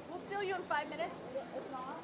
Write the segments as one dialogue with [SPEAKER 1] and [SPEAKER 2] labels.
[SPEAKER 1] We'll steal you in 5 minutes. If not.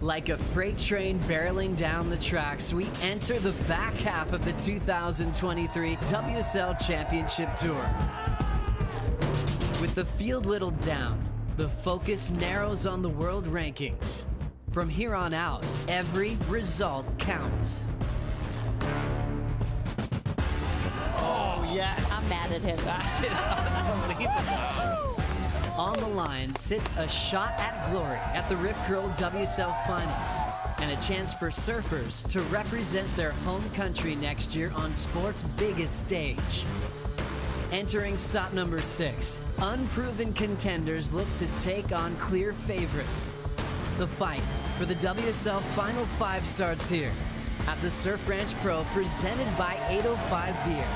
[SPEAKER 2] Like a freight train barreling down the tracks, we enter the back half of the 2023 WSL Championship Tour. With the field whittled down, the focus narrows on the world rankings. From here on out, every result counts.
[SPEAKER 3] Oh, yes.
[SPEAKER 4] I'm mad at him.
[SPEAKER 2] That is unbelievable. On the line sits a shot at glory at the Rip Curl WSL Finals and a chance for surfers to represent their home country next year on sport's biggest stage. Entering stop number 6, unproven contenders look to take on clear favorites. The fight for the WSL Final 5 starts here at the Surf Ranch Pro, presented by 805 Beer.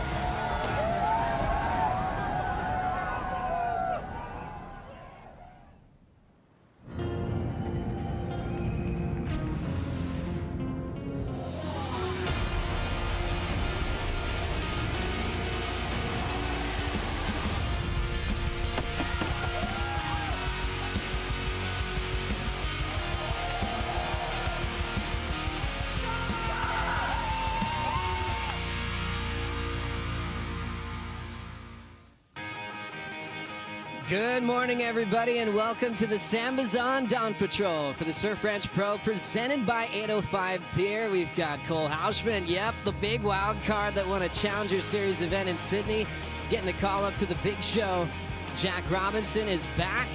[SPEAKER 2] Good morning, everybody, and welcome to the Sambazon Dawn Patrol for the Surf Ranch Pro, presented by 805 Beer. We've got Cole Houshman, yep, the big wild card that won a Challenger Series event in Sydney, getting the call up to the big show. Jack Robinson is back.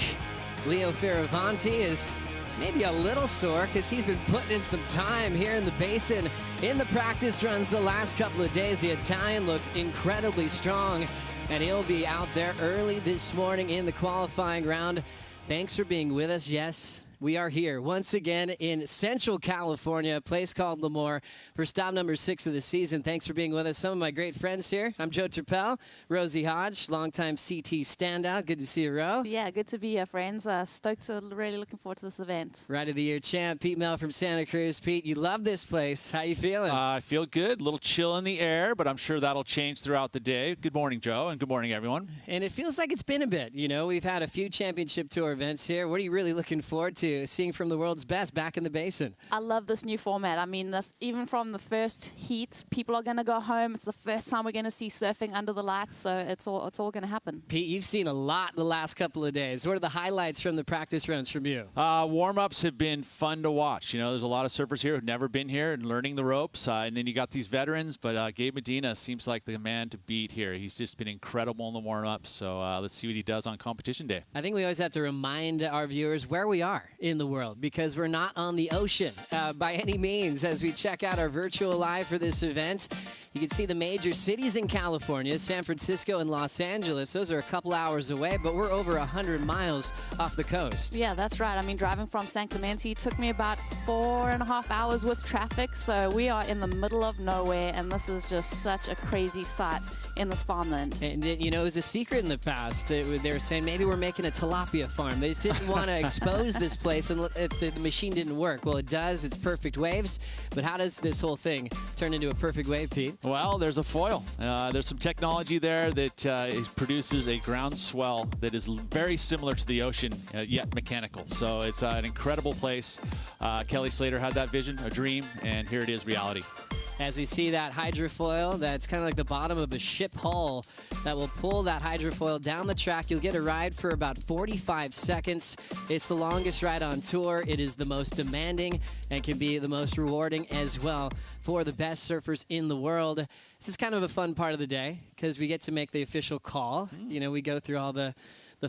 [SPEAKER 2] Leo Fioravanti is maybe a little sore because he's been putting in some time here in the basin in the practice runs the last couple of days. The Italian looks incredibly strong, and he'll be out there early this morning in the qualifying round. Thanks for being with us. Yes, we are here once again in Central California, a place called Lemoore, for stop number 6 of the season. Thanks for being with us. Some of my great friends here. I'm Joe Turpel, Rosie Hodge, longtime CT standout. Good to see you, Ro.
[SPEAKER 4] Yeah, good to be here, friends. Stoked, really looking forward to this event.
[SPEAKER 2] Ride of the Year champ, Pete Mel from Santa Cruz. Pete, you love this place. How you feeling?
[SPEAKER 3] I feel good. A little chill in the air, but I'm sure that'll change throughout the day. Good morning, Joe, and good morning, everyone.
[SPEAKER 2] And it feels like it's been a bit. You know, we've had a few championship tour events here. What are you really looking forward to seeing from the world's best back in the basin?
[SPEAKER 4] I love this new format. I mean, even from the first heat, people are going to go home. It's the first time we're going to see surfing under the lights, so it's all going to happen.
[SPEAKER 2] Pete, you've seen a lot the last couple of days. What are the highlights from the practice runs from you?
[SPEAKER 3] Warm-ups have been fun to watch. You know, there's a lot of surfers here who've never been here and learning the ropes, and then you got these veterans, but Gabe Medina seems like the man to beat here. He's just been incredible in the warm-ups, so let's see what he does on competition day.
[SPEAKER 2] I think we always have to remind our viewers where we are in the world, because we're not on the ocean by any means. As we check out our virtual live for this event, you can see the major cities in California, San Francisco and Los Angeles. Those are a couple hours away, but we're over 100 miles off the coast.
[SPEAKER 4] Yeah, that's right. I mean, driving from San Clemente took me about 4.5 hours with traffic, so we are in the middle of nowhere, and this is just such a crazy sight in this farmland.
[SPEAKER 2] And you know, it was a secret in the past. They were saying maybe we're making a tilapia farm. They just didn't want to expose this place and if the machine didn't work. Well, it does. It's perfect waves. But how does this whole thing turn into a perfect wave, Pete?
[SPEAKER 3] Well, there's a foil. There's some technology there that produces a ground swell that is very similar to the ocean, yet mechanical. So it's an incredible place. Kelly Slater had that vision, a dream, and here it is, reality.
[SPEAKER 2] As we see that hydrofoil, that's kind of like the bottom of a ship hull that will pull that hydrofoil down the track. You'll get a ride for about 45 seconds. It's the longest ride on tour. It is the most demanding and can be the most rewarding as well for the best surfers in the world. This is kind of a fun part of the day because we get to make the official call. You know, we go through all the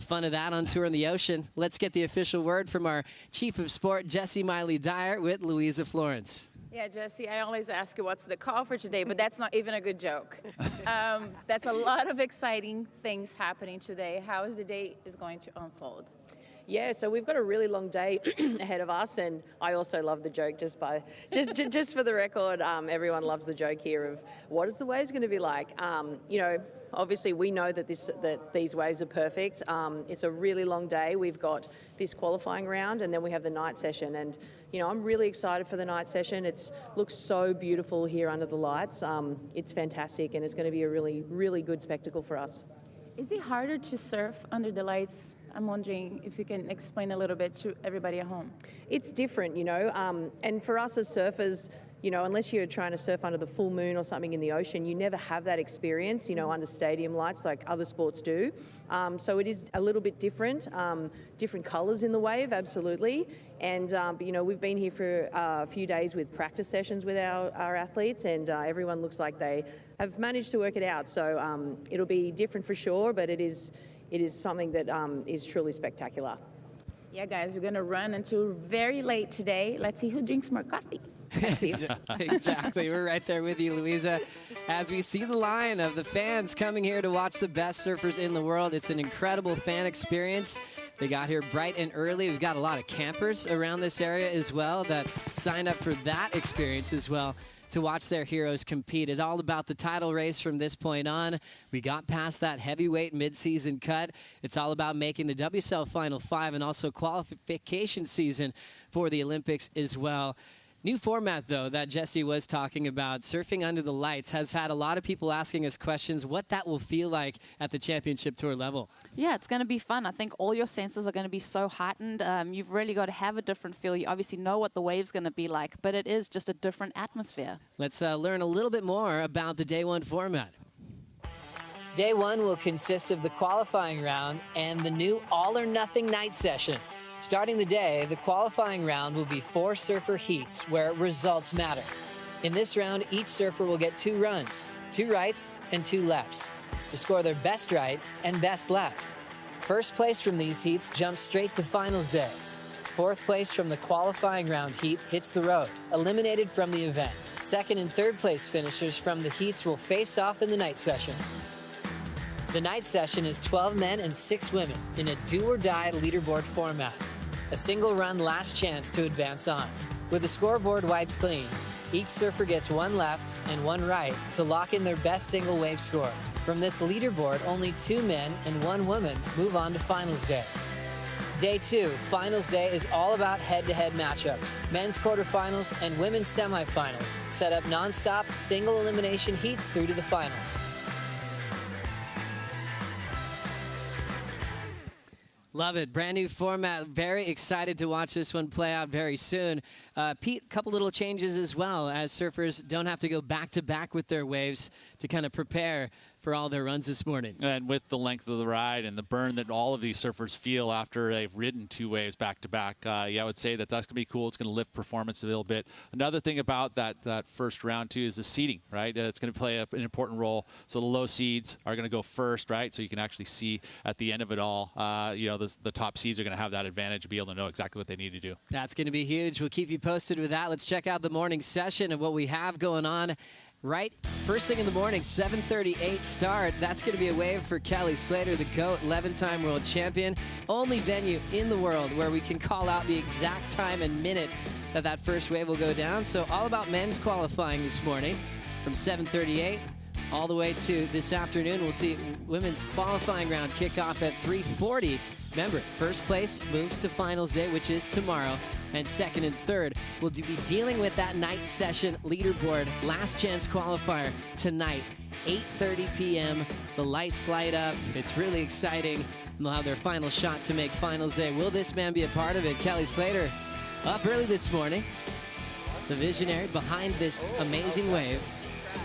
[SPEAKER 2] fun of that on tour in the ocean. Let's get the official word from our Chief of Sport, Jessie Miley-Dyer, with Louisa Florence.
[SPEAKER 1] Yeah, Jesse, I always ask you what's the call for today, but that's not even a good joke. That's a lot of exciting things happening today. How is the day is going to unfold?
[SPEAKER 5] Yeah, so we've got a really long day ahead of us, and I also love the joke. Just for the record, everyone loves the joke here of what is the waves going to be like. You know, obviously we know that these waves are perfect. It's a really long day. We've got this qualifying round, and then we have the night session. And you know, I'm really excited for the night session. It looks so beautiful here under the lights. It's fantastic, and it's going to be a really, really good spectacle for us.
[SPEAKER 1] Is it harder to surf under the lights? I'm wondering if you can explain a little bit to everybody at home.
[SPEAKER 5] It's different, and for us as surfers, unless you're trying to surf under the full moon or something in the ocean, you never have that experience, under stadium lights like other sports do. So it is a little bit different, different colours in the wave, absolutely. And, we've been here for a few days with practice sessions with our athletes, and everyone looks like they have managed to work it out. So it'll be different for sure, but it is something that is truly spectacular.
[SPEAKER 1] Yeah, guys, we're going to run until very late today. Let's see who drinks more coffee.
[SPEAKER 2] Exactly. We're right there with you, Louisa. As we see the line of the fans coming here to watch the best surfers in the world, it's an incredible fan experience. They got here bright and early. We've got a lot of campers around this area as well that signed up for that experience as well, to watch their heroes compete. It's all about the title race from this point on. We got past that heavyweight midseason cut. It's all about making the WSL Final 5 and also qualification season for the Olympics as well. New format, though, that Jesse was talking about, surfing under the lights, has had a lot of people asking us questions what that will feel like at the championship tour level.
[SPEAKER 4] Yeah, it's going to be fun. I think all your senses are going to be so heightened. You've really got to have a different feel. You obviously know what the wave's going to be like, but it is just a different atmosphere.
[SPEAKER 2] Let's learn a little bit more about the Day 1 format. Day 1 will consist of the qualifying round and the new all-or-nothing night session. Starting the day, the qualifying round will be 4 surfer heats where results matter. In this round, each surfer will get 2 runs, 2 rights and 2 lefts, to score their best right and best left. First place from these heats jumps straight to finals day. 4th place from the qualifying round heat hits the road, eliminated from the event. 2nd and 3rd place finishers from the heats will face off in the night session. The night session is 12 men and 6 women in a do-or-die leaderboard format. A single run last chance to advance on. With the scoreboard wiped clean, each surfer gets 1 left and 1 right to lock in their best single wave score. From this leaderboard, only 2 men and 1 woman move on to finals day. Day 2, finals day, is all about head-to-head matchups. Men's quarterfinals and women's semifinals set up non-stop single elimination heats through to the finals. Love it. Brand new format. Very excited to watch this one play out very soon. Pete, a couple little changes as well, as surfers don't have to go back-to-back with their waves to kind of prepare for all their runs this morning.
[SPEAKER 3] And with the length of the ride and the burn that all of these surfers feel after they've ridden 2 waves back-to-back, yeah, I would say that that's going to be cool. It's going to lift performance a little bit. Another thing about that first round, too, is the seeding, right? It's going to play an important role. So the low seeds are going to go first, right? So you can actually see at the end of it all, the top seeds are going to have that advantage to be able to know exactly what they need to do.
[SPEAKER 2] That's going to be huge. We'll keep you posted with that. Let's check out the morning session of what we have going on. Right, first thing in the morning, 7:38 start. That's going to be a wave for Kelly Slater, the GOAT, 11-time world champion. Only venue in the world where we can call out the exact time and minute that first wave will go down. So all about men's qualifying this morning from 7:38 all the way to this afternoon. We'll see women's qualifying round kick off at 3:40. Remember, first place moves to finals day, which is tomorrow, and 2nd and 3rd will be dealing with that night session leaderboard last chance qualifier tonight, 8:30 p.m. The lights light up. It's really exciting, and they'll have their final shot to make finals day. Will this man be a part of it? Kelly Slater up early this morning, the visionary behind this amazing wave,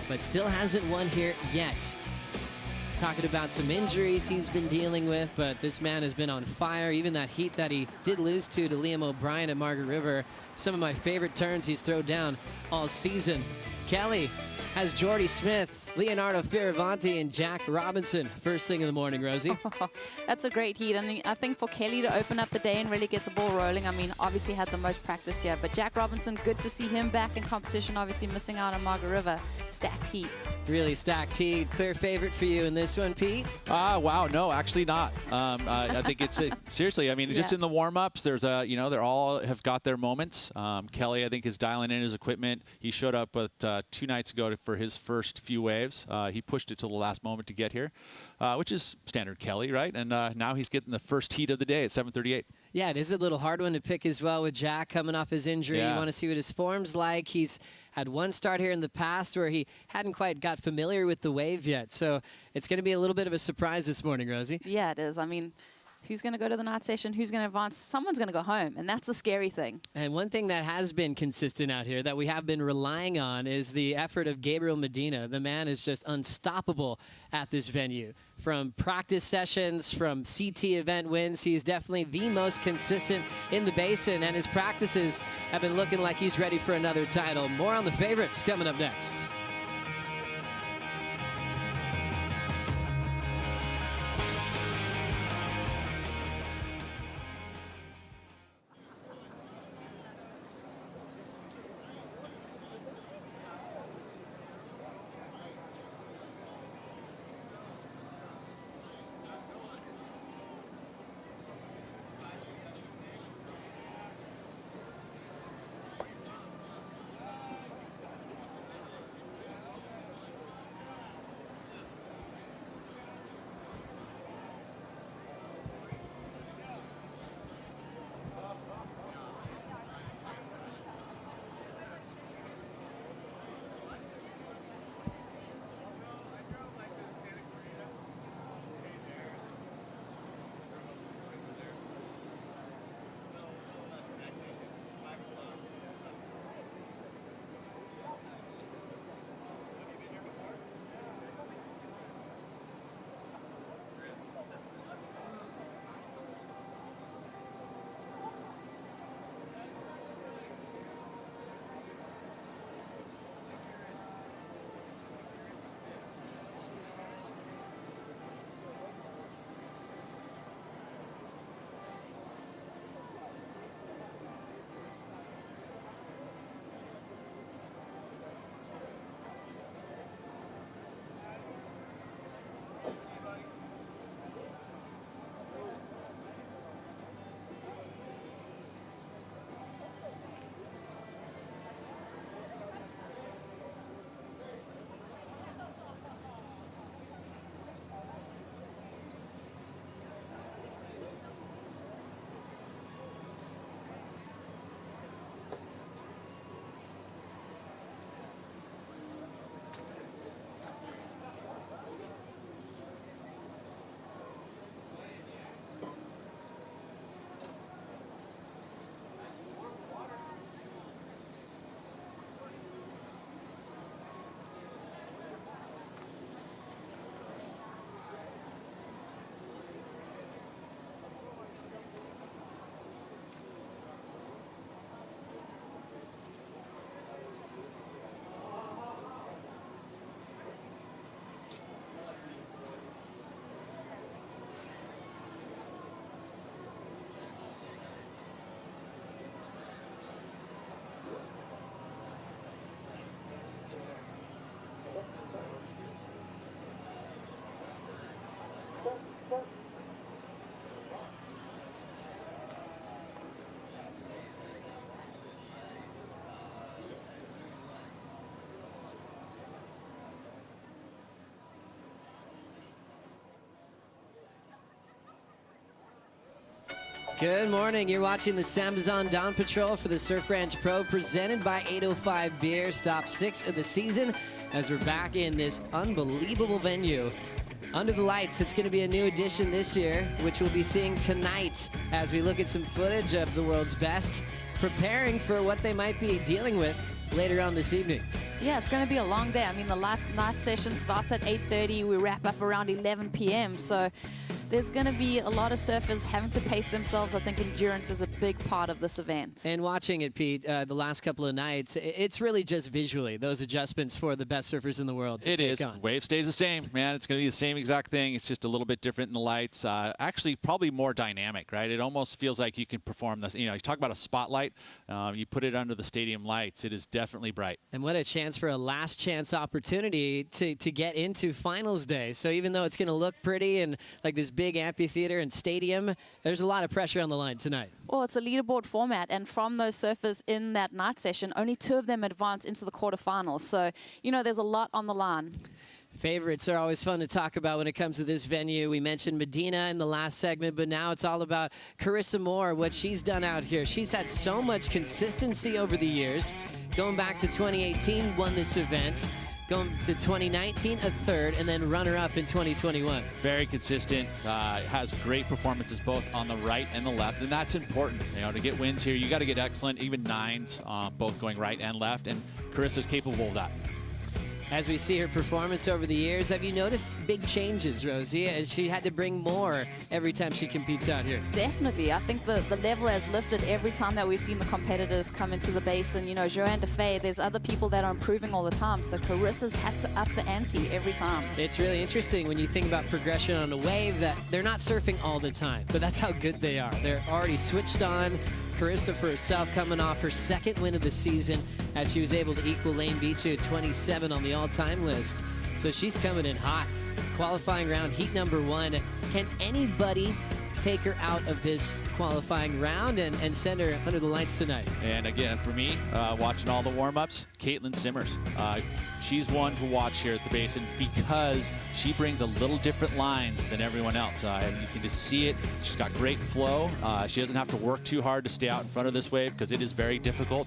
[SPEAKER 2] but still hasn't won here yet. Talking about some injuries he's been dealing with, but this man has been on fire. Even that heat that he did lose to Liam O'Brien at Margaret River, some of my favorite turns he's thrown down all season. Kelly has Jordy Smith, Leonardo Fioravanti, and Jack Robinson first thing in the morning, Rosie.
[SPEAKER 4] That's a great heat. I think for Kelly to open up the day and really get the ball rolling, obviously had the most practice here, but Jack Robinson, good to see him back in competition, obviously missing out on Margaret River. Stacked heat. Really stacked heat. Clear favorite for you in this one, Pete?
[SPEAKER 3] Wow, no, actually not. I think it's seriously. Just in the warm-ups, there's they're all have got their moments. Kelly, I think, is dialing in his equipment. He showed up 2 nights ago for his first few waves. He pushed it till the last moment to get here, which is standard Kelly, right? And now he's getting the first heat of the day at 7:38.
[SPEAKER 2] Yeah, it is a little hard one to pick as well with Jack coming off his injury.
[SPEAKER 3] Yeah.
[SPEAKER 2] You want to see what his form's like. He's had one start here in the past where he hadn't quite got familiar with the wave yet. So it's going to be a little bit of a surprise this morning, Rosie.
[SPEAKER 4] Yeah, it is. I mean, who's going to go to the night session? Who's going to advance? Someone's going to go home, and that's the scary thing.
[SPEAKER 2] And one thing that has been consistent out here that we have been relying on is the effort of Gabriel Medina. The man is just unstoppable at this venue. From practice sessions, from CT event wins, he's definitely the most consistent in the basin, and his practices have been looking like he's ready for another title. More on the favorites coming up next. Good morning. You're watching the Samazon Dawn Patrol for the Surf Ranch Pro, presented by 805 Beer. Stop 6 of the season as we're back in this unbelievable venue. Under the lights, it's going to be a new edition this year, which we'll be seeing tonight as we look at some footage of the world's best, preparing for what they might be dealing with later on this evening.
[SPEAKER 4] Yeah, it's going to be a long day. I mean, the night session starts at 8:30. We wrap up around 11 p.m. So there's going to be a lot of surfers having to pace themselves. I think endurance is a big part of this event.
[SPEAKER 2] And watching it, Pete, the last couple of nights, it's really just visually those adjustments for the best surfers in the world.
[SPEAKER 3] It is. Wave stays the same, man. It's going to be the same exact thing. It's just a little bit different in the lights. Actually, probably more dynamic, right? It almost feels like you can perform this. You know, you talk about a spotlight. You put it under the stadium lights. It is definitely bright. And
[SPEAKER 2] what a chance for a last chance opportunity to get into finals day. So even though it's going to look pretty and like this big amphitheater and stadium, there's a lot of pressure on the line tonight.
[SPEAKER 4] Well, it's a leaderboard format, and from those surfers in that night session, only 2 of them advance into the quarterfinals. So, you know, there's a lot on the line.
[SPEAKER 2] Favorites are always fun to talk about when it comes to this venue. We mentioned Medina in the last segment, but now it's all about Carissa Moore, what she's done out here. She's had so much consistency over the years. Going back to 2018, won this event. Going to 2019, a third, and then runner-up in 2021.
[SPEAKER 3] Very consistent, has great performances both on the right and the left, and that's important. You know, to get wins here, you got to get excellent, even nines, both going right and left, and Carissa's capable of that.
[SPEAKER 2] As we see her performance over the years, have you noticed big changes, Rosie, as she had to bring more every time she competes out here?
[SPEAKER 4] Definitely. I think the level has lifted every time that we've seen the competitors come into the basin. You know, Joanne DeFay, there's other people that are improving all the time, so Carissa's had to up the ante every time.
[SPEAKER 2] It's really interesting when you think about progression on a wave that they're not surfing all the time, but that's how good they are. They're already switched on. Carissa for herself coming off her second win of the season as she was able to equal Lane Beachy at 27 on the all-time list. So she's coming in hot. Qualifying round, heat number 1. Can anybody take her out of this qualifying round and send her under the lights tonight?
[SPEAKER 3] And again, for me, watching all the warm-ups, Caitlin Simmers. She's one to watch here at the basin because she brings a little different lines than everyone else. You can just see it. She's got great flow. She doesn't have to work too hard to stay out in front of this wave because it is very difficult.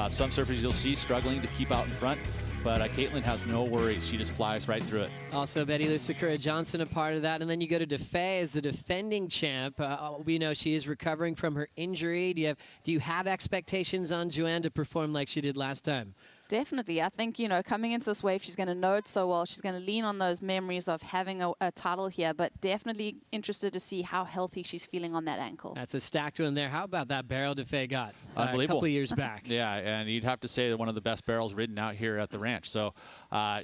[SPEAKER 3] Some surfers you'll see struggling to keep out in front. But Caitlin has no worries. She just flies right through it.
[SPEAKER 2] Also, Betty Lou Sakura Johnson a part of that. And then you go to DeFay as the defending champ. We know she is recovering from her injury. Do you have expectations on Joanne to perform like she did last time?
[SPEAKER 4] Definitely. I think, you know, coming into this wave, she's going to know it so well. She's going to lean on those memories of having a title here, but definitely interested to see how healthy she's feeling on that ankle.
[SPEAKER 2] That's a stacked one there. How about that barrel DeFay got
[SPEAKER 3] Unbelievable.
[SPEAKER 2] a couple of years back?
[SPEAKER 3] Yeah, and you'd have to say that one of the best barrels ridden out here at the ranch. So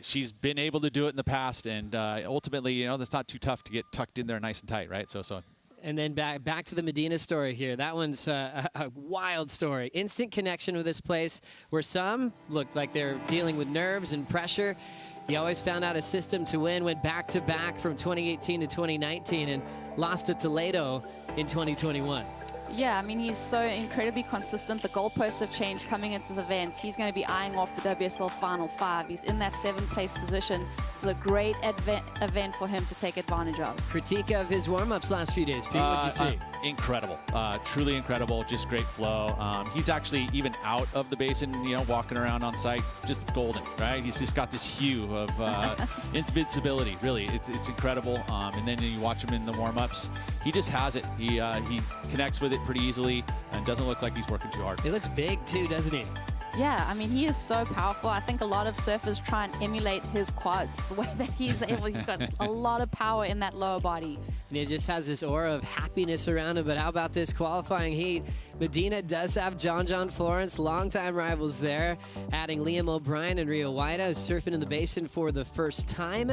[SPEAKER 3] she's been able to do it in the past, and ultimately, you know, that's not too tough to get tucked in there nice and tight, right? So.
[SPEAKER 2] And then back to the Medina story here. That one's a wild story. Instant connection with this place where some looked like they're dealing with nerves and pressure. He always found out a system to win, went back-to-back from 2018 to 2019 and lost to Toledo in 2021.
[SPEAKER 4] Yeah, I mean, he's so incredibly consistent. The goalposts have changed coming into this event. He's going to be eyeing off the WSL Final 5. He's in that 7th place position. This is a great event for him to take advantage of.
[SPEAKER 2] Critique of his warm-ups last few days. Pete, what'd you see?
[SPEAKER 3] Incredible. Truly incredible. Just great flow. He's actually even out of the basin, you know, walking around on site, just golden, right? He's just got this hue of invincibility. Really, it's incredible. And then you watch him in the warm-ups. He just has it. He connects with it pretty easily and doesn't look like he's working too hard.
[SPEAKER 2] He looks big too, doesn't he?
[SPEAKER 4] Yeah, I mean, he is so powerful. I think a lot of surfers try and emulate his quads, the way that he's able. He's got a lot of power in that lower body.
[SPEAKER 2] And he just has this aura of happiness around him. But how about this qualifying heat? Medina does have John Florence, longtime rivals there, adding Liam O'Brien and Rio Waida, who's surfing in the basin for the first time.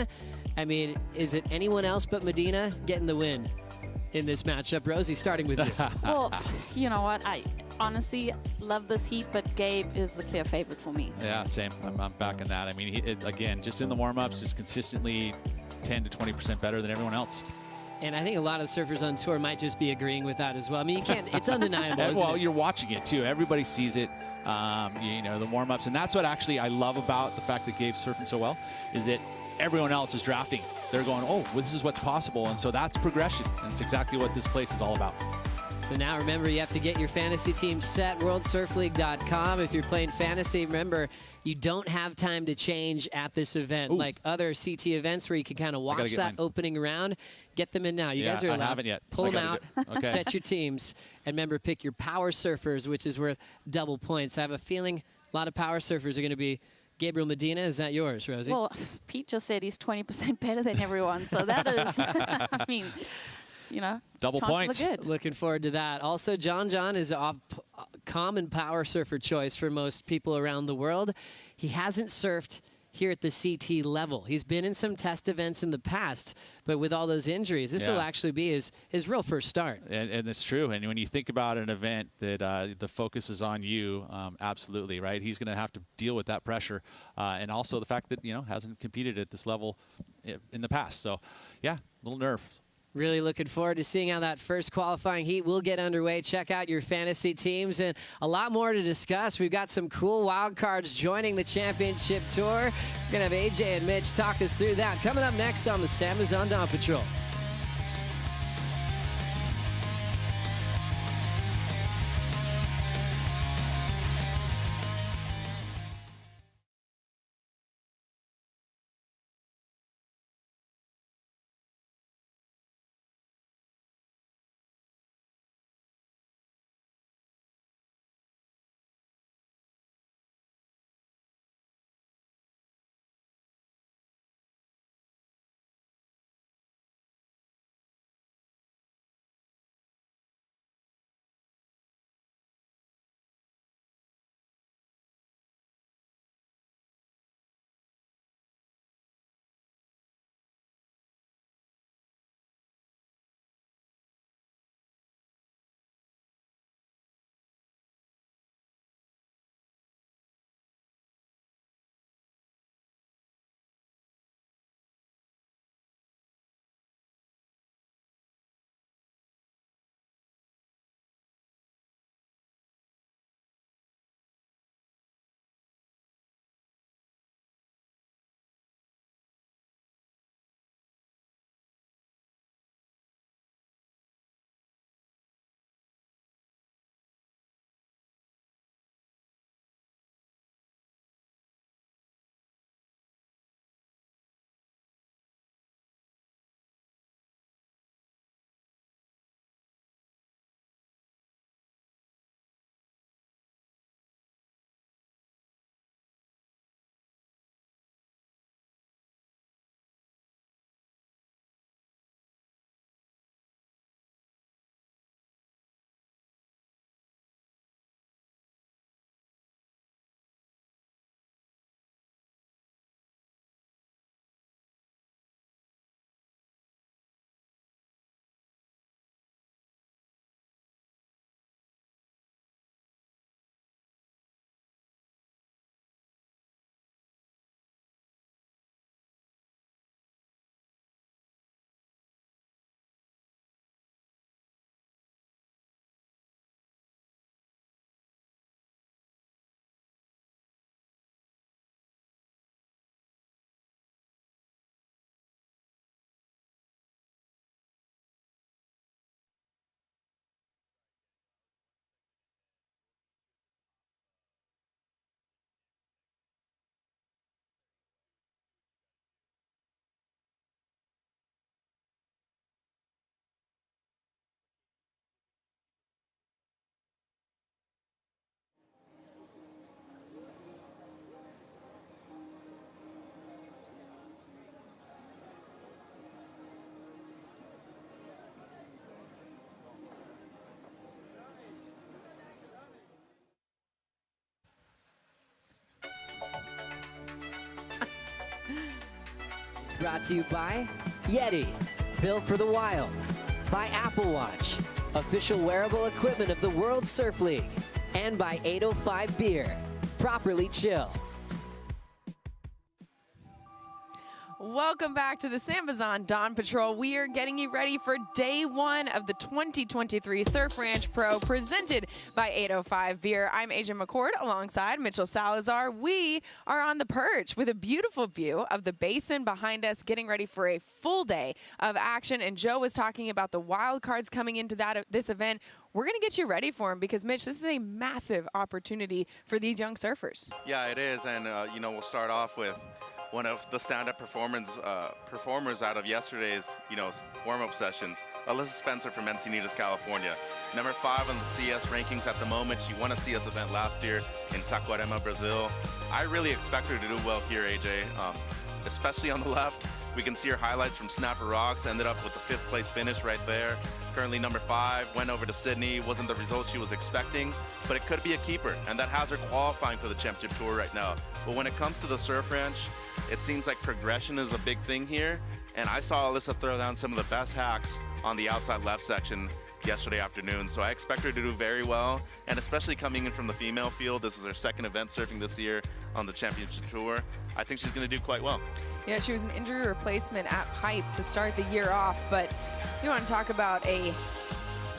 [SPEAKER 2] I mean, is it anyone else but Medina getting the win in this matchup? Rosie, starting with you.
[SPEAKER 4] Well, you know what? I honestly love this heat, but Gabe is the clear favorite for me.
[SPEAKER 3] Yeah, same. I'm backing that. I mean, again, just in the warm-ups, just consistently 10 to 20% better than everyone else.
[SPEAKER 2] And I think a lot of the surfers on tour might just be agreeing with that as well. I mean, you can't, it's undeniable.
[SPEAKER 3] Well, you're watching it too. Everybody sees it, you know, the warm-ups. And that's what actually I love about the fact that Gabe's surfing so well, is that everyone else is drafting. They're going, oh, well, this is what's possible. And so that's progression. And it's exactly what this place is all about.
[SPEAKER 2] So now remember, you have to get your fantasy team set, worldsurfleague.com. If you're playing fantasy, remember, you don't have time to change at this event.
[SPEAKER 3] Ooh.
[SPEAKER 2] Like other CT events where you can kind of watch that opening round. Get them in now. You guys are allowed.
[SPEAKER 3] I haven't yet.
[SPEAKER 2] Pull them out, okay. Set your teams, and remember, pick your power surfers, which is worth double points. I have a feeling a lot of power surfers are going to be Gabriel Medina. Is that yours, Rosie?
[SPEAKER 4] Well, Pete just said he's 20% better than everyone, so that is, I mean, you know,
[SPEAKER 3] double points.
[SPEAKER 4] Good.
[SPEAKER 2] Looking forward to that. Also, John is a common power surfer choice for most people around the world. He hasn't surfed here at the CT level. He's been in some test events in the past, but with all those injuries, this will actually be his real first start.
[SPEAKER 3] And it's true. And when you think about an event that the focus is on you, absolutely, right? He's going to have to deal with that pressure. And also the fact that, you know, hasn't competed at this level in the past. So, yeah, a little nerve.
[SPEAKER 2] Really looking forward to seeing how that first qualifying heat will get underway. Check out your fantasy teams and a lot more to discuss. We've got some cool wild cards joining the championship tour. We're going to have AJ and Mitch talk us through that. Coming up next on the Amazon Dawn Patrol. Brought to you by Yeti, built for the wild, by Apple Watch, official wearable equipment of the World Surf League, and by 805 Beer, properly chill.
[SPEAKER 6] Welcome back to the Amazon Dawn Patrol. We are getting you ready for day one of the 2023 Surf Ranch Pro presented by 805 Beer. I'm AJ McCord alongside Mitchell Salazar. We are on the perch with a beautiful view of the basin behind us, getting ready for a full day of action. And Joe was talking about the wild cards coming into this event. We're going to get you ready for them because, Mitch, this is a massive opportunity for these young surfers.
[SPEAKER 7] Yeah, it is. And, we'll start off with one of the stand-up performers out of yesterday's, warm-up sessions, Alyssa Spencer from Encinitas, California. Number 5 on the CS rankings at the moment. She won a CS event last year in Saquarema, Brazil. I really expect her to do well here, AJ, especially on the left. We can see her highlights from Snapper Rocks, ended up with the 5th place finish right there. Currently number 5, went over to Sydney, wasn't the result she was expecting, but it could be a keeper, and that has her qualifying for the championship tour right now. But when it comes to the Surf Ranch, it seems like progression is a big thing here, and I saw Alyssa throw down some of the best hacks on the outside left section yesterday afternoon, so I expect her to do very well, and especially coming in from the female field. This is her 2nd event surfing this year on the championship tour. I think she's going to do quite well.
[SPEAKER 6] Yeah, she was an injury replacement at Pipe to start the year off, but you want to talk about a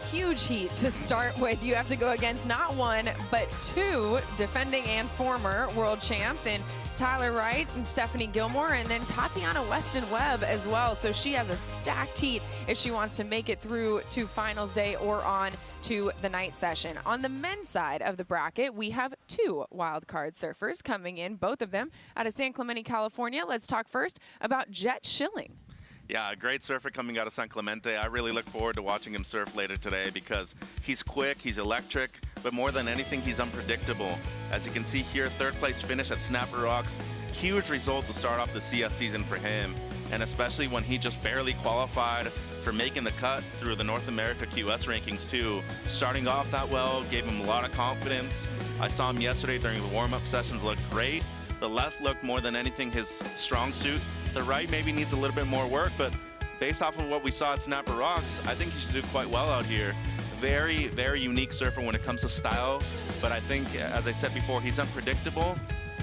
[SPEAKER 6] huge heat to start with. You have to go against not one, but two defending and former world champs in Tyler Wright and Stephanie Gilmore, and then Tatiana Weston Webb as well. So she has a stacked heat if she wants to make it through to finals day or on to the night session. On the men's side of the bracket, we have two wild card surfers coming in, both of them out of San Clemente, California. Let's talk first about Jet Schilling.
[SPEAKER 7] Yeah, a great surfer coming out of San Clemente. I really look forward to watching him surf later today because he's quick, he's electric, but more than anything, he's unpredictable. As you can see here, third place finish at Snapper Rocks. Huge result to start off the CS season for him, and especially when he just barely qualified for making the cut through the North America QS rankings too. Starting off that well gave him a lot of confidence. I saw him yesterday during the warm-up sessions look great. The left looked more than anything his strong suit. The right maybe needs a little bit more work, but based off of what we saw at Snapper Rocks, I think he should do quite well out here. Very, very unique surfer when it comes to style, but I think, as I said before, he's unpredictable,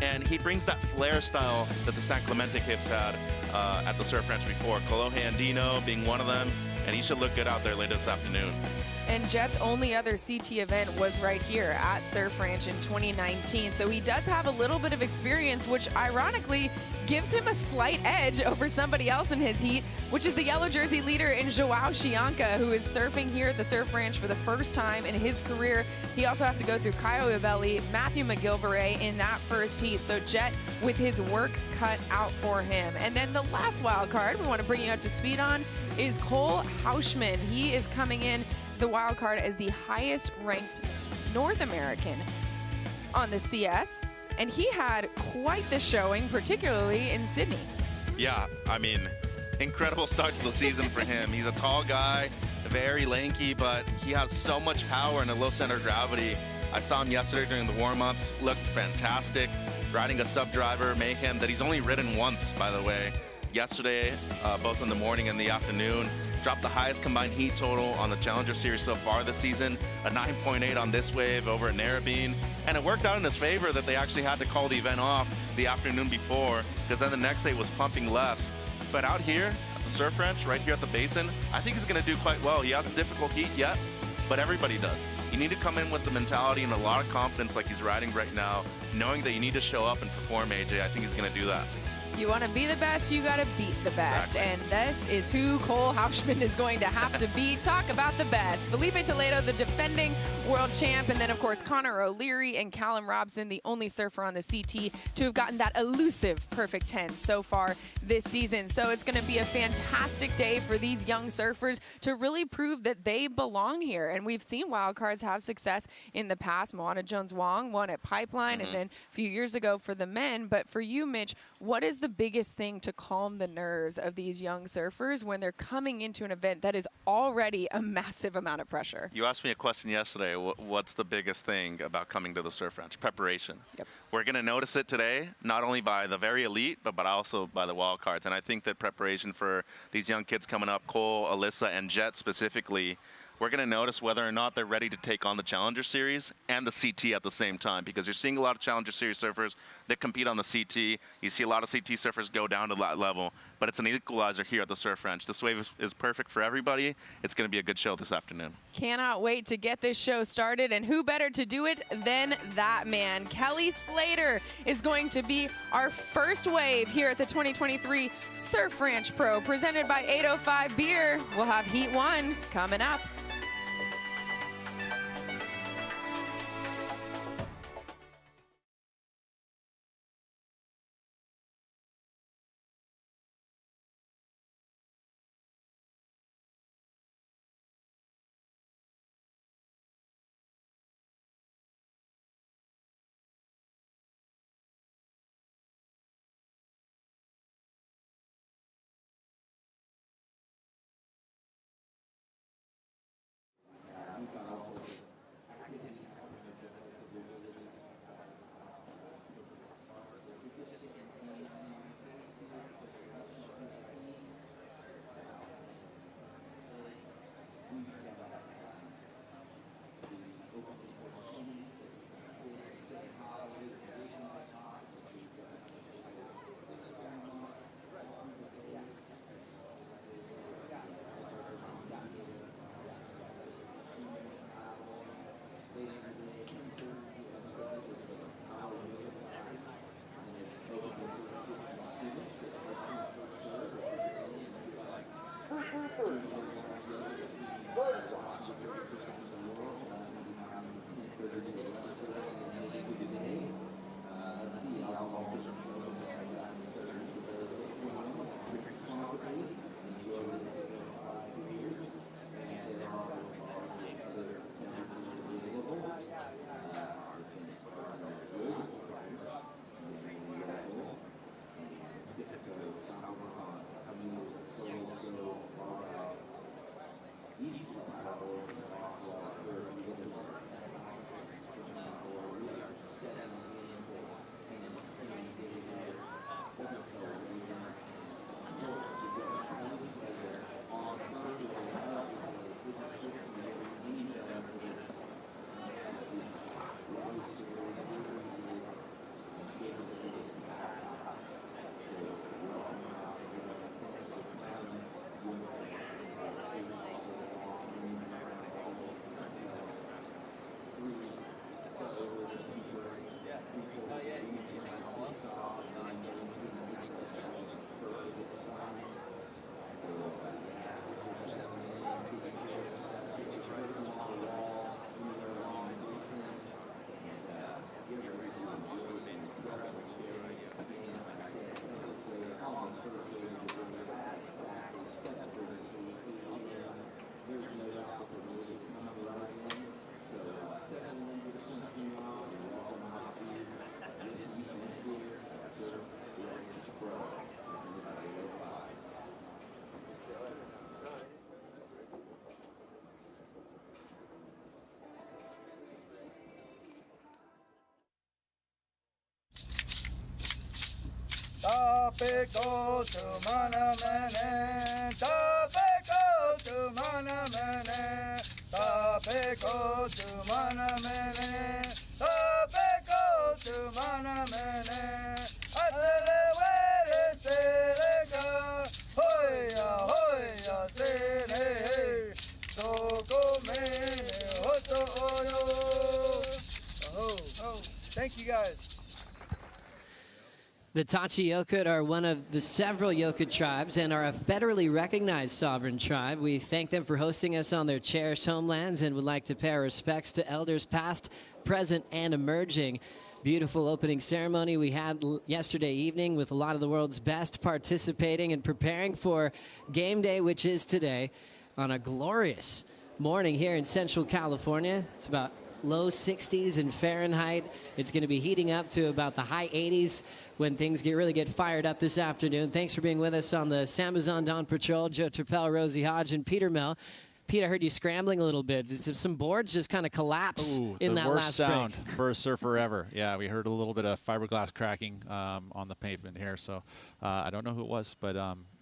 [SPEAKER 7] and he brings that flare style that the San Clemente kids had at the Surf Ranch before. Kolohe Andino being one of them, and he should look good out there later this afternoon.
[SPEAKER 6] And Jet's only other CT event was right here at Surf Ranch in 2019. So he does have a little bit of experience, which ironically gives him a slight edge over somebody else in his heat, which is the yellow jersey leader in Joao Chianca, who is surfing here at the Surf Ranch for the first time in his career. He also has to go through Kyle Ibelli, Matthew McGilvray in that first heat. So Jet with his work cut out for him. And then the last wild card we want to bring you up to speed on is Cole Hauschman. He is coming in the wild card as the highest ranked North American on the CS, and he had quite the showing, particularly in Sydney.
[SPEAKER 7] Yeah, I mean, incredible start to the season for him. He's a tall guy, very lanky, but he has so much power and a low center of gravity. I saw him yesterday during the warm-ups, looked fantastic, riding a sub-driver Mayhem that he's only ridden once, by the way. Yesterday, both in the morning and the afternoon, dropped the highest combined heat total on the Challenger Series so far this season, a 9.8 on this wave over at Narrabeen. And it worked out in his favor that they actually had to call the event off the afternoon before, because then the next day was pumping lefts. But out here at the Surf Ranch, right here at the basin, I think he's going to do quite well. He has a difficult heat yet, but everybody does. You need to come in with the mentality and a lot of confidence like he's riding right now, knowing that you need to show up and perform, AJ. I think he's going to do that.
[SPEAKER 6] You want to be the best, you got to beat the best. And this is who Cole Hauschman is going to have to beat. Talk about the best. Felipe Toledo, the defending world champ, and then, of course, Connor O'Leary and Callum Robson, the only surfer on the CT to have gotten that elusive perfect 10 so far this season. So it's going to be a fantastic day for these young surfers to really prove that they belong here. And we've seen wildcards have success in the past. Moana Jones-Wong won at Pipeline, and then a few years ago for the men. But for you, Mitch, what is the biggest thing to calm the nerves of these young surfers when they're coming into an event that is already a massive amount of pressure?
[SPEAKER 7] You asked me a question yesterday. What's the biggest thing about coming to the Surf Ranch? Preparation.
[SPEAKER 6] Yep.
[SPEAKER 7] We're going to notice it today, not only by the very elite, but also by the wild cards. And I think that preparation for these young kids coming up, Cole, Alyssa, and Jet specifically, we're going to notice whether or not they're ready to take on the Challenger Series and the CT at the same time, because you're seeing a lot of Challenger Series surfers that compete on the CT. You see a lot of CT surfers go down to that level, but it's an equalizer here at the Surf Ranch. This wave is perfect for everybody. It's going to be a good show this afternoon.
[SPEAKER 6] Cannot wait to get this show started, and who better to do it than that man. Kelly Slater is going to be our first wave here at the 2023 Surf Ranch Pro, presented by 805 Beer. We'll have Heat 1 coming up.
[SPEAKER 8] Topical to Manamene, topical to Manamene, topical to Manamene, topical to Manamene, Atlewele Selega, Hoya, Hoya, Sele, Toko Mene, Hoto Oyo. Oh, thank you guys.
[SPEAKER 2] The Tachi Yokut are one of the several Yokut tribes and are a federally recognized sovereign tribe. We thank them for hosting us on their cherished homelands and would like to pay our respects to elders past, present, and emerging. Beautiful opening ceremony we had yesterday evening with a lot of the world's best participating and preparing for game day, which is today, on a glorious morning here in Central California. It's about low 60s in Fahrenheit. It's going to be heating up to about the high 80s when things really get fired up this afternoon. Thanks for being with us on the Sambazon Dawn Patrol. Joe Turpel, Rosie Hodge, and Peter Mel. Pete, I heard you scrambling a little bit. Did some boards just kind of collapse in that last break?
[SPEAKER 3] The worst sound for a surfer ever. Yeah, we heard a little bit of fiberglass cracking on the pavement here. So I don't know who it was, but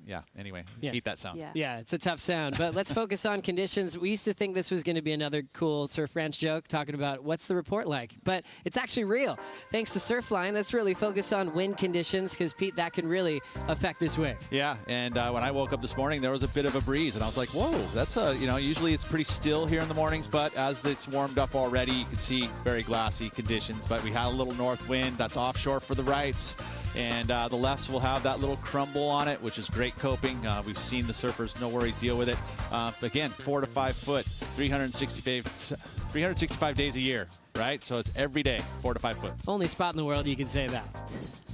[SPEAKER 3] yeah, anyway, eat that sound.
[SPEAKER 2] Yeah, it's a tough sound. But let's focus on conditions. We used to think this was going to be another cool Surf Ranch joke talking about what's the report like. But it's actually real. Thanks to Surfline, let's really focus on wind conditions because, Pete, that can really affect this wave.
[SPEAKER 3] Yeah, and when I woke up this morning, there was a bit of a breeze. And I was like, whoa, that's usually it's pretty still here in the mornings. But as it's warmed up already, you can see very glassy conditions. But we had a little north wind that's offshore for the rights. And the lefts will have that little crumble on it, which is great coping. We've seen the surfers, no worries, deal with it. Again, 4 to 5 foot, 365 days a year, right? So it's every day, 4 to 5 foot.
[SPEAKER 2] Only spot in the world you can say that.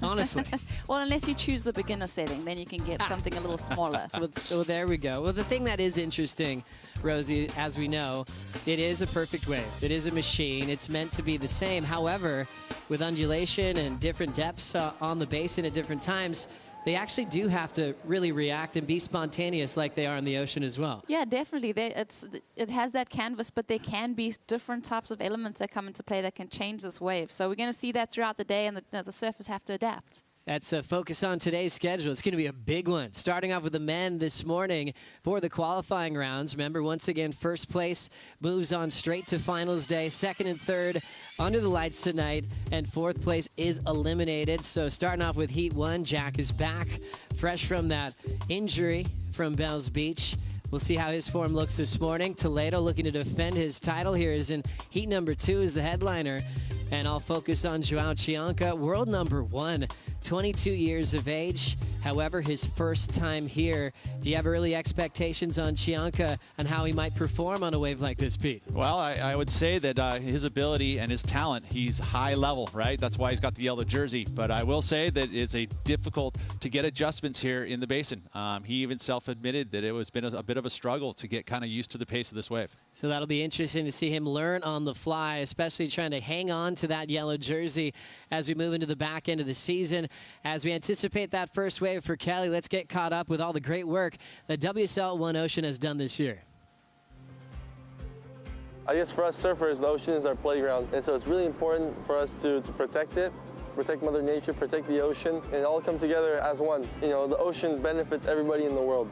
[SPEAKER 2] Honestly.
[SPEAKER 4] Well, unless you choose the beginner setting, then you can get something a little smaller.
[SPEAKER 2] Well, there we go. Well, the thing that is interesting, Rosie, as we know, it is a perfect wave. It is a machine. It's meant to be the same. However, with undulation and different depths on the basin at different times, they actually do have to really react and be spontaneous like they are in the ocean as well.
[SPEAKER 4] Yeah, definitely. It has that canvas, but there can be different types of elements that come into play that can change this wave. So we're going to see that throughout the day, and the surfers have to adapt.
[SPEAKER 2] That's a focus on today's schedule. It's going to be a big one. Starting off with the men this morning for the qualifying rounds. Remember, once again, first place moves on straight to finals day. Second and third under the lights tonight. And fourth place is eliminated. So starting off with Heat 1, Jack is back, fresh from that injury from Bells Beach. We'll see how his form looks this morning. Toledo looking to defend his title here is in Heat number 2 as the headliner. And I'll focus on Joao Chianca, world number 1, 22 years of age. However, his first time here. Do you have early expectations on Chianca and how he might perform on a wave like this, Pete?
[SPEAKER 3] Well, I would say that his ability and his talent, he's high level, right? That's why he's got the yellow jersey. But I will say that it's a difficult to get adjustments here in the basin. He even self-admitted that it was been a bit of a struggle to get kind of used to the pace of this wave.
[SPEAKER 2] So that'll be interesting to see him learn on the fly, especially trying to hang on to that yellow jersey as we move into the back end of the season. As we anticipate that first wave for Kelly, let's get caught up with all the great work that WSL One Ocean has done this year.
[SPEAKER 9] I guess for us surfers, the ocean is our playground, and so it's really important for us to protect it, protect Mother Nature, protect the ocean, and all come together as one. You know, the ocean benefits everybody in the world.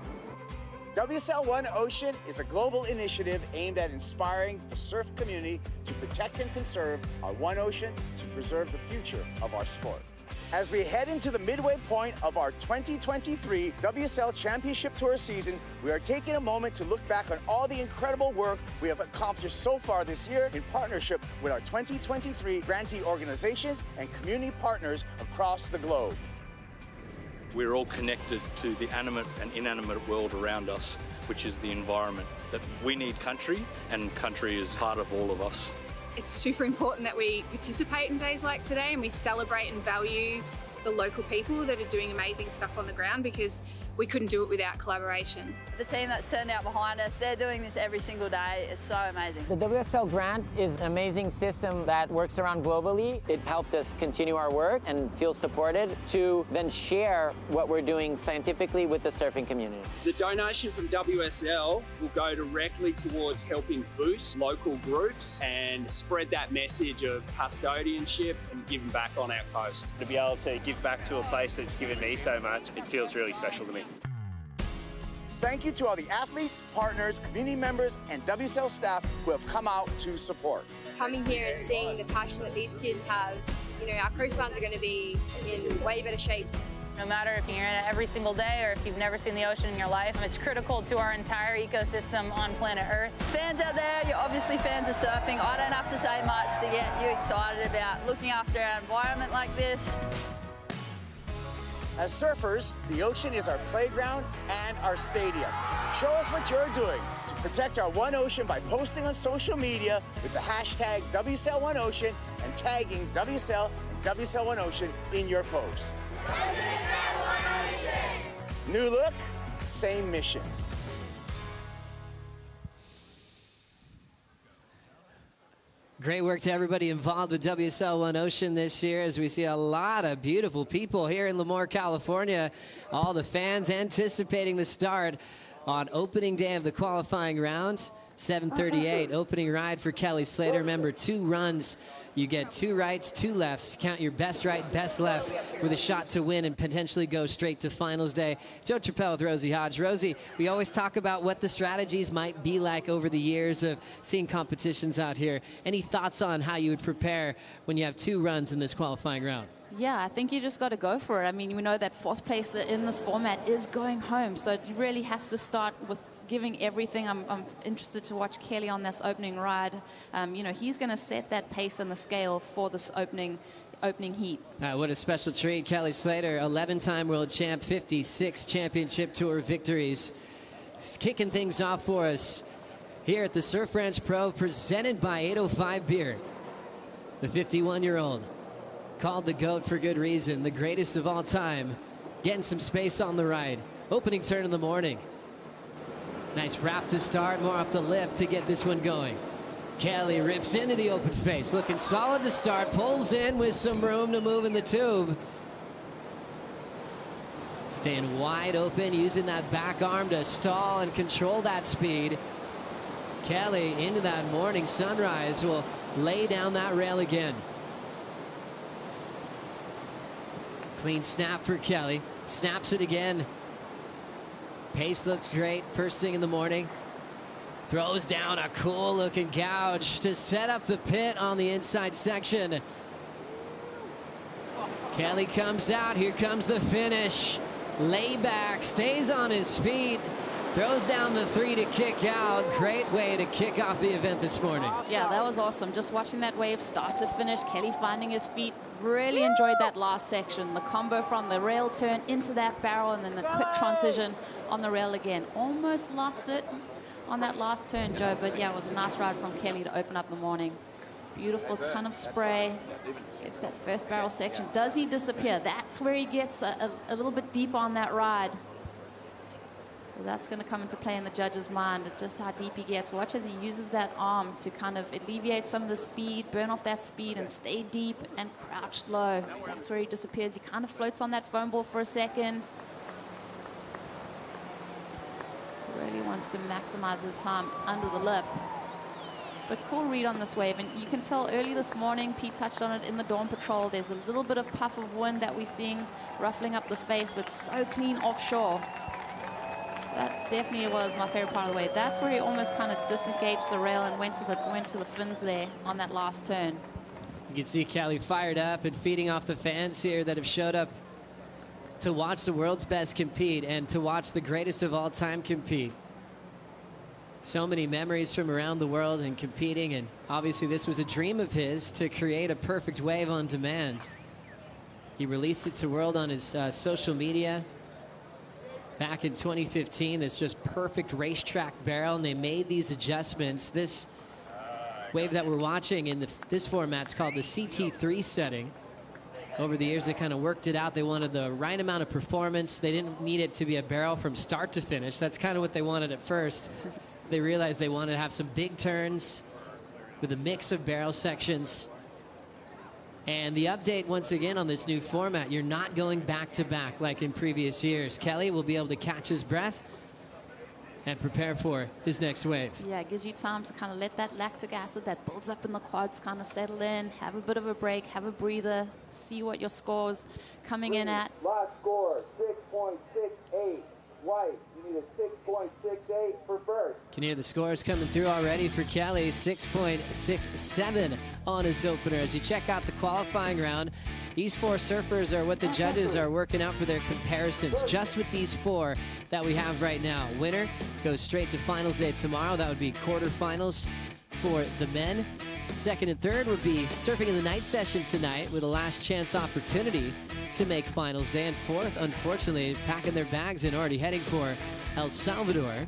[SPEAKER 10] WSL One Ocean is a global initiative aimed at inspiring the surf community to protect and conserve our one ocean to preserve the future of our sport. As we head into the midway point of our 2023 WSL Championship Tour season, we are taking a moment to look back on all the incredible work we have accomplished so far this year in partnership with our 2023 grantee organizations and community partners across the globe.
[SPEAKER 11] We're all connected to the animate and inanimate world around us, which is the environment. That we need country, and country is part of all of us.
[SPEAKER 12] It's super important that we participate in days like today and we celebrate and value the local people that are doing amazing stuff on the ground, because we couldn't do it without collaboration.
[SPEAKER 13] The team that's turned out behind us, they're doing this every single day. It's so amazing.
[SPEAKER 14] The WSL grant is an amazing system that works around globally. It helped us continue our work and feel supported to then share what we're doing scientifically with the surfing community.
[SPEAKER 15] The donation from WSL will go directly towards helping boost local groups and spread that message of custodianship and giving back on our coast.
[SPEAKER 16] To be able to give back to a place that's given me so much, it feels really special to me.
[SPEAKER 10] Thank you to all the athletes, partners, community members, and WSL staff who have come out to support.
[SPEAKER 17] Coming here and seeing the passion that these kids have, you know, our coastlines are going to be in way better shape.
[SPEAKER 18] No matter if you're in it every single day or if you've never seen the ocean in your life, it's critical to our entire ecosystem on planet Earth.
[SPEAKER 13] Fans out there, you're obviously fans of surfing. I don't have to say much to get you excited about looking after our environment like this.
[SPEAKER 10] As surfers, the ocean is our playground and our stadium. Show us what you're doing to protect our One Ocean by posting on social media with the hashtag WSL1Ocean and tagging WSL and WSL1Ocean in your post. New look, same mission.
[SPEAKER 2] Great work to everybody involved with WSL One Ocean this year, as we see a lot of beautiful people here in Lemoore, California. All the fans anticipating the start on opening day of the qualifying round. 7:38 opening ride for Kelly Slater. Remember, 2 runs. You get 2 rights, 2 lefts. Count your best right, best left with a shot to win and potentially go straight to finals day. Joe Trappell with Rosie Hodge. Rosie, we always talk about what the strategies might be like over the years of seeing competitions out here. Any thoughts on how you would prepare when you have 2 runs in this qualifying round?
[SPEAKER 4] Yeah, I think you just got to go for it. I mean, we know that 4th place in this format is going home, so it really has to start with giving everything. I'm interested to watch Kelly on this opening ride. You know, he's going to set that pace and the scale for this opening heat.
[SPEAKER 2] What a special treat. Kelly Slater, 11-time world champ, 56 championship tour victories. He's kicking things off for us here at the Surf Ranch Pro, presented by 805 Beer. The 51-year-old, called the GOAT for good reason, the greatest of all time, getting some space on the ride. Opening turn in the morning. Nice wrap to start, more off the lip to get this one going. Kelly rips into the open face, looking solid to start, pulls in with some room to move in the tube. Staying wide open, using that back arm to stall and control that speed. Kelly into that morning sunrise will lay down that rail again. Clean snap for Kelly, snaps it again. Pace looks great first thing in the morning. Throws down a cool looking gouge to set up the pit on the inside section. Kelly comes out, here comes the finish. Layback, stays on his feet, throws down the 3 to kick out. Great way to kick off the event this morning.
[SPEAKER 4] Yeah, that was awesome. Just watching that wave start to finish, Kelly finding his feet. Really enjoyed that last section. The combo from the rail turn into that barrel and then the quick transition on the rail again. Almost lost it on that last turn, Joe, but yeah, it was a nice ride from Kelly to open up the morning. Beautiful ton of spray. Gets that first barrel section. Does he disappear? That's where he gets a little bit deep on that ride. So that's going to come into play in the judge's mind, just how deep he gets. Watch as he uses that arm to kind of alleviate some of the speed, burn off that speed, and stay deep and crouched low. That's where he disappears. He kind of floats on that foam ball for a second. Really wants to maximize his time under the lip. But cool read on this wave, and you can tell early this morning, Pete touched on it in the Dawn Patrol, there's a little bit of puff of wind that we're seeing ruffling up the face, but so clean offshore. That definitely was my favorite part of the wave. That's where he almost kind of disengaged the rail and went to the fins there on that last turn.
[SPEAKER 2] You can see Kelly fired up and feeding off the fans here that have showed up to watch the world's best compete and to watch the greatest of all time compete. So many memories from around the world and competing, and obviously this was a dream of his to create a perfect wave on demand. He released it to world on his social media back in 2015, this just perfect racetrack barrel, and they made these adjustments. This wave that we're watching in this format's called the CT3 setting. Over the years, they kind of worked it out. They wanted the right amount of performance. They didn't need it to be a barrel from start to finish. That's kind of what they wanted at first. They realized they wanted to have some big turns with a mix of barrel sections. And the update, once again, on this new format, you're not going back-to-back like in previous years. Kelly will be able to catch his breath and prepare for his next wave.
[SPEAKER 4] Yeah, it gives you time to kind of let that lactic acid that builds up in the quads kind of settle in, have a bit of a break, have a breather, see what your score's coming in at.
[SPEAKER 8] Last score, 6.68. White, you need a 6.68 for first.
[SPEAKER 2] Can hear the scores coming through already for Kelly. 6.67 on his opener. As you check out the qualifying round, these 4 surfers are what the judges are working out for their comparisons. Just with these 4 that we have right now. Winner goes straight to finals day tomorrow. That would be quarterfinals for the men. Second and third would be surfing in the night session tonight with a last chance opportunity to make finals day. And fourth, unfortunately, packing their bags and already heading for El Salvador.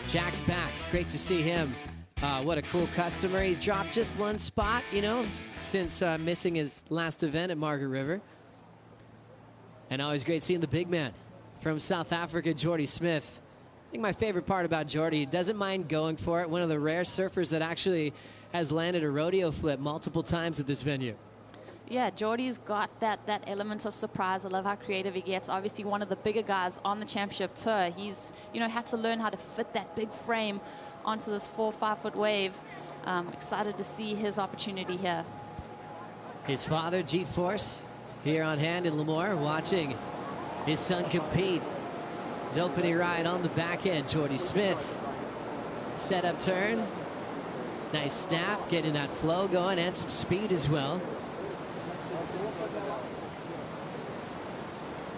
[SPEAKER 2] Jack's back. Great to see him. What a cool customer. He's dropped just 1 spot, you know, since missing his last event at Margaret River. And always great seeing the big man from South Africa, Jordy Smith. I think my favorite part about Jordy, he doesn't mind going for it. One of the rare surfers that actually has landed a rodeo flip multiple times at this venue.
[SPEAKER 4] Yeah, Jordy's got that element of surprise. I love how creative he gets. Obviously, one of the bigger guys on the championship tour. He's, you know, had to learn how to fit that big frame onto this 4 or 5 foot wave. Excited to see his opportunity here.
[SPEAKER 2] His father, G-Force, here on hand in Lemoore, watching his son compete. His opening ride on the back end, Jordy Smith. Set up turn. Nice snap, getting that flow going and some speed as well.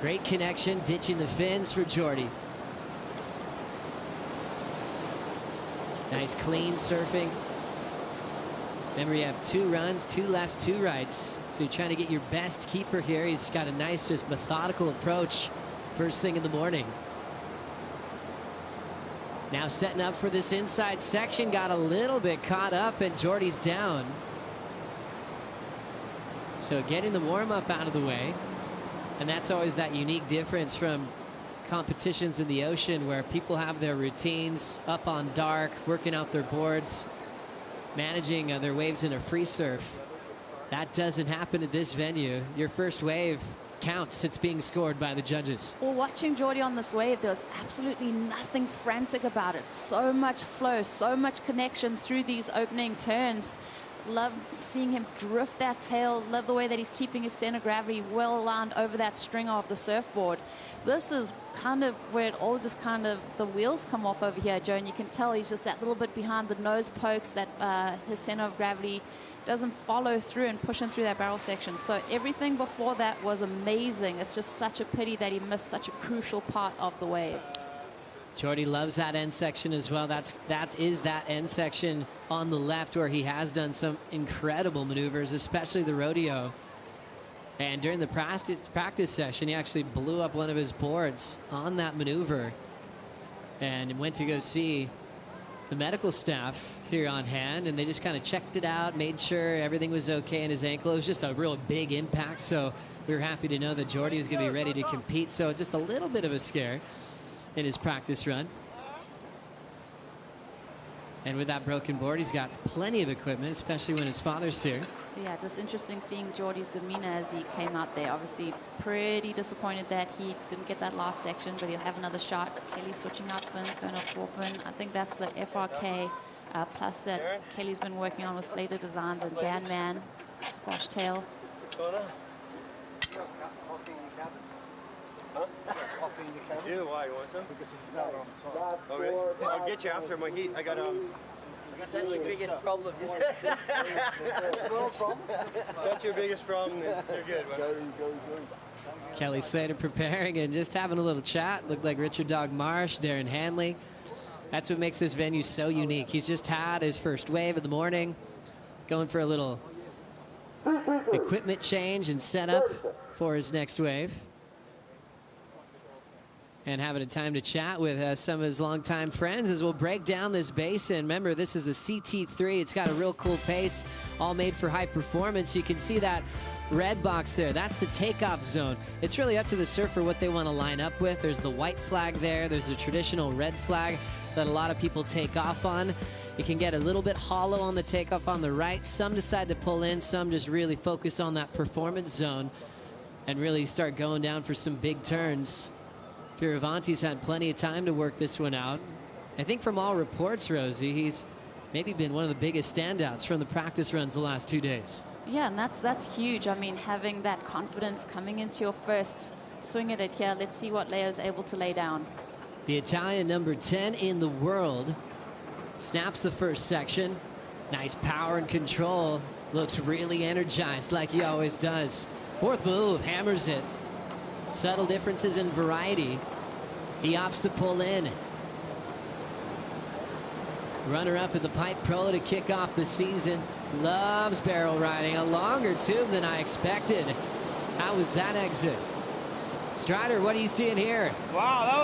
[SPEAKER 2] Great connection, ditching the fins for Jordy. Nice clean surfing. Remember, you have 2 runs, 2 lefts, 2 rights. So you're trying to get your best keeper here. He's got a nice, just methodical approach first thing in the morning. Now setting up for this inside section, got a little bit caught up and Jordy's down. So getting the warm-up out of the way. And that's always that unique difference from competitions in the ocean where people have their routines up on dark, working out their boards, managing their waves in a free surf. That doesn't happen at this venue. Your first wave counts. It's being scored by the judges.
[SPEAKER 4] Well, watching Jordy on this wave, there was absolutely nothing frantic about it. So much flow, so much connection through these opening turns. Love seeing him drift that tail. Love the way that he's keeping his center of gravity well aligned over that stringer of the surfboard. This is kind of where it all just kind of, the wheels come off over here, Joe, and you can tell he's just that little bit behind the nose pokes, that his center of gravity doesn't follow through and pushing through that barrel section. So everything before that was amazing. It's just such a pity that he missed such a crucial part of the wave.
[SPEAKER 2] Jordy loves that end section as well. That is that end section on the left where he has done some incredible maneuvers, especially the rodeo. And during the practice session, he actually blew up one of his boards on that maneuver and went to go see the medical staff here on hand, and they just kind of checked it out, made sure everything was okay in his ankle. It was just a real big impact, so we were happy to know that Jordy was going to be ready to compete. So just a little bit of a scare in his practice run. And with that broken board, he's got plenty of equipment, especially when his father's here.
[SPEAKER 4] Yeah, just interesting seeing Jordy's demeanor as he came out there. Obviously pretty disappointed that he didn't get that last section, but he'll have another shot. Kelly switching out fins, going to 4-fin. I think that's the FRK plus that Kelly's been working on with Slater Designs and Dan Mann, squash tail.
[SPEAKER 19] Yeah, why? You want some? Because it's not on. Oh, really? I'll get you after my heat. I got Is that your biggest problem? That's your biggest problem. You're good.
[SPEAKER 2] Kelly Slater preparing and just having a little chat. Looked like Richard Dog Marsh, Darren Hanley. That's what makes this venue so unique. He's just had his first wave in the morning, going for a little equipment change and setup for his next wave. and having a time to chat with some of his longtime friends as we'll break down this basin. Remember, this is the CT3. It's got a real cool pace, all made for high performance. You can see that red box there. That's the takeoff zone. It's really up to the surfer what they want to line up with. There's the white flag there. There's a traditional red flag that a lot of people take off on. It can get a little bit hollow on the takeoff on the right. Some decide to pull in. Some just really focus on that performance zone and really start going down for some big turns. Fioravanti's had plenty of time to work this one out. I think from all reports, Rosie, he's maybe been one of the biggest standouts from the practice runs the last 2 days.
[SPEAKER 4] Yeah, and that's huge. I mean, having that confidence coming into your first swing at it here. Let's see what Leo's able to lay down.
[SPEAKER 2] The Italian number 10 in the world snaps the first section. Nice power and control. Looks really energized like he always does. Fourth move, hammers it. Subtle differences in variety. He opts to pull in. Runner-up in the Pipe Pro to kick off the season. Loves barrel riding. A longer tube than I expected. How was that exit? Strider, what are you seeing here?
[SPEAKER 20] Wow, that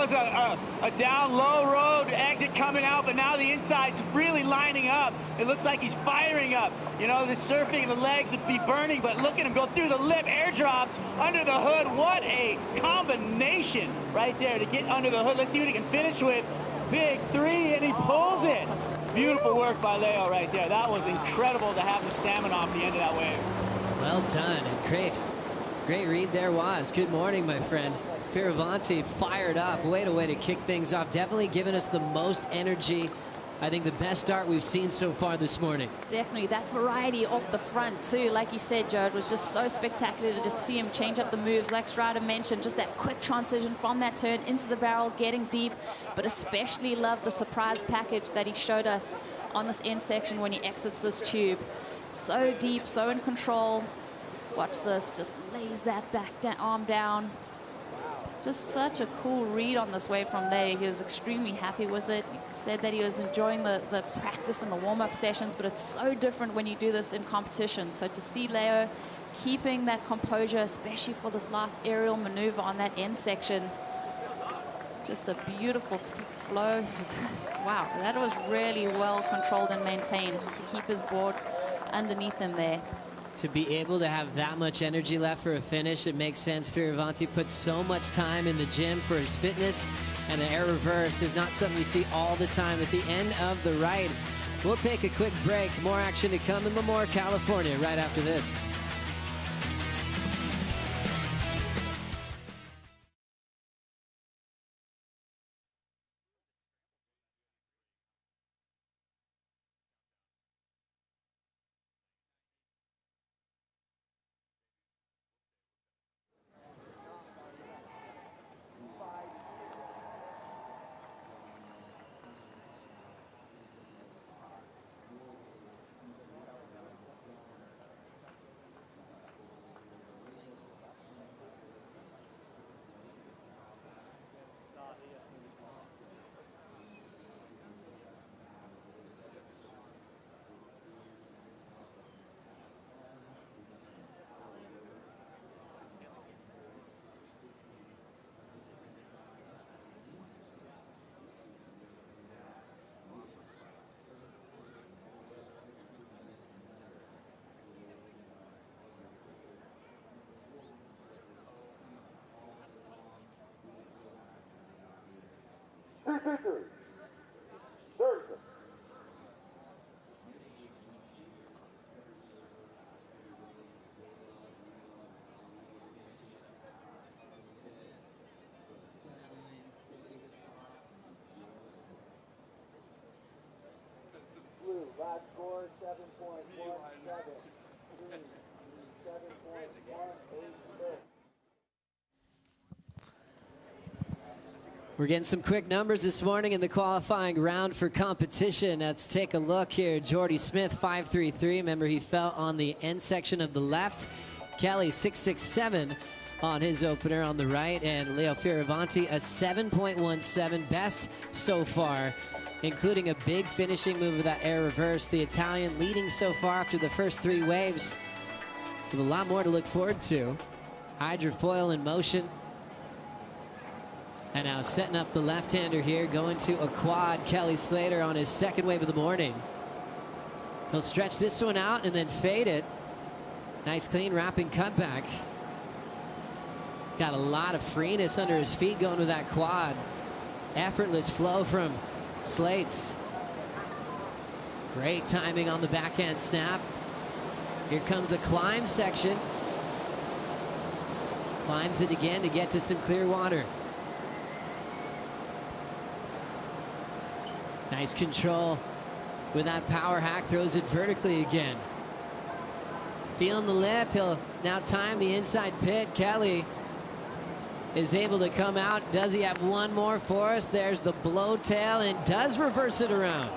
[SPEAKER 20] was a down low road exit coming out, but now the inside's really lining up. It looks like he's firing up. You know, the surfing, the legs would be burning, but look at him go through the lip, airdrops under the hood. What a combination right there to get under the hood. Let's see what he can finish with. Big three, and he pulls it. Beautiful work by Leo right there. That was incredible to have the stamina off the end of that wave.
[SPEAKER 2] Well done. Great read there was. Good morning, my friend. Fioravanti fired up. Way to kick things off. Definitely giving us the most energy. I think the best start we've seen so far this morning.
[SPEAKER 4] Definitely. That variety off the front, too. Like you said, Joe, it was just so spectacular to just see him change up the moves. Like Strider mentioned, just that quick transition from that turn into the barrel, getting deep. But especially love the surprise package that he showed us on this end section when he exits this tube. So deep, so in control. Watch this, just lays that arm down. Just such a cool read on this wave from Leo. He was extremely happy with it. He said that he was enjoying the practice and the warm-up sessions, but it's so different when you do this in competition. So to see Leo keeping that composure, especially for this last aerial maneuver on that end section, just a beautiful flow. Wow, that was really well controlled and maintained to keep his board underneath him there.
[SPEAKER 2] To be able to have that much energy left for a finish, it makes sense. Fioravanti puts so much time in the gym for his fitness, and an air reverse is not something you see all the time at the end of the ride. We'll take a quick break. More action to come in Lemoore, California, right after this.
[SPEAKER 8] Last score 7.17. 7.186.
[SPEAKER 2] We're getting some quick numbers this morning in the qualifying round for competition. Let's take a look here. Jordy Smith, 5.33. Remember, he fell on the end section of the left. Kelly, 6.67 on his opener on the right. And Leo Fioravanti, a 7.17, best so far, including a big finishing move of that air reverse. The Italian leading so far after the first three waves, with a lot more to look forward to. Hydrofoil in motion. And now setting up the left-hander here, going to a quad. Kelly Slater on his second wave of the morning. He'll stretch this one out and then fade it. Nice clean wrapping cutback. He's got a lot of freeness under his feet going with that quad. Effortless flow from Slates. Great timing on the backhand snap. Here comes a climb section. Climbs it again to get to some clear water. Nice control with that power hack, throws it vertically again. Feeling the lip, he'll now time the inside pit. Kelly is able to come out. Does he have one more for us? There's the blow tail and does reverse it around.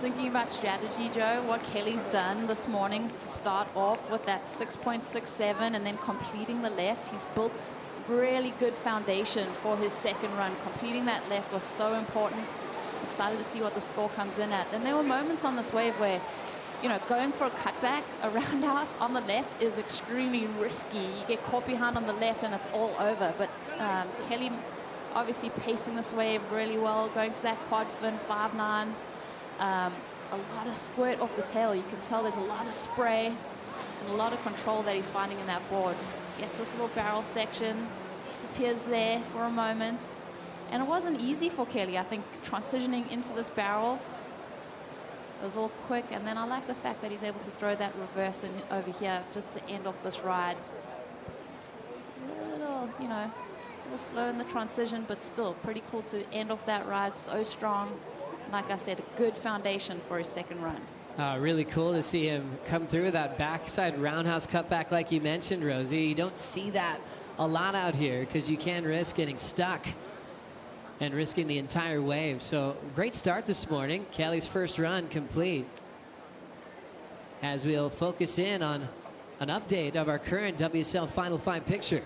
[SPEAKER 4] Thinking about strategy, Joe, what Kelly's done this morning to start off with that 6.67 and then completing the left. He's built really good foundation for his second run. Completing that left was so important. I'm excited to see what the score comes in at. And there were moments on this wave where, you know, going for a cutback around us on the left is extremely risky. You get caught behind on the left and it's all over. But Kelly obviously pacing this wave really well, going to that quad fin 5.9. A lot of squirt off the tail. You can tell there's a lot of spray and a lot of control that he's finding in that board. Gets this little barrel section, disappears there for a moment. And it wasn't easy for Kelly, I think, transitioning into this barrel. It was all quick, and then I like the fact that he's able to throw that reverse in over here just to end off this ride. It's a little, you know, a little slow in the transition, but still pretty cool to end off that ride so strong. Like I said, a good foundation for his second run.
[SPEAKER 2] Really cool to see him come through that backside roundhouse cutback like you mentioned, Rosie. You don't see that a lot out here because you can risk getting stuck and risking the entire wave. So great start this morning. Kelly's first run complete. As we'll focus in on an update of our current WSL Final 5 picture.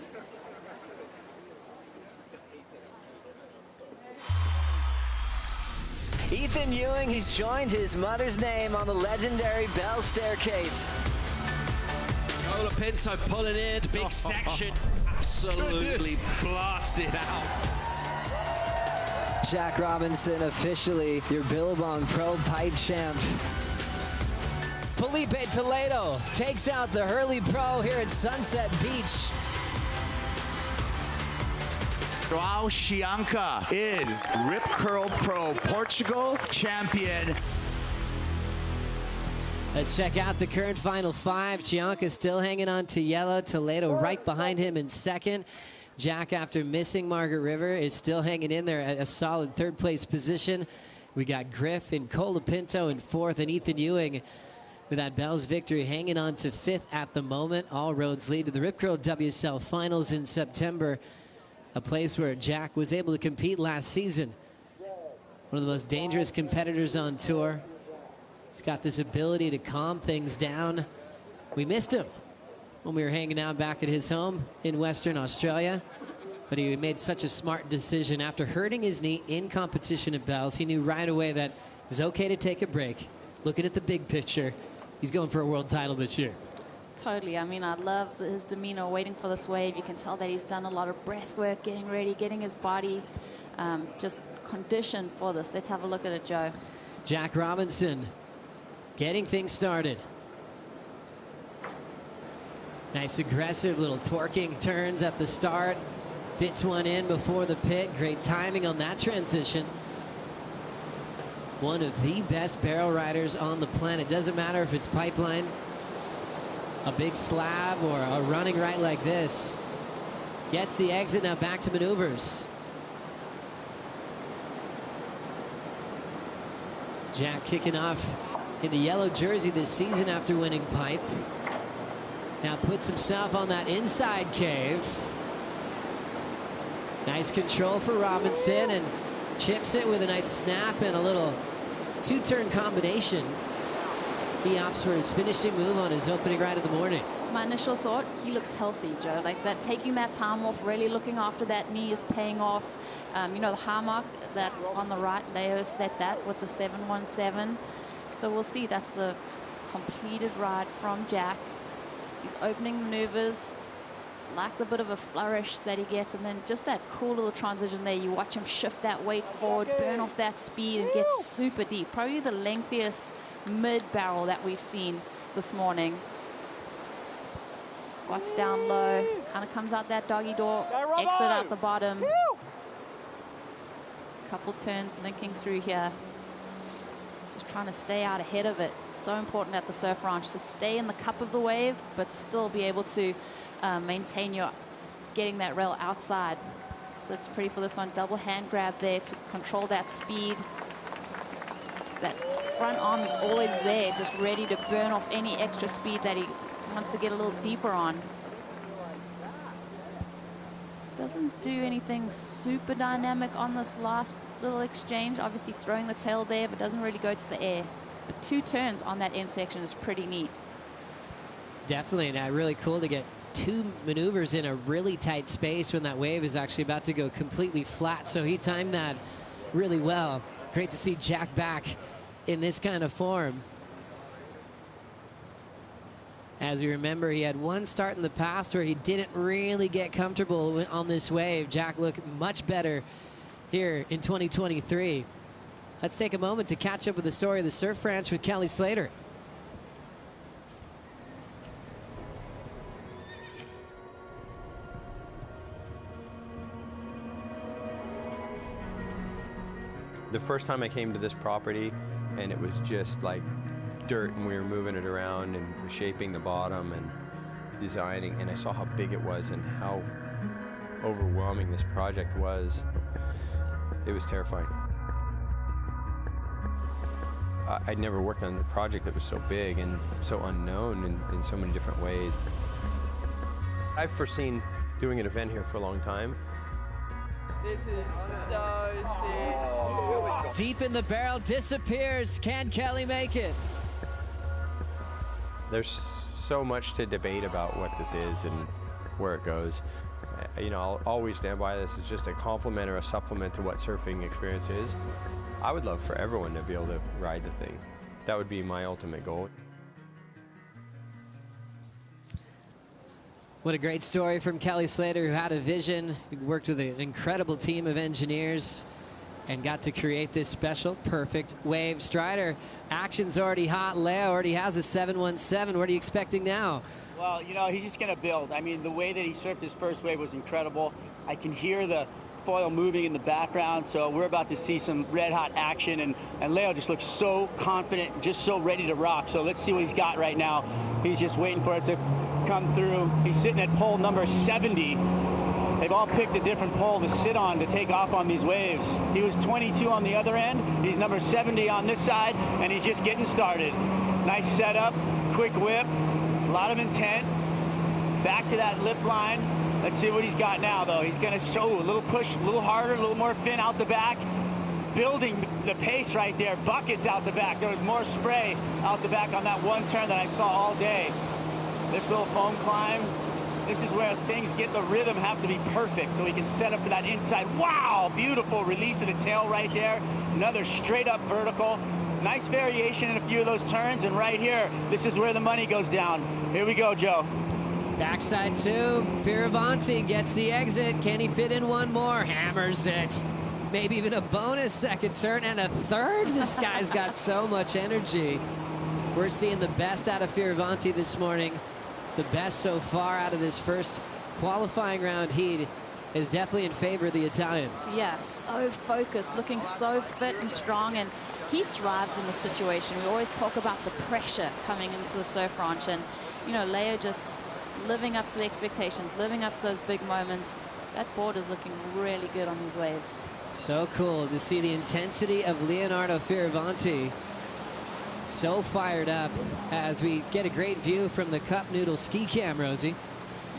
[SPEAKER 2] Ethan Ewing, he's joined his mother's name on the legendary Bell Staircase.
[SPEAKER 21] Colapinto pulling in, big section, absolutely blasted out.
[SPEAKER 2] Jack Robinson, officially your Billabong Pro Pipe Champ. Felipe Toledo takes out the Hurley Pro here at Sunset Beach.
[SPEAKER 22] Joao Chianca is Rip Curl Pro Portugal champion.
[SPEAKER 2] Let's check out the current Final 5. Chianca still hanging on to yellow. Toledo right behind him in second. Jack, after missing Margaret River, is still hanging in there at a solid third place position. We got Griff and Colapinto in fourth, and Ethan Ewing with that Bell's victory hanging on to fifth at the moment. All roads lead to the Rip Curl WSL Finals in September. A place where Jack was able to compete last season. One of the most dangerous competitors on tour. He's got this ability to calm things down. We missed him when we were hanging out back at his home in Western Australia. But he made such a smart decision after hurting his knee in competition at Bell's. He knew right away that it was okay to take a break. Looking at the big picture, he's going for a world title this year.
[SPEAKER 4] Totally. I mean, I love his demeanor waiting for this wave. You can tell that he's done a lot of breath work, getting ready, getting his body just conditioned for this. Let's have a look at it, Joe.
[SPEAKER 2] Jack Robinson getting things started. Nice aggressive little torquing turns at the start. Fits one in before the pit. Great timing on that transition. One of the best barrel riders on the planet. Doesn't matter if it's pipeline, a big slab, or a running right like this. Gets the exit, now back to maneuvers. Jack kicking off in the yellow jersey this season after winning pipe. Now puts himself on that inside cave. Nice control for Robinson and chips it with a nice snap and a little two-turn combination. He opts for his finishing move on his opening ride of the morning.
[SPEAKER 4] My initial thought, he looks healthy, Joe. Like that, taking that time off, really looking after that knee is paying off. You know, the high mark that on the right, Leo set that with the 717. So we'll see. That's the completed ride from Jack. These opening maneuvers, like the bit of a flourish that he gets, and then just that cool little transition there. You watch him shift that weight forward, burn off that speed, and get super deep. Probably the lengthiest mid-barrel that we've seen this morning. Squats down low, kind of comes out that doggy door, exit out the bottom. Couple turns linking through here. Just trying to stay out ahead of it. So important at the surf ranch to stay in the cup of the wave, but still be able to maintain your getting that rail outside. So it's pretty for this one. Double hand grab there to control that speed. That front arm is always there, just ready to burn off any extra speed that he wants to get a little deeper on. Doesn't do anything super dynamic on this last little exchange. Obviously throwing the tail there, but doesn't really go to the air. But 2 turns on that end section is pretty neat.
[SPEAKER 2] Definitely, and really cool to get 2 maneuvers in a really tight space when that wave is actually about to go completely flat. So he timed that really well. Great to see Jack back in this kind of form. As we remember, he had one start in the past where he didn't really get comfortable on this wave. Jack looked much better here in 2023. Let's take a moment to catch up with the story of the Surf Ranch with Kelly Slater.
[SPEAKER 1] The first time I came to this property, and it was just like dirt, and we were moving it around and shaping the bottom and designing, and I saw how big it was and how overwhelming this project was. It was terrifying. I'd never worked on a project that was so big and so unknown in so many different ways. I've foreseen doing an event here for a long time.
[SPEAKER 6] This is so sick.
[SPEAKER 2] Deep in the barrel, disappears. Can Kelly make it?
[SPEAKER 1] There's so much to debate about what this is and where it goes. You know, I'll always stand by this. It's just a complement or a supplement to what surfing experience is. I would love for everyone to be able to ride the thing. That would be my ultimate goal.
[SPEAKER 2] What a great story from Kelly Slater, who had a vision, who worked with an incredible team of engineers, and got to create this special, perfect wave. Strider, action's already hot. Leo already has a 717. What are you expecting now?
[SPEAKER 20] Well, you know, he's just going to build. I mean, the way that he surfed his first wave was incredible. I can hear the foil moving in the background, so we're about to see some red-hot action, and Leo just looks so confident, just so ready to rock. So let's see what he's got right now. He's just waiting for it to come through. He's sitting at pole number 70. They've all picked a different pole to sit on to take off on these waves. He was 22 on the other end. He's number 70 on this side, and he's just getting started. Nice setup, quick whip, a lot of intent. Back to that lip line. Let's see what he's got now, though. He's going to show a little push, a little harder, a little more fin out the back. Building the pace right there. Buckets out the back. There was more spray out the back on that one turn that I saw all day. This little foam climb. This is where things get the rhythm, have to be perfect so he can set up for that inside. Wow, beautiful release of the tail right there. Another straight up vertical. Nice variation in a few of those turns, and right here, this is where the money goes down. Here we go, Joe.
[SPEAKER 2] Backside 2, Fioravanti gets the exit. Can he fit in one more? Hammers it. Maybe even a bonus second turn and a third. This guy's got so much energy. We're seeing the best out of Fioravanti this morning. The best so far out of this first qualifying round heat is definitely in favor of the Italian.
[SPEAKER 4] Yeah, so focused, looking so fit and strong, and he thrives in this situation. We always talk about the pressure coming into the surf ranch, and you know, Leo just living up to the expectations, living up to those big moments. That board is looking really good on these waves.
[SPEAKER 2] So cool to see the intensity of Leonardo Fioravanti. So fired up as we get a great view from the Cup Noodle ski cam, Rosie.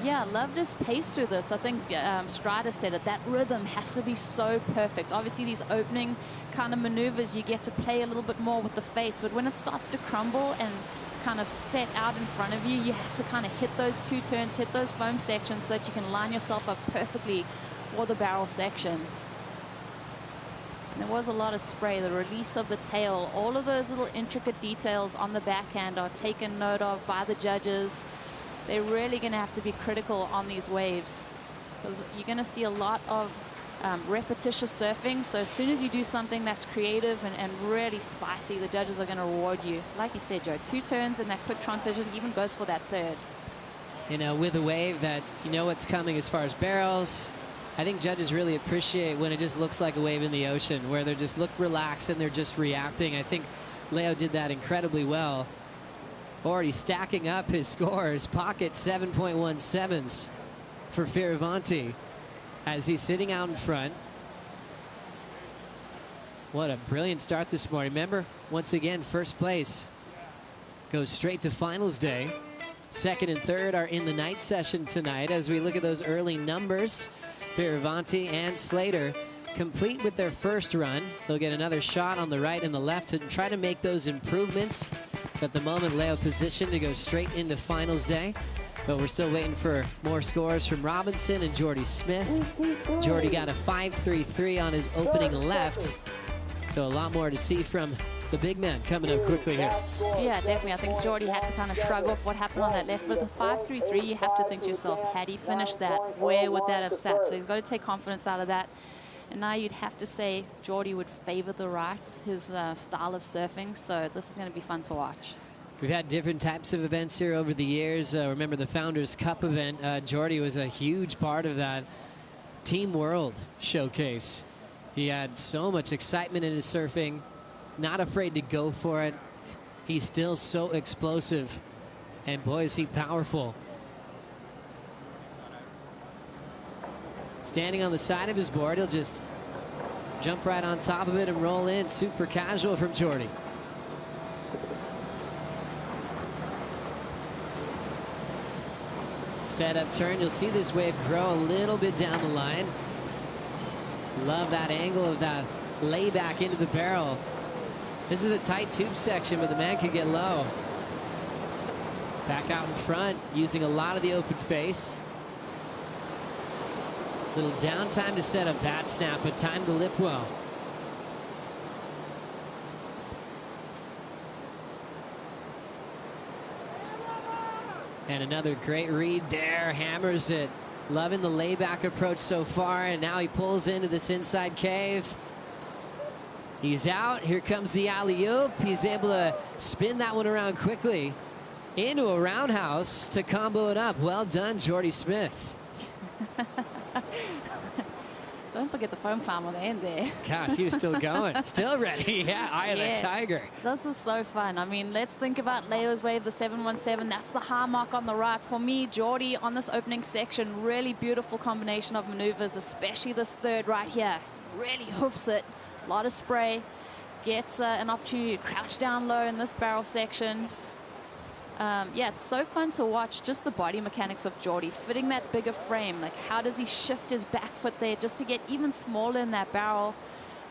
[SPEAKER 4] Yeah, loved his pace through this. I think Strider said it, that rhythm has to be so perfect. Obviously, these opening kind of maneuvers, you get to play a little bit more with the face, but when it starts to crumble and kind of set out in front of you, you have to kind of hit those 2 turns, hit those foam sections so that you can line yourself up perfectly for the barrel section. And there was a lot of spray, the release of the tail, all of those little intricate details on the backhand are taken note of by the judges. they're really going to have to be critical on these waves, because you're going to see a lot of repetitious surfing. So as soon as you do something that's creative and really spicy, the judges are going to reward you. Like you said, Joe, 2 turns and that quick transition, even goes for that third.
[SPEAKER 2] You know, with a wave that you know what's coming as far as barrels, I think judges really appreciate when it just looks like a wave in the ocean, where they just look relaxed and they're just reacting. I think Leo did that incredibly well. Already stacking up his scores. Pocket 7.17s for Fioravanti as he's sitting out in front. What a brilliant start this morning. Remember, once again, first place goes straight to finals day. Second and third are in the night session tonight. As we look at those early numbers, Fioravanti and Slater complete with their first run. They'll get another shot on the right and the left to try to make those improvements. So at the moment, Leo positioned to go straight into finals day. But we're still waiting for more scores from Robinson and Jordy Smith. Jordy got a 5.33 on his opening left. So a lot more to see from the big man coming up quickly here.
[SPEAKER 4] Yeah, definitely. I think Jordy had to kind of shrug off what happened on that left. But the 5.33, you have to think to yourself, had he finished that, where would that have sat? So he's got to take confidence out of that. And now you'd have to say Jordy would favor the right, his style of surfing. So this is going to be fun to watch.
[SPEAKER 2] We've had different types of events here over the years. Remember the Founders Cup event. Jordy was a huge part of that Team World showcase. He had so much excitement in his surfing, not afraid to go for it. He's still so explosive, and boy, is he powerful. Standing on the side of his board, he'll just jump right on top of it and roll in. Super casual from Jordy. Set up turn. You'll see this wave grow a little bit down the line. Love that angle of that layback into the barrel. This is a tight tube section, but the man could get low. Back out in front, using a lot of the open face. Little downtime to set up that snap, but time to lip well. And another great read there, hammers it. Loving the layback approach so far, and now he pulls into this inside cave. He's out, here comes the alley-oop. He's able to spin that one around quickly into a roundhouse to combo it up. Well done, Jordy Smith.
[SPEAKER 4] Don't forget the foam climb on the end there.
[SPEAKER 2] Gosh, he was still going, still ready. Yeah, eye of the tiger.
[SPEAKER 4] This is so fun. I mean, let's think about Leo's wave, the 717. That's the high mark on the right. For me, Jordy on this opening section, really beautiful combination of maneuvers, especially this third right here. Really hoofs it. A lot of spray. Gets an opportunity to crouch down low in this barrel section. Yeah, it's so fun to watch just the body mechanics of Jordy, fitting that bigger frame. Like, how does he shift his back foot there just to get even smaller in that barrel?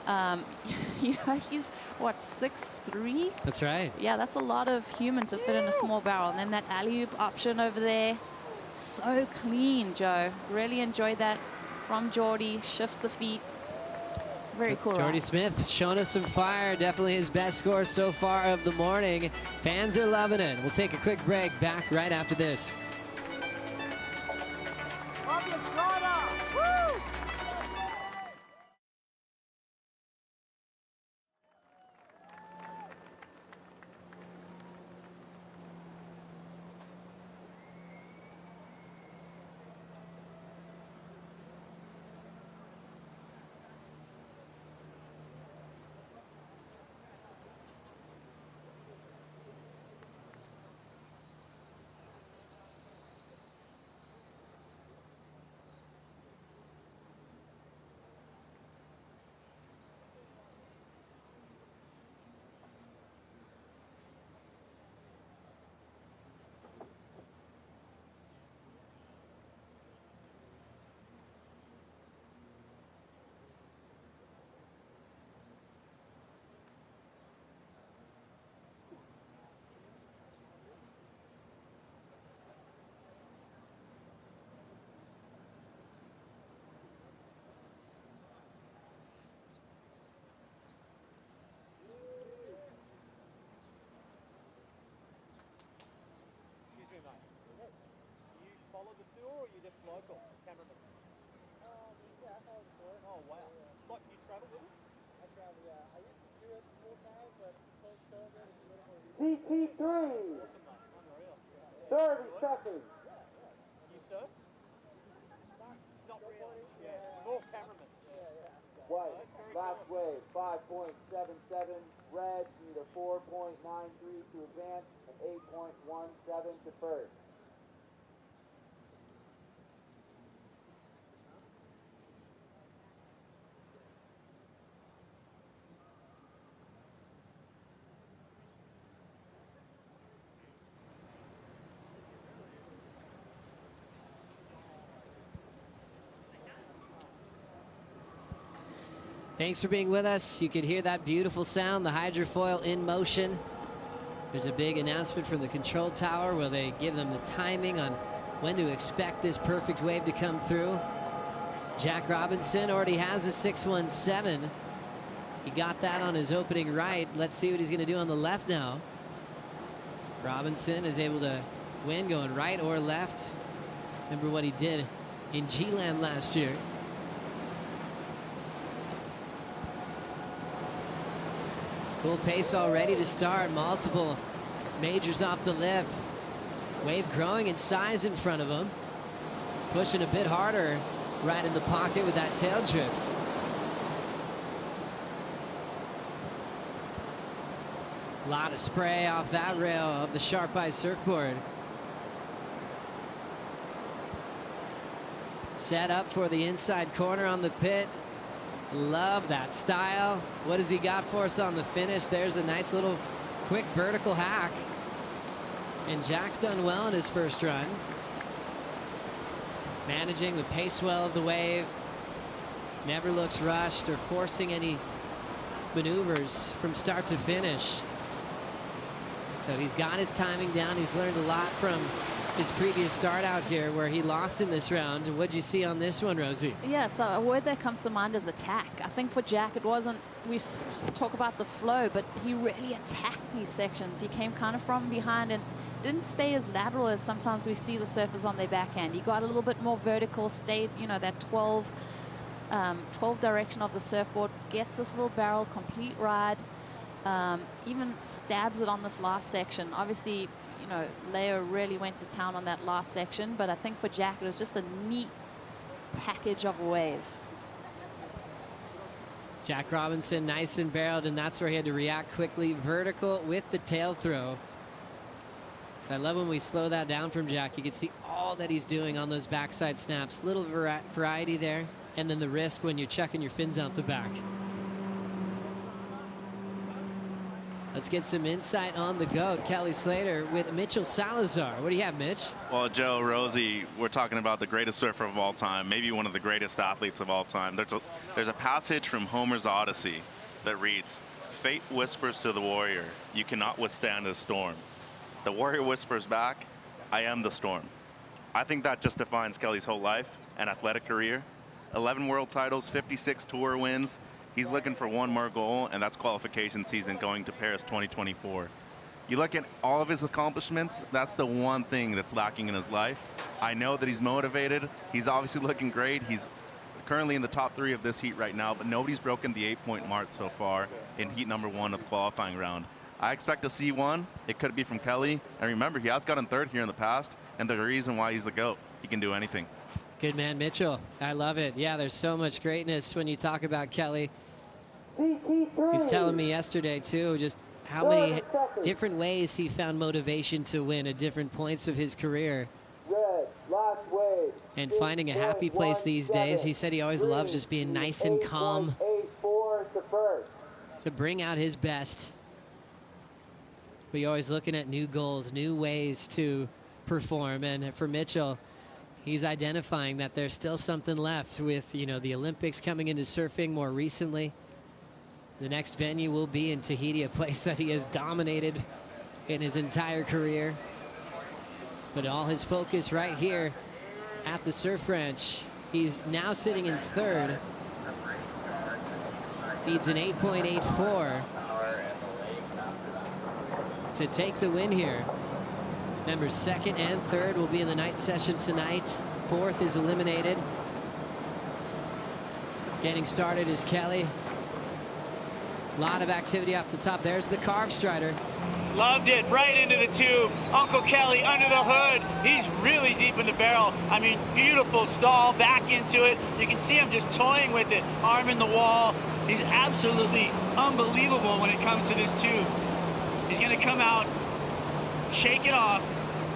[SPEAKER 4] You know, he's, what, 6'3"?
[SPEAKER 2] That's right.
[SPEAKER 4] Yeah, that's a lot of human to fit in a small barrel. And then that alley-oop option over there, so clean, Joe. Really enjoyed that from Jordy. Shifts the feet. Very cool.
[SPEAKER 2] Jordy Smith showing us some fire. Definitely his best score so far of the morning. Fans are loving it. We'll take a quick break. Back right after this.
[SPEAKER 5] local, cameraman? Yeah, I follow before. Oh, wow. What, you travel with him? I travel, yeah. I used to do it full time, but post-COVID, it's a little more easy.
[SPEAKER 8] PT3.
[SPEAKER 5] Awesome, mate. Unreal.
[SPEAKER 8] 30 seconds.
[SPEAKER 5] You surf? Not really. Yeah, more cameraman.
[SPEAKER 8] White, last wave, 5.77. Red, you need a 4.93 to advance and 8.17 to first.
[SPEAKER 2] Thanks for being with us. You could hear that beautiful sound, the hydrofoil in motion. There's a big announcement from the control tower where they give them the timing on when to expect this perfect wave to come through. Jack Robinson already has a 617. He got that on his opening right. Let's see what he's going to do on the left now. Robinson is able to win going right or left. Remember what he did in G-Land last year. Full pace already to start. Multiple majors off the lip. Wave growing in size in front of him. Pushing a bit harder right in the pocket with that tail drift. A lot of spray off that rail of the Sharp Eye surfboard. Set up for the inside corner on the pit. Love that style. What has he got for us on the finish? There's a nice little quick vertical hack. And Jack's done well in his first run. Managing the pace well of the wave. Never looks rushed or forcing any maneuvers from start to finish. So he's got his timing down. He's learned a lot from his previous start out here where he lost in this round. What'd you see on this one, Rosie?
[SPEAKER 4] Yeah, so a word that comes to mind is attack. I think for Jack, it wasn't, we talk about the flow, but he really attacked these sections. He came kind of from behind and didn't stay as lateral as sometimes we see the surfers on their backhand. He got a little bit more vertical, stayed, you know, that 12 direction of the surfboard, gets this little barrel, complete ride, even stabs it on this last section. Obviously, you know, Leo really went to town on that last section, but I think for Jack, it was just a neat package of a wave.
[SPEAKER 2] Jack Robinson nice and barreled, and that's where he had to react quickly. Vertical with the tail throw. So I love when we slow that down from Jack. You can see all that he's doing on those backside snaps. Little variety there, and then the risk when you're chucking your fins out the back. Let's get some insight on the GOAT, Kelly Slater, with Mitchell Salazar. What do you have, Mitch?
[SPEAKER 7] Well, Joe, Rosie, we're talking about the greatest surfer of all time, maybe one of the greatest athletes of all time. There's a passage from Homer's Odyssey that reads, "Fate whispers to the warrior, you cannot withstand the storm. The warrior whispers back, I am the storm." I think that just defines Kelly's whole life and athletic career. 11 world titles, 56 tour wins. He's looking for one more goal, and that's qualification season going to Paris 2024. You look at all of his accomplishments, that's the one thing that's lacking in his life. I know that he's motivated. He's obviously looking great. He's currently in the top 3 of this heat right now, but nobody's broken the 8-point mark so far in heat number 1 of the qualifying round. I expect to see one. It could be from Kelly. And remember, he has gotten third here in the past, and the reason why he's the GOAT. He can do anything.
[SPEAKER 2] Good man, Mitchell. I love it. Yeah, there's so much greatness when you talk about Kelly. He's telling me yesterday, too, just how many different ways he found motivation to win at different points of his career.
[SPEAKER 8] Red, last wave.
[SPEAKER 2] And finding a happy place these days. He said he always loves just being nice and calm.
[SPEAKER 8] 8.84 to first.
[SPEAKER 2] To bring out his best. We're always looking at new goals, new ways to perform. And for Mitchell, he's identifying that there's still something left with, you know, the Olympics coming into surfing more recently. The next venue will be in Tahiti, a place that he has dominated in his entire career. But all his focus right here at the Surf Ranch. He's now sitting in third. Needs an 8.84 to take the win here. Remember, second and third will be in the night session tonight. fourth is eliminated. Getting started is Kelly. A lot of activity off the top. There's the carve strider.
[SPEAKER 20] Loved it, right into the tube. Uncle Kelly under the hood. He's really deep in the barrel. I mean, beautiful stall, back into it. You can see him just toying with it, arm in the wall. He's absolutely unbelievable when it comes to this tube. He's gonna come out, shake it off,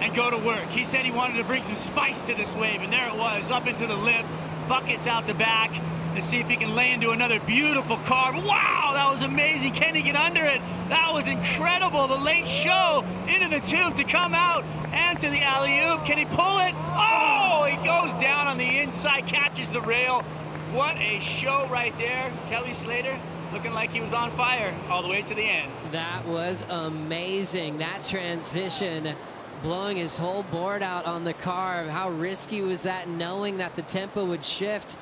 [SPEAKER 20] and go to work. He said he wanted to bring some spice to this wave, and there it was, up into the lip, buckets out the back, to see if he can lay into another beautiful carve. Wow, that was amazing. Can he get under it? That was incredible. The late show into the tube to come out and to the alley-oop. Can he pull it? Oh, he goes down on the inside, catches the rail. What a show right there. Kelly Slater looking like he was on fire all the way to the end.
[SPEAKER 2] That was amazing. That transition, blowing his whole board out on the carve. How risky was that, knowing that the tempo would shift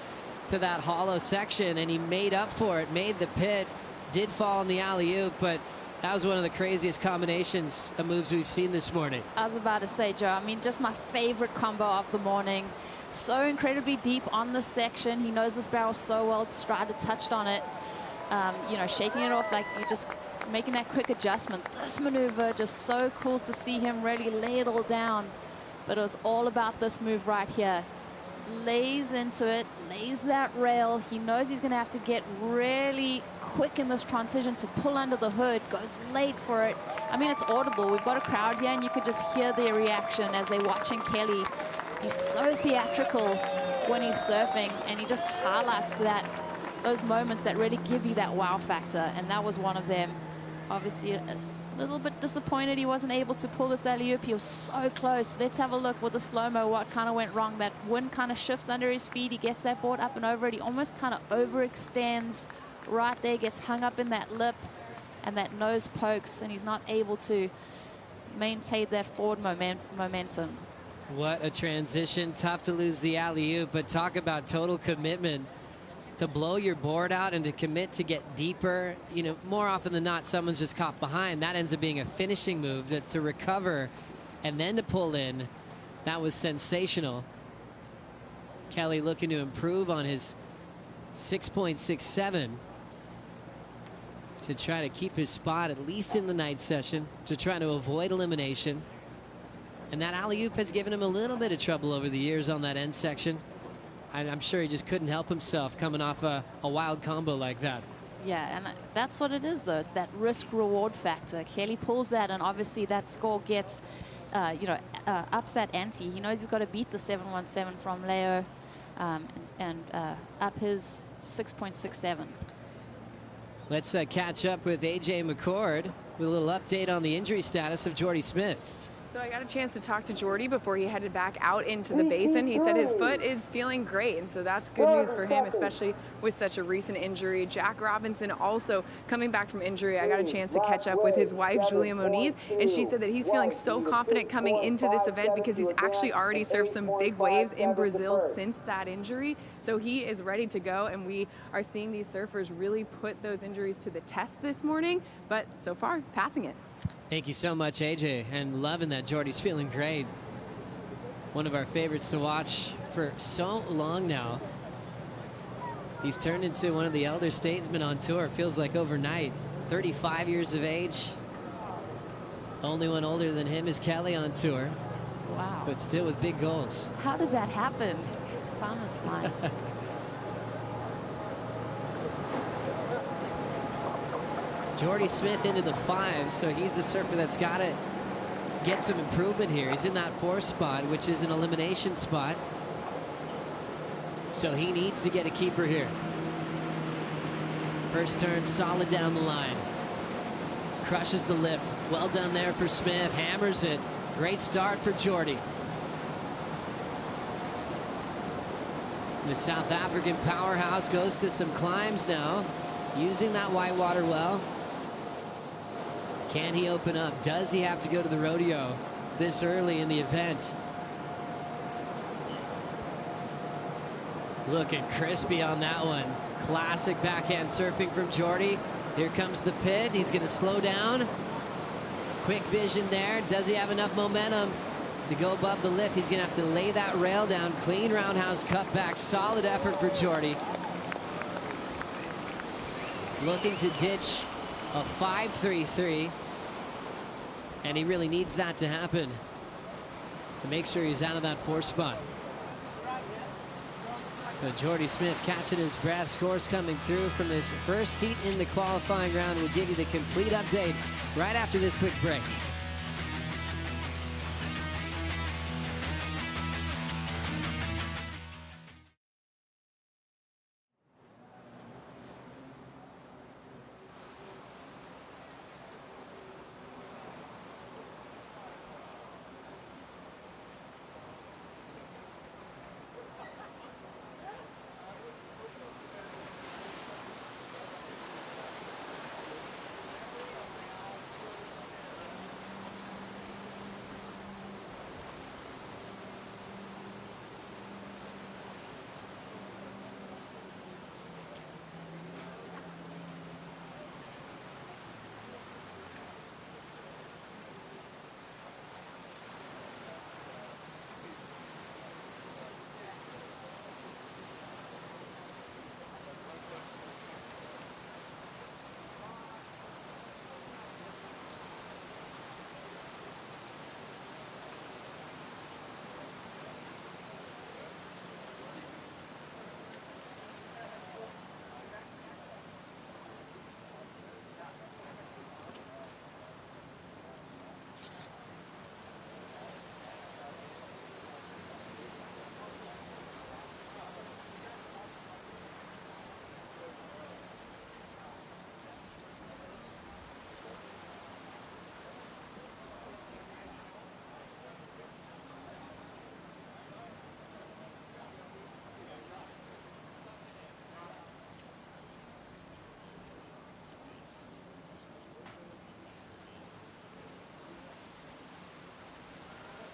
[SPEAKER 2] to that hollow section, and he made up for it, made the pit, did fall in the alley-oop, but that was one of the craziest combinations of moves we've seen this morning.
[SPEAKER 4] I was about to say, Joe, I mean, just my favorite combo of the morning. So incredibly deep on the section. He knows this barrel so well. Strider touched on it. You know, shaking it off, like you just making that quick adjustment. This maneuver, just so cool to see him really lay it all down. But it was all about this move right here. Lays into it, lays that rail. He knows he's going to have to get really quick in this transition to pull under the hood. Goes late for it. I mean, it's audible. We've got a crowd here, and you could just hear their reaction as they're watching Kelly. He's so theatrical when he's surfing, and he just highlights those moments that really give you that wow factor, and that was one of them. Obviously, a little bit disappointed he wasn't able to pull this alley-oop. He was so close. Let's have a look with the slow-mo what kind of went wrong. That wind kind of shifts under his feet. He gets that board up and over it. He almost kind of overextends right there, gets hung up in that lip, and that nose pokes, and he's not able to maintain that forward momentum.
[SPEAKER 2] What a transition. Tough to lose the alley-oop, but talk about total commitment. To blow your board out and to commit to get deeper, you know, more often than not, someone's just caught behind. That ends up being a finishing move to recover and then to pull in. That was sensational. Kelly looking to improve on his 6.67 to try to keep his spot at least in the night session, to try to avoid elimination. And that alley-oop has given him a little bit of trouble over the years on that end section. I'm sure he just couldn't help himself coming off a wild combo like that.
[SPEAKER 4] Yeah, and that's what it is, though. It's that risk-reward factor. Kelly pulls that, and obviously that score gets, you know, ups that ante. He knows he's got to beat the 717 from Leo and up his 6.67.
[SPEAKER 2] Let's catch up with AJ McCord with a little update on the injury status of Jordy Smith.
[SPEAKER 6] So I got a chance to talk to Jordy before he headed back out into the basin. He said his foot is feeling great, and so that's good news for him, especially with such a recent injury. Jack Robinson also coming back from injury. I got a chance to catch up with his wife, Julia Moniz, and she said that he's feeling so confident coming into this event because he's actually already surfed some big waves in Brazil since that injury. So he is ready to go, and we are seeing these surfers really put those injuries to the test this morning, but so far, passing it.
[SPEAKER 2] Thank you so much, AJ, and loving that Jordy's feeling great. One of our favorites to watch for so long now. He's turned into one of the elder statesmen on tour. Feels like overnight. 35 years of age. Only one older than him is Kelly on tour.
[SPEAKER 4] Wow.
[SPEAKER 2] But still with big goals.
[SPEAKER 4] How did that happen? Time is flying.
[SPEAKER 2] Jordy Smith into the 5, so he's the surfer that's got to get some improvement here. He's in that 4th spot, which is an elimination spot. So he needs to get a keeper here. First turn, solid down the line. Crushes the lip. Well done there for Smith. Hammers it. Great start for Jordy. The South African powerhouse goes to some climbs now, using that whitewater well. Can he open up? Does he have to go to the rodeo this early in the event? Looking crispy on that one. Classic backhand surfing from Jordy. Here comes the pit. He's going to slow down. Quick vision there. Does he have enough momentum? To go above the lip, he's gonna have to lay that rail down. Clean roundhouse cutback, solid effort for Jordy. Looking to ditch a 5.33. And he really needs that to happen to make sure he's out of that 4th spot. So Jordy Smith catching his breath. Scores coming through from this first heat in the qualifying round. We'll give you the complete update right after this quick break.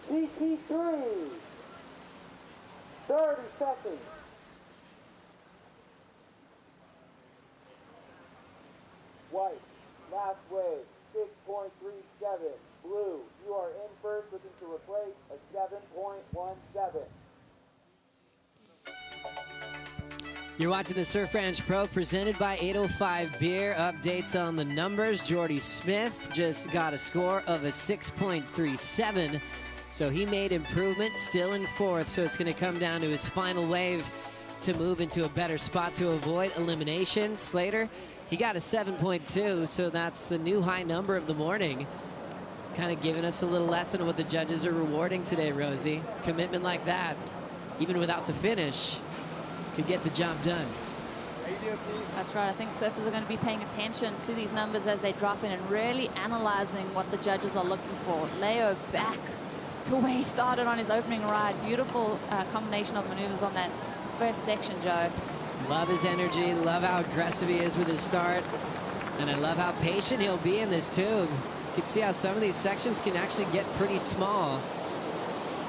[SPEAKER 8] PT3, 30 seconds. White, last wave, 6.37. Blue, you are in first, looking to replace a 7.17.
[SPEAKER 2] You're watching the Surf Ranch Pro presented by 805 Beer. Updates on the numbers. Jordy Smith just got a score of a 6.37. So he made improvement, still in 4th. So it's going to come down to his final wave to move into a better spot to avoid elimination. Slater, he got a 7.2. So that's the new high number of the morning. Kind of giving us a little lesson of what the judges are rewarding today, Rosie. Commitment like that, even without the finish, could get the job done.
[SPEAKER 4] That's right. I think surfers are going to be paying attention to these numbers as they drop in and really analyzing what the judges are looking for. Leo back to where he started on his opening ride. Beautiful combination of maneuvers on that first section, Joe.
[SPEAKER 2] Love his energy. Love how aggressive he is with his start. And I love how patient he'll be in this tube. You can see how some of these sections can actually get pretty small.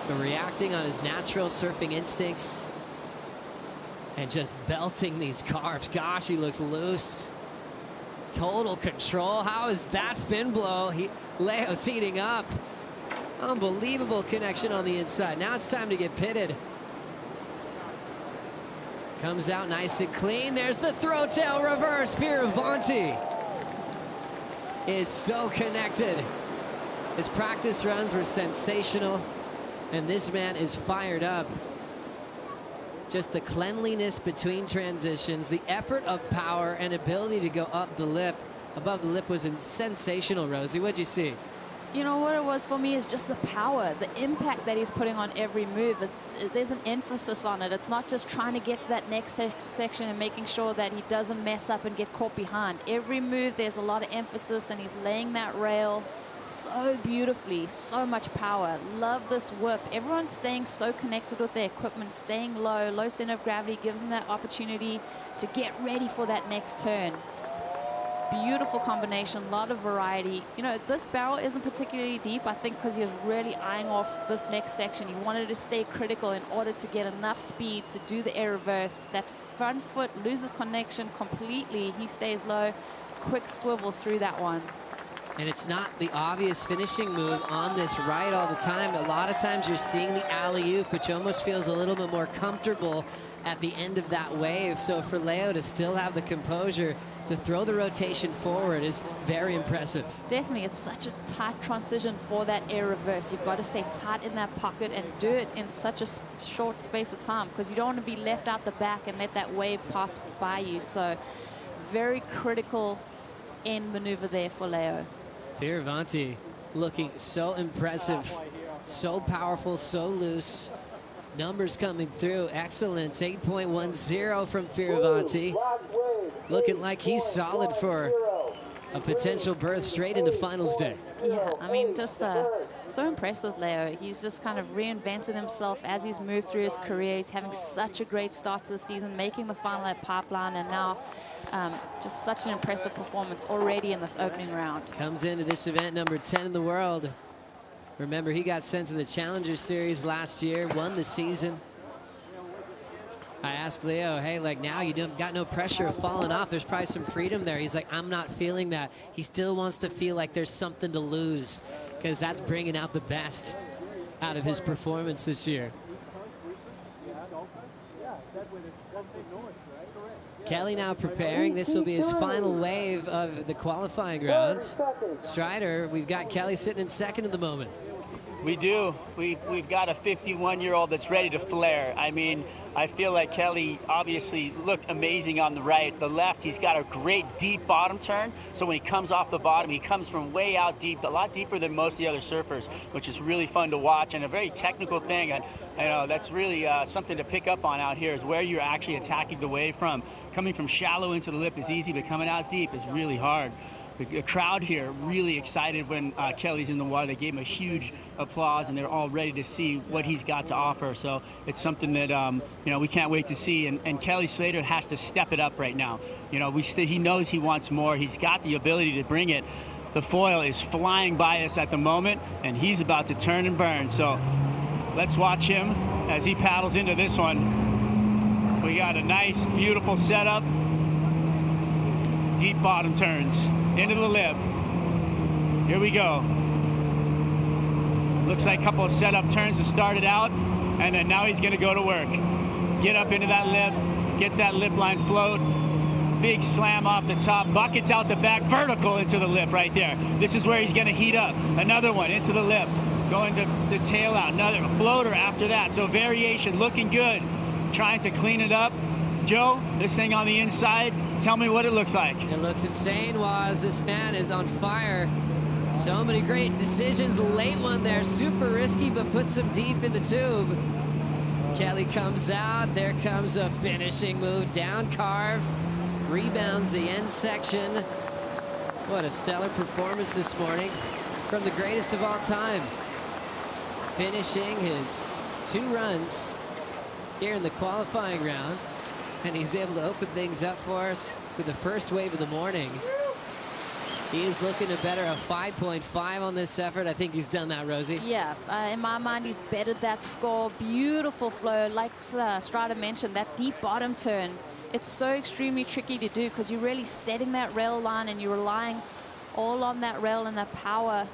[SPEAKER 2] So reacting on his natural surfing instincts and just belting these carbs. Gosh, he looks loose. Total control. How is that fin blow? Leo's heating up. Unbelievable connection on the inside. Now it's time to get pitted. Comes out nice and clean. There's the throw tail reverse. Fioravanti is so connected. His practice runs were sensational, and this man is fired up. Just the cleanliness between transitions, the effort of power and ability to go up the lip, above the lip was sensational, Rosie. What'd you see?
[SPEAKER 4] You know what it was for me is just the power, the impact that he's putting on every move. There's an emphasis on it. It's not just trying to get to that next section and making sure that he doesn't mess up and get caught behind. Every move, there's a lot of emphasis, and he's laying that rail so beautifully, so much power. Love this whip. Everyone's staying so connected with their equipment, staying low. Low center of gravity gives them that opportunity to get ready for that next turn. Beautiful combination, a lot of variety. You know, this barrel isn't particularly deep, I think, because he was really eyeing off this next section. He wanted to stay critical in order to get enough speed to do the air reverse. That front foot loses connection completely. He stays low, quick swivel through that one.
[SPEAKER 2] And it's not the obvious finishing move on this right all the time. A lot of times you're seeing the alley-oop, which almost feels a little bit more comfortable at the end of that wave. So for Leo to still have the composure to throw the rotation forward is very impressive.
[SPEAKER 4] Definitely, it's such a tight transition for that air reverse. You've got to stay tight in that pocket and do it in such a short space of time, because you don't want to be left out the back and let that wave pass by you. So very critical end maneuver there for Leo.
[SPEAKER 2] Fioravanti looking so impressive, so powerful, so loose. Numbers coming through. Excellence. 8.10 from Fioravanti. Looking like he's solid for a potential berth straight into finals day.
[SPEAKER 4] Yeah, I mean, just so impressed with Leo. He's just kind of reinvented himself as he's moved through his career. He's having such a great start to the season, making the final at Pipeline, and now just such an impressive performance already in this opening round.
[SPEAKER 2] Comes into this event number 10 in the world. Remember, he got sent to the Challenger Series last year, won the season. I asked Leo, hey, like, now you don't got no pressure of falling off. There's probably some freedom there. He's like, I'm not feeling that. He still wants to feel like there's something to lose, because that's bringing out the best out of his performance this year. Kelly now preparing. This will be his final wave of the qualifying round. Strider, we've got Kelly sitting in second at the moment.
[SPEAKER 20] We do. We've got a 51-year-old that's ready to flare. I mean, I feel like Kelly obviously looked amazing on the right. The left, he's got a great deep bottom turn. So when he comes off the bottom, he comes from way out deep, a lot deeper than most of the other surfers, which is really fun to watch and a very technical thing. And you know, that's really something to pick up on out here, is where you're actually attacking the wave from. Coming from shallow into the lip is easy, but coming out deep is really hard. The crowd here really excited when Kelly's in the water. They gave him a huge applause, and they're all ready to see what he's got to offer. So it's something that you know, we can't wait to see. And Kelly Slater has to step it up right now. You know, he knows he wants more. He's got the ability to bring it. The foil is flying by us at the moment, and he's about to turn and burn. So let's watch him as he paddles into this one. We got a nice, beautiful setup. Deep bottom turns into the lip. Here we go. Looks like a couple of setup turns to start it out, and then now he's going to go to work. Get up into that lip, get that lip line float. Big slam off the top, buckets out the back, vertical into the lip right there. This is where he's going to heat up. Another one into the lip, going to the tail out. Another floater after that. So variation, looking good. Trying to clean it up. Joe, this thing on the inside, tell me what it looks like.
[SPEAKER 2] It looks insane, Waz. This man is on fire. So many great decisions. Late one there, super risky, but puts him deep in the tube. Kelly comes out. There comes a finishing move. Down carve. Rebounds the end section. What a stellar performance this morning from the greatest of all time. Finishing his 2 runs here in the qualifying round. And he's able to open things up for us with the first wave of the morning. He is looking to better a 5.5 on this effort. I think he's done that, Rosie.
[SPEAKER 4] Yeah, in my mind, he's bettered that score. Beautiful flow. Like Strider mentioned, that deep bottom turn. It's so extremely tricky to do, because you're really setting that rail line and you're relying all on that rail and that power.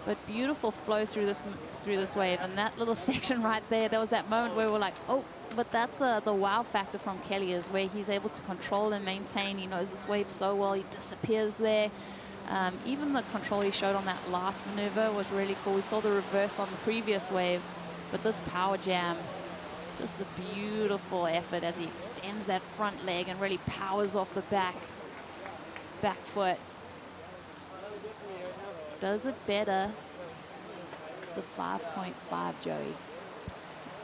[SPEAKER 4] But beautiful flow through this wave. And that little section right there, there was that moment where we're like, oh, but that's the wow factor from Kelly, is where he's able to control and maintain. He knows this wave so well. He disappears there. Even the control he showed on that last maneuver was really cool. We saw the reverse on the previous wave, but this power jam, just a beautiful effort as he extends that front leg and really powers off the back foot. Does it better with 5.5, Joey?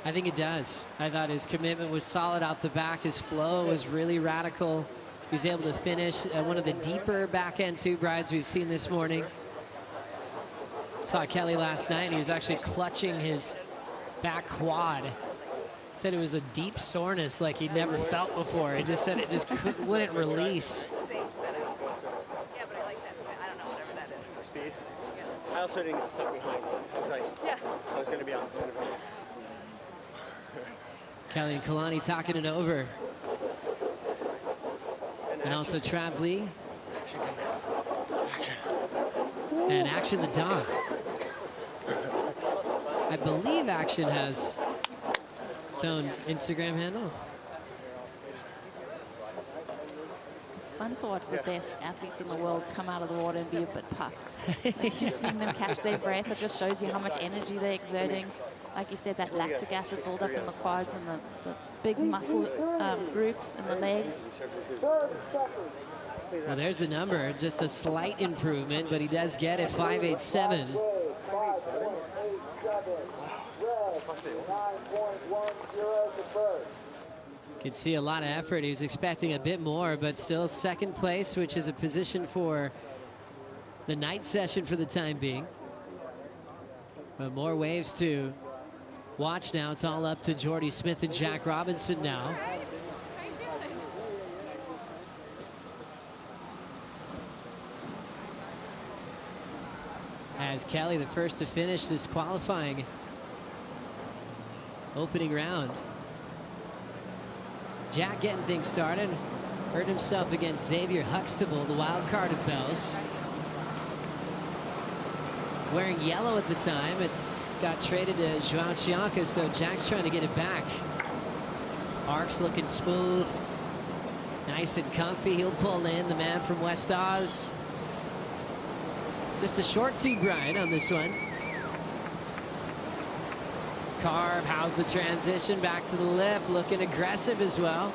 [SPEAKER 2] I think it does. I thought his commitment was solid out the back. His flow was really radical. He's able to finish one of the deeper back-end tube rides we've seen this morning. Saw Kelly last night, and he was actually clutching his back quad. Said it was a deep soreness like he'd never felt before. He just said it just wouldn't release.
[SPEAKER 19] Same setup. Yeah, but I like that. I don't know, whatever that is. For speed? Yeah. I also didn't get stuck behind. I was like, I was going to be out in front of him.
[SPEAKER 2] Kelly and Kalani talking it over. And also Trav Lee. And Action the dog. I believe Action has its own Instagram handle.
[SPEAKER 4] It's fun to watch the best athletes in the world come out of the water and be a bit puffed. Like just seeing them catch their breath, it just shows you how much energy they're exerting. Like you said, that lactic acid buildup in the quads and the big muscle groups in the legs.
[SPEAKER 2] Well, there's the number, just a slight improvement, but he does get it, 5.87. Can see a lot of effort. He was expecting a bit more, but still second place, which is a position for the night session for the time being. But more waves to watch now. It's all up to Jordy Smith and Jack Robinson now. As Kelly, the first to finish this qualifying opening round. Jack getting things started. Hurt himself against Xavier Huxtable, the wild card of Bells. He's wearing yellow at the time. It's got traded to Joao Chianca, so Jack's trying to get it back. Arc's looking smooth. Nice and comfy. He'll pull in the man from West Oz. Just a short tube ride on this one. Carb, how's the transition back to the lip? Looking aggressive as well.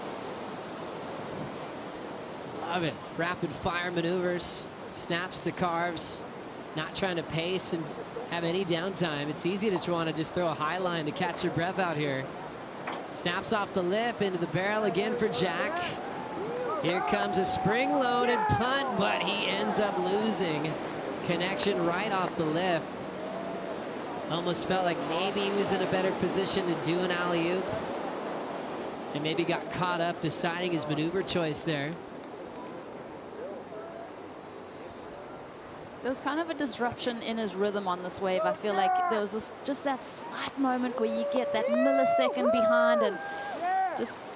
[SPEAKER 2] Love it. Rapid fire maneuvers. Snaps to Carves. Not trying to pace and have any downtime. It's easy to want to just throw a high line to catch your breath out here. Snaps off the lip into the barrel again for Jack. Here comes a spring-loaded punt, but he ends up losing connection right off the lip. Almost felt like maybe he was in a better position to do an alley-oop. And maybe got caught up deciding his maneuver choice there.
[SPEAKER 4] There was kind of a disruption in his rhythm on this wave. I feel like there was just that slight moment where you get that millisecond behind and just,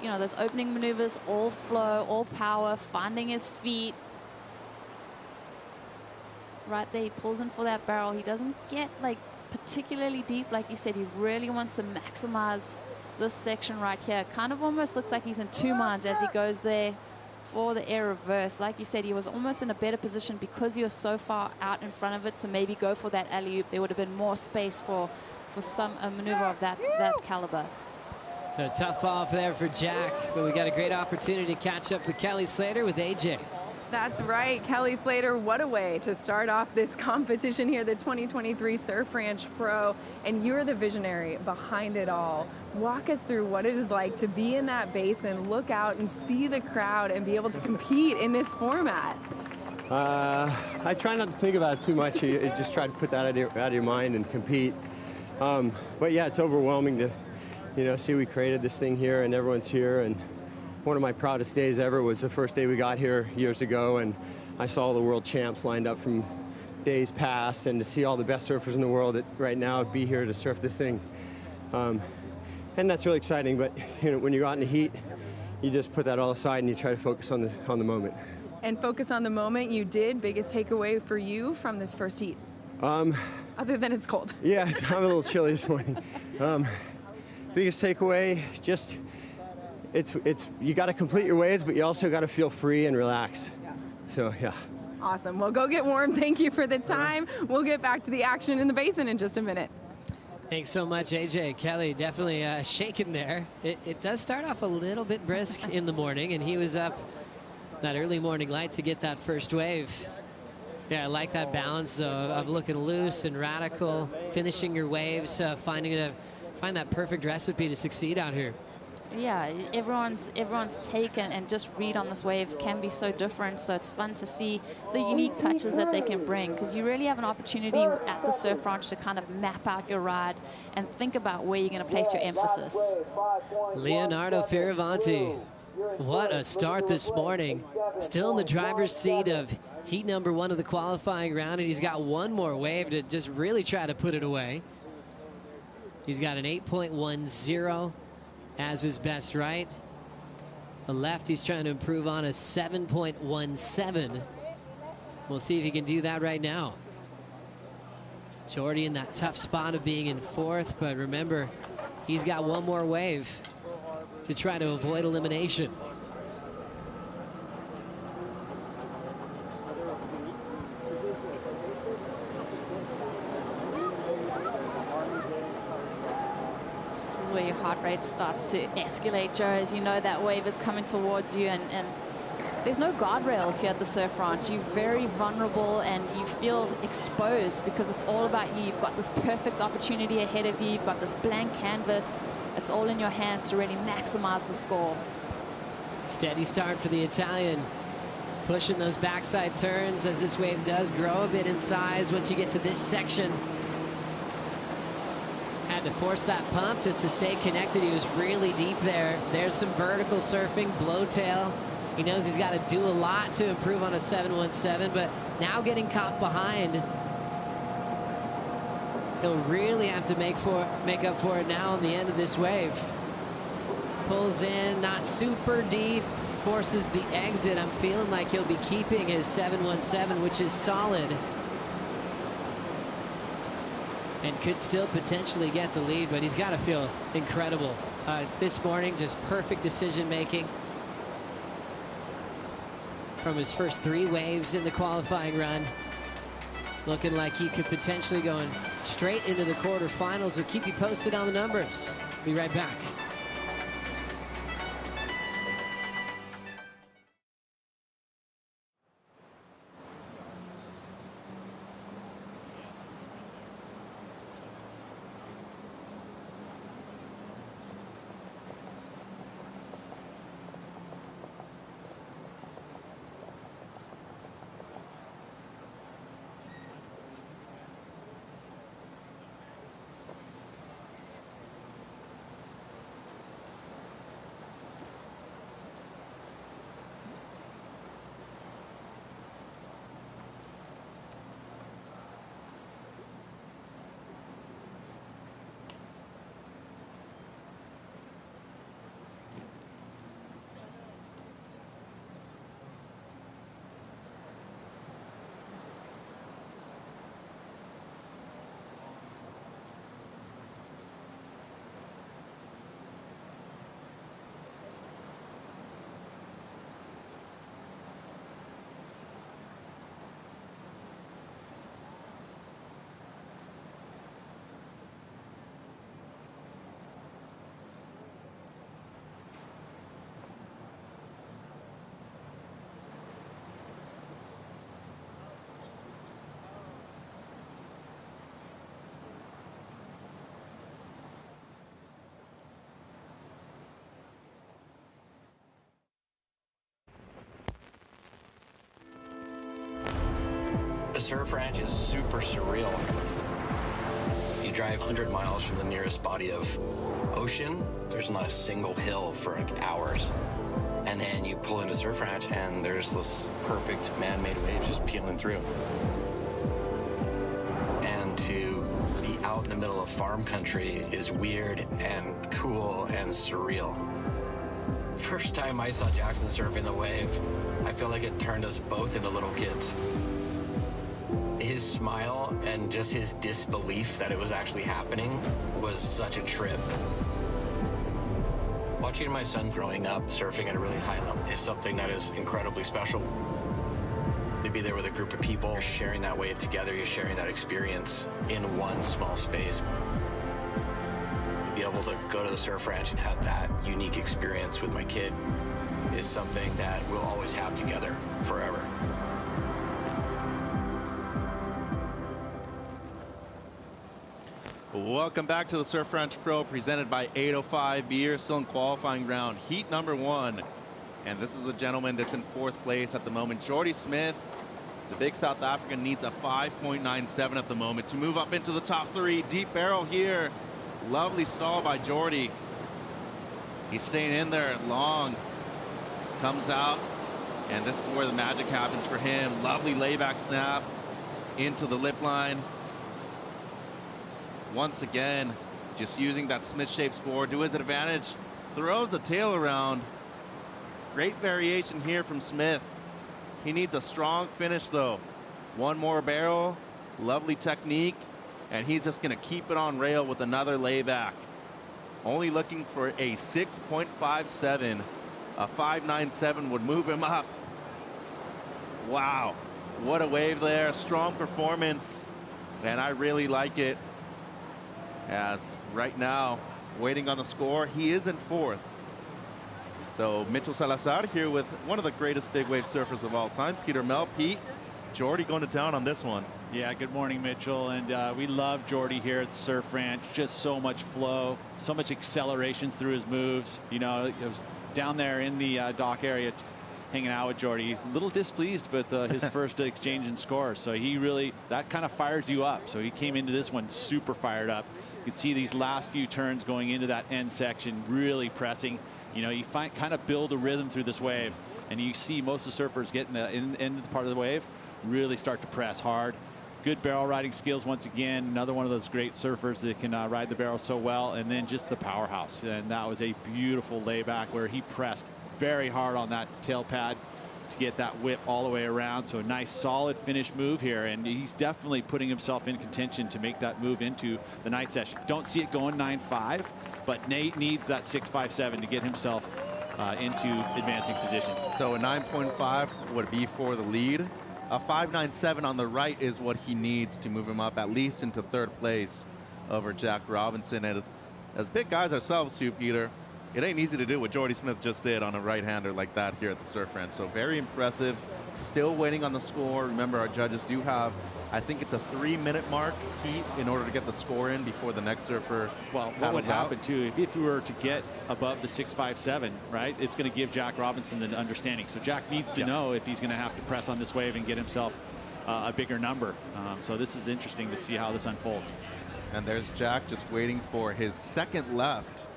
[SPEAKER 4] you know, those opening maneuvers, all flow, all power, finding his feet. Right there, he pulls in for that barrel. He doesn't get like particularly deep, like you said. He really wants to maximize this section right here. Kind of almost looks like he's in two minds as he goes there for the air reverse. Like you said, he was almost in a better position because he was so far out in front of it to maybe go for that alley-oop. There would have been more space for a maneuver of that caliber.
[SPEAKER 2] So a tough off there for Jack, but we got a great opportunity to catch up with Kelly Slater with AJ.
[SPEAKER 6] That's right, Kelly Slater. What a way to start off this competition here, the 2023 Surf Ranch Pro, and you're the visionary behind it all. Walk us through what it is like to be in that basin, look out and see the crowd and be able to compete in this format.
[SPEAKER 19] I try not to think about it too much. You just try to put that out of your mind and compete. But yeah, it's overwhelming to, you know, see we created this thing here and everyone's here. And one of my proudest days ever was the first day we got here years ago, and I saw all the world champs lined up from days past, and to see all the best surfers in the world that right now be here to surf this thing. And that's really exciting, but you know, when you go out in the heat, you just put that all aside and you try to focus on the moment.
[SPEAKER 6] And focus on the moment. You did. Biggest takeaway for you from this first heat? Other than it's cold.
[SPEAKER 19] Yeah, I'm a little chilly this morning. Biggest takeaway, just it's you got to complete your waves, but you also got to feel free and relaxed. Yeah. So yeah.
[SPEAKER 6] Awesome. Well, go get warm. Thank you for the time. We'll get back to the action in the basin in just a minute.
[SPEAKER 2] Thanks so much, AJ. Kelly definitely shaking there. It does start off a little bit brisk in the morning, and he was up that early morning light to get that first wave. Yeah, I like that balance of looking loose and radical, finishing your waves, find that perfect recipe to succeed out here.
[SPEAKER 4] Yeah, everyone's take and just read on this wave can be so different, so it's fun to see the unique touches that they can bring, because you really have an opportunity at the Surf Ranch to kind of map out your ride and think about where you're going to place your emphasis.
[SPEAKER 2] Leonardo Fioravanti, what a start this morning. Still in the driver's seat of heat number 1 of the qualifying round, and he's got one more wave to just really try to put it away. He's got an 8.10 as his best right. The left he's trying to improve on a 7.17. We'll see if he can do that right now. Jordy in that tough spot of being in fourth, but remember, he's got one more wave to try to avoid elimination.
[SPEAKER 4] This is where your heart rate starts to escalate, Joe, as you know that wave is coming towards you, and there's no guardrails here at the Surf Ranch. You're very vulnerable and you feel exposed because it's all about you. You've got this perfect opportunity ahead of you. You've got this blank canvas. It's all in your hands to really maximize the score.
[SPEAKER 2] Steady start for the Italian. Pushing those backside turns as this wave does grow a bit in size once you get to this section. Had to force that pump just to stay connected. He was really deep there. There's some vertical surfing, blowtail. He knows he's got to do a lot to improve on a 717, but now getting caught behind, he'll really have to make up for it now on the end of this wave. Pulls in, not super deep, forces the exit. I'm feeling like he'll be keeping his 717, which is solid, and could still potentially get the lead, but he's got to feel incredible. This morning, just perfect decision making from his first 3 waves in the qualifying run. Looking like he could potentially go straight into the quarterfinals. We'll keep you posted on the numbers. Be right back.
[SPEAKER 3] The surf ranch is super surreal. You drive 100 miles from the nearest body of ocean. There's not a single hill for like hours. And then you pull into surf ranch and there's this perfect man-made wave just peeling through. And to be out in the middle of farm country is weird and cool and surreal. First time I saw Jackson surfing the wave, I feel like it turned us both into little kids. His smile and just his disbelief that it was actually happening was such a trip. Watching my son growing up surfing at a really high level is something that is incredibly special. To be there with a group of people, you're sharing that wave together, you're sharing that experience in one small space. Be able to go to the surf ranch and have that unique experience with my kid is something that we'll always have together forever.
[SPEAKER 9] Welcome back to the Surf Ranch Pro presented by 805 Beer, still in qualifying round, heat number 1. And this is the gentleman that's in 4th place at the moment, Jordy Smith. The big South African needs a 5.97 at the moment to move up into the top 3. Deep barrel here. Lovely stall by Jordy. He's staying in there long. Comes out, and this is where the magic happens for him. Lovely layback snap into the lip line. Once again, just using that Smith-shaped board to his advantage. Throws the tail around. Great variation here from Smith. He needs a strong finish, though. One more barrel, lovely technique, and he's just gonna keep it on rail with another layback. Only looking for a 6.57. A 5.97 would move him up. Wow, what a wave there. Strong performance, and I really like it. As right now, waiting on the score, he is in fourth. So Mitchell Salazar here with one of the greatest big wave surfers of all time, Peter Mel. Pete, Jordy going to town on this one.
[SPEAKER 11] Yeah, good morning, Mitchell. And we love Jordy here at the Surf Ranch. Just so much flow, so much acceleration through his moves. You know, it was down there in the dock area hanging out with Jordy. A little displeased with his first exchange and score. So he really, that kind of fires you up. So he came into this one super fired up. You can see these last few turns going into that end section, really pressing. You know, you kind of build a rhythm through this wave, and you see most of the surfers getting the end part of the wave really start to press hard. Good barrel riding skills once again. Another one of those great surfers that can ride the barrel so well. And then just the powerhouse. And that was a beautiful layback where he pressed very hard on that tail pad to get that whip all the way around. So a nice solid finish move here. And he's definitely putting himself in contention to make that move into the night session. Don't see it going 9.5, but Nate needs that 6.57 to get himself into advancing position.
[SPEAKER 9] So a 9.5 would be for the lead. A 5.97 on the right is what he needs to move him up at least into third place over Jack Robinson. And as big guys ourselves too, Peter, it ain't easy to do what Jordy Smith just did on a right-hander like that here at the Surf Ranch. So very impressive. Still waiting on the score. Remember, our judges do have, I think it's a 3-minute mark, Pete, in order to get the score in before the next surfer.
[SPEAKER 11] Well, what would happen too, if you were to get above the 6.57, right, it's going to give Jack Robinson the understanding. So Jack needs to know if he's going to have to press on this wave and get himself a bigger number. So this is interesting to see how this unfolds.
[SPEAKER 9] And there's Jack just waiting for his second left.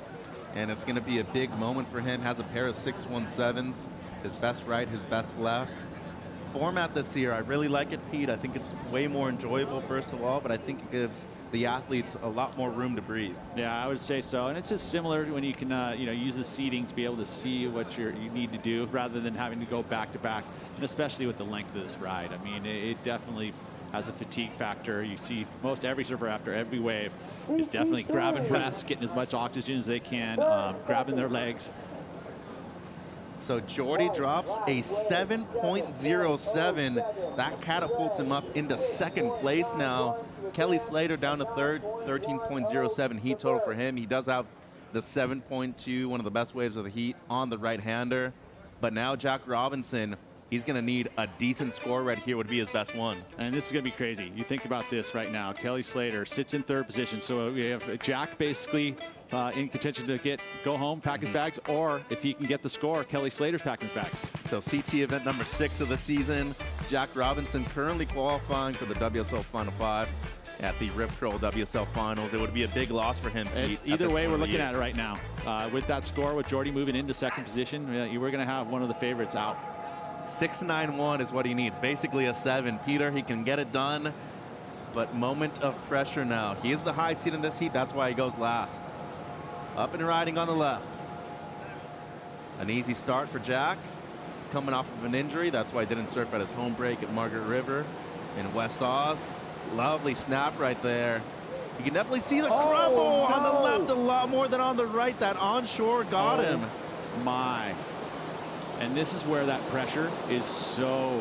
[SPEAKER 9] And it's going to be a big moment for him. Has a pair of 6.17s, his best right, his best left. Format this year, I really like it, Pete. I think it's way more enjoyable, first of all, but I think it gives the athletes a lot more room to breathe.
[SPEAKER 11] Yeah, I would say so. And it's just similar when you can you know, use the seating to be able to see what you need to do rather than having to go back to back, and especially with the length of this ride. I mean, it definitely has a fatigue factor. You see most every surfer after every wave is definitely grabbing breaths, getting as much oxygen as they can, grabbing their legs.
[SPEAKER 9] So Jordy drops a 7.07. That catapults him up into second place now. Kelly Slater down to third, 13.07 heat total for him. He does have the 7.2, one of the best waves of the heat on the right-hander. But now Jack Robinson, he's going to need a decent score right here, would be his best one.
[SPEAKER 11] And this is going to be crazy. You think about this right now. Kelly Slater sits in third position. So we have Jack basically in contention to go home, pack his bags, or if he can get the score, Kelly Slater's packing his bags.
[SPEAKER 9] So CT event number 6 of the season. Jack Robinson currently qualifying for the WSL Final 5 at the Rip Curl WSL Finals. It would be a big loss for him, Pete.
[SPEAKER 11] Either way, we're looking at it right now. With that score, with Jordy moving into second position, we're going to have one of the favorites out.
[SPEAKER 9] 6.91 is what he needs, basically a 7. Peter, he can get it done, but moment of pressure now. He is the high seed in this heat, that's why he goes last. Up and riding on the left. An easy start for Jack, coming off of an injury. That's why he didn't surf at his home break at Margaret River in West Oz. Lovely snap right there. You can definitely see the crumble on the left a lot more than on the right. That onshore got him.
[SPEAKER 11] My. And this is where that pressure is so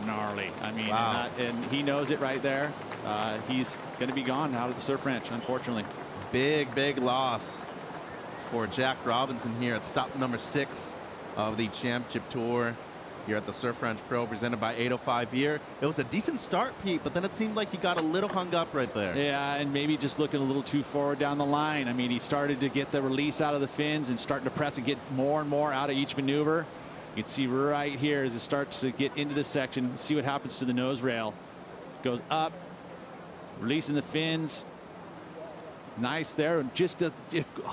[SPEAKER 11] gnarly. I mean, and he knows it right there. He's going to be gone out of the Surf Ranch, unfortunately.
[SPEAKER 9] Big loss for Jack Robinson here at stop number 6 of the championship tour here at the Surf Ranch Pro, presented by 805 Beer. It was a decent start, Pete, but then it seemed like he got a little hung up right there.
[SPEAKER 11] Yeah, and maybe just looking a little too forward down the line. I mean, he started to get the release out of the fins and starting to press and get more and more out of each maneuver. You can see right here as it starts to get into this section, see what happens to the nose rail. Goes up, releasing the fins. Nice there, and just a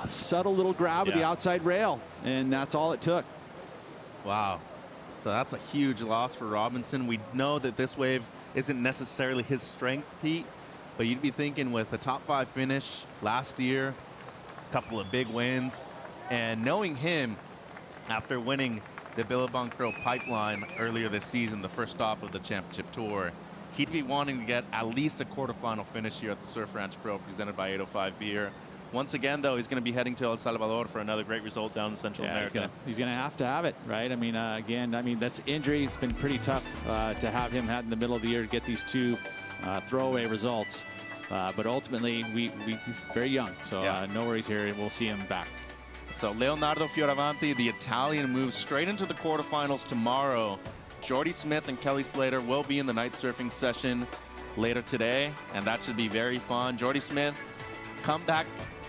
[SPEAKER 11] subtle little grab of the outside rail, and that's all it took.
[SPEAKER 9] Wow. So that's a huge loss for Robinson. We know that this wave isn't necessarily his strength, Pete, but you'd be thinking with a top 5 finish last year, a couple of big wins, and knowing him after winning
[SPEAKER 7] the Billabong Pro pipeline earlier this season, the first stop of the championship tour. He'd be wanting to get at least a quarterfinal finish here at the Surf Ranch Pro presented by 805 Beer. Once again, though, he's going to be heading to El Salvador for another great result down in Central America.
[SPEAKER 11] He's going to have it, right? I mean, again, that's injury. It's been pretty tough to have him in the middle of the year to get these two throwaway results. But ultimately, he's very young, so no worries here. We'll see him back.
[SPEAKER 7] So Leonardo Fioravanti, the Italian, moves straight into the quarterfinals tomorrow. Jordy Smith and Kelly Slater will be in the night surfing session later today, and that should be very fun. Jordy Smith, comeback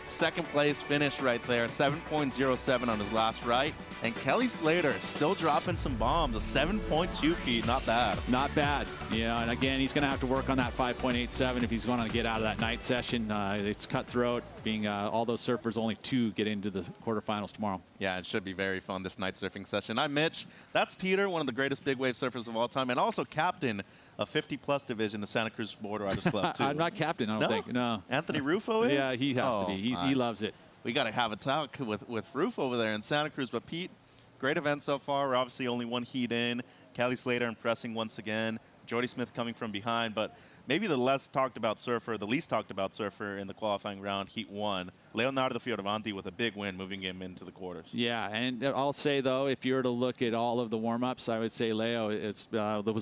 [SPEAKER 7] second place finish right there, 7.07 on his last right. And Kelly Slater still dropping some bombs, a 7.2 feet, not bad.
[SPEAKER 11] Not bad, yeah, and again, he's going to have to work on that 5.87 if he's going to get out of that night session. It's cutthroat, being all those surfers, only 2 get into the quarterfinals tomorrow.
[SPEAKER 7] Yeah, it should be very fun, this night surfing session. I'm Mitch. That's Peter, one of the greatest big wave surfers of all time, and also captain of 50-plus division, the Santa Cruz Board Riders Club, too.
[SPEAKER 11] I'm not captain, I don't think. No.
[SPEAKER 7] Anthony Rufo is?
[SPEAKER 11] Yeah, he has to be. He loves it.
[SPEAKER 7] We got to have a talk with Rufo over there in Santa Cruz. But Pete, great event so far. We're obviously only one heat in. Kelly Slater impressing once again. Jordy Smith coming from behind, but maybe the least talked about surfer in the qualifying round, Heat 1, Leonardo Fioravanti with a big win, moving him into the quarters.
[SPEAKER 11] Yeah, and I'll say, though, if you were to look at all of the warm-ups, I would say Leo was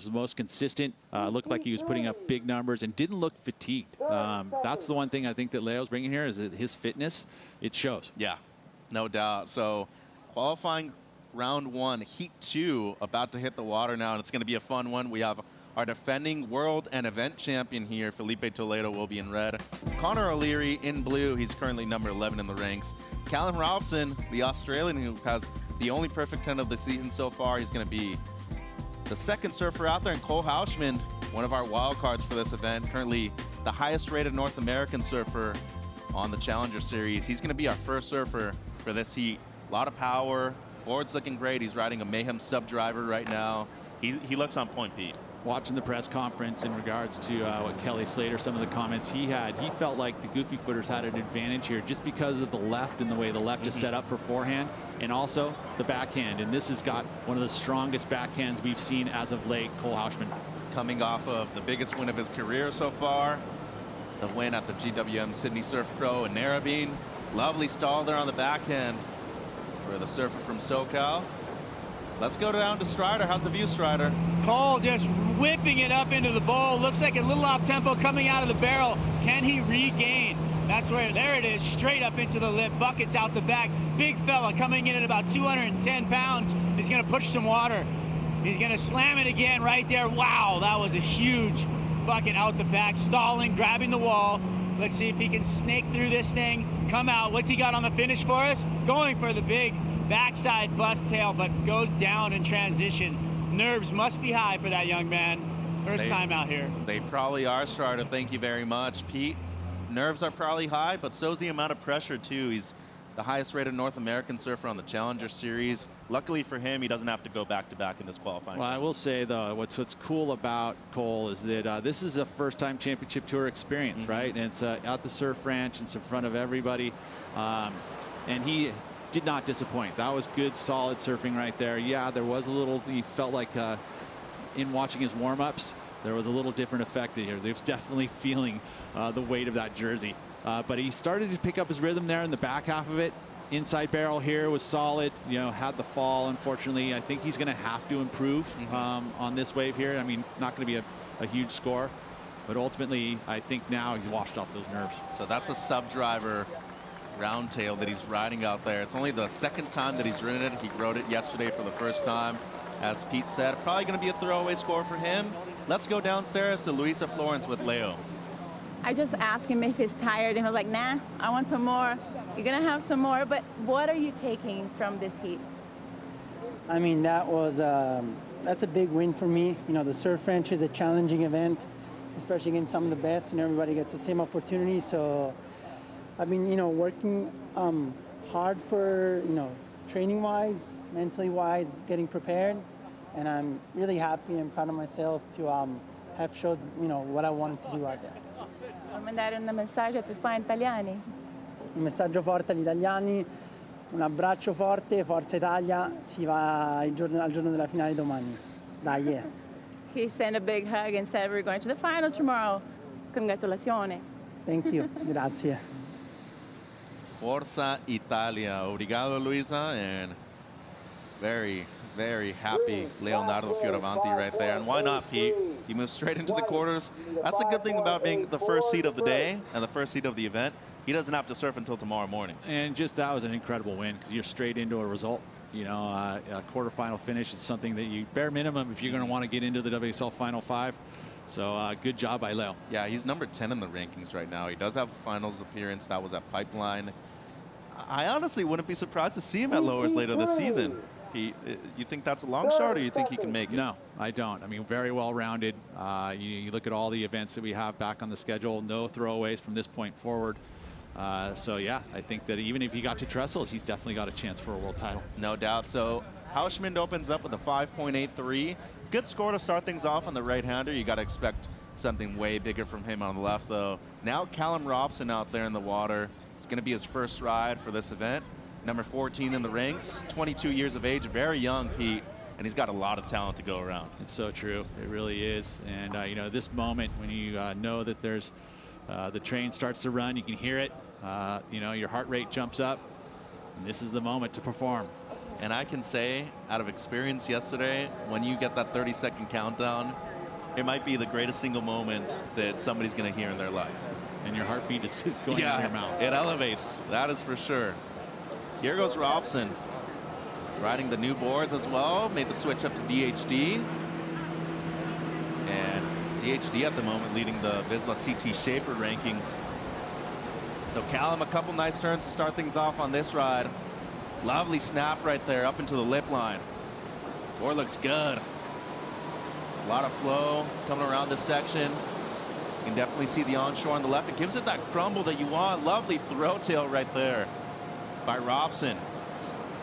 [SPEAKER 11] the most consistent, looked like he was putting up big numbers and didn't look fatigued. That's the one thing I think that Leo's bringing here is that his fitness, it shows.
[SPEAKER 7] Yeah, no doubt. So qualifying round 1, Heat 2, about to hit the water now, and it's going to be a fun one. We have our defending world and event champion here, Felipe Toledo, will be in red. Connor O'Leary in blue. He's currently number 11 in the ranks. Callum Robson, the Australian who has the only perfect 10 of the season so far, he's going to be the second surfer out there. And Cole Hauschman, one of our wild cards for this event, currently the highest rated North American surfer on the Challenger Series. He's going to be our first surfer for this heat. A lot of power. Board's looking great. He's riding a Mayhem sub driver right now. He looks on point, Pete.
[SPEAKER 11] Watching the press conference in regards to what Kelly Slater, some of the comments he had, he felt like the goofy footers had an advantage here just because of the left and the way the left is set up for forehand and also the backhand. And this has got one of the strongest backhands we've seen as of late, Cole Hauschman.
[SPEAKER 7] Coming off of the biggest win of his career so far, the win at the GWM Sydney Surf Pro in Narrabeen. Lovely stall there on the backhand for the surfer from SoCal. Let's go down to Strider. How's the view, Strider?
[SPEAKER 20] Cole just whipping it up into the bowl. Looks like a little off tempo coming out of the barrel. Can he regain? That's where, there it is, straight up into the lip. Buckets out the back. Big fella coming in at about 210 pounds. He's going to push some water. He's going to slam it again right there. Wow, that was a huge bucket out the back. Stalling, grabbing the wall. Let's see if he can snake through this thing, come out. What's he got on the finish for us? Going for the big backside bust tail, but goes down in transition. Nerves must be high for that young man. First time out here.
[SPEAKER 7] They probably are, Strider. Thank you very much, Pete. Nerves are probably high, but so's the amount of pressure, too. He's the highest rated North American surfer on the Challenger Series. Luckily for him, he doesn't have to go back-to-back in this qualifying.
[SPEAKER 11] Well, I will say, though, what's cool about Cole is that this is a first-time championship tour experience, right? And it's at the Surf Ranch. It's in front of everybody. And he did not disappoint. That was good, solid surfing right there. Yeah, there was a little, he felt like in watching his warm-ups, there was a little different effect here. He was definitely feeling the weight of that jersey. But he started to pick up his rhythm there in the back half of it. Inside barrel here was solid, you know, had the fall, unfortunately. I think he's going to have to improve on this wave here. I mean, not going to be a huge score, but ultimately, I think now he's washed off those nerves.
[SPEAKER 7] So that's a sub-driver round tail that he's riding out there. It's only the second time that he's ridden it. He rode it yesterday for the first time. As Pete said, probably going to be a throwaway score for him. Let's go downstairs to Luisa Florence with Leo.
[SPEAKER 12] I just asked him if he's tired, and he was like, nah, I want some more. You're going to have some more, but what are you taking from this heat?
[SPEAKER 5] I mean, that was, that's a big win for me. You know, the Surf Ranch is a challenging event, especially against some of the best, and everybody gets the same opportunity. So I've been, you know, working hard for, you know, training-wise, mentally-wise, getting prepared, and I'm really happy and proud of myself to have showed, you know, what I wanted to do out there.
[SPEAKER 12] Vuoi mandare un messaggio ai tuoi fan italiani?
[SPEAKER 5] Un messaggio forte agli italiani, Un abbraccio forte, Forza Italia, si va al giorno della finale domani. Dai, yeah.
[SPEAKER 12] He sent a big hug and said we're going to the finals tomorrow. Congratulazione.
[SPEAKER 5] Thank you, grazie.
[SPEAKER 9] Forza Italia. Obrigado, Luisa. And very, very happy Leonardo Fioravanti right there. And why not, Pete? He moves straight into the quarters. That's a good thing about being the first heat of the day and the first heat of the event. He doesn't have to surf until tomorrow morning.
[SPEAKER 11] And just that was an incredible win because you're straight into a result. You know, a quarterfinal finish is something that you bare minimum if you're going to want to get into the WSL Final 5. So good job by Leo.
[SPEAKER 9] Yeah, he's number 10 in the rankings right now. He does have a finals appearance. That was at Pipeline. I honestly wouldn't be surprised to see him at lowers later this season. You think that's a long shot, or you think he can make it?
[SPEAKER 11] No, I don't. I mean, very well-rounded. You look at all the events that we have back on the schedule, no throwaways from this point forward. So, yeah, I think that even if he got to trestles, he's definitely got a chance for a world title.
[SPEAKER 9] No doubt. So Hausman opens up with a 5.83. Good score to start things off on the right-hander. You got to expect something way bigger from him on the left, though. Now Callum Robson out there in the water. It's going to be his first ride for this event. Number 14 in the ranks, 22 years of age, very young, Pete, and he's got a lot of talent to go around.
[SPEAKER 11] It's so true. It really is. And, you know, this moment when you know that there's the train starts to run, you can hear it, you know, your heart rate jumps up, and this is the moment to perform.
[SPEAKER 9] And I can say, out of experience yesterday, when you get that 30-second countdown, it might be the greatest single moment that somebody's going to hear in their life.
[SPEAKER 11] And your heartbeat is just going in your mouth.
[SPEAKER 9] It elevates, that is for sure. Here goes Robson, riding the new boards as well, made the switch up to DHD. And DHD at the moment leading the Vizsla CT Shaper rankings. So Callum, a couple nice turns to start things off on this ride. Lovely snap right there up into the lip line. Board looks good. A lot of flow coming around this section. You can definitely see the onshore on the left. It gives it that crumble that you want. Lovely throw tail right there by Robson.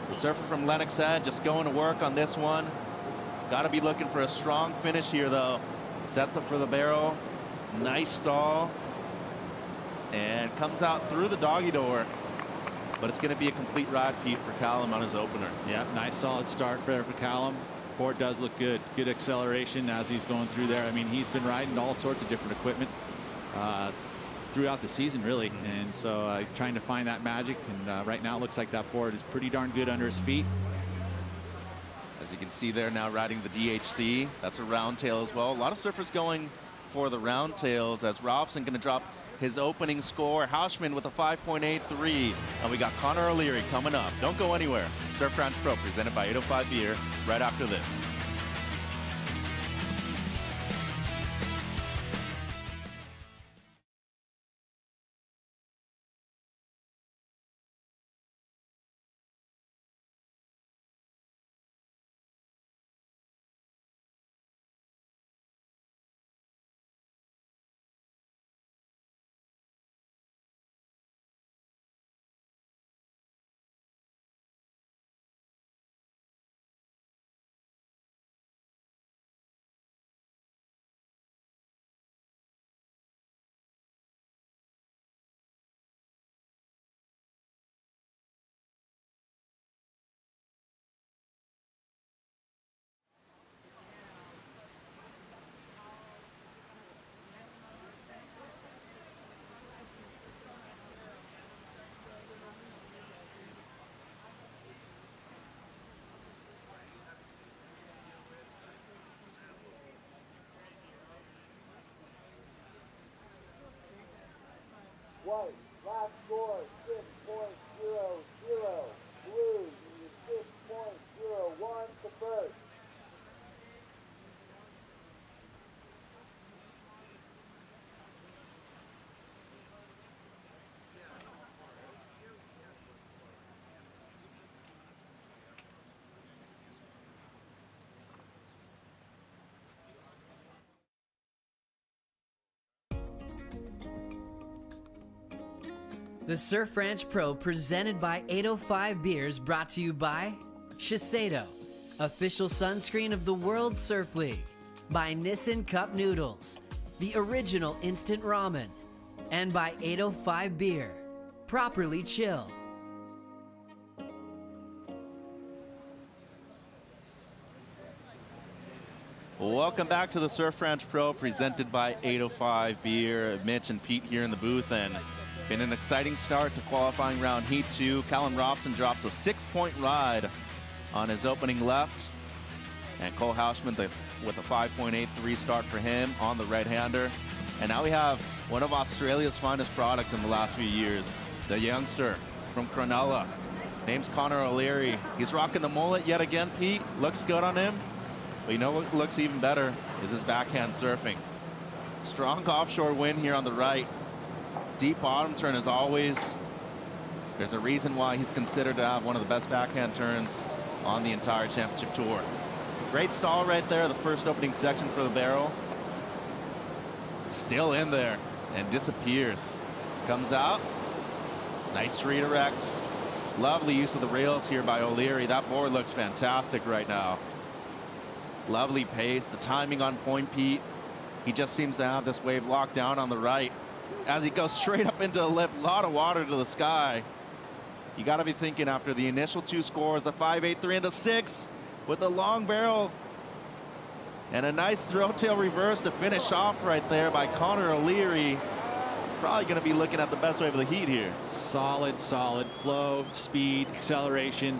[SPEAKER 9] The surfer from Lennox Head just going to work on this one. Got to be looking for a strong finish here, though. Sets up for the barrel. Nice stall. And comes out through the doggy door. But it's going to be a complete ride, Pete, for Callum on his opener.
[SPEAKER 11] Yeah, nice solid start there for Callum. Board does look good. Good acceleration as he's going through there. I mean, he's been riding all sorts of different equipment throughout the season, really. And so trying to find that magic. And right now it looks like that board is pretty darn good under his feet.
[SPEAKER 9] As you can see there now riding the DHD. That's a round tail as well. A lot of surfers going for the round tails as Robson going to drop his opening score. Hausman with a 5.83. And we got Connor O'Leary coming up. Don't go anywhere. Surf Ranch Pro presented by 805 Beer right after this.
[SPEAKER 8] White, last score 6.00. Blue, 6.01 to first.
[SPEAKER 2] The Surf Ranch Pro presented by 805 Beers, brought to you by Shiseido, official sunscreen of the World Surf League, by Nissin Cup Noodles, the original instant ramen, and by 805 Beer, properly chill.
[SPEAKER 9] Welcome back to the Surf Ranch Pro, presented by 805 Beer. Mitch and Pete here in the booth, and been an exciting start to qualifying round Heat 2. Callum Robson drops a 6-point ride on his opening left, and Cole Houshman with a 5.83 start for him on the right-hander. And now we have one of Australia's finest products in the last few years, the youngster from Cronulla. Name's Connor O'Leary. He's rocking the mullet yet again, Pete. Looks good on him. But you know what looks even better is his backhand surfing. Strong offshore wind here on the right. Deep bottom turn as always. There's a reason why he's considered to have one of the best backhand turns on the entire championship tour. Great stall right there, the first opening section for the barrel. Still in there and disappears. Comes out. Nice redirect. Lovely use of the rails here by O'Leary. That board looks fantastic right now. Lovely pace, the timing on point, Pete. He just seems to have this wave locked down on the right. As he goes straight up into the lip, a lot of water to the sky. You got to be thinking after the initial two scores, the 5.83 and the 6 with a long barrel. And a nice throw tail reverse to finish off right there by Connor O'Leary. Probably going to be looking at the best wave of the Heat here.
[SPEAKER 11] Solid flow, speed, acceleration.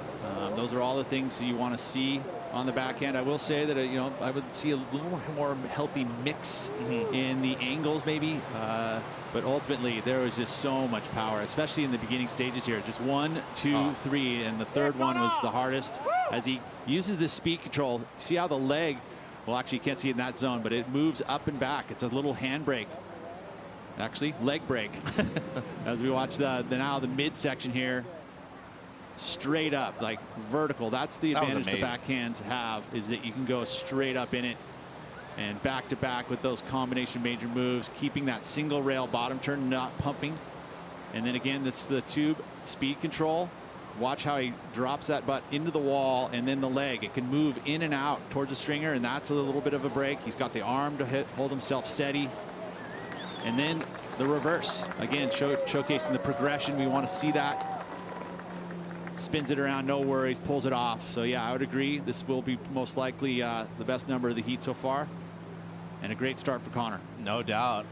[SPEAKER 11] Those are all the things that you want to see on the backhand. I will say that I would see a little more healthy mix in the angles maybe, but ultimately there was just so much power, especially in the beginning stages here. Just 1, 2, 3, and the third one was the hardest. As he uses the speed control, see how the leg, well, actually you can't see it in that zone, but it moves up and back. It's a little handbrake. Actually, leg break. As we watch now the midsection here, straight up, like vertical. That's the advantage the backhands have, is that you can go straight up in it and back to back with those combination major moves, keeping that single rail bottom turn not pumping. And then again, that's the tube speed control. Watch how he drops that butt into the wall, and then the leg. It can move in and out towards the stringer, and that's a little bit of a break. He's got the arm to hold himself steady. And then the reverse. Again, showcasing the progression. We want to see that. Spins it around, no worries, pulls it off. So yeah, I would agree. This will be most likely the best number of the Heat so far. And a great start for Connor.
[SPEAKER 9] No doubt.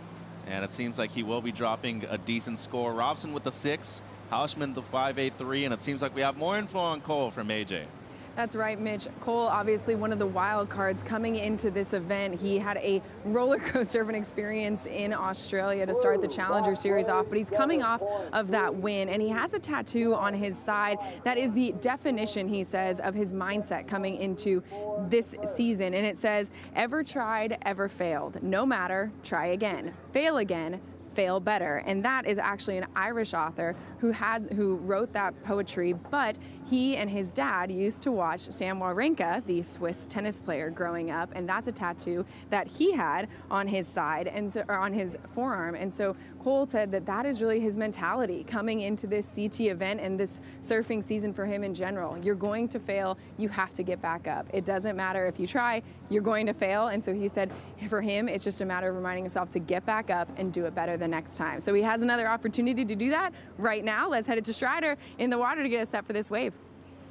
[SPEAKER 9] And it seems like he will be dropping a decent score. Robson with the 6, Houshman the 5.83, and it seems like we have more info on Cole from AJ.
[SPEAKER 6] That's right, Mitch. Cole, obviously one of the wild cards coming into this event. He had a roller coaster of an experience in Australia to start the Challenger Series off, but he's coming off of that win, and he has a tattoo on his side that is the definition, he says, of his mindset coming into this season. And it says, ever tried, ever failed. No matter, try again. Fail again, fail better. And that is actually an Irish author who wrote that poetry, but he and his dad used to watch Sam Wawrinka, the Swiss tennis player, growing up, and that's a tattoo that he had on his side, and so, or on his forearm. And so Cole said that that is really his mentality coming into this CT event and this surfing season for him in general. You're going to fail, you have to get back up. It doesn't matter if you try, you're going to fail. And so he said for him, it's just a matter of reminding himself to get back up and do it better the next time. So he has another opportunity to do that right now. Let's head it to Strider in the water to get us set for this wave.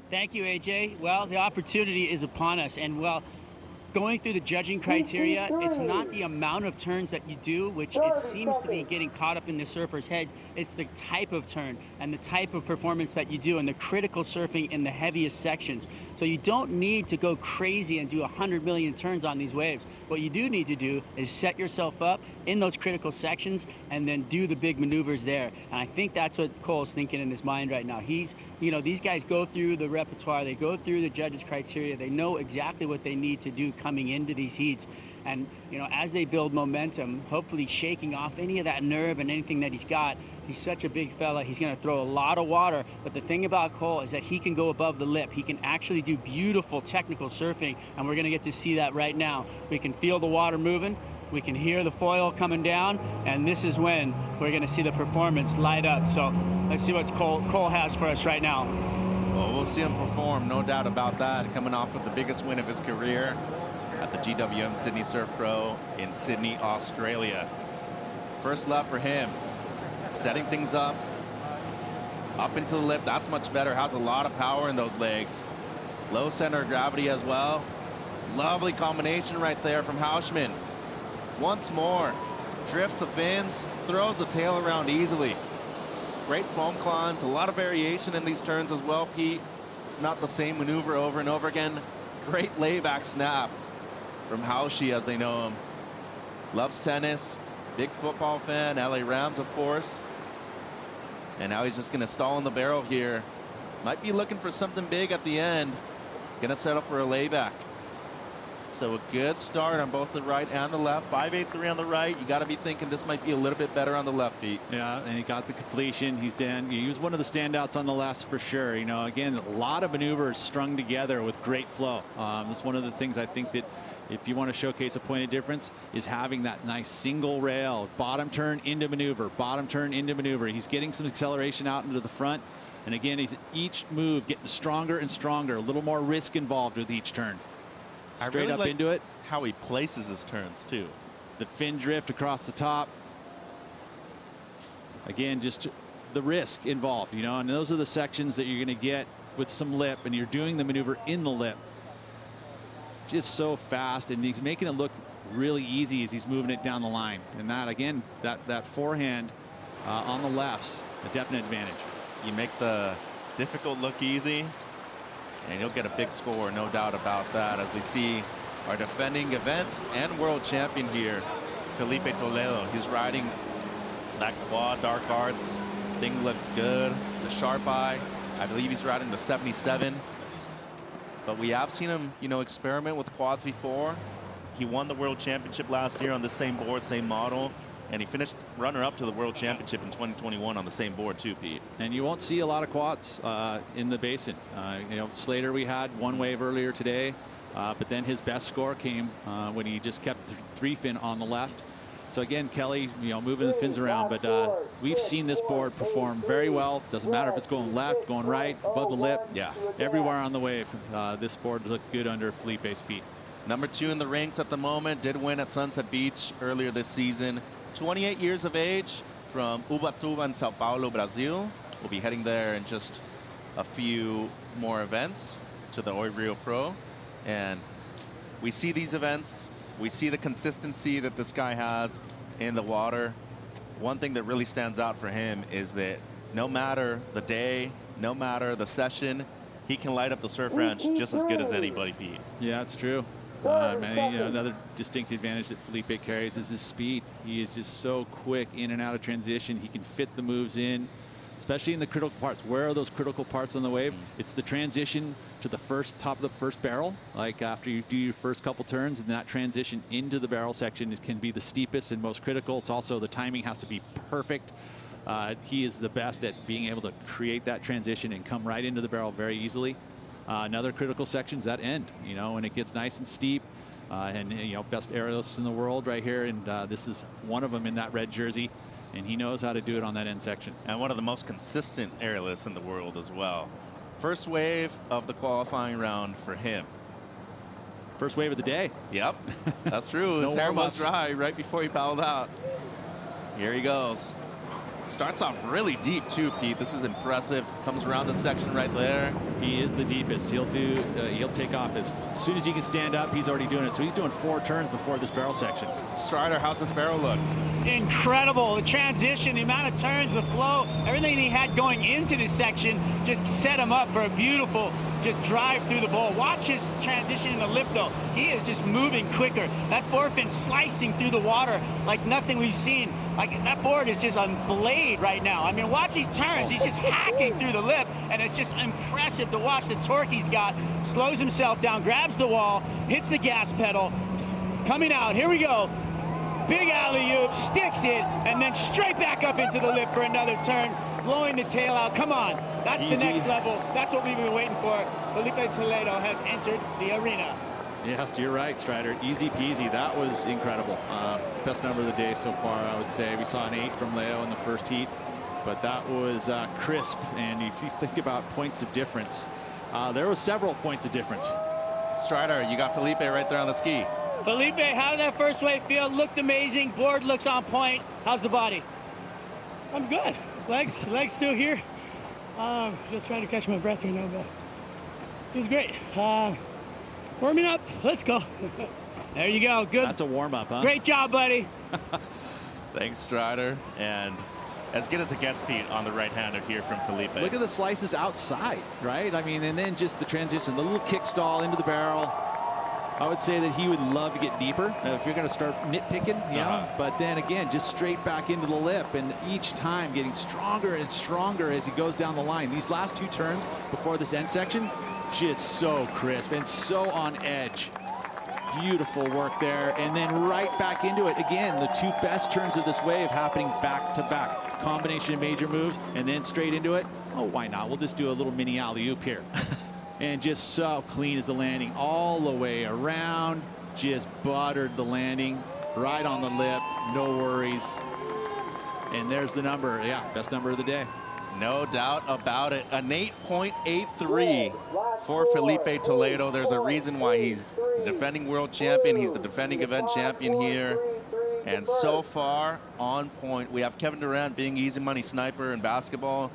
[SPEAKER 20] Thank you, AJ. Well, the opportunity is upon us, and well, going through the judging criteria, it's not the amount of turns that you do, which it seems to be getting caught up in the surfer's head. It's the type of turn and the type of performance that you do and the critical surfing in the heaviest sections. So you don't need to go crazy and do 100 million turns on these waves. What you do need to do is set yourself up in those critical sections and then do the big maneuvers there. And I think that's what Cole's thinking in his mind right now. These guys go through the repertoire, they go through the judges' criteria, they know exactly what they need to do coming into these heats. And, as they build momentum, hopefully shaking off any of that nerve and anything that he's got. He's such a big fella, he's gonna throw a lot of water, but the thing about Cole is that he can go above the lip. He can actually do beautiful technical surfing, and we're gonna get to see that right now. We can feel the water moving, we can hear the foil coming down, and this is when we're gonna see the performance light up. So let's see what Cole has for us right now.
[SPEAKER 9] Well, we'll see him perform, no doubt about that, coming off with the biggest win of his career at the GWM Sydney Surf Pro in Sydney, Australia. First left for him, setting things up into the lip. That's much better, has a lot of power in those legs. Low center of gravity as well. Lovely combination right there from Hausman. Once more, drifts the fins, throws the tail around easily. Great foam climbs, a lot of variation in these turns as well, Pete. It's not the same maneuver over and over again. Great layback snap from Haushi, as they know him. Loves tennis, big football fan, LA Rams, of course. And now he's just gonna stall in the barrel here. Might be looking for something big at the end. Gonna settle for a layback. So a good start on both the right and the left. 5.83 on the right. You got to be thinking this might be a little bit better on the left, Pete.
[SPEAKER 11] Yeah, and he got the completion. He's done. He was one of the standouts on the left for sure. You know, again, a lot of maneuvers strung together with great flow. That's one of the things I think that if you want to showcase a point of difference is having that nice single rail, bottom turn into maneuver, bottom turn into maneuver. He's getting some acceleration out into the front. And again, he's each move getting stronger and stronger, a little more risk involved with each turn. Straight
[SPEAKER 9] really
[SPEAKER 11] up
[SPEAKER 9] like
[SPEAKER 11] into it.
[SPEAKER 9] How he places his turns too.
[SPEAKER 11] The fin drift across the top. Again, just the risk involved, you know, and those are the sections that you're going to get with some lip, and you're doing the maneuver in the lip. Just so fast, and he's making it look really easy as he's moving it down the line. And that, again, that forehand on the left's a definite advantage.
[SPEAKER 9] You make the difficult look easy, and you'll get a big score, no doubt about that, as we see our defending event and world champion here, Felipe Toledo. He's riding that quad dark arts. Thing looks good. It's a sharp eye. I believe he's riding the 77. But we have seen him, you know, experiment with quads before. He won the world championship last year on the same board, same model. And he finished runner-up to the World Championship in 2021 on the same board too, Pete.
[SPEAKER 11] And you won't see a lot of quads in the basin. You know, Slater we had one wave earlier today, but then his best score came when he just kept three fin on the left. So again, Kelly, you know, moving the fins around, but we've seen this board perform very well. Doesn't matter if it's going left, going right, above the lip.
[SPEAKER 9] Yeah.
[SPEAKER 11] Everywhere on the wave, this board looked good under Felipe's feet.
[SPEAKER 9] Number 2 in the ranks at the moment, did win at Sunset Beach earlier this season. 28 years of age, from Ubatuba in Sao Paulo, Brazil. We'll be heading there in just a few more events to the Oi Rio Pro. And we see these events, we see the consistency that this guy has in the water. One thing that really stands out for him is that no matter the day, no matter the session, he can light up the surf ranch just as good as anybody, Pete.
[SPEAKER 11] Yeah, it's true. And, you know, another distinct advantage that Felipe carries is his speed. He is just so quick in and out of transition. He can fit the moves in, especially in the critical parts. Where are those critical parts on the wave? It's the transition to the top of the first barrel, like after you do your first couple turns, and that transition into the barrel section can be the steepest and most critical. It's also the timing has to be perfect. He is the best at being able to create that transition and come right into the barrel very easily. Another critical section is that end, you know, and it gets nice and steep. And, you know, best aerialists in the world right here. And this is one of them in that red jersey. And he knows how to do it on that end section.
[SPEAKER 9] And one of the most consistent aerialists in the world as well. First wave of the qualifying round for him.
[SPEAKER 11] First wave of the day.
[SPEAKER 9] Yep, that's true. His
[SPEAKER 11] No
[SPEAKER 9] hair was
[SPEAKER 11] warm-ups.
[SPEAKER 9] dry right before he paddled out. Here he goes. Starts off really deep too, Pete. This is impressive. Comes around the section right there.
[SPEAKER 11] He is the deepest. He'll take off as soon as he can stand up. He's already doing it. So he's doing 4 turns before this barrel section.
[SPEAKER 9] Strider, how's this barrel look?
[SPEAKER 20] Incredible. The transition, the amount of turns, the flow, everything he had going into this section just set him up for a beautiful just drive through the bowl. Watch his transition in the lip though. He is just moving quicker. That forefin slicing through the water like nothing we've seen. Like that board is just on blade right now. I mean, watch these turns. He's just hacking through the lip, and it's just impressive to watch the torque he's got. Slows himself down, grabs the wall, hits the gas pedal. Coming out, here we go. Big alley-oop, sticks it, and then straight back up into the lip for another turn, blowing the tail out. Come on, that's
[SPEAKER 11] Easy.
[SPEAKER 20] the next level. That's what we've been waiting for. Felipe Toledo has entered the arena.
[SPEAKER 11] Yes, you're right, Strider. Easy peasy. That was incredible. Best number of the day so far, I would say. We saw an 8 from Leo in the first heat, but that was crisp. And if you think about points of difference, there were several points of difference.
[SPEAKER 9] Strider, you got Felipe right there on the ski.
[SPEAKER 20] Felipe, how did that first wave feel? Looked amazing. Board looks on point. How's the body? I'm good. Legs still here. Just trying to catch my breath right now, but it was great. Warming up. Let's go. There you go. Good.
[SPEAKER 11] That's a warm-up, huh?
[SPEAKER 20] Great job, buddy.
[SPEAKER 9] Thanks, Strider. And as good as it gets, Pete, on the right-hander here from Felipe.
[SPEAKER 11] Look at the slices outside, right? I mean, and then just the transition, the little kick stall into the barrel. I would say that he would love to get deeper if you're going to start nitpicking, But then again, just straight back into the lip, and each time getting stronger and stronger as he goes down the line. These last 2 turns before this end section, she is so crisp and so on edge. Beautiful work there, and then right back into it again. The 2 best turns of this wave happening back to back. Combination of major moves and then straight into it. Oh, why not? We'll just do a little mini alley-oop here. And just so clean as the landing all the way around. Just buttered the landing right on the lip. No worries. And there's the number. Yeah, best number of the day.
[SPEAKER 9] No doubt about it. An 8.83 for Felipe Toledo. There's a reason why he's the defending world champion. He's the defending event champion here. And so far, on point. We have Kevin Durant being easy money sniper in basketball.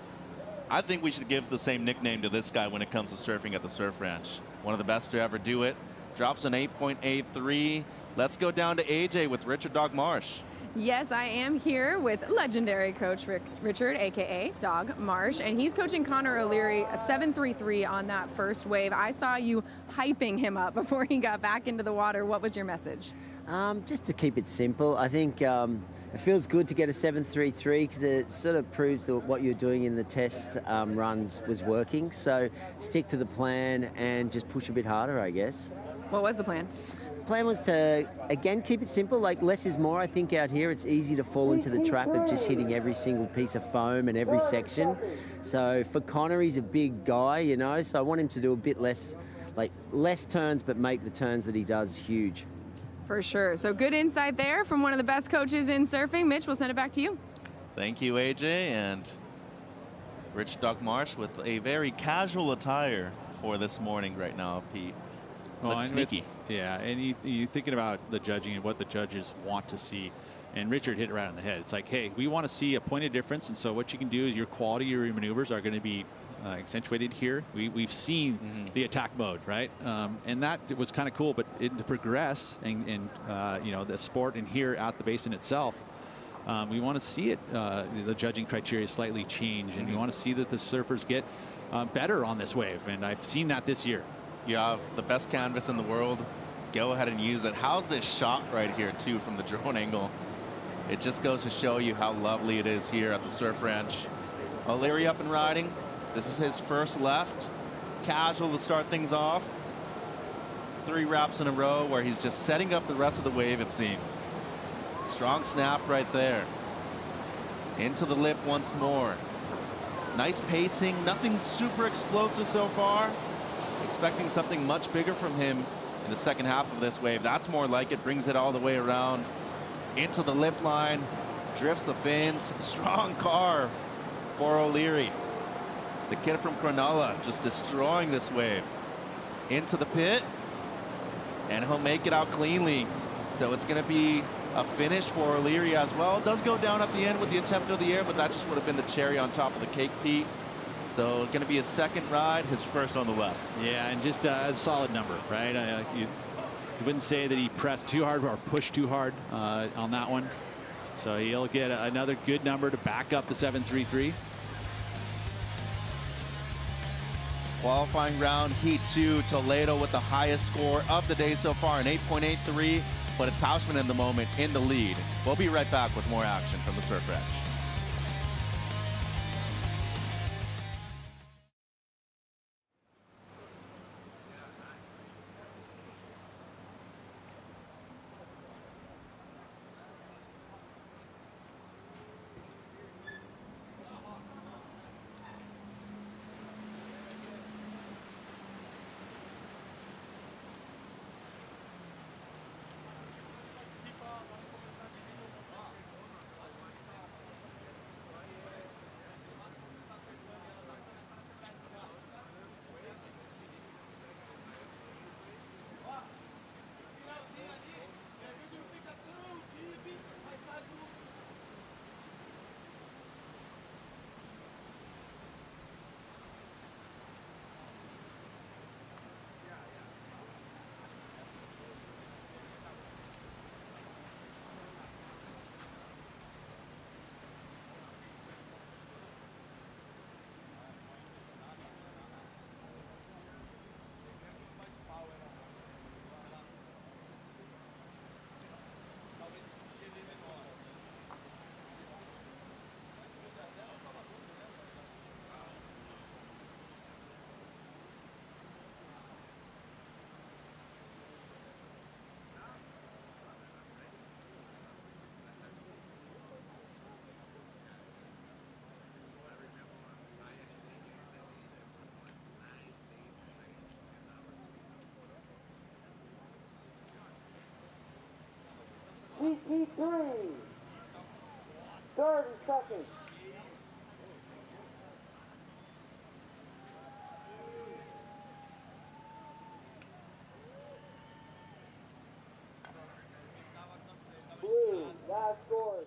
[SPEAKER 9] I think we should give the same nickname to this guy when it comes to surfing at the Surf Ranch. One of the best to ever do it. Drops an 8.83. Let's go down to AJ with Richard Dog Marsh.
[SPEAKER 6] Yes, I am here with legendary coach Richard, a.k.a. Dog Marsh, and he's coaching Connor O'Leary a 7.33 on that first wave. I saw you hyping him up before he got back into the water. What was your message?
[SPEAKER 14] Just to keep it simple, I think it feels good to get a 7.33 because it sort of proves that what you're doing in the test runs was working. So stick to the plan and just push a bit harder, I guess.
[SPEAKER 6] What was the plan?
[SPEAKER 14] The plan was to, again, keep it simple. Like, less is more, I think, out here. It's easy to fall into the trap of just hitting every single piece of foam and every section. So for Connor, he's a big guy, you know, so I want him to do a bit less, like less turns, but make the turns that he does huge.
[SPEAKER 6] For sure. So good insight there from one of the best coaches in surfing. Mitch, we'll send it back to you.
[SPEAKER 9] Thank you, AJ. And Rich Dog Marsh with a very casual attire for this morning right now, Pete. Looks sneaky.
[SPEAKER 11] Yeah, and you're thinking about the judging and what the judges want to see. And Richard hit it right on the head. It's like, hey, we want to see a point of difference. And so what you can do is your quality of your maneuvers are going to be accentuated here. We've seen the attack mode, right? And that was kind of cool, but to progress and you know, the sport and here at the basin itself, we want to see it, the judging criteria slightly change, and you want to see that the surfers get better on this wave, and I've seen that this year.
[SPEAKER 9] You have the best canvas in the world. Go ahead and use it. How's this shot right here, too, from the drone angle? It just goes to show you how lovely it is here at the Surf Ranch. O'Leary up and riding. This is his first left. Casual to start things off. 3 wraps in a row where he's just setting up the rest of the wave, it seems. Strong snap right there. Into the lip once more. Nice pacing. Nothing super explosive so far. Expecting something much bigger from him in the second half of this wave. That's more like it. Brings it all the way around into the lip line. Drifts the fins. Strong carve for O'Leary. The kid from Cronulla just destroying this wave. Into the pit. And he'll make it out cleanly. So it's going to be a finish for O'Leary as well. It does go down at the end with the attempt of the air, but that just would have been the cherry on top of the cake, Pete. So going to be a second ride, his first on the left.
[SPEAKER 11] Yeah, and just a solid number, right? You wouldn't say that he pressed too hard or pushed too hard on that one. So he'll get another good number to back up the 7.33.
[SPEAKER 9] Qualifying round, Heat 2, Toledo with the highest score of the day so far, an 8.83, but it's Hausman in the moment in the lead. We'll be right back with more action from the Surf Ranch.
[SPEAKER 8] 23. 30 seconds. Blue, last score, 6.43.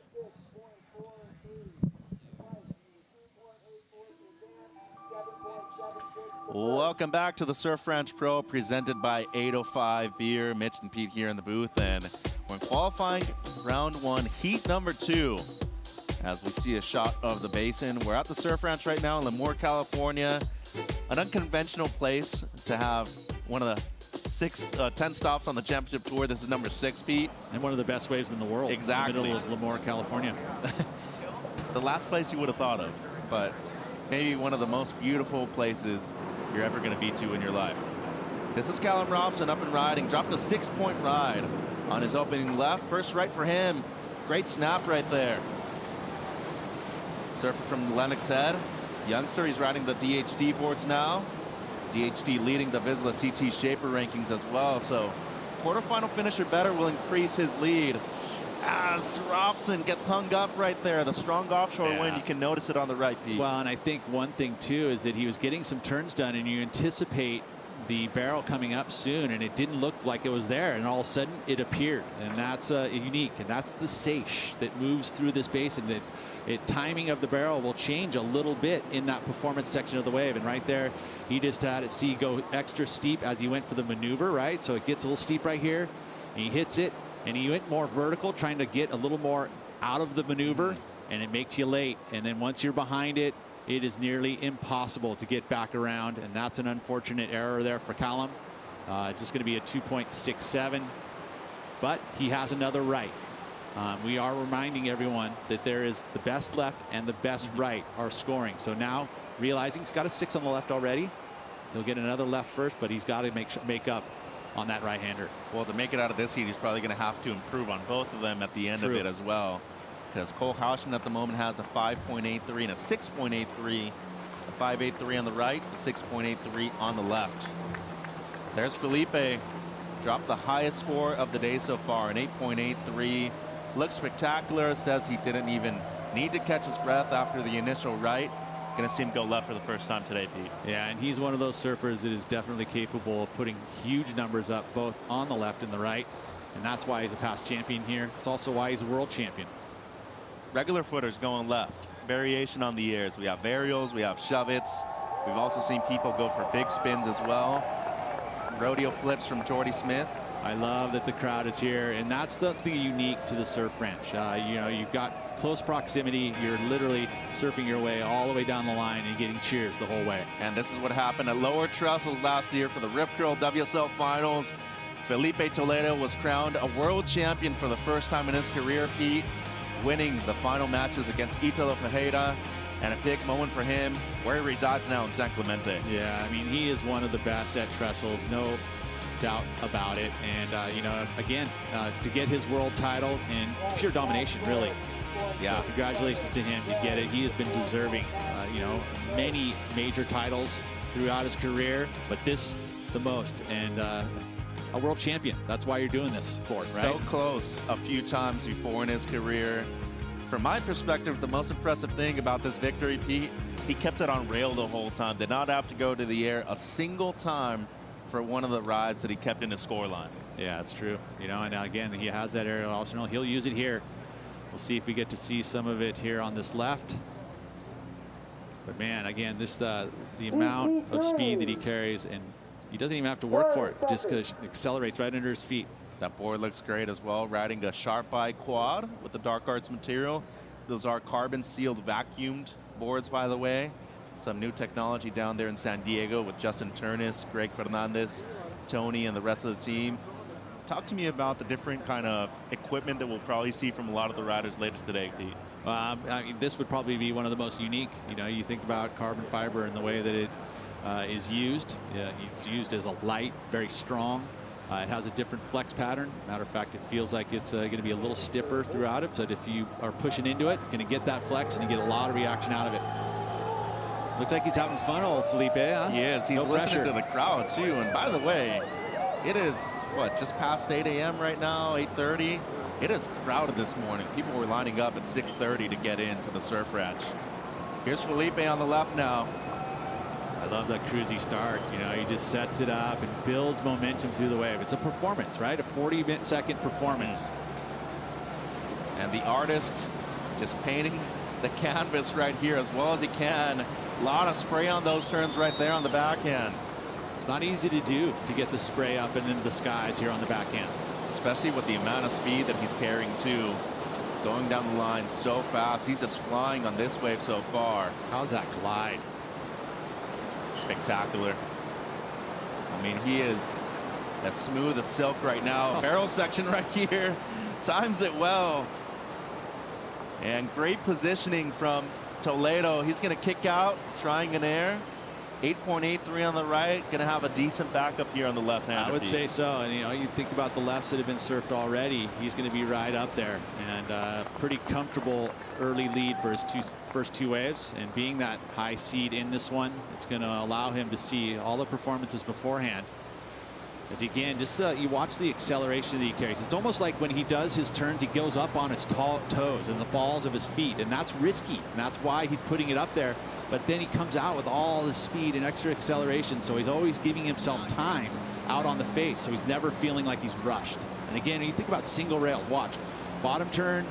[SPEAKER 9] Welcome back to the Surf Ranch Pro presented by 805 Beer. Mitch and Pete here in the booth, and we're in qualifying round 1, heat number 2. As we see a shot of the basin, we're at the Surf Ranch right now in Lemoore, California. An unconventional place to have one of the 10 stops on the championship tour. This is number 6, Pete.
[SPEAKER 11] And one of the best waves in the world.
[SPEAKER 9] Exactly.
[SPEAKER 11] In the middle of Lemoore, California.
[SPEAKER 9] The last place you would have thought of, but maybe one of the most beautiful places you're ever going to be to in your life. This is Callum Robson up and riding. Dropped a 6-point ride on his opening left. First right for him. Great snap right there. Surfer from Lennox Head. Youngster, he's riding the DHD boards now. DHD leading the Vizsla CT Shaper rankings as well. So quarterfinal finisher better will increase his lead. As Robson gets hung up right there. The strong offshore wind, you can notice it on the right, Pete.
[SPEAKER 11] Well, and I think one thing too is that he was getting some turns done, and you anticipate the barrel coming up soon, and it didn't look like it was there, and all of a sudden it appeared, and that's unique, and that's the seiche that moves through this basin. Timing of the barrel will change a little bit in that performance section of the wave, and right there he just had it see go extra steep as he went for the maneuver, right? So it gets a little steep right here, and he hits it, and he went more vertical, trying to get a little more out of the maneuver, and it makes you late. And then once you're behind it, it is nearly impossible to get back around, and that's an unfortunate error there for Callum. Just going to be a 2.67, but he has another right. We are reminding everyone that there is the best left and the best right are scoring. So now realizing he's got a 6 on the left already, he'll get another left first, but he's got to make up on that right-hander.
[SPEAKER 9] Well, to make it out of this heat, he's probably going to have to improve on both of them at the end of it as well. Because Cole Houshman at the moment has a 5.83 and a 6.83. A 5.83 on the right, the 6.83 on the left. There's Felipe. Dropped the highest score of the day so far, an 8.83. Looks spectacular. Says he didn't even need to catch his breath after the initial right. Going to see him go left for the first time today, Pete.
[SPEAKER 11] Yeah, and he's one of those surfers that is definitely capable of putting huge numbers up both on the left and the right. And that's why he's a past champion here. It's also why he's a world champion.
[SPEAKER 9] Regular footers going left. Variation on the airs. We have varials, we have shove-its. We've also seen people go for big spins as well. Rodeo flips from Jordy Smith.
[SPEAKER 11] I love that the crowd is here, and that's something unique to the Surf Ranch. You know, you've got close proximity. You're literally surfing your way all the way down the line and getting cheers the whole way.
[SPEAKER 9] And this is what happened at Lower Trestles last year for the Rip Curl WSL Finals. Felipe Toledo was crowned a world champion for the first time in his career, Pete, winning the final matches against Italo Ferreira. And a big moment for him, where he resides now in San Clemente.
[SPEAKER 11] Yeah, I mean, he is one of the best at Trestles, no doubt about it. And, you know, again, to get his world title in pure domination, really. Yeah, congratulations to him to get it. He has been deserving, you know, many major titles throughout his career, but this the most. And a world champion. That's why you're doing this for it, right?
[SPEAKER 9] So close a few times before in his career. From my perspective, the most impressive thing about this victory, Pete, he kept it on rail the whole time. Did not have to go to the air a single time for one of the rides that he kept in his scoreline.
[SPEAKER 11] Yeah, it's true. You know, and again, he has that aerial arsenal. He'll use it here. We'll see if we get to see some of it here on this left. But man, again, this the amount of speed that he carries, and he doesn't even have to work for it, just because it accelerates right under his feet.
[SPEAKER 9] That board looks great as well, riding a Sharp Eye quad with the Dark Arts material. Those are carbon sealed vacuumed boards, by the way. Some new technology down there in San Diego with Justin Turnis, Greg Fernandez, Tony, and the rest of the team. Talk to me about the different kind of equipment that we'll probably see from a lot of the riders later today, Pete.
[SPEAKER 11] I mean, this would probably be one of the most unique. You know, you think about carbon fiber and the way that it is used. It's used as a light, very strong. It has a different flex pattern. Matter of fact, it feels like it's going to be a little stiffer throughout it, but if you are pushing into it, you're going to get that flex and you get a lot of reaction out of it. Looks like he's having fun, old Felipe, huh?
[SPEAKER 9] He is. He's listening to the crowd, too. And by the way, it is, what, just past 8 a.m. right now, 8:30. It is crowded this morning. People were lining up at 6:30 to get into the Surf Ranch. Here's Felipe on the left now.
[SPEAKER 11] I love that cruisy start. You know, he just sets it up and builds momentum through the wave. It's a performance, right? A 40-second performance.
[SPEAKER 9] And the artist just painting the canvas right here as well as he can. A lot of spray on those turns right there on the backhand.
[SPEAKER 11] It's not easy to do, to get the spray up and into the skies here on the backhand.
[SPEAKER 9] Especially with the amount of speed that he's carrying too. Going down the line so fast. He's just flying on this wave so far.
[SPEAKER 11] How's that glide?
[SPEAKER 9] Spectacular. I mean, he is as smooth as silk right now. Barrel section right here. Times it well. And great positioning from Toledo. He's going to kick out, trying an air. 8.83 on the right. Going to have a decent backup here on the left hand.
[SPEAKER 11] I would say so. And, you know, you think about the lefts that have been surfed already. He's going to be right up there. And pretty comfortable early lead for his first two waves. And being that high seed in this one, it's going to allow him to see all the performances beforehand. As again, just you watch the acceleration that he carries. It's almost like when he does his turns, he goes up on his toes and the balls of his feet, and that's risky. And that's why he's putting it up there. But then he comes out with all the speed and extra acceleration, so he's always giving himself time out on the face, so he's never feeling like he's rushed. And again, when you think about single rail, watch. Bottom turn,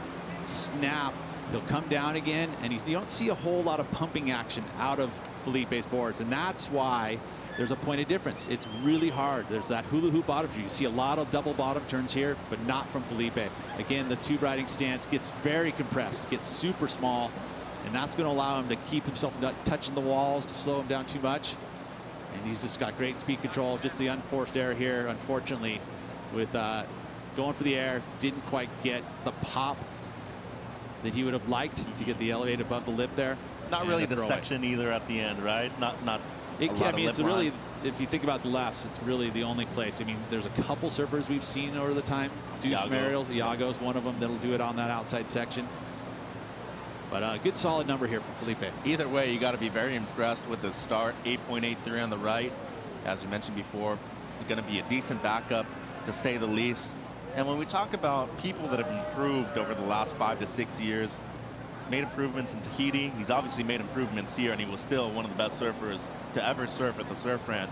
[SPEAKER 11] snap, he'll come down again, and you don't see a whole lot of pumping action out of Felipe's boards, and that's why there's a point of difference. It's really hard. There's that hula hoop bottom turn. You see a lot of double bottom turns here, but not from Felipe. Again, the tube riding stance gets very compressed, gets super small, and that's going to allow him to keep himself not touching the walls to slow him down too much. And he's just got great speed control. Just the unforced error here, unfortunately, with going for the air, didn't quite get the pop that he would have liked to get the elevate above the lip there.
[SPEAKER 15] Not really the section either at the end, right? Not.
[SPEAKER 11] It can, I mean, it's really, if you think about the lefts, it's really the only place. I mean, there's a couple surfers we've seen over the time do scenarios. Iago's one of them that'll do it on that outside section. But a good solid number here for Felipe.
[SPEAKER 9] Either way, you got to be very impressed with the start. 8.83 on the right. As we mentioned before, going to be a decent backup, to say the least. And when we talk about people that have improved over the last 5 to 6 years, he's made improvements in Tahiti. He's obviously made improvements here, and he was still one of the best surfers to ever surf at the Surf Ranch.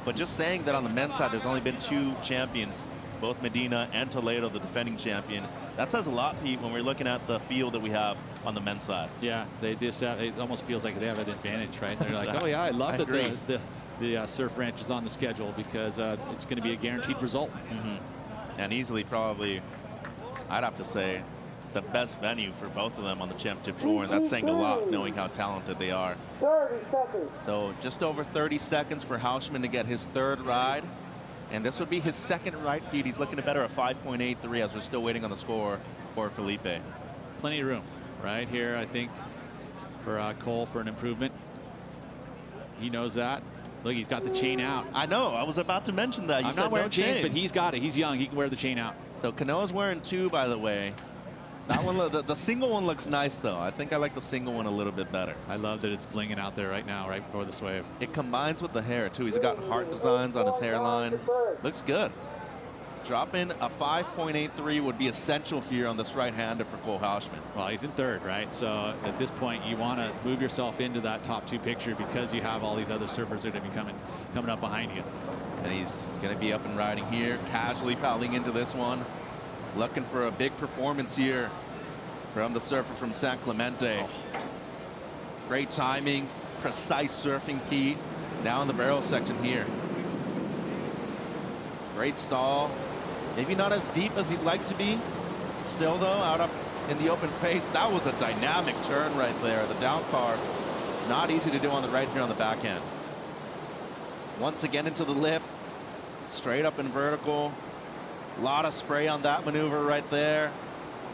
[SPEAKER 9] But just saying that on the men's side, there's only been 2 champions, both Medina and Toledo, the defending champion. That says a lot, Pete, when we're looking at the field that we have on the men's side.
[SPEAKER 11] Yeah, they just it almost feels like they have an advantage, right? They're like, oh yeah, I love that the Surf Ranch is on the schedule because it's going to be a guaranteed result.
[SPEAKER 15] And easily, probably, I'd have to say, the best venue for both of them on the championship tour, and that's saying a lot, knowing how talented they are.
[SPEAKER 8] 30 seconds.
[SPEAKER 9] So just over 30 seconds for Hausman to get his 3rd ride. And this would be his 2nd ride, Pete. He's looking to better a 5.83 as we're still waiting on the score for Felipe.
[SPEAKER 11] Plenty of room right here, I think, for Cole for an improvement. He knows that. Look, he's got the chain out.
[SPEAKER 15] I know. I was about to mention that.
[SPEAKER 11] I'm not wearing chains, but he's got it. He's young. He can wear the chain out.
[SPEAKER 9] So Kanoa's wearing 2, by the way. That one, the single one looks nice, though. I think I like the single one a little bit better.
[SPEAKER 11] I love that it's blinging out there right now, right before this wave.
[SPEAKER 9] It combines with the hair, too. He's got heart designs on his hairline. Looks good. Dropping a 5.83 would be essential here on this right-hander for Cole Hausman.
[SPEAKER 11] Well, he's in 3rd, right? So at this point, you want to move yourself into that top 2 picture because you have all these other surfers that are going to be coming up behind you.
[SPEAKER 9] And he's going to be up and riding here, casually paddling into this one. Looking for a big performance here from the surfer from San Clemente. Great timing, precise surfing, Pete. Now in the barrel section here. Great stall. Maybe not as deep as he'd like to be. Still, though, out up in the open face. That was a dynamic turn right there. The down carve. Not easy to do on the right here on the backhand. Once again into the lip. Straight up and vertical. A lot of spray on that maneuver right there.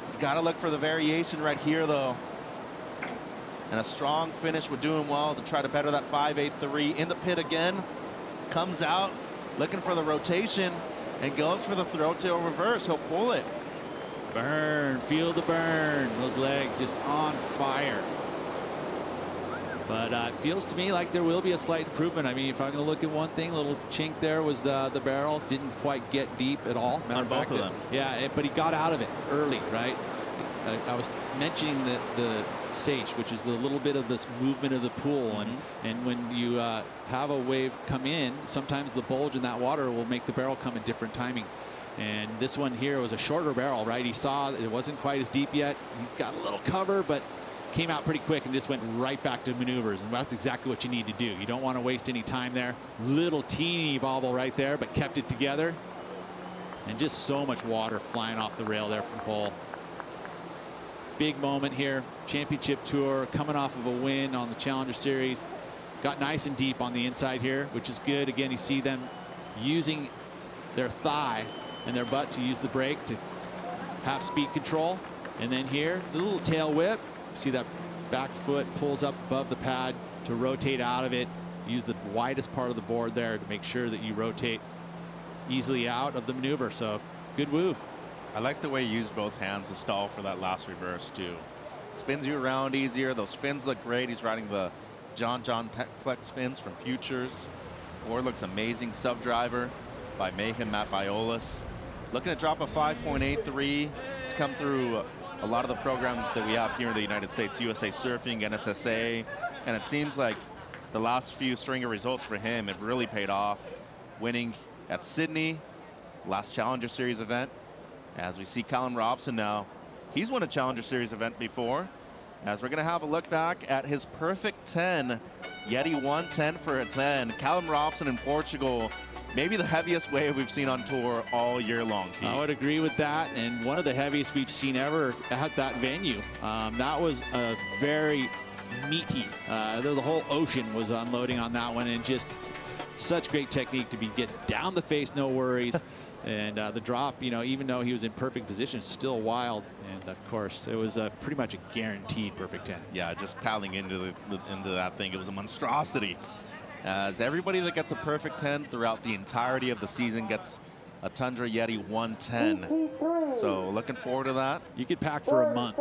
[SPEAKER 9] He's got to look for the variation right here, though. And a strong finish would do him well to try to better that 5.83 in the pit again. Comes out looking for the rotation and goes for the throat tail reverse. He'll pull it.
[SPEAKER 11] Burn, feel the burn. Those legs just on fire. But it feels to me like there will be a slight improvement. I mean, if I'm going to look at one thing, a little chink there was the barrel. Didn't quite get deep at all. Matter
[SPEAKER 15] On both of them.
[SPEAKER 11] Yeah, but he got out of it early, right? I was mentioning the sage, which is the little bit of this movement of the pool. And when you have a wave come in, sometimes the bulge in that water will make the barrel come in different timing. And this one here was a shorter barrel, right? He saw that it wasn't quite as deep yet. He got a little cover, but came out pretty quick and just went right back to maneuvers. And that's exactly what you need to do. You don't want to waste any time there. Little teeny bobble right there, but kept it together. And just so much water flying off the rail there from Cole. Big moment here. Championship Tour, coming off of a win on the Challenger Series. Got nice and deep on the inside here, which is good. Again, you see them using their thigh and their butt to use the brake to have speed control. And then here, the little tail whip. See that back foot pulls up above the pad to rotate out of it. Use the widest part of the board there to make sure that you rotate easily out of the maneuver. So good move.
[SPEAKER 15] I like the way you use both hands to stall for that last reverse too. Spins you around easier. Those fins look great. He's riding the John Tech Flex fins from Futures. Board looks amazing. Sub driver by Mayhem Matt Biolas. Looking to drop a 5.83. He's come through a lot of the programs that we have here in the United States, USA Surfing, NSSA, and it seems like the last few string of results for him have really paid off. Winning at Sydney, last Challenger Series event. As we see Callum Robson now, he's won a Challenger Series event before. As we're going to have a look back at his perfect 10, Yeti 110 for a 10. Callum Robson in Portugal, maybe the heaviest wave we've seen on tour all year long, Pete.
[SPEAKER 11] I would agree with that, and one of the heaviest we've seen ever at that venue. That was a very meaty, the whole ocean was unloading on that one, and just such great technique to be get down the face, no worries. And the drop, you know, even though he was in perfect position, still wild. And of course, it was pretty much a guaranteed perfect 10.
[SPEAKER 15] Yeah, just paddling into that thing. It was a monstrosity. As everybody that gets a perfect 10 throughout the entirety of the season gets a Tundra Yeti 110. So looking forward to that.
[SPEAKER 11] You could pack for a month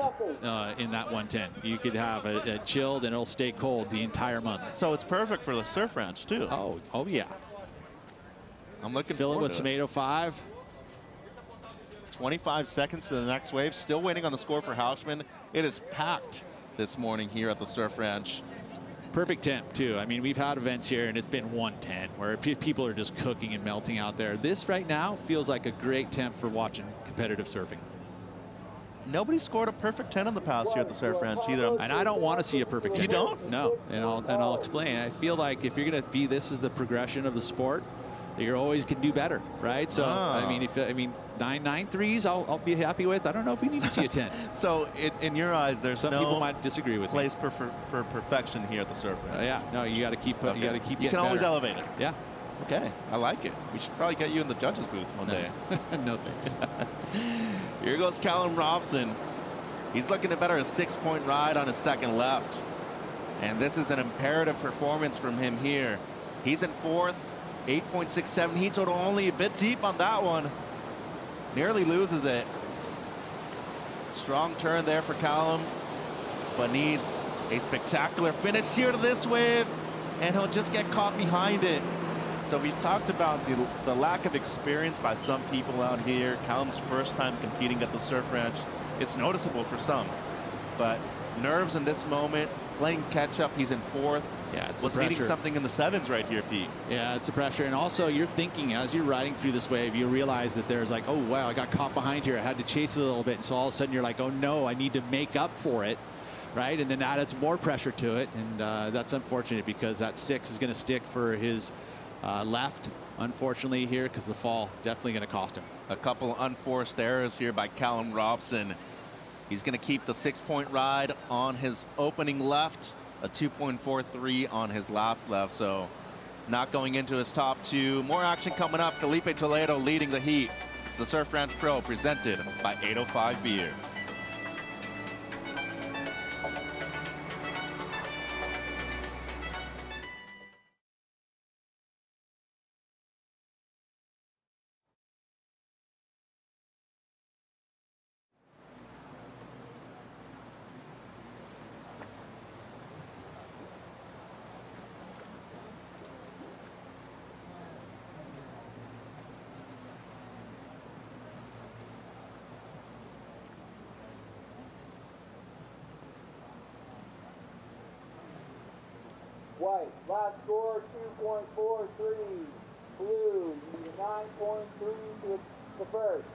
[SPEAKER 11] in that 110. You could have a chilled and it'll stay cold the entire month.
[SPEAKER 15] So it's perfect for the surf ranch too.
[SPEAKER 11] Oh yeah.
[SPEAKER 15] I'm looking
[SPEAKER 11] Fill it
[SPEAKER 15] forward
[SPEAKER 11] with
[SPEAKER 15] to
[SPEAKER 11] some 805.
[SPEAKER 15] 25 seconds to the next wave. Still waiting on the score for Hausman. It is packed this morning here at the Surf Ranch.
[SPEAKER 11] Perfect temp too. I mean, we've had events here and it's been 110 where people are just cooking and melting out there. This right now feels like a great temp for watching competitive surfing.
[SPEAKER 15] Nobody scored a perfect 10 in the past here at the Surf Ranch either.
[SPEAKER 11] And I don't want to see a perfect 10.
[SPEAKER 15] You don't?
[SPEAKER 11] No, and I'll explain. I feel like if you're going to be, this is the progression of the sport, you're always can do better, right? So I mean, 9.93s I'll be happy with. I don't know if we need to see a 10.
[SPEAKER 15] So in your eyes, there's
[SPEAKER 11] some people might disagree with
[SPEAKER 15] place for perfection here at the Surf Ranch.
[SPEAKER 11] Yeah, no, you got to keep. You got to keep.
[SPEAKER 15] You can always elevate it.
[SPEAKER 11] Yeah.
[SPEAKER 15] Okay, I like it. We should probably get you in the judges booth one day.
[SPEAKER 11] No thanks.
[SPEAKER 15] Here goes Callum Robson. He's looking to better a 6-point ride on his second left, and this is an imperative performance from him here. He's in fourth. 8.67 heat total, only a bit deep on that one. Nearly loses it. Strong turn there for Callum, but needs a spectacular finish here to this wave, and he'll just get caught behind it. So we've talked about the lack of experience by some people out here. Callum's first time competing at the Surf Ranch. It's noticeable for some, but nerves in this moment, playing catch up, he's in fourth.
[SPEAKER 11] Yeah, it's
[SPEAKER 15] was needing something in the sevens right here, Pete.
[SPEAKER 11] Yeah, it's the pressure. And also you're thinking as you're riding through this wave, you realize that there's like, oh, wow, I got caught behind here. I had to chase it a little bit. And so all of a sudden you're like, oh, no, I need to make up for it. Right. And then that adds more pressure to it. And that's unfortunate because that 6 is going to stick for his left, unfortunately, here, because the fall definitely going to cost him.
[SPEAKER 15] A couple unforced errors here by Callum Robson. He's going to keep the 6-point ride on his opening left. A 2.43 on his last left, so not going into his top 2. More action coming up. Felipe Toledo leading the heat. It's the Surf Ranch Pro presented by 805 Beer.
[SPEAKER 8] white. Last score 2.43. Blue, you need a 9.3 to the first.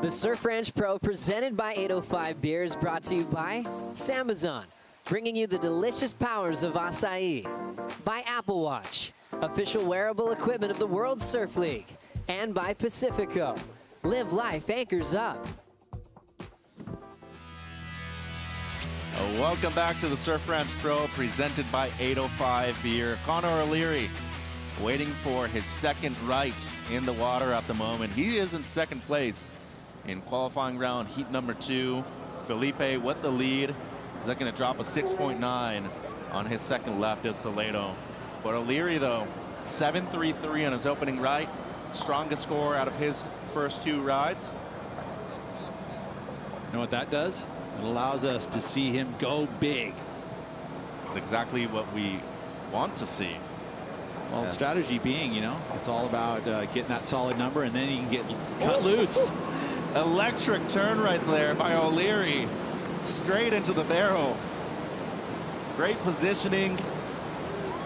[SPEAKER 2] The Surf Ranch Pro presented by 805 Beer is brought to you by Sambazon, bringing you the delicious powers of acai, by Apple Watch, official wearable equipment of the World Surf League, and by Pacifico. Live life anchors up.
[SPEAKER 9] Welcome back to the Surf Ranch Pro presented by 805 Beer. Connor O'Leary waiting for his second right in the water at the moment. He is in second place in qualifying round heat number 2. Felipe with the lead. Is that going to drop a 6.9 on his second left is Toledo. But O'Leary though, 7.33 on his opening right. Strongest score out of his first 2 rides.
[SPEAKER 11] You know what that does? It allows us to see him go big.
[SPEAKER 9] It's exactly what we want to see.
[SPEAKER 11] Well, strategy being, you know, it's all about getting that solid number, and then you can get cut loose.
[SPEAKER 9] Electric turn right there by O'Leary. Straight into the barrel. Great positioning.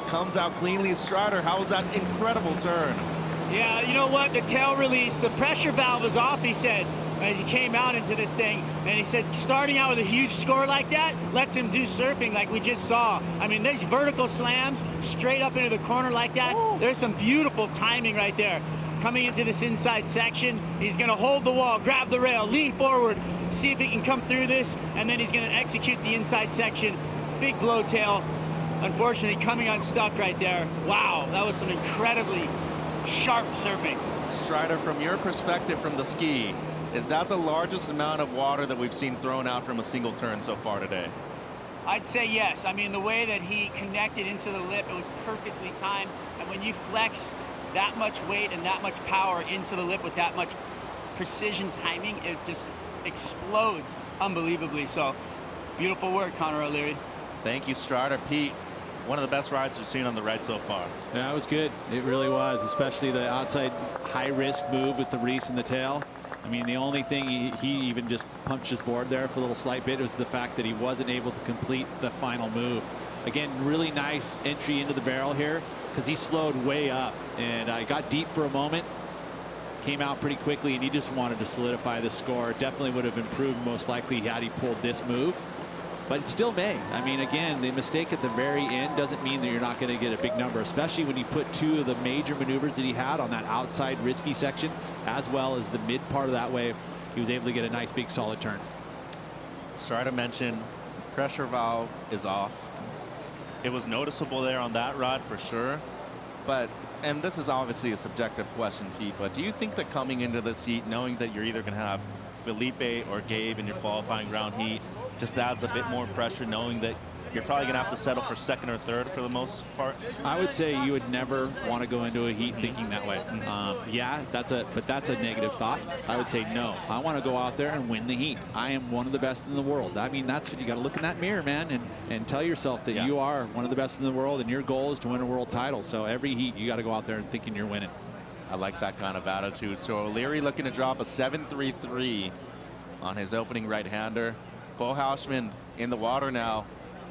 [SPEAKER 9] Comes out cleanly. Strider, how was that incredible turn?
[SPEAKER 20] Yeah, you know what? The tail release, the pressure valve is off, he said, as he came out into this thing. And he said starting out with a huge score like that lets him do surfing like we just saw. I mean, there's vertical slams straight up into the corner like that. There's some beautiful timing right there. Coming into this inside section, he's going to hold the wall, grab the rail, lean forward, see if he can come through this, and then he's going to execute the inside section. Big blowtail. Unfortunately, coming unstuck right there. Wow, that was some incredibly sharp surfing.
[SPEAKER 9] Strider, from your perspective from the ski, is that the largest amount of water that we've seen thrown out from a single turn so far today?
[SPEAKER 20] I'd say yes. I mean, the way that he connected into the lip, it was perfectly timed. And when you flex that much weight and that much power into the lip with that much precision timing, it just explodes unbelievably. So, beautiful work, Connor O'Leary.
[SPEAKER 9] Thank you, Strider. Pete, one of the best rides we've seen on the ride so far.
[SPEAKER 11] Yeah, it was good. It really was, especially the outside high-risk move with the Reese and the tail. I mean, the only thing he even just punched his board there for a little slight bit was the fact that he wasn't able to complete the final move. Again, really nice entry into the barrel here because he slowed way up and got deep for a moment, came out pretty quickly, and he just wanted to solidify the score. Definitely would have improved most likely had he pulled this move, but it still may. I mean, again, the mistake at the very end doesn't mean that you're not going to get a big number, especially when you put 2 of the major maneuvers that he had on that outside risky section, as well as the mid part of that wave. He was able to get a nice big solid turn.
[SPEAKER 9] Strider mentioned pressure valve is off. It was noticeable there on that rod for sure, but, and this is obviously a subjective question, Pete, but do you think that coming into this heat, knowing that you're either going to have Felipe or Gabe in your qualifying round heat, just adds a bit more pressure, knowing that you're probably going to have to settle for second or third for the most part?
[SPEAKER 11] I would say you would never want to go into a heat thinking that way. Yeah, that's a negative thought. I would say no. I want to go out there and win the heat. I am one of the best in the world. I mean, that's what you got to look in that mirror, man, and tell yourself that you are one of the best in the world, and your goal is to win a world title. So every heat, you got to go out there and thinking you're winning.
[SPEAKER 9] I like that kind of attitude. So O'Leary looking to drop a 7.33 on his opening right-hander. Cole Hausman in the water now.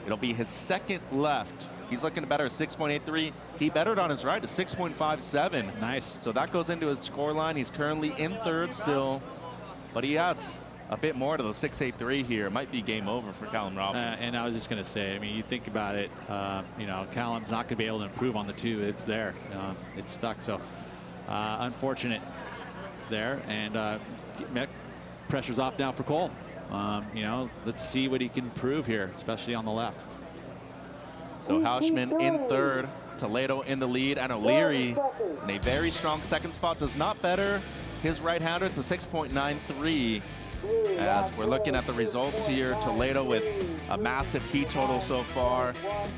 [SPEAKER 9] It'll be his second left. He's looking to better a 6.83. He bettered on his right to 6.57.
[SPEAKER 11] Nice.
[SPEAKER 9] So that goes into his score line. He's currently in third still, but he adds
[SPEAKER 15] a bit more to the 6.83 here. It might be game over for Callum Robson.
[SPEAKER 11] And I was just going to say, I mean, you think about it, you know, Callum's not going to be able to improve on the 2. It's there. It's stuck. So unfortunate there. And pressure's off now for Cole. You know, let's see what he can prove here, especially on the left.
[SPEAKER 15] So Hausman in third, Toledo in the lead, and O'Leary in a very strong second spot. Does not better his right-hander. It's a 6.93. As we're looking at the results here, Toledo with a massive heat total so far,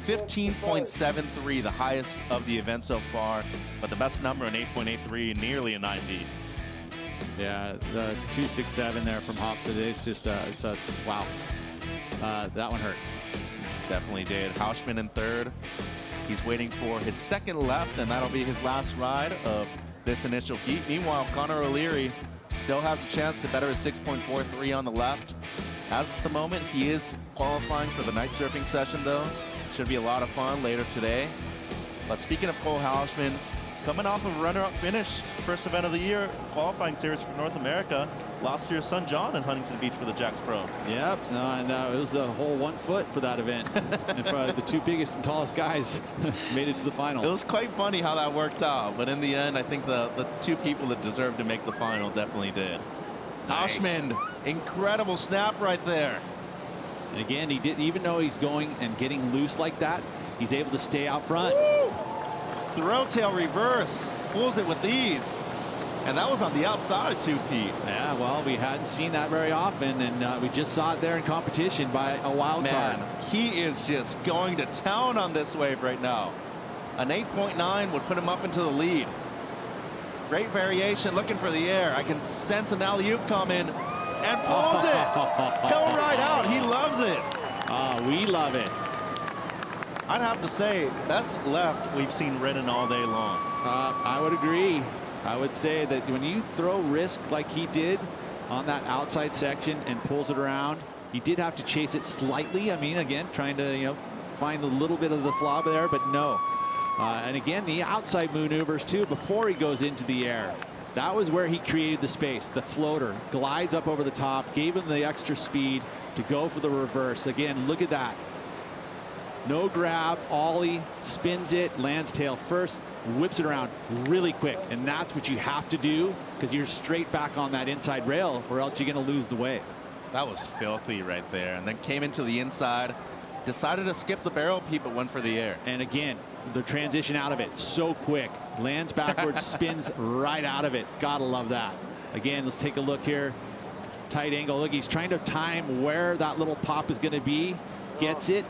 [SPEAKER 15] 15.73, the highest of the event so far, but the best number, an 8.83, nearly a 9 beat.
[SPEAKER 11] Yeah, the 2.67 there from Hobson. It's just, it's a wow. That one hurt.
[SPEAKER 15] Definitely did. Hausman in third. He's waiting for his second left, and that'll be his last ride of this initial heat. Meanwhile, Connor O'Leary still has a chance to better his 6.43 on the left. As at the moment, he is qualifying for the night surfing session, though. Should be a lot of fun later today. But speaking of Cole Hausman, coming off of a runner-up finish, first event of the year, qualifying series for North America, lost to your son John in Huntington Beach for the Jacks Pro.
[SPEAKER 11] Yep, and it was a whole 1 foot for that event. And the 2 biggest and tallest guys made it to the final.
[SPEAKER 15] It was quite funny how that worked out, but in the end, I think the 2 people that deserved to make the final definitely did. Nice. Hausman, incredible snap right there.
[SPEAKER 11] And again, he didn't, even though he's going and getting loose like that, he's able to stay out front.
[SPEAKER 15] Woo! Throw tail reverse, pulls it with ease. And that was on the outside too, Pete.
[SPEAKER 11] Yeah, well, we hadn't seen that very often, and we just saw it there in competition by a wild card.
[SPEAKER 15] He is just going to town on this wave right now. An 8.9 would put him up into the lead. Great variation, looking for the air. I can sense an alley-oop coming, and pulls it. Go right out. He loves it.
[SPEAKER 11] We love it.
[SPEAKER 15] I'd have to say, best left we've seen ridden all day long.
[SPEAKER 11] I would agree. I would say that when you throw risk like he did on that outside section and pulls it around, he did have to chase it slightly. I mean, again, trying to, you know, find a little bit of the flop there, but no. And again, the outside maneuvers too before he goes into the air. That was where he created the space. The floater glides up over the top, gave him the extra speed to go for the reverse. Again, look at that. No grab, ollie, spins it, lands tail first, whips it around really quick. And that's what you have to do, because you're straight back on that inside rail, or else you're going to lose the wave.
[SPEAKER 15] That was filthy right there. And then came into the inside, decided to skip the barrel peep, but went for the air.
[SPEAKER 11] And again, the transition out of it so quick. Lands backwards, spins right out of it. Gotta love that. Again, let's take a look here. Tight angle. Look, he's trying to time where that little pop is going to be. Gets it.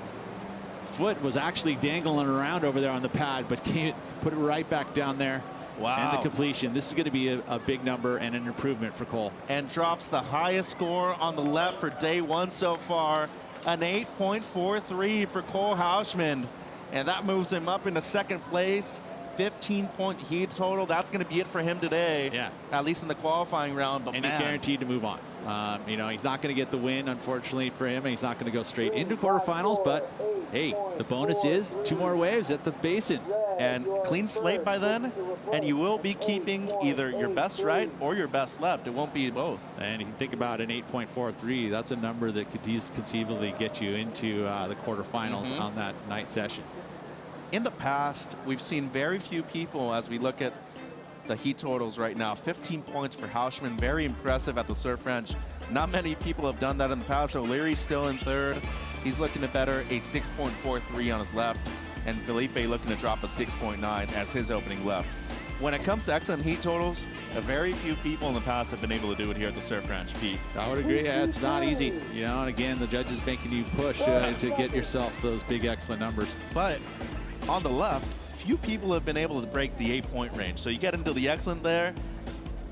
[SPEAKER 11] Foot was actually dangling around over there on the pad, but can't put it right back down there.
[SPEAKER 15] Wow.
[SPEAKER 11] And the completion. This is going to be a big number and an improvement for Cole.
[SPEAKER 15] And drops the highest score on the left for day one so far. An 8.43 for Cole Hausman. And that moves him up into second place. 15-point heat total. That's going to be it for him today.
[SPEAKER 11] Yeah.
[SPEAKER 15] At least in the qualifying round. But
[SPEAKER 11] and
[SPEAKER 15] man,
[SPEAKER 11] he's guaranteed to move on. You know, he's not going to get the win, unfortunately for him. He's not going to go straight into quarterfinals. But hey, the bonus is 2 more waves at the basin.
[SPEAKER 15] And clean slate by then. And you will be keeping either your best right or your best left. It won't be both.
[SPEAKER 11] And you can think about an 8.43. That's a number that could conceivably get you into the quarterfinals on that night session.
[SPEAKER 15] In the past, we've seen very few people, as we look at the heat totals right now. 15 points for Hausman, very impressive at the Surf Ranch. Not many people have done that in the past. O'Leary's still in third. He's looking to better a 6.43 on his left, and Felipe looking to drop a 6.9 as his opening left. When it comes to excellent heat totals, very few people in the past have been able to do it here at the Surf Ranch, Pete.
[SPEAKER 11] I would agree. Yeah, it's not easy. You know, and again, the judges making you push to get yourself those big, excellent numbers.
[SPEAKER 15] But on the left, few people have been able to break the 8-point range. So you get into the excellent there,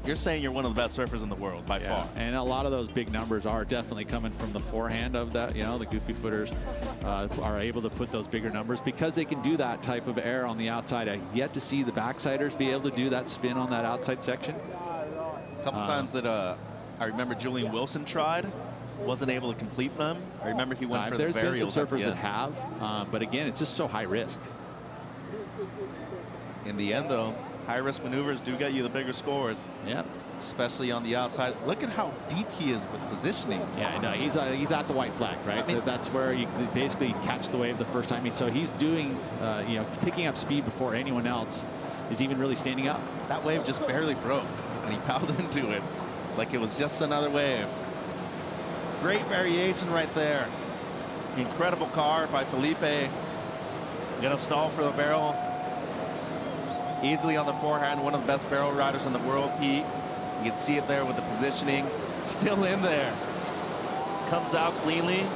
[SPEAKER 15] you're saying you're one of the best surfers in the world by far.
[SPEAKER 11] And a lot of those big numbers are definitely coming from the forehand of that. You know, the goofy footers are able to put those bigger numbers because they can do that type of air on the outside. I yet to see the backsiders be able to do that spin on that outside section.
[SPEAKER 15] A couple times that I remember Julian Wilson tried, wasn't able to complete them. I remember he went for the varials.
[SPEAKER 11] There's been some surfers that have, but again, it's just so high risk.
[SPEAKER 15] In the end, though, high-risk maneuvers do get you the bigger scores.
[SPEAKER 11] Yep.
[SPEAKER 15] especially on the outside. Look at how deep he is with positioning.
[SPEAKER 11] Yeah, no, he's at the white flag, right? I mean, that's where you basically catch the wave the first time. So he's doing, you know, picking up speed before anyone else is even really standing up.
[SPEAKER 15] That wave just barely broke, and he powered into it like it was just another wave. Great variation right there. Incredible car by Felipe. Gonna stall for the barrel. Easily on the forehand, one of the best barrel riders in the world, Pete. You can see it there with the positioning. Still in there. Comes out cleanly.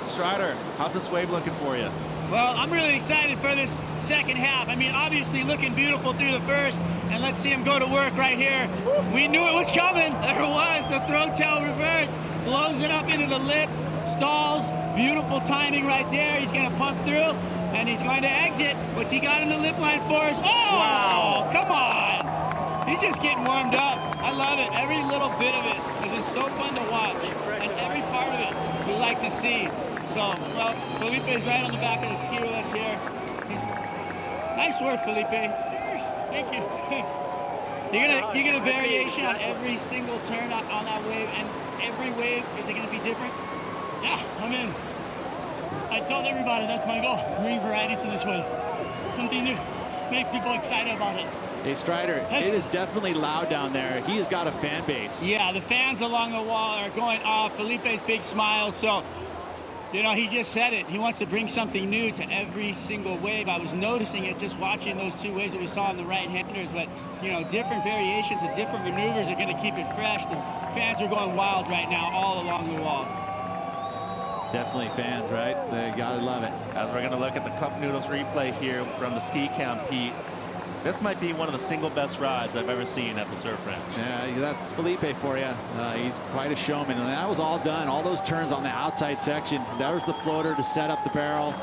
[SPEAKER 15] Strider, how's this wave looking for you?
[SPEAKER 20] Well, I'm really excited for this second half. I mean, obviously looking beautiful through the first, and let's see him go to work right here. We knew it was coming. There it was, the throw tail reverse. Blows it up into the lip, stalls. Beautiful timing right there. He's gonna pump through, and he's going to exit. What's he got in the lip line for us? Oh, wow. Come on. He's just getting warmed up. I love it. Every little bit of it. This is so fun to watch. And every part of it we like to see. So, well, Felipe is right on the back of the ski with us here. Nice work, Felipe. Thank you. You get a variation on every single turn on that wave, and every wave, is it going to be different? Yeah, I'm in. I told everybody that's my goal. Bring variety to this wave. Something new. Make people excited about it.
[SPEAKER 11] Hey, Strider, it is definitely loud down there. He has got a fan base.
[SPEAKER 20] Yeah, the fans along the wall are going off. Felipe's big smile. So, you know, he just said it. He wants to bring something new to every single wave. I was noticing it just watching those two waves that we saw on the right-handers. But, you know, different variations and different maneuvers are going to keep it fresh. The fans are going wild right now all along the wall.
[SPEAKER 11] Definitely fans, right? They gotta love it.
[SPEAKER 15] As we're gonna look at the Cup Noodles replay here from the ski camp, Pete. This might be one of the single best rides I've ever seen at the Surf Ranch.
[SPEAKER 11] Yeah, that's Felipe for you. He's quite a showman, and that was all done. All those turns on the outside section. That was the floater to set up the barrel.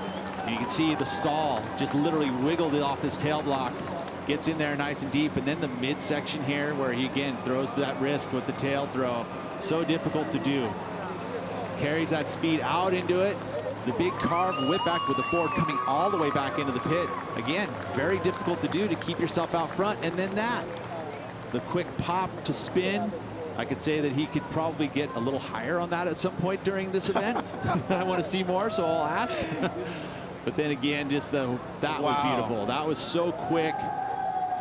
[SPEAKER 11] And you can see the stall just literally wiggled it off his tail block. Gets in there nice and deep, and then the midsection here where he again throws that risk with the tail throw. So difficult to do. Carries that speed out into it. The big carve whip back with the board coming all the way back into the pit. Again, very difficult to do to keep yourself out front. And then the quick pop to spin. I could say that he could probably get a little higher on that at some point during this event. I want to see more, so I'll ask. But then again, just that was beautiful. That was so quick,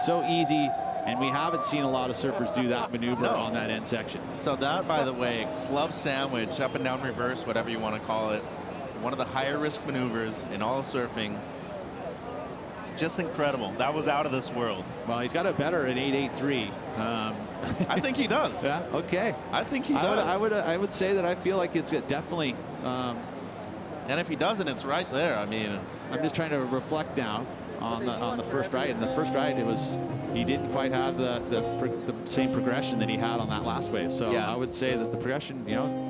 [SPEAKER 11] so easy. And we haven't seen a lot of surfers do that maneuver on that end section.
[SPEAKER 15] So that, by the way, club sandwich, up and down reverse, whatever you want to call it, one of the higher risk maneuvers in all of surfing. Just incredible. That was out of this world.
[SPEAKER 11] Well, he's got it better at 8.83.
[SPEAKER 15] I think he does.
[SPEAKER 11] Yeah. Okay.
[SPEAKER 15] I think he does.
[SPEAKER 11] I would say that I feel like it's definitely.
[SPEAKER 15] And if he doesn't, it's right there. I mean,
[SPEAKER 11] I'm just trying to reflect now on the first ride. And the first ride, he didn't quite have the same progression that he had on that last wave. So yeah. I would say that the progression, you know,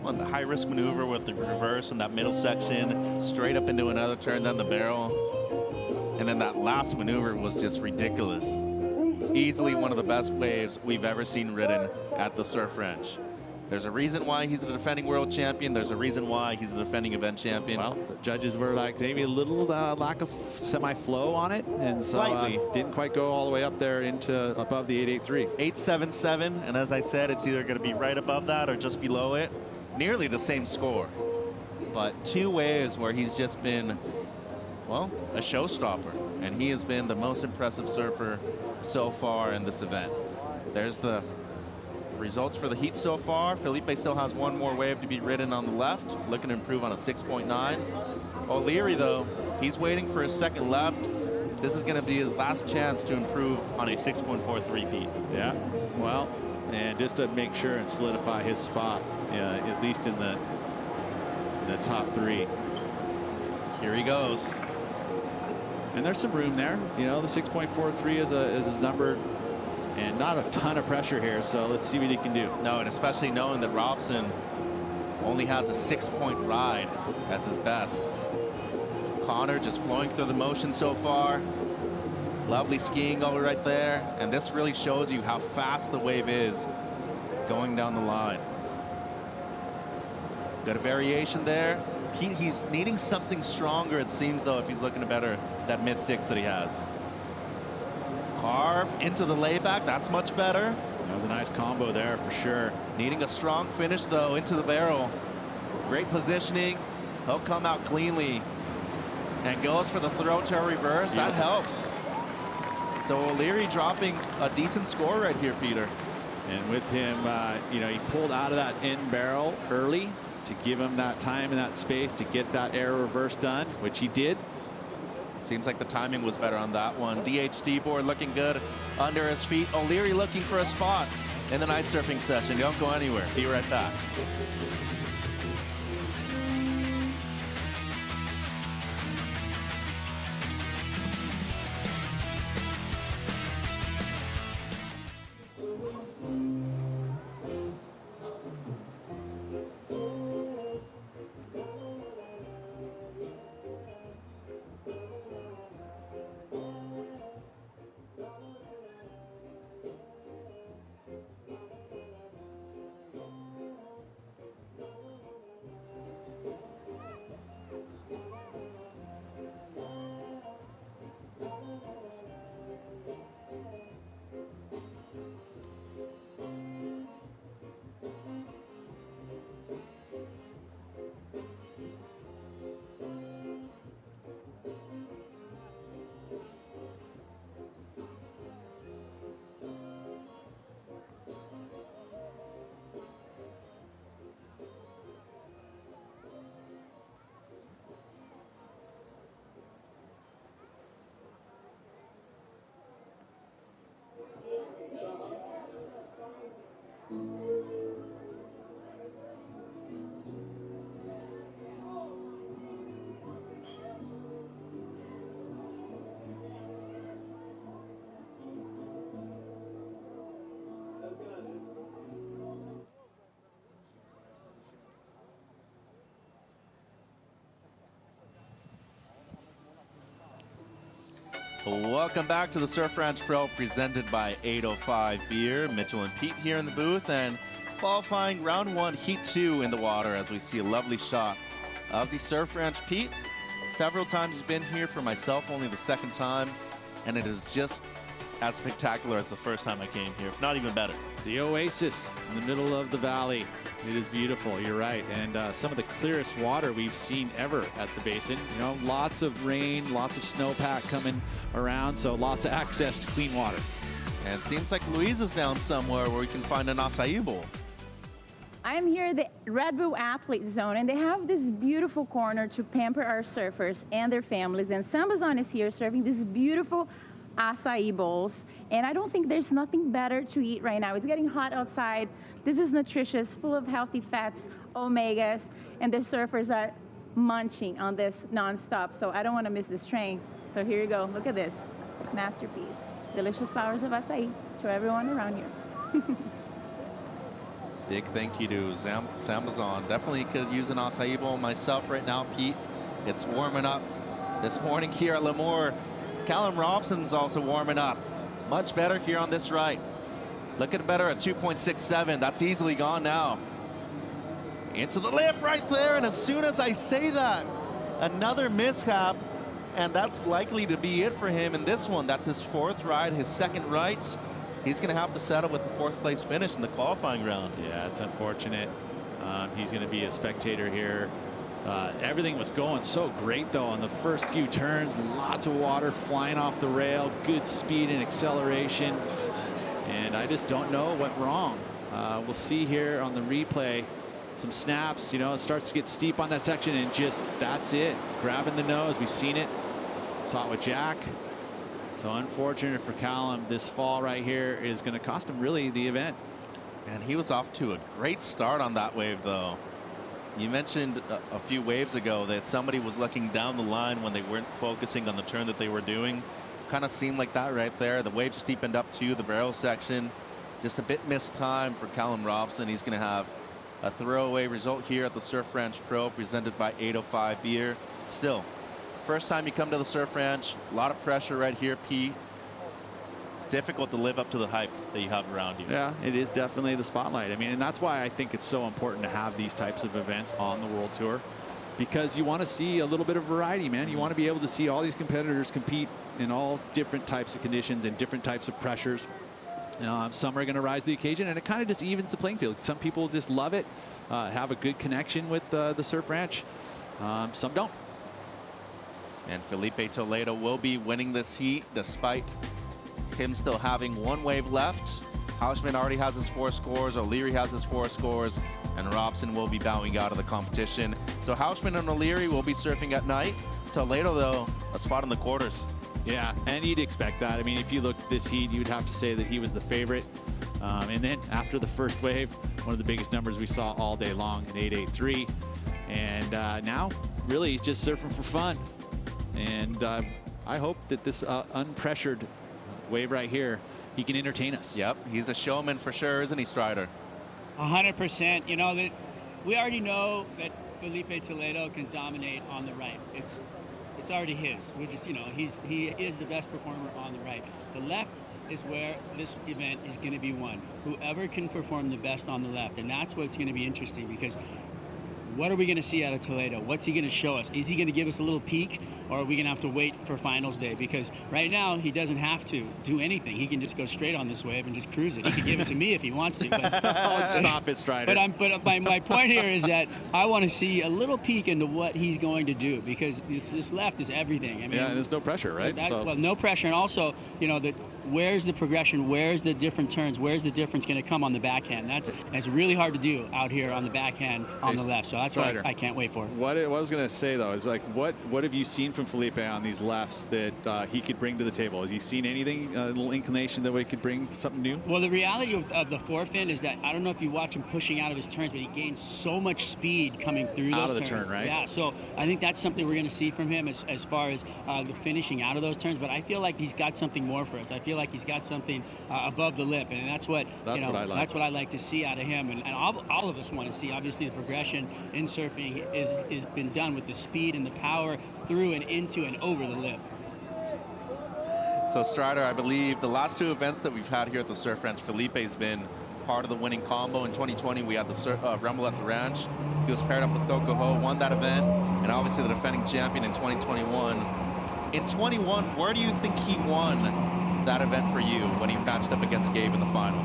[SPEAKER 15] on the high risk maneuver with the reverse in that middle section, straight up into another turn, then the barrel, and then that last maneuver was just ridiculous. Easily one of the best waves we've ever seen ridden at the Surf Ranch. There's a reason why he's a defending world champion. There's a reason why he's a defending event champion.
[SPEAKER 11] Well, the judges were like maybe a little lack of semi-flow on it, and so
[SPEAKER 15] slightly
[SPEAKER 11] didn't quite go all the way up there into above the 8.83.
[SPEAKER 15] 8.77, and as I said, it's either going to be right above that or just below it. Nearly the same score, but two waves where he's just been, well, a showstopper, and he has been the most impressive surfer so far in this event. There's the results for the heat so far. Felipe still has one more wave to be ridden on the left, looking to improve on a 6.9. O'Leary, though, he's waiting for his second left. This is going to be his last chance to improve on a 6.43 Pete.
[SPEAKER 11] Yeah, well, and just to make sure and solidify his spot, at least in the top three.
[SPEAKER 15] Here he goes.
[SPEAKER 11] And there's some room there. You know, the 6.43 is his number, and not a ton of pressure here. So let's see what he can do.
[SPEAKER 15] No, and especially knowing that Robson only has a 6-point ride as his best. Connor just flowing through the motion so far. Lovely skiing over right there. And this really shows you how fast the wave is going down the line. Got a variation there. He's needing something stronger, it seems, though, if he's looking to better that mid-6 that he has. Carve into the layback. That's much better.
[SPEAKER 11] was a nice combo there for sure.
[SPEAKER 9] Needing a strong finish though into the barrel. Great positioning. He'll come out cleanly and goes for the throw to a reverse. That helps. So O'Leary dropping a decent score right here, Peter.
[SPEAKER 11] And with him, you know, he pulled out of that end barrel early to give him that time and that space to get that air reverse done, which he did.
[SPEAKER 9] Seems like the timing was better on that one. DHT board looking good under his feet. O'Leary looking for a spot in the night surfing session. Don't go anywhere. Be right back. Welcome back to the Surf Ranch Pro presented by 805 Beer. Mitchell and Pete here in the booth, and qualifying round 1, heat 2 in the water as we see a lovely shot of the Surf Ranch. Pete, several times he's been here, for myself only the second time, and it is just as spectacular as the first time I came here, if not even better.
[SPEAKER 11] It's the oasis in the middle of the valley. It is beautiful, you're right, and some of the clearest water we've seen ever at the basin. You know, lots of rain, lots of snowpack coming around, so lots of access to clean water.
[SPEAKER 9] And it seems like Louise is down somewhere where we can find an acai bowl.
[SPEAKER 12] I'm here at the Red Bull Athlete Zone, and they have this beautiful corner to pamper our surfers and their families. And Sambazon is here serving these beautiful acai bowls. And I don't think there's nothing better to eat right now. It's getting hot outside. This is nutritious, full of healthy fats, omegas, and the surfers are munching on this nonstop. So I don't want to miss this train. So here you go. Look at this masterpiece. Delicious flowers of acai to everyone around here.
[SPEAKER 9] Big thank you to Sambazon. Definitely could use an acai bowl myself right now, Pete. It's warming up this morning here at Lemoore. Callum Robson's also warming up. Much better here on this right. Looking better at 2.67. That's easily gone now. Into the lip right there, and as soon as I say that, another mishap, and that's likely to be it for him in this one. That's his 4th ride, his 2nd right. He's going to have to settle with the 4th place finish in the qualifying round.
[SPEAKER 11] Yeah, it's unfortunate. He's going to be a spectator here. Everything was going so great, though, on the first few turns. Lots of water flying off the rail, good speed and acceleration. And I just don't know what wrong. We'll see here on the replay some snaps. You know, it starts to get steep on that section, and just that's it. Grabbing the nose. We've seen it. Saw it with Jack. So unfortunate for Callum. This fall right here is going to cost him really the event.
[SPEAKER 9] And he was off to a great start on that wave, though. You mentioned a few waves ago that somebody was looking down the line when they weren't focusing on the turn that they were doing. Kind of seemed like that right there. The wave steepened up to the barrel section. Just a bit missed time for Callum Robson. He's going to have a throwaway result here at the Surf Ranch Pro presented by 805 Beer. Still, first time you come to the Surf Ranch, a lot of pressure right here, Pete. Difficult to live up to the hype that you have around you.
[SPEAKER 11] Yeah, it is definitely the spotlight. I mean, and that's why I think it's so important to have these types of events on the World Tour, because you want to see a little bit of variety, man. You want to be able to see all these competitors compete in all different types of conditions and different types of pressures. Some are going to rise to the occasion, and it kind of just evens the playing field. Some people just love it, have a good connection with the Surf Ranch. Some don't.
[SPEAKER 9] And Felipe Toledo will be winning this heat despite him still having one wave left. Hausman already has his 4 scores, O'Leary has his 4 scores, and Robson will be bowing out of the competition. So Hausman and O'Leary will be surfing at night. Toledo, though, a spot in the quarters.
[SPEAKER 11] Yeah, and you'd expect that. I mean, if you looked at this heat, you'd have to say that he was the favorite. And then after the first wave, one of the biggest numbers we saw all day long, an 8.83. And now, really, he's just surfing for fun. And I hope that this unpressured wave right here, he can entertain us.
[SPEAKER 9] Yep, he's a showman for sure, isn't he, Strider?
[SPEAKER 20] 100%. You know, that we already know that Felipe Toledo can dominate on the right. It's already his. We're just, you know, he is the best performer on the right. The left is where this event is going to be won. Whoever can perform the best on the left, and that's what's going to be interesting, because what are we going to see out of Toledo? What's he going to show us? Is he going to give us a little peek, or are we going to have to wait for finals day? Because right now, he doesn't have to do anything. He can just go straight on this wave and just cruise it. He can give it to me if he wants to. But,
[SPEAKER 11] Stop it, Strider.
[SPEAKER 20] But my point here is that I want to see a little peek into what he's going to do, because this left is everything. I mean,
[SPEAKER 11] yeah, and there's no pressure, right?
[SPEAKER 20] Well, no pressure, and also, you know, where's the progression? Where's the different turns? Where's the difference going to come on the backhand? That's really hard to do out here on the backhand on the left. So that's what I can't wait for.
[SPEAKER 11] What I was going to say, though, is like, what have you seen from Felipe on these lefts that he could bring to the table? Has he seen anything, a little inclination that we could bring something new?
[SPEAKER 20] Well, the reality of the forefin is that I don't know if you watch him pushing out of his turns, but he gains so much speed coming through
[SPEAKER 11] out
[SPEAKER 20] those
[SPEAKER 11] of the
[SPEAKER 20] turns.
[SPEAKER 11] turn, right?
[SPEAKER 20] Yeah, so I think that's something we're going to see from him as far as the finishing out of those turns. But I feel like he's got something more for us. I feel like he's got something above the lip, and that's what
[SPEAKER 11] what I like.
[SPEAKER 20] That's what I like to see out of him, and all of us want to see. Obviously, the progression in surfing is been done with the speed and the power through and into and over the lip.
[SPEAKER 9] So Strider, I believe the last 2 events that we've had here at the Surf Ranch, Felipe's been part of the winning combo. In 2020, we had the Rumble at the Ranch. He was paired up with Coco Ho, won that event, and obviously the defending champion in 2021. In 21, where do you think he won that event for you when he matched up against Gabe in the final?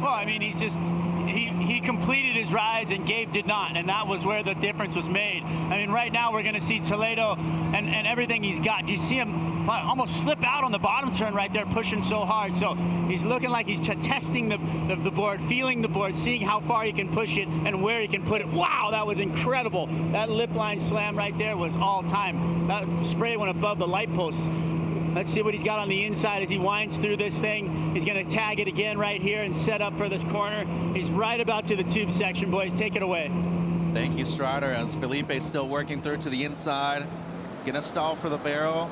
[SPEAKER 20] Well, I mean, he completed his rides and Gabe did not, and that was where the difference was made. I mean, right now we're going to see Toledo and everything he's got. You see him almost slip out on the bottom turn right there, pushing so hard. So he's looking like he's testing the board, feeling the board, seeing how far he can push it and where he can put it. Wow, that was incredible. That lip line slam right there was all time. That spray went above the light post. Let's see what he's got on the inside as he winds through this thing. He's going to tag it again right here and set up for this corner. He's right about to the tube section, boys. Take it away.
[SPEAKER 9] Thank you, Strider, as Felipe's still working through to the inside. Gonna stall for the barrel.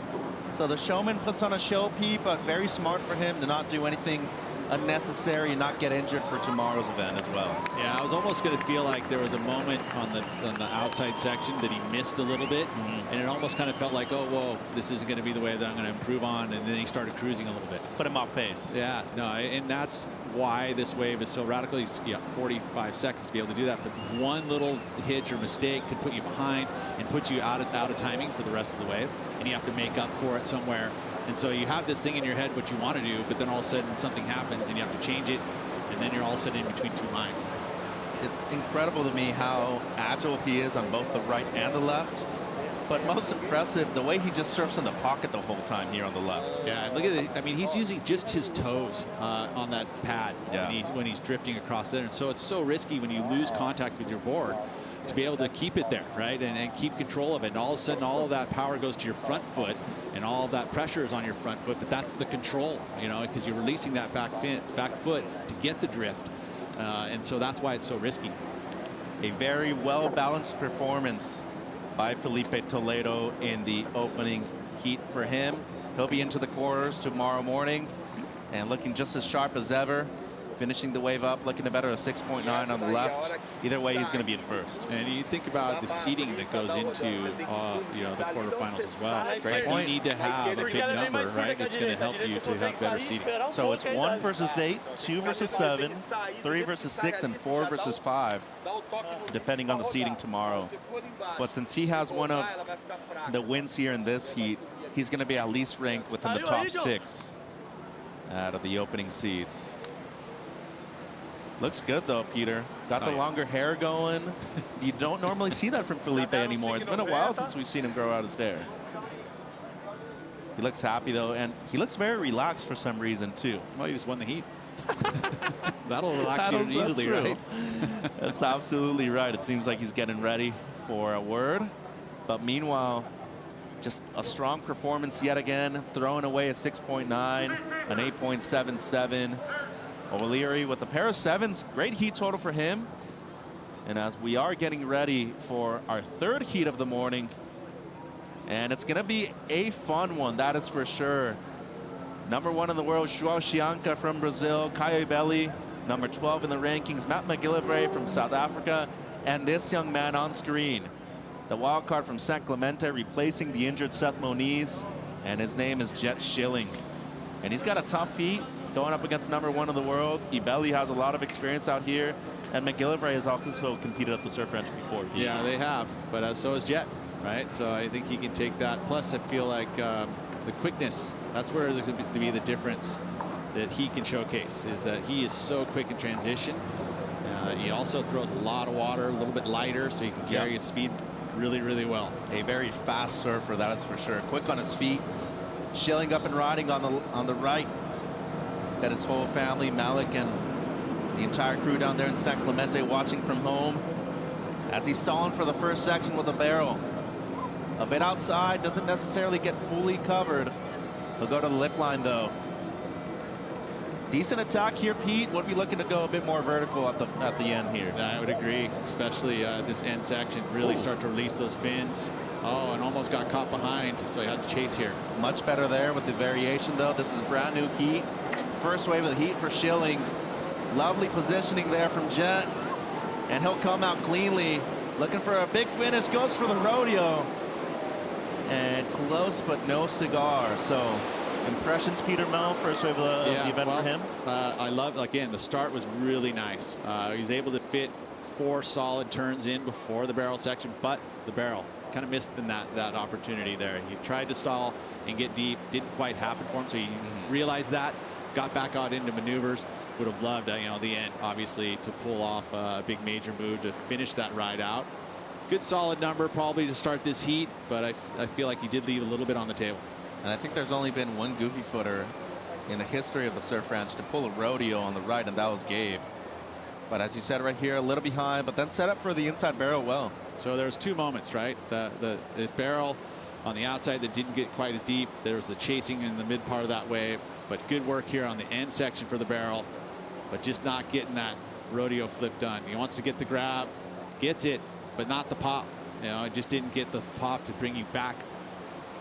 [SPEAKER 9] So the showman puts on a show pee, but very smart for him to not do anything unnecessary and not get injured for tomorrow's event as well.
[SPEAKER 11] Yeah, I was almost going to feel like there was a moment on the outside section that he missed a little bit, and it almost kind of felt like, oh, whoa, this isn't going to be the way that I'm going to improve on, and then he started cruising a little bit.
[SPEAKER 9] Put him off pace.
[SPEAKER 11] Yeah, no, and that's why this wave is so radical. He's 45 seconds to be able to do that, but one little hitch or mistake could put you behind and put you out of timing for the rest of the wave, and you have to make up for it somewhere. And so you have this thing in your head what you want to do, but then all of a sudden something happens and you have to change it, and then you're all of a sudden in between two minds.
[SPEAKER 9] It's incredible to me how agile he is on both the right and the left. But most impressive, the way he just surfs in the pocket the whole time here on the left.
[SPEAKER 11] Yeah, look at it. I mean, he's using just his toes on that pad when he's drifting across there. And so it's so risky when you lose contact with your board to be able to keep it there, right? And keep control of it. And all of a sudden, all of that power goes to your front foot, and all of that pressure is on your front foot. But that's the control, because you're releasing that back foot to get the drift. And so that's why it's so risky.
[SPEAKER 9] A very well-balanced performance by Felipe Toledo in the opening heat for him. He'll be into the quarters tomorrow morning and looking just as sharp as ever. Finishing the wave up, looking to better a 6.9 on the left. Either way, he's going to be in first.
[SPEAKER 11] And you think about the seeding that goes into the quarterfinals as well.
[SPEAKER 9] Great point.
[SPEAKER 11] You need to have a big number, right? It's going to help you to have better seeding.
[SPEAKER 9] So it's 1 versus 8, 2 versus 7, 3 versus 6, and 4 versus 5, depending on the seeding tomorrow. But since he has one of the wins here in this heat, he's going to be at least ranked within the top 6 out of the opening seeds.
[SPEAKER 15] Looks good though, Peter. Got the longer hair going. You don't normally see that from Felipe anymore. It's been a while since we've seen him grow out his hair. He looks happy though, and he looks very relaxed for some reason too.
[SPEAKER 11] Well, he just won the heat. That'll relax you easily, right?
[SPEAKER 15] That's absolutely right. It seems like he's getting ready for a word. But meanwhile, just a strong performance yet again, throwing away a 6.9, an 8.77. O'Leary with a pair of 7s, great heat total for him. And as we are getting ready for our third heat of the morning, and it's going to be a fun one, that is for sure. Number 1 in the world, João Chianca from Brazil, Caio Belli, number 12 in the rankings, Matt McGillivray from South Africa, and this young man on screen, the wild card from San Clemente, replacing the injured Seth Moniz, and his name is Jet Schilling. And he's got a tough heat going up against number 1 in the world. Ibelli has a lot of experience out here, and McGillivray has also competed at the Surf Ranch before.
[SPEAKER 11] Yeah, they have, but so has Jet, right? So I think he can take that. Plus, I feel like the quickness, that's where there's going to be the difference that he can showcase, is that he is so quick in transition. He also throws a lot of water, a little bit lighter, so he can carry his speed really, really well.
[SPEAKER 15] A very fast surfer, that is for sure. Quick on his feet. Schilling up and riding on the right. Got his whole family, Malik and the entire crew down there in San Clemente watching from home as he's stalling for the first section with a barrel. A bit outside, doesn't necessarily get fully covered. He'll go to the lip line though. Decent attack here, Pete. Would be looking to go a bit more vertical at the end here.
[SPEAKER 11] I would agree, especially this end section. Really start to release those fins. Oh, and almost got caught behind, so he had to chase here.
[SPEAKER 15] Much better there with the variation though. This is brand new heat. First wave of the heat for Schilling. Lovely positioning there from Jet. And he'll come out cleanly. Looking for a big finish, goes for the rodeo. And close, but no cigar. So impressions, Peter Mel, first wave of the event for him?
[SPEAKER 11] I love, again, the start was really nice. He was able to fit 4 solid turns in before the barrel section, but the barrel kind of missed in that opportunity there. He tried to stall and get deep, didn't quite happen for him, so he realized that, got back out into maneuvers. Would have loved, the end, obviously, to pull off a big major move to finish that ride out. Good solid number probably to start this heat, but I feel like he did leave a little bit on the table.
[SPEAKER 15] And I think there's only been one goofy footer in the history of the Surf Ranch to pull a rodeo on the right, and that was Gabe. But as you said right here, a little behind, but then set up for the inside barrel well.
[SPEAKER 11] So there's 2 moments, right? The barrel on the outside that didn't get quite as deep. There was the chasing in the mid part of that wave, but good work here on the end section for the barrel, but just not getting that rodeo flip done. He wants to get the grab, gets it, but not the pop. It just didn't get the pop to bring you back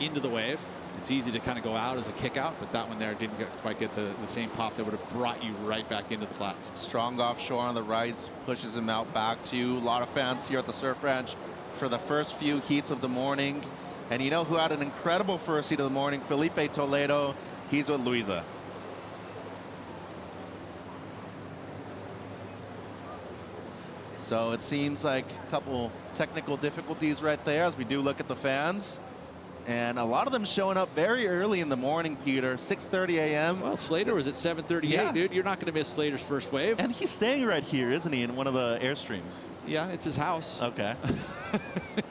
[SPEAKER 11] into the wave. It's easy to kind of go out as a kick out, but that one there didn't quite get the same pop that would have brought you right back into the flats.
[SPEAKER 15] Strong offshore on the right, pushes him out back to. A lot of fans here at the Surf Ranch for the first few heats of the morning. And you know who had an incredible first heat of the morning? Felipe Toledo. He's with Luisa. So it seems like a couple technical difficulties right there as we do look at the fans. And a lot of them showing up very early in the morning, Peter, 6:30 a.m.
[SPEAKER 11] Well, Slater was at 7:38, dude. You're not going to miss Slater's first wave.
[SPEAKER 15] And he's staying right here, isn't he, in one of the Airstreams?
[SPEAKER 11] Yeah, it's his house.
[SPEAKER 15] Okay.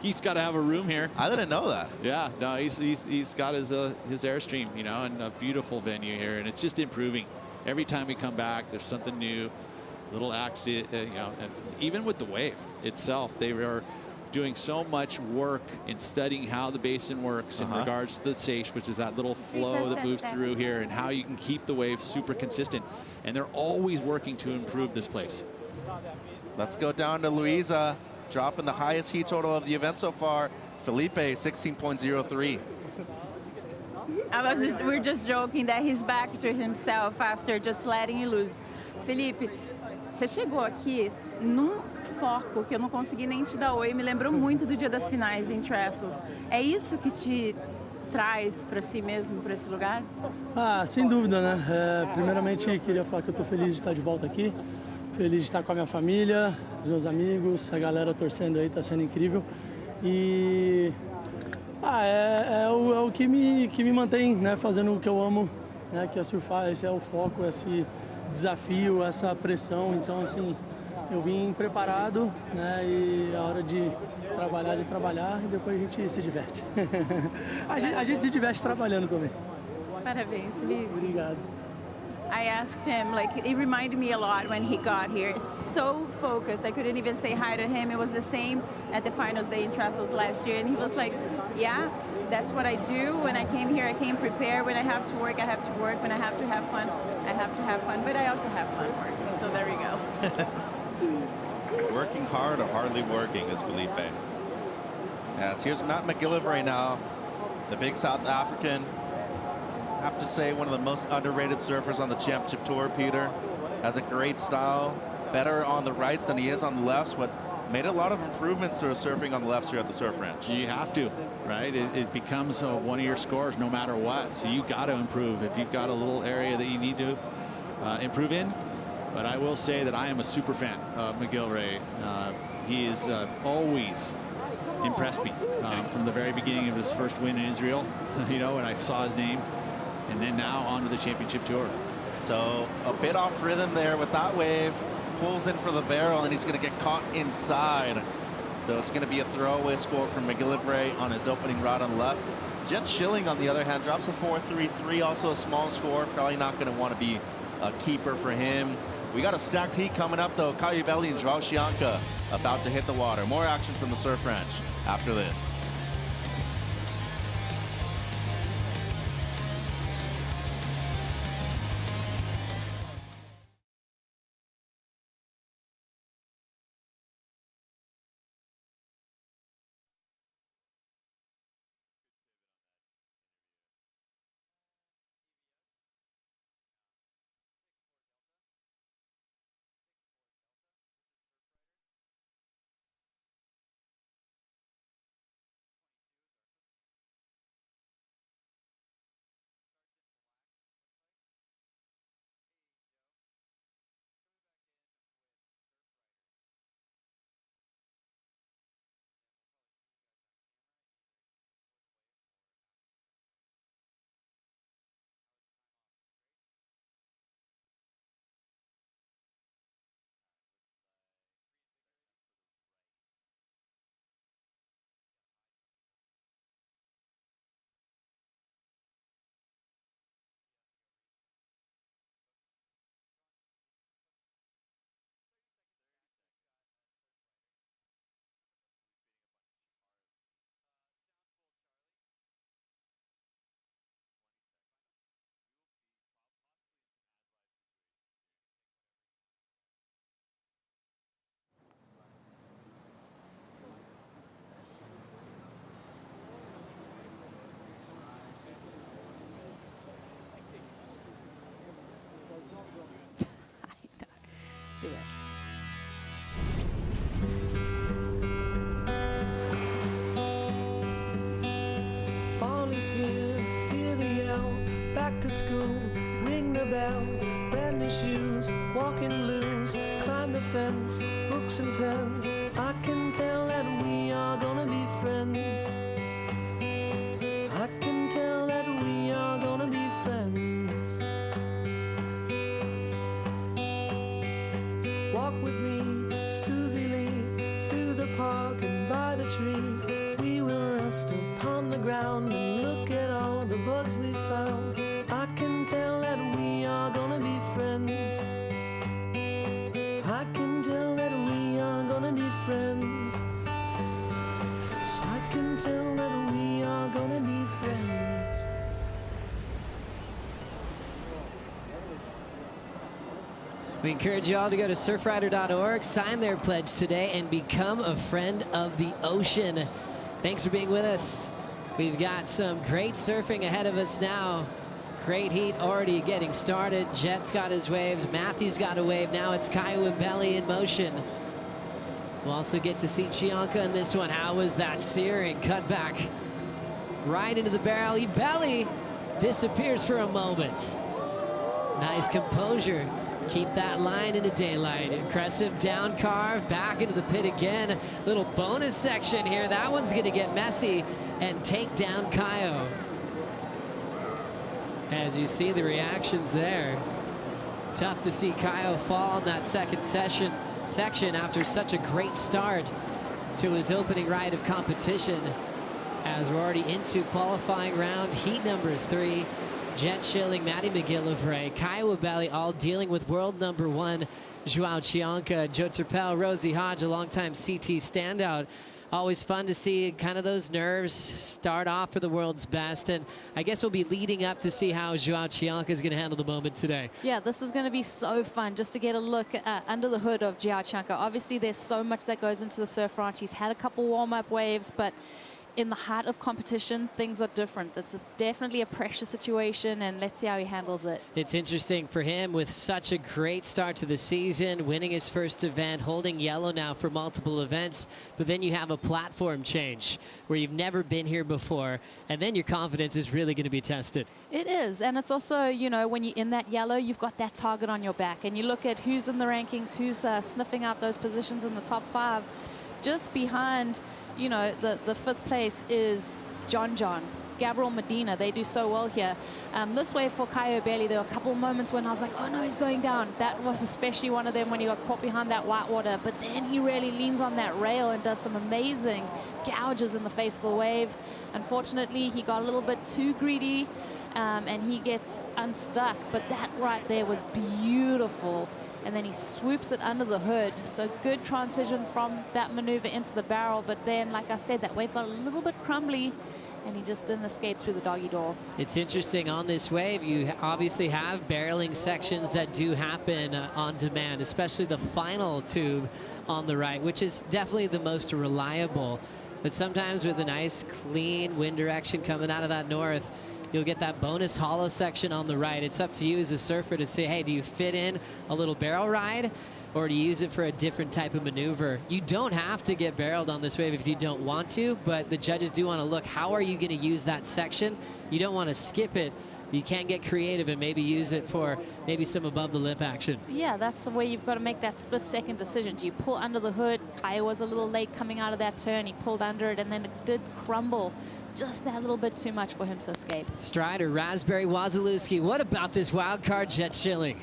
[SPEAKER 11] He's got to have a room here.
[SPEAKER 15] I didn't know that.
[SPEAKER 11] Yeah, no, he's got his Airstream, and a beautiful venue here, and it's just improving. Every time we come back, there's something new, little acts, and even with the wave itself, they are doing so much work in studying how the basin works in regards to the Seiche, which is that little flow that moves through here, and how you can keep the wave super consistent. And they're always working to improve this place.
[SPEAKER 15] Let's go down to Luisa, dropping the highest heat total of the event so far. Felipe, 16.03.
[SPEAKER 12] We're just joking that he's back to himself after just letting it loose. Felipe, você chegou aqui num foco que eu não consegui nem te dar oi, me lembrou muito do dia das finais em Trestles. É isso que te traz para si mesmo, para esse lugar?
[SPEAKER 16] Sem dúvida, né? Primeiramente, queria falar que eu estou feliz de estar de volta aqui, feliz de estar com a minha família, os meus amigos, a galera torcendo aí, está sendo incrível. E é o que me mantém, né, fazendo o que eu amo, né, que é surfar. Esse é o foco, esse desafio, essa pressão. Então, assim, eu vim preparado, né? E a hora de trabalhar e depois a gente se diverte. a gente se diverte trabalhando também.
[SPEAKER 12] Parabéns, Felipe.
[SPEAKER 16] Obrigado.
[SPEAKER 12] I asked him, like, it reminded me a lot when he got here. So focused, I couldn't even say hi to him. It was the same at the finals day in Trestles last year, and he was like, yeah, that's what I do. When I came here, I came prepared. When I have to work, I have to work. When I have to have fun, I have to have fun. But I also have fun working, so there we go.
[SPEAKER 15] Working hard or hardly working is Felipe. Yes, here's Matt McGillivray right now, the big South African. I have to say, one of the most underrated surfers on the championship tour, Peter. Has a great style, better on the rights than he is on the lefts, but made a lot of improvements to his surfing on the lefts here at the Surf Ranch.
[SPEAKER 11] You have to, right? It becomes one of your scores no matter what. So you got to improve if you've got a little area that you need to improve in. But I will say that I am a super fan of McGillivray. He has always impressed me from the very beginning of his first win in Israel, you know, when I saw his name, and then now on to the championship tour.
[SPEAKER 15] So a bit off rhythm there with that wave, pulls in for the barrel, and he's going to get caught inside. So it's going to be a throwaway score from McGillivray on his opening rod on the left. Jet Schilling, on the other hand, drops a 4.33, also a small score. Probably not going to want to be a keeper for him. We got a stacked heat coming up, though. Caio Belli and Joao Chianca about to hit the water. More action from the Surf Ranch after this.
[SPEAKER 4] Do it.
[SPEAKER 17] Fall is here, hear the yell, back to school, ring the bell, brand new shoes, walking blues, climb the fence, books and pens, I can tell that we are gonna be friends. I can tell that we are gonna be friends. Walk with me, Susie Lee, through the park and by the tree. We will rest upon the ground and look at all the bugs we found. I can tell that we are gonna be friends. I can tell that we are gonna be friends. I can tell that we are gonna be friends.
[SPEAKER 2] We encourage you all to go to surfrider.org, sign their pledge today, and become a friend of the ocean. Thanks for being with us. We've got some great surfing ahead of us now. Great heat already getting started. Jet's got his waves. Matthew's got a wave. Now it's Caio Belli in motion. We'll also get to see Chianca in this one. How was that searing cut back? Right into the barrel. Belli disappears for a moment. Nice composure. Keep that line into daylight. Aggressive down carve, back into the pit again. Little bonus section here. That one's gonna get messy and take down Caio. As you see the reactions there. Tough to see Caio fall in that second section after such a great start to his opening ride of competition, as we're already into qualifying round heat number 3. Jet Schilling, Maddie McGillivray, Caio Abelli all dealing with world number 1 Joao Chianca. Joe Turpel, Rosie Hodge, a longtime CT standout. Always fun to see kind of those nerves start off for the world's best. And I guess we'll be leading up to see how Joao Chianca is going to handle the moment today.
[SPEAKER 4] Yeah, this is going to be so fun just to get a look under the hood of Joao Chianca. Obviously, there's so much that goes into the surf ranch. He's had a couple warm-up waves, but in the heart of competition, things are different. It's definitely a pressure situation, and let's see how he handles it.
[SPEAKER 2] It's interesting for him with such a great start to the season, winning his first event, holding yellow now for multiple events, but then you have a platform change where you've never been here before, and then your confidence is really going to be tested.
[SPEAKER 4] It is, and it's also, you know, when you're in that yellow, you've got that target on your back, and you look at who's in the rankings, who's sniffing out those positions in the top 5. Just behind, you know, the 5th place is John, Gabriel Medina. They do so well here. This way for Caio Abelli, there were a couple of moments when I was like, oh no, he's going down. That was especially one of them when he got caught behind that white water. But then he really leans on that rail and does some amazing gouges in the face of the wave. Unfortunately, he got a little bit too greedy and he gets unstuck. But that right there was beautiful. And then he swoops it under the hood. So good transition from that maneuver into the barrel. But then, like I said, that wave got a little bit crumbly, and he just didn't escape through the doggy door.
[SPEAKER 2] It's interesting on this wave, you obviously have barreling sections that do happen on demand, especially the final tube on the right, which is definitely the most reliable. But sometimes with a nice, clean wind direction coming out of that north, you'll get that bonus hollow section on the right. It's up to you as a surfer to say, hey, do you fit in a little barrel ride, or do you use it for a different type of maneuver? You don't have to get barreled on this wave if you don't want to, but the judges do want to look, how are you going to use that section? You don't want to skip it. You can get creative and maybe use it for maybe some above the lip action.
[SPEAKER 4] Yeah, that's the way you've got to make that split-second decision. Do you pull under the hood? Caio was a little late coming out of that turn. He pulled under it, and then it did crumble just that little bit too much for him to escape.
[SPEAKER 2] Strider, Raspberry, Wazalewski. What about this wild card Jet Schilling?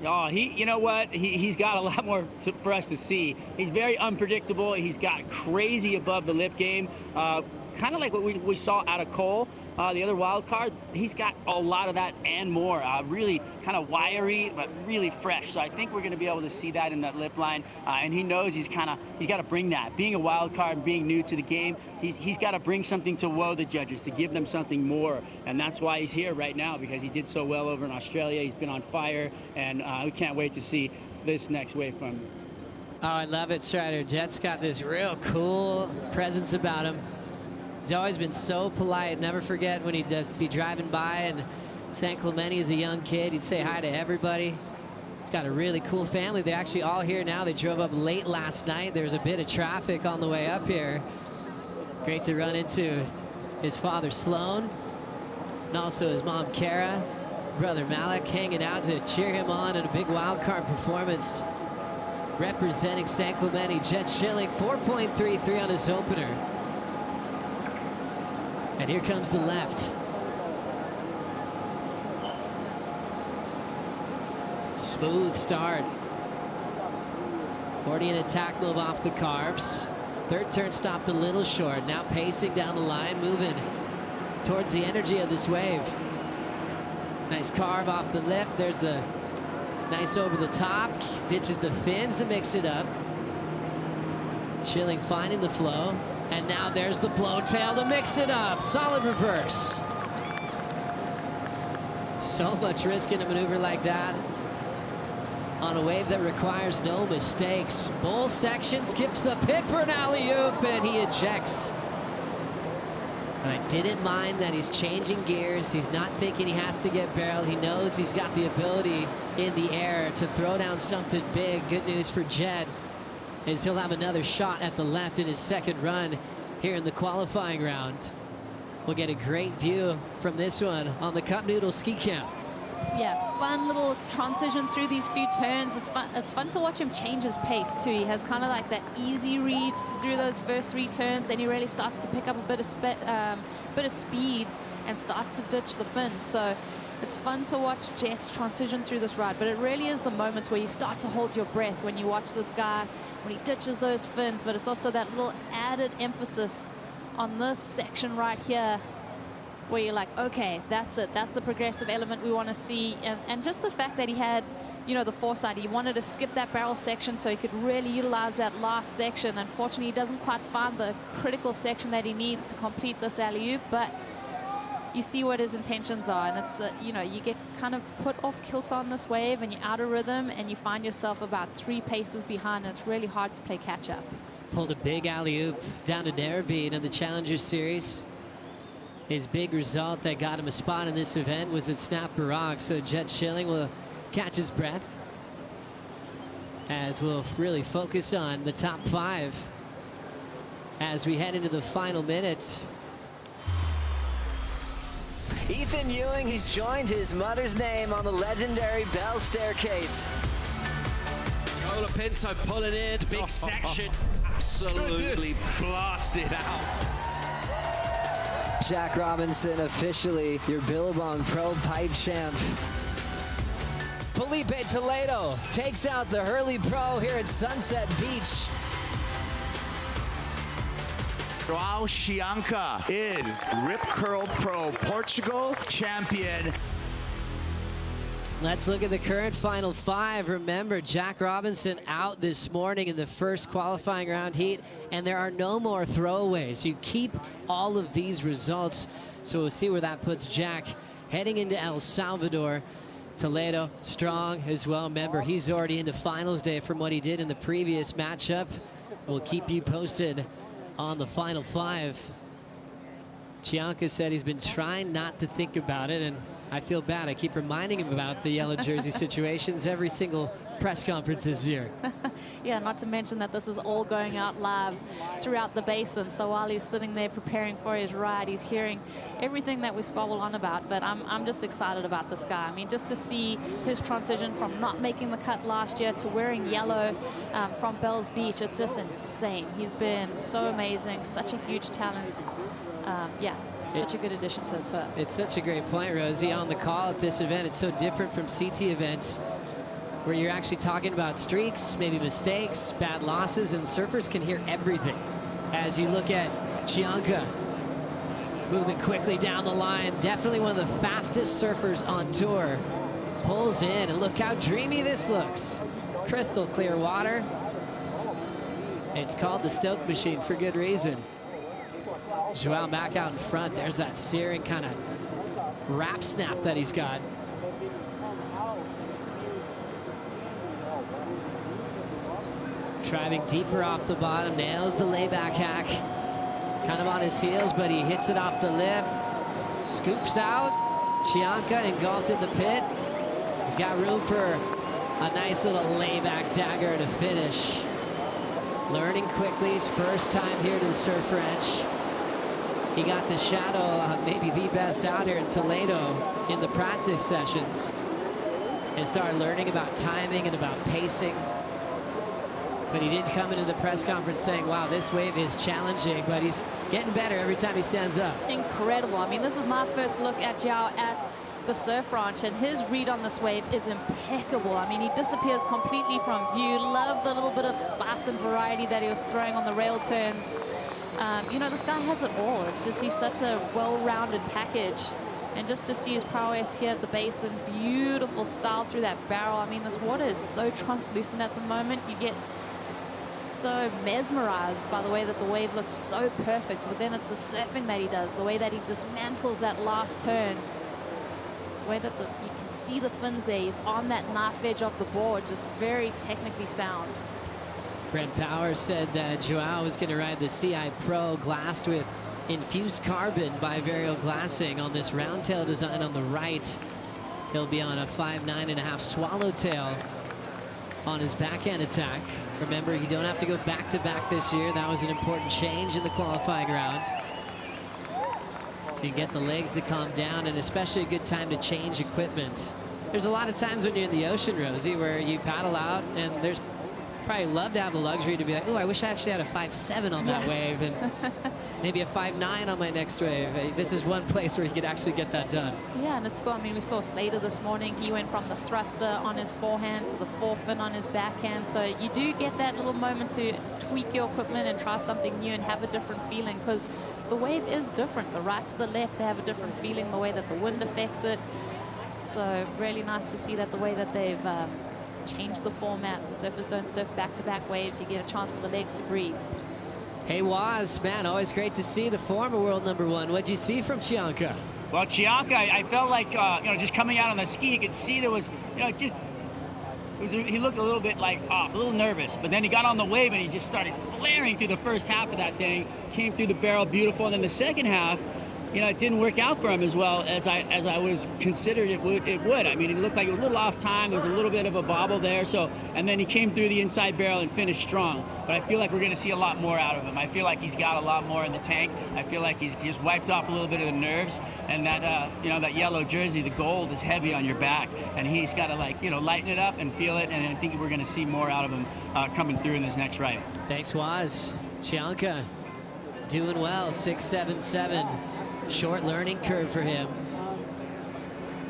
[SPEAKER 20] Oh, you know what? He's got a lot more for us to see. He's very unpredictable. He's got crazy above the lip game. Kind of like what we saw out of Cole, the other wild card. He's got a lot of that and more. Really kind of wiry, but really fresh. So I think we're going to be able to see that in that lip line. And he knows he's got to bring that. Being a wild card and being new to the game, he's got to bring something to wow the judges, to give them something more. And that's why he's here right now, because he did so well over in Australia. He's been on fire, and we can't wait to see this next wave from him.
[SPEAKER 2] Oh, I love it, Strider. Jet's got this real cool presence about him. He's always been so polite. Never forget when he'd just be driving by and San Clemente as a young kid, he'd say hi to everybody. He's got a really cool family. They're actually all here now. They drove up late last night. There was a bit of traffic on the way up here. Great to run into his father, Sloan, and also his mom, Kara, brother Malik, hanging out to cheer him on in a big wild card performance. Representing San Clemente, Jet Schilling, 4.33 on his opener. And here comes the left. Smooth start. Already an attack move off the carves. Third turn stopped a little short. Now pacing down the line, moving towards the energy of this wave. Nice carve off the lip. There's a nice over the top. Ditches the fins to mix it up. Schilling finding the flow. And now there's the blowtail to mix it up. Solid reverse. So much risk in a maneuver like that on a wave that requires no mistakes. Bull section skips the pit for an alley-oop, and he ejects. And I didn't mind that he's changing gears. He's not thinking he has to get barreled. He knows he's got the ability in the air to throw down something big. Good news for Jed is he'll have another shot at the left in his second run here in the qualifying round. We'll get a great view from this one on the Cup Noodle Ski Camp.
[SPEAKER 4] Yeah, fun little transition through these few turns. It's fun to watch him change his pace too. He has kind of like that easy read through those first 3 turns. Then he really starts to pick up a bit of speed and starts to ditch the fins. So It's fun to watch jets transition through this ride, but it really is the moments where you start to hold your breath when you watch this guy, when he ditches those fins, but it's also that little added emphasis on this section right here where you're like, okay, that's it. That's the progressive element we want to see. And just the fact that he had, you know, the foresight. He wanted to skip that barrel section so he could really utilize that last section. Unfortunately, he doesn't quite find the critical section that he needs to complete this alley-oop, but you see what his intentions are, and it's, you know, you get kind of put off kilter on this wave and you're out of rhythm and you find yourself about 3 paces behind, and it's really hard to play catch up.
[SPEAKER 2] Pulled a big alley-oop down to Derby in the Challenger Series. His big result that got him a spot in this event was at Snapper Rock, so Jet Schilling will catch his breath as we'll really focus on the top 5 as we head into the final minute.
[SPEAKER 13] Ethan Ewing, he's joined his mother's name on the legendary Bell Staircase.
[SPEAKER 21] Cola Pinto pulling in, big section, absolutely blasted out.
[SPEAKER 13] Jack Robinson, officially your Billabong Pro Pipe Champ.
[SPEAKER 2] Felipe Toledo takes out the Hurley Pro here at Sunset Beach.
[SPEAKER 22] Joao Chianca is Rip Curl Pro Portugal champion.
[SPEAKER 2] Let's look at the current final 5. Remember, Jack Robinson out this morning in the first qualifying round heat, and there are no more throwaways. You keep all of these results, so we'll see where that puts Jack heading into El Salvador. Toledo strong as well. Remember, he's already into finals day from what he did in the previous matchup. We'll keep you posted on the final 5. Chianca said he's been trying not to think about it, and I feel bad. I keep reminding him about the yellow jersey situations every single press conference this year.
[SPEAKER 4] Yeah, not to mention that this is all going out live throughout the basin. So while he's sitting there preparing for his ride, he's hearing everything that we squabble on about. But I'm just excited about this guy. I mean, just to see his transition from not making the cut last year to wearing yellow from Bells Beach, it's just insane. He's been so amazing, such a huge talent. Yeah. Such a good addition to the tour.
[SPEAKER 2] It's such a great point, Rosie, on the call at this event. It's so different from CT events where you're actually talking about streaks, maybe mistakes, bad losses, and surfers can hear everything. As you look at Chianca moving quickly down the line, definitely one of the fastest surfers on tour. Pulls in, and look how dreamy this looks. Crystal clear water. It's called the Stoke Machine for good reason. Joao back out in front. There's that searing kind of wrap snap that he's got. Driving deeper off the bottom, nails the layback hack. Kind of on his heels, but he hits it off the lip. Scoops out. Chianca engulfed in the pit. He's got room for a nice little layback dagger to finish. Learning quickly, his first time here to the Surf Ranch. He got the shadow, maybe the best out here in Toledo in the practice sessions, and started learning about timing and about pacing. But he did come into the press conference saying, wow, this wave is challenging, but he's getting better every time he stands up.
[SPEAKER 4] Incredible. I mean, this is my first look at Joao at the Surf Ranch, and his read on this wave is impeccable. I mean, he disappears completely from view. Love the little bit of spice and variety that he was throwing on the rail turns. You know, this guy has it all. It's just he's such a well-rounded package. And just to see his prowess here at the basin, beautiful style through that barrel. I mean, this water is so translucent at the moment. You get so mesmerized by the way that the wave looks so perfect. But then it's the surfing that he does, the way that he dismantles that last turn, the way that you can see the fins there. He's on that knife edge of the board, just very technically sound.
[SPEAKER 2] Brent Powers said that Joao was going to ride the CI Pro glassed with infused carbon by Vario Glassing on this round tail design on the right. He'll be on a 5.9.5 swallowtail on his backhand attack. Remember, you don't have to go back-to-back this year. That was an important change in the qualifying round. So you get the legs to calm down, and especially a good time to change equipment. There's a lot of times when you're in the ocean, Rosie, where you paddle out and there's probably love to have the luxury to be like, oh, I wish I actually had a 5.7 on that wave and maybe a 5.9 on my next wave. This is one place where you could actually get that done.
[SPEAKER 4] Yeah, and it's cool. I mean, we saw Slater this morning. He went from the thruster on his forehand to the forefin on his backhand. So you do get that little moment to tweak your equipment and try something new and have a different feeling, because the wave is different. The right to the left, they have a different feeling, the way that the wind affects it. So really nice to see that the way that they've changed the format. The surfers don't surf back-to-back waves. You get a chance for the legs to breathe.
[SPEAKER 2] Hey, Waz, man, always great to see the former world #1. What'd you see from Cianca?
[SPEAKER 20] Well, Cianca, I felt like, you know, just coming out on the ski, you could see there was, you know, he looked a little bit like off, a little nervous. But then he got on the wave and he just started flaring through the first half of that thing. Came through the barrel beautiful. And then the second half, you know, it didn't work out for him as well as I was considered it would. I mean, it looked like it was a little off time. There was a little bit of a bobble there. So, and then he came through the inside barrel and finished strong. But I feel like we're going to see a lot more out of him. I feel like he's got a lot more in the tank. I feel like he's just wiped off a little bit of the nerves. And that, you know, that yellow jersey, the gold, is heavy on your back. And he's got to, like, you know, lighten it up and feel it. And I think we're going to see more out of him coming through in this next ride.
[SPEAKER 2] Thanks, Waz. Cianca doing well, 6.77. Short learning curve for him.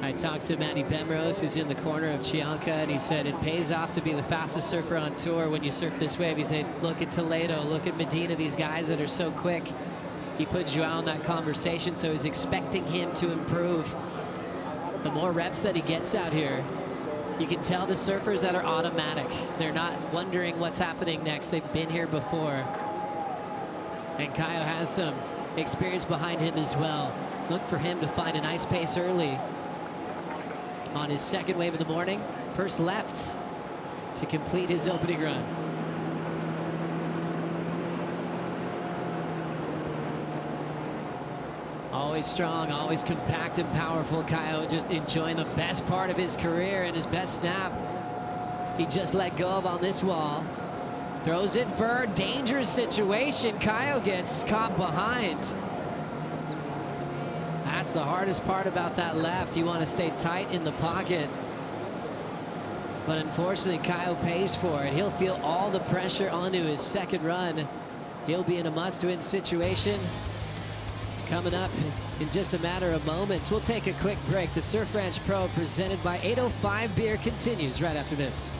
[SPEAKER 2] I talked to Manny Bemrose, who's in the corner of Cianca, and he said it pays off to be the fastest surfer on tour when you surf this wave. He said, look at Toledo, look at Medina, these guys that are so quick. He put Joao in that conversation, so he's expecting him to improve. The more reps that he gets out here, you can tell the surfers that are automatic. They're not wondering what's happening next. They've been here before. And Caio has some experience behind him as well. Look for him to find a nice pace early on his second wave of the morning. First left to complete his opening run. Always strong, always compact and powerful. Caio just enjoying the best part of his career, and his best snap he just let go of on this wall. Throws it for a dangerous situation. Caio gets caught behind. That's the hardest part about that left. You want to stay tight in the pocket. But unfortunately, Caio pays for it. He'll feel all the pressure onto his second run. He'll be in a must-win situation coming up in just a matter of moments. We'll take a quick break. The Surf Ranch Pro presented by 805 Beer continues right after this.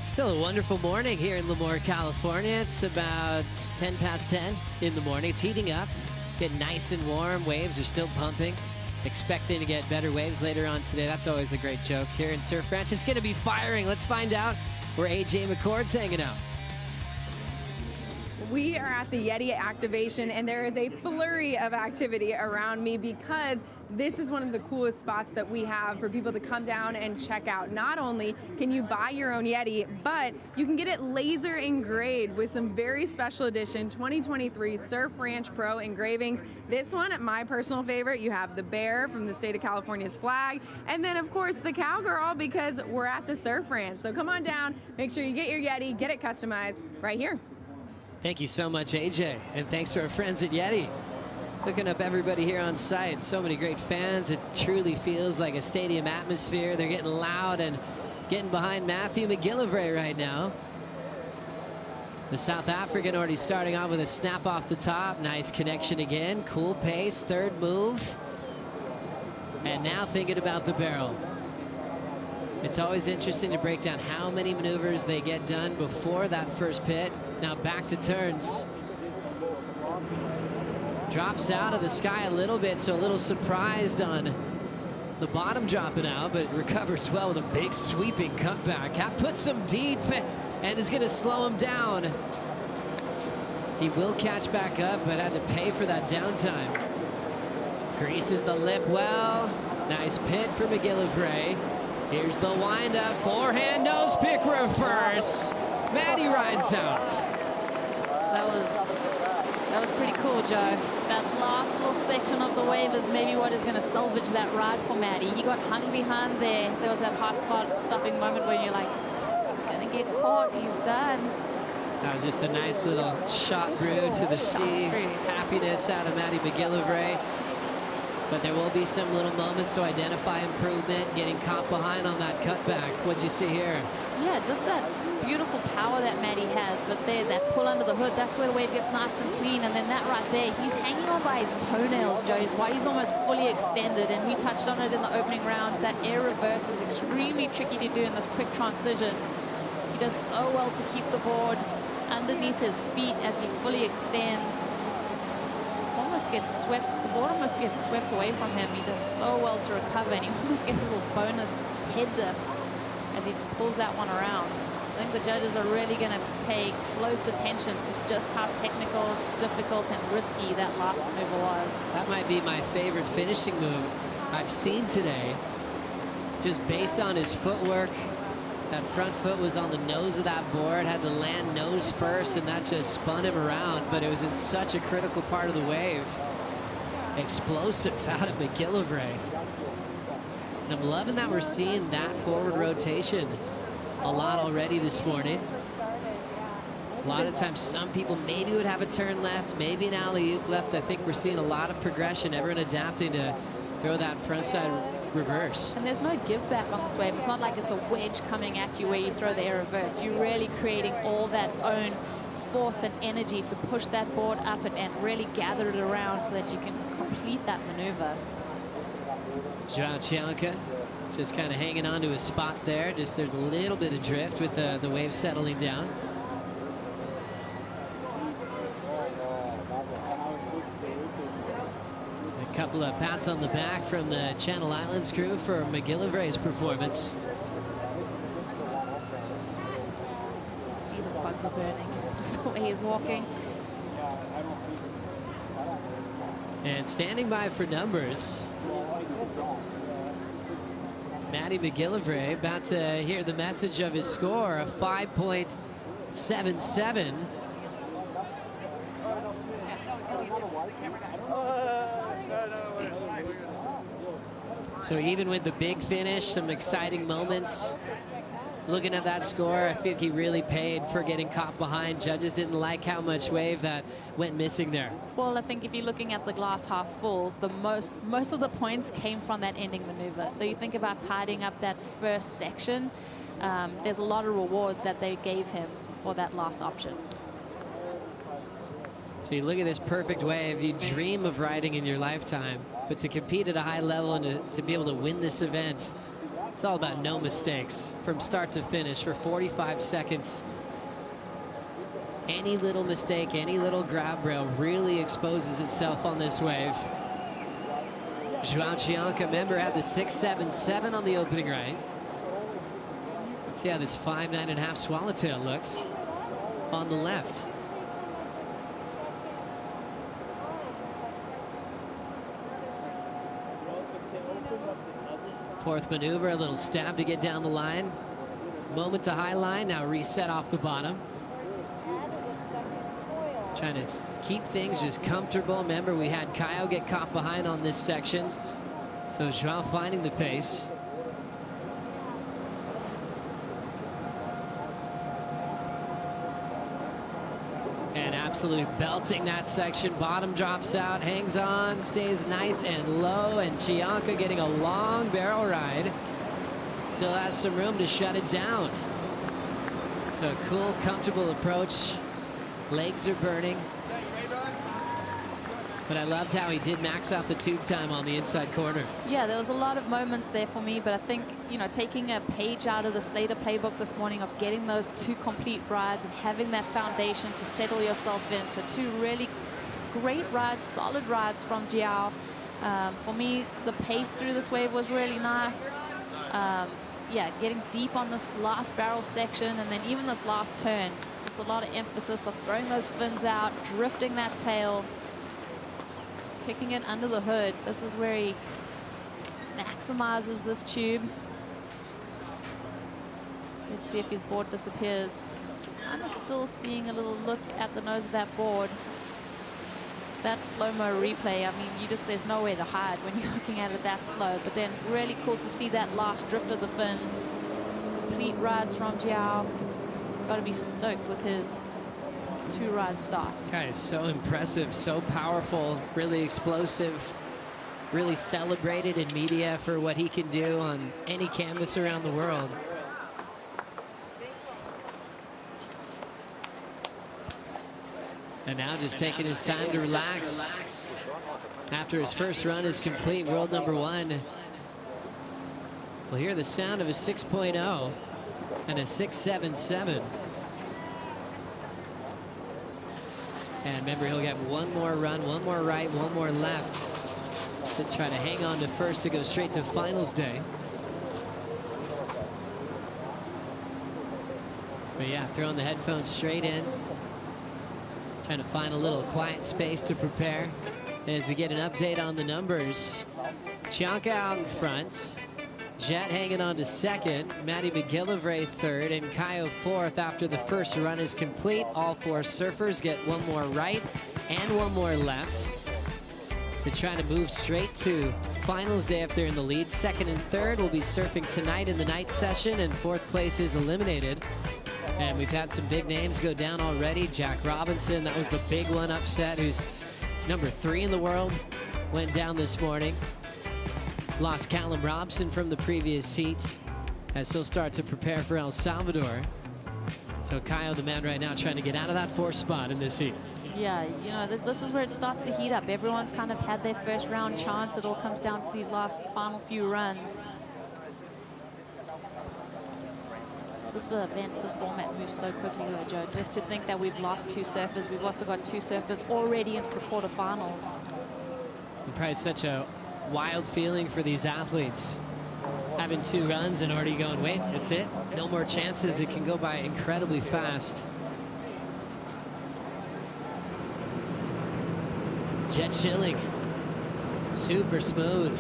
[SPEAKER 2] Still a wonderful morning here in Lemoore, California. It's about 10 past 10 in the morning. It's heating up, getting nice and warm. Waves are still pumping. expecting to get better waves later on today. That's always a great joke here in Surf Ranch. It's going to be firing. Let's find out where AJ McCord's hanging out.
[SPEAKER 10] We are at the Yeti activation, and there is a flurry of activity around me because this is one of the coolest spots that we have for people to come down and check out. Not only can you buy your own Yeti, but you can get it laser engraved with some very special edition 2023 Surf Ranch Pro engravings. This one, my personal favorite, you have the bear from the state of California's flag, and then of course the cowgirl, because we're at the Surf Ranch. So come on down, make sure you get your Yeti, get it customized right here.
[SPEAKER 2] Thank you so much, AJ, and thanks to our friends at Yeti. Hooking up everybody here on site. So many great fans. It truly feels like a stadium atmosphere. They're getting loud and getting behind Matthew McGillivray right now. The South African already starting off with a snap off the top. Nice connection again. Cool pace, third move. And now thinking about the barrel. It's always interesting to break down how many maneuvers they get done before that first pit. Now back to turns. Drops out of the sky a little bit, so a little surprised on the bottom dropping out, but recovers well with a big sweeping cutback. Cap puts him deep and is going to slow him down. He will catch back up, but had to pay for that downtime. Greases the lip well. Nice pit for McGillivray. Here's the windup, forehand nose pick reverse. Maddie rides out.
[SPEAKER 4] That was pretty cool, Joe. That last little section of the wave is maybe what is going to salvage that ride for Maddie. He got hung behind there. There was that hot spot stopping moment where you're like, he's going to get caught. He's done.
[SPEAKER 2] That was just a nice little shot brew to the ski. Happiness out of Maddie McGillivray. But there will be some little moments to identify improvement, getting caught behind on that cutback. What'd you see here?
[SPEAKER 4] Yeah, just that beautiful power that Maddie has, but there, that pull under the hood, that's where the wave gets nice and clean, and then that right there, he's hanging on by his toenails, Joe. His body's almost fully extended, and we touched on it in the opening rounds. That air reverse is extremely tricky to do in this quick transition. He does so well to keep the board underneath his feet as he fully extends. Almost gets swept, the board almost gets swept away from him. He does so well to recover, and he almost gets a little bonus head dip as he pulls that one around. I think the judges are really going to pay close attention to just how technical, difficult, and risky that last maneuver was.
[SPEAKER 2] That might be my favorite finishing move I've seen today. Just based on his footwork, that front foot was on the nose of that board, had to land nose first, and that just spun him around, but it was in such a critical part of the wave. Explosive out of McGillivray. And I'm loving that we're seeing that forward rotation a lot already this morning. A lot of times some people maybe would have a turn left, maybe an alley-oop left. I think we're seeing a lot of progression, everyone adapting to throw that frontside reverse.
[SPEAKER 4] And there's no give back on this wave. It's not like it's a wedge coming at you where you throw the air reverse. You're really creating all that own force and energy to push that board up and really gather it around so that you can complete that maneuver.
[SPEAKER 2] Joao Cianca just kind of hanging on to his spot there. Just there's a little bit of drift with the wave settling down. A couple of pats on the back from the Channel Islands crew for McGillivray's performance.
[SPEAKER 4] See the quads are burning, just the way he's walking.
[SPEAKER 2] And standing by for numbers, Maddie McGillivray about to hear the message of his score, a 5.77. So even with the big finish, some exciting moments. Looking at that score, I think he really paid for getting caught behind. Judges didn't like how much wave that went missing there.
[SPEAKER 4] Well, I think if you're looking at the glass half full, most of the points came from that ending maneuver. So you think about tidying up that first section, there's a lot of reward that they gave him for that last option.
[SPEAKER 2] So you look at this perfect wave you dream of riding in your lifetime, but to compete at a high level and to be able to win this event, it's all about no mistakes from start to finish for 45 seconds. Any little mistake, any little grab rail really exposes itself on this wave. Joao Chianca, member, had the 6.77 on the opening right. Let's see how this 5.9.5 swallowtail looks on the left. Fourth maneuver, a little stab to get down the line. Moment to high line, now reset off the bottom. Trying to keep things just comfortable. Remember, we had Kyle get caught behind on this section. So Joao finding the pace. And absolutely belting that section. Bottom drops out, hangs on, stays nice and low, and Chianca getting a long barrel ride. Still has some room to shut it down. So a cool, comfortable approach. Legs are burning. But I loved how he did max out the tube time on the inside corner.
[SPEAKER 4] Yeah, there was a lot of moments there for me, but I think, you know, taking a page out of the Slater playbook this morning of getting those 2 complete rides and having that foundation to settle yourself in. So 2 really great rides, solid rides from Joao. For me, the pace through this wave was really nice. Yeah, getting deep on this last barrel section, and then even this last turn, just a lot of emphasis of throwing those fins out, drifting that tail, kicking it under the hood. This is where he maximizes this tube. Let's see if his board disappears. I'm still seeing a little look at the nose of that board. That slow-mo replay, I mean, there's nowhere to hide when you're looking at it that slow. But then really cool to see that last drift of the fins. Complete rides from Joao. He's got to be stoked with his 2-ride start.
[SPEAKER 2] This guy is so impressive, so powerful, really explosive, really celebrated in media for what he can do on any canvas around the world. And now just taking his time to relax. After his first run is complete, world number 1. We'll hear the sound of a 6.0 and a 6.77. And remember, he'll get one more run, one more right, one more left to try to hang on to first to go straight to finals day. But yeah, throwing the headphones straight in. Trying to find a little quiet space to prepare as we get an update on the numbers. Chianca out in front. Jet hanging on to second. Maddie McGillivray third. And Kaio fourth after the first run is complete. All 4 surfers get one more right and one more left to try to move straight to finals day if they're in the lead. Second and third will be surfing tonight in the night session, and 4th place is eliminated. And we've had some big names go down already. Jack Robinson, that was the big one upset, who's number 3 in the world, went down this morning. Lost Callum Robson from the previous heat as he'll start to prepare for El Salvador. So Kaio, the man right now, trying to get out of that 4th spot in this heat.
[SPEAKER 4] Yeah, you know, this is where it starts to heat up. Everyone's kind of had their first round chance. It all comes down to these last final few runs. This event, this format moves so quickly though, Joe. Just to think that we've lost 2 surfers. We've also got 2 surfers already into the quarterfinals.
[SPEAKER 2] And probably such a wild feeling for these athletes. Having 2 runs and already going, wait, that's it? No more chances. It can go by incredibly fast. Jet Schilling, super smooth.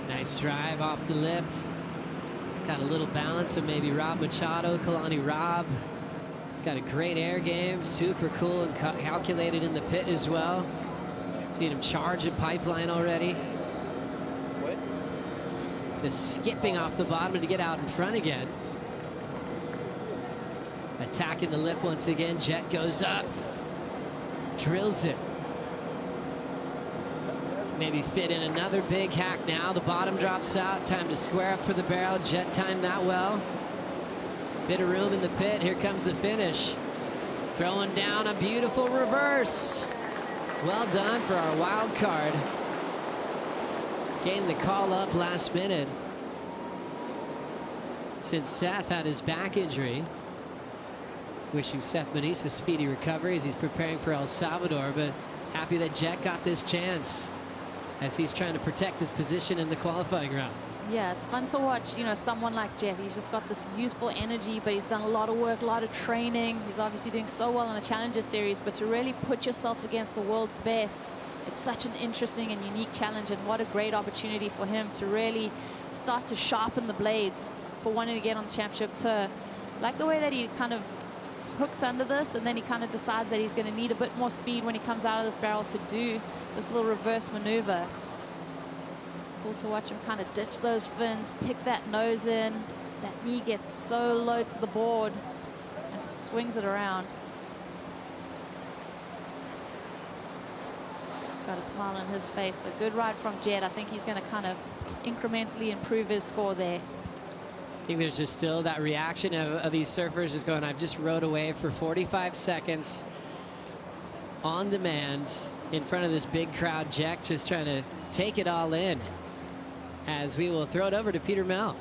[SPEAKER 2] Nice drive off the lip. He's got a little balance of maybe Rob Machado, Kalani Rob. He's got a great air game, super cool and calculated in the pit as well. Seen him charge a pipeline already. Just skipping off the bottom to get out in front again. Attacking the lip once again. Jet goes up, drills it. Maybe fit in another big hack now. The bottom drops out. Time to square up for the barrel. Jet timed that well. Bit of room in the pit. Here comes the finish. Throwing down a beautiful reverse. Well done for our wild card. Getting the call up last minute. Since Seth had his back injury. Wishing Seth Manise a speedy recovery as he's preparing for El Salvador. But happy that Jet got this chance as he's trying to protect his position in the qualifying round.
[SPEAKER 4] Yeah, it's fun to watch, you know, someone like Jet. He's just got this youthful energy, but he's done a lot of work, a lot of training. He's obviously doing so well in the Challenger Series, but to really put yourself against the world's best, it's such an interesting and unique challenge, and what a great opportunity for him to really start to sharpen the blades for wanting to get on the championship tour. Like the way that he kind of hooked under this, and then he kind of decides that he's going to need a bit more speed when he comes out of this barrel to do this little reverse maneuver. Cool to watch him kind of ditch those fins, pick that nose in. That knee gets so low to the board and swings it around. Got a smile on his face. A good ride from Jet. I think he's going to kind of incrementally improve his score there.
[SPEAKER 2] I think there's just still that reaction of these surfers just going, I've just rode away for 45 seconds on demand in front of this big crowd. Jet just trying to take it all in, as we will throw it over to Peter Mel.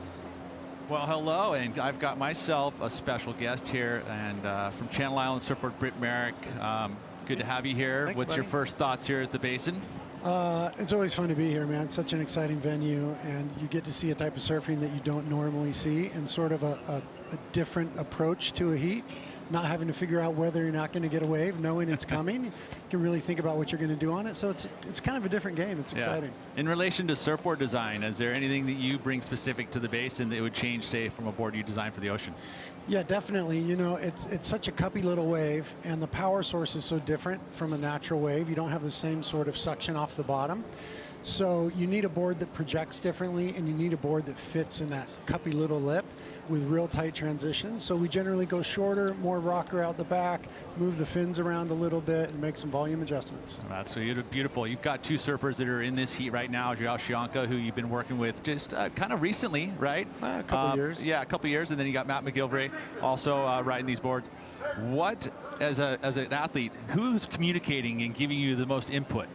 [SPEAKER 11] Well, hello, and I've got myself a special guest here, and from Channel Islands Surfboard, Britt Merrick. Good to have you here.
[SPEAKER 1] Thanks,
[SPEAKER 11] What's
[SPEAKER 1] buddy.
[SPEAKER 11] your first thoughts here at the Basin?
[SPEAKER 1] It's always fun to be here, man. It's such an exciting venue, and you get to see a type of surfing that you don't normally see, and sort of a different approach to a heat. Not having to figure out whether you're not going to get a wave, knowing it's coming. You can really think about what you're going to do on it. So it's kind of a different game. It's exciting.
[SPEAKER 11] In relation to surfboard design, is there anything that you bring specific to the Basin that would change, say, from a board you designed for the ocean?
[SPEAKER 1] Yeah, definitely. You know, it's such a cuppy little wave, and the power source is so different from a natural wave. You don't have the same sort of suction off the bottom. So you need a board that projects differently, and you need a board that fits in that cuppy little lip with real tight transitions. So we generally go shorter, more rocker out the back, move the fins around a little bit, and make some volume adjustments.
[SPEAKER 11] That's beautiful. You've got two surfers that are in this heat right now, Joao Shianka, who you've been working with just kind of recently, right?
[SPEAKER 1] A couple years.
[SPEAKER 11] Yeah, a couple years, and then you got Matt McGilvray also riding these boards. What, as an athlete, who's communicating and giving you the most input?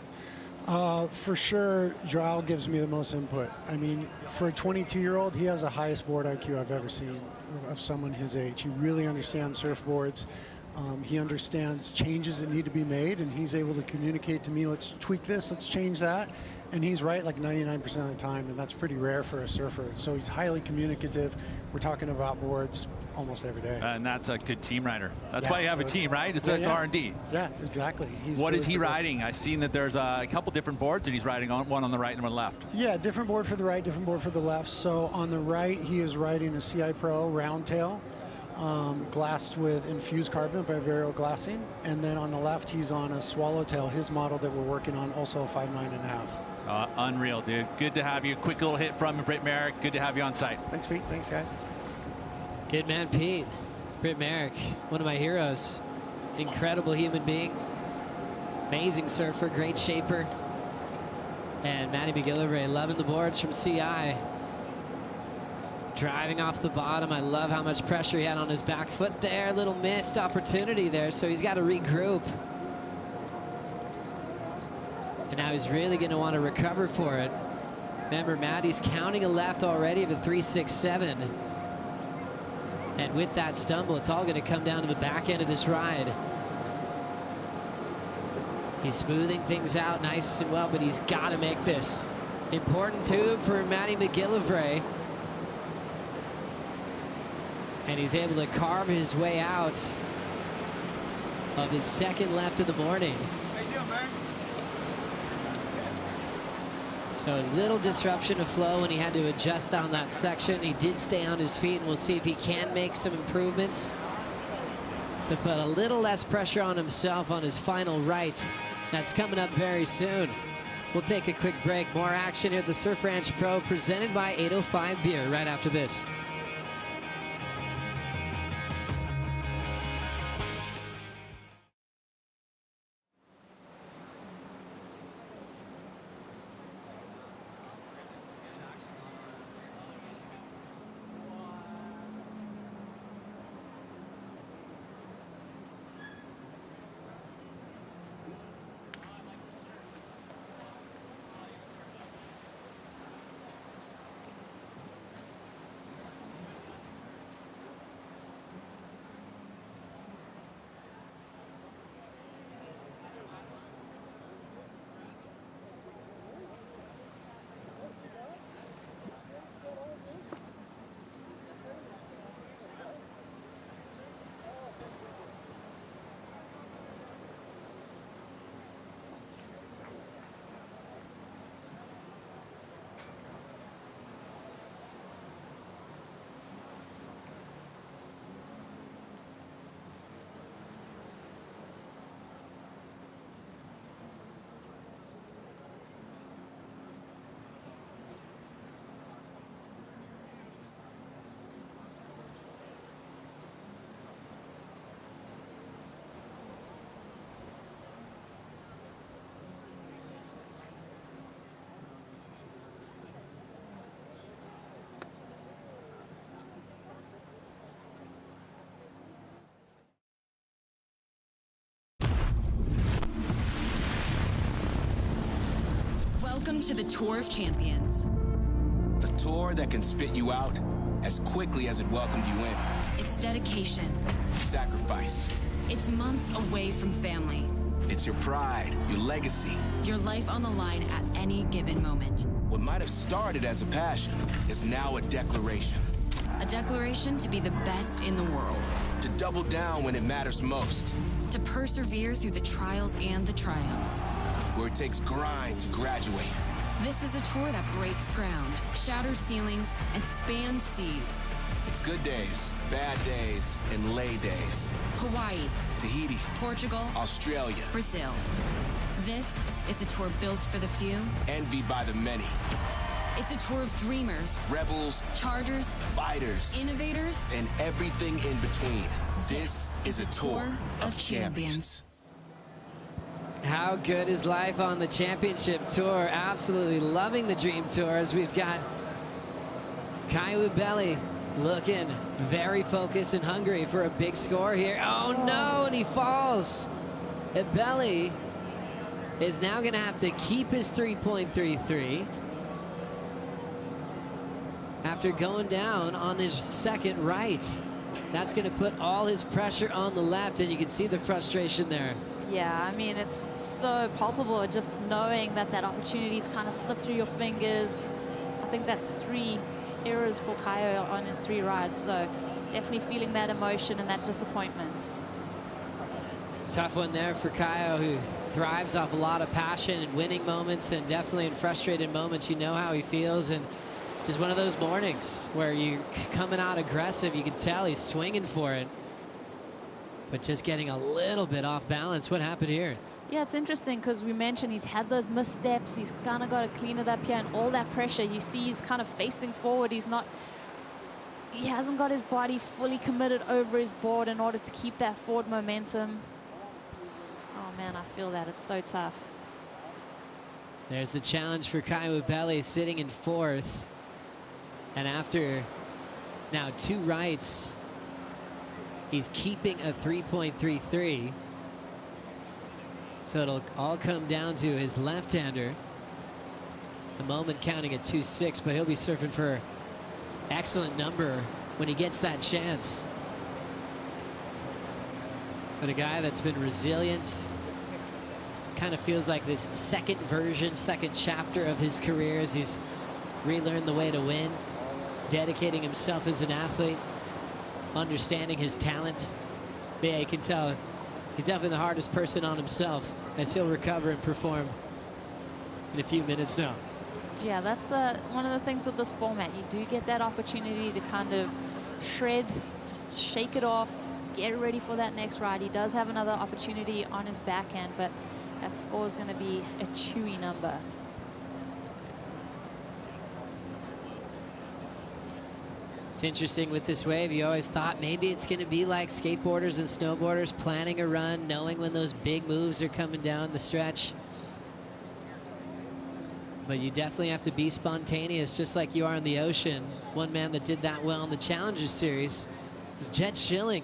[SPEAKER 1] For sure, Joao gives me the most input. I mean, for a 22-year-old, he has the highest board IQ I've ever seen of someone his age. He really understands surfboards. He understands changes that need to be made, and he's able to communicate to me, let's tweak this, let's change that. And he's right like 99% of the time, and that's pretty rare for a surfer. So he's highly communicative. We're talking about boards almost every day.
[SPEAKER 11] And that's a good team rider. That's why you have a team, right? It's R&D.
[SPEAKER 1] Yeah, exactly.
[SPEAKER 11] What is he riding? I've seen that there's a couple different boards that he's riding on, one on the right and one on the left.
[SPEAKER 1] Yeah, different board for the right, different board for the left. So on the right, he is riding a CI Pro round tail, glassed with infused carbon by Vario Glassing. And then on the left, he's on a swallowtail, his model that we're working on, also a 5.9.5.
[SPEAKER 11] Unreal, dude. Good to have you. Quick little hit from Britt Merrick. Good to have you on site.
[SPEAKER 1] Thanks, Pete. Thanks, guys.
[SPEAKER 2] Good man, Pete. Britt Merrick, one of my heroes. Incredible human being. Amazing surfer, great shaper. And Matty McGillivray loving the boards from CI. Driving off the bottom. I love how much pressure he had on his back foot there. Little missed opportunity there, so he's got to regroup. And now he's really going to want to recover for it. Remember, Matty's counting a left already of a 3.67. And with that stumble, it's all going to come down to the back end of this ride. He's smoothing things out nice and well, but he's got to make this. Important too for Matty McGillivray. And he's able to carve his way out of his second left of the morning.
[SPEAKER 1] How you doing, man?
[SPEAKER 2] So a little disruption of flow when he had to adjust on that section. He did stay on his feet, and we'll see if he can make some improvements to put a little less pressure on himself on his final right. That's coming up very soon. We'll take a quick break. More action here at the Surf Ranch Pro presented by 805 Beer right after this.
[SPEAKER 18] Welcome to the Tour of Champions.
[SPEAKER 19] The tour that can spit you out as quickly as it welcomed you in.
[SPEAKER 18] It's dedication.
[SPEAKER 19] Sacrifice.
[SPEAKER 18] It's months away from family.
[SPEAKER 19] It's your pride, your legacy.
[SPEAKER 18] Your life on the line at any given moment.
[SPEAKER 19] What might have started as a passion is now a declaration.
[SPEAKER 18] A declaration to be the best in the world.
[SPEAKER 19] To double down when it matters most.
[SPEAKER 18] To persevere through the trials and the triumphs.
[SPEAKER 19] Where it takes grind to graduate.
[SPEAKER 18] This is a tour that breaks ground, shatters ceilings, and spans seas.
[SPEAKER 19] It's good days, bad days, and lay days.
[SPEAKER 18] Hawaii,
[SPEAKER 19] Tahiti,
[SPEAKER 18] Portugal,
[SPEAKER 19] Australia,
[SPEAKER 18] Brazil. This is a tour built for the few.
[SPEAKER 19] Envied by the many.
[SPEAKER 18] It's a tour of dreamers,
[SPEAKER 19] rebels,
[SPEAKER 18] chargers,
[SPEAKER 19] fighters,
[SPEAKER 18] innovators,
[SPEAKER 19] and everything in between. This is a tour of champions.
[SPEAKER 2] How good is life on the championship tour? Absolutely loving the Dream Tour as we've got Kai Ubeli looking very focused and hungry for a big score here. Oh no, and he falls. Ubeli is now going to have to keep his 3.33 after going down on his second right. That's going to put all his pressure on the left, and you can see the frustration there.
[SPEAKER 4] Yeah, I mean, it's so palpable just knowing that that opportunity's kind of slipped through your fingers. I think that's 3 errors for Kaio on his 3 rides, so definitely feeling that emotion and that disappointment.
[SPEAKER 2] Tough one there for Kaio, who thrives off a lot of passion and winning moments, and definitely in frustrated moments, you know how he feels. And just one of those mornings where you're coming out aggressive, you can tell he's swinging for it, but just getting a little bit off balance. What happened here?
[SPEAKER 4] Yeah, it's interesting because we mentioned he's had those missteps. He's kind of got to clean it up here, and all that pressure, you see he's kind of facing forward. He hasn't got his body fully committed over his board in order to keep that forward momentum. Oh man, I feel that. It's so tough.
[SPEAKER 2] There's the challenge for Kai Ubeli sitting in 4th. And after now 2 rights, he's keeping a 3.33. So it'll all come down to his left-hander. The moment counting at 2.6, but he'll be surfing for excellent number when he gets that chance. But a guy that's been resilient. It kind of feels like this second chapter of his career as he's relearned the way to win, dedicating himself as an athlete, understanding his talent. But yeah, you can tell he's definitely the hardest person on himself as he'll recover and perform in a few minutes now.
[SPEAKER 4] Yeah, that's one of the things with this format. You do get that opportunity to kind of shred, just shake it off, get ready for that next ride. He does have another opportunity on his backhand, but that score is going to be a chewy number.
[SPEAKER 2] It's interesting with this wave. You always thought maybe it's going to be like skateboarders and snowboarders, planning a run, knowing when those big moves are coming down the stretch. But you definitely have to be spontaneous, just like you are in the ocean. One man that did that well in the Challenger Series is Jet Schilling,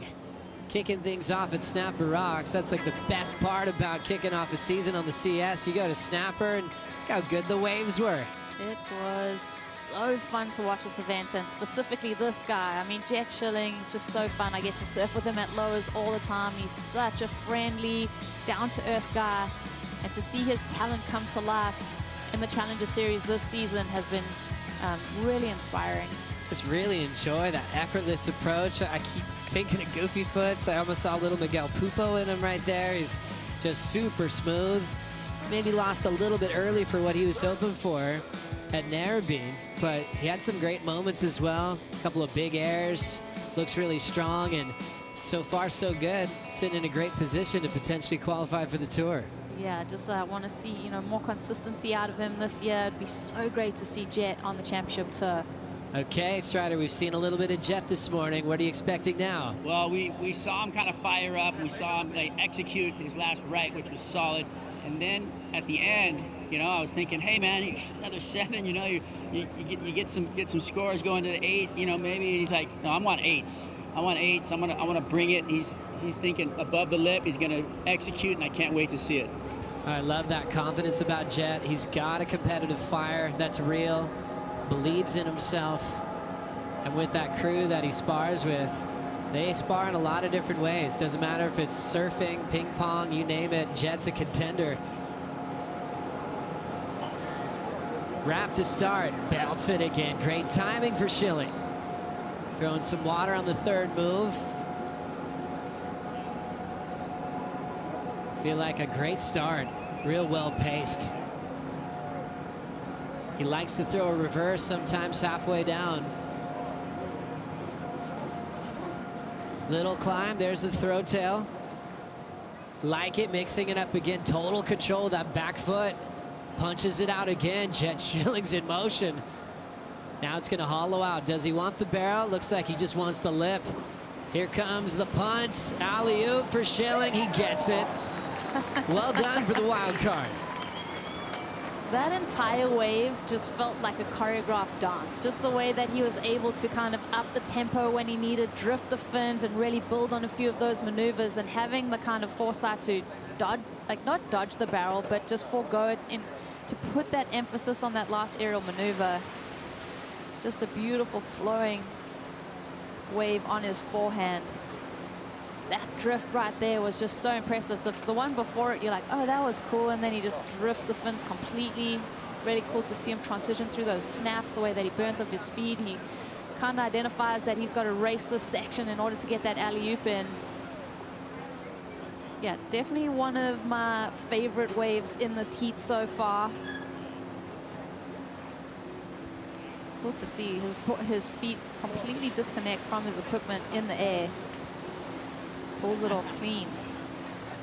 [SPEAKER 2] kicking things off at Snapper Rocks. That's like the best part about kicking off a season on the CS. You go to Snapper and look how good the waves were.
[SPEAKER 4] It was so fun to watch this event, and specifically this guy. I mean, Jet Schilling is just so fun. I get to surf with him at Lowers all the time. He's such a friendly, down-to-earth guy, and to see his talent come to life in the Challenger Series this season has been really inspiring.
[SPEAKER 2] Just really enjoy that effortless approach. I keep thinking of Goofy Foots. I almost saw little Miguel Pupo in him right there. He's just super smooth. Maybe lost a little bit early for what he was hoping for at Narrabeen, but he had some great moments as well. A couple of big airs, looks really strong, and so far so good. Sitting in a great position to potentially qualify for the tour.
[SPEAKER 4] Yeah, just want to see, you know, more consistency out of him this year. It'd be so great to see Jet on the championship tour.
[SPEAKER 2] Okay, Strider, we've seen a little bit of Jet this morning. What are you expecting now?
[SPEAKER 20] Well, we saw him kind of fire up. We saw him execute his last right, which was solid. And then at the end, you know, I was thinking, hey man, another 7. You know, you get some scores going to the 8. You know, maybe he's like, no, I want 8s. I want 8s. I want to bring it. He's thinking above the lip. He's going to execute, and I can't wait to see it.
[SPEAKER 2] I love that confidence about Jet. He's got a competitive fire that's real, believes in himself. And with that crew that he spars with, they spar in a lot of different ways. Doesn't matter if it's surfing, ping pong, you name it, Jet's a contender. Wrap to start, belts it again. Great timing for Schilling. Throwing some water on the third move. Feel like a great start, real well paced. He likes to throw a reverse sometimes halfway down. Little climb, there's the throw tail. Like it, mixing it up again. Total control of that back foot. Punches it out again. Jet Schilling's in motion. Now it's gonna hollow out. Does he want the barrel? Looks like he just wants the lip. Here comes the punt. Alley-oop for Schilling, he gets it. Well done for the wild card.
[SPEAKER 4] That entire wave just felt like a choreographed dance. Just the way that he was able to kind of up the tempo when he needed, drift the fins, and really build on a few of those maneuvers, and having the kind of foresight to dodge, like not dodge the barrel, but just forego it, to put that emphasis on that last aerial maneuver. Just a beautiful flowing wave on his forehand. That drift right there was just so impressive. The one before it, you're like, oh, that was cool. And then he just drifts the fins completely. Really cool to see him transition through those snaps, the way that he burns off his speed. He kind of identifies that he's got to race this section in order to get that alley-oop in. Yeah, definitely one of my favorite waves in this heat so far. Cool to see his feet completely disconnect from his equipment in the air. Pulls it off clean.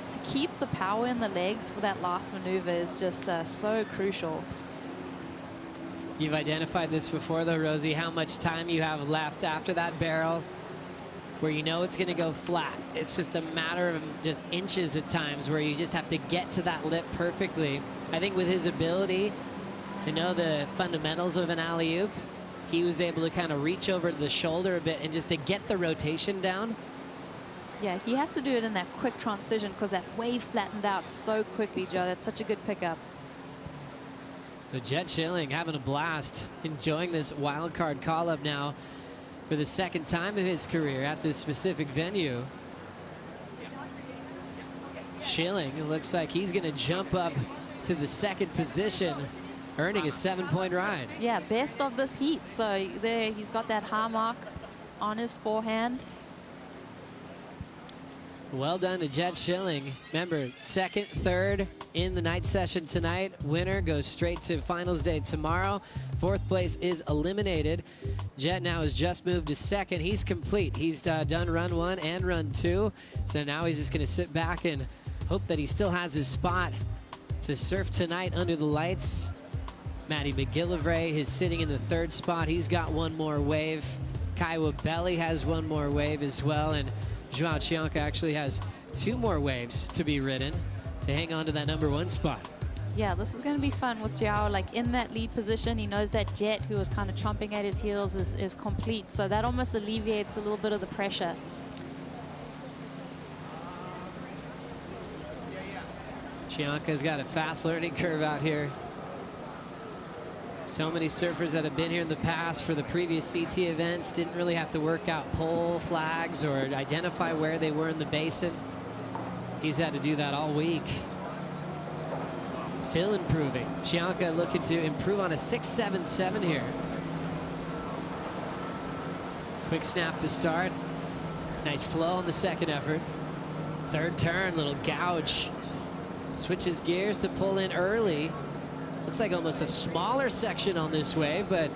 [SPEAKER 4] To keep the power in the legs for that last maneuver is just so crucial.
[SPEAKER 2] You've identified this before though, Rosie, how much time you have left after that barrel where you know it's going to go flat. It's just a matter of just inches at times where you just have to get to that lip perfectly. I think with his ability to know the fundamentals of an alley-oop, he was able to kind of reach over to the shoulder a bit and just to get the rotation down.
[SPEAKER 4] Yeah, he had to do it in that quick transition because that wave flattened out so quickly, Joe. That's such a good pickup.
[SPEAKER 2] So Jet Schilling having a blast, enjoying this wild card call-up now for the second time of his career at this specific venue. Schilling, it looks like he's going to jump up to the second position, earning a 7-point ride.
[SPEAKER 4] Yeah, best of this heat. So there, he's got that high mark on his forehand.
[SPEAKER 2] Well done to Jet Schilling. Remember, second, third in the night session tonight. Winner goes straight to finals day tomorrow. Fourth place is eliminated. Jet now has just moved to second. He's complete. He's done run 1 and run 2. So now he's just going to sit back and hope that he still has his spot to surf tonight under the lights. Matty McGillivray is sitting in the third spot. He's got one more wave. Kaiwa Belly has one more wave as well. And Joao Chianca actually has 2 more waves to be ridden to hang on to that #1 spot.
[SPEAKER 4] Yeah, this is going to be fun with Joao. Like in that lead position, he knows that Jet, who was kind of chomping at his heels, is complete. So that almost alleviates a little bit of the pressure.
[SPEAKER 2] Chianca's got a fast learning curve out here. So many surfers that have been here in the past for the previous CT events didn't really have to work out pole flags or identify where they were in the basin. He's had to do that all week. Still improving. Chianca looking to improve on a 6.77 here. Quick snap to start. Nice flow on the second effort. Third turn, little gouge. Switches gears to pull in early. Looks like almost a smaller section on this wave, but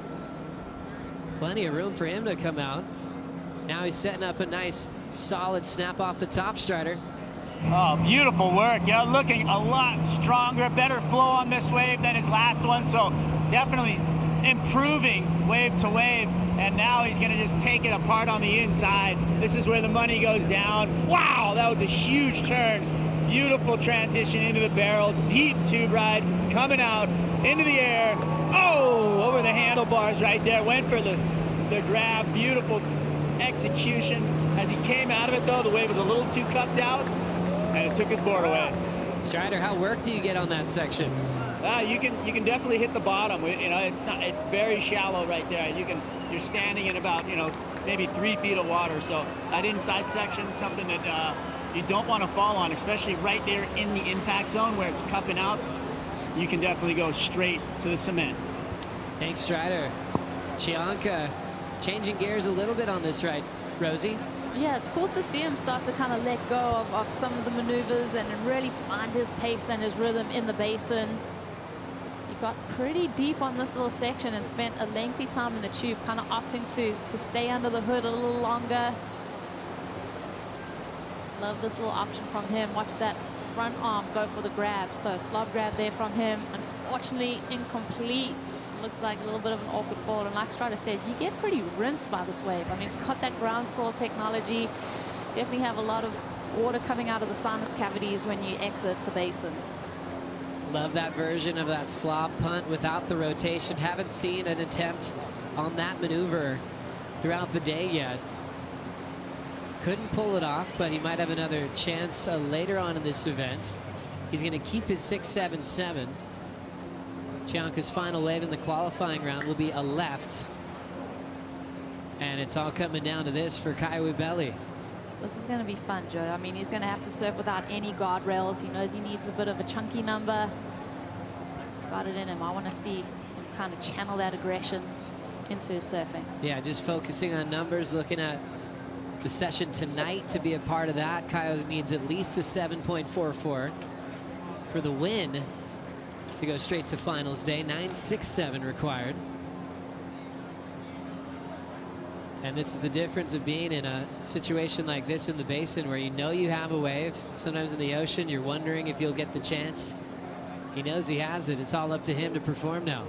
[SPEAKER 2] plenty of room for him to come out. Now he's setting up a nice, solid snap off the top strider.
[SPEAKER 20] Oh, beautiful work. Yeah, looking a lot stronger, better flow on this wave than his last one. So definitely improving wave to wave. And now he's going to just take it apart on the inside. This is where the money goes down. Wow, that was a huge turn. Beautiful transition into the barrel, deep tube ride, coming out into the air. Oh, over the handlebars right there. Went for the grab. Beautiful execution. As he came out of it, though, the wave was a little too cupped out, and it took his board away.
[SPEAKER 2] Strider, how worked do you get on that section?
[SPEAKER 20] You can definitely hit the bottom. You know, it's very shallow right there. You're standing in about, you know, maybe 3 feet of water. So that inside section is something that you don't want to fall on, especially right there in the impact zone where it's cupping out. You can definitely go straight to the cement.
[SPEAKER 2] Thanks, Strider. Chianca changing gears a little bit on this right, Rosie.
[SPEAKER 4] Yeah, it's cool to see him start to kind of let go of some of the maneuvers and really find his pace and his rhythm in the basin. He got pretty deep on this little section and spent a lengthy time in the tube, kind of opting to stay under the hood a little longer. Love this little option from him. Watch that front arm go for the grab. So slob grab there from him. Unfortunately, incomplete. Looked like a little bit of an awkward fall. And like Strider says, you get pretty rinsed by this wave. I mean, it's got that ground swirl technology. Definitely have a lot of water coming out of the sinus cavities when you exit the basin.
[SPEAKER 2] Love that version of that slob punt without the rotation. Haven't seen an attempt on that maneuver throughout the day yet. Couldn't pull it off, but he might have another chance later on in this event. He's going to keep his 6.77. Chianca's final wave in the qualifying round will be a left. And it's all coming down to this for Kai Wibeli.
[SPEAKER 4] This is going to be fun, Joe. I mean, he's going to have to surf without any guardrails. He knows he needs a bit of a chunky number. He's got it in him. I want to see him kind of channel that aggression into his surfing.
[SPEAKER 2] Yeah, just focusing on numbers, looking at the session tonight to be a part of that. Kai needs at least a 7.44 for the win to go straight to finals day. 9.67 required. And this is the difference of being in a situation like this in the basin where you know you have a wave. Sometimes in the ocean, you're wondering if you'll get the chance. He knows he has it. It's all up to him to perform now.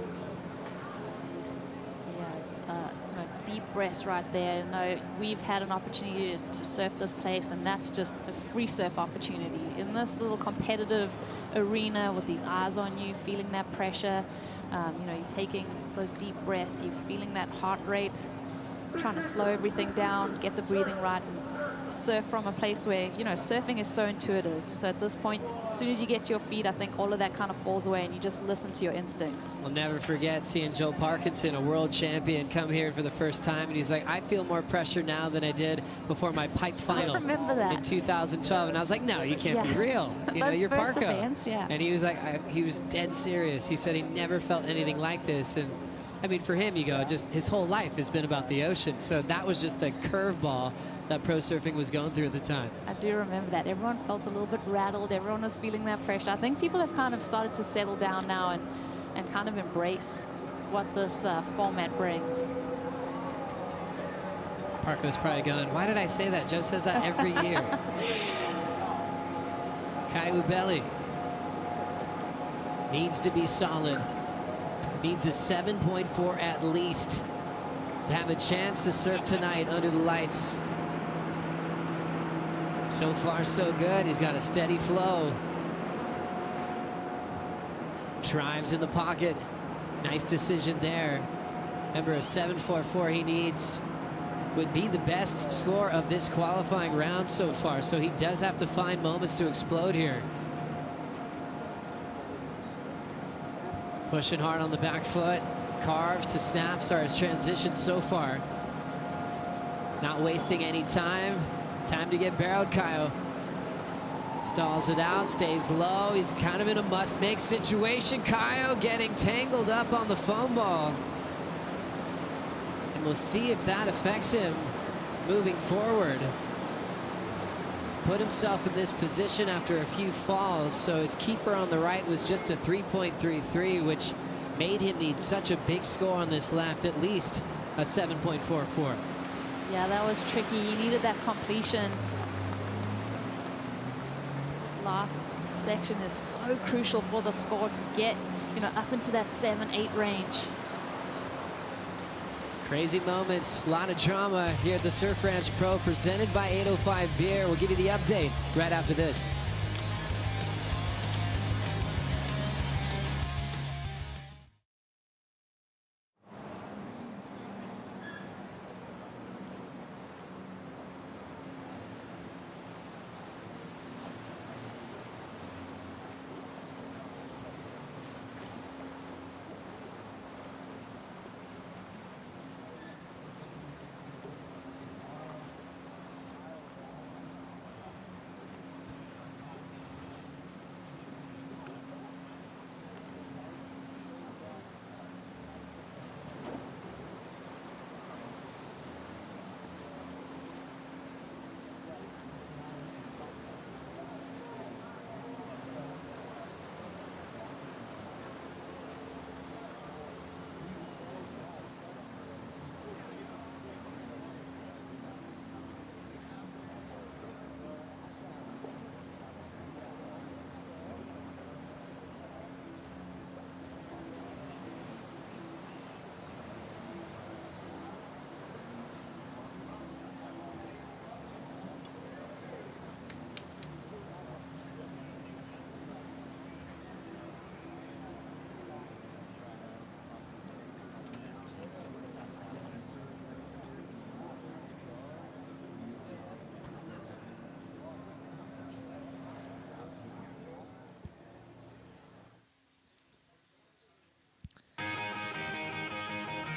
[SPEAKER 4] Yeah, it's you know, deep breaths right there. You know, we've had an opportunity to surf this place, and that's just a free surf opportunity. In this little competitive arena with these eyes on you, feeling that pressure, you know, you're taking those deep breaths, you're feeling that heart rate, trying to slow everything down, get the breathing right, and surf from a place where, you know, surfing is so intuitive. So at this point, as soon as you get to your feet, I think all of that kind of falls away and you just listen to your instincts.
[SPEAKER 2] I'll never forget seeing Joel Parkinson, a world champion, come here for the first time, and he's like, I feel more pressure now than I did before my pipe final
[SPEAKER 4] I remember that.
[SPEAKER 2] in 2012. And I was like, no, you can't be real. You know, you're
[SPEAKER 4] first
[SPEAKER 2] Parko.
[SPEAKER 4] events, yeah.
[SPEAKER 2] And he was like, he was dead serious. He said he never felt anything like this. And I mean, for him, you go, just his whole life has been about the ocean. So that was just the curveball that pro surfing was going through at the time.
[SPEAKER 4] I do remember that. Everyone felt a little bit rattled. Everyone was feeling that pressure. I think people have kind of started to settle down now and kind of embrace what this format brings.
[SPEAKER 2] Parko's probably going, why did I say that? Joe says that every year. Kai Wibeli needs to be solid. Needs a 7.4 at least to have a chance to surf tonight under the lights. So far, so good. He's got a steady flow. Drives in the pocket. Nice decision there. Remember, a 7.44 he needs would be the best score of this qualifying round so far. So he does have to find moments to explode here. Pushing hard on the back foot. Carves to snaps are his transitions so far. Not wasting any time. Time to get barreled, Kaio. Stalls it out, stays low. He's kind of in a must-make situation. Kaio getting tangled up on the foam ball. And we'll see if that affects him moving forward. Put himself in this position after a few falls, so his keeper on the right was just a 3.33, which made him need such a big score on this left, at least a 7.44.
[SPEAKER 4] Yeah, that was tricky. He needed that completion. Last section is so crucial for the score to get, you know, up into that 7-8 range.
[SPEAKER 2] Crazy moments, a lot of drama here at the Surf Ranch Pro, presented by 805 Beer. We'll give you the update right after this.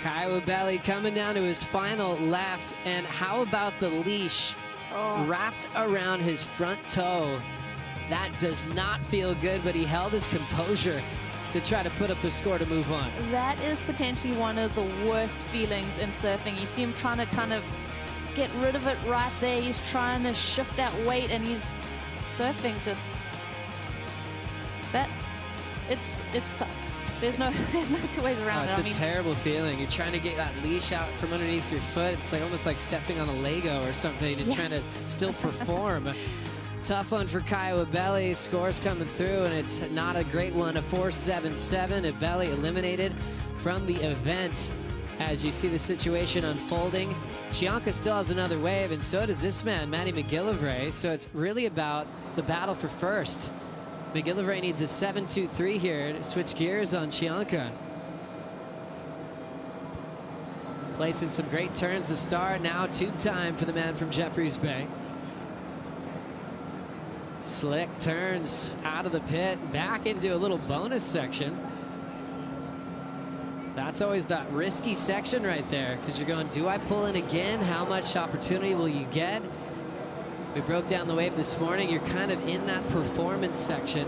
[SPEAKER 2] Kyle Belly coming down to his final left, and how about the leash wrapped around his front toe? That does not feel good, but he held his composure to try to put up the score to move on.
[SPEAKER 4] That is potentially one of the worst feelings in surfing. You see him trying to kind of get rid of it right there. He's trying to shift that weight, and he's surfing just that. It sucks. There's no two ways around it.
[SPEAKER 2] It's a terrible feeling. You're trying to get that leash out from underneath your foot. It's like almost like stepping on a Lego or something and trying to still perform. Tough one for Kyle Abelli. Scores coming through, and it's not a great one. A 4.77. Abelli eliminated from the event. As you see the situation unfolding, Cianca still has another wave, and so does this man, Matty McGillivray. So it's really about the battle for first. McGillivray needs a 7.23 here to switch gears on Cianca. Placing some great turns to start. Now tube time for the man from Jeffreys Bay. Slick turns out of the pit, back into a little bonus section. That's always that risky section right there, because you're going, do I pull in again? How much opportunity will you get? We broke down the wave this morning. You're kind of in that performance section,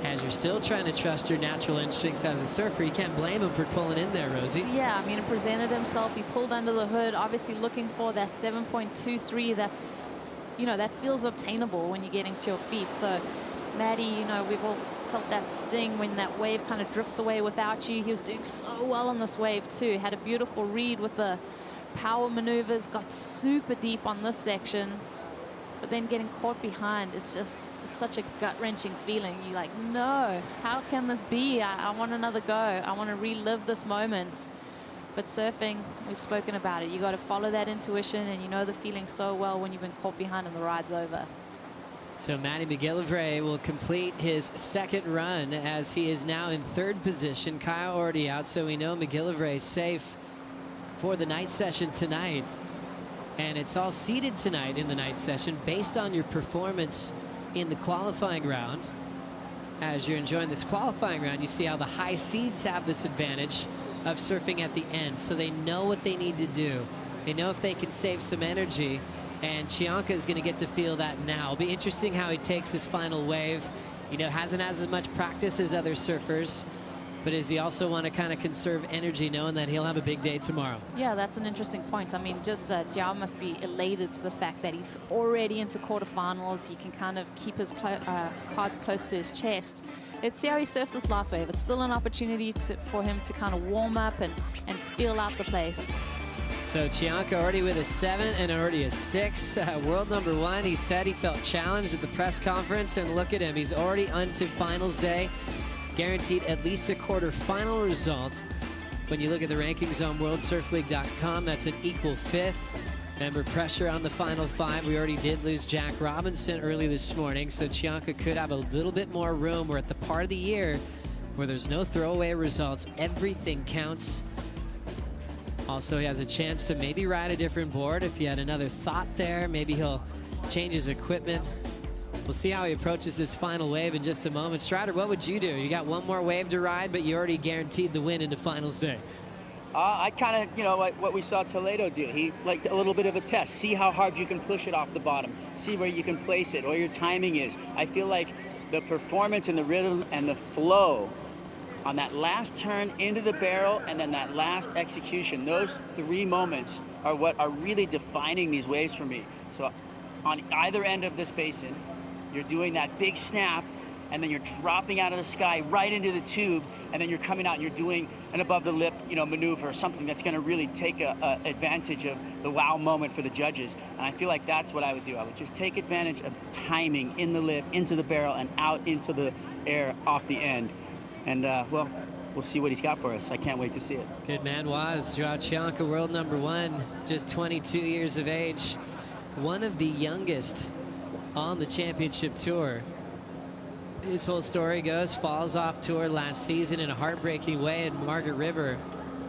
[SPEAKER 2] as you're still trying to trust your natural instincts as a surfer. You can't blame him for pulling in there, Rosie.
[SPEAKER 4] Yeah, I mean, it presented himself. He pulled under the hood, obviously looking for that 7.23. That's, you know, that feels obtainable when you're getting to your feet. So, Maddie, you know, we've all felt that sting when that wave kind of drifts away without you. He was doing so well on this wave too. Had a beautiful read with the power maneuvers, got super deep on this section, but then getting caught behind is just such a gut-wrenching feeling. You're like, no, how can this be? I want another go. I want to relive this moment. But surfing, we've spoken about it. You got to follow that intuition, and you know the feeling so well when you've been caught behind and the ride's over.
[SPEAKER 2] So Matty McGillivray will complete his second run, as he is now in third position. Kyle already out, so we know McGillivray safe for the night session tonight. And it's all seeded tonight in the night session based on your performance in the qualifying round. As you're enjoying this qualifying round, you see how the high seeds have this advantage of surfing at the end, so they know what they need to do. They know if they can save some energy, and Cianca is going to get to feel that now. It'll be interesting how he takes his final wave. You know, hasn't had as much practice as other surfers, but does he also want to kind of conserve energy, knowing that he'll have a big day tomorrow?
[SPEAKER 4] Yeah, that's an interesting point. I mean, just Jiao must be elated to the fact that he's already into quarterfinals. He can kind of keep his cards close to his chest. Let's see how he surfs this last wave. It's still an opportunity for him to kind of warm up and feel out the place.
[SPEAKER 2] So Cianca already with a 7 and already a 6. World number 1. He said he felt challenged at the press conference, and look at him. He's already onto finals day. Guaranteed at least a quarterfinal result. When you look at the rankings on WorldSurfLeague.com, that's an equal 5th. Remember, pressure on the final 5. We already did lose Jack Robinson early this morning, so Cianca could have a little bit more room. We're at the part of the year where there's no throwaway results. Everything counts. Also, he has a chance to maybe ride a different board. If he had another thought there, maybe he'll change his equipment. We'll see how he approaches this final wave in just a moment. Strider, what would you do? You got one more wave to ride, but you already guaranteed the win into finals day.
[SPEAKER 20] I kind of, you know, like what we saw Toledo do. He liked a little bit of a test. See how hard you can push it off the bottom. See where you can place it, or your timing is. I feel like the performance and the rhythm and the flow on that last turn into the barrel and then that last execution, those 3 moments are what are really defining these waves for me. So on either end of this basin, you're doing that big snap, and then you're dropping out of the sky right into the tube, and then you're coming out and you're doing an above the lip, you know, maneuver, something that's going to really take a advantage of the wow moment for the judges. And I feel like that's what I would do. I would just take advantage of timing in the lip, into the barrel, and out into the air off the end. And well, we'll see what he's got for us. I can't wait to see it.
[SPEAKER 2] Good man was Joao Cianca, world number 1, just 22 years of age, one of the youngest on the championship tour. His whole story goes, falls off tour last season in a heartbreaking way in Margaret River,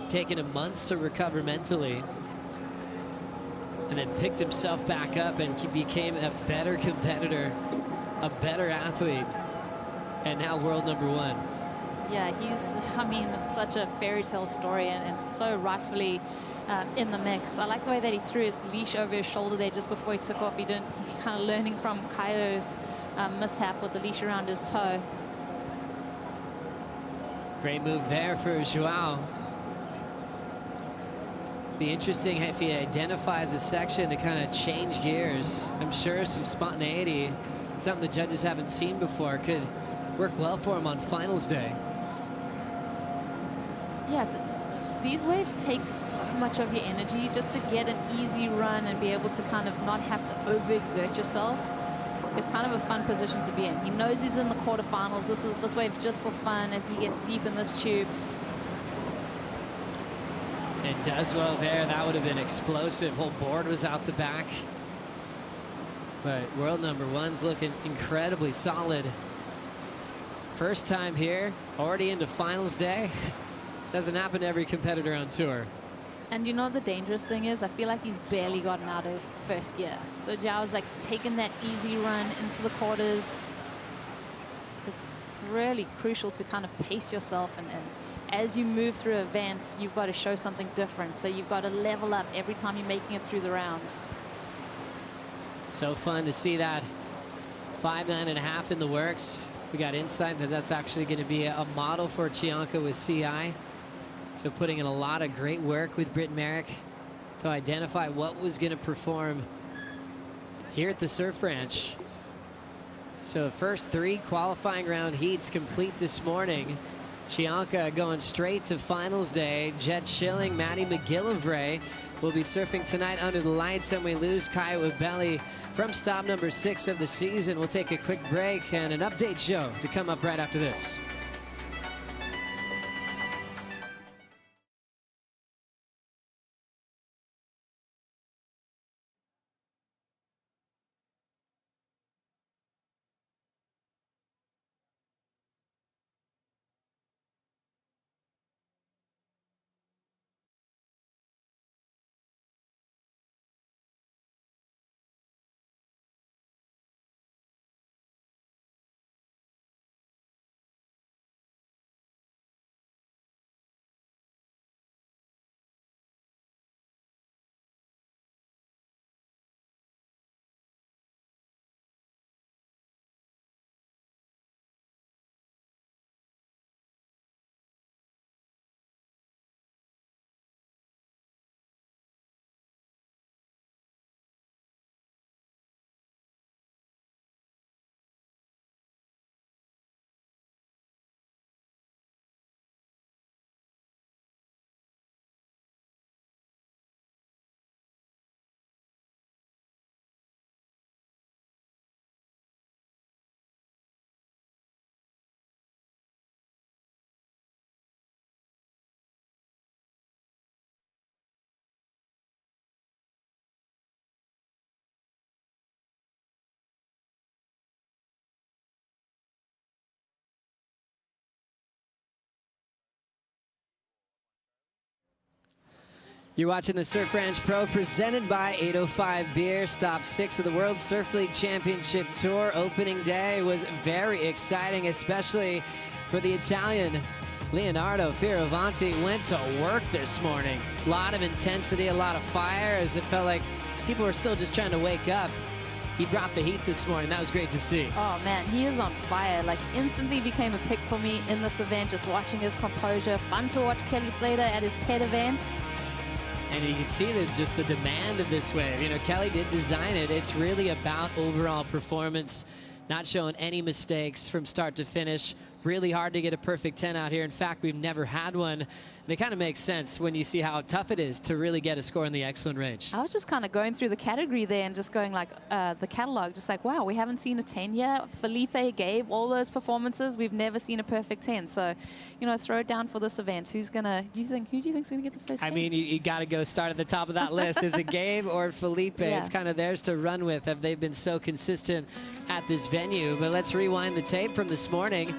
[SPEAKER 2] taking him months to recover mentally, and then picked himself back up and became a better competitor, a better athlete, and now world number 1.
[SPEAKER 4] Yeah, he's, I mean, it's such a fairy tale story and so rightfully in the mix. I like the way that he threw his leash over his shoulder there just before he took off. He's kind of learning from Kaio's mishap with the leash around his toe.
[SPEAKER 2] Great move there for Joao. Be interesting if he identifies a section to kind of change gears. I'm sure some spontaneity, something the judges haven't seen before, could work well for him on finals day.
[SPEAKER 4] Yeah, these waves take so much of your energy just to get an easy run and be able to kind of not have to overexert yourself. It's kind of a fun position to be in. He knows he's in the quarterfinals. This wave just for fun as he gets deep in this tube.
[SPEAKER 2] And does well there. That would have been explosive. Whole board was out the back. But world number one's looking incredibly solid. First time here, already into finals day. Doesn't happen to every competitor on tour.
[SPEAKER 4] And you know the dangerous thing is, I feel like he's barely gotten out of first gear. So Joao's like taking that easy run into the quarters. It's really crucial to kind of pace yourself, and as you move through events, you've got to show something different. So you've got to level up every time you're making it through the rounds.
[SPEAKER 2] So fun to see that 5.9.5 in the works. We got insight that that's actually going to be a model for Chianca with CI. So putting in a lot of great work with Britt Merrick to identify what was going to perform here at the Surf Ranch. So first 3 qualifying round heats complete this morning. Chianca going straight to finals day. Jet Schilling, Maddie McGillivray will be surfing tonight under the lights, and we lose Kaio Ibelli from stop number 6 of the season. We'll take a quick break and an update show to come up right after this. You're watching the Surf Ranch Pro presented by 805 Beer. Stop 6 of the World Surf League Championship Tour. Opening day was very exciting, especially for the Italian. Leonardo Fioravanti went to work this morning. A lot of intensity, a lot of fire, as it felt like people were still just trying to wake up. He brought the heat this morning. That was great to see.
[SPEAKER 4] Oh man, he is on fire. Like, instantly became a pick for me in this event, just watching his composure. Fun to watch Kelly Slater at his pet event.
[SPEAKER 2] And you can see that just the demand of this wave. You know, Kelly did design it. It's really about overall performance, not showing any mistakes from start to finish. Really hard to get a perfect 10 out here. In fact, we've never had one. And it kind of makes sense when you see how tough it is to really get a score in the excellent range.
[SPEAKER 4] I was just kind of going through the category there and just going like the catalog, just like, wow, we haven't seen a 10 yet. Felipe, Gabe, all those performances, we've never seen a perfect 10. So, you know, throw it down for this event. Who do you think's gonna get the first 10?
[SPEAKER 2] I mean, you got to go start at the top of that list. Is it Gabe or Felipe?
[SPEAKER 4] Yeah.
[SPEAKER 2] It's kind of theirs to run with. Have they been so consistent at this venue? But let's rewind the tape from this morning.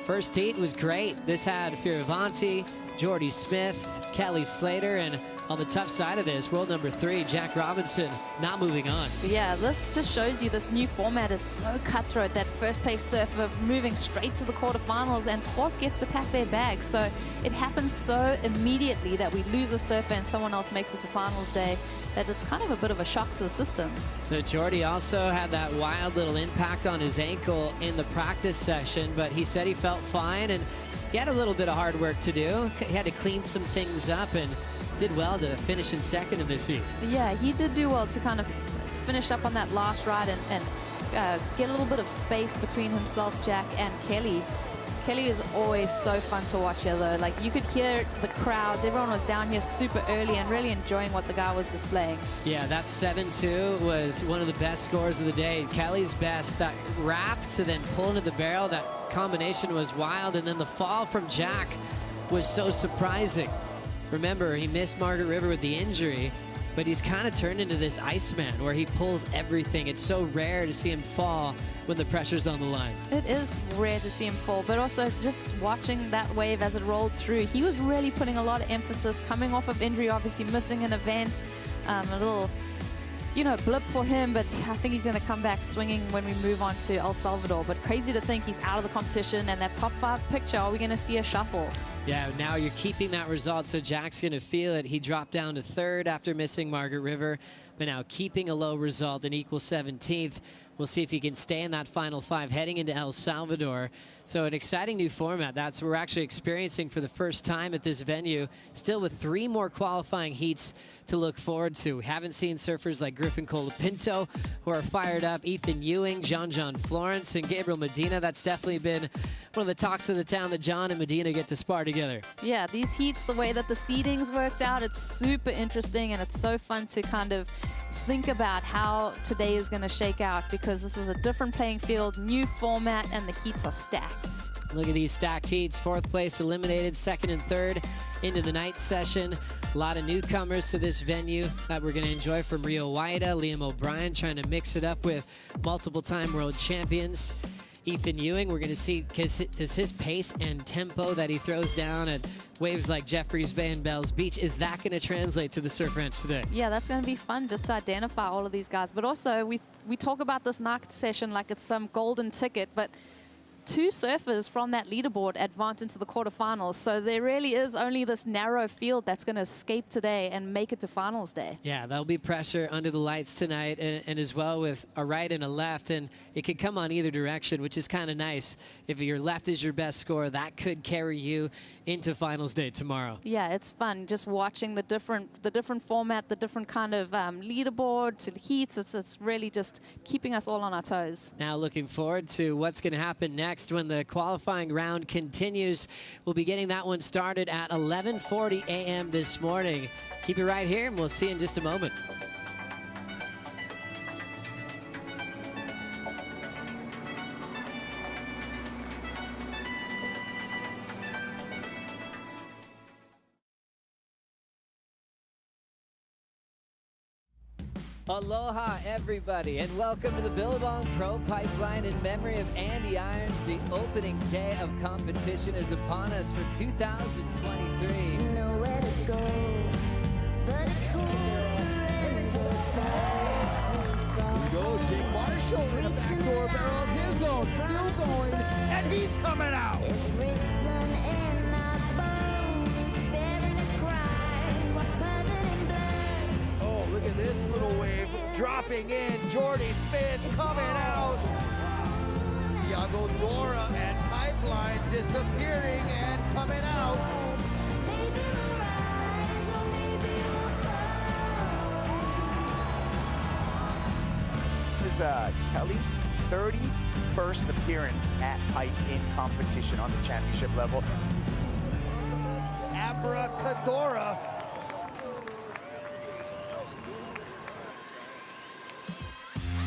[SPEAKER 2] First heat was great. This had Fioravanti, Jordy Smith, Kelly Slater, and on the tough side of this, world number 3, Jack Robinson, not moving on.
[SPEAKER 4] Yeah, this just shows you this new format is so cutthroat. That first place surfer moving straight to the quarterfinals, and fourth gets to pack their bag. So it happens so immediately that we lose a surfer and someone else makes it to finals day, that it's kind of a bit of a shock to the system.
[SPEAKER 2] So Jordy also had that wild little impact on his ankle in the practice session, but he said he felt fine, and he had a little bit of hard work to do. He had to clean some things up and did well to finish in second in this heat.
[SPEAKER 4] Yeah, he did do well to kind of finish up on that last ride and get a little bit of space between himself, Jack, and Kelly. Kelly is always so fun to watch here, though. Like, you could hear the crowds. Everyone was down here super early and really enjoying what the guy was displaying.
[SPEAKER 2] Yeah, that 7-2 was one of the best scores of the day. Kelly's best, that wrap to then pull into the barrel, that combination was wild, and then the fall from Jack was so surprising. Remember, he missed Margaret River with the injury, but he's kind of turned into this Iceman where he pulls everything. It's so rare to see him fall when the pressure's on the line.
[SPEAKER 4] It is rare to see him fall, but also just watching that wave as it rolled through, he was really putting a lot of emphasis, coming off of injury, obviously missing an event, a little, you know, blip for him, but I think he's going to come back swinging when we move on to El Salvador. But crazy to think he's out of the competition, and that top 5 picture, are we going to see a shuffle?
[SPEAKER 2] Yeah, now you're keeping that result, so Jack's going to feel it. He dropped down to 3rd after missing Margaret River, but now keeping a low result and equal 17th. We'll see if he can stay in that final 5 heading into El Salvador. So an exciting new format. That's what we're actually experiencing for the first time at this venue, still with 3 more qualifying heats to look forward to. We haven't seen surfers like Griffin Colapinto, who are fired up, Ethan Ewing, John Florence, and Gabriel Medina. That's definitely been one of the talks of the town, that John and Medina get to spar together.
[SPEAKER 4] Yeah, these heats, the way that the seedings worked out, it's super interesting, and it's so fun to kind of think about how today is going to shake out, because this is a different playing field, new format, and the heats are stacked.
[SPEAKER 2] Look at these stacked heats. 4th place eliminated, 2nd and 3rd into the night session. A lot of newcomers to this venue that we're going to enjoy, from Rio Waida, Liam O'Brien trying to mix it up with multiple-time world champions. Ethan Ewing, we're going to see, does his pace and tempo that he throws down at waves like Jeffreys Bay and Bells Beach, is that going to translate to the surf ranch today?
[SPEAKER 4] Yeah, that's going to be fun just to identify all of these guys. But also, we talk about this night session like it's some golden ticket, but 2 surfers from that leaderboard advance into the quarterfinals. So there really is only this narrow field that's going to escape today and make it to finals day.
[SPEAKER 2] Yeah, there'll be pressure under the lights tonight, and as well with a right and a left, and it could come on either direction, which is kind of nice. If your left is your best score, that could carry you into finals day tomorrow.
[SPEAKER 4] Yeah, it's fun just watching the different format, the different kind of leaderboard to the heats. It's really just keeping us all on our toes.
[SPEAKER 2] Now looking forward to what's going to happen next when the qualifying round continues. We'll be getting that one started at 11:40 a.m. this morning. Keep it right here, and we'll see you in just a moment. Aloha, everybody, and welcome to the Billabong Pro Pipeline in memory of Andy Irons. The opening day of competition is upon us for 2023.
[SPEAKER 3] Nowhere to go, but a cold surrender
[SPEAKER 7] Here we go, Jake Marshall in a backdoor barrel of his own, still going, and he's coming out.
[SPEAKER 3] It's written in our bones, sparing a cry, what's smothered in blood.
[SPEAKER 7] Oh, look at this little wave dropping in. Jordy Smith coming out. Iago Dora and Pipeline disappearing and coming out.
[SPEAKER 22] This is Kelly's 31st appearance at Pipe in competition on the championship level.
[SPEAKER 7] Abracadabra.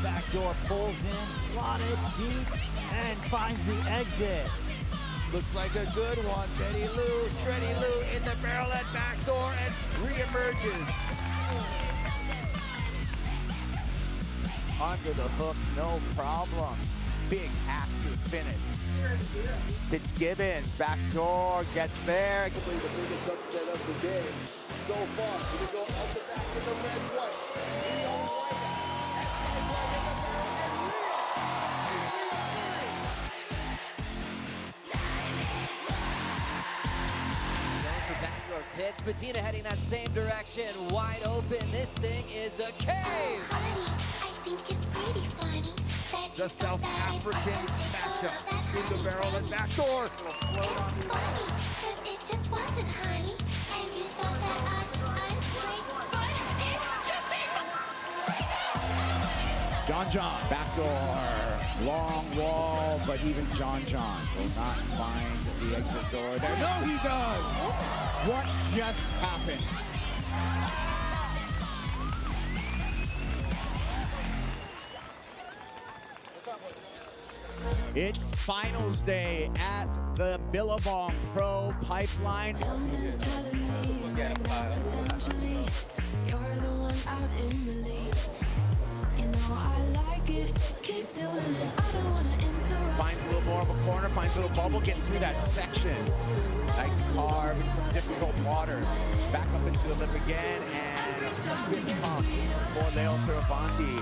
[SPEAKER 23] Backdoor pulls in, slotted deep, and finds the exit.
[SPEAKER 7] Looks like a good one. Betty Lou, Shreddy Lou in the barrel at backdoor and re-emerges.
[SPEAKER 22] Under the hook, no problem. big act to finish. Fitzgibbons, backdoor, gets there.
[SPEAKER 7] The biggest upset of the day so far. We go up the back with the red one.
[SPEAKER 2] Going for backdoor pitch. Bettina heading that same direction. Wide open. This thing is a cave.
[SPEAKER 7] The South African matchup in the barrel and backdoor.
[SPEAKER 22] John, backdoor, long wall, but even John will not find the exit door there. No, he does! What just happened? It's finals day at the Billabong Pro Pipeline.
[SPEAKER 3] Something's telling me potentially you're the one out in the lead. You know I like it, keep doing it. I don't want to interrupt.
[SPEAKER 22] Finds a little more of a corner, finds a little bubble, gets through that section. Nice carve in some difficult water. Back up into the lip again, and a fist pump for Leo Saravanti.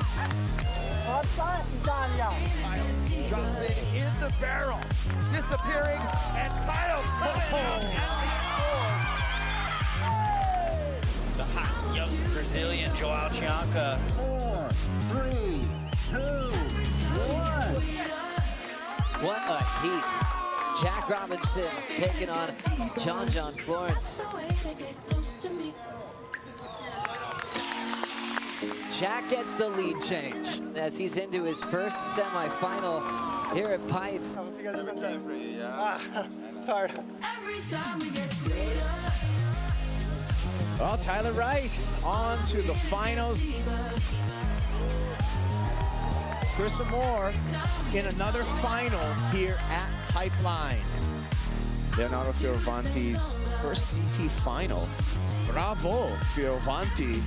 [SPEAKER 7] Johnson in the barrel, disappearing, and Kyle coming out and
[SPEAKER 23] The hot young Brazilian Joao Chianca.
[SPEAKER 7] 4, 3, 2, 1.
[SPEAKER 2] What a heat. Jack Robinson taking on John Florence. Jack gets the lead change as he's into his first semifinal here at Pipe.
[SPEAKER 5] I'll see you guys sometime for you, yeah. Sorry.
[SPEAKER 22] Well, Tyler Wright on to the finals. Krista Moore in another final here at Pipeline. Leonardo Fioravanti's first CT final. Bravo, Fioravanti.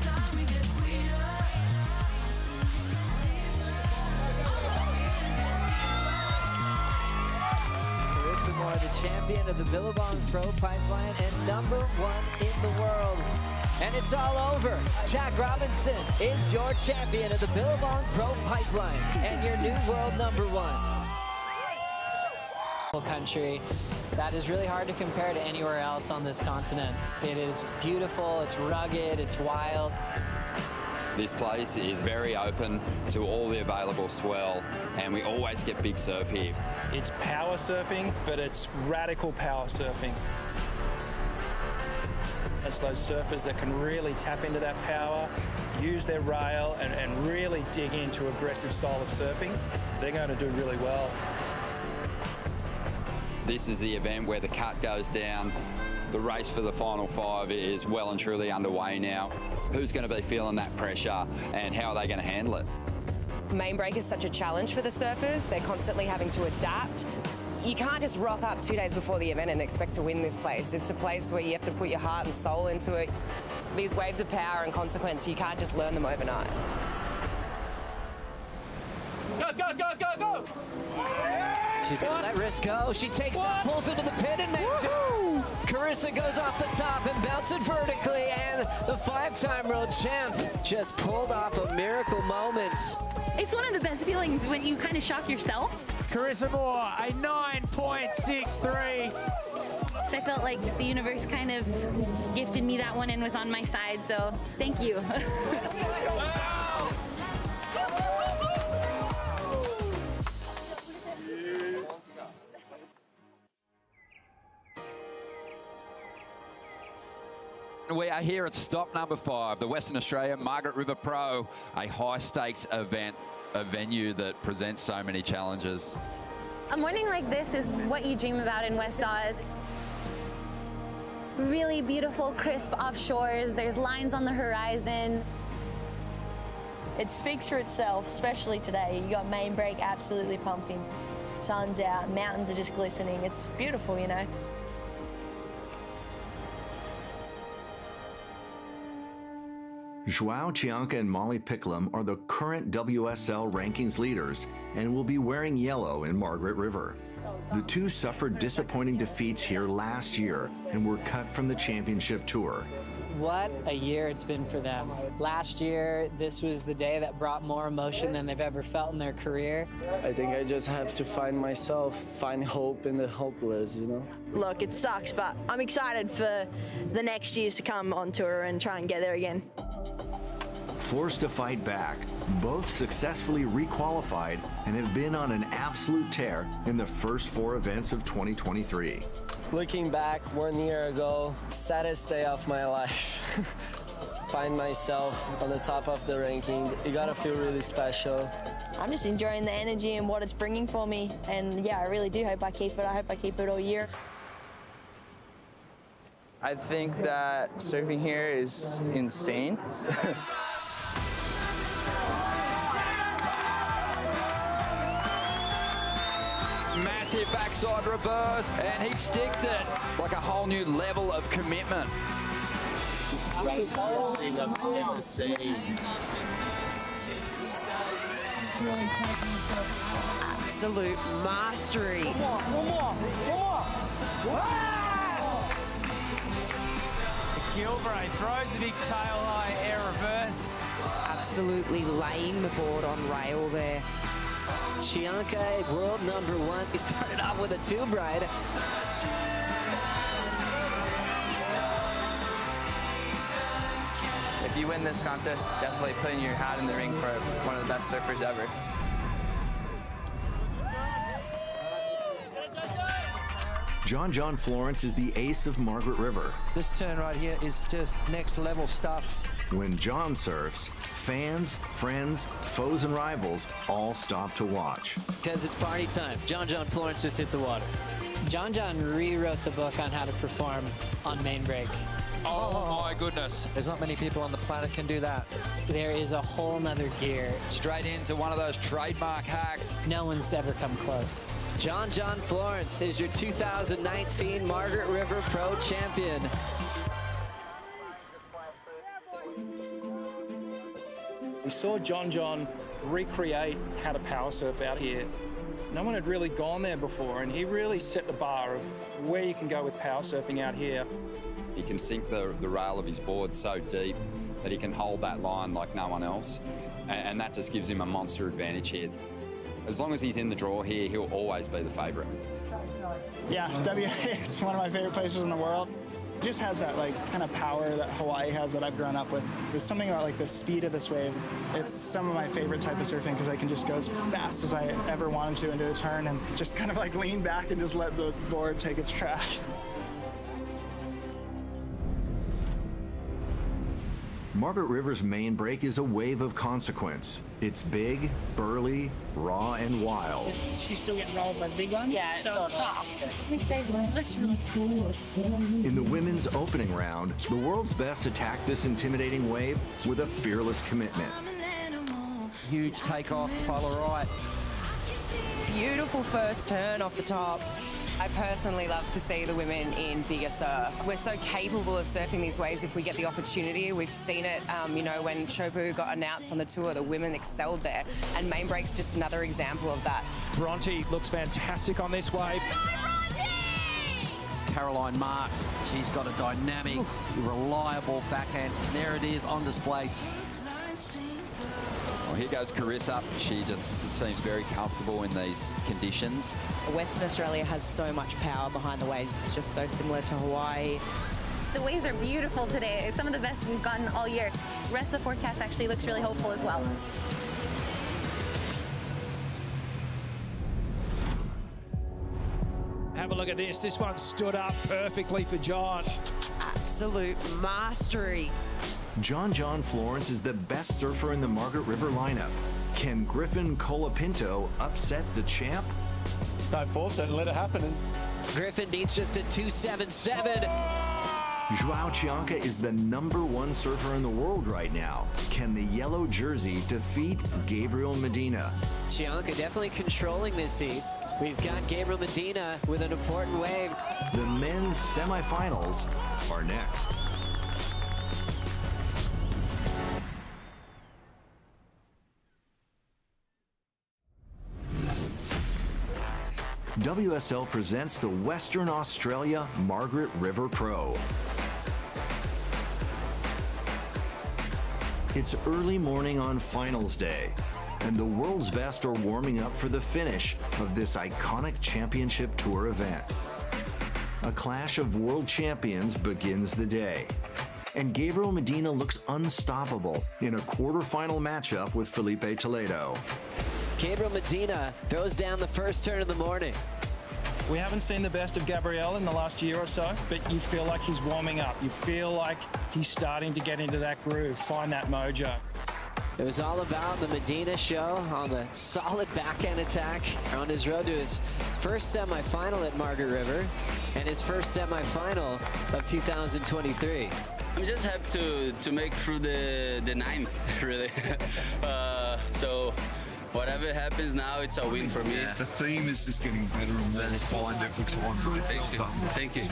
[SPEAKER 2] Carissa Moore, the champion of the Billabong Pro Pipeline and #1 in the world. And it's all over. Jack Robinson is your champion of the Billabong Pro Pipeline and your new world #1.
[SPEAKER 6] Country that is really hard to compare to anywhere else on this continent. It is beautiful, it's rugged, it's wild.
[SPEAKER 14] This place is very open to all the available swell, and we always get big surf here.
[SPEAKER 5] It's power surfing, but it's radical power surfing. It's those surfers that can really tap into that power, use their rail, and really dig into aggressive style of surfing. They're going to do really well.
[SPEAKER 14] This is the event where the cut goes down. The race for the final 5 is well and truly underway now. Who's going to be feeling that pressure, and how are they going to handle it?
[SPEAKER 24] Main break is such a challenge for the surfers. They're constantly having to adapt. You can't just rock up 2 days before the event and expect to win this place. It's a place where you have to put your heart and soul into it. These waves of power and consequence, you can't just learn them overnight.
[SPEAKER 20] Go, go, go, go, go!
[SPEAKER 2] She's gonna let wrist go. She takes it, pulls into the pit and makes it. Carissa goes off the top and bounces vertically, and the 5-time world champ just pulled off a miracle moment.
[SPEAKER 25] It's one of the best feelings when you kind of shock yourself.
[SPEAKER 23] Carissa Moore, a 9.63.
[SPEAKER 25] I felt like the universe kind of gifted me that one and was on my side, so thank you.
[SPEAKER 14] We are here at stop number 5, the Western Australia Margaret River Pro, a high-stakes event, a venue that presents so many challenges.
[SPEAKER 25] A morning like this is what you dream about in West Oz. Really beautiful, crisp offshores. There's lines on the horizon.
[SPEAKER 26] It speaks for itself, especially today. You got main break absolutely pumping. Sun's out, mountains are just glistening. It's beautiful, you know.
[SPEAKER 8] Joao Chianca and Molly Picklum are the current WSL rankings leaders and will be wearing yellow in Margaret River. The two suffered disappointing defeats here last year and were cut from the championship tour.
[SPEAKER 6] What a year it's been for them. Last year, this was the day that brought more emotion than they've ever felt in their career.
[SPEAKER 9] I think I just have to find myself, find hope in the hopeless, you know?
[SPEAKER 26] Look, it sucks, but I'm excited for the next years to come on tour and try and get there again.
[SPEAKER 8] Forced to fight back, both successfully requalified and have been on an absolute tear in the first 4 events of 2023.
[SPEAKER 9] Looking back 1 year ago, saddest day of my life. Find myself on the top of the ranking. You gotta feel really special.
[SPEAKER 26] I'm just enjoying the energy and what it's bringing for me. And yeah, I really do hope I keep it. I hope I keep it all year.
[SPEAKER 12] I think that surfing here is insane.
[SPEAKER 14] Massive backside reverse, and he sticks it like a whole new level of commitment.
[SPEAKER 24] Absolute mastery.
[SPEAKER 20] Gilbert throws the big tail high air reverse.
[SPEAKER 24] Absolutely laying the board on rail there.
[SPEAKER 2] Chianca, world #1. He started off with a 2-bride.
[SPEAKER 12] If you win this contest, definitely putting your hat in the ring for one of the best surfers ever.
[SPEAKER 8] John Florence is the ace of Margaret River.
[SPEAKER 7] This turn right here is just next level stuff.
[SPEAKER 8] When John surfs, fans, friends, foes, and rivals all stop to watch.
[SPEAKER 2] Because it's party time. John Florence just hit the water. John rewrote the book on how to perform on main break.
[SPEAKER 14] Oh my goodness.
[SPEAKER 7] There's not many people on the planet can do that.
[SPEAKER 2] There is a whole nother gear.
[SPEAKER 14] Straight into one of those trademark hacks.
[SPEAKER 2] No one's ever come close. John Florence is your 2019 Margaret River Pro Champion.
[SPEAKER 5] We saw John recreate how to power surf out here. No one had really gone there before, and he really set the bar of where you can go with power surfing out here.
[SPEAKER 14] He can sink the rail of his board so deep that he can hold that line like no one else. And that just gives him a monster advantage here. As long as he's in the draw here, he'll always be the favourite.
[SPEAKER 15] Yeah, WA is one of my favorite places in the world. It just has that kind of power that Hawaii has that I've grown up with. There's something about the speed of this wave. It's some of my favorite type of surfing because I can just go as fast as I ever wanted to into a turn and just kind of lean back and just let the board take its track.
[SPEAKER 8] Margaret River's main break is a wave of consequence. It's big, burly, raw, and wild.
[SPEAKER 16] She's still getting rolled by the big ones,
[SPEAKER 26] yeah,
[SPEAKER 16] so it's tough. Looks really cool.
[SPEAKER 8] In the women's opening round, the world's best attacked this intimidating wave with a fearless commitment.
[SPEAKER 9] Huge takeoff, Tyler Wright.
[SPEAKER 24] Beautiful first turn off the top. I personally love to see the women in bigger surf. We're so capable of surfing these waves if we get the opportunity. We've seen it, when Chopu got announced on the tour, the women excelled there. And main break's just another example of that.
[SPEAKER 5] Bronte looks fantastic on this wave.
[SPEAKER 17] Caroline Marks, she's got a dynamic, reliable backhand. There it is on display.
[SPEAKER 14] Well, here goes Carissa. She just seems very comfortable in these conditions.
[SPEAKER 24] Western Australia has so much power behind the waves. It's just so similar to Hawaii.
[SPEAKER 25] The waves are beautiful today. It's some of the best we've gotten all year. The rest of the forecast actually looks really hopeful as well.
[SPEAKER 20] Have a look at this. This one stood up perfectly for John.
[SPEAKER 24] Absolute mastery.
[SPEAKER 8] John Florence is the best surfer in the Margaret River lineup. Can Griffin Colapinto upset the champ?
[SPEAKER 15] Don't force it, let it happen.
[SPEAKER 2] Griffin needs just a 277.
[SPEAKER 8] Joao Chianca is the #1 surfer in the world right now. Can the yellow jersey defeat Gabriel Medina?
[SPEAKER 2] Chianca definitely controlling this heat. We've got Gabriel Medina with an important wave.
[SPEAKER 8] The men's semifinals are next. WSL presents the Western Australia Margaret River Pro. It's early morning on finals day, and the world's best are warming up for the finish of this iconic championship tour event. A clash of world champions begins the day, and Gabriel Medina looks unstoppable in a quarterfinal matchup with Felipe Toledo.
[SPEAKER 2] Gabriel Medina throws down the first turn of the morning.
[SPEAKER 5] We haven't seen the best of Gabriel in the last year or so, but you feel like he's warming up. You feel like he's starting to get into that groove, find that mojo.
[SPEAKER 2] It was all about the Medina show on the solid backhand attack on his road to his first semifinal at Margaret River and his first semifinal of 2023.
[SPEAKER 1] I'm just happy to make through the ninth, really. So whatever happens now, it's a win for me.
[SPEAKER 10] The theme is just getting better and more refined every time.
[SPEAKER 1] Thank you.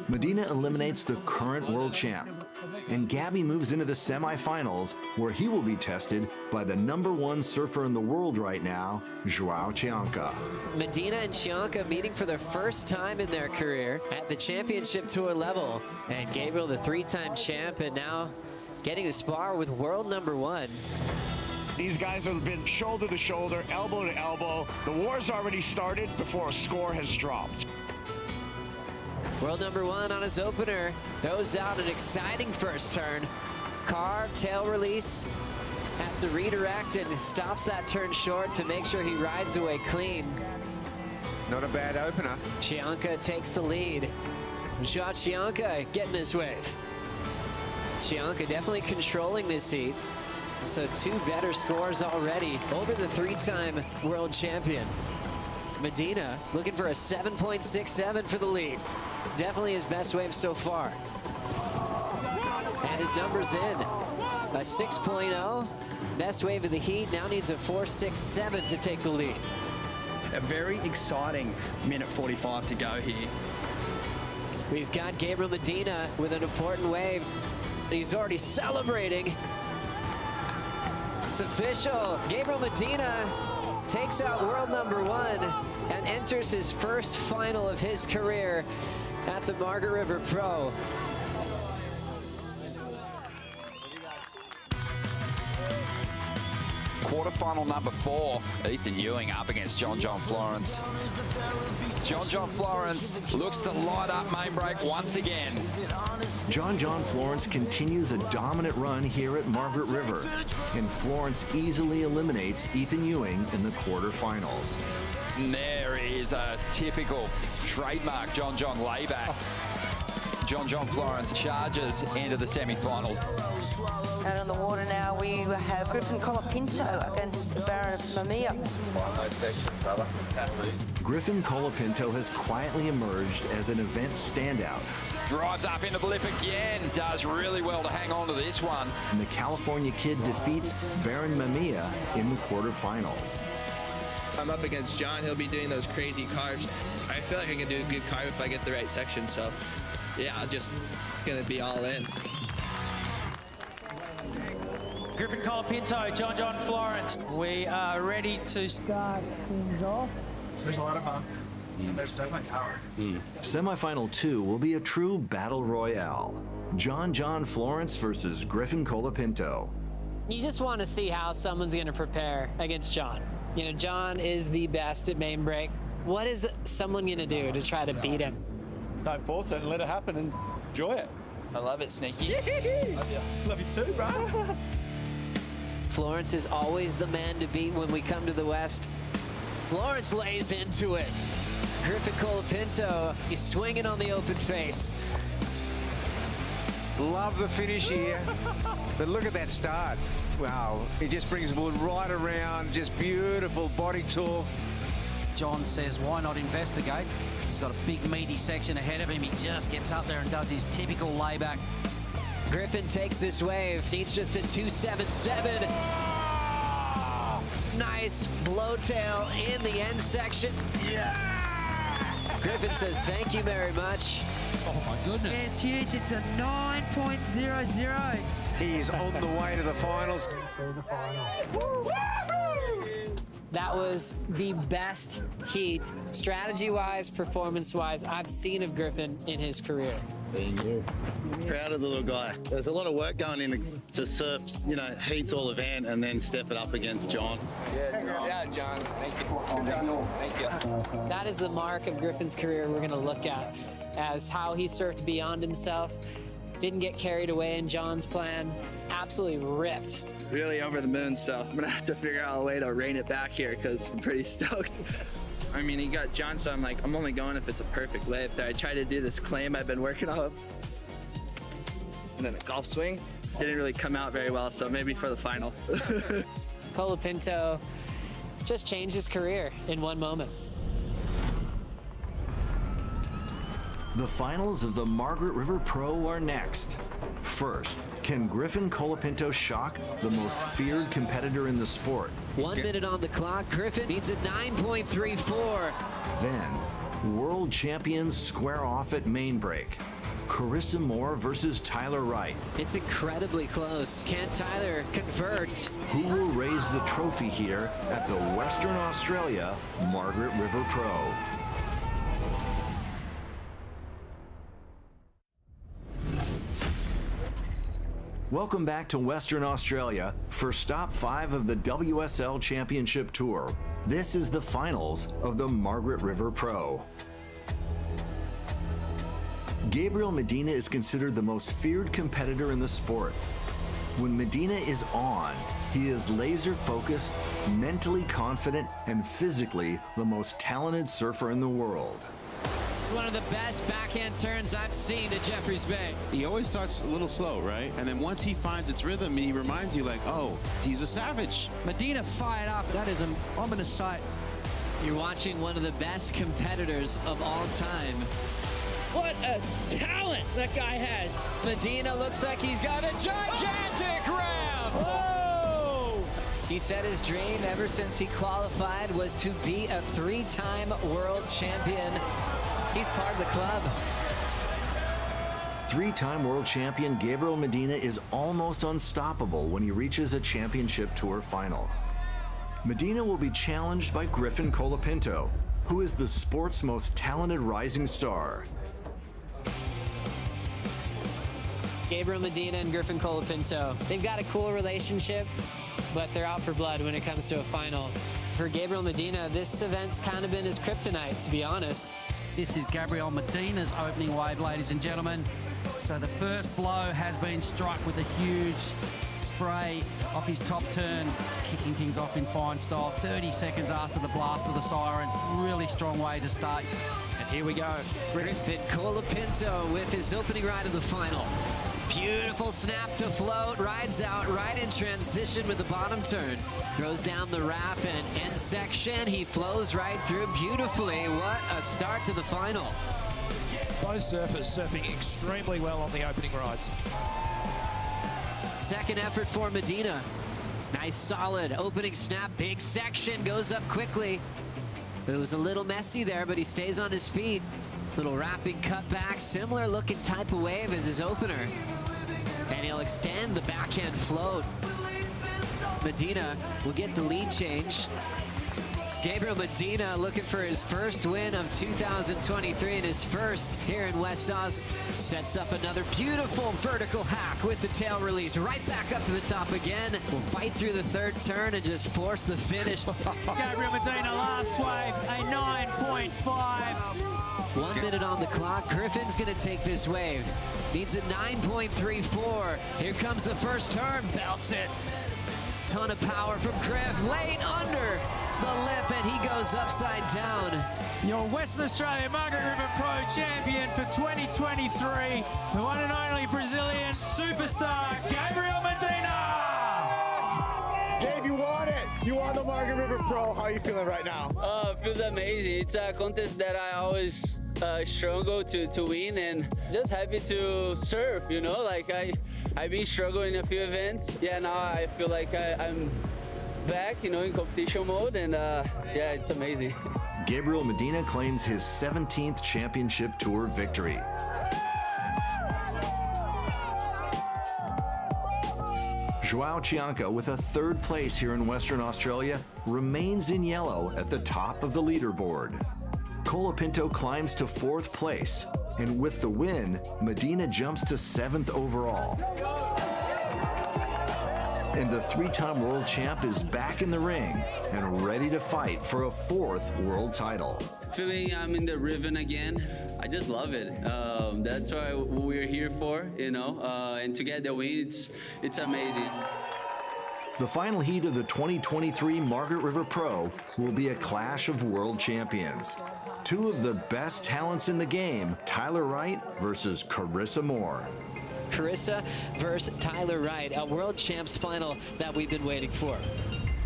[SPEAKER 8] Medina eliminates the current world champ, and Gabby moves into the semifinals, where he will be tested by the #1 surfer in the world right now, Joao Chianca.
[SPEAKER 2] Medina and Chianca meeting for the first time in their career at the championship tour level, and Gabriel, the 3-time champ, and now getting to spar with world #1.
[SPEAKER 11] These guys have been shoulder to shoulder, elbow to elbow. The war's already started before a score has dropped.
[SPEAKER 2] World #1 on his opener throws out an exciting first turn. Carve, tail release, has to redirect and stops that turn short to make sure he rides away clean.
[SPEAKER 13] Not a bad opener.
[SPEAKER 2] Chianca takes the lead. Joao Chianca getting his wave. Chianca definitely controlling this heat. So 2 better scores already over the 3-time world champion. Medina looking for a 7.67 for the lead. Definitely his best wave so far. And his number's in. A 6.0. Best wave of the heat now needs a 4.67 to take the lead.
[SPEAKER 18] A very exciting minute 45 to go here.
[SPEAKER 2] We've got Gabriel Medina with an important wave. He's already celebrating. It's official. Gabriel Medina takes out world #1 and enters his first final of his career at the Margaret River Pro.
[SPEAKER 14] Quarterfinal #4, Ethan Ewing up against John Florence. John Florence looks to light up main break once again.
[SPEAKER 8] John Florence continues a dominant run here at Margaret River, and Florence easily eliminates Ethan Ewing in the quarterfinals.
[SPEAKER 14] And there is a typical trademark John layback. John Florence charges into the semi-finals.
[SPEAKER 26] Out on the water now, we have Griffin Colapinto against Baron of Mamiya.
[SPEAKER 8] Griffin Colapinto has quietly emerged as an event standout.
[SPEAKER 14] Drives up into the lip again, does really well to hang on to this one.
[SPEAKER 8] And the California kid defeats Baron Mamiya in the quarterfinals.
[SPEAKER 21] I'm up against John. He'll be doing those crazy carves. I feel like I can do a good carve if I get the right section, so yeah, it's going to be all in.
[SPEAKER 27] Griffin Colapinto, John Florence. We are ready to start things off.
[SPEAKER 10] There's a lot of fun. There's definitely power.
[SPEAKER 8] Semifinal 2 will be a true battle royale. John Florence versus Griffin Colapinto.
[SPEAKER 2] You just want to see how someone's going to prepare against John. You know, John is the best at main break. What is someone going to do to try to beat him?
[SPEAKER 28] Don't force it and let it happen and enjoy it.
[SPEAKER 12] I love it, Sneaky.
[SPEAKER 28] Love you. Love you too, bro.
[SPEAKER 2] Florence is always the man to beat when we come to the West. Florence lays into it. Griffin Colapinto, he's swinging on the open face.
[SPEAKER 13] Love the finish here, but look at that start. Wow, it just brings the wood right around, just beautiful body talk.
[SPEAKER 17] John says, why not investigate? He's got a big meaty section ahead of him. He just gets up there and does his typical layback.
[SPEAKER 2] Griffin takes this wave, needs just a 2.77. Nice blowtail in the end section. Yeah! Griffin says, thank you very much.
[SPEAKER 17] Oh my goodness.
[SPEAKER 26] It's huge, it's a 9.00.
[SPEAKER 13] He is on the way to the finals.
[SPEAKER 2] That was the best heat, strategy-wise, performance-wise, I've seen of Griffin in his career.
[SPEAKER 3] Thank you. Proud of the little guy. There's a lot of work going in to surf, you know, heats all event and then step it up against John.
[SPEAKER 12] Yeah, John. Thank you. Thank you.
[SPEAKER 2] That is the mark of Griffin's career we're going to look at, as how he surfed beyond himself, didn't get carried away in John's plan, absolutely ripped.
[SPEAKER 21] Really over the moon, so I'm gonna have to figure out a way to rein it back here because I'm pretty stoked. I mean, he got John, so I'm like, I'm only going if it's a perfect wave there. I tried to do this claim I've been working on, and then a golf swing didn't really come out very well, so maybe for the final.
[SPEAKER 2] Colapinto just changed his career in one moment.
[SPEAKER 8] The finals of the Margaret River Pro are next. First, can Griffin Colapinto shock the most feared competitor in the sport?
[SPEAKER 2] 1 minute on the clock. Griffin needs a 9.34.
[SPEAKER 8] Then, world champions square off at main break. Carissa Moore versus Tyler Wright.
[SPEAKER 2] It's incredibly close. Can Tyler convert?
[SPEAKER 8] Who will raise the trophy here at the Western Australia Margaret River Pro? Welcome back to Western Australia for Stop 5 of the WSL Championship Tour. This is the finals of the Margaret River Pro. Gabriel Medina is considered the most feared competitor in the sport. When Medina is on, he is laser focused, mentally confident, and physically the most talented surfer in the world.
[SPEAKER 2] One of the best backhand turns I've seen at Jeffreys Bay.
[SPEAKER 4] He always starts a little slow, right? And then once he finds its rhythm, he reminds you like, oh, he's a savage.
[SPEAKER 17] Medina fired up. That is an ominous sight.
[SPEAKER 2] You're watching one of the best competitors of all time.
[SPEAKER 20] What a talent that guy has.
[SPEAKER 2] Medina looks like he's got a gigantic ramp.
[SPEAKER 20] Oh!
[SPEAKER 2] He said his dream ever since he qualified was to be a 3-time world champion. He's part of the club.
[SPEAKER 8] 3-time world champion Gabriel Medina is almost unstoppable when he reaches a championship tour final. Medina will be challenged by Griffin Colapinto, who is the sport's most talented rising star.
[SPEAKER 2] Gabriel Medina and Griffin Colapinto, they've got a cool relationship, but they're out for blood when it comes to a final. For Gabriel Medina, this event's kind of been his kryptonite, to be honest.
[SPEAKER 17] This is Gabriel Medina's opening wave, ladies and gentlemen. So the first blow has been struck with a huge spray off his top turn, kicking things off in fine style. 30 seconds after the blast of the siren. Really strong way to start.
[SPEAKER 2] And here we go. Griffin Colapinto with his opening ride of the final. Beautiful snap to float, rides out right in transition with the bottom turn. Throws down the wrap and end section. He flows right through beautifully. What a start to the final.
[SPEAKER 6] Both surfers surfing extremely well on the opening rides.
[SPEAKER 2] Second effort for Medina. Nice solid opening snap, big section, goes up quickly. It was a little messy there, but he stays on his feet. Little wrapping cutback, similar looking type of wave as his opener. And he'll extend the backhand float. Medina will get the lead change. Gabriel Medina looking for his first win of 2023 and his first here in West Oz. Sets up another beautiful vertical hack with the tail release. Right back up to the top again. Will fight through the third turn and just force the finish.
[SPEAKER 20] Gabriel Medina, last wave, a 9.5.
[SPEAKER 2] 1 minute on the clock. Griffin's gonna take this wave. Needs a 9.34. Here comes the first turn. Belts it. Ton of power from Griff. Late under the lip, and he goes upside down.
[SPEAKER 20] Your Western Australia Margaret River Pro champion for 2023, the one and only Brazilian superstar, Gabriel Medina!
[SPEAKER 6] Gabe, you won it. You won the Margaret River Pro. How are you feeling right now?
[SPEAKER 1] It feels amazing. It's a contest that I always struggle to win, and just happy to surf, you know, like I've been struggling in a few events. Yeah, now I feel like I'm back, you know, in competition mode, and yeah, it's amazing.
[SPEAKER 8] Gabriel Medina claims his 17th championship tour victory. Joao Chianca, with a third place here in Western Australia, remains in yellow at the top of the leaderboard. Colapinto climbs to fourth place, and with the win, Medina jumps to 7th overall. And the three-time world champ is back in the ring and ready to fight for a 4th world title.
[SPEAKER 1] Feeling I'm in the ribbon again. I just love it. That's what we're here for, you know, and to get the win, it's amazing.
[SPEAKER 8] The final heat of the 2023 Margaret River Pro will be a clash of world champions. Two of the best talents in the game, Tyler Wright versus Carissa Moore.
[SPEAKER 2] Carissa versus Tyler Wright, a world champs final that we've been waiting for.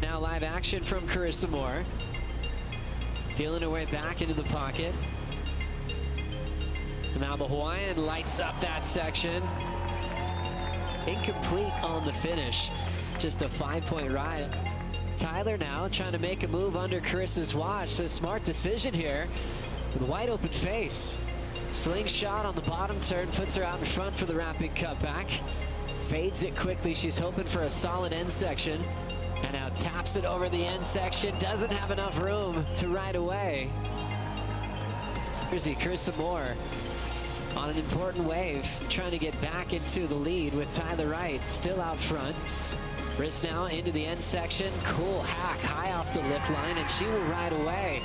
[SPEAKER 2] Now live action from Carissa Moore. Feeling her way back into the pocket. And now the Hawaiian lights up that section. Incomplete on the finish. Just a 5-point ride. Tyler now trying to make a move under Carissa's watch. So smart decision here with a wide open face. Slingshot on the bottom turn, puts her out in front for the rapid cutback. Fades it quickly. She's hoping for a solid end section. And now taps it over the end section. Doesn't have enough room to ride away. Here's Carissa Moore on an important wave, trying to get back into the lead with Tyler Wright still out front. Wrist now into the end section. Cool hack high off the lip line, and she will ride away.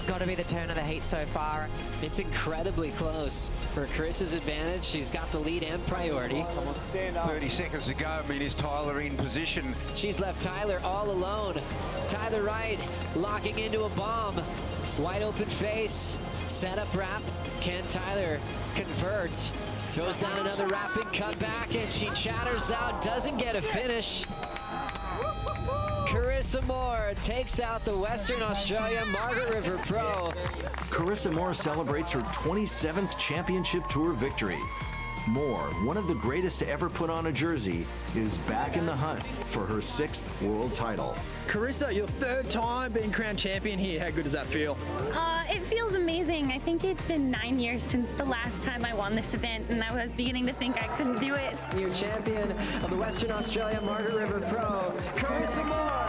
[SPEAKER 7] Got to be the turn of the heat so far.
[SPEAKER 2] It's incredibly close. For Carissa's advantage, she's got the lead and priority.
[SPEAKER 13] 30 seconds to go. I mean, is Tyler in position?
[SPEAKER 2] She's left Tyler all alone. Tyler Wright locking into a bomb. Wide open face. Setup wrap. Can Tyler convert? Goes down another rapid cutback, and she chatters out. Doesn't get a finish. Carissa Moore takes out the Western Australia Margaret River Pro.
[SPEAKER 8] Carissa Moore celebrates her 27th Championship Tour victory. Moore, one of the greatest to ever put on a jersey, is back in the hunt for her 6th world title.
[SPEAKER 18] Carissa, your 3rd time being crowned champion here. How good does that feel?
[SPEAKER 9] It feels amazing. I think it's been 9 years since the last time I won this event, and I was beginning to think I couldn't do it.
[SPEAKER 2] New champion of the Western Australia Margaret River Pro, Carissa Moore.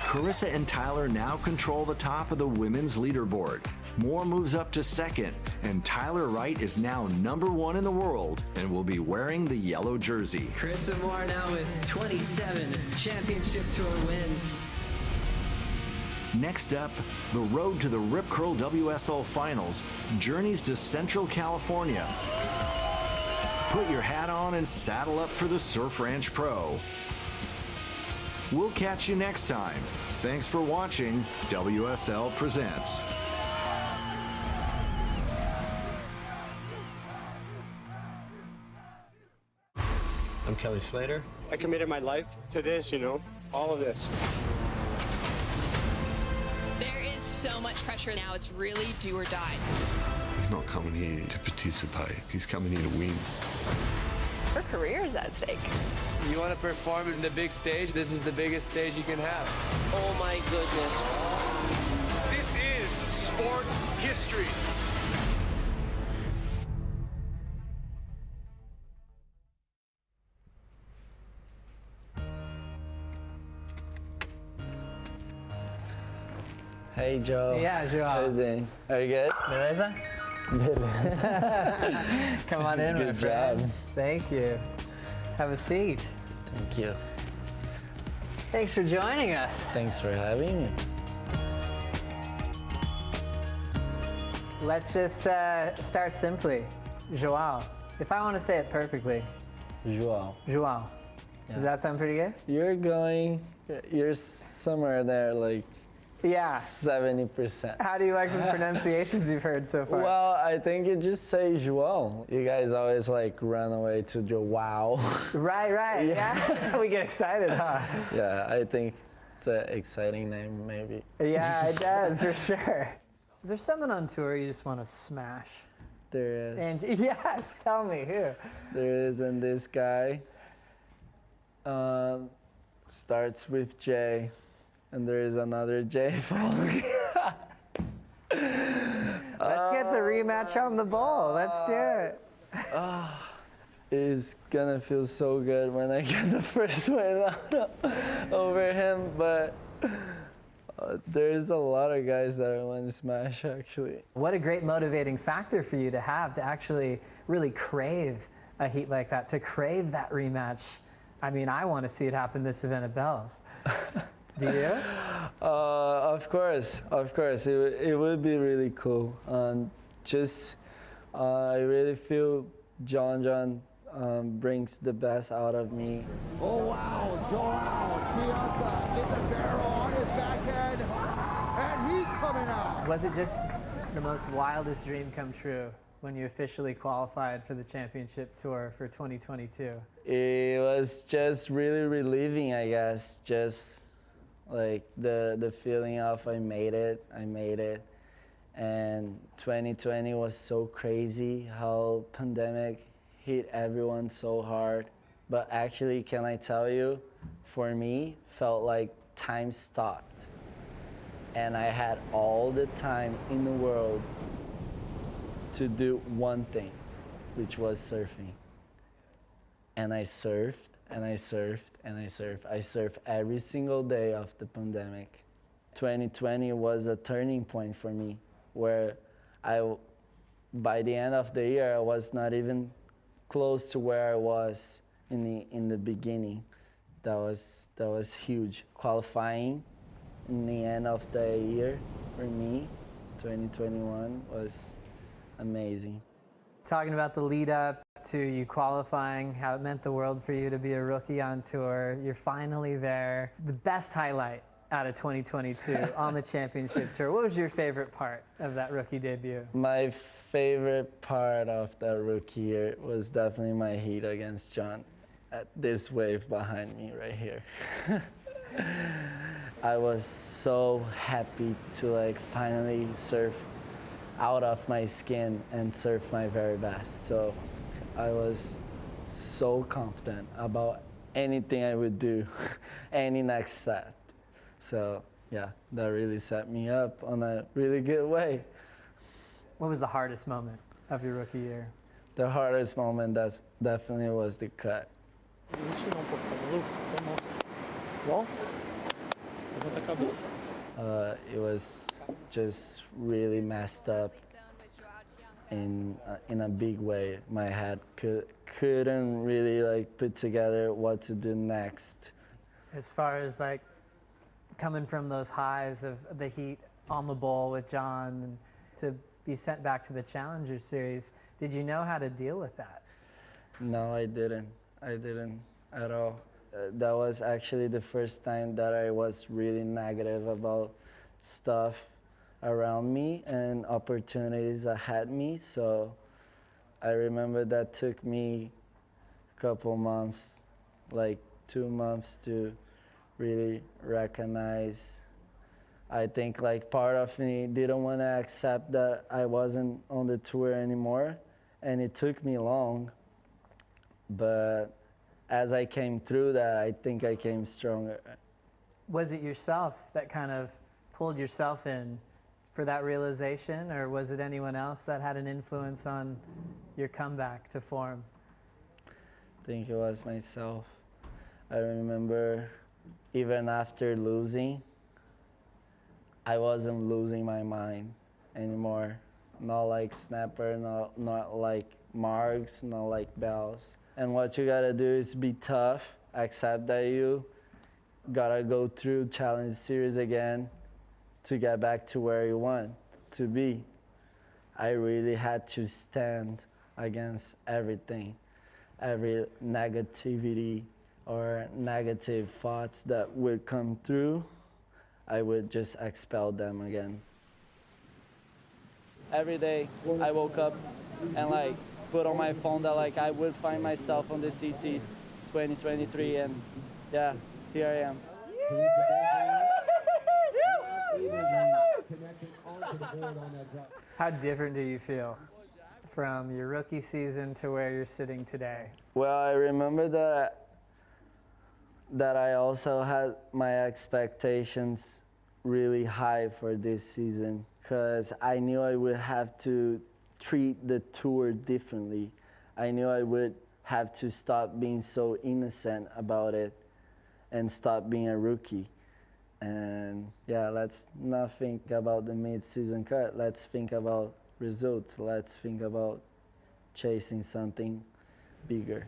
[SPEAKER 8] Carissa and Tyler now control the top of the women's leaderboard. Moore moves up to 2nd, and Tyler Wright is now #1 in the world and will be wearing the yellow jersey.
[SPEAKER 2] Carissa Moore now with 27 Championship Tour wins.
[SPEAKER 8] Next up, the road to the Rip Curl WSL Finals journeys to Central California. Put your hat on and saddle up for the Surf Ranch Pro. We'll catch you next time. Thanks for watching WSL Presents.
[SPEAKER 16] I'm Kelly Slater.
[SPEAKER 19] I committed my life to this, you know, all of this.
[SPEAKER 22] There is so much pressure now. It's really do or die.
[SPEAKER 10] He's not coming here to participate. He's coming here to win.
[SPEAKER 22] Her career is at stake.
[SPEAKER 23] You want to perform in the big stage? This is the biggest stage you can have.
[SPEAKER 22] Oh my goodness.
[SPEAKER 19] This is sport history.
[SPEAKER 23] Hey, Joe.
[SPEAKER 24] Yeah, Joe.
[SPEAKER 23] How are you doing? Are you good?
[SPEAKER 24] Beleza? Come on in,
[SPEAKER 23] Good
[SPEAKER 24] my friend.
[SPEAKER 23] job.
[SPEAKER 24] Thank you. Have a seat.
[SPEAKER 23] Thank you.
[SPEAKER 24] Thanks for joining us.
[SPEAKER 23] Thanks for having me.
[SPEAKER 24] Let's just start simply. Joao. If I want to say it perfectly.
[SPEAKER 23] Joao.
[SPEAKER 24] Joao.
[SPEAKER 23] Yeah.
[SPEAKER 24] Does that sound pretty good?
[SPEAKER 23] You're somewhere there, like,
[SPEAKER 24] yeah,
[SPEAKER 23] 70%.
[SPEAKER 24] How do you like the pronunciations you've heard so far?
[SPEAKER 23] Well, I think you just say Joao. You guys always like run away to Joao.
[SPEAKER 24] Right. Yeah. We get excited, huh?
[SPEAKER 23] Yeah, I think it's an exciting name, maybe.
[SPEAKER 24] Yeah, it does, for sure. Is there someone on tour you just want to smash?
[SPEAKER 23] There is.
[SPEAKER 24] And yes, tell me who.
[SPEAKER 23] There is, and this guy starts with J. And there is another J following.
[SPEAKER 24] Let's get the rematch on the ball. Let's do it.
[SPEAKER 23] it's gonna feel so good when I get the first win over him, but there's a lot of guys that I want to smash, actually.
[SPEAKER 24] What a great motivating factor for you to have, to actually really crave a heat like that, to crave that rematch. I mean, I want to see it happen this event at Bells. Do you?
[SPEAKER 23] Of course. It would be really cool. I really feel John brings the best out of me.
[SPEAKER 5] Oh wow, Joao Chiesa in the barrel on his backhand, and he's coming out.
[SPEAKER 24] Was it just the most wildest dream come true when you officially qualified for the championship tour for 2022?
[SPEAKER 23] It was just really relieving, I guess. Just like the feeling of I made it. And 2020 was so crazy, how pandemic hit everyone so hard. But actually, can I tell you, for me, felt like time stopped. And I had all the time in the world to do one thing, which was surfing. And I surfed, and I surfed, and I surfed. I surfed every single day of the pandemic. 2020 was a turning point for me, where by the end of the year, I was not even close to where I was in the beginning. That was huge. Qualifying in the end of the year for me, 2021, was amazing.
[SPEAKER 24] Talking about the lead up to you qualifying, how it meant the world for you to be a rookie on tour. You're finally there. The best highlight out of 2022 on the championship tour. What was your favorite part of that rookie debut?
[SPEAKER 23] My favorite part of that rookie year was definitely my heat against John at this wave behind me right here. I was so happy to finally surf out of my skin and surf my very best. So I was so confident about anything I would do, any next step. So yeah, that really set me up on a really good way.
[SPEAKER 24] What was the hardest moment of your rookie year?
[SPEAKER 23] The hardest moment definitely was the cut. It was just really messed up in a big way. My head couldn't really put together what to do next.
[SPEAKER 24] As far as coming from those highs of the heat on the bowl with John and to be sent back to the Challenger Series, did you know how to deal with that?
[SPEAKER 23] No, I didn't. I didn't at all. That was actually the first time that I was really negative about stuff around me and opportunities ahead me. So I remember that took me a couple months, 2 months to really recognize. I think part of me didn't want to accept that I wasn't on the tour anymore, and it took me long. But as I came through that, I think I came stronger.
[SPEAKER 24] Was it yourself that kind of pulled yourself in for that realization, or was it anyone else that had an influence on your comeback to form?
[SPEAKER 23] I think it was myself. I remember even after losing, I wasn't losing my mind anymore. Not like Snapper, not like Marks, not like Bells. And what you gotta do is be tough, accept that you gotta go through Challenge Series again to get back to where you want to be. I really had to stand against everything, every negativity or negative thoughts that would come through. I would just expel them again. Every day I woke up and put on my phone that I would find myself on the CT 2023, and yeah, here I am.
[SPEAKER 24] How different do you feel from your rookie season to where you're sitting today?
[SPEAKER 23] Well, I remember that I also had my expectations really high for this season, because I knew I would have to treat the tour differently. I knew I would have to stop being so innocent about it and stop being a rookie. And yeah, let's not think about the mid-season cut. Let's think about results. Let's think about chasing something bigger.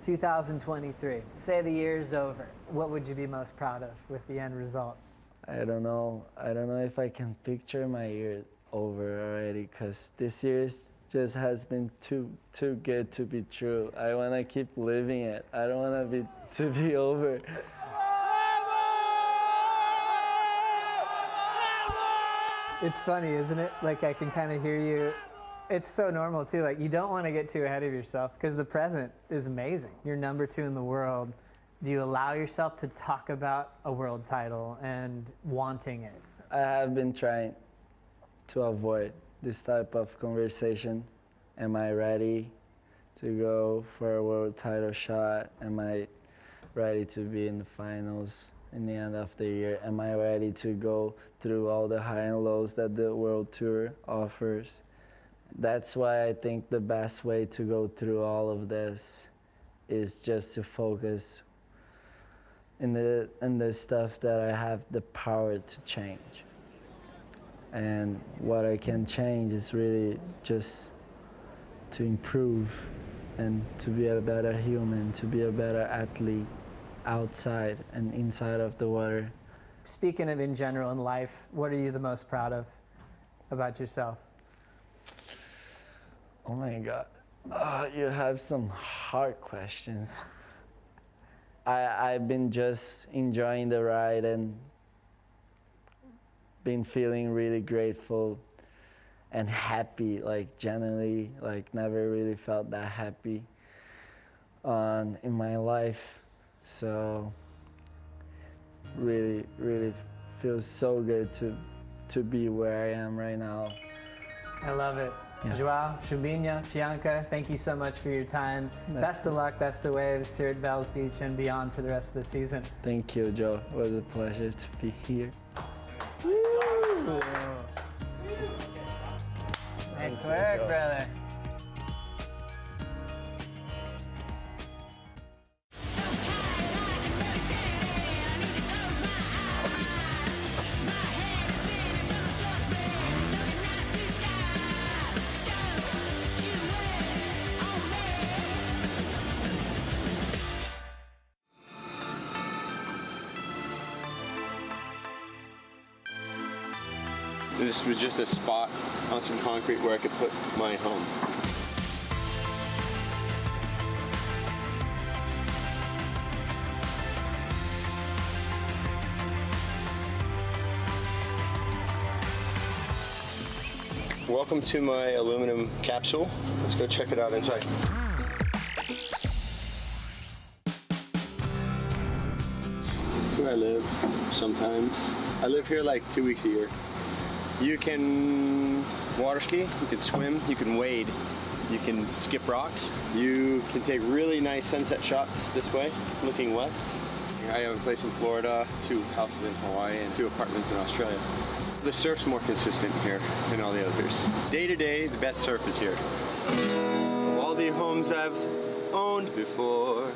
[SPEAKER 24] 2023, say the year's over. What would you be most proud of with the end result?
[SPEAKER 23] I don't know if I can picture my year over already, because this year just has been too good to be true. I want to keep living it. I don't want to be over.
[SPEAKER 24] It's funny, isn't it? Like, I can kind of hear you. It's so normal too. Like, you don't want to get too ahead of yourself because the present is amazing. You're #2 in the world. Do you allow yourself to talk about a world title and wanting it?
[SPEAKER 23] I have been trying to avoid this type of conversation. Am I ready to go for a world title shot? Am I ready to be in the finals in the end of the year? Am I ready to go through all the high and lows that the World Tour offers? That's why I think the best way to go through all of this is just to focus in the stuff that I have the power to change. And what I can change is really just to improve and to be a better human, to be a better athlete outside and inside of the water.
[SPEAKER 24] Speaking of in general in life, what are you the most proud of about yourself?
[SPEAKER 23] Oh my God, you have some hard questions. I've been just enjoying the ride and been feeling really grateful and happy, like genuinely, like never really felt that happy in my life. So really feels so good to be where I am right now.
[SPEAKER 24] I love it.
[SPEAKER 23] Yeah.
[SPEAKER 24] Joao, Chubinha, Chianca, thank you so much for your time. Best of luck, best of waves here at Bells Beach and beyond for the rest of the season.
[SPEAKER 23] Thank you, Joe. It was a pleasure to be here.
[SPEAKER 24] Woo! Nice work, brother.
[SPEAKER 3] This was just a spot on some concrete where I could put my home. Welcome to my aluminum capsule. Let's go check it out inside. That's where I live sometimes. I live here like 2 weeks a year. You can water ski, you can swim, you can wade, you can skip rocks. You can take really nice sunset shots this way, looking west. I have a place in Florida, 2 houses in Hawaii, and 2 apartments in Australia. The surf's more consistent here than all the others. Day to day, the best surf is here. Of all the homes I've owned before,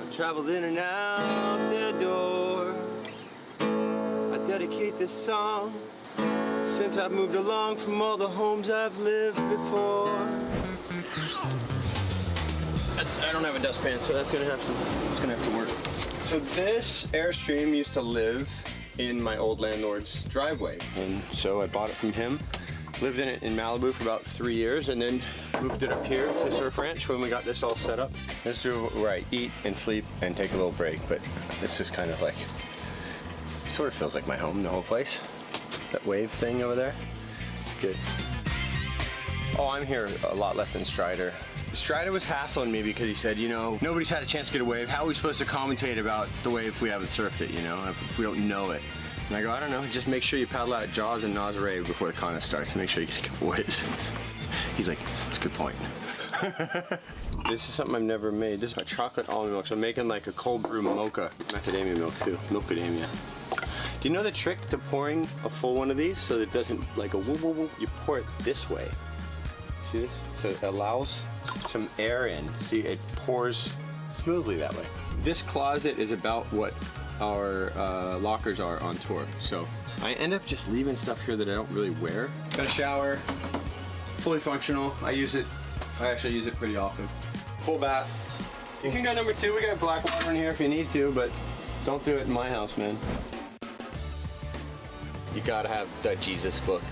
[SPEAKER 3] I've traveled in and out their door. Dedicate this song since I've moved along from all the homes I've lived before. I don't have a dustpan, so it's gonna have to work. So this Airstream used to live in my old landlord's driveway, and so I bought it from him. Lived in it in Malibu for about 3 years, and then moved it up here to Surf Ranch when we got this all set up. This is where I eat and sleep and take a little break, but this is kind of like, sort of feels like my home, the whole place. That wave thing over there, it's good. Oh, I'm here a lot less than Strider. Strider was hassling me because he said, you know, nobody's had a chance to get a wave. How are we supposed to commentate about the wave if we haven't surfed it, you know, if we don't know it? And I go, I don't know, just make sure you paddle out at Jaws and Nazare before the contest starts and make sure you get a couple waves. He's like, that's a good point. This is something I've never made. This is a chocolate almond milk. So I'm making like a cold brew mocha. Macadamia milk too, milkadamia. Do you know the trick to pouring a full one of these so that it doesn't like a woo woo woo? You pour it this way. See this? So it allows some air in. See, it pours smoothly that way. This closet is about what our lockers are on tour. So I end up just leaving stuff here that I don't really wear. Got a shower, fully functional. I actually use it pretty often. Full bath. You can go number 2. We got black water in here if you need to, but don't do it in my house, man. You gotta have the Jesus book.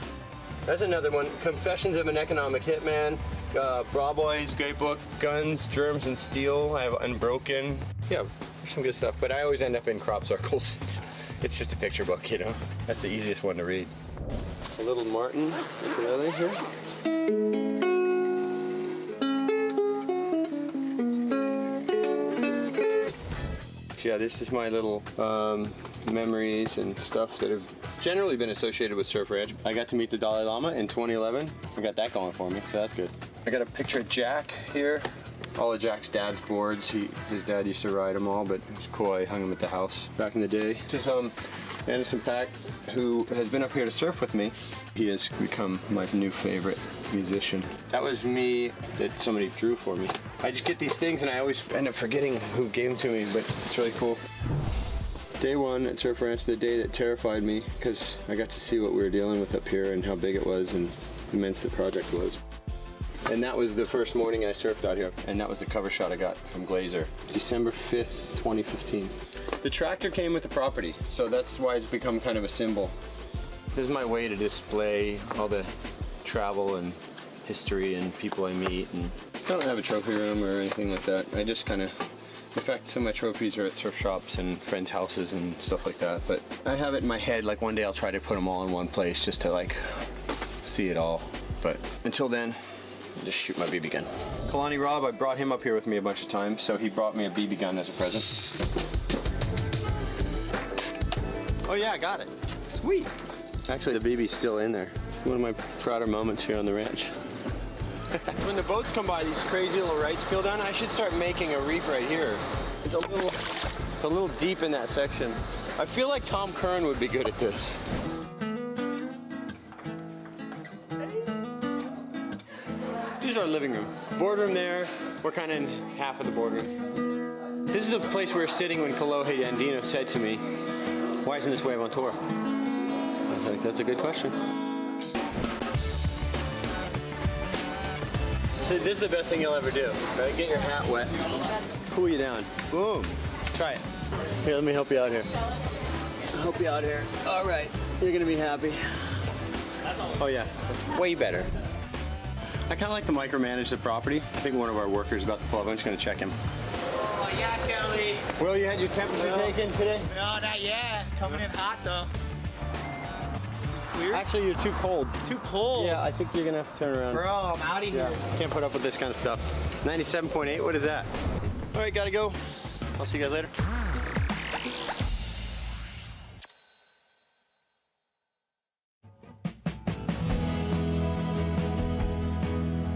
[SPEAKER 3] That's another one. Confessions of an Economic Hitman. Bra Boys, great book. Guns, Germs, and Steel. I have Unbroken. Yeah, there's some good stuff, but I always end up in crop circles. It's just a picture book, you know? That's the easiest one to read. A little Martin ukulele here. Yeah, this is my little memories and stuff that have generally been associated with Surf Ranch. I got to meet the Dalai Lama in 2011. I got that going for me, so that's good. I got a picture of Jack here. All of Jack's dad's boards. His dad used to ride them all, but it was cool. I hung them at the house back in the day. This is Anderson Paak, who has been up here to surf with me. He has become my new favorite musician. That was me that somebody drew for me. I just get these things and I always end up forgetting who gave them to me, but it's really cool. Day 1 at Surf Ranch, the day that terrified me, because I got to see what we were dealing with up here and how big it was and immense the project was. And that was the first morning I surfed out here, and that was the cover shot I got from Glazer. December 5th, 2015. The tractor came with the property, so that's why it's become kind of a symbol. This is my way to display all the travel and history and people I meet. And I don't have a trophy room or anything like that. I just kind of, in fact, some of my trophies are at surf shops and friends' houses and stuff like that. But I have it in my head, like one day I'll try to put them all in one place just to like see it all. But until then, I'll just shoot my BB gun. Kalani Rob, I brought him up here with me a bunch of times, so he brought me a BB gun as a present. Oh yeah, I got it. Sweet. Actually, the BB's still in there. One of my prouder moments here on the ranch. When the boats come by, these crazy little rights peel down, I should start making a reef right here. It's a little deep in that section. I feel like Tom Kern would be good at this. This is our living room. Boardroom there. We're kind of in half of the boardroom. This is the place we were sitting when Kalohe Andino said to me, "Why isn't this wave on tour?" I was like, that's a good question. So this is the best thing you'll ever do, right? Get your hat wet, cool you down. Boom. Try it. Here, let me help you out here. Help you out here. All right. You're gonna be happy. Oh yeah, that's way better. I kind of like to micromanage the property. I think one of our workers is about to pull up. I'm just gonna check him.
[SPEAKER 20] Oh yeah, Kelly.
[SPEAKER 3] Will, you had your temperature taken today?
[SPEAKER 20] No, not yet. Coming in hot though. Weird.
[SPEAKER 3] Actually, you're too cold.
[SPEAKER 20] Too cold?
[SPEAKER 3] Yeah, I think you're gonna have to turn around.
[SPEAKER 20] Bro, I'm out of here.
[SPEAKER 3] Can't put up with this kind of stuff. 97.8, what is that? All right, gotta go. I'll see you guys later.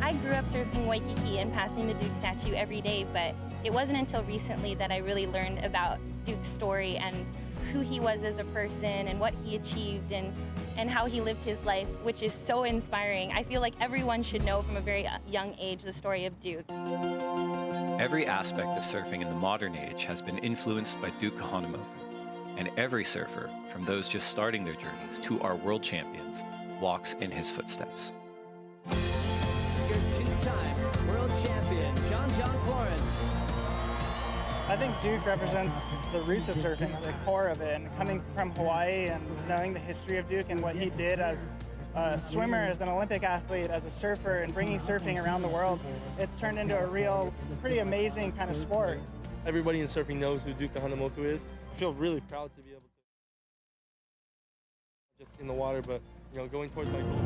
[SPEAKER 9] I grew up surfing Waikiki and passing the Duke statue every day, but it wasn't until recently that I really learned about Duke's story and who he was as a person and what he achieved and how he lived his life, which is so inspiring. I feel like everyone should know from a very young age the story of Duke.
[SPEAKER 11] Every aspect of surfing in the modern age has been influenced by Duke Kahanamoku, and every surfer, from those just starting their journeys to our world champions, walks in his footsteps.
[SPEAKER 2] Your two-time world champion, John Florence.
[SPEAKER 12] I think Duke represents the roots of surfing, the core of it, and coming from Hawaii and knowing the history of Duke and what he did as a swimmer, as an Olympic athlete, as a surfer, and bringing surfing around the world, it's turned into a real, pretty amazing kind of sport.
[SPEAKER 14] Everybody in surfing knows who Duke Kahanamoku is. I feel really proud to be able to, just in the water, but going towards my goal.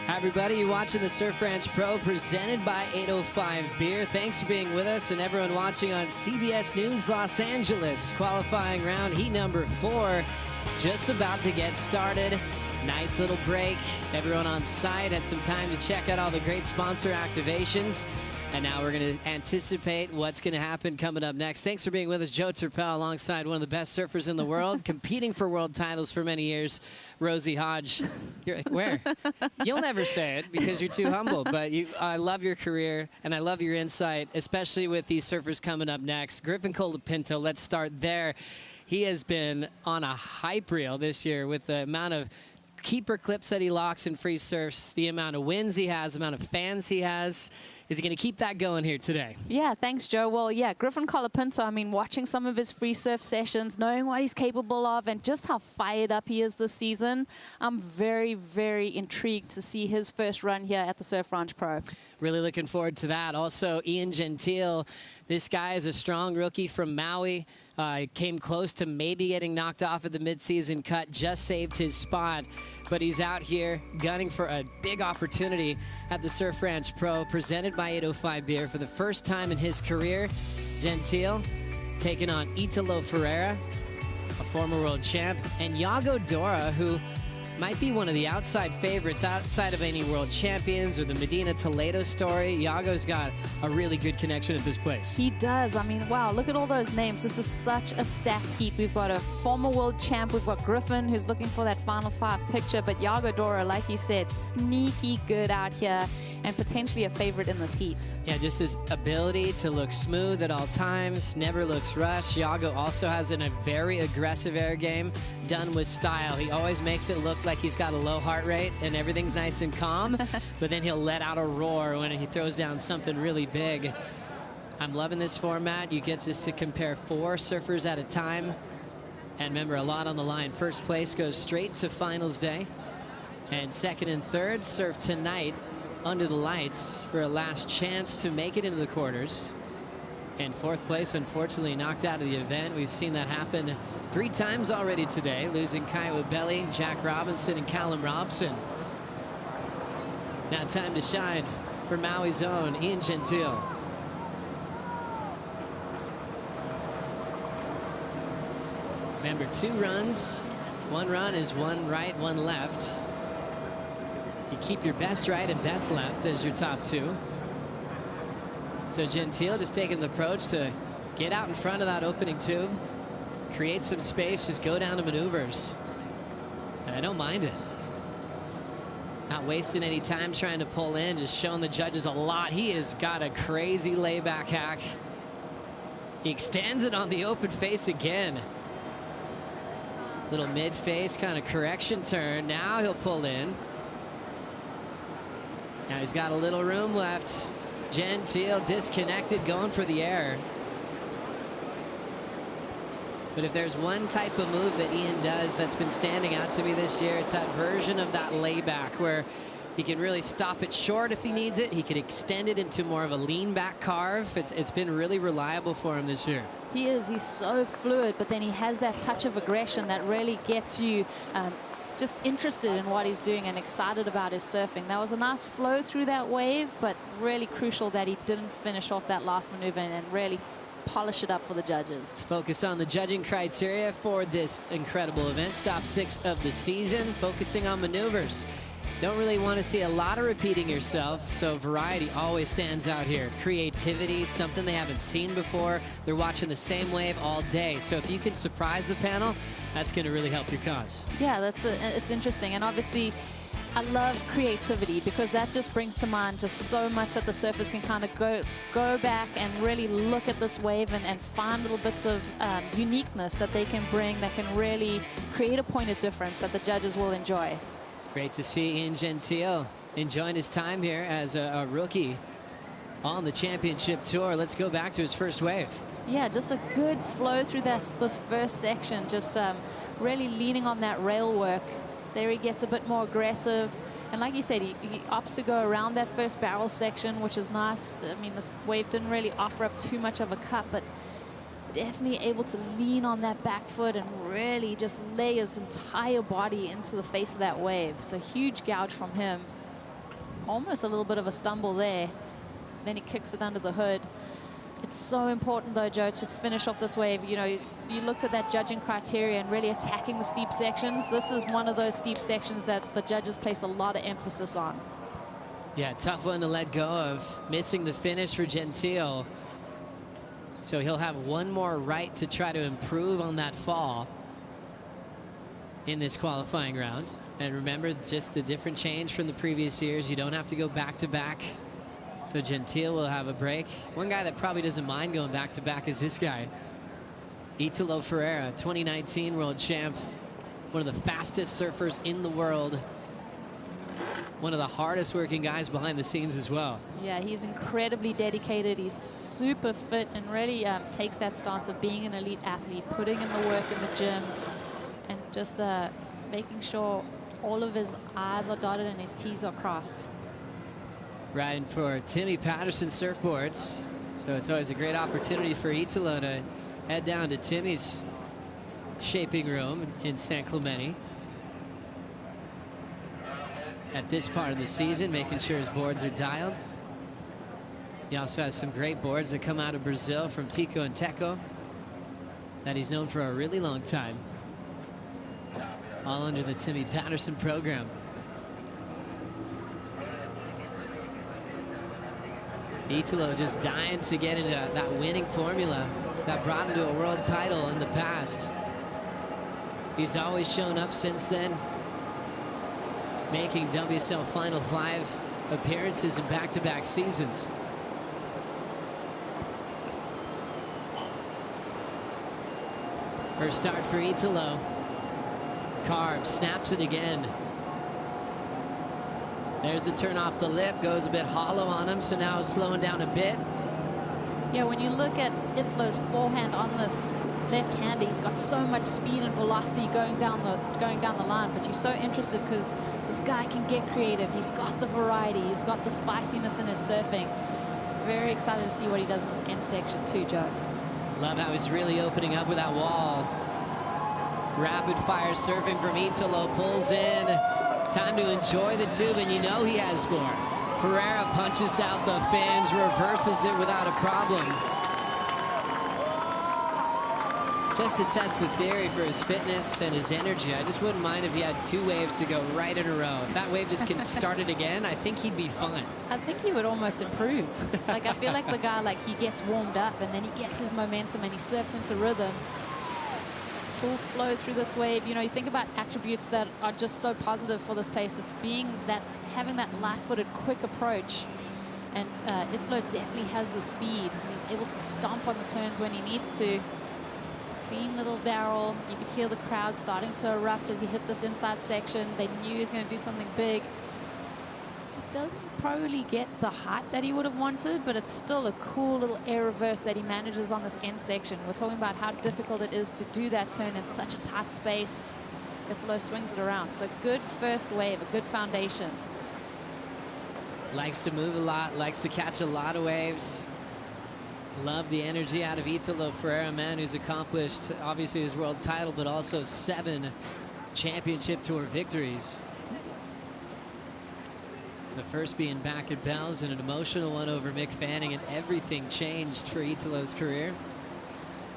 [SPEAKER 2] Hi, everybody. You're watching the Surf Ranch Pro presented by 805 Beer. Thanks for being with us, and everyone watching on CBS News Los Angeles. Qualifying round, heat number 4, just about to get started. Nice little break. Everyone on site had some time to check out all the great sponsor activations. And now we're going to anticipate what's going to happen coming up next. Thanks for being with us. Joe Turpel alongside one of the best surfers in the world, competing for world titles for many years, Rosie Hodge. Where? You'll never say it because you're too humble, but I love your career and I love your insight, especially with these surfers coming up next. Griffin Colapinto, let's start there. He has been on a hype reel this year with the amount of keeper clips that he locks in free surfs, the amount of wins he has, the amount of fans he has. Is he going to keep that going here today?
[SPEAKER 4] Yeah, thanks, Joe. Well, yeah, Griffin Colapinto, I mean, watching some of his free surf sessions, knowing what he's capable of, and just how fired up he is this season, I'm very, very intrigued to see his first run here at the Surf Ranch Pro.
[SPEAKER 2] Really looking forward to that. Also, Ian Gentile. This guy is a strong rookie from Maui. Came close to maybe getting knocked off at the midseason cut, just saved his spot. But he's out here gunning for a big opportunity at the Surf Ranch Pro, presented by 805 Beer for the first time in his career. Gentile taking on Italo Ferreira, a former world champ, and Iago Dora, who might be one of the outside favorites outside of any world champions or the Medina Toledo story. Iago's got a really good connection at this place.
[SPEAKER 4] He does. I mean, wow, look at all those names. This is such a stacked heat. We've got a former world champ. We've got Griffin, who's looking for that Final 5 picture. But Iago Dora, like you said, sneaky good out here and potentially a favorite in this heat.
[SPEAKER 2] Yeah, just his ability to look smooth at all times, never looks rushed. Iago also has a very aggressive air game, done with style. He always makes it look like he's got a low heart rate and everything's nice and calm, but then he'll let out a roar when he throws down something really big. I'm loving this format. You get to compare 4 surfers at a time. And remember, a lot on the line. First place goes straight to finals day. And second and third surf tonight under the lights for a last chance to make it into the quarters. And fourth place, unfortunately, knocked out of the event. We've seen that happen 3 times already today, losing Kiowa Belly, Jack Robinson, and Callum Robson. Now time to shine for Maui's own Ian Gentile. Remember, 2 runs. 1 run is 1 right, 1 left. You keep your best right and best left as your top 2. So Gentile just taking the approach to get out in front of that opening tube, create some space, just go down to maneuvers. And I don't mind it. Not wasting any time trying to pull in, just showing the judges a lot. He has got a crazy layback hack. He extends it on the open face again. Little mid-face kind of correction turn. Now he'll pull in. Now he's got a little room left. Gentile disconnected, going for the air. But if there's one type of move that Ian does that's been standing out to me this year, it's that version of that layback where he can really stop it short if he needs it. He can extend it into more of a lean back carve. It's been really reliable for him this year.
[SPEAKER 4] He is. He's so fluid, but then he has that touch of aggression that really gets you just interested in what he's doing and excited about his surfing. That was a nice flow through that wave, but really crucial that he didn't finish off that last maneuver and really polish it up for the judges.
[SPEAKER 2] Let's focus on the judging criteria for this incredible event. Stop 6 of the season, focusing on maneuvers. Don't really want to see a lot of repeating yourself, so variety always stands out here. Creativity, something they haven't seen before. They're watching the same wave all day, so if you can surprise the panel, that's going to really help your cause.
[SPEAKER 4] Yeah, it's interesting, and obviously I love creativity because that just brings to mind just so much that the surfers can kind of go back and really look at this wave and find little bits of uniqueness that they can bring that can really create a point of difference that the judges will enjoy.
[SPEAKER 2] Great to see Ian Gentile enjoying his time here as a rookie on the championship tour. Let's go back to his first wave.
[SPEAKER 4] Yeah, just a good flow through this first section, just really leaning on that rail work. There he gets a bit more aggressive. And like you said, he opts to go around that first barrel section, which is nice. I mean, this wave didn't really offer up too much of a cut, but definitely able to lean on that back foot and really just lay his entire body into the face of that wave. So huge gouge from him. almost a little bit of a stumble there. Then he kicks it under the hood. It's so important, though, Joe, to finish off this wave. You know, you looked at that judging criteria and really attacking the steep sections. This is one of those steep sections that the judges place a lot of emphasis on.
[SPEAKER 2] Yeah, tough one to let go of, missing the finish for Gentile. So he'll have one more right to try to improve on that fall in this qualifying round. And remember, just a different change from the previous years. You don't have to go back-to-back. So Gentile will have a break. One guy that probably doesn't mind going back-to-back is this guy, Italo Ferreira, 2019 world champ, one of the fastest surfers in the world, one of the hardest working guys behind the scenes as well.
[SPEAKER 4] Yeah, he's incredibly dedicated. He's super fit and really takes that stance of being an elite athlete, putting in the work in the gym, and just making sure all of his I's are dotted and his T's are crossed.
[SPEAKER 2] Riding for Timmy Patterson Surfboards. So it's always a great opportunity for Italo to head down to Timmy's shaping room in San Clemente at this part of the season, making sure his boards are dialed. He also has some great boards that come out of Brazil from Tico and Teco that he's known for a really long time, all under the Timmy Patterson program. Italo just dying to get into that winning formula that brought him to a world title in the past. He's always shown up since then, making WSL Final 5 appearances in back-to-back seasons. First start for Italo. Carve, snaps it again. There's the turn off the lip, goes a bit hollow on him, so now slowing down a bit.
[SPEAKER 4] Yeah, when you look at Italo's forehand on this left-hander, he's got so much speed and velocity going down the line, but you're so interested because this guy can get creative. He's got the variety, he's got the spiciness in his surfing. Very excited to see what he does in this end section too, Joe.
[SPEAKER 2] Love how he's really opening up with that wall. Rapid fire surfing from Italo, pulls in. Time to enjoy the tube, and you know he has more. Ferreira punches out the fins, reverses it without a problem. Just to test the theory for his fitness and his energy, I just wouldn't mind if he had 2 waves to go right in a row. If that wave just can start it again, I think he'd be fine.
[SPEAKER 4] I think he would almost improve. Like, I feel like the guy, like, he gets warmed up and then he gets his momentum and he surfs into rhythm. Full flow through this wave. You know, you think about attributes that are just so positive for this place. It's having that light-footed, quick approach. And Italo definitely has the speed. He's able to stomp on the turns when he needs to. Clean little barrel. You could hear the crowd starting to erupt as he hit this inside section. They knew he was going to do something big. He doesn't probably get the height that he would have wanted, but it's still a cool little air reverse that he manages on this end section. We're talking about how difficult it is to do that turn in such a tight space. Italo swings it around. So good first wave, a good foundation.
[SPEAKER 2] Likes to move a lot, likes to catch a lot of waves. Love the energy out of Italo Ferreira, man who's accomplished obviously his world title, but also 7 championship tour victories. The first being back at Bells, and an emotional one over Mick Fanning, and everything changed for Italo's career.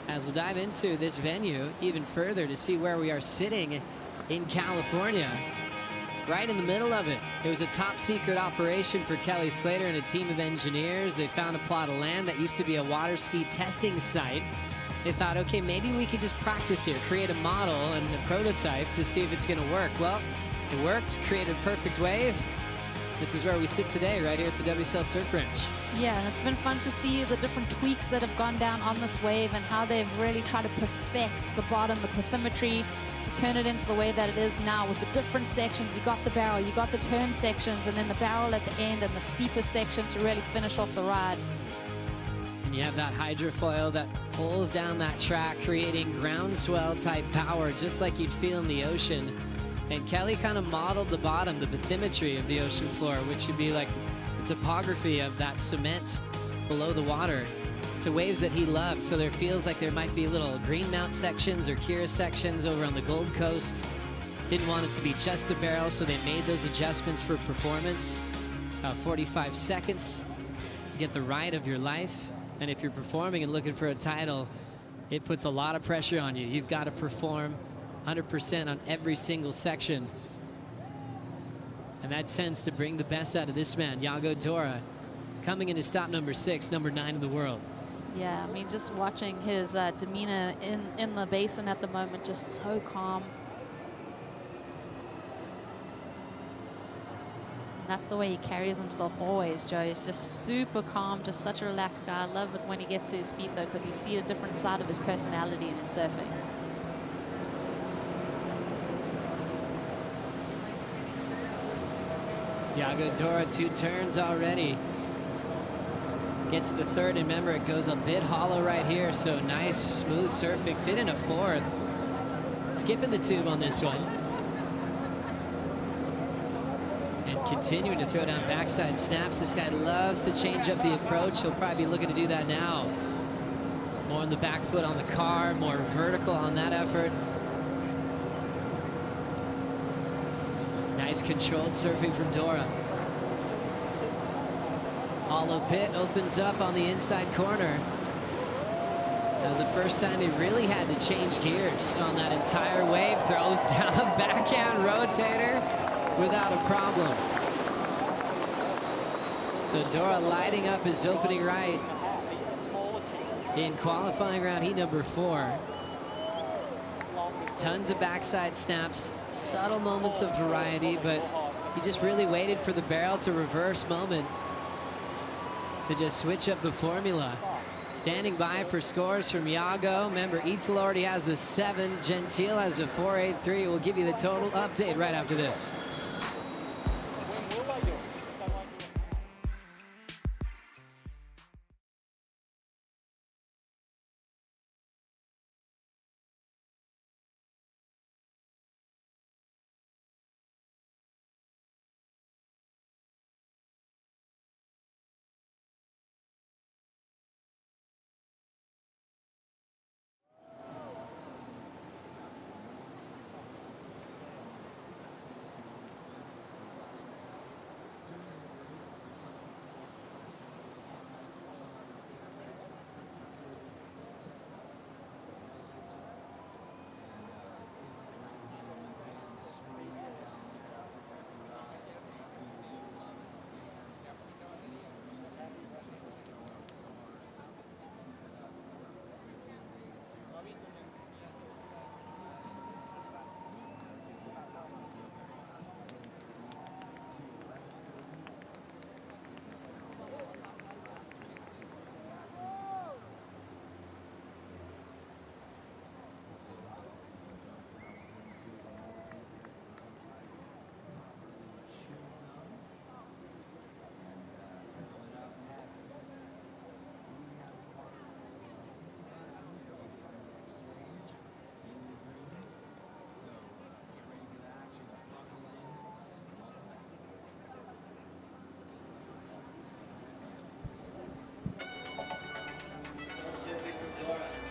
[SPEAKER 2] As we'll dive into this venue even further to see where we are sitting in California, right in the middle of it. It was a top secret operation for Kelly Slater and a team of engineers. They found a plot of land that used to be a water ski testing site. They thought, okay, maybe we could just practice here, create a model and a prototype to see if it's going to work. Well, it worked, created a perfect wave. This is where we sit today, right here at the WSL Surf Ranch.
[SPEAKER 4] Yeah, and it's been fun to see the different tweaks that have gone down on this wave and how they've really tried to perfect the bottom, the bathymetry, to turn it into the wave that it is now with the different sections. You got the barrel, you got the turn sections, and then the barrel at the end and the steepest section to really finish off the ride.
[SPEAKER 2] And you have that hydrofoil that pulls down that track, creating groundswell type power, just like you'd feel in the ocean. And Kelly kind of modeled the bottom, the bathymetry of the ocean floor, which would be like the topography of that cement below the water, to waves that he loves. So there feels like there might be little Greenmount sections or Kira sections over on the Gold Coast. Didn't want it to be just a barrel, so they made those adjustments for performance. About 45 seconds to get the ride of your life. And if you're performing and looking for a title, it puts a lot of pressure on you. You've got to perform 100% on every single section. And that tends to bring the best out of this man, Yago Dora, coming into stop number 6, number 9 in the world.
[SPEAKER 4] Yeah, I mean, just watching his demeanor in the basin at the moment, just so calm. And that's the way he carries himself always, Joe. He's just super calm, just such a relaxed guy. I love it when he gets to his feet, though, because you see a different side of his personality in his surfing.
[SPEAKER 2] Yago Dora, 2 turns already. Gets the third, and remember, it goes a bit hollow right here, so nice, smooth surfing. Fit in a 4th. Skipping the tube on this one. And continuing to throw down backside snaps. This guy loves to change up the approach. He'll probably be looking to do that now. More on the back foot on the car, more vertical on that effort. Nice controlled surfing from Dora. Hollow pit opens up on the inside corner. That was the first time he really had to change gears on that entire wave. Throws down a backhand rotator without a problem. So Dora lighting up his opening right in qualifying round heat number 4. Tons of backside snaps, subtle moments of variety, but he just really waited for the barrel to reverse moment to just switch up the formula. Standing by for scores from Yago. Remember, Italo already has a 7. Gentile has a 4.83. We'll give you the total update right after this.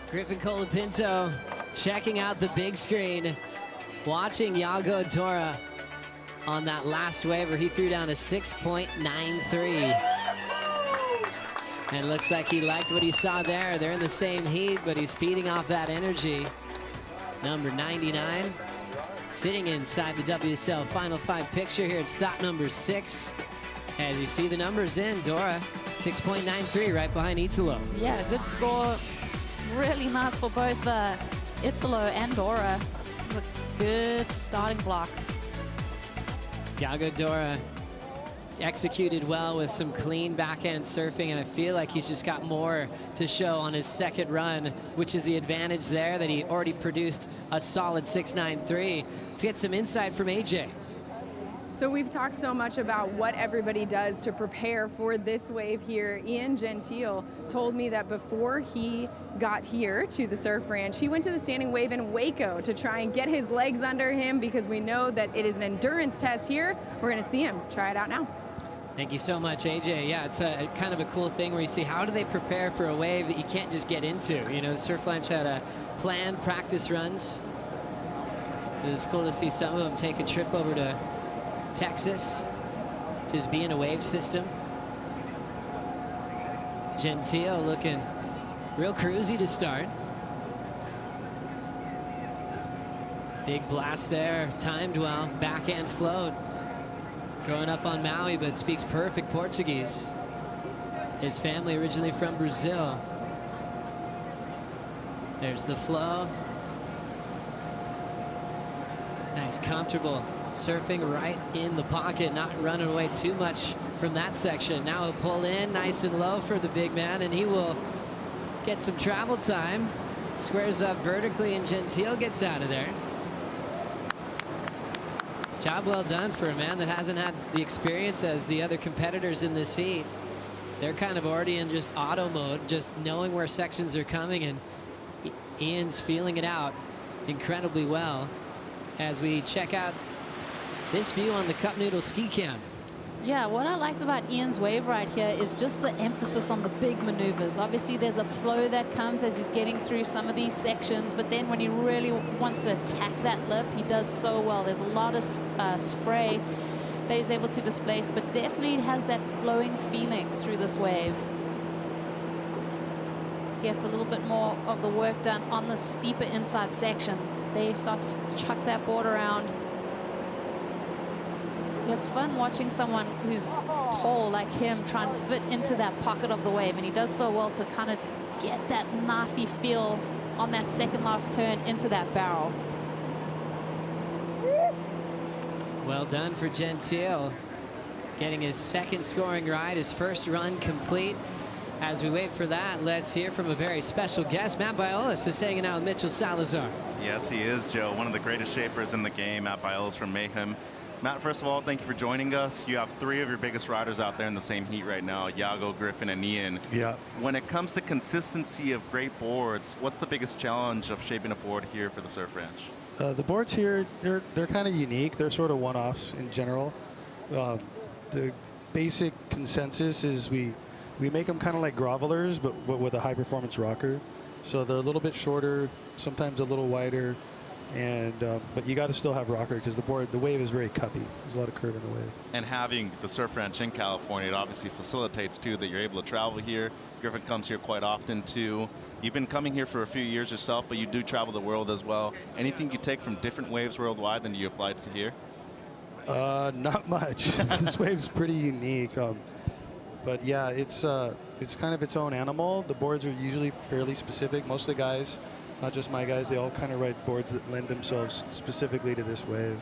[SPEAKER 2] Griffin Colapinto checking out the big screen, watching Yago Dora on that last wave where he threw down a 6.93. And it looks like he liked what he saw there. They're in the same heat, but he's feeding off that energy. Number 99, sitting inside the WSL Final 5 picture here at stop number 6. As you see the numbers in, Dora, 6.93 right behind Italo.
[SPEAKER 4] Yeah, good score. Really nice for both Italo and Dora. With good starting blocks.
[SPEAKER 2] Yago Dora executed well with some clean backhand surfing, and I feel like he's just got more to show on his second run, which is the advantage there that he already produced a solid 6.93. Let's get some insight from AJ.
[SPEAKER 6] So we've talked so much about what everybody does to prepare for this wave here. Ian Gentile told me that before he got here to the Surf Ranch, he went to the standing wave in Waco to try and get his legs under him, because we know that it is an endurance test here. We're going to see him try it out now.
[SPEAKER 2] Thank you so much, AJ. Yeah, it's a kind of a cool thing where you see how do they prepare for a wave that you can't just get into. You know, Surf Ranch had a planned practice runs. It's cool to see some of them take a trip over to Texas Just being a wave system. Gentile looking real cruisy to start. Big blast there, timed well, backhand float. Growing up on Maui, but speaks perfect Portuguese. His family originally from Brazil. There's the flow. Nice, comfortable surfing right in the pocket, not running away too much from that section. Now he'll pull in nice and low for the big man, and he will get some travel time. Squares up vertically, and Gentile gets out of there. Job well done for a man that hasn't had the experience as the other competitors in this heat. They're kind of already in just auto mode, just knowing where sections are coming, and Ian's feeling it out incredibly well as we check out this view on the Cup Noodle ski cam.
[SPEAKER 4] Yeah, what I liked about Ian's wave right here is just the emphasis on the big maneuvers. Obviously, there's a flow that comes as he's getting through some of these sections, but then when he really wants to attack that lip, he does so well. There's a lot of spray that he's able to displace, but definitely has that flowing feeling through this wave. Gets a little bit more of the work done on the steeper inside section. There he starts to chuck that board around. It's fun watching someone who's tall like him try and fit into that pocket of the wave, and he does so well to kind of get that knifey feel on that second last turn into that barrel.
[SPEAKER 2] Well done for Gentile, getting his second scoring ride, his first run complete. As we wait for that, let's hear from a very special guest. Matt Biolos is hanging out with Mitchell Salazar.
[SPEAKER 1] Yes, he is, Joe. One of the greatest shapers in the game, Matt Biolos from Mayhem. Matt, first of all, thank you for joining us. You have three of your biggest riders out there in the same heat right now, Iago, Griffin, and Ian.
[SPEAKER 15] Yeah.
[SPEAKER 1] When it comes to consistency of great boards, what's the biggest challenge of shaping a board here for the Surf Ranch?
[SPEAKER 15] The boards here, they're kind of unique. They're sort of one-offs in general. The basic consensus is we make them kind of like grovelers, but with a high-performance rocker. So they're a little bit shorter, sometimes a little wider, and but you got to still have rocker because the wave is very cuppy. There's a lot of curve in the wave.
[SPEAKER 1] And having the Surf Ranch in California, it obviously facilitates too that you're able to travel here. Griffin comes here quite often too. You've been coming here for a few years yourself, but you do travel the world as well. Anything you take from different waves worldwide than you applied to here?
[SPEAKER 15] Not much. This wave's pretty unique. But yeah, it's kind of its own animal. The boards are usually fairly specific. Most of the guys, not just my guys, they all kind of ride boards that lend themselves specifically to this wave.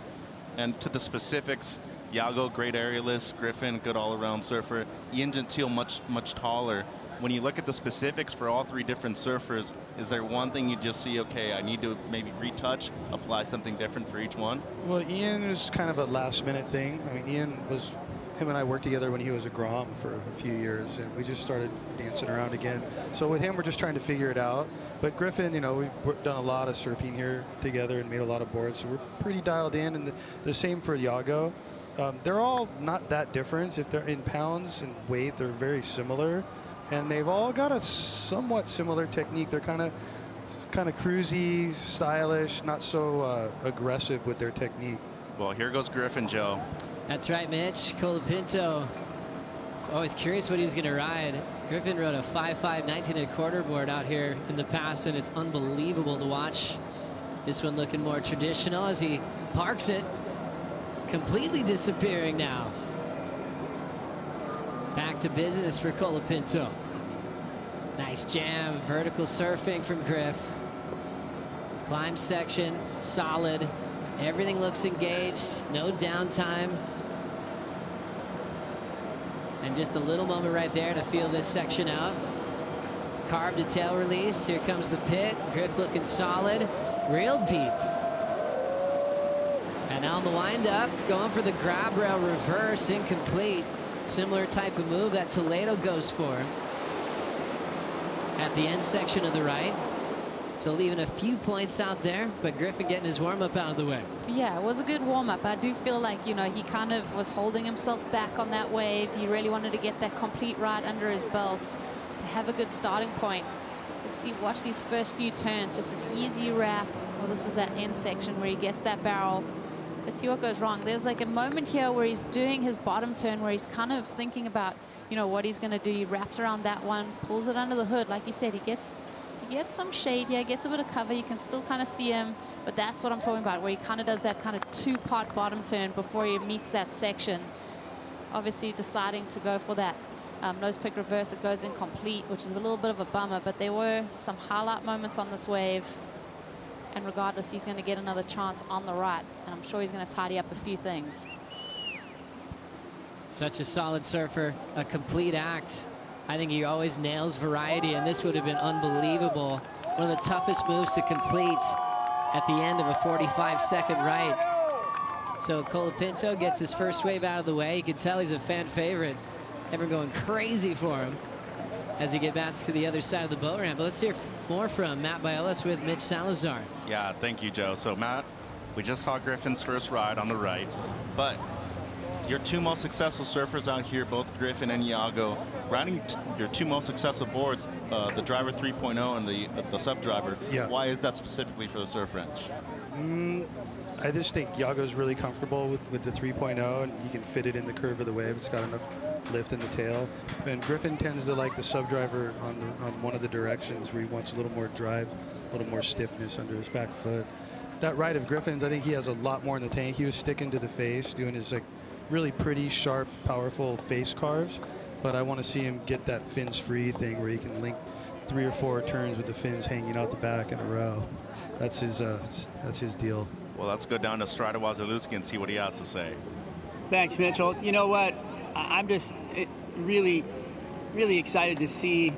[SPEAKER 1] And to the specifics, Iago, great aerialist, Griffin, good all-around surfer, Ian Gentile, much taller. When you look at the specifics for all three different surfers, is there one thing you just see, okay, I need to maybe retouch, apply something different for each one?
[SPEAKER 15] Well, Ian is kind of a last-minute thing. I mean, him and I worked together when he was a Grom for a few years, and we just started dancing around again. So with him, we're just trying to figure it out. But Griffin, you know, we've done a lot of surfing here together and made a lot of boards, so we're pretty dialed in. And the same for Iago. They're all not that different. If they're in pounds and weight, they're very similar. And they've all got a somewhat similar technique. They're kind of cruisy, stylish, not so aggressive with their technique.
[SPEAKER 1] Well, here goes Griffin, Joe.
[SPEAKER 2] That's right, Mitch. Colapinto. I was always curious what he was going to ride. Griffin rode a 5.5 19.25 board out here in the past, and it's unbelievable to watch. This one looking more traditional as he parks it. Completely disappearing now. Back to business for Colapinto. Nice jam, vertical surfing from Griff. Climb section, solid. Everything looks engaged, no downtime. And just a little moment right there to feel this section out. Carved to tail release, here comes the pit. Griff looking solid, real deep. And now on the wind up, going for the grab rail reverse, incomplete. Similar type of move that Toledo goes for at the end section of the right. So leaving a few points out there, but Griffin getting his warm-up out of the way.
[SPEAKER 4] Yeah, it was a good warm-up. I do feel like, you know, he kind of was holding himself back on that wave. He really wanted to get that complete ride under his belt to have a good starting point. Let's see, watch these first few turns, just an easy wrap. Well, this is that end section where he gets that barrel. let's see what goes wrong. There's like a moment here where he's doing his bottom turn, where he's kind of thinking about, you know, what he's going to do. He wraps around that one, pulls it under the hood. Like you said, he gets some shade here, gets a bit of cover. You can still kind of see him, but that's what I'm talking about, where he kind of does that kind of two-part bottom turn before he meets that section. Obviously deciding to go for that nose pick reverse. It goes incomplete, which is a little bit of a bummer, but there were some highlight moments on this wave. And regardless, he's going to get another chance on the right, and I'm sure he's going to tidy up a few things.
[SPEAKER 2] Such a solid surfer, a complete act. I think he always nails variety, and this would have been unbelievable. One of the toughest moves to complete at the end of a 45-second right. So Colapinto gets his first wave out of the way. You can tell he's a fan favorite. Everyone going crazy for him as he gets back to the other side of the boat ramp. But let's hear more from Matt Biolos with Mitch Salazar.
[SPEAKER 1] Yeah, thank you, Joe. So Matt, we just saw Griffin's first ride on the right, but your two most successful surfers out here, both Griffin and Iago, riding your two most successful boards, the driver 3.0 and the sub driver.
[SPEAKER 15] Yeah.
[SPEAKER 1] Why is that specifically for the surf wrench?
[SPEAKER 15] I just think Iago's really comfortable with the 3.0, and he can fit it in the curve of the wave. It's got enough lift in the tail. And Griffin tends to like the sub driver on one of the directions where he wants a little more drive, a little more stiffness under his back foot. That ride of Griffin's, I think he has a lot more in the tank. He was sticking to the face, doing his like really pretty, sharp, powerful face carves. But I want to see him get that fins free thing where he can link 3 or 4 turns with the fins hanging out the back in a row. That's his deal.
[SPEAKER 1] Well, let's go down to Strider Wazalewski and see what he has to say.
[SPEAKER 20] Thanks, Mitchell. You know what? I'm just really, really excited to see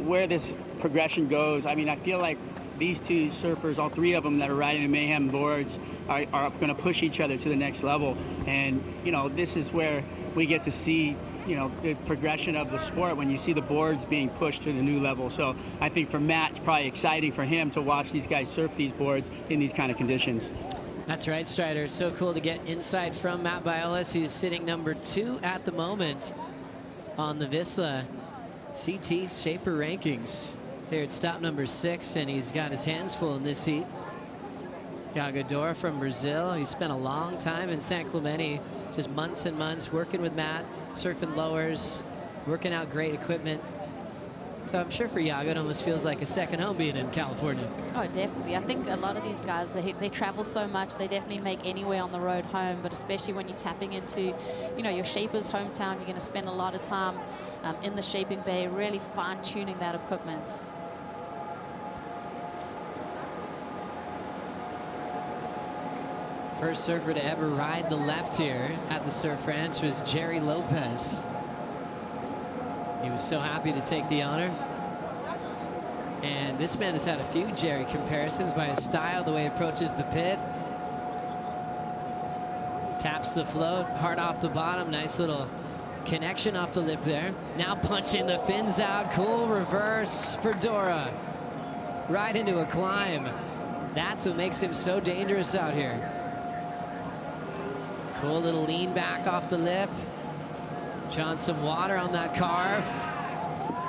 [SPEAKER 20] where this progression goes. I mean, I feel like these two surfers, all three of them that are riding the Mayhem boards, are going to push each other to the next level. And, you know, this is where we get to see, you know, the progression of the sport when you see the boards being pushed to the new level. So I think for Matt, it's probably exciting for him to watch these guys surf these boards in these kind of conditions.
[SPEAKER 2] That's right, Strider. It's so cool to get insight from Matt Biolos, who's sitting number 2 at the moment on the Vissla CT Shaper rankings. Here at stop number 6, and he's got his hands full in this seat. Iago Dora from Brazil. He spent a long time in San Clemente, just months and months working with Matt, surfing lowers, working out great equipment. So I'm sure for Iago, it almost feels like a second home being in California.
[SPEAKER 4] Oh, definitely. I think a lot of these guys, they travel so much, they definitely make anywhere on the road home, but especially when you're tapping into, you know, your shaper's hometown, you're going to spend a lot of time in the shaping bay, really fine-tuning that equipment.
[SPEAKER 2] First surfer to ever ride the left here at the Surf Ranch was Jerry Lopez. He was so happy to take the honor. And this man has had a few Jerry comparisons by his style, the way he approaches the pit. Taps the float, hard off the bottom, nice little connection off the lip there. Now punching the fins out, cool reverse for Dora. Right into a climb. That's what makes him so dangerous out here. Cool little lean back off the lip. John some water on that carve.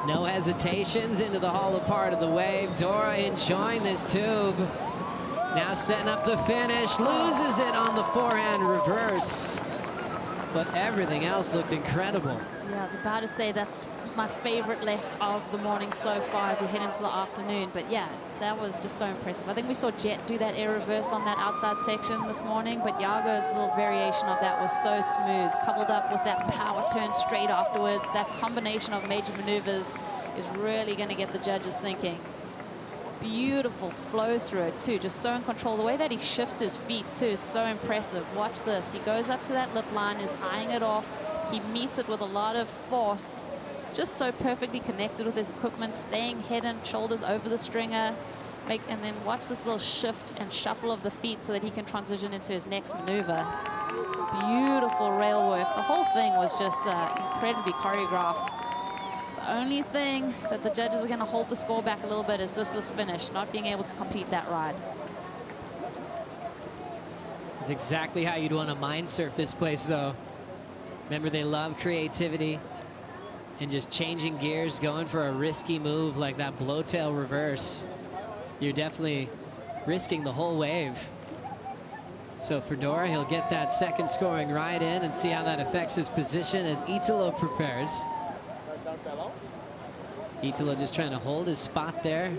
[SPEAKER 2] No hesitations into the hollow part of the wave. Dora enjoying this tube. Now setting up the finish. Loses it on the forehand reverse. But everything else looked incredible.
[SPEAKER 4] Yeah, I was about to say that's my favorite left of the morning so far as we head into the afternoon. But yeah, that was just so impressive. I think we saw Jet do that air reverse on that outside section this morning, but Iago's little variation of that was so smooth, coupled up with that power turn straight afterwards. That combination of major maneuvers is really going to get the judges thinking. Beautiful flow through it too, just so in control. The way that he shifts his feet too is so impressive. Watch this. He goes up to that lip line, is eyeing it off. He meets it with a lot of force. Just so perfectly connected with his equipment, staying head and shoulders over the stringer. And then watch this little shift and shuffle of the feet so that he can transition into his next maneuver. Beautiful rail work. The whole thing was just incredibly choreographed. The only thing that the judges are going to hold the score back a little bit is this finish, not being able to complete that ride.
[SPEAKER 2] It's exactly how you'd want to mind surf this place, though. Remember, they love creativity and just changing gears, going for a risky move like that blowtail reverse. You're definitely risking the whole wave. So Fedora, he'll get that second scoring right in and see how that affects his position as Italo prepares. Italo just trying to hold his spot there.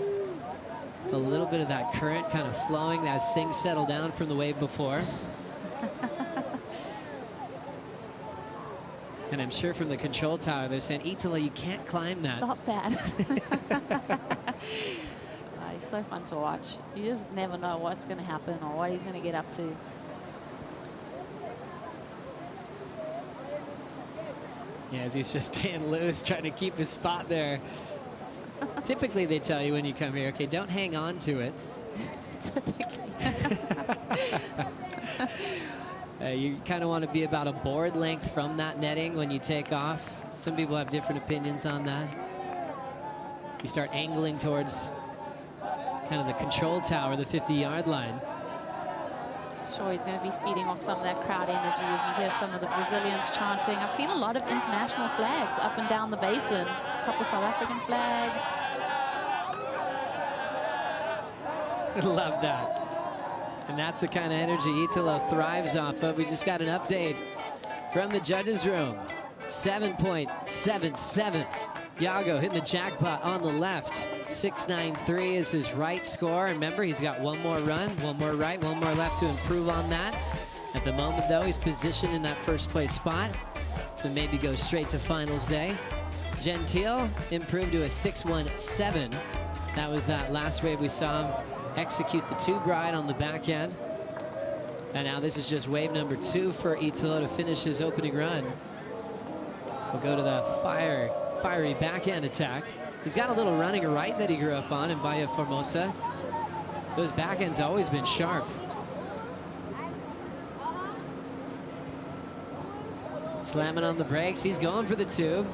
[SPEAKER 2] A little bit of that current kind of flowing as things settle down from the wave before. And I'm sure from the control tower, they're saying, Italo, you can't climb that.
[SPEAKER 4] Stop that. It's so fun to watch. You just never know what's going to happen or what he's going to get up to.
[SPEAKER 2] Yeah, as he's just staying loose, trying to keep his spot there. Typically, they tell you when you come here, okay, don't hang on to it.
[SPEAKER 4] Typically.
[SPEAKER 2] You kind of want to be about a board length from that netting when you take off. Some people have different opinions on that. You start angling towards kind of the control tower, the 50-yard line.
[SPEAKER 4] Sure, he's going to be feeding off some of that crowd energy as you hear some of the Brazilians chanting. I've seen a lot of international flags up and down the basin. A couple South African flags.
[SPEAKER 2] Love that. And that's the kind of energy Italo thrives off of. We just got an update from the judges' room. 7.77. Yago hitting the jackpot on the left. 6.93 is his right score. Remember, he's got one more run, one more right, one more left to improve on that. At the moment, though, he's positioned in that first place spot to maybe go straight to finals day. Gentile improved to a 6.17. That was that last wave we saw him execute the tube ride on the back end. And now this is just wave number 2 for Italo to finish his opening run. We'll go to the fiery backhand attack. He's got a little running right that he grew up on in Bahia Formosa. So his backhand's always been sharp. Slamming on the brakes, he's going for the tube.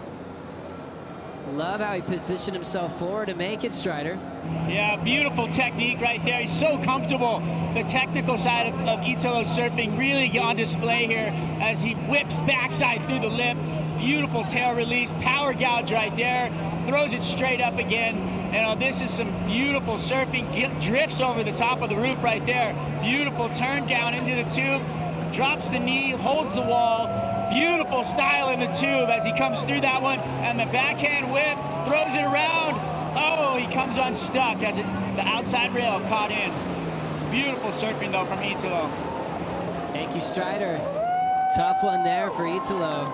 [SPEAKER 2] Love how he positioned himself forward to make it, Strider.
[SPEAKER 20] Yeah, beautiful technique right there. He's so comfortable. The technical side of Italo's surfing really on display here as he whips backside through the lip. Beautiful tail release, power gouge right there. Throws it straight up again. You know, this is some beautiful surfing. Drifts over the top of the roof right there. Beautiful turn down into the tube. Drops the knee, holds the wall. Beautiful style in the tube as he comes through that one. And the backhand whip, throws it around. Oh, he comes unstuck as the outside rail caught in. Beautiful surfing, though, from Italo.
[SPEAKER 2] Thank you, Strider. Tough one there for Italo.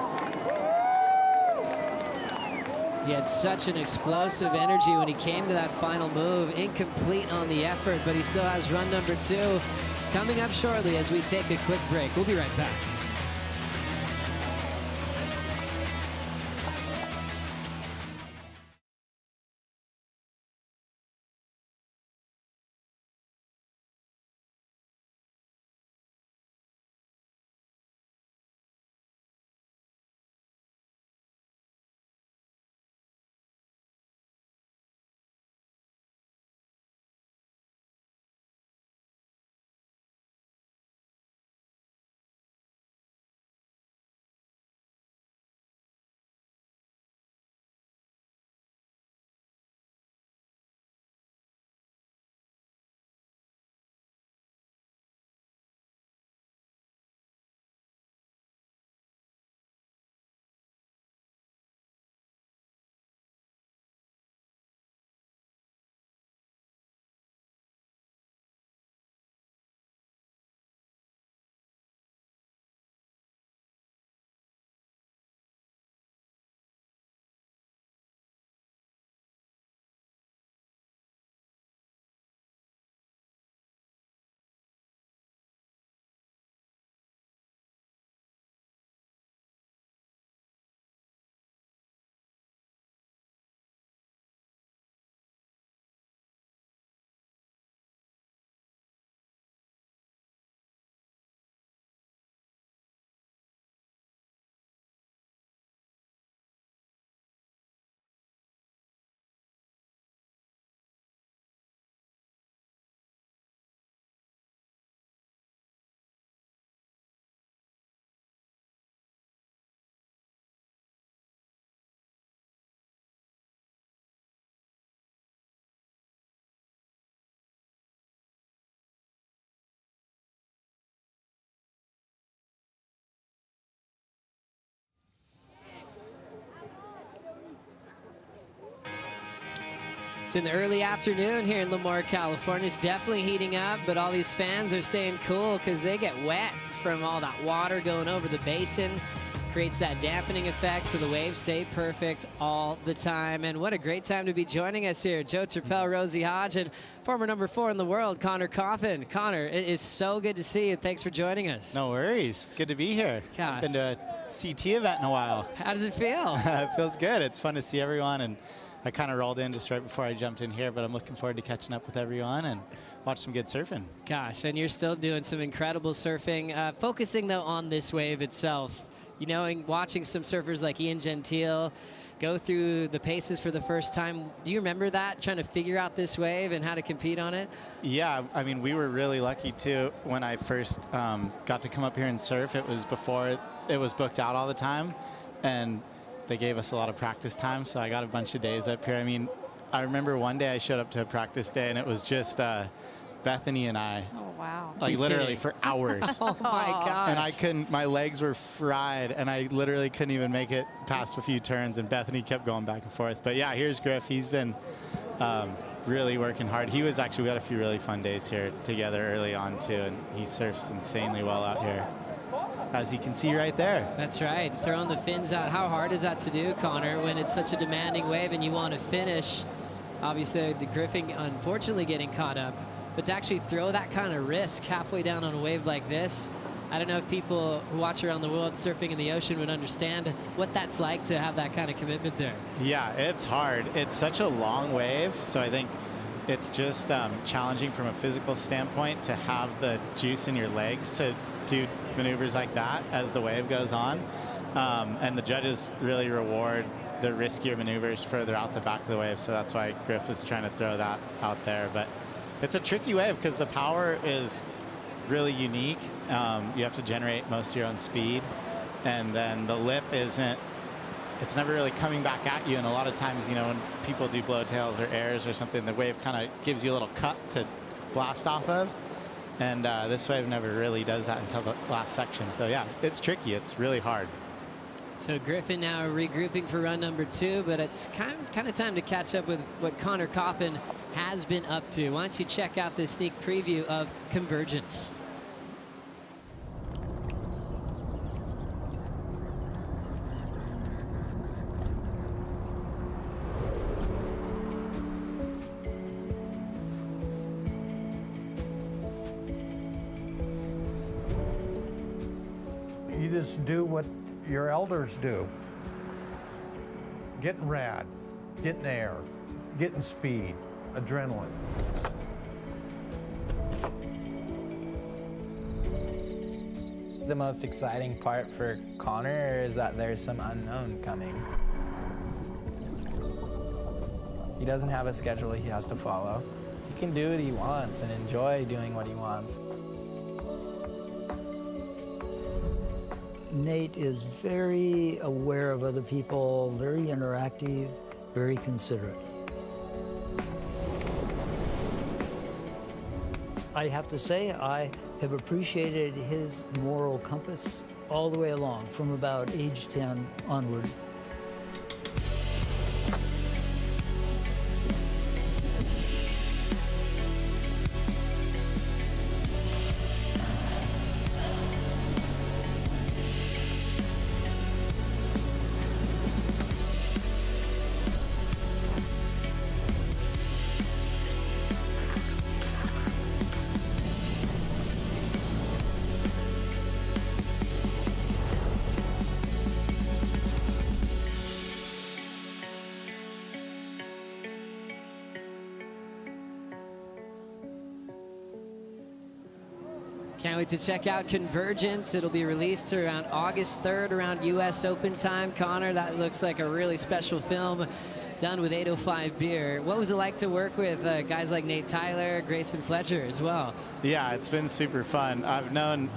[SPEAKER 2] He had such an explosive energy when he came to that final move. Incomplete on the effort, but he still has run number 2 coming up shortly as we take a quick break. We'll be right back. It's in the early afternoon here in Lemoore, California. It's definitely heating up, but all these fans are staying cool because they get wet from all that water going over the basin. Creates that dampening effect, so the waves stay perfect all the time. And what a great time to be joining us here. Joe Turpel, Rosie Hodge, and former number 4 in the world, Connor Coffin. Connor, it is so good to see you. Thanks for joining us.
[SPEAKER 7] No worries. It's good to be here.
[SPEAKER 2] Gosh.
[SPEAKER 7] Been to a CT event in a while.
[SPEAKER 2] How does it feel?
[SPEAKER 7] It feels good. It's fun to see everyone, and I kind of rolled in just right before I jumped in here, but I'm looking forward to catching up with everyone and watch some good surfing.
[SPEAKER 2] Gosh, and you're still doing some incredible surfing. Focusing, though, on this wave itself. You know, and watching some surfers like Ian Gentile go through the paces for the first time. Do you remember that, trying to figure out this wave and how to compete on it?
[SPEAKER 7] Yeah, I mean, we were really lucky, too, when I first got to come up here and surf. It was before it was booked out all the time, and they gave us a lot of practice time, so I got a bunch of days up here. I mean, I remember one day I showed up to a practice day, and it was just Bethany and I.
[SPEAKER 4] Oh, wow.
[SPEAKER 7] Like literally for hours.
[SPEAKER 2] Oh my gosh.
[SPEAKER 7] And I couldn't, my legs were fried, and I literally couldn't even make it past a few turns, and Bethany kept going back and forth. But yeah, here's Griff. He's been really working hard. We had a few really fun days here together early on too, and he surfs insanely well out here, as you can see right there.
[SPEAKER 2] That's right, throwing the fins out. How hard is that to do, Connor, when it's such a demanding wave and you want to finish? Obviously, the Griffin unfortunately getting caught up. But to actually throw that kind of risk halfway down on a wave like this, I don't know if people who watch around the world surfing in the ocean would understand what that's like to have that kind of commitment there.
[SPEAKER 7] Yeah, it's hard. It's such a long wave, so I think it's just challenging from a physical standpoint to have the juice in your legs to do maneuvers like that as the wave goes on. And the judges really reward the riskier maneuvers further out the back of the wave, so that's why Griff is trying to throw that out there. But it's a tricky wave because the power is really unique. You have to generate most of your own speed, and then the lip it's never really coming back at you. And a lot of times, you know, when people do blowtails or airs or something, the wave kind of gives you a little cut to blast off of. And this wave never really does that until the last section. So yeah, it's tricky. It's really hard.
[SPEAKER 2] So Griffin now regrouping for run number 2, but it's kind of time to catch up with what Connor Coffin has been up to. Why don't you check out this sneak preview of Convergence.
[SPEAKER 13] You just do what your elders do. Getting rad, getting air, getting speed, adrenaline.
[SPEAKER 17] The most exciting part for Connor is that there's some unknown coming. He doesn't have a schedule he has to follow. He can do what he wants and enjoy doing what he wants.
[SPEAKER 21] Nate is very aware of other people, very interactive, very considerate. I have to say, I have appreciated his moral compass all the way along, from about age 10 onward.
[SPEAKER 2] Can't wait to check out Convergence. It'll be released around August 3rd, around US Open time. Connor, that looks like a really special film done with 805 Beer. What was it like to work with guys like Nate Tyler, Grayson Fletcher as well?
[SPEAKER 7] Yeah, it's been super fun. I've known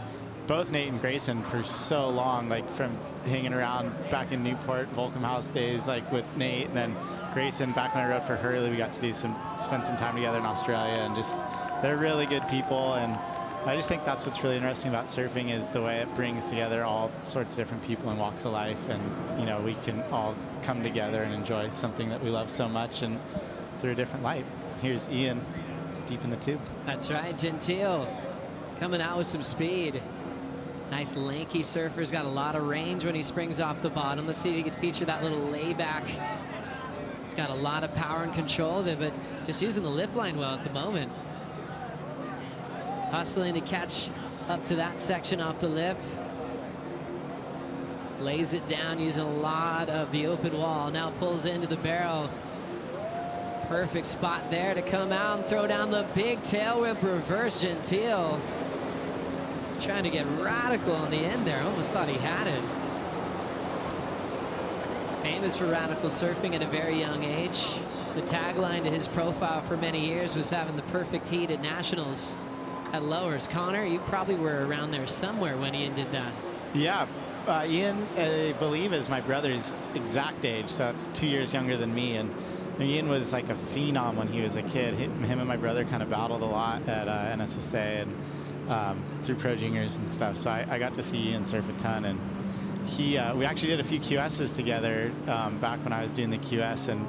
[SPEAKER 7] both Nate and Grayson for so long, like from hanging around back in Newport, Volcom House days, like with Nate, and then Grayson back when I rode for Hurley. We got to spend some time together in Australia, and just they're really good people. And I just think that's what's really interesting about surfing, is the way it brings together all sorts of different people and walks of life, and you know, we can all come together and enjoy something that we love so much. And through a different light. Here's Ian deep in the tube.
[SPEAKER 2] That's right, Gentile coming out with some speed. Nice lanky surfer. He's got a lot of range when he springs off the bottom. Let's see if he can feature that little layback. He's got a lot of power and control there, but just using the lip line well at the moment. Hustling to catch up to that section off the lip. Lays it down using a lot of the open wall. Now pulls into the barrel. Perfect spot there to come out and throw down the big tail whip reverse. Gentile trying to get radical on the end there. Almost thought he had it. Famous for radical surfing at a very young age. The tagline to his profile for many years was having the perfect heat at nationals at lowers. Connor, you probably were around there somewhere when Ian did that.
[SPEAKER 7] Yeah, Ian, I believe, is my brother's exact age, so that's 2 years younger than me. And Ian was like a phenom when he was a kid. Him and my brother kind of battled a lot at NSSA and through Pro Juniors and stuff. So I got to see Ian surf a ton, and we actually did a few QSs together back when I was doing the QS, and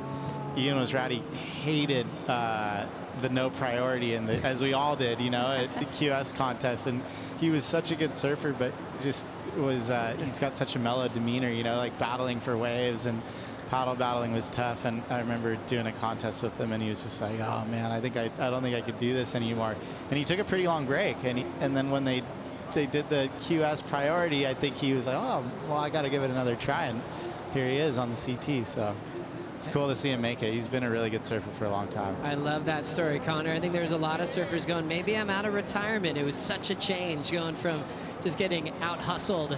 [SPEAKER 7] Ian was rad. He hated the no priority, and as we all did, you know, at the QS contest. And he was such a good surfer, but just was he's got such a mellow demeanor, you know, like battling for waves, and paddle battling was tough. And I remember doing a contest with him, and he was just like, oh man, I don't think I could do this anymore. And he took a pretty long break, and then when they did the QS priority, I think he was like, oh well, I got to give it another try, and here he is on the CT. So it's cool to see him make it. He's been a really good surfer for a long time.
[SPEAKER 2] I love that story, Connor. I think there's a lot of surfers going, maybe I'm out of retirement. It was such a change going from just getting out hustled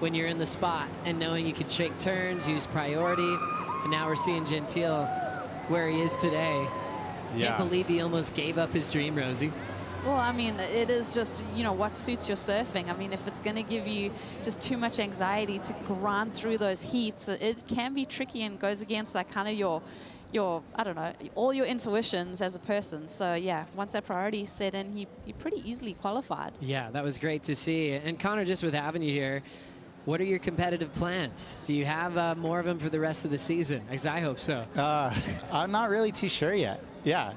[SPEAKER 2] when you're in the spot and knowing you could shake turns, use priority. And now we're seeing Gentile where he is today.
[SPEAKER 7] Yeah.
[SPEAKER 2] Can't believe he almost gave up his dream, Rosie.
[SPEAKER 4] Well, I mean, it is just, you know, what suits your surfing. I mean, if it's going to give you just too much anxiety to grind through those heats, it can be tricky and goes against that kind of your I don't know, all your intuitions as a person. So yeah, once that priority set in, he pretty easily qualified.
[SPEAKER 2] Yeah, that was great to see. And Connor, just with having you here, what are your competitive plans? Do you have more of them for the rest of the season? Because I hope so.
[SPEAKER 7] I'm not really too sure yet. Yeah,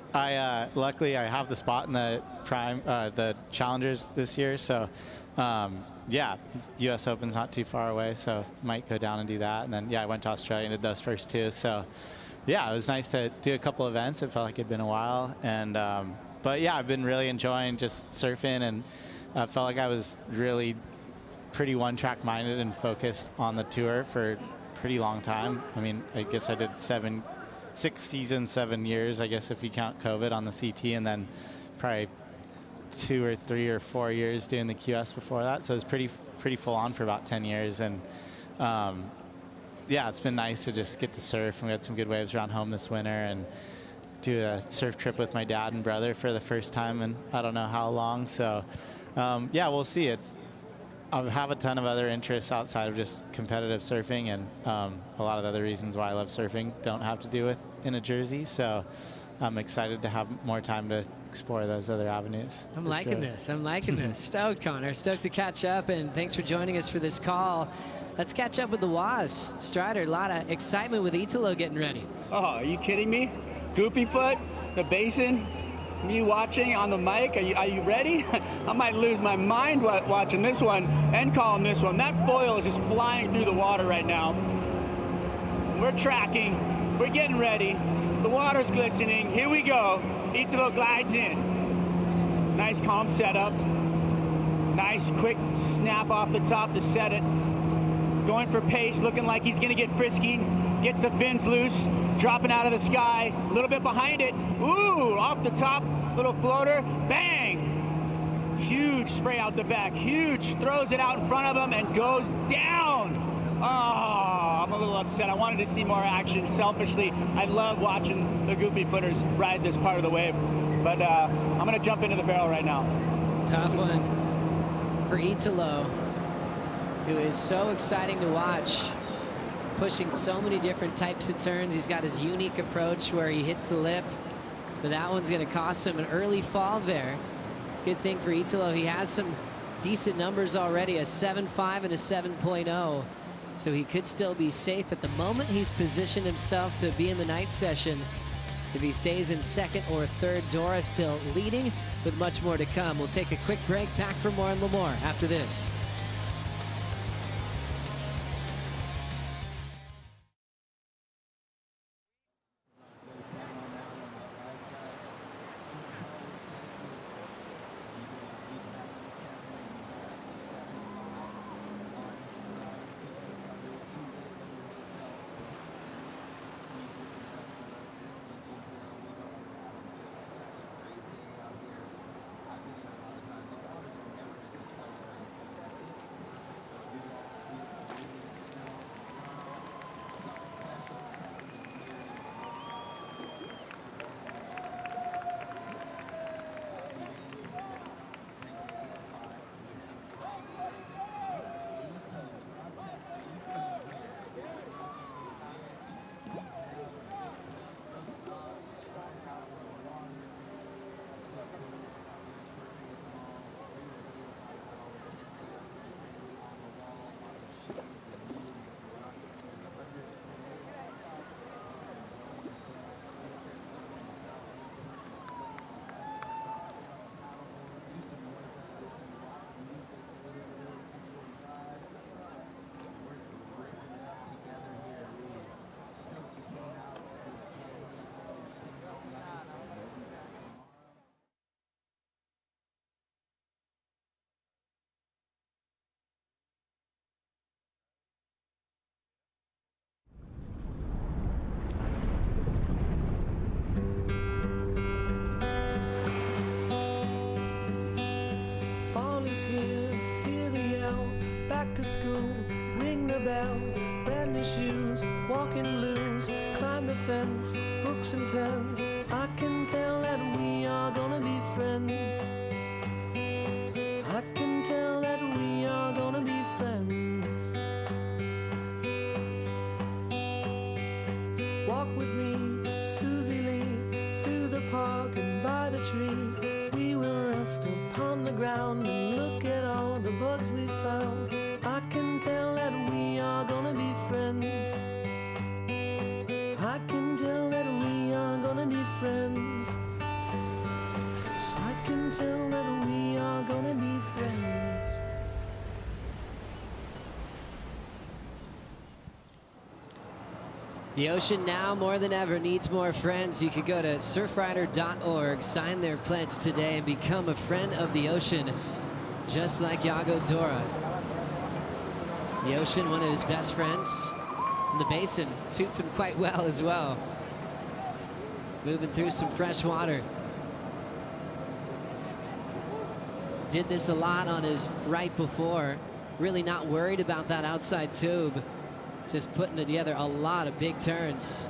[SPEAKER 7] luckily I have the spot in the the Challengers this year. So yeah, U.S. Open's not too far away, so might go down and do that. And then yeah, I went to Australia and did those first two. So yeah, it was nice to do a couple events. It felt like it'd been a while. And but yeah, I've been really enjoying just surfing, and felt like I was really pretty one-track minded and focused on the tour for a pretty long time. I mean, I guess I did 6 seasons, 7 years, I guess if you count COVID on the CT, and then probably 2 or 3 or 4 years doing the QS before that. So it was pretty full on for about 10 years. And yeah, it's been nice to just get to surf. And we had some good waves around home this winter, and do a surf trip with my dad and brother for the first time in I don't know how long. So yeah, we'll see. I have a ton of other interests outside of just competitive surfing, and a lot of other reasons why I love surfing don't have to do with in a jersey. So I'm excited to have more time to explore those other avenues.
[SPEAKER 2] I'm liking this. I'm liking this. Stoked, Connor. Stoked to catch up, and thanks for joining us for this call. Let's catch up with the Waz. Strider, a lot of excitement with Italo getting ready.
[SPEAKER 20] Oh, are you kidding me? Goopy foot, the basin, me watching on the mic. Are you ready? I might lose my mind watching this one and calling this one. That foil is just flying through the water right now. We're tracking. We're getting ready. The water's glistening. Here we go. Italo glides in. Nice calm setup. Nice quick snap off the top to set it. Going for pace, looking like he's going to get frisky. Gets the fins loose, dropping out of the sky. A little bit behind it. Ooh, off the top, little floater. Bang! Huge spray out the back. Huge. Throws it out in front of him and goes down. Oh, I'm a little upset. I wanted to see more action. Selfishly, I love watching the goopy footers ride this part of the wave. But I'm going to jump into the barrel right now.
[SPEAKER 2] Tough one for Italo, who is so exciting to watch. Pushing so many different types of turns. He's got his unique approach where he hits the lip, but that one's going to cost him an early fall there. Good thing for Italo, he has some decent numbers already, a 7.5 and a 7.0, so he could still be safe. At the moment, he's positioned himself to be in the night session if he stays in second or third. Dora still leading with much more to come. We'll take a quick break, back for more on Lemoore after this.
[SPEAKER 8] Here, hear the yell, back to school, ring the bell, brand new shoes, walking blues, climb the fence, books and pens, I can tell that we are gonna be friends. I can tell that we are gonna be friends. Walk with me, Susie Lee, through the park and by the tree. We will rest upon the ground and look at all the bugs we found. I can tell that we are gonna be friends. I can tell that we are gonna be friends. I can tell that we are gonna be friends.
[SPEAKER 2] The ocean now more than ever needs more friends. You could go to surfrider.org, sign their pledge today, and become a friend of the ocean, just like Yago Dora. The ocean, one of his best friends, and the basin suits him quite well as well. Moving through some fresh water. Did this a lot on his right before. Really not worried about that outside tube. Just putting together a lot of big turns.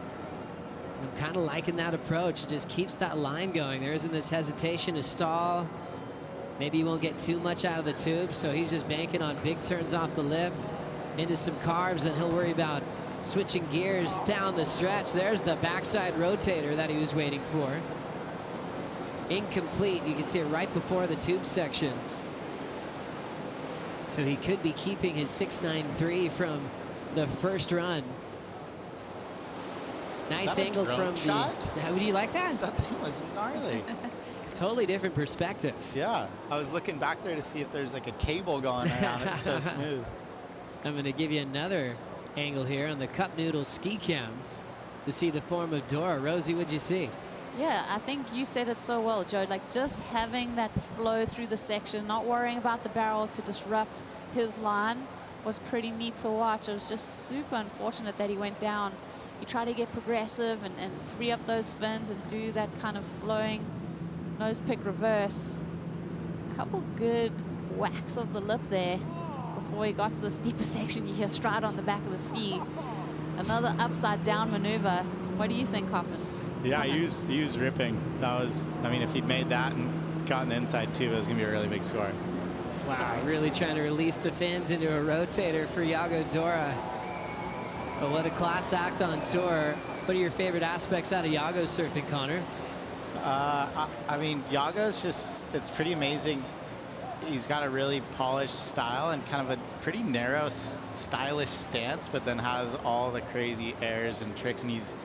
[SPEAKER 2] And I'm kind of liking that approach. It just keeps that line going. There isn't this hesitation to stall. Maybe he won't get too much out of the tube, so he's just banking on big turns off the lip into some carbs, and he'll worry about switching gears down the stretch. There's the backside rotator that he was waiting for. Incomplete. You can see it right before the tube section. So he could be keeping his 6.93 from the first run. Nice angle from
[SPEAKER 7] shot?
[SPEAKER 2] Do you like that?
[SPEAKER 7] That thing was gnarly.
[SPEAKER 2] Totally different perspective.
[SPEAKER 7] Yeah, I was looking back there to see if there's like a cable going around it. So smooth.
[SPEAKER 2] I'm going to give you another angle here on the Cup Noodle ski cam to see the form of Dora. Rosie, what'd you see?
[SPEAKER 4] Yeah, I think you said it so well, Joe. Like just having that flow through the section, not worrying about the barrel to disrupt his line was pretty neat to watch. It was just super unfortunate that he went down. He tried to get progressive and free up those fins and do that kind of flowing nose pick reverse. Couple good whacks of the lip there before he got to the steeper section. You hear stride on the back of the ski. Another upside down maneuver. What do you think, Coffin?
[SPEAKER 7] Yeah, he was ripping. That was, I mean, if he'd made that and gotten the inside too, it was gonna be a really big score.
[SPEAKER 2] Wow, really trying to release the fins into a rotator for Yago Dora. But what a class act on tour. What are your favorite aspects out of Yago's surfing, Connor?
[SPEAKER 7] I mean, Yago's just, it's pretty amazing. He's got a really polished style and kind of a pretty narrow, stylish stance, but then has all the crazy airs and tricks, and he's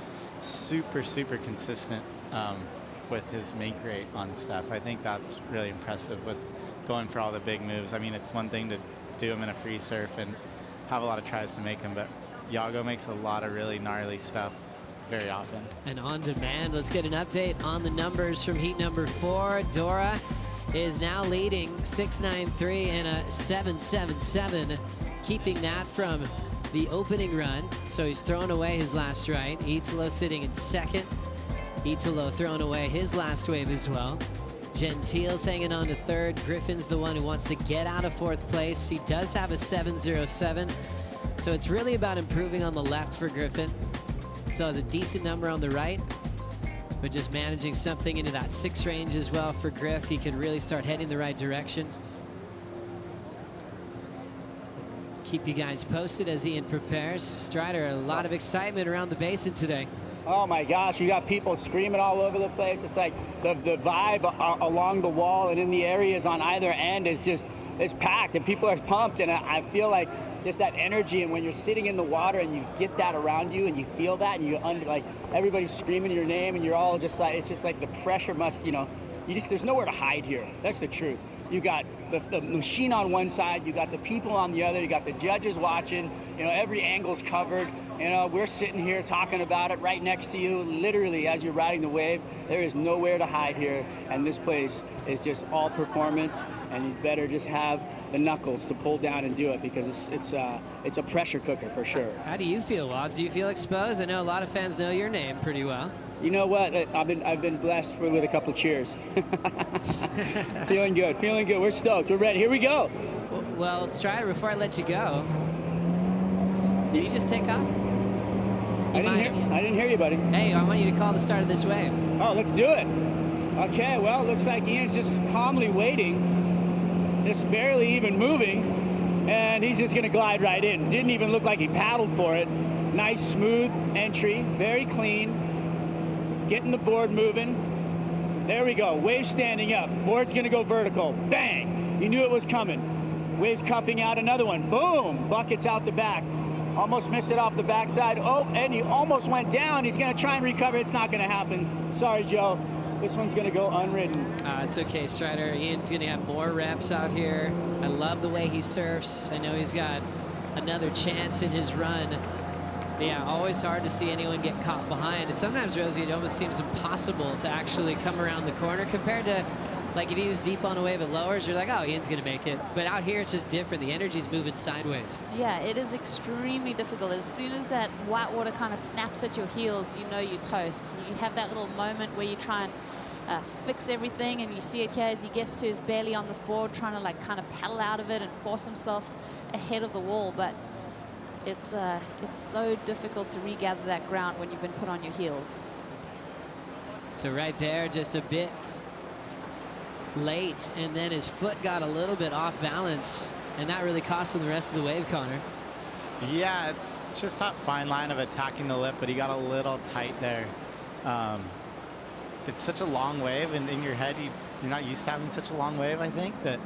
[SPEAKER 7] super, super consistent with his make rate on stuff. I think that's really impressive with going for all the big moves. I mean, it's one thing to do them in a free surf and have a lot of tries to make them, but Iago makes a lot of really gnarly stuff very often.
[SPEAKER 2] And on demand, let's get an update on the numbers from heat number 4. Dora is now leading 6.93 and a 7.77, keeping that from the opening run. So he's thrown away his last right. Italo sitting in second. Italo throwing away his last wave as well. Gentile's hanging on to third. Griffin's the one who wants to get out of fourth place. He does have a 7.07. So it's really about improving on the left for Griffin. Still has a decent number on the right, but just managing something into that 6 range as well for Griff. He could really start heading the right direction. Keep you guys posted as Ian prepares. Strider, a lot of excitement around the basin today.
[SPEAKER 20] Oh my gosh, you got people screaming all over the place. It's like the vibe along the wall and in the areas on either end is just, it's packed and people are pumped, and I feel like just that energy, and when you're sitting in the water and you get that around you and you feel that, and like everybody's screaming your name and you're all just like, it's just like the pressure must, you know, there's nowhere to hide here. That's the truth. You got the machine on one side, you got the people on the other, you got the judges watching, you know, every angle's covered. You know, we're sitting here talking about it right next to you, literally as you're riding the wave. There is nowhere to hide here, and this place is just all performance, and you better just have the knuckles to pull down and do it, because it's a pressure cooker for sure.
[SPEAKER 2] How do you feel, Woz? Do you feel exposed? I know a lot of fans know your name pretty well.
[SPEAKER 20] You know what? I've been blessed with a couple of cheers. Feeling good, feeling good. We're stoked. We're ready. Here we go.
[SPEAKER 2] Well, Strider, before I let you go, did you just take off?
[SPEAKER 20] I didn't hear you, buddy.
[SPEAKER 2] Hey, I want you to call the start of this wave.
[SPEAKER 20] Oh, let's do it. Okay, well, looks like Ian's just calmly waiting, just barely even moving, and he's just gonna glide right in. Didn't even look like he paddled for it. Nice, smooth entry, very clean. Getting the board moving. There we go, wave standing up. Board's gonna go vertical. Bang! You knew it was coming. Wave's cupping out another one. Boom! Buckets out the back. Almost missed it off the backside. Oh, and he almost went down. He's gonna try and recover. It's not gonna happen. Sorry, Joe. This one's gonna go unridden.
[SPEAKER 2] It's okay, Strider. Ian's gonna have more reps out here. I love the way he surfs. I know he's got another chance in his run. Yeah, always hard to see anyone get caught behind. And sometimes, Rosie, it almost seems impossible to actually come around the corner compared to, like, if he was deep on a wave at lowers, you're like, oh, Ian's gonna make it. But out here, it's just different. The energy's moving sideways.
[SPEAKER 4] Yeah, it is extremely difficult. As soon as that white water kind of snaps at your heels, you know you're toast. You have that little moment where you try and fix everything, and you see it here as he gets to his belly on this board, trying to like kind of paddle out of it and force himself ahead of the wall. But it's so difficult to regather that ground when you've been put on your heels.
[SPEAKER 2] So right there, just a bit late, and then his foot got a little bit off balance, and that really cost him the rest of the wave, Connor.
[SPEAKER 7] Yeah, it's just that fine line of attacking the lip, but he got a little tight there. It's such a long wave, and in your head, you're not used to having such a long wave, I think, that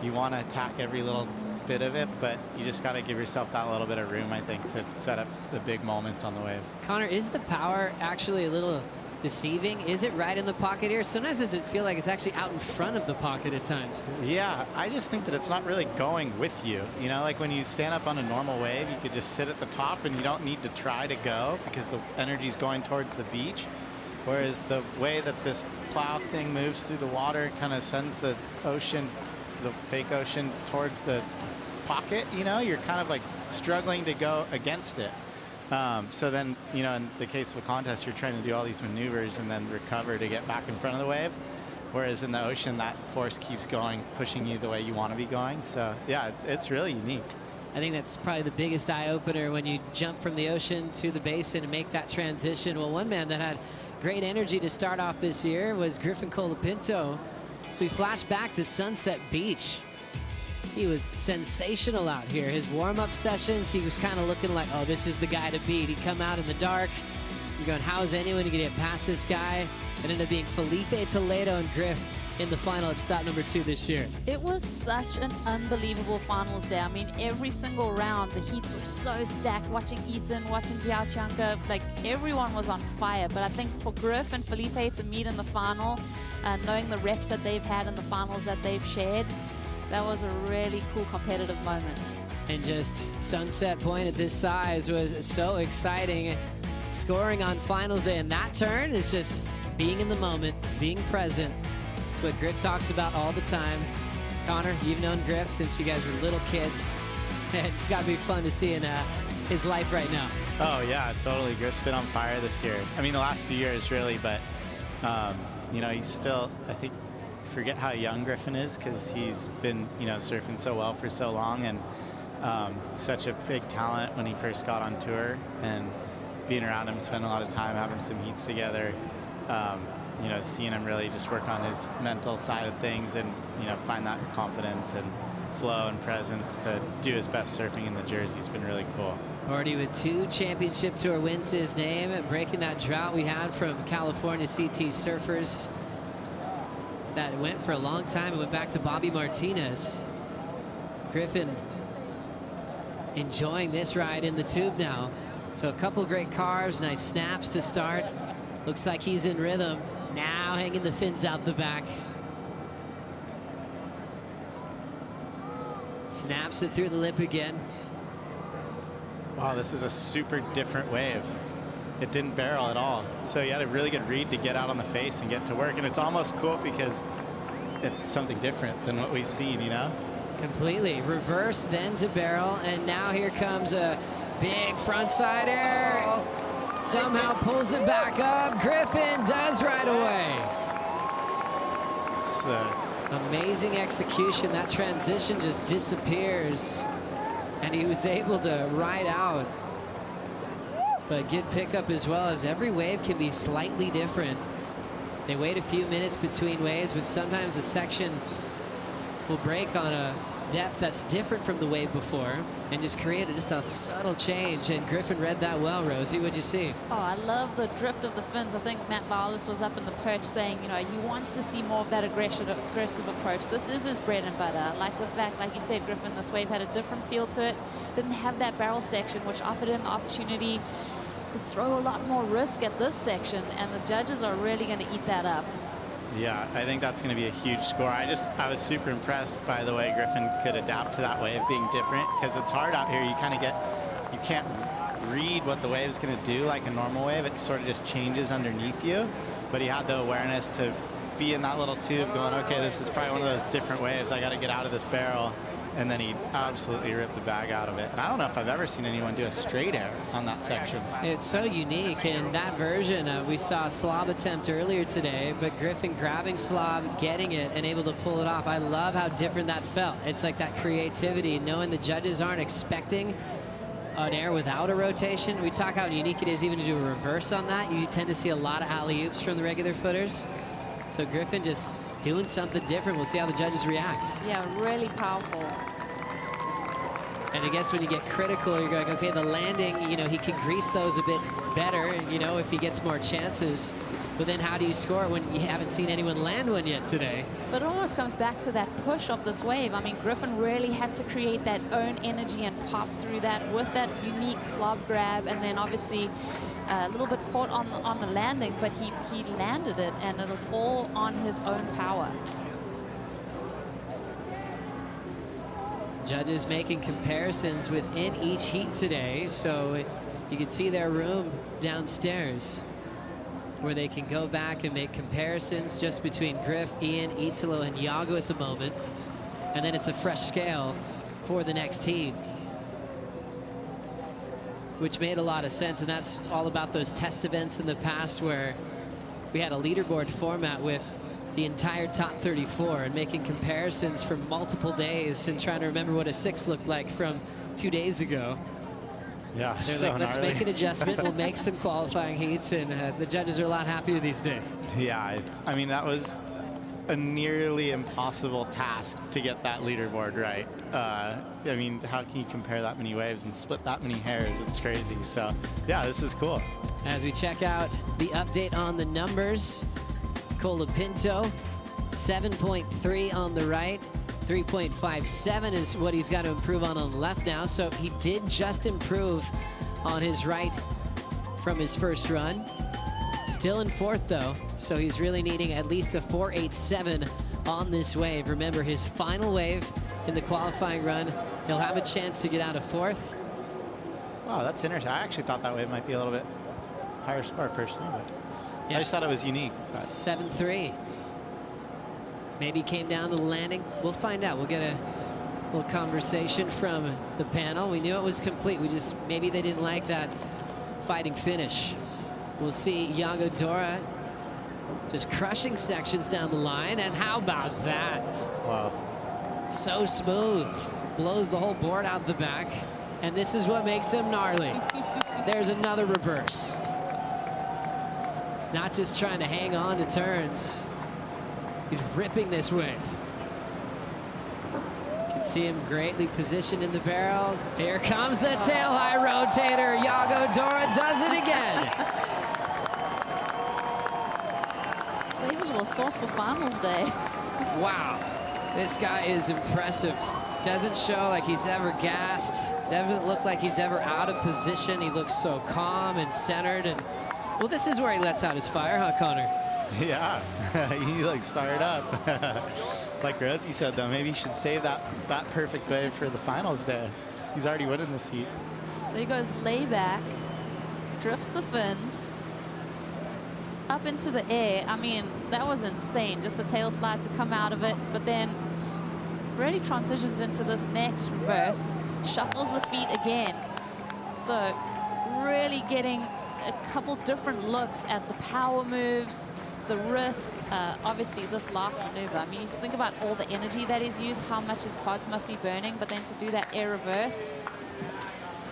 [SPEAKER 7] you want to attack every little bit of it, but you just got to give yourself that little bit of room, I think, to set up the big moments on the wave.
[SPEAKER 2] Connor, is the power actually a little deceiving? Is it right in the pocket here? Sometimes does it feel like it's actually out in front of the pocket at times?
[SPEAKER 7] Yeah, I just think that it's not really going with you. You know, like when you stand up on a normal wave, you could just sit at the top and you don't need to try to go because the energy's going towards the beach. Whereas the way that this plow thing moves through the water kind of sends the ocean, the fake ocean, towards the pocket, you know, you're kind of like struggling to go against it. So then, you know, in the case of a contest, you're trying to do all these maneuvers and then recover to get back in front of the wave. Whereas in the ocean, that force keeps going, pushing you the way you want to be going. So yeah, it's really unique.
[SPEAKER 2] I think that's probably the biggest eye-opener when you jump from the ocean to the basin and make that transition. Well, one man that had great energy to start off this year was Griffin Colapinto. So we flash back to Sunset Beach. He was sensational out here. His warm-up sessions, he was kind of looking like, oh, this is the guy to beat. He'd come out in the dark. You're going, how is anyone going to get past this guy? It ended up being Felipe Toledo and Griff in the final at stop number 2 this year.
[SPEAKER 4] It was such an unbelievable finals day. I mean, every single round, the heats were so stacked. Watching Ethan, watching Gianca, like everyone was on fire. But I think for Griff and Felipe to meet in the final, knowing the reps that they've had in the finals that they've shared, that was a really cool competitive moment.
[SPEAKER 2] And just Sunset Point at this size was so exciting. Scoring on finals day, and that turn is just being in the moment, being present. It's what Griff talks about all the time. Connor, you've known Griff since you guys were little kids. It's got to be fun to see in his life right now.
[SPEAKER 7] Oh yeah, totally. Griff's been on fire this year. I mean, the last few years really, but you know, he's still, I think, forget how young Griffin is because he's been, you know, surfing so well for so long, and such a big talent when he first got on tour, and being around him, spending a lot of time having some heats together, you know, seeing him really just work on his mental side of things and, you know, find that confidence and flow and presence to do his best surfing in the jersey has been really cool.
[SPEAKER 2] Already with 2 championship tour wins to his name, breaking that drought we had from California CT surfers that went for a long time. It went back to Bobby Martinez. Griffin enjoying this ride in the tube now. So a couple great carves, nice snaps to start. Looks like he's in rhythm. Now hanging the fins out the back. Snaps it through the lip again.
[SPEAKER 7] Wow, this is a super different wave. It didn't barrel at all. So you had a really good read to get out on the face and get to work. And it's almost cool because it's something different than what we've seen, you know?
[SPEAKER 2] Completely. Reverse, then to barrel. And now here comes a big frontside air. Somehow pulls it back up. Griffin does right away. Amazing execution. That transition just disappears. And he was able to ride out. But good pickup as well, as every wave can be slightly different. They wait a few minutes between waves, but sometimes the section will break on a depth that's different from the wave before and just create just a subtle change. And Griffin read that well. Rosie, what'd you see?
[SPEAKER 4] Oh, I love the drift of the fins. I think Matt Bowles was up in the perch saying, you know, he wants to see more of that aggressive approach. This is his bread and butter. I like the fact, like you said, Griffin, this wave had a different feel to it. Didn't have that barrel section, which offered him the opportunity to throw a lot more risk at this section, and the judges are really going to eat that up.
[SPEAKER 7] Yeah, I think that's going to be a huge score. I was super impressed by the way Griffin could adapt to that wave being different, because it's hard out here. You can't read what the wave's going to do like a normal wave. It sort of just changes underneath you. But he had the awareness to be in that little tube going, okay, this is probably one of those different waves. I got to get out of this barrel. And then he absolutely ripped the bag out of it. And I don't know if I've ever seen anyone do a straight air on that section.
[SPEAKER 2] It's so unique. In that version, we saw a slob attempt earlier today, but Griffin grabbing slob, getting it, and able to pull it off. I love how different that felt. It's like that creativity, knowing the judges aren't expecting an air without a rotation. We talk how unique it is even to do a reverse on that. You tend to see a lot of alley-oops from the regular footers. So Griffin just doing something different. We'll see how the judges react.
[SPEAKER 4] Yeah, really powerful.
[SPEAKER 2] And I guess when you get critical, you're going, okay, the landing, you know, he can grease those a bit better, you know, if he gets more chances. But then how do you score when you haven't seen anyone land one yet today?
[SPEAKER 4] But it almost comes back to that push of this wave. I mean, Griffin really had to create that own energy and pop through that with that unique slob grab, and then obviously a little bit caught on the landing, but he landed it, and it was all on his own power.
[SPEAKER 2] Judges making comparisons within each heat today, so you can see their room downstairs where they can go back and make comparisons just between Griff, Ian, Italo, and Iago at the moment. And then it's a fresh scale for the next heat, which made a lot of sense. And that's all about those test events in the past where we had a leaderboard format with the entire top 34 and making comparisons for multiple days and trying to remember what a 6 looked like from 2 days ago.
[SPEAKER 7] Yeah,
[SPEAKER 2] they're
[SPEAKER 7] so
[SPEAKER 2] like, let's
[SPEAKER 7] gnarly.
[SPEAKER 2] make an adjustment. We'll make some qualifying heats, and the judges are a lot happier these days.
[SPEAKER 7] Yeah, I mean, that was a nearly impossible task to get that leaderboard right. I mean, how can you compare that many waves and split that many hairs? It's crazy. So, yeah, this is cool.
[SPEAKER 2] As we check out the update on the numbers, Colapinto 7.3 on the right. 3.57 is what he's got to improve on the left now. So he did just improve on his right from his first run. Still in fourth though, so he's really needing at least a 4.87 on this wave. Remember, his final wave in the qualifying run, he'll have a chance to get out of fourth.
[SPEAKER 7] Wow, that's interesting. I actually thought that wave might be a little bit higher score personally, but I just thought it was unique.
[SPEAKER 2] 7.3. Maybe came down to the landing. We'll find out. We'll get a little conversation from the panel. We knew it was complete. Maybe they didn't like that fighting finish. We'll see Iago Dora just crushing sections down the line. And how about that?
[SPEAKER 7] Wow.
[SPEAKER 2] So smooth. Blows the whole board out the back. And this is what makes him gnarly. There's another reverse. He's not just trying to hang on to turns. He's ripping this wave. You can see him greatly positioned in the barrel. Here comes the tail high rotator. Iago Dora does it again.
[SPEAKER 4] Save a little sauce for finals day.
[SPEAKER 2] Wow, this guy is impressive. Doesn't show like he's ever gassed. Doesn't look like he's ever out of position. He looks so calm and centered. And well, this is where he lets out his fire, huh, Connor?
[SPEAKER 7] Yeah, he looks fired up. Like Rosie said, though, maybe he should save that perfect wave for the finals day. He's already winning this heat.
[SPEAKER 4] So he goes lay back, drifts the fins, up into the air. I mean, that was insane, just the tail slide to come out of it, but then really transitions into this next reverse, shuffles the feet again. So really getting a couple different looks at the power moves, the risk, obviously this last maneuver. I mean, you think about all the energy that he's used, how much his quads must be burning, but then to do that air reverse,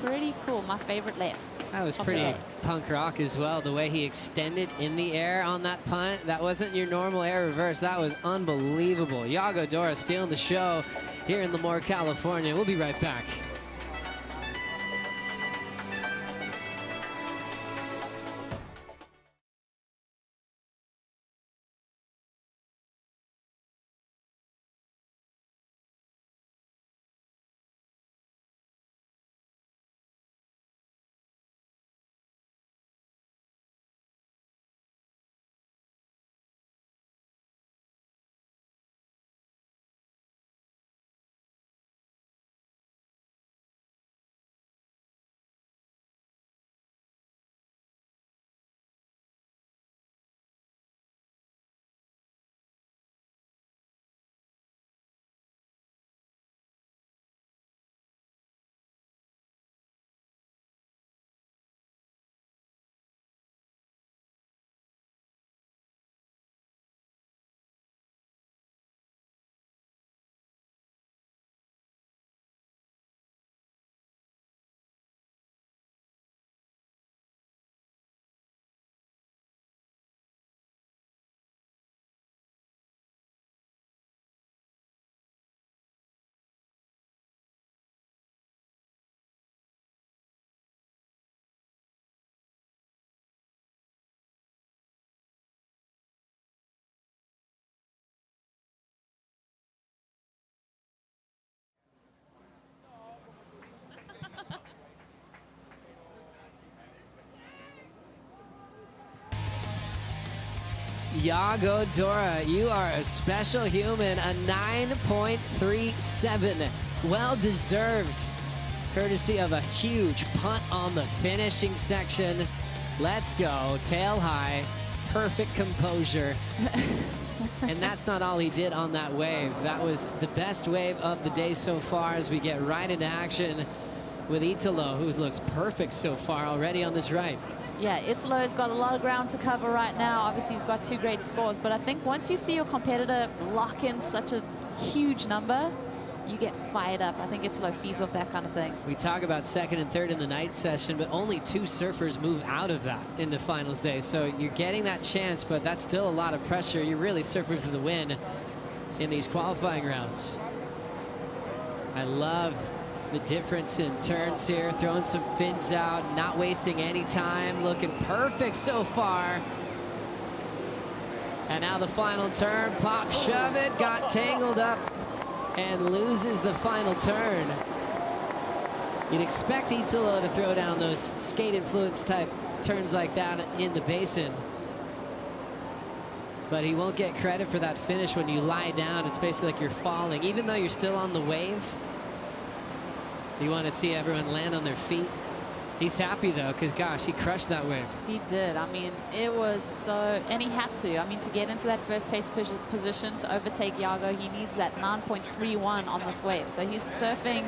[SPEAKER 4] pretty cool. My favorite left.
[SPEAKER 2] That was pretty punk rock as well. The way he extended in the air on that punt, that wasn't your normal air reverse. That was unbelievable. Iago Dora stealing the show here in Lemoore, California. We'll be right back. Iago Dora, you are a special human, a 9.37. Well deserved, courtesy of a huge punt on the finishing section. Let's go, tail high, perfect composure. And that's not all he did on that wave. That was the best wave of the day so far as we get right into action with Italo, who looks perfect so far already on this right.
[SPEAKER 4] Yeah, Italo's got a lot of ground to cover right now. Obviously, he's got 2 great scores, but I think once you see your competitor lock in such a huge number, you get fired up. I think Italo feeds off that kind of thing.
[SPEAKER 2] We talk about second and third in the night session, but only 2 surfers move out of that in the finals day. So you're getting that chance, but that's still a lot of pressure. You're really surfing for the win in these qualifying rounds. I love the difference in turns here, throwing some fins out, not wasting any time, looking perfect so far. And now the final turn, pop, shove it, got tangled up and loses the final turn. You'd expect Italo to throw down those skate influence type turns like that in the basin. But he won't get credit for that finish when you lie down. It's basically like you're falling. Even though you're still on the wave, you want to see everyone land on their feet. He's happy though, because gosh, he crushed that wave.
[SPEAKER 4] He did. I mean, it was so, and he had to. I mean, to get into that first place position to overtake Iago, he needs that 9.31 on this wave. So he's surfing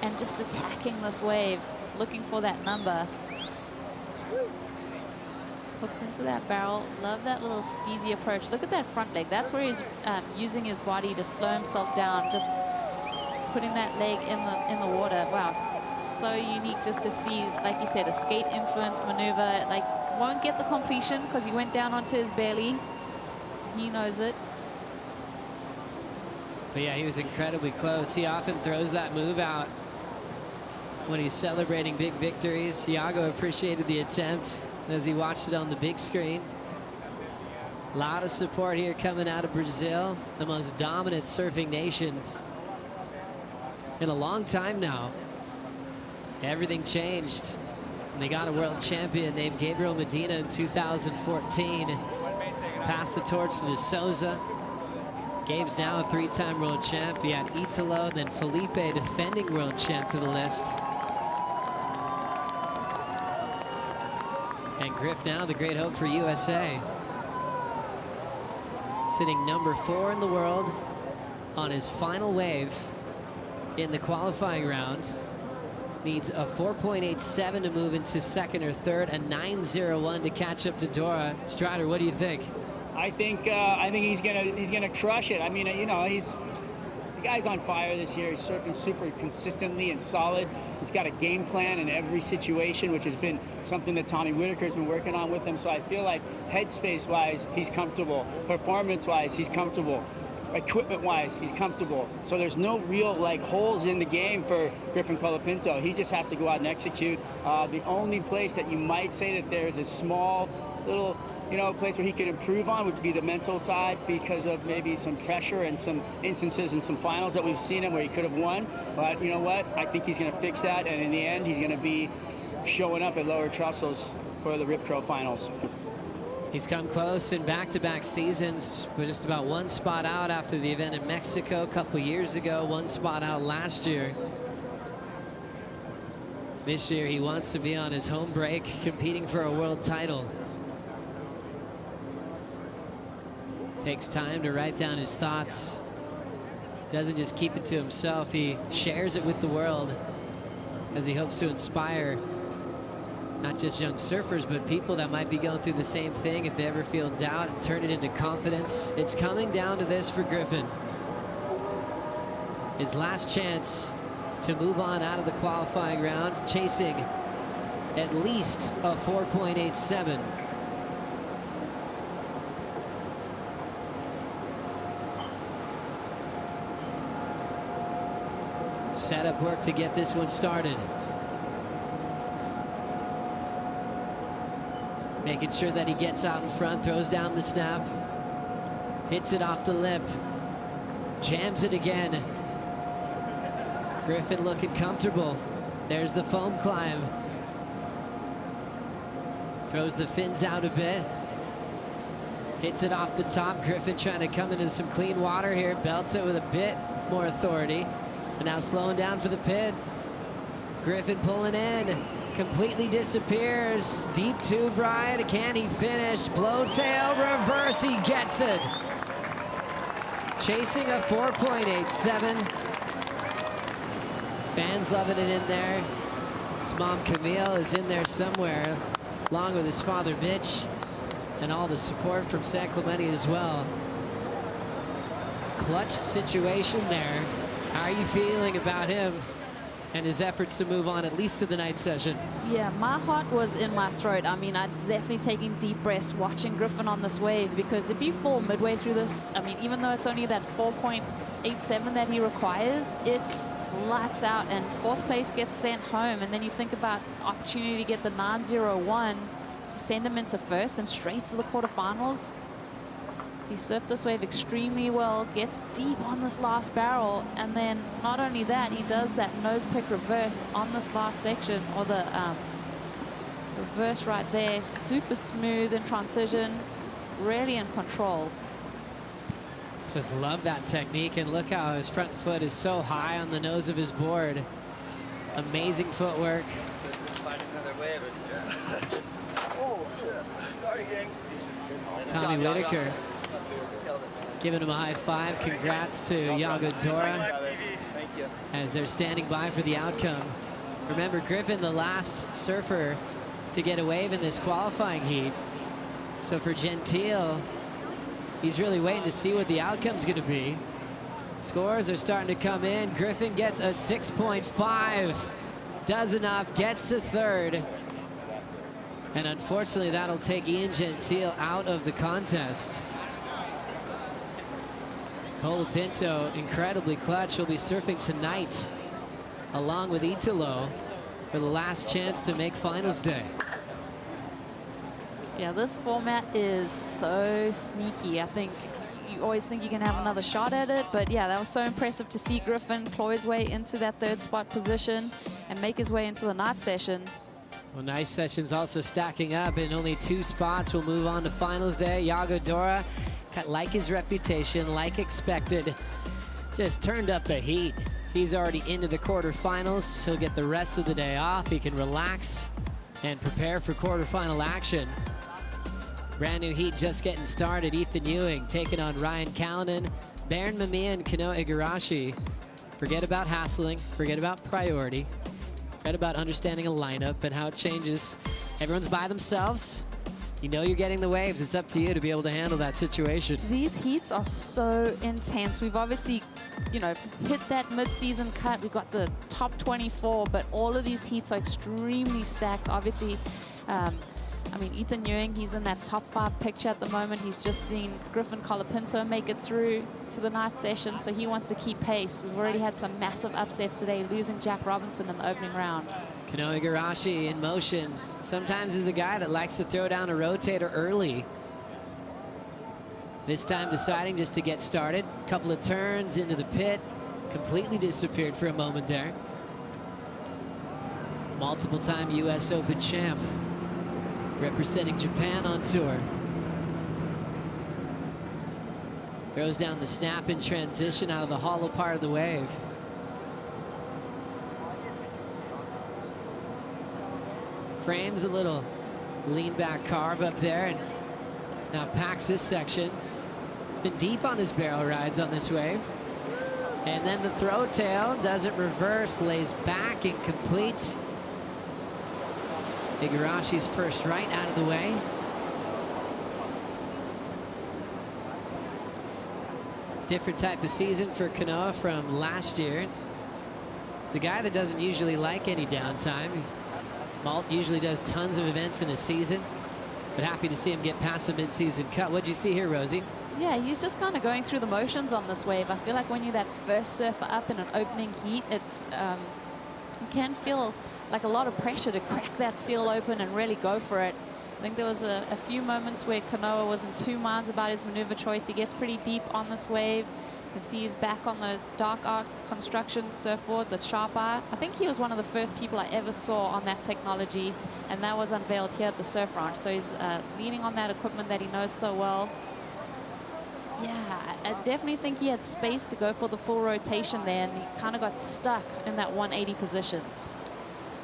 [SPEAKER 4] and just attacking this wave, looking for that number. Hooks into that barrel. Love that little steezy approach. Look at that front leg. That's where he's using his body to slow himself down, just putting that leg in the water. Wow. So unique just to see, like you said, a skate influence maneuver. Like, won't get the completion because he went down onto his belly. He knows it.
[SPEAKER 2] But yeah, he was incredibly close. He often throws that move out when he's celebrating big victories. Iago appreciated the attempt as he watched it on the big screen. A lot of support here coming out of Brazil, the most dominant surfing nation in a long time now. Everything changed. And they got a world champion named Gabriel Medina in 2014. Passed the torch to De Souza. Gabe's now a 3-time world champ. He had Italo, then Felipe, defending world champ, to the list. And Griff now the great hope for USA. Sitting number 4 in the world on his final wave in the qualifying round. Needs a 4.87 to move into second or third, a 9.01 to catch up to Dora. Strider, what do you think?
[SPEAKER 20] I think he's gonna crush it. I mean, you know, the guy's on fire this year. He's surfing super consistently and solid. He's got a game plan in every situation, which has been something that Tommy Whitaker's been working on with him. So I feel like headspace-wise, he's comfortable. Performance-wise, he's comfortable. Equipment-wise, he's comfortable. So there's no real holes in the game for Griffin Colapinto. He just has to go out and execute. The only place that you might say that there's a small little place where he could improve on would be the mental side, because of maybe some pressure and some instances in some finals that we've seen him where he could have won. But you know what? I think he's going to fix that, and in the end, he's going to be showing up at lower trussels for the Rip Curl finals.
[SPEAKER 2] He's come close in back-to-back seasons. We're just about one spot out after the event in Mexico a couple years ago, one spot out last year. This year he wants to be on his home break, competing for a world title. Takes time to write down his thoughts. Doesn't just keep it to himself, he shares it with the world as he hopes to inspire not just young surfers, but people that might be going through the same thing if they ever feel doubt, and turn it into confidence. It's coming down to this for Griffin. His last chance to move on out of the qualifying round, chasing at least a 4.87. Setup work to get this one started. Making sure that he gets out in front, throws down the snap, hits it off the lip, jams it again. Griffin looking comfortable. There's the foam climb. Throws the fins out a bit. Hits it off the top. Griffin trying to come into some clean water here. Belts it with a bit more authority. And now slowing down for the pit. Griffin pulling in. Completely disappears. Deep tube ride. Can he finish? Blowtail reverse. He gets it. Chasing a 4.87. Fans loving it in there. His mom Camille is in there somewhere, along with his father Mitch, and all the support from San Clemente as well. Clutch situation there. How are you feeling about him and his efforts to move on at least to the night session?
[SPEAKER 4] Yeah, my heart was in my throat. I mean, I'm definitely taking deep breaths watching Griffin on this wave, because if you fall midway through this, I mean, even though it's only that 4.87 that he requires, it's lights out, and fourth place gets sent home. And then you think about opportunity to get the 9.01 to send him into first and straight to the quarterfinals. He surfed this wave extremely well, gets deep on this last barrel, and then not only that, he does that nose pick reverse on this last section, or the reverse right there. Super smooth in transition, really in control.
[SPEAKER 2] Just love that technique, and look how his front foot is so high on the nose of his board. Amazing footwork.
[SPEAKER 5] Oh, shit. Sorry, gang.
[SPEAKER 2] Tommy Whitaker giving him a high five. Congrats to Yago Dora as they're standing by for the outcome. Remember, Griffin, the last surfer to get a wave in this qualifying heat. So for Gentile, he's really waiting to see what the outcome's going to be. Scores are starting to come in. Griffin gets a 6.5. Does enough, gets to third. And unfortunately, that'll take Ian Gentile out of the contest. Colapinto, incredibly clutch. He'll be surfing tonight, along with Italo, for the last chance to make finals day.
[SPEAKER 4] Yeah, this format is so sneaky. I think you always think you can have another shot at it, but yeah, that was so impressive to see Griffin claw his way into that third spot position and make his way into the night session.
[SPEAKER 2] Well, nice sessions also stacking up. In only 2 spots, we'll move on to finals day. Yago Dora, like his reputation, like expected, just turned up the heat. He's already into the quarterfinals. He'll get the rest of the day off. He can relax and prepare for quarterfinal action. Brand new heat just getting started. Ethan Ewing taking on Ryan Callanan, Baron Mamiya, and Kanoa Igarashi. Forget about hassling, forget about priority, forget about understanding a lineup and how it changes. Everyone's by themselves. You know you're getting the waves. It's up to you to be able to handle that situation.
[SPEAKER 4] These heats are so intense. We've obviously, you know, hit that mid-season cut. We've got the top 24, but all of these heats are extremely stacked. Obviously, I mean, Ethan Ewing, he's in that top 5 picture at the moment. He's just seen Griffin Colapinto make it through to the night session, so he wants to keep pace. We've already had some massive upsets today, losing Jack Robinson in the opening round.
[SPEAKER 2] Kanoa Igarashi in motion. Sometimes is a guy that likes to throw down a rotator early. This time deciding just to get started. A couple of turns into the pit. Completely disappeared for a moment there. Multiple-time US Open champ. Representing Japan on tour. Throws down the snap in transition out of the hollow part of the wave. Frames a little lean back carve up there, and now packs this section. Been deep on his barrel rides on this wave. And then the throw tail doesn't reverse, lays back incomplete. Igarashi's first right out of the way. Different type of season for Kanoa from last year. He's a guy that doesn't usually like any downtime. Malt usually does tons of events in a season, but happy to see him get past the mid-season cut. What'd you see here, Rosie?
[SPEAKER 4] Yeah, he's just kind of going through the motions on this wave. I feel like when you're that first surfer up in an opening heat, it's you can feel like a lot of pressure to crack that seal open and really go for it. I think there was a few moments where Kanoa wasn't too minds about his maneuver choice. He gets pretty deep on this wave. You can see he's back on the Dark Arts construction surfboard, the Sharp Eye. I think he was one of the first people I ever saw on that technology, and that was unveiled here at the Surf Ranch. So he's leaning on that equipment that he knows so well. Yeah, I definitely think he had space to go for the full rotation there, and he kind of got stuck in that 180 position.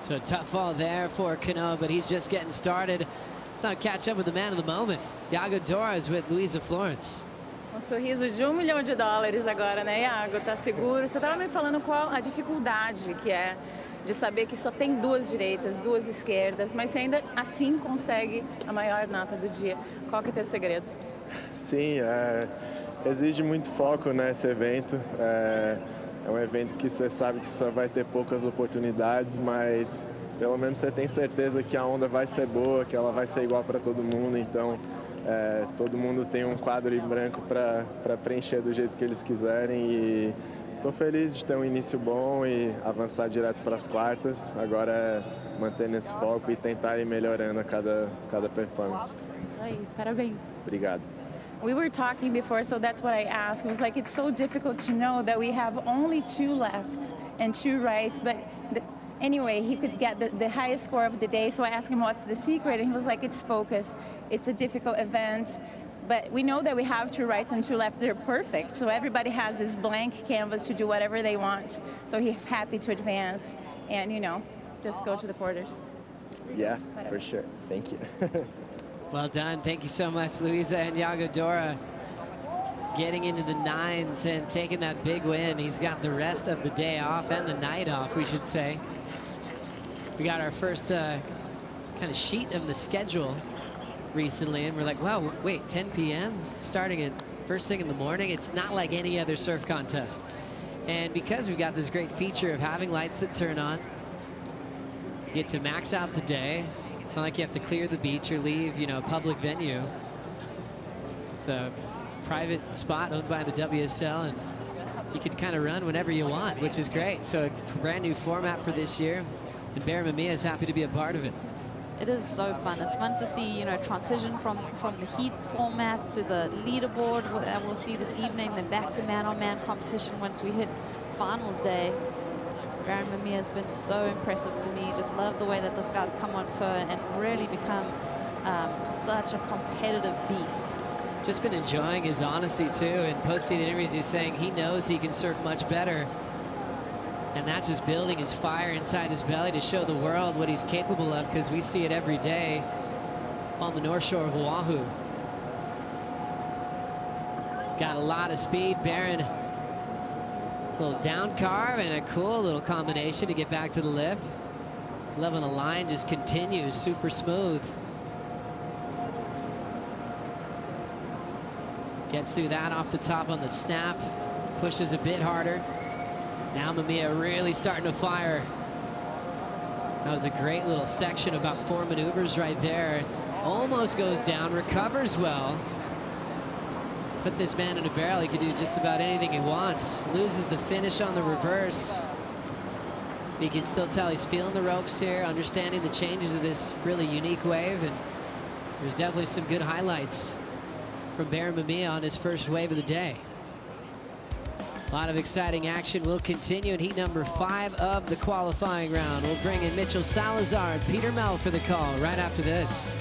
[SPEAKER 2] So tough fall there for Kanoa, but he's just getting started. Let's not catch up with the man of the moment. Yago Dora is with Luisa Florence.
[SPEAKER 10] Um sorriso de $1 milhão agora, né, Iago? Tá seguro? Você estava me falando qual a dificuldade que é de saber que só tem 2 direitas, 2 esquerdas, mas você ainda assim consegue a maior nota do dia. Qual que é o teu segredo?
[SPEAKER 16] Sim, exige muito foco nesse evento. É um evento que você sabe que só vai ter poucas oportunidades, mas pelo menos você tem certeza que a onda vai ser boa, que ela vai ser igual para todo mundo. Então, todo mundo tem um quadro em branco para preencher do jeito que eles quiserem. E estou feliz de ter um início bom e avançar direto para as quartas. Agora é manter nesse foco e tentar ir melhorando a cada performance.
[SPEAKER 4] Isso aí, parabéns.
[SPEAKER 16] Obrigado.
[SPEAKER 10] We were talking before, so that's what I asked. It was like, it's so difficult to know that we have only 2 lefts and 2 rights, but anyway, he could get the highest score of the day, so I asked him what's the secret, and he was like, it's focus. It's a difficult event, but we know that we have 2 rights and 2 lefts. They're perfect, so everybody has this blank canvas to do whatever they want, so he's happy to advance and, you know, just go to the quarters.
[SPEAKER 16] Yeah, for sure. Thank you.
[SPEAKER 2] Well done. Thank you so much, Luisa and Yago Dora, getting into the 9s and taking that big win. He's got the rest of the day off and the night off, we should say. We got our first kind of sheet of the schedule recently, and we're like, wow, wait, 10 p.m. starting at first thing in the morning? It's not like any other surf contest. And because we've got this great feature of having lights that turn on, you get to max out the day. It's not like you have to clear the beach or leave, you know, a public venue. It's a private spot owned by the WSL, and you can kind of run whenever you want, which is great. So a brand new format for this year, and Bear Mamiya is happy to be a part of it.
[SPEAKER 4] It is so fun. It's fun to see, you know, transition from the heat format to the leaderboard that we'll see this evening, then back to man-on-man competition once we hit finals day. Baron Mamiya has been so impressive to me. Just love the way that this guy's come on tour and really become such a competitive beast.
[SPEAKER 2] Just been enjoying his honesty too, and posting interviews he's saying he knows he can surf much better, and that's just building his fire inside his belly to show the world what he's capable of, because we see it every day on the North Shore of Oahu. Got a lot of speed. Baron, little down carve and a cool little combination to get back to the lip. 11 a line just continues super smooth. Gets through that off the top on the snap, pushes a bit harder. Now Mamiya really starting to fire. That was a great little section, about 4 maneuvers right there. Almost goes down, recovers well. Put this man in a barrel, he could do just about anything he wants. Loses the finish on the reverse. You can still tell he's feeling the ropes here, understanding the changes of this really unique wave, and there's definitely some good highlights from Baron Mamiya on his first wave of the day. A lot of exciting action will continue in heat number 5 of the qualifying round. We'll bring in Mitchell Salazar and Peter Mel for the call right after this.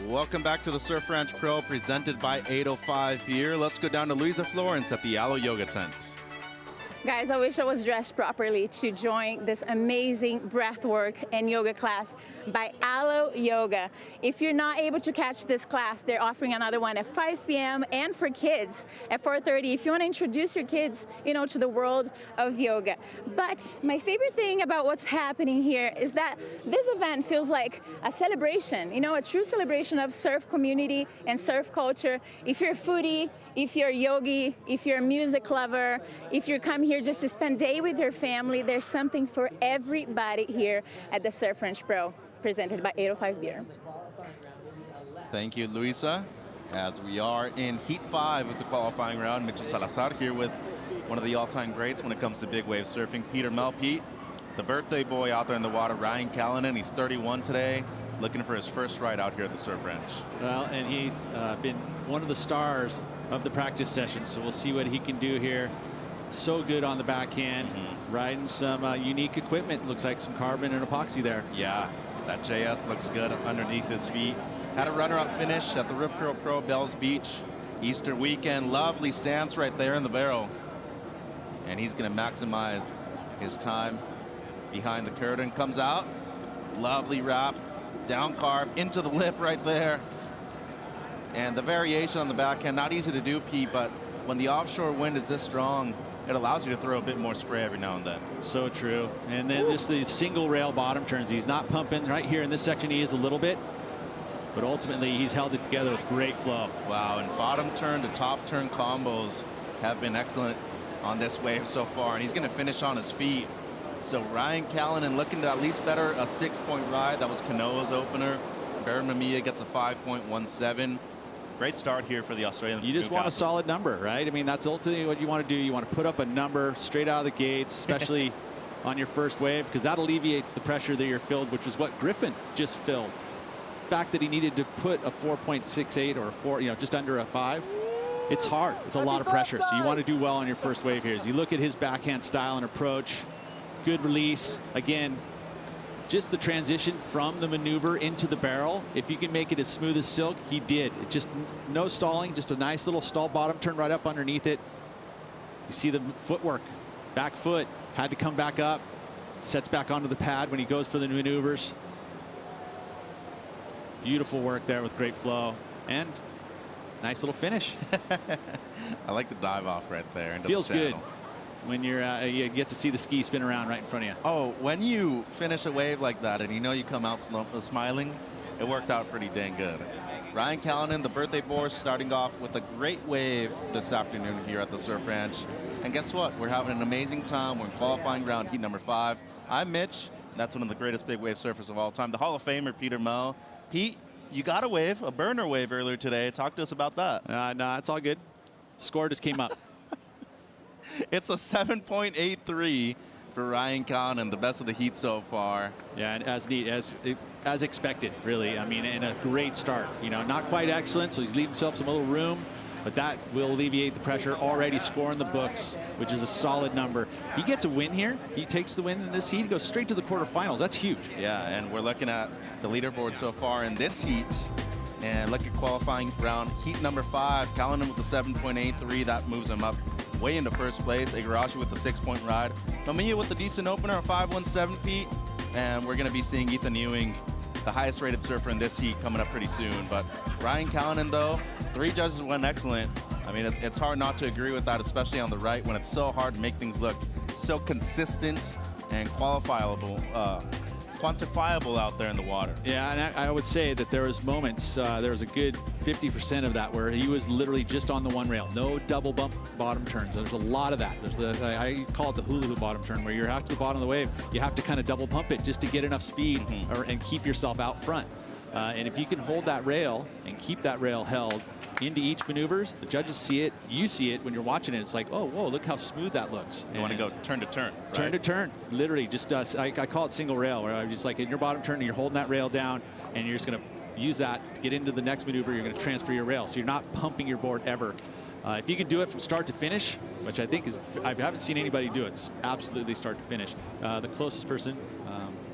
[SPEAKER 1] Welcome back to the Surf Ranch Pro, presented by 805 Beer. Let's go down to Luisa Florence at the Aloe Yoga Tent.
[SPEAKER 10] Guys, I wish I was dressed properly to join this amazing breathwork and yoga class by Aloe Yoga. If you're not able to catch this class, they're offering another one at 5 p.m. and for kids at 4:30 if you want to introduce your kids, you know, to the world of yoga. But my favorite thing about what's happening here is that this event feels like a celebration, you know, a true celebration of surf community and surf culture. If you're a foodie, if you're a yogi, if you're a music lover, if you come here just to spend day with your family. There's something for everybody here at the Surf Ranch Pro, presented by 805 Beer.
[SPEAKER 1] Thank you, Luisa. As we are in Heat 5 of the qualifying round, Mitchell Salazar here with one of the all-time greats when it comes to big wave surfing, Peter Mel. Pete, the birthday boy out there in the water, Ryan Callanan. He's 31 today, looking for his first ride out here at the Surf Ranch.
[SPEAKER 18] Well, and he's been one of the stars of the practice session, so we'll see what he can do here. So good on the backhand, riding some unique equipment. Looks like some carbon and epoxy there.
[SPEAKER 1] Yeah, that JS looks good underneath his feet. Had a runner-up finish at the Rip Curl Pro Bells Beach Easter weekend. Lovely stance right there in the barrel. And he's going to maximize his time behind the curtain. Comes out, lovely wrap, down carve into the lip right there. And the variation on the backhand, not easy to do, Pete, but when the offshore wind is this strong, it allows you to throw a bit more spray every now and then.
[SPEAKER 18] So true. And then just the single rail bottom turns. He's not pumping. Right here in this section, he is a little bit. But ultimately, he's held it together with great flow.
[SPEAKER 1] Wow, and bottom turn to top turn combos have been excellent on this wave so far. And he's going to finish on his feet. So Ryan Callanan looking to at least better a 6-point ride. That was Kanoa's opener. Baron Mamiya gets a 5.17. Great start here for the Australian.
[SPEAKER 18] You just want a solid number, right? I mean, that's ultimately what you want to do. You want to put up a number straight out of the gates, especially on your first wave, because that alleviates the pressure that you're filled, which is what Griffin just filled. The fact that he needed to put a 4.68 or a 4, just under a 5, it's hard. It's a lot of pressure. So you want to do well on your first wave here. As you look at his backhand style and approach, good release. Again, just the transition from the maneuver into the barrel. If you can make it as smooth as silk, he did. It just no stalling, just a nice little stall bottom turn right up underneath it. You see the footwork, back foot, had to come back up, sets back onto the pad when he goes for the maneuvers. Beautiful work there with great flow and nice little finish.
[SPEAKER 1] I like the dive off right there. Into
[SPEAKER 18] Feels
[SPEAKER 1] the
[SPEAKER 18] good when you're you get to see the ski spin around right in front of you.
[SPEAKER 1] Oh, when you finish a wave like that and you come out smiling, it worked out pretty dang good. Ryan Callanan, the birthday boy, starting off with a great wave this afternoon here at the Surf Ranch. And guess what? We're having an amazing time. We're in qualifying round heat number 5. I'm Mitch. That's one of the greatest big wave surfers of all time, the Hall of Famer Peter Mel. Pete, you got a wave, a burner wave earlier today. Talk to us about that.
[SPEAKER 18] No, it's all good. Score just came up.
[SPEAKER 1] It's a 7.83 for Ryan Callanan, the best of the heat so far.
[SPEAKER 18] Yeah, and as expected, really. I mean, in a great start. Not quite excellent, so he's leaving himself some little room, but that will alleviate the pressure. Already scoring the books, which is a solid number. He gets a win here. He takes the win in this heat. He goes straight to the quarterfinals. That's huge.
[SPEAKER 1] Yeah, and we're looking at the leaderboard so far in this heat. And look at qualifying round heat number 5. Callanan with the 7.83. That moves him up way into first place. Igarashi with the 6-point ride. Mamiya with the decent opener, a 5.17, Pete. And we're going to be seeing Ethan Ewing, the highest rated surfer in this heat, coming up pretty soon. But Ryan Callanan, though, 3 judges went excellent. I mean, it's hard not to agree with that, especially on the right when it's so hard to make things look so consistent and quantifiable out there in the water.
[SPEAKER 18] Yeah, and I would say that there was moments, there was a good 50% of that where he was literally just on the one rail. No double bump bottom turns. There's a lot of that. There's I call it the hula hoop bottom turn, where you're out to the bottom of the wave. You have to kind of double pump it just to get enough speed and keep yourself out front. And if you can hold that rail and keep that rail held into each maneuvers, the judges see it, you see it when you're watching it. It's like, oh, whoa, look how smooth that looks.
[SPEAKER 1] You want to go turn to turn, right?
[SPEAKER 18] Turn to turn, literally. Just I call it single rail, where I'm just like in your bottom turn and you're holding that rail down and you're just going to use that to get into the next maneuver. You're going to transfer your rail, so you're not pumping your board ever. If you can do it from start to finish, which I think is, I haven't seen anybody do it, it's absolutely start to finish. The closest person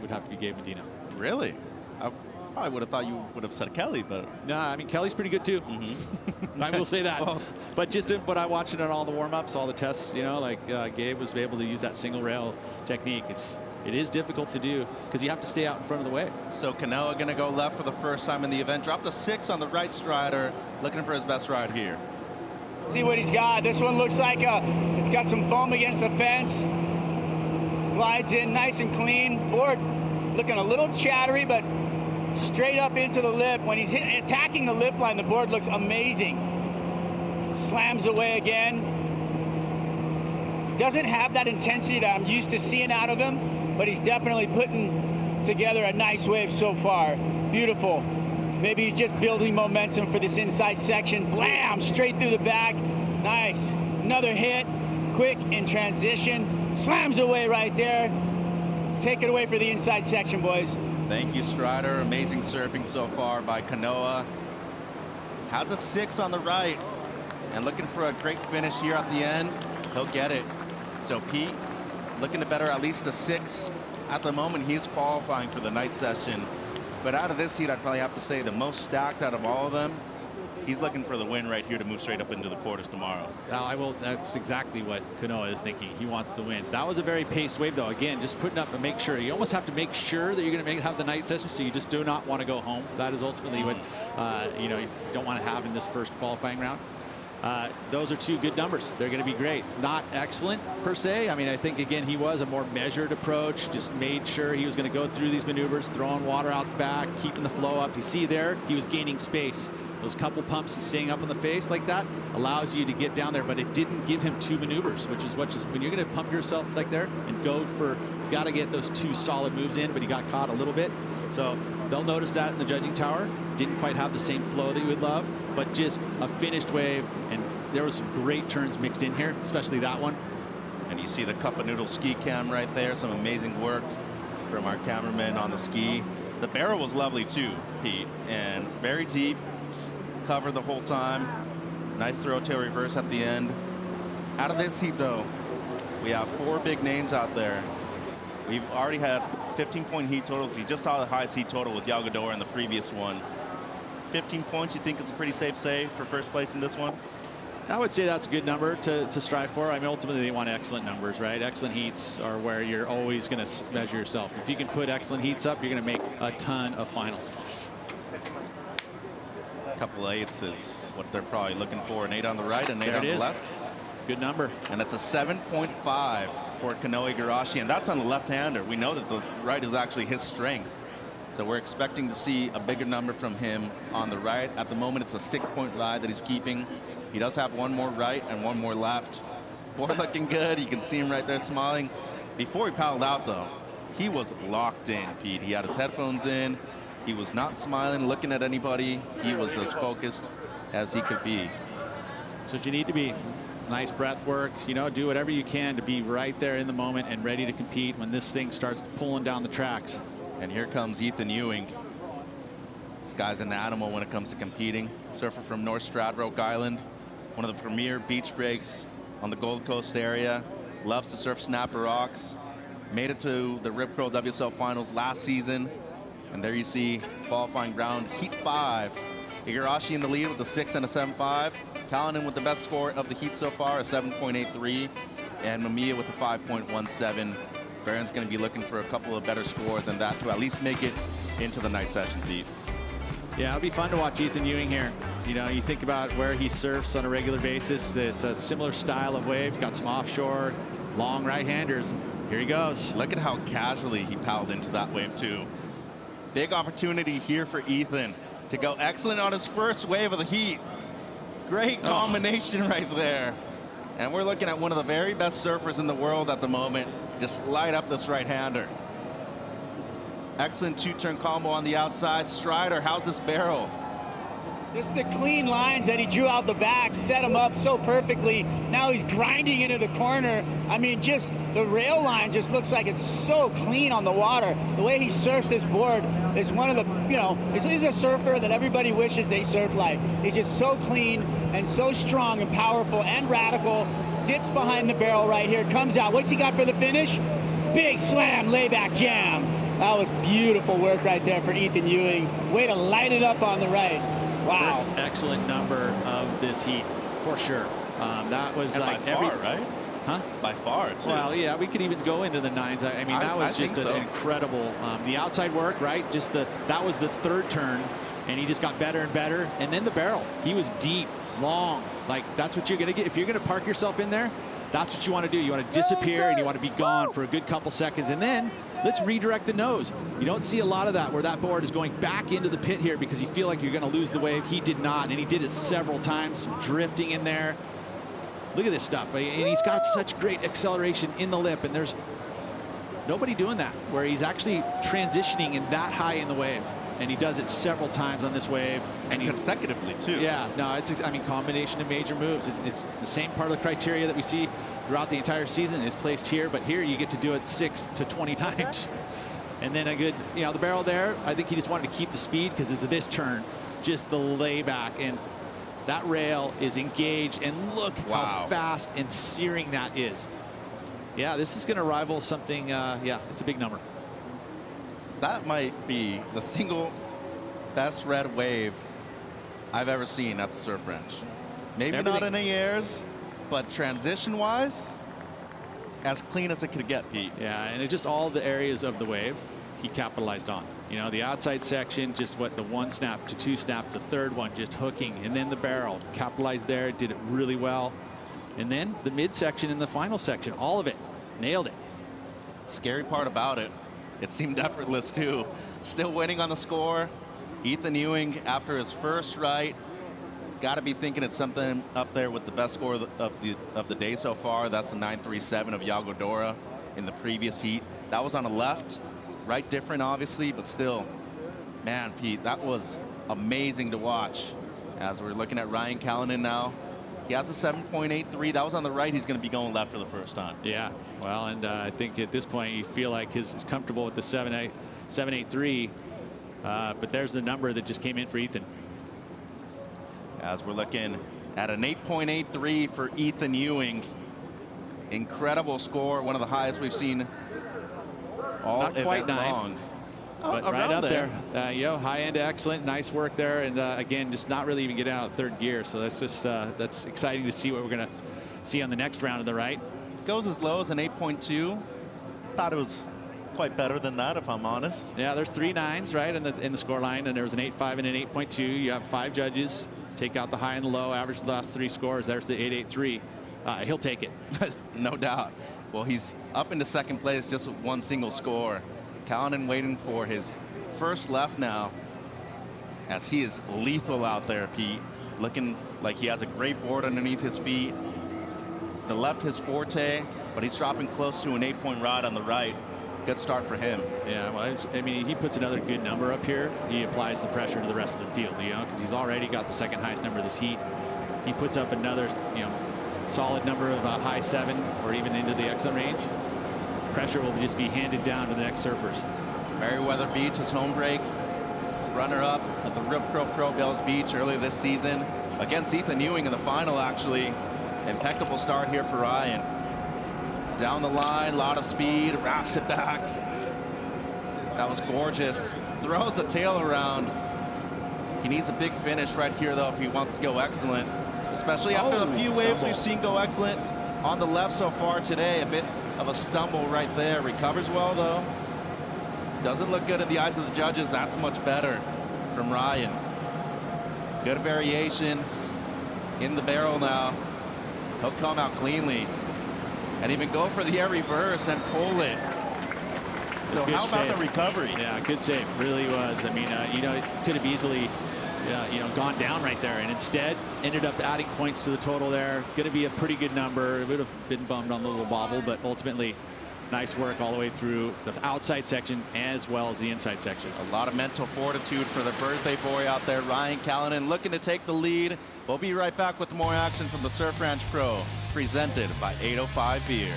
[SPEAKER 18] would have to be Gabe Medina.
[SPEAKER 1] Really? I would have thought you would have said Kelly, but...
[SPEAKER 18] No, I mean, Kelly's pretty good, too. I will say that. Well, but just what I watched in all the warm-ups, all the tests, Gabe was able to use that single rail technique. It is difficult to do because you have to stay out in front of the wave.
[SPEAKER 1] So Kanoa going to go left for the first time in the event. Dropped a 6 on the right strider, looking for his best ride here.
[SPEAKER 20] See what he's got. This one looks like it's got some foam against the fence. Glides in nice and clean. Board looking a little chattery, but straight up into the lip. When he's attacking the lip line, the board looks amazing. Slams away again. Doesn't have that intensity that I'm used to seeing out of him, but he's definitely putting together a nice wave so far. Beautiful. Maybe he's just building momentum for this inside section. Blam! Straight through the back. Nice. Another hit. Quick in transition. Slams away right there. Take it away for the inside section, boys.
[SPEAKER 1] Thank you, Strider. Amazing surfing so far by Kanoa. Has a 6 on the right. And looking for a great finish here at the end. He'll get it. So Pete, looking to better at least a 6. At the moment, he's qualifying for the night session. But out of this heat, I'd probably have to say the most stacked out of all of them. He's looking for the win right here to move straight up into the quarters tomorrow.
[SPEAKER 18] That's exactly what Kanoa is thinking. He wants the win. That was a very paced wave, though. Again, just putting up to make sure. You almost have to make sure that you're going to have the night session, so you just do not want to go home. That is ultimately what you don't want to have in this first qualifying round. Those are 2 good numbers. They're going to be great. Not excellent per se. I mean, I think again he was a more measured approach. Just made sure he was going to go through these maneuvers, throwing water out the back, keeping the flow up. You see there, he was gaining space. Those couple pumps and staying up on the face like that allows you to get down there, but it didn't give him 2 maneuvers, which is what when you're going to pump yourself like there and go for, you got to get those 2 solid moves in, but he got caught a little bit. So they'll notice that in the judging tower. Didn't quite have the same flow that you would love, but just a finished wave, and there was some great turns mixed in here, especially that one.
[SPEAKER 1] And you see the Cup of Noodle ski cam right there. Some amazing work from our cameraman on the ski. The barrel was lovely too, Pete, and very deep. Covered the whole time. Nice throw tail reverse at the end. Out of this heat, though, we have 4 big names out there. We've already had 15-point heat totals. We just saw the highest heat total with Yagodora in the previous one. 15 points, you think is a pretty safe save for first place in this one?
[SPEAKER 18] I would say that's a good number to strive for. I mean, ultimately, they want excellent numbers, right? Excellent heats are where you're always going to measure yourself. If you can put excellent heats up, you're going to make a ton of finals.
[SPEAKER 1] Couple of 8s is what they're probably looking for. An 8 on the right and 8 on the left.
[SPEAKER 18] Good number.
[SPEAKER 1] And it's a 7.5 for Kanoa Igarashi, and that's on the left-hander. We know that the right is actually his strength. So we're expecting to see a bigger number from him on the right. At the moment, it's a 6-point ride that he's keeping. He does have 1 more right and 1 more left. Board looking good. You can see him right there smiling. Before he paddled out, though, he was locked in, Pete. He had his headphones in. He was not smiling, looking at anybody. He was as focused as he could be.
[SPEAKER 18] So you need to be. Nice breath work, do whatever you can to be right there in the moment and ready to compete when this thing starts pulling down the tracks.
[SPEAKER 1] And here comes Ethan Ewing. This guy's an animal when it comes to competing. Surfer from North Stradbroke Island, one of the premier beach breaks on the Gold Coast area. Loves to surf snapper rocks. Made it to the Rip Curl WSL Finals last season. And there you see qualifying round heat 5. Igarashi in the lead with a 6 and a 7.5. Kalanen with the best score of the heat so far, a 7.83. And Mamiya with a 5.17. Barron's going to be looking for a couple of better scores than that to at least make it into the night session, Pete.
[SPEAKER 18] Yeah, it'll be fun to watch Ethan Ewing here. You think about where he surfs on a regular basis. It's a similar style of wave. Got some offshore, long right-handers. Here he goes.
[SPEAKER 1] Look at how casually he paddled into that wave, too. Big opportunity here for Ethan to go excellent on his first wave of the heat. Great combination right there. And we're looking at one of the very best surfers in the world at the moment. Just light up this right-hander. Excellent 2-turn combo on the outside. Strider, how's this barrel?
[SPEAKER 20] Just the clean lines that he drew out the back, set him up so perfectly. Now he's grinding into the corner. I mean, just the rail line just looks like it's so clean on the water. The way he surfs this board is one of the, he's a surfer that everybody wishes they surf like. He's just so clean and so strong and powerful and radical. Dips behind the barrel right here, comes out. What's he got for the finish? Big slam, layback jam. That was beautiful work right there for Ethan Ewing. Way to light it up on the right. Wow.
[SPEAKER 18] First excellent number of this heat, for sure. That was
[SPEAKER 1] and
[SPEAKER 18] like
[SPEAKER 1] by far, right?
[SPEAKER 18] Huh?
[SPEAKER 1] By far, too.
[SPEAKER 18] Well, yeah, we could even go into the 9s. I mean, that was just an incredible. The outside work, right? Just that was the 3rd turn, and he just got better and better. And then the barrel, he was deep, long. Like, that's what you're going to get. If you're going to park yourself in there, that's what you want to do. You want to disappear, and you want to be gone for a good couple seconds. And then let's redirect the nose. You don't see a lot of that where that board is going back into the pit here because you feel like you're going to lose the wave. He did not, and he did it several times. Some drifting in there. Look at this stuff. And he's got such great acceleration in the lip, and there's nobody doing that, where he's actually transitioning in that high in the wave. And he does it several times on this wave.
[SPEAKER 1] And consecutively, too.
[SPEAKER 18] Yeah, no, it's, I mean, combination of major moves. It's the same part of the criteria that we see throughout the entire season is placed here, but here you get to do it 6 to 20 times. And then a good, you know, the barrel there, I think he just wanted to keep the speed because it's this turn, just the layback. And that rail is engaged, and look how fast and searing that is. Yeah, this is going to rival something, yeah, it's a big number.
[SPEAKER 1] That might be the single best red wave I've ever seen at the Surf Ranch. Maybe not in the airs, but transition-wise, as clean as it could get, Pete.
[SPEAKER 18] Yeah, and it just all the areas of the wave he capitalized on. You know, the outside section, just what the 1 snap to 2 snap, the third one just hooking, and then the barrel capitalized there, did it really well. And then the midsection and the final section, all of it, nailed it.
[SPEAKER 1] Scary part about it, it seemed effortless too. Still waiting on the score. Ethan Ewing, after his first right, got to be thinking it's something up there with the best score of the day so far. That's the 9.37 of Yago Dora in the previous heat. That was on the left, right different obviously, but still, man, Pete, that was amazing to watch. As we're looking at Ryan Callanan now, he has a 7.83. That was on the right. He's going to be going left for the first time.
[SPEAKER 18] Yeah, well, and I think at this point you feel like he's comfortable with the 7.83, but there's the number that just came in for Ethan.
[SPEAKER 1] As we're looking at an 8.83 for Ethan Ewing. Incredible score, one of the highest we've seen all
[SPEAKER 18] Not quite
[SPEAKER 1] event
[SPEAKER 18] 9.
[SPEAKER 1] long.
[SPEAKER 18] But right up there, you know, high end excellent, nice work there, and again, just not really even getting out of third gear. So that's just that's exciting to see what we're going to see on the next round of the right.
[SPEAKER 1] Goes as low as an 8.2. Thought it was quite better than that, if I'm honest.
[SPEAKER 18] Yeah, there's 3 9s right in the score line, and there was an 8.5 and an 8.2. You have 5 judges. Take out the high and the low, average the last 3 scores. There's the 8.83. He'll take it.
[SPEAKER 1] No doubt. Well, he's up into second place just with 1 single score. Callanan waiting for his first left now, as he is lethal out there, Pete. Looking like he has a great board underneath his feet. The left his forte, but he's dropping close to an 8-point rod on the right. Good start for him.
[SPEAKER 18] Yeah, well, I mean, he puts another good number up here. He applies the pressure to the rest of the field, you know, because he's already got the 2nd highest number of this heat. He puts up another, you know, solid number of high 7 or even into the X zone range. Pressure will just be handed down to the next surfers.
[SPEAKER 1] Meriwether Beach, his home break. Runner-up at the Rip Curl Pro Bells Beach earlier this season. Against Ethan Ewing in the final, actually. Impeccable start here for Ryan. Down the line, a lot of speed, wraps it back. That was gorgeous. Throws the tail around. He needs a big finish right here, though, if he wants to go excellent. Especially after the few waves we've seen go excellent on the left so far today. A bit of a stumble right there. Recovers well, though. Doesn't look good in the eyes of the judges. That's much better from Ryan. Good variation in the barrel now. He'll come out cleanly and even go for the air reverse and pull it. So how about the recovery?
[SPEAKER 18] Yeah, good save. Really was. I mean, you know, it could have easily, you know, gone down right there, and instead ended up adding points to the total there. Going to be a pretty good number. It would have been bummed on the little bobble, but ultimately, nice work all the way through the outside section as well as the inside section.
[SPEAKER 1] A lot of mental fortitude for the birthday boy out there, Ryan Callanan, looking to take the lead. We'll be right back with more action from the Surf Ranch Pro, presented by 805 Beer.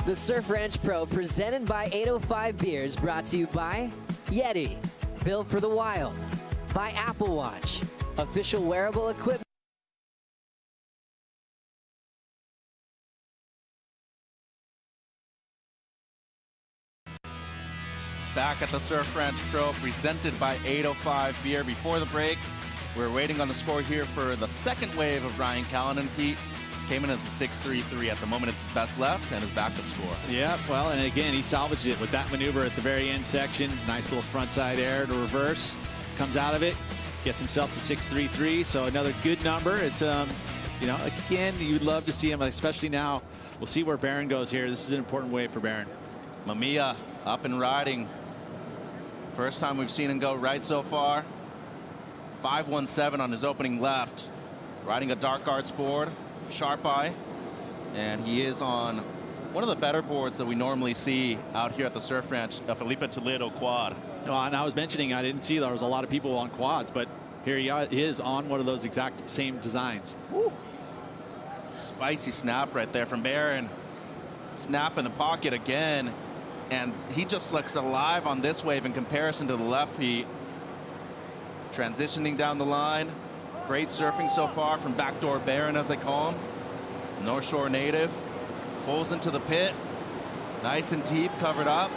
[SPEAKER 2] The Surf Ranch Pro, presented by 805 Beers, brought to you by Yeti, built for the wild, by Apple Watch, official wearable equipment.
[SPEAKER 1] Back at the Surf Ranch Pro, presented by 805 Beer. Before the break, we're waiting on the score here for the second wave of Ryan Callanan. Pete came in as a 6.33. At the moment, it's his best left and his backup score.
[SPEAKER 18] Yeah, well, and again, he salvaged it with that maneuver at the very end section. Nice little frontside air to reverse. Comes out of it, gets himself to 6.33. So another good number. It's, you know, again, you'd love to see him, especially now. We'll see where Barron goes here. This is an important wave for Barron.
[SPEAKER 1] Mamiya up and riding. First time we've seen him go right so far. 5.17 on his opening left. Riding a dark arts board, sharp eye. And he is on one of the better boards that we normally see out here at the Surf Ranch, a Felipe Toledo quad.
[SPEAKER 18] Oh, and I was mentioning, I didn't see there was a lot of people on quads, but here he is on one of those exact same designs.
[SPEAKER 1] Woo. Spicy snap right there from Barron. Snap in the pocket again. And he just looks alive on this wave in comparison to the left, Pete. Transitioning down the line. Great surfing so far from Backdoor Barron, as they call him. North Shore native. Pulls into the pit. Nice and deep, covered up.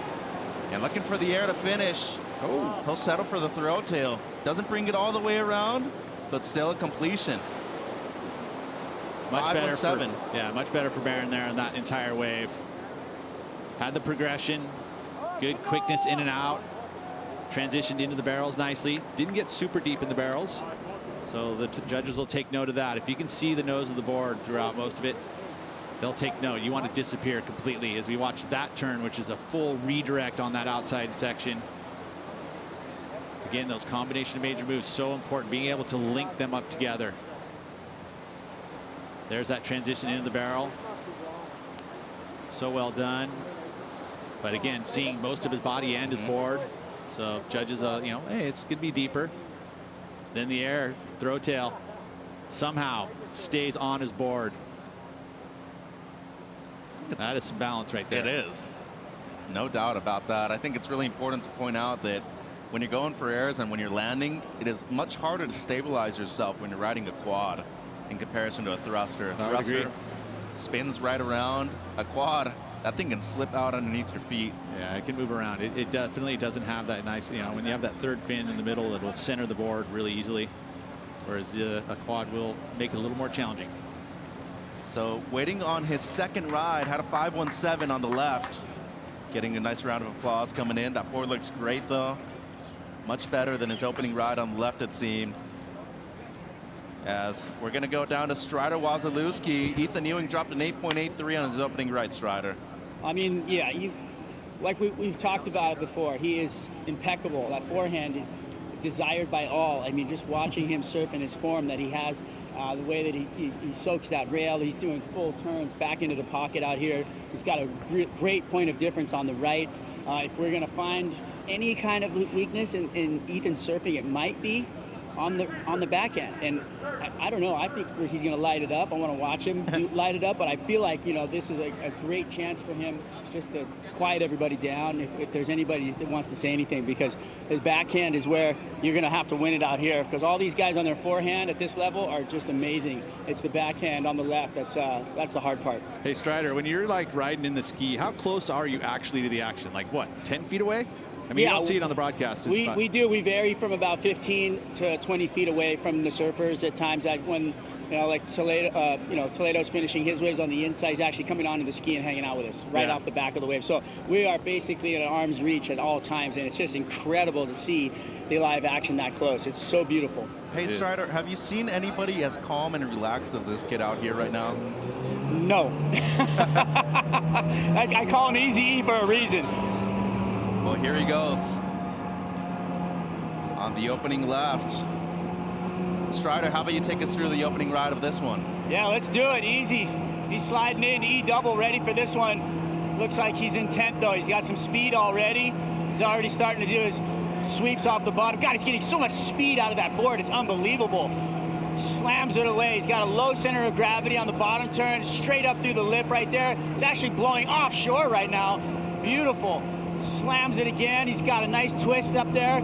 [SPEAKER 1] And looking for the air to finish. Oh, he'll settle for the throw tail. Doesn't bring it all the way around, but still a completion.
[SPEAKER 18] Much better for, yeah, much better for Barron there on that entire wave. Had the progression, good quickness in and out, transitioned into the barrels nicely. Didn't get super deep in the barrels, so the judges will take note of that. If you can see the nose of the board throughout most of it, they'll take note. You want to disappear completely as we watch that turn, which is a full redirect on that outside section. Again, those combination of major moves, so important, being able to link them up together. There's that transition into the barrel. So well done. But again, seeing most of his body and his board. So judges, you know, hey, it's going to be deeper. Then the air, throw tail, somehow stays on his board. That is some balance right there.
[SPEAKER 1] It is. No doubt about that. I think it's really important to point out that when you're going for airs and when you're landing, it is much harder to stabilize yourself when you're riding a quad in comparison to a thruster. A thruster spins right around. A quad, that thing can slip out underneath your feet.
[SPEAKER 18] Yeah, it can move around. It definitely doesn't have that nice, you know, when you have that third fin in the middle, it will center the board really easily, whereas a quad will make it a little more challenging.
[SPEAKER 1] So waiting on his second ride, had a 5.17 on the left. Getting a nice round of applause coming in. That board looks great though. Much better than his opening ride on the left, it seemed. As we're going to go down to Strider Wasilewski. Ethan Ewing dropped an 8.83 on his opening ride, Strider.
[SPEAKER 19] I mean, yeah, like we've talked about it before, he is impeccable. That forehand is desired by all. I mean, just watching him surf in his form that he has, the way that he soaks that rail, he's doing full turns back into the pocket out here. He's got a great point of difference on the right. If we're going to find any kind of weakness in Ethan's surfing, it might be on the back end. And I don't know, I think he's going to light it up. I want to watch him light it up, but I feel like, you know, this is a great chance for him just to quiet everybody down if there's anybody that wants to say anything, because his backhand is where you're going to have to win it out here, because all these guys on their forehand at this level are just amazing. It's the backhand on the left that's the hard part.
[SPEAKER 18] Hey Strider, when you're like riding in the ski, how close are you actually to the action? Like what, 10 feet away? I mean, yeah, you don't see it on the broadcast.
[SPEAKER 19] We do. We vary from about 15 to 20 feet away from the surfers at times. That when, you know, like Toledo, Toledo's finishing his waves on the inside, he's actually coming onto the ski and hanging out with us right off the back of the wave. So we are basically at arm's reach at all times, and it's just incredible to see the live action that close. It's so beautiful.
[SPEAKER 1] Hey Strider, have you seen anybody as calm and relaxed as this kid out here right now?
[SPEAKER 19] No. I call him Easy E for a reason.
[SPEAKER 1] Well, here he goes on the opening left. Strider, how about you take us through the opening ride of this one?
[SPEAKER 19] Yeah, let's do it. Easy. He's sliding in E double, ready for this one. Looks like he's intent though. He's got some speed already. He's already starting to do his sweeps off the bottom. God, he's getting so much speed out of that board. It's unbelievable.
[SPEAKER 20] slams it away. He's got a low center of gravity on the bottom turn, straight up through the lip right there. It's actually blowing offshore right now. Beautiful. Slams it again. He's got a nice twist up there,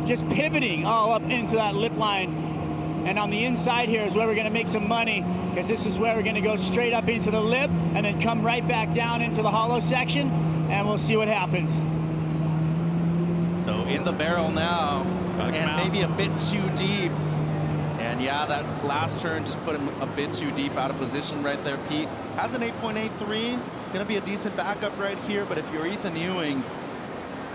[SPEAKER 20] just pivoting all up into that lip line. And on the inside here is where we're going to make some money, because this is where we're going to go straight up into the lip and then come right back down into the hollow section, and we'll see what happens.
[SPEAKER 1] So in the barrel now, and maybe a bit too deep. And yeah, that last turn just put him a bit too deep out of position right there, Pete. Has an 8.83, gonna be a decent backup right here, but if you're Ethan Ewing,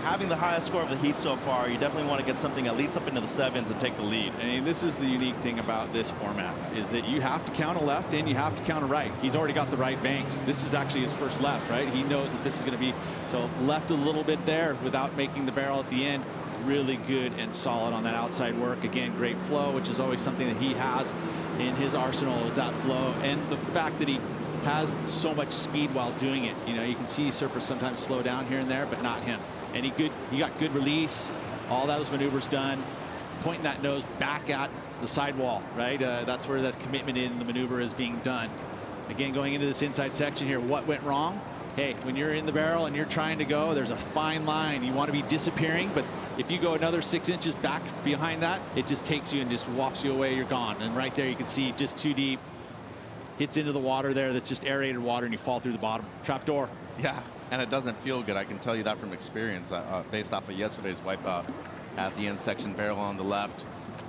[SPEAKER 1] having the highest score of the heat so far, you definitely want to get something at least up into the 7s and take the lead.
[SPEAKER 18] I mean, this is the unique thing about this format, is that you have to count a left and you have to count a right. He's already got the right banked. This is actually his first left, right? He knows that this is going to be, so left a little bit there without making the barrel at the end. Really good and solid on that outside work. Again, great flow, which is always something that he has in his arsenal, is that flow. And the fact that he has so much speed while doing it. You know, you can see surfers sometimes slow down here and there, but not him. And he got good release, all those maneuvers done, pointing that nose back at the sidewall, right? That's where that commitment in the maneuver is being done. Again, going into this inside section here, what went wrong? Hey, when you're in the barrel and you're trying to go, there's a fine line. You want to be disappearing, but if you go another 6 inches back behind that, it just takes you and just wafts you away, you're gone. And right there you can see just too deep, hits into the water there, that's just aerated water, and you fall through the bottom. Trap door.
[SPEAKER 1] Yeah, and it doesn't feel good. I can tell you that from experience, based off of yesterday's wipeout at the end section barrel on the left.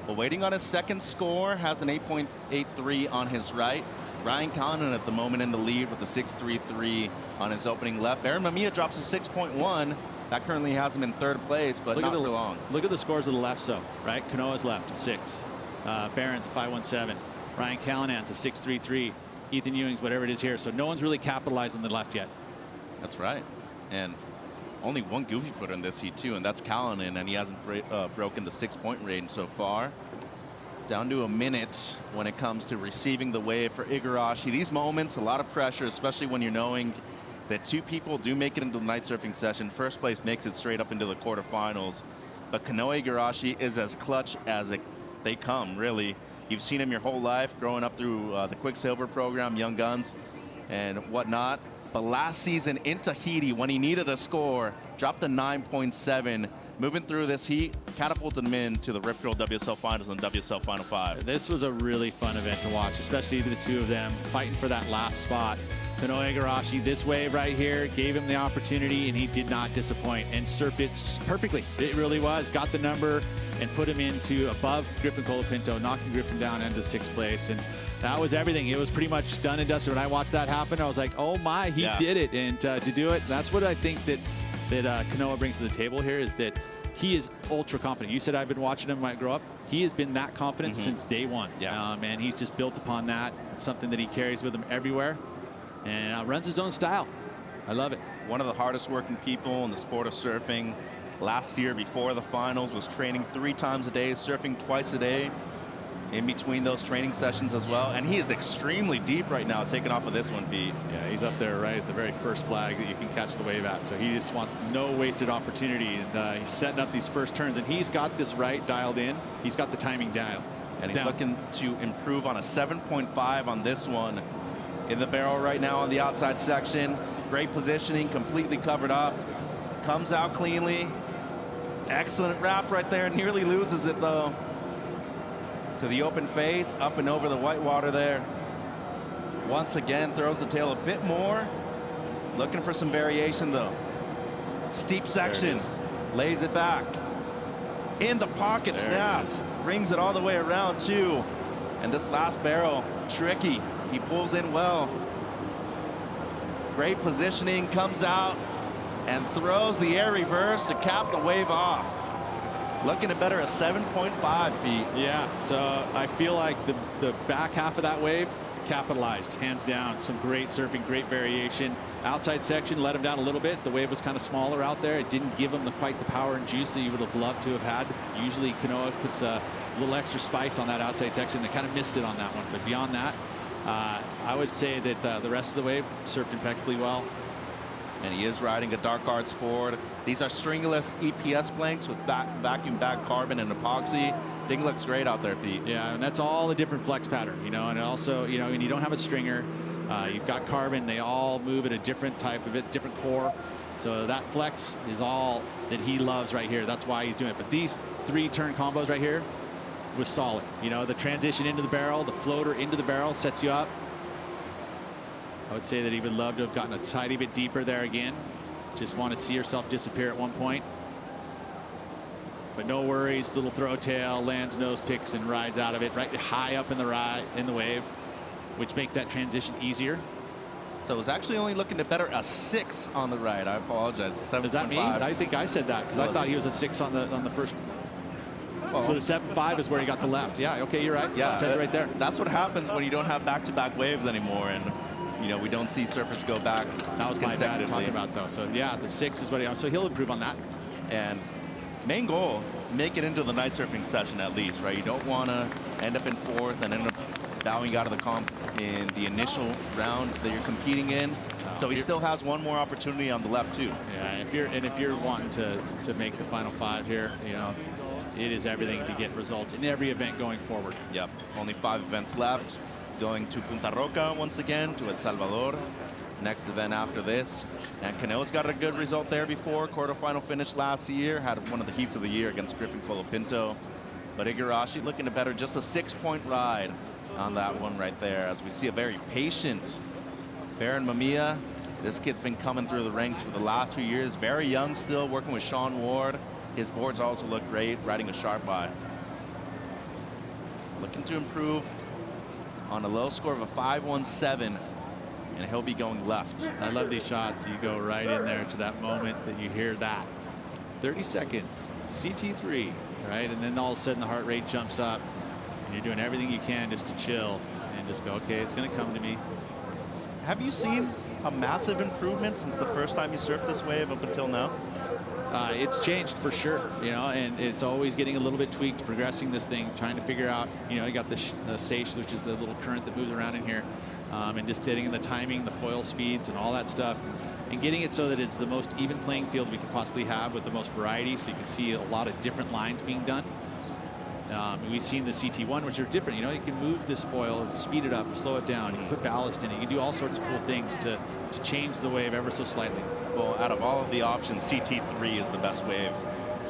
[SPEAKER 1] But waiting on his second score, has an 8.83 on his right. Ryan Connon at the moment in the lead with the 6.33 on his opening left. Baron Mamiya drops a 6.1. That currently has him in third place, but not for long.
[SPEAKER 18] Look at the scores of the left, so, right? Kanoa's left, a 6. Barron's a 5.17. Ryan Callahan's a 6.33. Ethan Ewing's whatever it is here. So no one's really capitalized on the left yet.
[SPEAKER 1] That's right. And only one goofy footer in this heat, too, and that's Callahan, and he hasn't broken the 6-point range so far. Down to a minute when it comes to receiving the wave for Igarashi. These moments, a lot of pressure, especially when you're knowing that two people do make it into the night surfing session. First place makes it straight up into the quarterfinals. But Kanoa Igarashi is as clutch as they come, really. You've seen him your whole life, growing up through the Quicksilver program, Young Guns, and whatnot. But last season in Tahiti, when he needed a score, dropped a 9.7. Moving through this heat, catapulted him into the Rip Curl WSL Finals and WSL Final 5.
[SPEAKER 18] This was a really fun event to watch, especially the two of them fighting for that last spot. Kanoa Igarashi, this wave right here, gave him the opportunity, and he did not disappoint and surfed it perfectly. It really was. Got the number and put him into above Griffin Colapinto, knocking Griffin down into the 6th place. And that was everything. It was pretty much done and dusted. When I watched that happen, I was like, oh my, he did it. And to do it, that's what I think that Kanoa brings to the table here, is that he is ultra confident. You said I've been watching him when I grow up. He has been that confident since day one. And he's just built upon that. It's something that he carries with him everywhere, and runs his own style. I love it.
[SPEAKER 1] One of the hardest working people in the sport of surfing. Last year, before the finals, was training 3 times a day, surfing twice a day in between those training sessions as well. And he is extremely deep right now, taking off of this one, Pete.
[SPEAKER 18] Yeah, he's up there right at the very first flag that you can catch the wave at. So he just wants no wasted opportunity. And he's setting up these first turns, and he's got this right dialed in. He's got the timing dialed.
[SPEAKER 1] And he's looking to improve on a 7.5 on this one. In the barrel right now on the outside section. Great positioning, completely covered up. Comes out cleanly. Excellent wrap right there. Nearly loses it, though. To the open face, up and over the white water there. Once again, throws the tail a bit more. Looking for some variation, though. Steep section. Lays it back. In the pocket snap. Brings it all the way around, too. And this last barrel, tricky. He pulls in well. Great positioning, comes out and throws the air reverse to cap the wave off. Looking to better a 7.5 feet.
[SPEAKER 18] Yeah, so I feel like the back half of that wave capitalized, hands down. Some great surfing, great variation. Outside section let him down a little bit. The wave was kind of smaller out there. It didn't give him quite the power and juice that you would have loved to have had. Usually Kanoa puts a little extra spice on that outside section. They kind of missed it on that one, but beyond that, I would say that the rest of the wave surfed impeccably well.
[SPEAKER 1] And he is riding a Dark Arts board. These are stringless EPS blanks with vacuum back carbon and epoxy. Thing looks great out there, Pete.
[SPEAKER 18] Yeah, and that's all the different flex pattern, and also, and you don't have a stringer. You've got carbon. They all move at a different type of it, different core. So that flex is all that he loves right here. That's why he's doing it. But these 3 turn combos right here was solid. The transition into the barrel, the floater into the barrel sets you up. I would say that he would love to have gotten a tiny bit deeper there again. Just want to see yourself disappear at one point. But no worries, little throw tail, lands nose picks and rides out of it right high up in the wave, which makes that transition easier.
[SPEAKER 1] So it was actually only looking to better a 6 on the ride. I apologize. 7.5.
[SPEAKER 18] Does that mean? I think I said that because I thought he was a 6 on the first. Well, so the 7.5 is where he got the left. Yeah, okay, you're right.
[SPEAKER 1] Yeah,
[SPEAKER 18] it says it right there.
[SPEAKER 1] That's what happens when you don't have back-to-back waves anymore, and we don't see surfers go back.
[SPEAKER 18] That was my bad talking about though. So yeah, the 6 is what so he'll improve on that.
[SPEAKER 1] And main goal, make it into the night surfing session at least, right? You don't want to end up in 4th and end up bowing out of the comp in the initial round that you're competing in. So he still has one more opportunity on the left too.
[SPEAKER 18] Yeah, if you're wanting to make the final 5 here, it is everything to get results in every event going forward.
[SPEAKER 1] Yep, only 5 events left. Going to Punta Roca once again, to El Salvador. Next event after this. And Cano's got a good result there before. Quarterfinal finish last year. Had one of the heats of the year against Griffin Colapinto. But Igarashi looking to better just a 6-point ride on that one right there. As we see a very patient Baron Mamiya. This kid's been coming through the ranks for the last few years. Very young still, working with Sean Ward. His boards also look great, riding a sharp eye. Looking to improve on a low score of a 5.17. And he'll be going left.
[SPEAKER 18] I love these shots. You go right in there to that moment that you hear that. 30 seconds, CT3, right? And then all of a sudden the heart rate jumps up. And you're doing everything you can just to chill and just go, okay, it's going to come to me.
[SPEAKER 1] Have you seen a massive improvement since the first time you surfed this wave up until now?
[SPEAKER 18] It's changed for sure, and it's always getting a little bit tweaked, progressing this thing, trying to figure out, you got the Seish, which is the little current that moves around in here. And just getting the timing, the foil speeds, and all that stuff, and getting it so that it's the most even playing field we could possibly have with the most variety, so you can see a lot of different lines being done. We've seen the CT1, which are different. You can move this foil and speed it up, or slow it down. You can put ballast in it. You can do all sorts of cool things to change the wave ever so slightly.
[SPEAKER 1] Well, out of all of the options, CT3 is the best wave.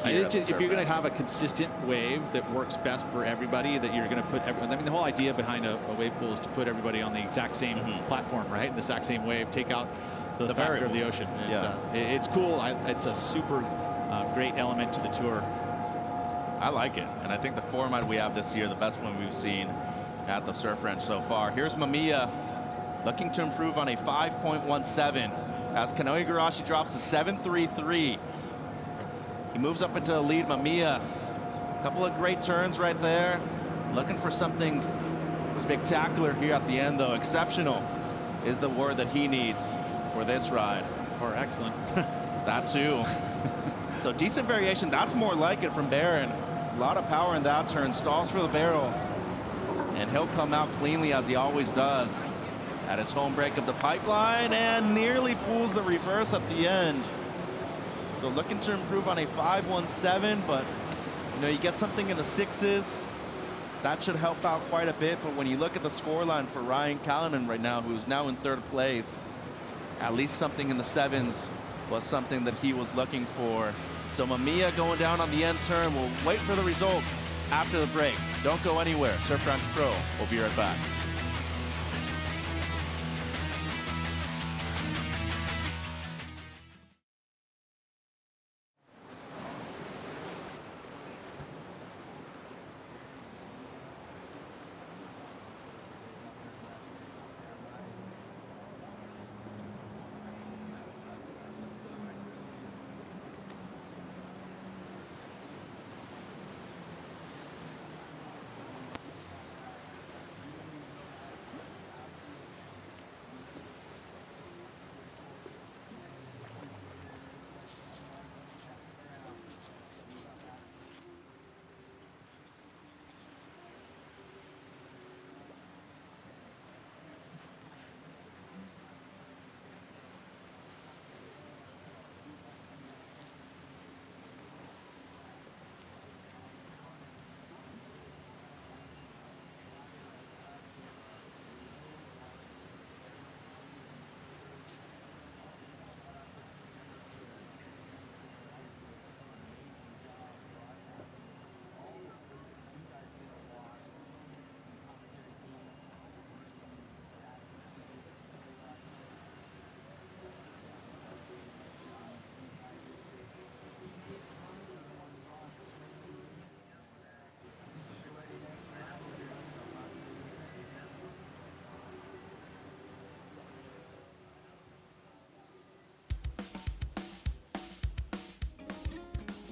[SPEAKER 18] If you're going to have a consistent wave that works best for everybody, that you're going to put everyone. I mean, the whole idea behind a wave pool is to put everybody on the exact same platform, right? The exact same wave, take out the factor of the ocean. And, it's cool. It's a super great element to the tour.
[SPEAKER 1] I like it, and I think the format we have this year, the best one we've seen at the Surf Ranch so far. Here's Mamiya looking to improve on a 5.17 as Kano Igarashi drops a 7.33. He moves up into the lead. Mamiya, a couple of great turns right there. Looking for something spectacular here at the end, though. Exceptional is the word that he needs for this ride.
[SPEAKER 18] Or excellent.
[SPEAKER 1] That too. So decent variation. That's more like it from Baron. A lot of power in that turn. Stalls for the barrel. And he'll come out cleanly, as he always does, at his home break of the pipeline, and nearly pulls the reverse at the end. So looking to improve on a 5.17, but you get something in the 6s. That should help out quite a bit. But when you look at the scoreline for Ryan Callanan right now, who's now in 3rd place, at least something in the 7s was something that he was looking for. So Mamiya going down on the end turn. We'll wait for the result after the break. Don't go anywhere. Surf Ranch Pro. We'll be right back.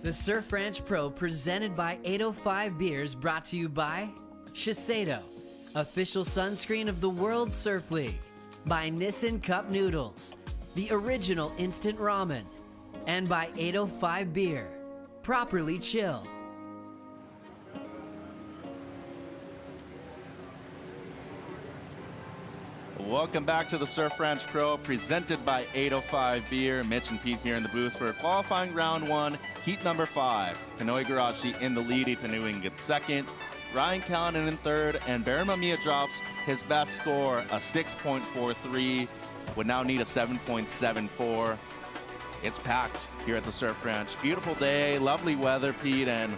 [SPEAKER 2] The Surf Ranch Pro presented by 805 Beers, brought to you by Shiseido, official sunscreen of the World Surf League, by Nissin Cup Noodles, the original instant ramen, and by 805 Beer, properly chill.
[SPEAKER 1] Welcome back to the Surf Ranch Pro, presented by 805 Beer. Mitch and Pete here in the booth for qualifying round 1, heat number 5. Kanoe Garashi in the lead, Ethan Ewing gets second, Ryan Callanan in third, and Barry Mamiya drops his best score, a 6.43, would now need a 7.74. It's packed here at the Surf Ranch. Beautiful day, lovely weather, Pete, and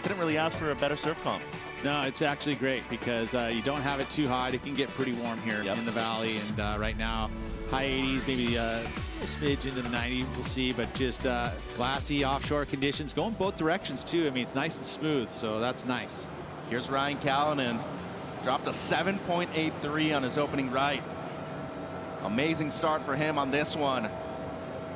[SPEAKER 1] couldn't really ask for a better surf comp.
[SPEAKER 18] No, it's actually great because you don't have it too hot. It can get pretty warm here in the valley, and right now, high 80s, maybe a smidge into the 90s, we'll see, but just glassy offshore conditions, going both directions too. I mean, it's nice and smooth, so that's nice.
[SPEAKER 1] Here's Ryan Callanan, dropped a 7.83 on his opening right. Amazing start for him on this one.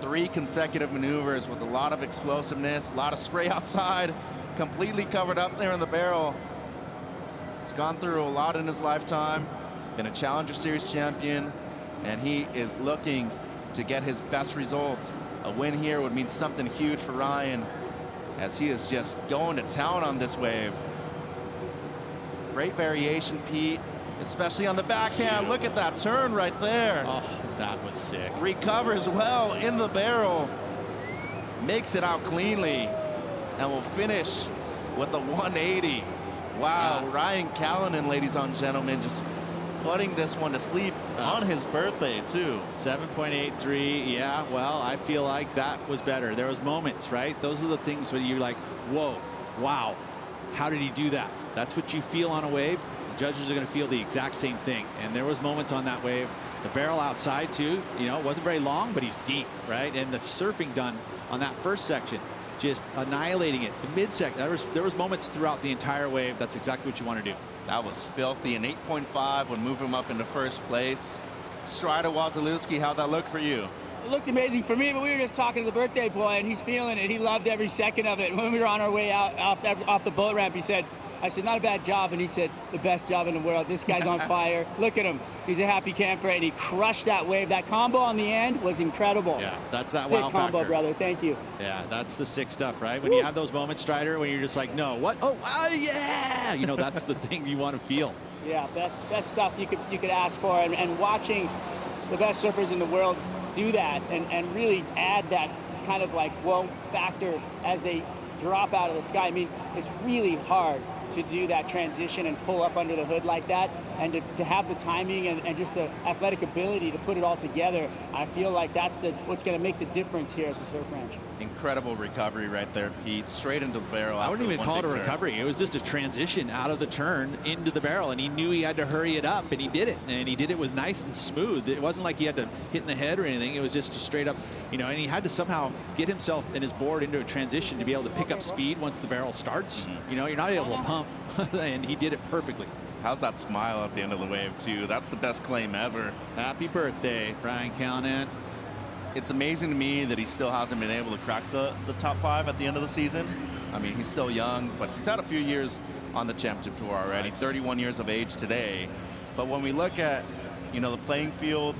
[SPEAKER 1] 3 consecutive maneuvers with a lot of explosiveness, a lot of spray outside, completely covered up there in the barrel. He's gone through a lot in his lifetime, been a Challenger Series champion, and he is looking to get his best result. A win here would mean something huge for Ryan, as he is just going to town on this wave. Great variation, Pete, especially on the backhand. Look at that turn right there.
[SPEAKER 18] Oh, that was sick.
[SPEAKER 1] Recovers well in the barrel, makes it out cleanly, and will finish with a 180. Wow, Ryan Callanan, ladies and gentlemen, just putting this one to sleep on his birthday, too.
[SPEAKER 18] 7.83, yeah, well, I feel like that was better. There was moments, right? Those are the things where you're like, whoa, wow, how did he do that? That's what you feel on a wave. The judges are going to feel the exact same thing. And there was moments on that wave. The barrel outside, too, you know, it wasn't very long, but he's deep, right? And the surfing done on that first section, just annihilating it. The mid-section, there was moments throughout the entire wave. That's exactly what you want to do.
[SPEAKER 1] That was filthy. An 8.5 would move him up into first place. Strider Wasilewski, how'd that look for you?
[SPEAKER 20] It looked amazing for me, but we were just talking to the birthday boy, and he's feeling it. He loved every second of it. When we were on our way out off the boat ramp, he said, I said, not a bad job, and he said, the best job in the world. This guy's on fire. Look at him. He's a happy camper, and he crushed that wave. That combo on the end was incredible.
[SPEAKER 18] Yeah, that's that wow factor.
[SPEAKER 20] Combo, brother. Thank you.
[SPEAKER 18] Yeah, that's the sick stuff, right? When you have those moments, Strider, when you're just like, no, what? Oh, yeah! You know, that's the thing you want to feel.
[SPEAKER 20] Yeah, best stuff you could ask for, and watching the best surfers in the world do that and really add that kind of like whoa factor as they drop out of the sky. I mean, it's really hard to do that transition and pull up under the hood like that, and to have the timing and just the athletic ability to put it all together. I feel like that's what's going to make the difference here at the Surf Ranch.
[SPEAKER 1] Incredible recovery right there, Pete. Straight into the barrel.
[SPEAKER 18] I wouldn't even call it a recovery. It was just a transition out of the turn into the barrel, and he knew he had to hurry it up, and he did it. And he did it with nice and smooth. It wasn't like he had to hit in the head or anything. It was just a straight up, you know, and he had to somehow get himself and his board into a transition to be able to pick up speed once the barrel starts. You know, you're not able to pump, and he did it perfectly.
[SPEAKER 1] How's that smile at the end of the wave, too? That's the best claim ever.
[SPEAKER 18] Happy birthday, Ryan Callanan.
[SPEAKER 1] It's amazing to me that he still hasn't been able to crack the top 5 at the end of the season. I mean, he's still young, but he's had a few years on the championship tour already, 31 years of age today. But when we look at, you know, the playing field,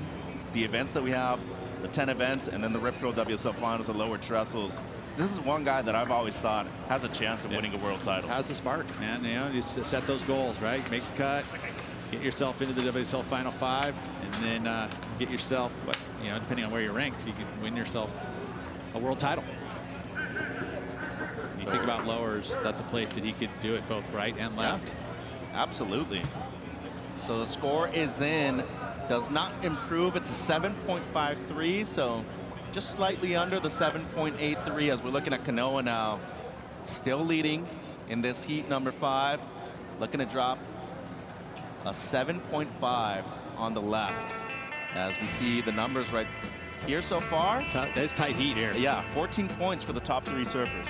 [SPEAKER 1] the events that we have, the 10 events, and then the Rip Curl WSL Finals at lower trestles, this is one guy that I've always thought has a chance of winning a world title.
[SPEAKER 18] Has the spark, man. You know, just set those goals, right? Make the cut, get yourself into the WSL Final 5, and then get yourself, you know, depending on where you're ranked, you can win yourself a world title. When you think about lowers, that's a place that he could do it both right and left.
[SPEAKER 1] Yeah, absolutely. So the score is in, does not improve. It's a 7.53, so just slightly under the 7.83 as we're looking at Kanoa now. Still leading in this heat number 5. Looking to drop a 7.5 on the left. As we see the numbers right here so far.
[SPEAKER 18] That's tight heat here.
[SPEAKER 1] Yeah, 14 points for the top 3 surfers.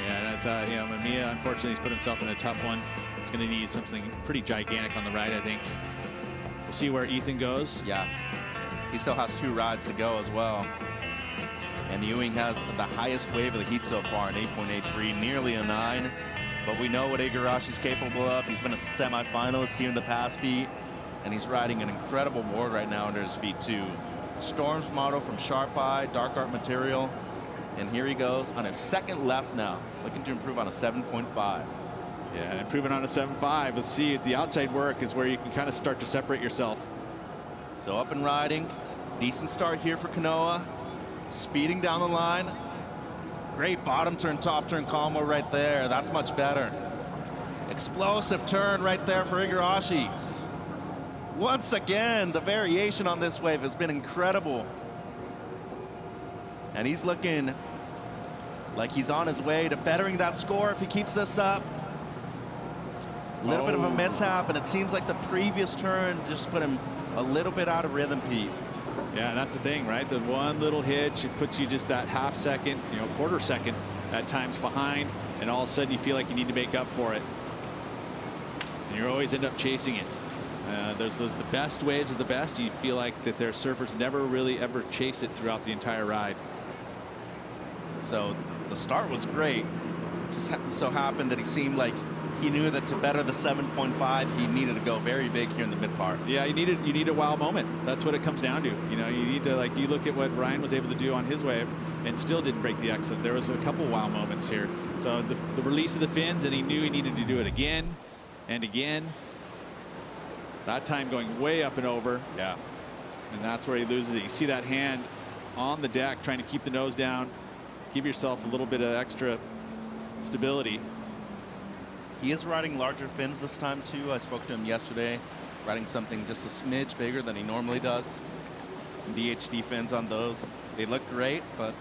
[SPEAKER 18] Yeah, that's, you know, Mamiya, unfortunately, he's put himself in a tough one. He's going to need something pretty gigantic on the right, I think. We'll see where Ethan goes.
[SPEAKER 1] Yeah, he still has 2 rides to go as well. And Ewing has the highest wave of the heat so far, an 8.83, nearly a 9. But we know what Igarashi's capable of. He's been a semifinalist here in the past heat, and he's riding an incredible board right now under his feet too. Storm's model from Sharp Eye, dark art material. And here he goes on his second left now, looking to improve on a 7.5.
[SPEAKER 18] Yeah, improving on a 7.5. Let's see, the outside work is where you can kind of start to separate yourself.
[SPEAKER 1] So up and riding, decent start here for Kanoa, speeding down the line. Great bottom turn, top turn combo right there. That's much better. Explosive turn right there for Igarashi. Once again, the variation on this wave has been incredible. And he's looking like he's on his way to bettering that score if he keeps this up. A little bit of a mishap, and it seems like the previous turn just put him a little bit out of rhythm, Pete.
[SPEAKER 18] Yeah, and that's the thing, right? The one little hitch, it puts you just that half second, quarter second at times behind, and all of a sudden you feel like you need to make up for it. And you always end up chasing it. There's the best waves of the best. You feel like that their surfers never really ever chase it throughout the entire ride.
[SPEAKER 1] So the start was great. Just so happened that he seemed like he knew that to better the 7.5, he needed to go very big here in the mid part.
[SPEAKER 18] Yeah, you need a wow moment. That's what it comes down to. You need to, like, you look at what Ryan was able to do on his wave and still didn't break the exit. There was a couple wow moments here. So the release of the fins, and he knew he needed to do it again and again. That time going way up and over.
[SPEAKER 1] Yeah.
[SPEAKER 18] And that's where he loses it. You see that hand on the deck trying to keep the nose down, give yourself a little bit of extra stability.
[SPEAKER 1] He is riding larger fins this time too. I spoke to him yesterday, riding something just a smidge bigger than he normally does. DHD fins on those. They look great, but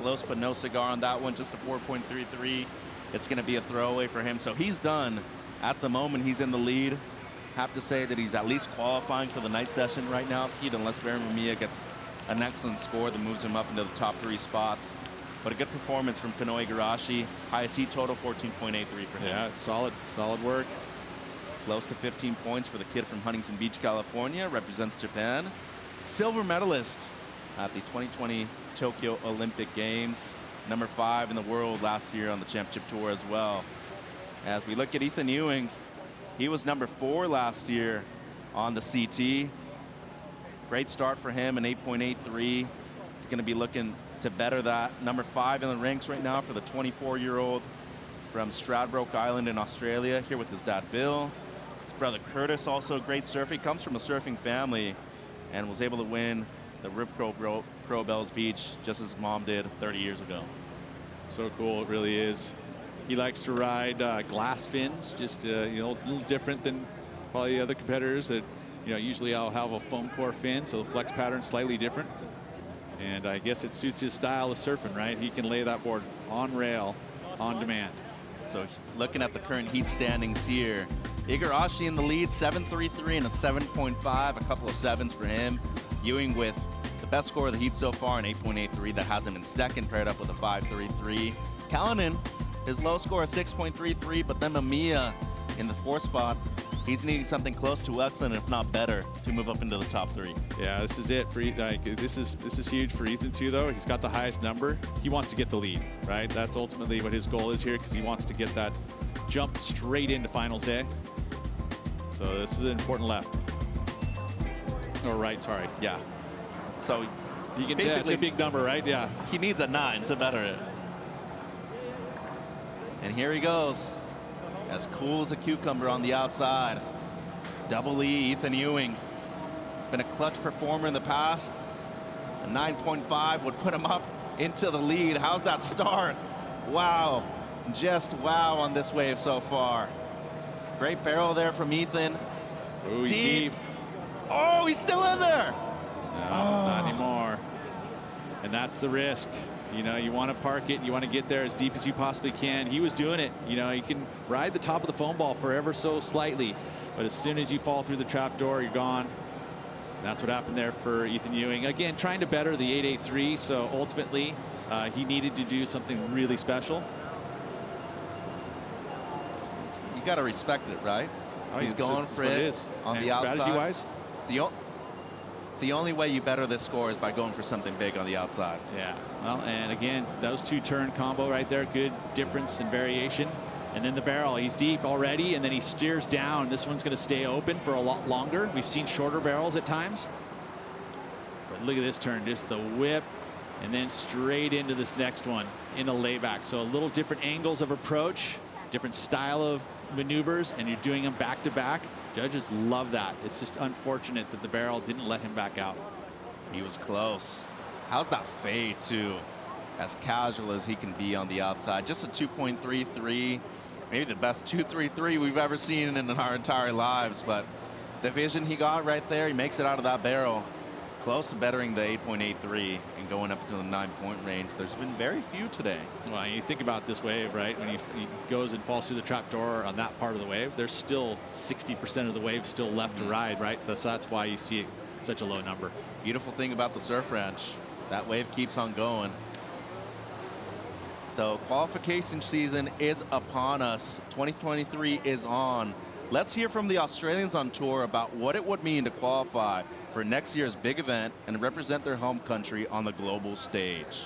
[SPEAKER 1] close but no cigar on that one. Just a 4.33. It's going to be a throwaway for him. So he's done. At the moment, he's in the lead. Have to say that he's at least qualifying for the night session right now, Pete, unless Baron Mamiya gets an excellent score that moves him up into the top 3 spots. But a good performance from Kanoa Igarashi. Highest heat total, 14.83 for him.
[SPEAKER 18] Yeah, solid work.
[SPEAKER 1] Close to 15 points for the kid from Huntington Beach, California. Represents Japan. Silver medalist at the 2020 Tokyo Olympic Games. Number 5 in the world last year on the championship tour as well. As we look at Ethan Ewing, he was number 4 last year on the CT. Great start for him, an 8.83. He's going to be looking to better that. Number 5 in the ranks right now for the 24-year-old from Stradbroke Island in Australia, here with his dad Bill. His brother Curtis, also a great surfer. He comes from a surfing family and was able to win the Rip Pro Bells Beach just as his mom did 30 years ago.
[SPEAKER 18] So cool, it really is. He likes to ride glass fins, just a little different than probably the other competitors that usually I'll have a foam core fin, so the flex pattern slightly different. And I guess it suits his style of surfing, right? He can lay that board on rail, on demand.
[SPEAKER 1] So looking at the current heat standings here, Igarashi in the lead, 7.33 and a 7.5, a couple of 7s for him. Ewing with the best score of the heat so far, an 8.83 that has him in second, paired up with a 5.33. Kalinin, his low score is 6.33, but then Mamiya in the 4th spot. He's needing something close to excellent, if not better, to move up into the top 3.
[SPEAKER 18] Yeah, this is it for Ethan. This is huge for Ethan too, though. He's got the highest number. He wants to get the lead, right? That's ultimately what his goal is here, because he wants to get that jump straight into finals day. So this is an important left. Or right, sorry.
[SPEAKER 1] Yeah. So
[SPEAKER 18] he can. Yeah, it's a big number, right? Yeah.
[SPEAKER 1] He needs a 9 to better it. And here he goes. As cool as a cucumber on the outside. Double E, Ethan Ewing. He's been a clutch performer in the past. A 9.5 would put him up into the lead. How's that start? Wow. Just wow on this wave so far. Great barrel there from Ethan.
[SPEAKER 18] Ooh, deep.
[SPEAKER 1] Oh, he's still in there.
[SPEAKER 18] No, not anymore. And that's the risk. You want to park it. You want to get there as deep as you possibly can. He was doing it. You can ride the top of the foam ball for ever so slightly, but as soon as you fall through the trap door, you're gone. That's what happened there for Ethan Ewing. Again, trying to better the 8.83, so ultimately he needed to do something really special.
[SPEAKER 1] You got to respect it, right? He's going for it on the outside.
[SPEAKER 18] Strategy-wise?
[SPEAKER 1] the only way you better this score is by going for something big on the outside.
[SPEAKER 18] Yeah, well, and again, those two turn combo right there, good difference and variation. And then the barrel, he's deep already, and then he steers down. This one's going to stay open for a lot longer. We've seen shorter barrels at times. But look at this turn, just the whip, and then straight into this next one in a layback. So a little different angles of approach, different style of maneuvers, and you're doing them back to back. Judges love that. It's just unfortunate that the barrel didn't let him back out.
[SPEAKER 1] He was close. How's that fade too? As casual as he can be on the outside. Just a 2.33, maybe the best 2.33 we've ever seen in our entire lives. But the vision he got right there, he makes it out of that barrel. Close to bettering the 8.83 and going up to the 9-point range. There's been very few today.
[SPEAKER 18] Well, you think about this wave, right? When he goes and falls through the trap door on that part of the wave, there's still 60% of the wave still left to ride, right? So that's why you see such a low number.
[SPEAKER 1] Beautiful thing about the surf ranch, that wave keeps on going. So qualification season is upon us. 2023 is on. Let's hear from the Australians on tour about what it would mean to qualify for next year's big event and represent their home country on the global stage.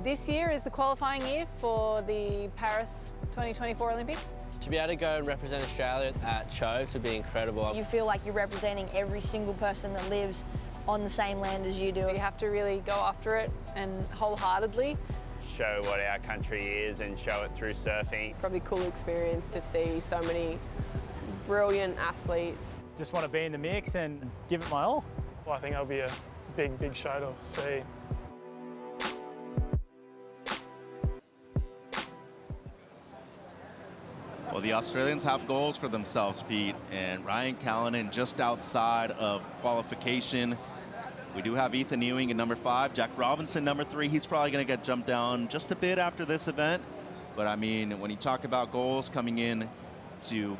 [SPEAKER 3] This year is the qualifying year for the Paris 2024 Olympics.
[SPEAKER 22] To be able to go and represent Australia at Choves would be incredible.
[SPEAKER 23] You feel like you're representing every single person that lives on the same land as you do.
[SPEAKER 3] You have to really go after it and wholeheartedly.
[SPEAKER 24] Show what our country is and show it through surfing.
[SPEAKER 25] Probably cool experience to see so many brilliant athletes.
[SPEAKER 26] Just want to be in the mix and give it my all. Well, I think that'll be a big show to see.
[SPEAKER 1] Well, the Australians have goals for themselves, Pete, and Ryan Callanan just outside of qualification. We do have Ethan Ewing at number 5, Jack Robinson number 3. He's probably going to get jumped down just a bit after this event. But I mean, when you talk about goals coming in to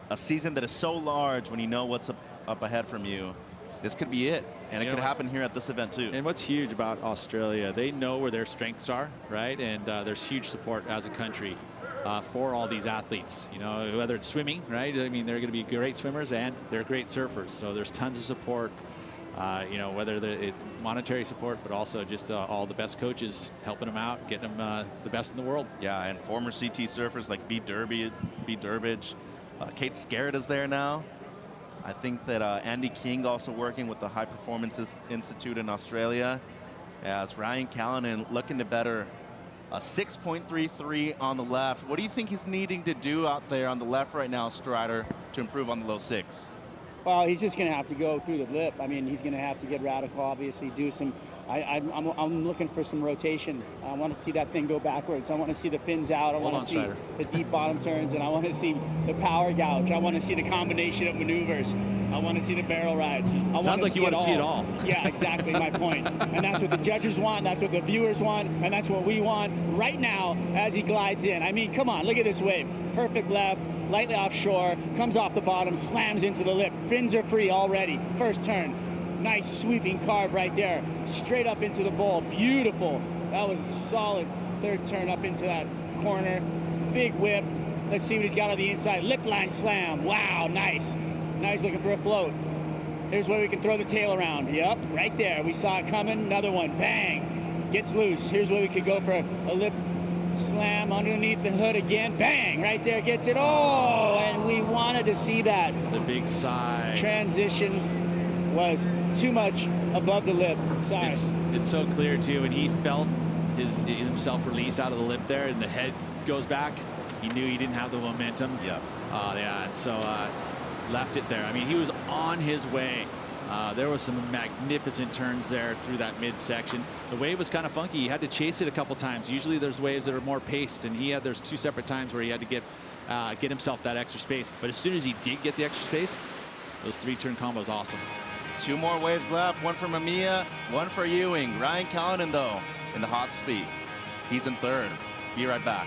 [SPEAKER 1] a season that is so large, when you know what's up ahead from you, this could be it. And it could happen here at this event too.
[SPEAKER 18] And what's huge about Australia, they know where their strengths are, right? And there's huge support as a country for all these athletes, you know, whether it's swimming, right? I mean, they're going to be great swimmers and they're great surfers. So there's tons of support, you know, whether it's monetary support, but also just all the best coaches helping them out, getting them the best in the world.
[SPEAKER 1] Yeah, and former CT surfers like B. Durbridge, Kate Scarrett is there now. I think that Andy King also working with the High Performance Institute in Australia, as Ryan Callanan looking to better a 6.33 on the left. What do you think he's needing to do out there on the left right now, Strider, to improve on the low 6?
[SPEAKER 19] Well, he's just going to have to go through the lip. I mean, he's going to have to get radical, obviously, do some. I'm looking for some rotation. I want to see that thing go backwards. I want to see the fins out. I want to see the deep bottom turns, and I want to see the power gouge. I want to see the combination of maneuvers. I want to see the barrel rides.
[SPEAKER 18] Sounds like you want to see it all.
[SPEAKER 19] Yeah, exactly my point. And that's what the judges want. That's what the viewers want. And that's what we want right now as he glides in. I mean, come on, look at this wave. Perfect left, lightly offshore, comes off the bottom, slams into the lip. Fins are free already. First turn. Nice sweeping carve right there. Straight up into the bowl. Beautiful. That was a solid third turn up into that corner. Big whip. Let's see what he's got on the inside. Lip line slam. Wow, nice. Now he's looking for a float. Here's where we can throw the tail around. Yep, right there. We saw it coming. Another one. Bang. Gets loose. Here's where we could go for a lip slam underneath the hood again. Bang. Right there. Gets it. Oh, and we wanted to see that.
[SPEAKER 18] The big sigh.
[SPEAKER 19] Transition was too much above the lip. Sorry.
[SPEAKER 18] It's so clear too, and he felt himself release out of the lip there, and the head goes back. He knew he didn't have the momentum.
[SPEAKER 1] Yeah.
[SPEAKER 18] Yeah, and so left it there. I mean, he was on his way. There was some magnificent turns there through that midsection. The wave was kind of funky. He had to chase it a couple times. Usually there's waves that are more paced, and there's 2 separate times where he had to get himself that extra space. But as soon as he did get the extra space, those 3-turn combos, awesome.
[SPEAKER 1] 2 more waves left, one for Mamiya, one for Ewing. Ryan Callanan, though, in the hot seat. He's in 3rd. Be right back.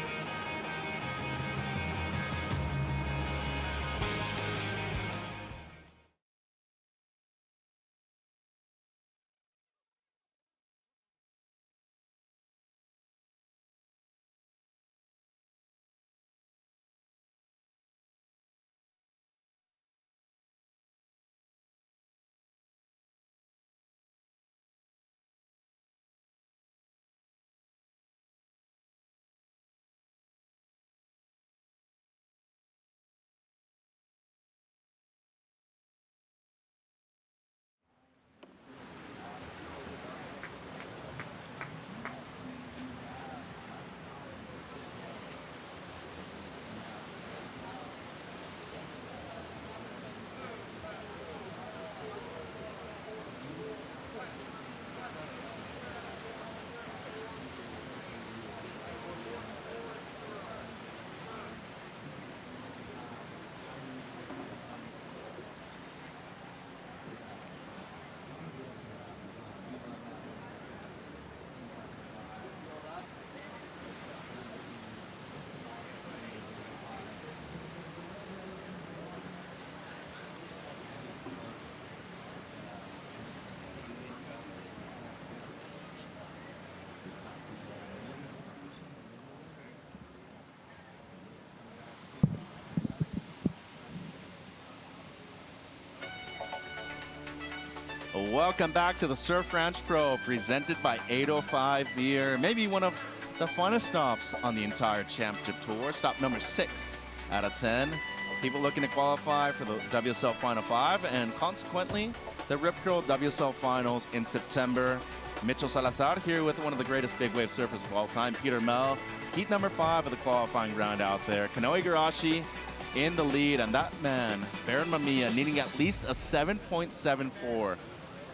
[SPEAKER 1] Welcome back to the Surf Ranch Pro, presented by 805 Beer. Maybe one of the funnest stops on the entire championship tour. Stop number 6 out of 10. People looking to qualify for the WSL Final 5, and consequently, the Rip Curl WSL Finals in September. Mitchell Salazar here with one of the greatest big wave surfers of all time, Peter Mel. Heat number 5 of the qualifying round out there. Kanoe Igarashi in the lead, and that man, Baron Mamiya, needing at least a 7.74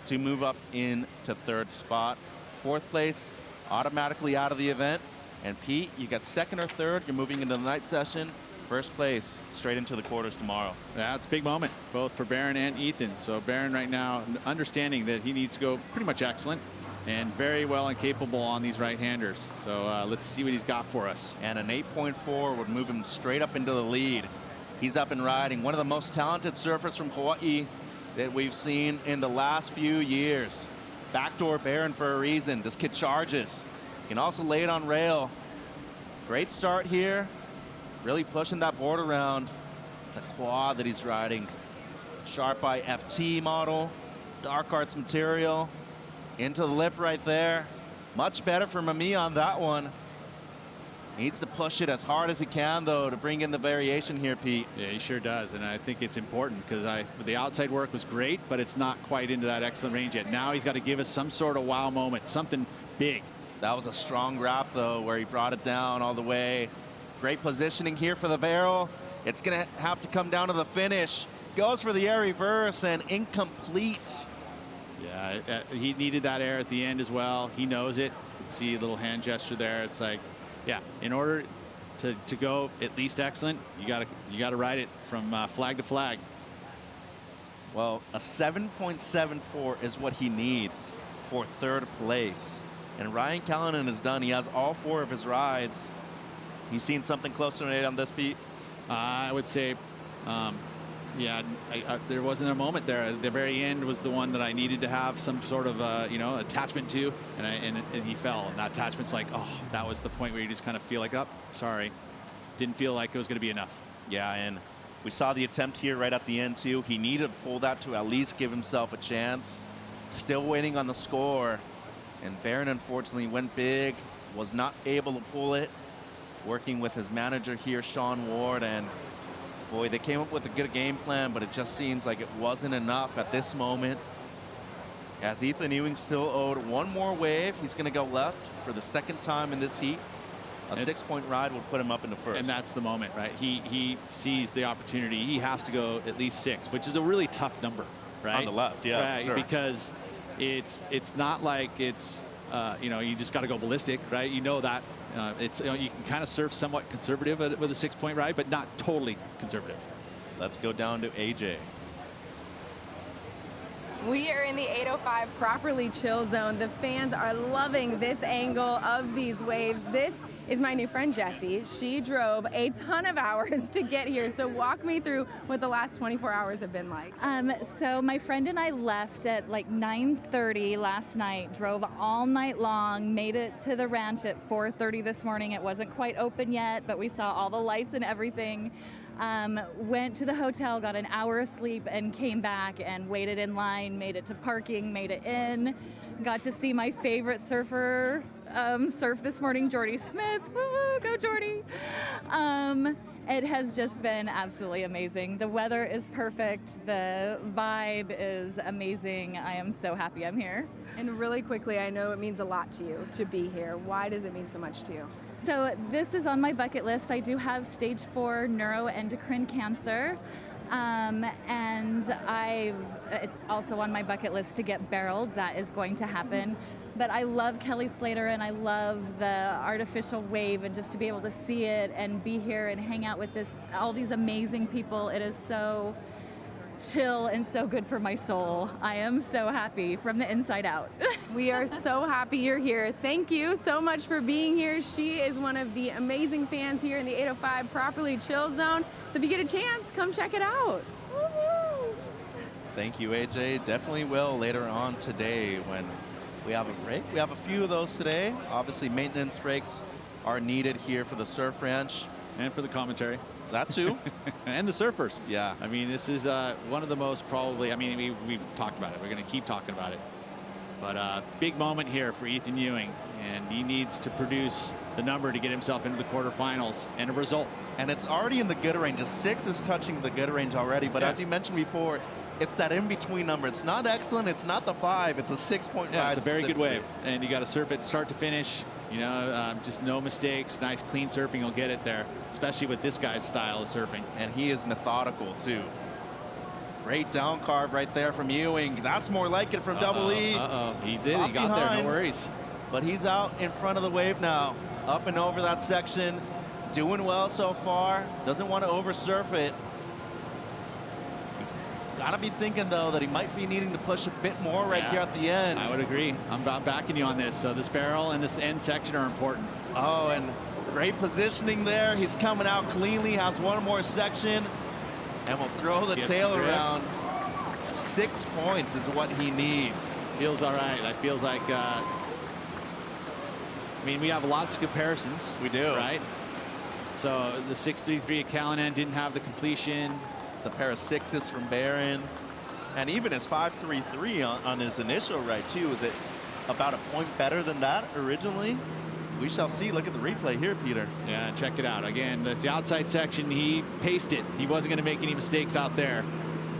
[SPEAKER 1] to move up into 3rd spot. 4th place, automatically out of the event. And Pete, you got 2nd or 3rd, you're moving into the night session. 1st place, straight into the quarters tomorrow.
[SPEAKER 18] Yeah, it's a big moment, both for Baron and Ethan. So Baron right now, understanding that he needs to go pretty much excellent and very well and capable on these right-handers. So let's see what he's got for us.
[SPEAKER 1] And an 8.4 would move him straight up into the lead. He's up and riding, one of the most talented surfers from Hawaii that we've seen in the last few years. Backdoor Baron for a reason. This kid charges. Can also lay it on rail. Great start here. Really pushing that board around. It's a quad that he's riding. Sharp Eye FT model. Dark Arts material. Into the lip right there. Much better for Mamiya on that one. Needs to push it as hard as he can, though, to bring in the variation here, Pete.
[SPEAKER 18] Yeah, he sure does, and I think it's important because the outside work was great, but it's not quite into that excellent range yet. Now he's got to give us some sort of wow moment, something big.
[SPEAKER 1] That was a strong wrap, though, where he brought it down all the way. Great positioning here for the barrel. It's going to have to come down to the finish. Goes for the air reverse and incomplete.
[SPEAKER 18] Yeah, he needed that air at the end as well. He knows it. You can see a little hand gesture there. It's like, yeah, in order to go at least excellent, you gotta ride it from flag to flag.
[SPEAKER 1] Well, a 7.74 is what he needs for 3rd place. And Ryan Callanan has done. He has all 4 of his rides. He's seen something close to an 8 on this, Pete?
[SPEAKER 18] I would say, yeah, there wasn't a moment there. At the very end was the one that I needed to have some sort of, attachment to, and he fell. And that attachment's like, oh, that was the point where you just kind of feel like, oh, sorry. Didn't feel like it was going to be enough.
[SPEAKER 1] Yeah, and we saw the attempt here right at the end, too. He needed to pull that to at least give himself a chance. Still waiting on the score. And Baron, unfortunately, went big, was not able to pull it. Working with his manager here, Sean Ward, and boy, they came up with a good game plan, but it just seems like it wasn't enough at this moment. As Ethan Ewing still owed 1 more wave. He's going to go left for the 2nd time in this heat. A 6-point ride will put him up into 1st.
[SPEAKER 18] And that's the moment, right? He sees the opportunity. He has to go at least 6, which is a really tough number, right?
[SPEAKER 1] On the left, yeah.
[SPEAKER 18] Right,
[SPEAKER 1] sure.
[SPEAKER 18] Because it's not like it's, you just got to go ballistic, right? You know that. You can kind of surf somewhat conservative with a 6-point ride, but not totally conservative.
[SPEAKER 1] Let's go down to AJ.
[SPEAKER 6] We are in the 805 properly chill zone. The fans are loving this angle of these waves. This is my new friend, Jessie. She drove a ton of hours to get here. So walk me through what the last 24 hours have been like.
[SPEAKER 9] So my friend and I left at like 9:30 last night, drove all night long, made it to the ranch at 4:30 this morning. It wasn't quite open yet, but we saw all the lights and everything. Went to the hotel, got an hour of sleep, and came back and waited in line, made it to parking, made it in. Got to see my favorite surfer surf this morning, Jordy Smith. Woo, go Jordy. It has just been absolutely amazing. The weather is perfect. The vibe is amazing. I am so happy I'm here.
[SPEAKER 6] And really quickly, I know it means a lot to you to be here. Why does it mean so much to you?
[SPEAKER 9] So this is on my bucket list. I do have stage 4 neuroendocrine cancer. And it's also on my bucket list to get barreled. That is going to happen. But I love Kelly Slater and I love the artificial wave, and just to be able to see it and be here and hang out with all these amazing people. It is so chill and so good for my soul. I am so happy from the inside out.
[SPEAKER 6] We are so happy you're here. Thank you so much for being here. She is one of the amazing fans here in the 805 Properly Chill Zone. So if you get a chance, come check it out. Woo-hoo.
[SPEAKER 1] Thank you, AJ. Definitely will later on today when we have a break. We have a few of those today. Obviously, maintenance breaks are needed here for the Surf Ranch.
[SPEAKER 18] And for the commentary.
[SPEAKER 1] That too.
[SPEAKER 18] And the surfers.
[SPEAKER 1] Yeah.
[SPEAKER 18] I mean, this is one of the most probably, I mean, we've talked about it. We're going to keep talking about it. But big moment here for Ethan Ewing. And he needs to produce the number to get himself into the quarterfinals and a result.
[SPEAKER 1] And it's already in the good range. A 6 is touching the good range already. But as you mentioned before, it's that in-between number. It's not excellent. It's not the 5. It's a 6.5.
[SPEAKER 18] Yeah, it's a very good wave. And you got to surf it start to finish. You know, just no mistakes. Nice, clean surfing. You'll get it there, especially with this guy's style of surfing.
[SPEAKER 1] And he is methodical, too. Great down carve right there from Ewing. That's more like it from Double E.
[SPEAKER 18] He did. He got there. No worries.
[SPEAKER 1] But he's out in front of the wave now. Up and over that section. Doing well so far. Doesn't want to over-surf it. Got to be thinking, though, that he might be needing to push a bit more right here at the end.
[SPEAKER 18] I would agree. I'm backing you on this. So this barrel and this end section are important.
[SPEAKER 1] Oh, and great positioning there. He's coming out cleanly, has one more section, and will throw the tail around. 6 points is what he needs.
[SPEAKER 18] Feels all right. That feels like, I mean, we have lots of comparisons.
[SPEAKER 1] We do.
[SPEAKER 18] Right? So the 6.33 at Callanan didn't have the completion.
[SPEAKER 1] The pair of 6s from Barron, and even his 5.33 on his initial right too. Is it about a point better than that originally? We shall see. Look at the replay here, Peter.
[SPEAKER 18] Yeah, check it out. Again, that's the outside section. He paced it. He wasn't going to make any mistakes out there.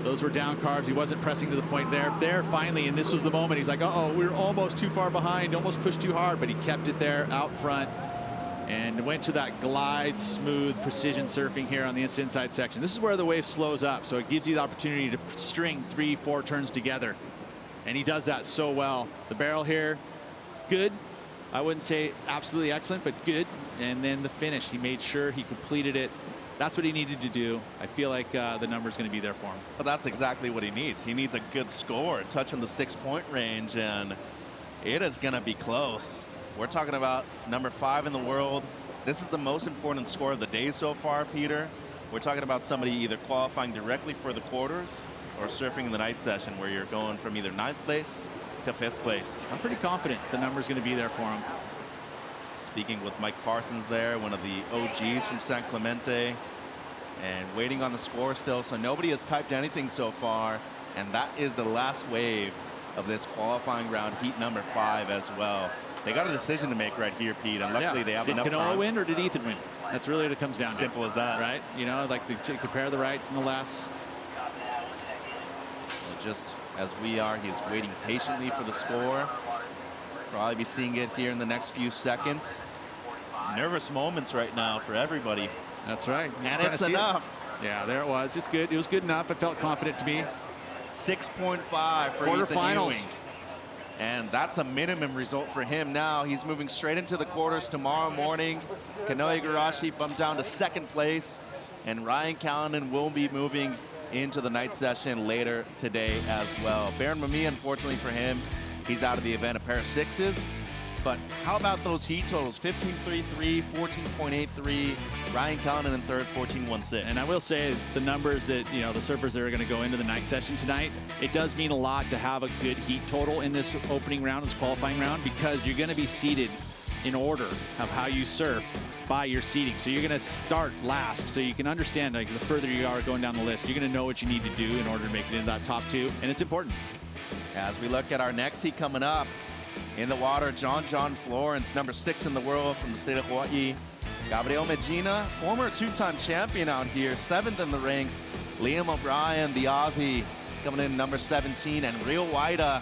[SPEAKER 18] Those were down carves. He wasn't pressing to the point there. There, finally, and this was the moment. He's like, uh-oh, we're almost too far behind, almost pushed too hard, but he kept it there out front. And went to that glide, smooth, precision surfing here on the inside section. This is where the wave slows up, so it gives you the opportunity to string 3-4 turns together. And he does that so well. The barrel here, good. I wouldn't say absolutely excellent, but good. And then the finish, he made sure he completed it. That's what he needed to do. I feel like the number's going to be there for him.
[SPEAKER 1] But that's exactly what he needs. He needs a good score, touching the 6-point range, and it is going to be close. We're talking about number 5 in the world. This is the most important score of the day so far, Peter. We're talking about somebody either qualifying directly for the quarters or surfing in the night session, where you're going from either 9th place to 5th place.
[SPEAKER 18] I'm pretty confident the number's going to be there for him.
[SPEAKER 1] Speaking with Mike Parsons there, one of the OGs from San Clemente, and waiting on the score still. So nobody has typed anything so far, and that is the last wave of this qualifying round, heat number 5 as well. They got a decision to make right here, Pete, and luckily they have enough time.
[SPEAKER 18] Did Kanoa win or did Ethan win? That's really what it comes down to.
[SPEAKER 1] Simple as that.
[SPEAKER 18] Right? You know, like to compare the rights and the lefts.
[SPEAKER 1] So just as we are, he's waiting patiently for the score. Probably be seeing it here in the next few seconds. Nervous moments right now for everybody.
[SPEAKER 18] That's right.
[SPEAKER 1] And it's enough.
[SPEAKER 18] Yeah, there it was. Just good. It was good enough. It felt confident to me.
[SPEAKER 1] 6.5 for
[SPEAKER 18] quarterfinals.
[SPEAKER 1] And that's a minimum result for him now. He's moving straight into the quarters tomorrow morning. Kanoa Igarashi bumped down to 2nd place. And Ryan Callanan will be moving into the night session later today as well. Baron Mamiya, unfortunately for him, he's out of the event. A pair of 6s. But how about those heat totals? 15.33, 14.83. Ryan Callanan in 3rd, 14.16.
[SPEAKER 18] And I will say the numbers that, you know, the surfers that are going to go into the night session tonight, it does mean a lot to have a good heat total in this opening round, this qualifying round, because you're going to be seated in order of how you surf by your seating. So you're going to start last, so you can understand, like, the further you are going down the list, you're going to know what you need to do in order to make it into that top 2, and it's important.
[SPEAKER 1] As we look at our next heat coming up, in the water, John Florence, number 6 in the world from the state of Hawaii. Gabriel Medina, former 2-time champion out here, 7th in the ranks. Liam O'Brien, the Aussie, coming in number 17. And Rio Waida,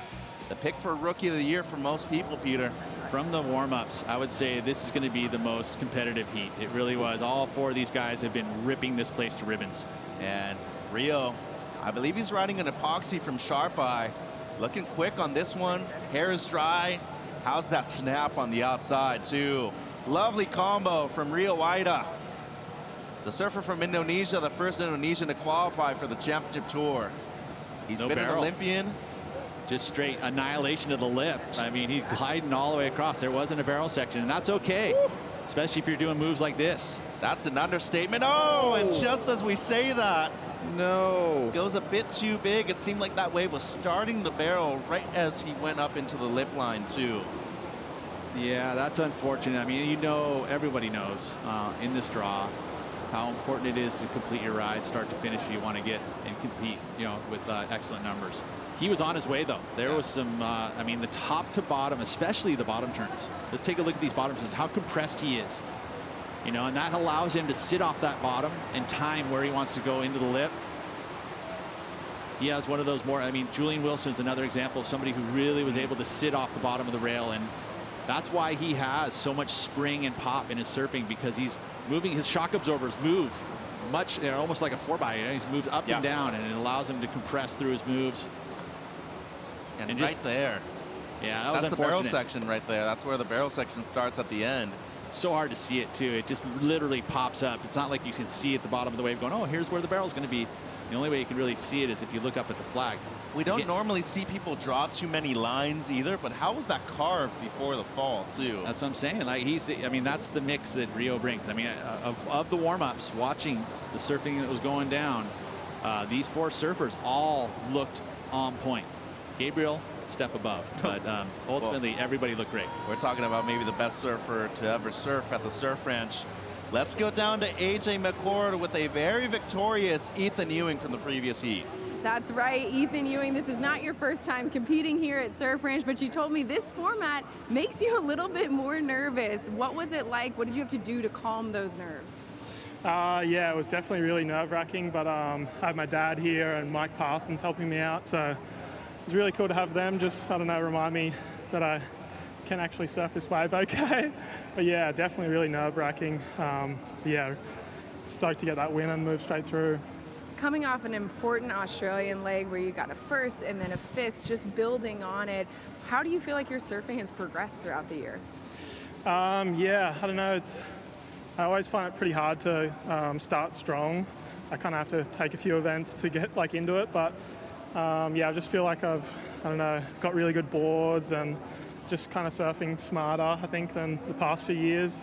[SPEAKER 1] the pick for Rookie of the Year for most people, Peter.
[SPEAKER 18] From the warm-ups, I would say this is going to be the most competitive heat. It really was. All 4 of these guys have been ripping this place to ribbons.
[SPEAKER 1] And Rio, I believe he's riding an epoxy from Sharp Eye. Looking quick on this one. Hair is dry. How's that snap on the outside, too? Lovely combo from Rio Waida. The surfer from Indonesia, the first Indonesian to qualify for the championship tour. He's been an Olympian.
[SPEAKER 18] Just straight annihilation of the lip. I mean, he's gliding all the way across. There wasn't a barrel section, and that's okay. Woo! Especially if you're doing moves like this.
[SPEAKER 1] That's an understatement. Oh, and just as we say that,
[SPEAKER 18] no,
[SPEAKER 1] goes a bit too big. It seemed like that wave was starting the barrel right as he went up into the lip line too.
[SPEAKER 18] Yeah, that's unfortunate. I mean, you know, everybody knows in this draw how important it is to complete your ride, start to finish, if you want to get and compete, you know, with excellent numbers. He was on his way, though. There was some, I mean, the top to bottom, especially the bottom turns. Let's take a look at these bottom turns, how compressed he is. You know, and that allows him to sit off that bottom and time where he wants to go into the lip. He has one of those more, I mean, Julian Wilson's another example of somebody who really was able to sit off the bottom of the rail, and that's why he has so much spring and pop in his surfing, because he's moving, his shock absorbers move much, you know, almost like a 4x, you know, he's moved up and down, and it allows him to compress through his moves.
[SPEAKER 1] And just, right there.
[SPEAKER 18] Yeah, that was
[SPEAKER 1] that's the barrel section right there. That's where the barrel section starts at the end.
[SPEAKER 18] It's so hard to see it, too. It just literally pops up. It's not like you can see at the bottom of the wave going, oh, here's where the barrel's going to be. The only way you can really see it is if you look up at the flags.
[SPEAKER 1] We don't normally see people draw too many lines either, but how was that carved before the fall, too?
[SPEAKER 18] That's what I'm saying. Like, I mean, that's the mix that Rio brings. I mean, of the warm-ups, watching the surfing that was going down, these 4 surfers all looked on point. Gabriel, step above, but ultimately everybody looked great.
[SPEAKER 1] We're talking about maybe the best surfer to ever surf at the Surf Ranch. Let's go down to AJ McCord with a very victorious Ethan Ewing from the previous heat.
[SPEAKER 6] That's right, Ethan Ewing. This is not your first time competing here at Surf Ranch, but you told me this format makes you a little bit more nervous. What was it like? What did you have to do to calm those nerves?
[SPEAKER 26] Yeah, it was definitely really nerve-wracking, but I had my dad here and Mike Parsons helping me out, so it was really cool to have them just, I don't know, remind me that I can actually surf this wave okay. But yeah, definitely really nerve-wracking. Yeah, stoked to get that win and move straight through.
[SPEAKER 6] Coming off an important Australian leg where you got a first and then a fifth, just building on it, how do you feel like your surfing has progressed throughout the year?
[SPEAKER 26] Yeah, I don't know. I always find it pretty hard to start strong. I kind of have to take a few events to get like into it, but yeah, I just feel like I don't know, got really good boards and just kind of surfing smarter, I think, than the past few years.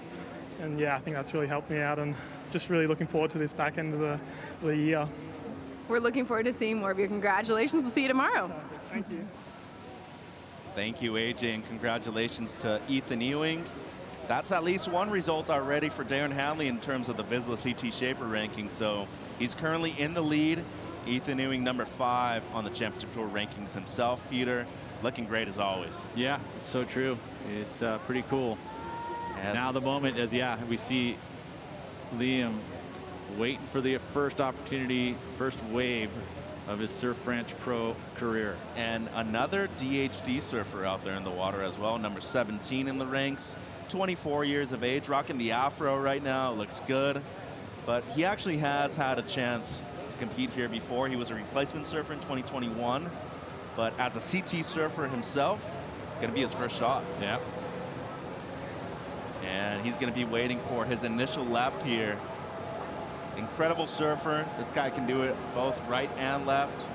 [SPEAKER 26] And yeah, I think that's really helped me out, and just really looking forward to this back end of the year.
[SPEAKER 6] We're looking forward to seeing more of you. Congratulations. We'll see you tomorrow.
[SPEAKER 26] Thank you.
[SPEAKER 1] Thank you, AJ, and congratulations to Ethan Ewing. That's at least one result already for Darren Hanley in terms of the Vizsla CT Shaper ranking. So he's currently in the lead. Ethan Ewing, number 5 on the Championship Tour rankings himself. Peter, looking great as always.
[SPEAKER 18] Yeah, it's so true. It's pretty cool. Now the moment is, yeah, we see Liam waiting for the first opportunity, first wave of his Surf Ranch Pro career.
[SPEAKER 1] And another DHD surfer out there in the water as well, number 17 in the ranks, 24 years of age, rocking the afro right now, looks good. But he actually has had a chance to compete here before. He was a replacement surfer in 2021, but as a CT surfer himself, gonna be his first shot.
[SPEAKER 18] Yeah.
[SPEAKER 1] And he's gonna be waiting for his initial left here. Incredible surfer. This guy can do it both right and left.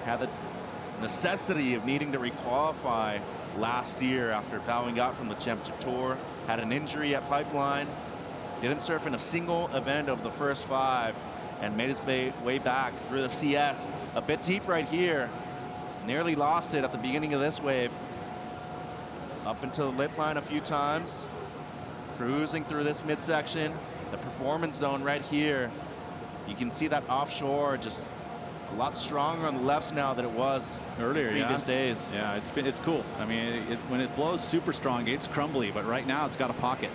[SPEAKER 1] Had the necessity of needing to requalify last year after bowing out from the Championship Tour. Had an injury at Pipeline. Didn't surf in a single event of the first 5 and made his way back through the CS. A bit deep right here. Nearly lost it at the beginning of this wave. Up into the lip line a few times. Cruising through this midsection. The performance zone right here. You can see that offshore just a lot stronger on the lefts now than it was
[SPEAKER 18] earlier,
[SPEAKER 1] previous days.
[SPEAKER 18] Yeah, it's cool. I mean, when it blows super strong, it's crumbly, but right now it's got a pocket.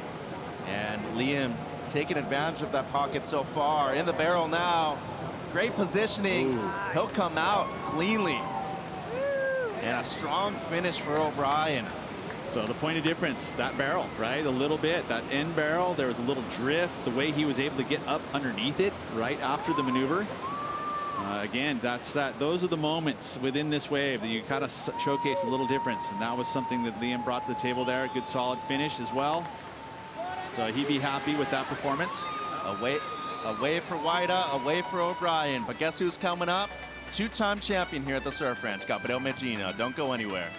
[SPEAKER 1] And Liam taking advantage of that pocket so far. In the barrel now. Great positioning. Ooh. He'll come out cleanly. And a strong finish for O'Brien.
[SPEAKER 18] So the point of difference, that barrel, right? A little bit, that end barrel, there was a little drift, the way he was able to get up underneath it right after the maneuver. Again, those are the moments within this wave that you kind of showcase a little difference. And that was something that Liam brought to the table there. Good solid finish as well. So he'd be happy with that performance.
[SPEAKER 1] A wave for Waida, a wave for O'Brien. But guess who's coming up? 2-time champion here at the Surf Ranch, Gabriel Medina. Don't go anywhere.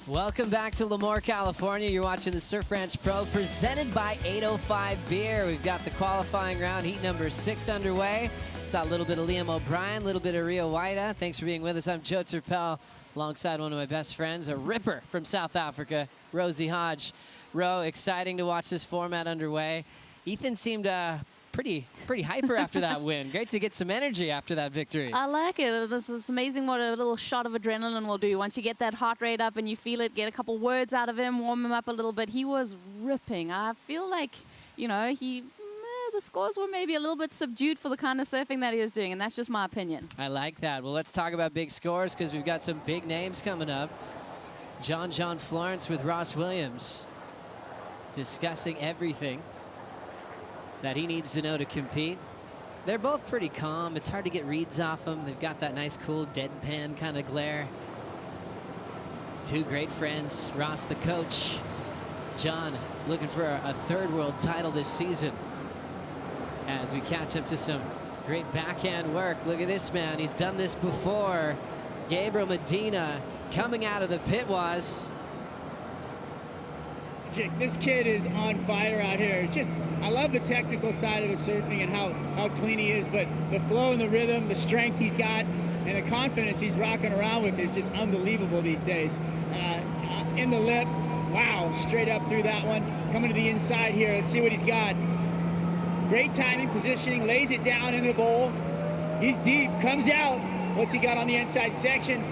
[SPEAKER 2] Welcome back to Lemoore, California. You're watching the Surf Ranch Pro presented by 805 Beer. We've got the qualifying round, heat number 6 underway. Saw a little bit of Liam O'Brien, a little bit of Rio Waida. Thanks for being with us. I'm Joe Turpel, alongside one of my best friends, a ripper from South Africa, Rosie Hodge. Ro, exciting to watch this format underway. Ethan seemed pretty hyper after that win. Great to get some energy after that victory.
[SPEAKER 4] I like it. It's amazing what a little shot of adrenaline will do. Once you get that heart rate up and you feel it, get a couple words out of him, warm him up a little bit. He was ripping. I feel like, you know, the scores were maybe a little bit subdued for the kind of surfing that he was doing, and that's just my opinion.
[SPEAKER 2] I like that. Well, let's talk about big scores because we've got some big names coming up. John Florence with Ross Williams discussing everything that he needs to know to compete. They're both pretty calm. It's hard to get reads off them. They've got that nice, cool, deadpan kind of glare. Two great friends. Ross, the coach. John, looking for a third world title this season. As we catch up to some great backhand work. Look at this man. He's done this before. Gabriel Medina coming out of the pit was.
[SPEAKER 19] This kid is on fire out here. Just, I love the technical side of the surfing and how clean he is, but the flow and the rhythm, the strength he's got, and the confidence he's rocking around with is just unbelievable these days. In the lip, wow, straight up through that one. Coming to the inside here, let's see what he's got. Great timing, positioning, lays it down in the bowl. He's deep, comes out. What's he got on the inside section?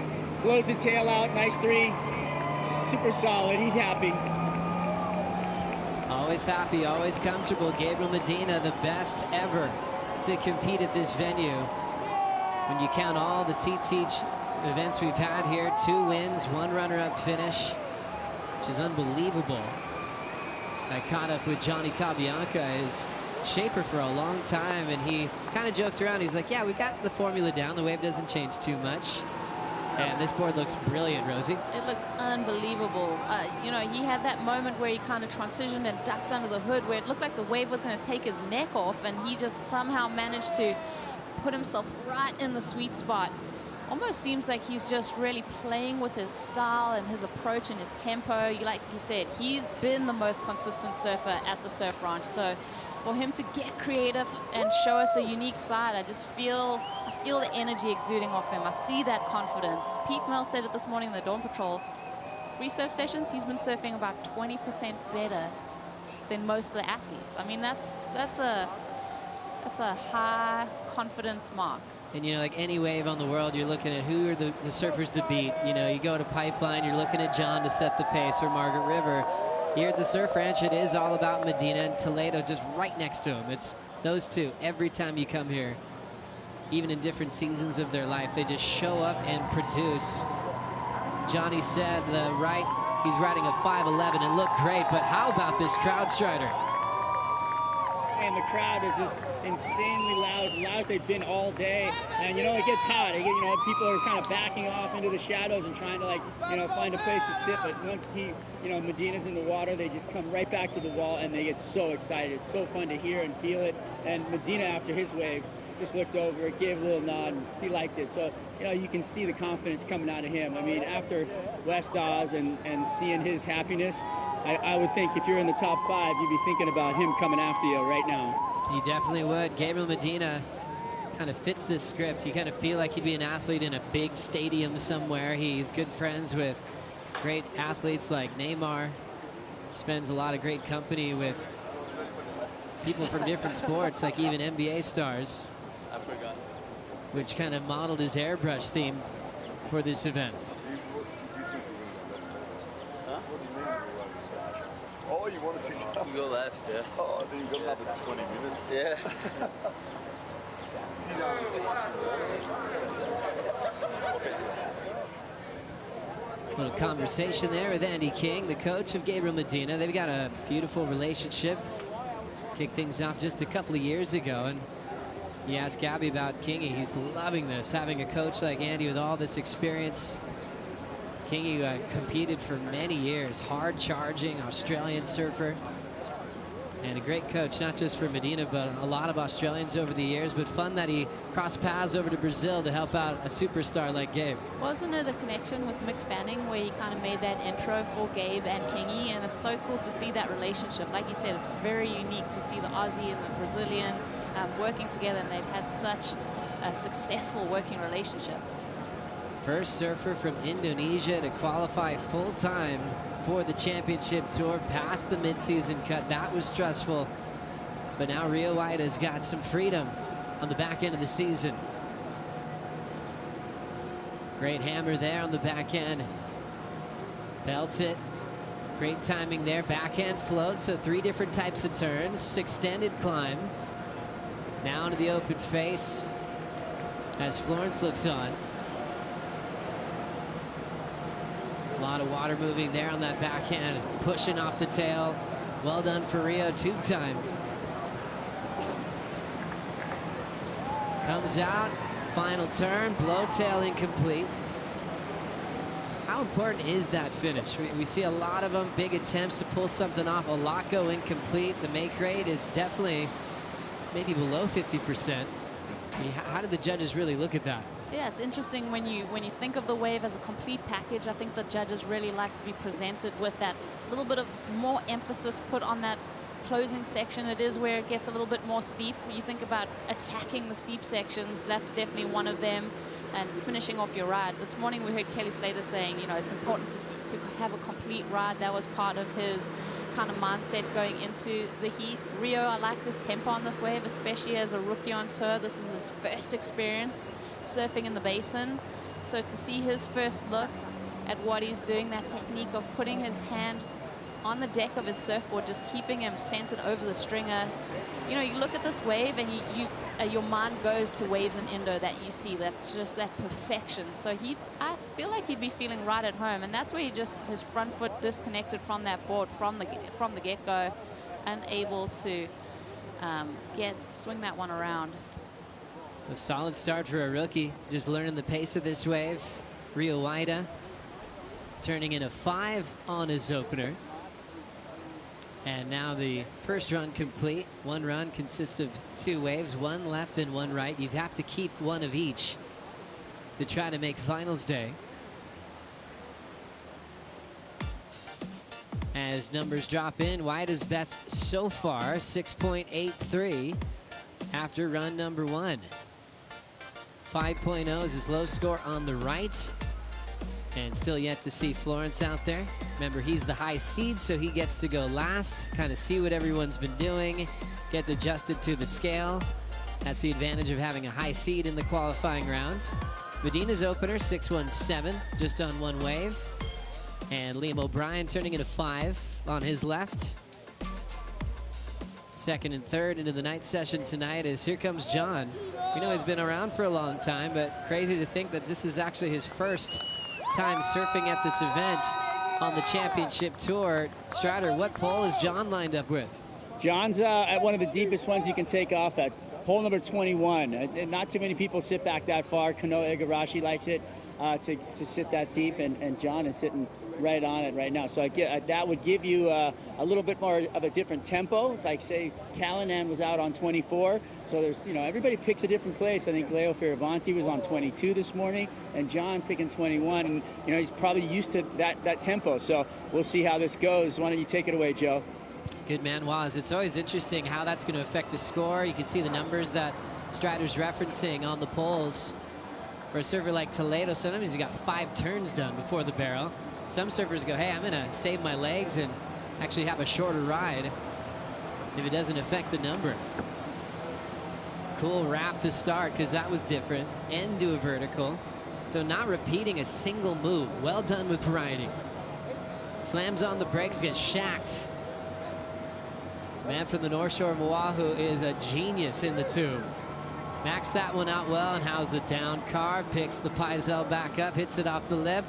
[SPEAKER 19] Blows the tail out, nice 3. Super solid, he's happy.
[SPEAKER 2] Always happy, always comfortable. Gabriel Medina, the best ever to compete at this venue. When you count all the CT events we've had here, 2 wins, 1 runner-up finish, which is unbelievable. I caught up with Johnny Cabianca, his shaper for a long time, and he kind of joked around. He's like, yeah, we got the formula down. The wave doesn't change too much. And this board looks brilliant, Rosie.
[SPEAKER 4] It looks unbelievable. You know, he had that moment where he kind of transitioned and ducked under the hood where it looked like the wave was going to take his neck off, and he just somehow managed to put himself right in the sweet spot. Almost seems like he's just really playing with his style and his approach and his tempo. Like you said, he's been the most consistent surfer at the Surf Ranch. So for him to get creative and show us a unique side, I feel the energy exuding off him. I see that confidence. Pete Mel said it this morning in the Dawn Patrol. Free surf sessions, he's been surfing about 20% better than most of the athletes. I mean, that's a high confidence mark.
[SPEAKER 2] And, you know, like any wave on the world, you're looking at who are the surfers to beat. You know, you go to Pipeline, you're looking at John to set the pace, or Margaret River. Here at the Surf Ranch, it is all about Medina and Toledo just right next to him. It's those two every time you come here. Even in different seasons of their life, they just show up and produce. Johnny said he's riding a 5'11". It looked great, but how about this crowd strider?
[SPEAKER 19] And the crowd is just insanely loud as they've been all day. And, you know, it gets hot. You know, people are kind of backing off into the shadows and trying to, like, you know, find a place to sit. But once Medina's in the water, they just come right back to the wall and they get so excited. It's so fun to hear and feel it. And Medina, after his wave, just looked over, gave a little nod, and he liked it. So, you know, you can see the confidence coming out of him. I mean, after West Oz and seeing his happiness, I would think if you're in the top 5, you'd be thinking about him coming after you right now.
[SPEAKER 2] You definitely would. Gabriel Medina kind of fits this script. You kind of feel like he'd be an athlete in a big stadium somewhere. He's good friends with great athletes like Neymar. Spends a lot of great company with people from different sports, like even NBA stars, which kind of modeled his airbrush theme for this event.
[SPEAKER 11] Oh, you wanted to go?
[SPEAKER 12] You go left, yeah.
[SPEAKER 11] Oh, then you got another 20 minutes.
[SPEAKER 12] Yeah.
[SPEAKER 2] Little conversation there with Andy King, the coach of Gabriel Medina. They've got a beautiful relationship. Kicked things off just a couple of years ago, and you ask Gabby about Kingy. He's loving this, having a coach like Andy with all this experience. Kingy competed for many years, hard charging Australian surfer. And a great coach, not just for Medina, but a lot of Australians over the years. But fun that he crossed paths over to Brazil to help out a superstar like Gabe.
[SPEAKER 4] Wasn't it a connection with Mick Fanning where he kind of made that intro for Gabe and Kingy? And it's so cool to see that relationship. Like you said, it's very unique to see the Aussie and the Brazilian working together, and they've had such a successful working relationship.
[SPEAKER 2] First surfer from Indonesia to qualify full-time for the championship tour, past the mid-season cut. That was stressful, but now Rio Waita's got some freedom on the back end of the season. Great hammer there on the back end. Belts it. Great timing there. Backhand float, so 3 different types of turns. Extended climb. Now into the open face as Florence looks on. A lot of water moving there on that backhand, pushing off the tail. Well done for Rio, tube time. Comes out, final turn, blow tail incomplete. How important is that finish? We see a lot of them, big attempts to pull something off, a lot go incomplete. The make rate is definitely maybe below 50%. How did the judges really look at that?
[SPEAKER 4] Yeah, it's interesting when you think of the wave as a complete package. I think the judges really like to be presented with that little bit of more emphasis put on that closing section. It is where it gets a little bit more steep. When you think about attacking the steep sections, that's definitely one of them. And finishing off your ride. This morning we heard Kelly Slater saying, you know, it's important to have a complete ride. That was part of his kind of mindset going into the heat. Rio, I liked his tempo on this wave, especially as a rookie on tour. This is his first experience surfing in the basin. So to see his first look at what he's doing, that technique of putting his hand on the deck of his surfboard, just keeping him centered over the stringer. You know, you look at this wave and your mind goes to waves in Indo that you see, that just that perfection. So I feel like he'd be feeling right at home, and that's where his front foot disconnected from that board from the get-go, unable to swing that one around.
[SPEAKER 2] A solid start for a rookie, just learning the pace of this wave. Rio Waita turning in a 5 on his opener. And now the first run complete. One run consists of 2 waves, 1 left and 1 right. You have to keep 1 of each to try to make finals day. As numbers drop in, Waita's best so far, 6.83 after run number 1. 5.0 is his low score on the right. And still yet to see Florence out there. Remember, he's the high seed, so he gets to go last, kind of see what everyone's been doing, get adjusted to the scale. That's the advantage of having a high seed in the qualifying round. Medina's opener, 6.17, just on 1 wave. And Liam O'Brien turning into 5 on his left. Second and third into the night session tonight is here comes John. We know he's been around for a long time, but crazy to think that this is actually his first time surfing at this event on the championship tour. Strider, what pole is John lined up with?
[SPEAKER 19] John's at one of the deepest ones you can take off at, pole number 21. And not too many people sit back that far. Kano Igarashi likes it to sit that deep, and John is sitting right on it right now. So that would give you a little bit more of a different tempo. Like say Callanan was out on 24. So there's, you know, everybody picks a different place. I think Leo Fioravanti was on 22 this morning, and John picking 21. And, you know, he's probably used to that tempo. So we'll see how this goes. Why don't you take it away, Joe?
[SPEAKER 2] Good man, Waz. It's always interesting how that's going to affect a score. You can see the numbers that Strider's referencing on the poles. For a surfer like Toledo, sometimes he's got 5 turns done before the barrel. Some surfers go, hey, I'm going to save my legs and actually have a shorter ride if it doesn't affect the number. Cool wrap to start, because that was different. End to a vertical. So not repeating a single move. Well done with variety. Slams on the brakes, gets shacked. Man from the North Shore of Oahu is a genius in the tube. Maxed that one out well, and how's the down car? Picks the Paizel back up, hits it off the lip.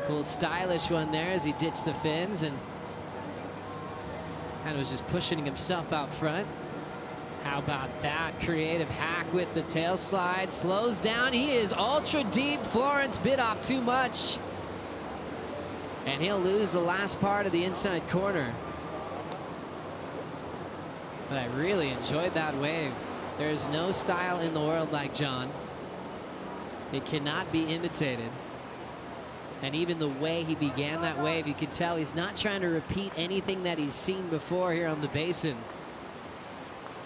[SPEAKER 2] Cool stylish one there as he ditched the fins and kind of was just pushing himself out front. How about that creative hack with the tail slide? Slows down. He is ultra deep. Florence bit off too much. And he'll lose the last part of the inside corner. But I really enjoyed that wave. There's no style in the world like John. It cannot be imitated. And even the way he began that wave, you could tell he's not trying to repeat anything that he's seen before here on the basin.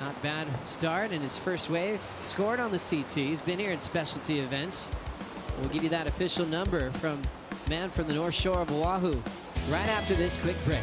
[SPEAKER 2] Not bad start in his first wave. Scored on the CT. He's been here in specialty events. We'll give you that official number from man from the North Shore of Oahu right after this quick break.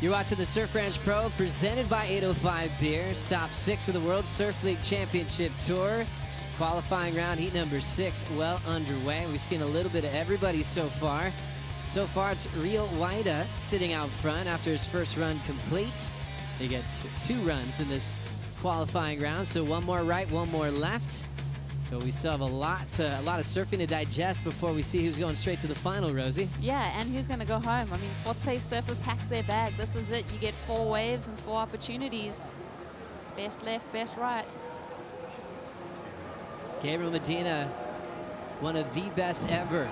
[SPEAKER 2] You're watching the Surf Ranch Pro presented by 805 Beer. Stop 6 of the World Surf League Championship Tour. Qualifying round, heat number 6, well underway. We've seen a little bit of everybody so far. So far, it's Rio Waida sitting out front after his first run complete. They get 2 runs in this qualifying round, so one more right, one more left. So we still have a lot of surfing to digest before we see who's going straight to the final, Rosie.
[SPEAKER 4] Yeah, and who's going to go home? I mean, 4th place surfer packs their bag. This is it. You get 4 waves and 4 opportunities. Best left, best right.
[SPEAKER 2] Gabriel Medina, one of the best ever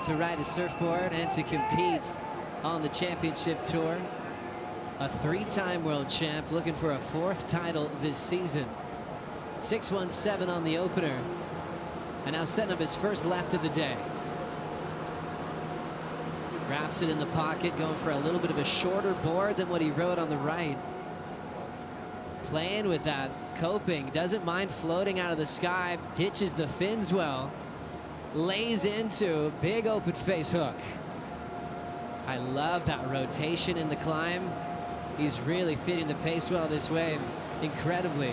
[SPEAKER 2] to ride a surfboard and to compete on the championship tour. A 3-time world champ looking for a 4th title this season. 617 on the opener, and now setting up his first left of the day. Wraps it in the pocket, going for a little bit of a shorter board than what he rode on the right. Playing with that coping, doesn't mind floating out of the sky, ditches the fins well, lays into big open face hook. I love that rotation in the climb. He's really fitting the pace well this wave, incredibly.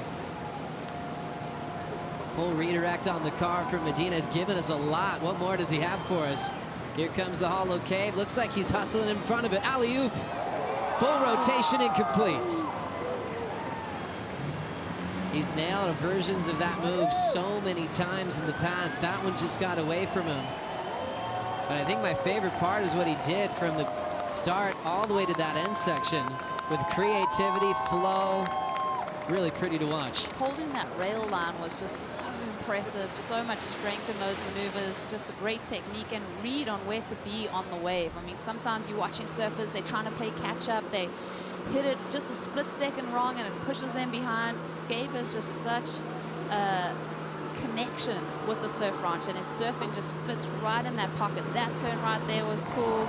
[SPEAKER 2] Full redirect on the car from Medina has given us a lot. What more does he have for us? Here comes the hollow cave. Looks like he's hustling in front of it. Alley-oop. Full rotation incomplete. He's nailed versions of that move so many times in the past. That one just got away from him. But I think my favorite part is what he did from the start all the way to that end section with creativity, flow. Really pretty to watch.
[SPEAKER 4] Holding that rail line was just so impressive. So much strength in those maneuvers. Just a great technique and read on where to be on the wave. I mean, sometimes you're watching surfers, they're trying to play catch up. They hit it just a split second wrong and it pushes them behind. Gabe is just such a connection with the surf ranch, and his surfing just fits right in that pocket. That turn right there was cool.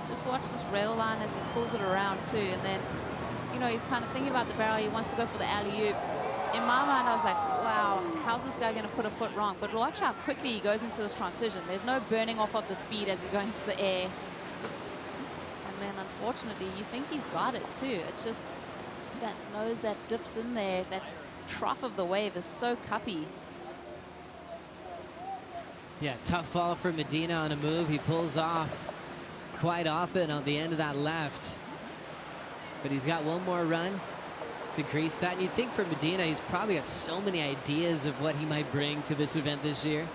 [SPEAKER 4] Just watch this rail line as he pulls it around too, and then, you know, he's kind of thinking about the barrel. He wants to go for the alley-oop. in my mind, I was like, wow, how's this guy going to put a foot wrong? But watch how quickly he goes into this transition. There's no burning off of the speed as he goes into the air. And then, unfortunately, you think he's got it, too. It's just that nose that dips in there, that trough of the wave is so cuppy.
[SPEAKER 2] Yeah, tough fall for Medina on a move. He pulls off quite often on the end of that left. But he's got one more run to grease that. And you'd think for Medina, he's probably got so many ideas of what he might bring to this event this year.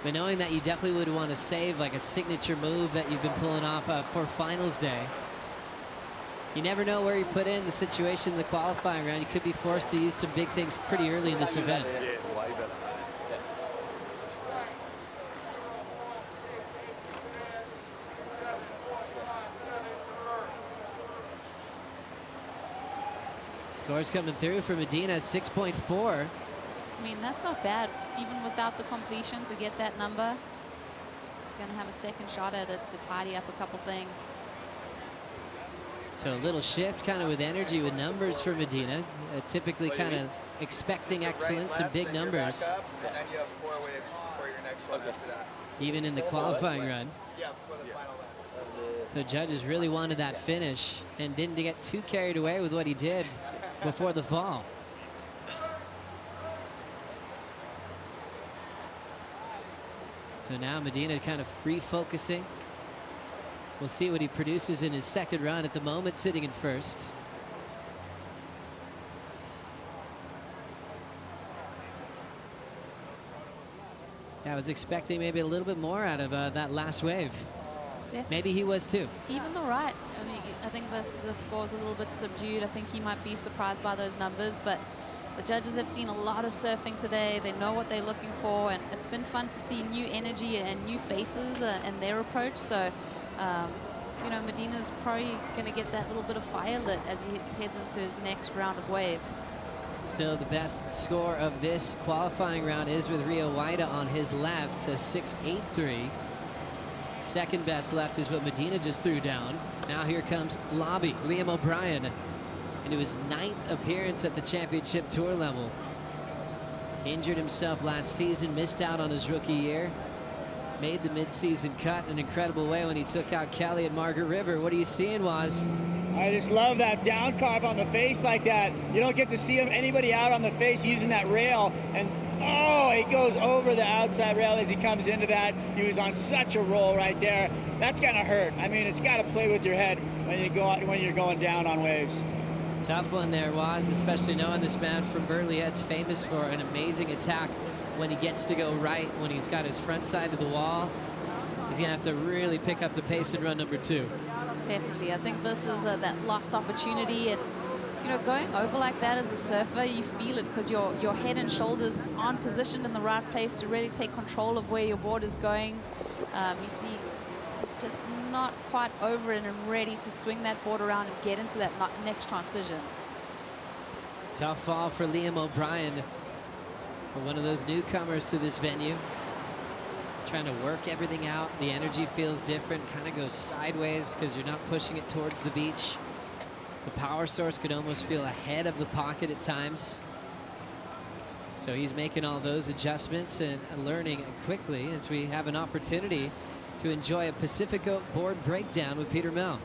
[SPEAKER 2] But knowing that you definitely would want to save like a signature move that you've been pulling off for finals day. You never know where you put in the situation in the qualifying round. You could be forced to use some big things pretty early in this event. Scores coming through for Medina, 6.4.
[SPEAKER 4] I mean, that's not bad, even without the completion, to get that number. He's going to have a second shot at it to tidy up a couple things.
[SPEAKER 2] So a little shift kind of with energy with numbers for Medina. Typically kind of expecting excellence and big numbers.
[SPEAKER 5] And then you have 4 waves for your next one after that.
[SPEAKER 2] Even in the qualifying run.
[SPEAKER 5] Yeah, for the final lap.
[SPEAKER 2] So judges really wanted that finish and didn't get too carried away with what he did before the fall. So now Medina kind of refocusing. We'll see what he produces in his second run, at the moment sitting in first. Yeah, I was expecting maybe a little bit more out of that last wave.
[SPEAKER 4] Definitely.
[SPEAKER 2] Maybe he was too.
[SPEAKER 4] Even the right, I mean, I think the score's a little bit subdued. I think he might be surprised by those numbers, but the judges have seen a lot of surfing today. They know what they're looking for, and it's been fun to see new energy and new faces and their approach. So, you know, Medina's probably going to get that little bit of fire lit as he heads into his next round of waves.
[SPEAKER 2] Still, the best score of this qualifying round is with Rio Waida on his left, a 6.83. Second best left is what Medina just threw down. Now here comes Lobby, Liam O'Brien, into his 9th appearance at the championship tour level. Injured himself last season, missed out on his rookie year. Made the mid-season cut in an incredible way when he took out Kelly at Margaret River. What are you seeing, Waz?
[SPEAKER 20] I just love that down carve on the face like that. You don't get to see anybody out on the face using that rail. And oh, he goes over the outside rail as he comes into that. He was on such a roll right there. That's gonna hurt. I mean, it's got to play with your head when you're going down on waves.
[SPEAKER 2] Tough one there, Waz, especially knowing this man from Burley Head's famous for an amazing attack when he gets to go right, when he's got his front side to the wall. He's gonna have to really pick up the pace in run number 2.
[SPEAKER 4] Definitely. I think this is that lost opportunity, and you know, going over like that as a surfer, you feel it because your head and shoulders aren't positioned in the right place to really take control of where your board is going. You see it's just not quite over it and ready to swing that board around and get into that next transition.
[SPEAKER 2] Tough fall for Liam O'Brien, one of those newcomers to this venue. Trying to work everything out. The energy feels different, kind of goes sideways because you're not pushing it towards the beach. The power source could almost feel ahead of the pocket at times. So he's making all those adjustments and learning quickly as we have an opportunity to enjoy a Pacifico board breakdown with Peter Mel.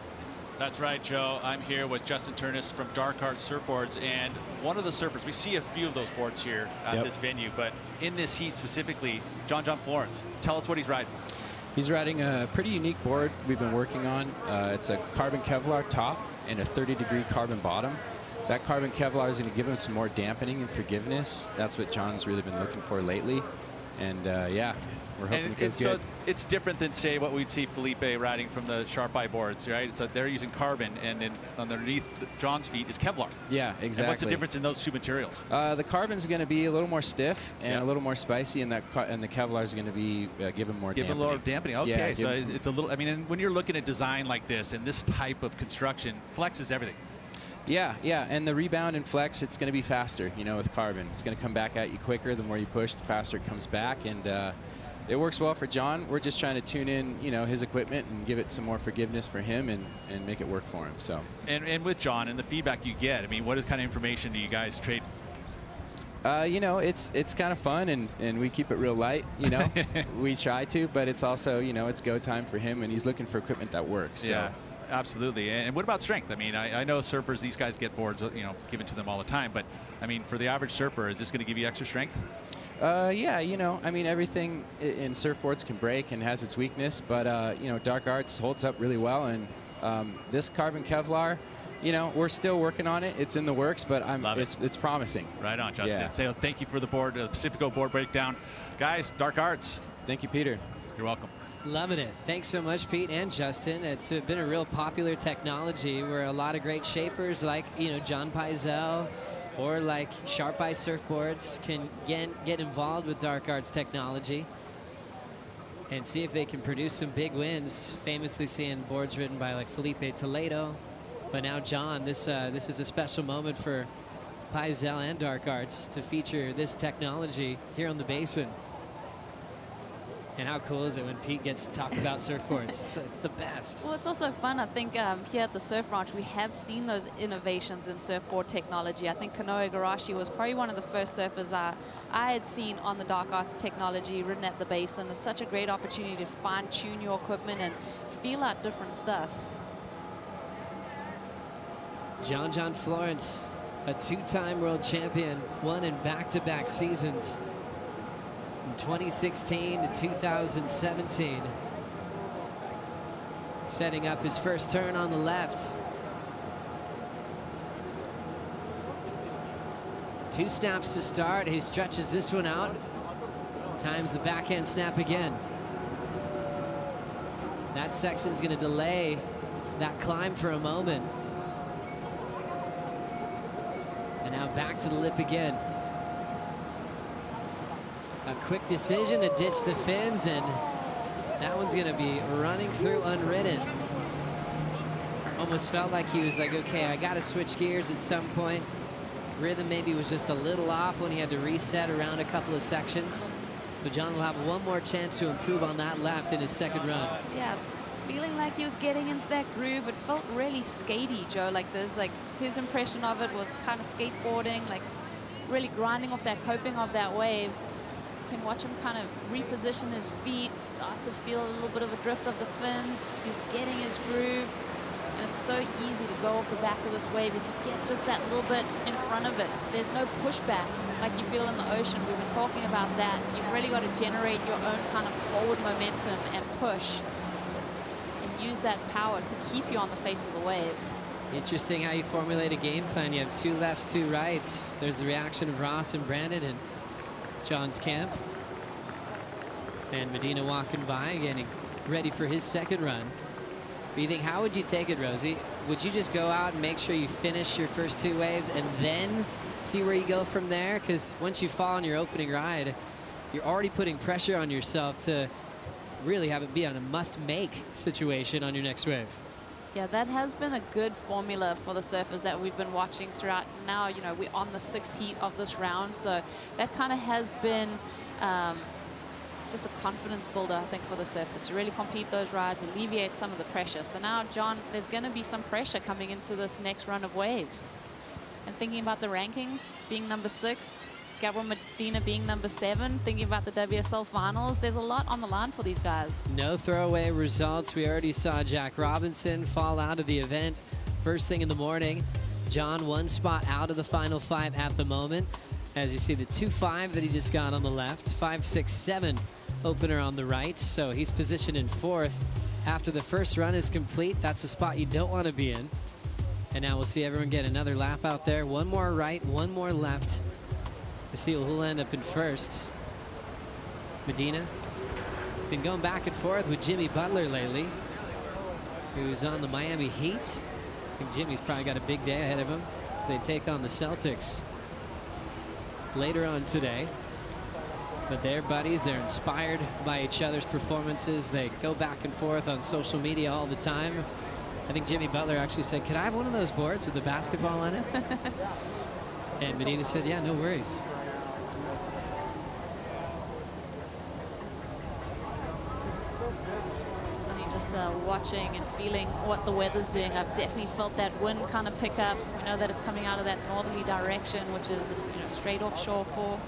[SPEAKER 18] That's right, Joe. I'm here with Justin Turnus from Dark Heart Surfboards, and one of the surfers, we see a few of those boards here at this venue, but in this heat specifically, John Florence, tell us what he's riding.
[SPEAKER 12] He's riding a pretty unique board we've been working on. It's a carbon Kevlar top and a 30-degree carbon bottom. That carbon Kevlar is going to give him some more dampening and forgiveness. That's what John's really been looking for lately. And yeah, we're hoping it goes good. So
[SPEAKER 18] it's different than, say, what we'd see Felipe riding from the Sharp Eye boards, right? So they're using carbon, and then underneath John's feet is Kevlar.
[SPEAKER 12] Yeah, exactly.
[SPEAKER 18] And what's the difference in those two materials?
[SPEAKER 12] The carbon's going to be a little more stiff and a little more spicy, and the Kevlar is going to be give him more dampening.
[SPEAKER 18] Give him a little dampening. Okay,
[SPEAKER 12] yeah,
[SPEAKER 18] so it's a little. I mean, and when you're looking at design like this and this type of construction, flex is everything.
[SPEAKER 12] Yeah, and the rebound and flex, it's going to be faster, you know, with carbon. It's going to come back at you quicker. The more you push, the faster it comes back, and it works well for John. We're just trying to tune in, you know, his equipment and give it some more forgiveness for him and make it work for him. So.
[SPEAKER 18] And with John and the feedback you get, I mean, what kind of information do you guys trade?
[SPEAKER 12] You know, it's kind of fun, and we keep it real light, you know. We try to, but it's also, you know, it's go time for him, and he's looking for equipment that works. So.
[SPEAKER 8] Yeah, absolutely. And what about strength? I mean, I know surfers, these guys get boards, you know, given to them all the time, but I mean, for the average surfer, is this going to give you extra strength?
[SPEAKER 12] Yeah, you know, I mean, everything in surfboards can break and has its weakness, but, you know, Dark Arts holds up really well, and this carbon Kevlar, you know, we're still working on it. It's in the works, but it's promising.
[SPEAKER 8] Right on, Justin.
[SPEAKER 12] Yeah.
[SPEAKER 8] So thank you for the board, Pacifico board breakdown. Guys, Dark Arts.
[SPEAKER 12] Thank you, Peter.
[SPEAKER 8] You're welcome.
[SPEAKER 2] Loving it. Thanks so much, Pete and Justin. It's been a real popular technology where a lot of great shapers like, you know, John Pizell or like Sharp Eye Surfboards can get involved with Dark Arts technology and see if they can produce some big wins. Famously seeing boards ridden by like Felipe Toledo. But now, John, this is a special moment for Pizell and Dark Arts to feature this technology here on the Basin. And how cool is it when Pete gets to talk about surfboards? It's the best.
[SPEAKER 4] Well, it's also fun. I think here at the Surf Ranch, we have seen those innovations in surfboard technology. I think Kanoe Igarashi was probably one of the first surfers I had seen on the Dark Arts technology ridden at the Basin. It's such a great opportunity to fine-tune your equipment and feel out different stuff.
[SPEAKER 2] John Florence, a two-time world champion, won in back-to-back seasons. From 2016 to 2017. Setting up his first turn on the left. Two snaps to start. He stretches this one out. Times the backhand snap again. That section's going to delay that climb for a moment. And now back to the lip again. A quick decision to ditch the fins, and that one's going to be running through unridden. Almost felt like he was like, okay, I got to switch gears at some point. Rhythm maybe was just a little off when he had to reset around a couple of sections. So John will have one more chance to improve on that left in his second run.
[SPEAKER 4] Yes, feeling like he was getting into that groove. It felt really skatey, Joe. Like there's like his impression of it was kind of skateboarding, like really grinding off that coping of that wave. You can watch him kind of reposition his feet, start to feel a little bit of a drift of the fins. He's getting his groove, and it's so easy to go off the back of this wave if you get just that little bit in front of it. There's no pushback like you feel in the ocean. We've been talking about that. You've really got to generate your own kind of forward momentum and push and use that power to keep you on the face of the wave.
[SPEAKER 2] Interesting how you formulate a game plan. You have two lefts, two rights. There's the reaction of Ross and Brandon and John's camp. And Medina walking by, getting ready for his second run. But you think, how would you take it, Rosie? Would you just go out and make sure you finish your first two waves and then see where you go from there? Because once you fall on your opening ride, you're already putting pressure on yourself to really have it be on a must-make situation on your next wave.
[SPEAKER 4] Yeah, that has been a good formula for the surfers that we've been watching throughout. Now, you know, we're on the sixth heat of this round, so that kind of has been just a confidence builder, I think, for the surfers to really complete those rides, alleviate some of the pressure. So now, John, there's going to be some pressure coming into this next run of waves. And thinking about the rankings, being number 6, Gabriel Medina being number 7, thinking about the WSL Finals, there's a lot on the line for these guys.
[SPEAKER 2] No throwaway results. We already saw Jack Robinson fall out of the event first thing in the morning. John, one spot out of the final 5 at the moment. As you see the 2-5 that he just got on the left, 5-6-7 opener on the right. So he's positioned in 4th. After the first run is complete, that's a spot you don't want to be in. And now we'll see everyone get another lap out there. One more right, one more left to see who'll end up in first. Medina been going back and forth with Jimmy Butler lately, who's on the Miami Heat. I think Jimmy's probably got a big day ahead of him as they take on the Celtics later on today. But they're buddies. They're inspired by each other's performances. They go back and forth on social media all the time. I think Jimmy Butler actually said, "Could I have one of those boards with the basketball on it?" And Medina said, "Yeah, no worries."
[SPEAKER 4] Just watching and feeling what the weather's doing. I've definitely felt that wind kind of pick up. We know that it's coming out of that northerly direction, which is, you know, straight offshore for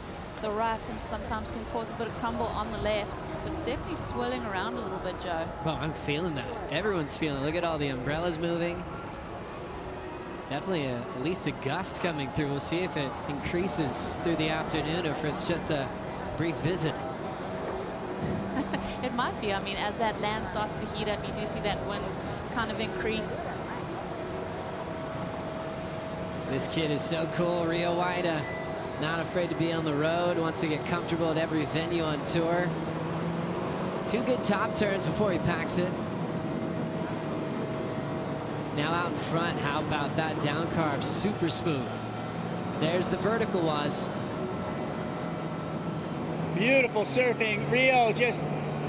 [SPEAKER 4] the right, and sometimes can cause a bit of crumble on the left, but it's definitely swirling around a little bit, Joe.
[SPEAKER 2] Well, I'm feeling that. Everyone's feeling it. Look at all the umbrellas moving. Definitely at least a gust coming through. We'll see if it increases through the afternoon or if it's just a brief visit.
[SPEAKER 4] It might be. I mean, as that land starts to heat up, you do see that wind kind of increase.
[SPEAKER 2] This kid is so cool, Rio Waida. Not afraid to be on the road, wants to get comfortable at every venue on tour. 2 good top turns before he packs it. Now out in front, how about that down carb? Super smooth. There's the vertical was.
[SPEAKER 20] Beautiful surfing. Rio just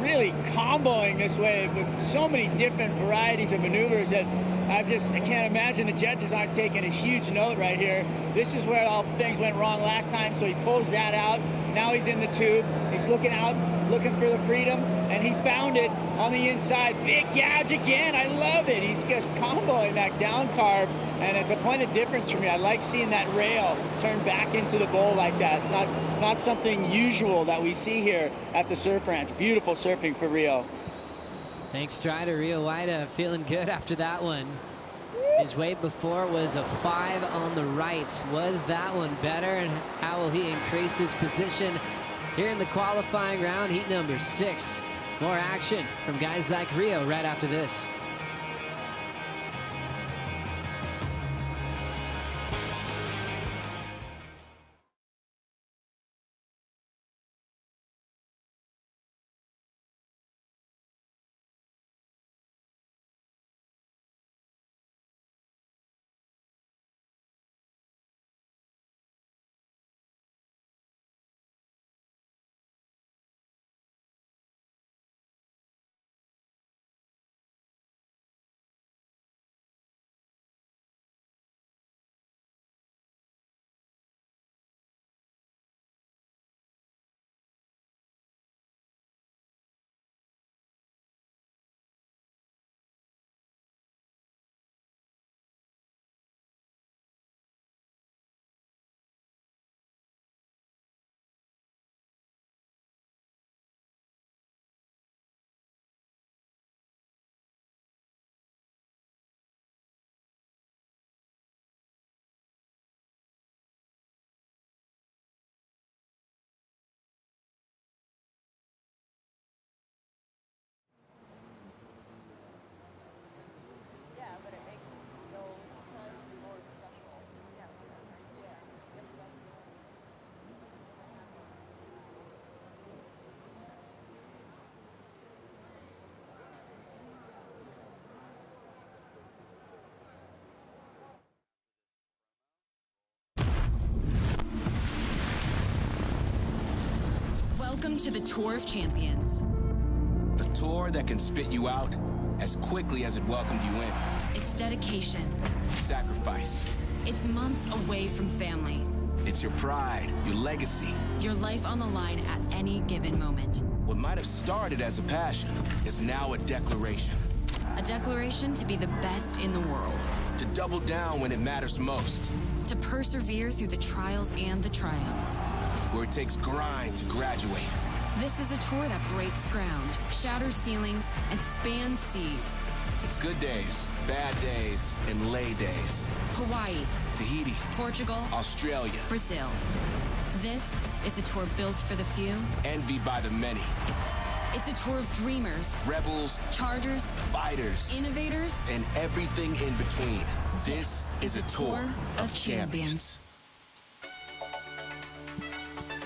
[SPEAKER 20] really comboing this wave with so many different varieties of maneuvers that I can't imagine the judges aren't taking a huge note right here. This is where all things went wrong last time, so he pulls that out. Now he's in the tube. He's looking out, looking for the freedom, and he found it on the inside. Big gouge again. I love it. He's just comboing that down carb, and it's a point of difference for me. I like seeing that rail turn back into the bowl like that. It's not something usual that we see here at the Surf Ranch. Beautiful surfing for Rio.
[SPEAKER 2] Thanks, Strider. Rio Waida feeling good after that one. His wave before was a 5 on the right. Was that one better? And how will he increase his position here in the qualifying round? Heat number 6. More action from guys like Rio right after this.
[SPEAKER 7] Welcome to the Tour of Champions.
[SPEAKER 13] The tour that can spit you out as quickly as it welcomed you in.
[SPEAKER 7] It's dedication.
[SPEAKER 13] Sacrifice.
[SPEAKER 7] It's months away from family.
[SPEAKER 13] It's your pride, your legacy.
[SPEAKER 7] Your life on the line at any given moment.
[SPEAKER 13] What might have started as a passion is now a declaration.
[SPEAKER 7] A declaration to be the best in the world.
[SPEAKER 13] To double down when it matters most.
[SPEAKER 7] To persevere through the trials and the triumphs.
[SPEAKER 13] Where it takes grind to graduate.
[SPEAKER 7] This is a tour that breaks ground, shatters ceilings, and spans seas.
[SPEAKER 13] It's good days, bad days, and lay days.
[SPEAKER 7] Hawaii,
[SPEAKER 13] Tahiti,
[SPEAKER 7] Portugal,
[SPEAKER 13] Australia,
[SPEAKER 7] Brazil. This is a tour built for the few.
[SPEAKER 13] Envied by the many.
[SPEAKER 7] It's a tour of dreamers,
[SPEAKER 13] rebels,
[SPEAKER 7] chargers,
[SPEAKER 13] fighters,
[SPEAKER 7] innovators,
[SPEAKER 13] and everything in between. This is a tour of champions.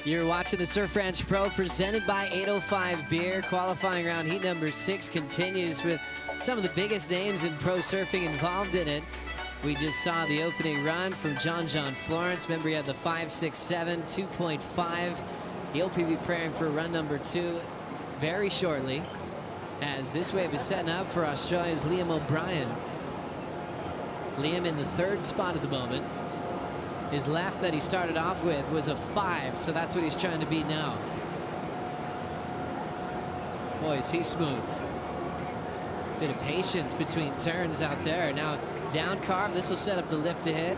[SPEAKER 2] You're watching the Surf Ranch Pro presented by 805 Beer. Qualifying round heat number 6 continues with some of the biggest names in pro surfing involved in it. We just saw the opening run from John Florence. Remember, he had the 5.67, 2.5. He'll be preparing for run number 2 very shortly, as this wave is setting up for Australia's Liam O'Brien. Liam in the 3rd spot at the moment. His left that he started off with was a 5, so that's what he's trying to beat now. Boy, is he smooth. Bit of patience between turns out there. Now down carve. This will set up the lip to hit.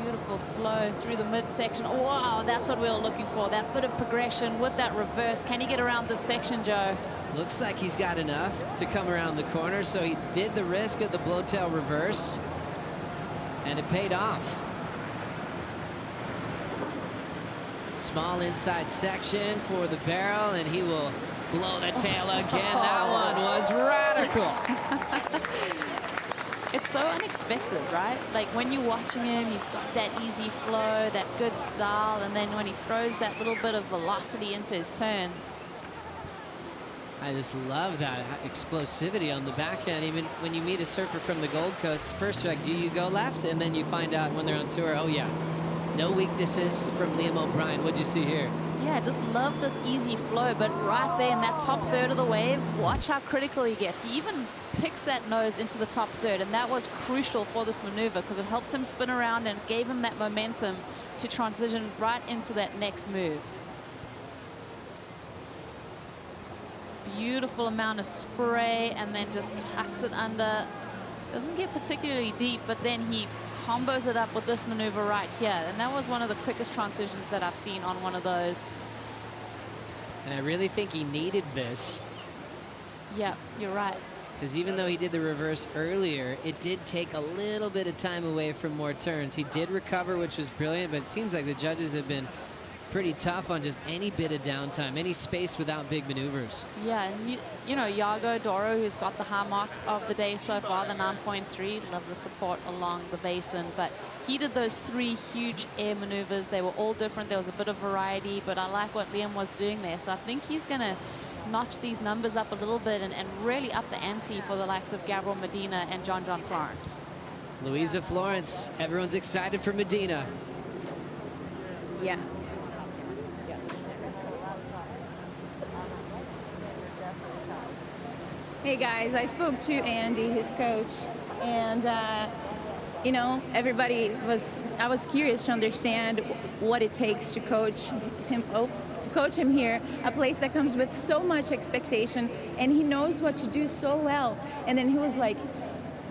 [SPEAKER 4] Beautiful flow through the midsection. Wow, that's what we were looking for. That bit of progression with that reverse. Can he get around this section, Joe?
[SPEAKER 2] Looks like he's got enough to come around the corner, so he did the risk of the blowtail reverse, and it paid off. Small inside section for the barrel, and he will blow the tail again. That one was radical.
[SPEAKER 4] It's so unexpected, right? Like when you're watching him, he's got that easy flow, that good style, and then when he throws that little bit of velocity into his turns.
[SPEAKER 2] I just love that explosivity on the backhand. Even when you meet a surfer from the Gold Coast, first you're like, do you go left? And then you find out when they're on tour, oh yeah, no weaknesses from Liam O'Brien. What'd you see here?
[SPEAKER 4] Yeah, just love this easy flow, but right there in that top third of the wave, watch how critical he gets. He even picks that nose into the top third, and that was crucial for this maneuver because it helped him spin around and gave him that momentum to transition right into that next move. Beautiful amount of spray, and then just tucks it under. Doesn't get particularly deep, but then he combos it up with this maneuver right here, and that was one of the quickest transitions that I've seen on one of those.
[SPEAKER 2] And I really think he needed this.
[SPEAKER 4] Yeah, you're right.
[SPEAKER 2] Because even though he did the reverse earlier, it did take a little bit of time away from more turns. He did recover, which was brilliant, but it seems like the judges have been pretty tough on just any bit of downtime, any space without big maneuvers.
[SPEAKER 4] Yeah, and you know, Iago Doro, who's got the high mark of the day so far, the 9.3, love the support along the basin, but he did those 3 huge air maneuvers. They were all different. There was a bit of variety, but I like what Liam was doing there. So I think he's going to notch these numbers up a little bit and really up the ante for the likes of Gabriel Medina and John Florence.
[SPEAKER 2] Louisa Florence, everyone's excited for Medina.
[SPEAKER 6] Yeah. Hey guys, I spoke to Andy, his coach, and you know, I was curious to understand what it takes to coach him here, a place that comes with so much expectation, and he knows what to do so well. And then he was like,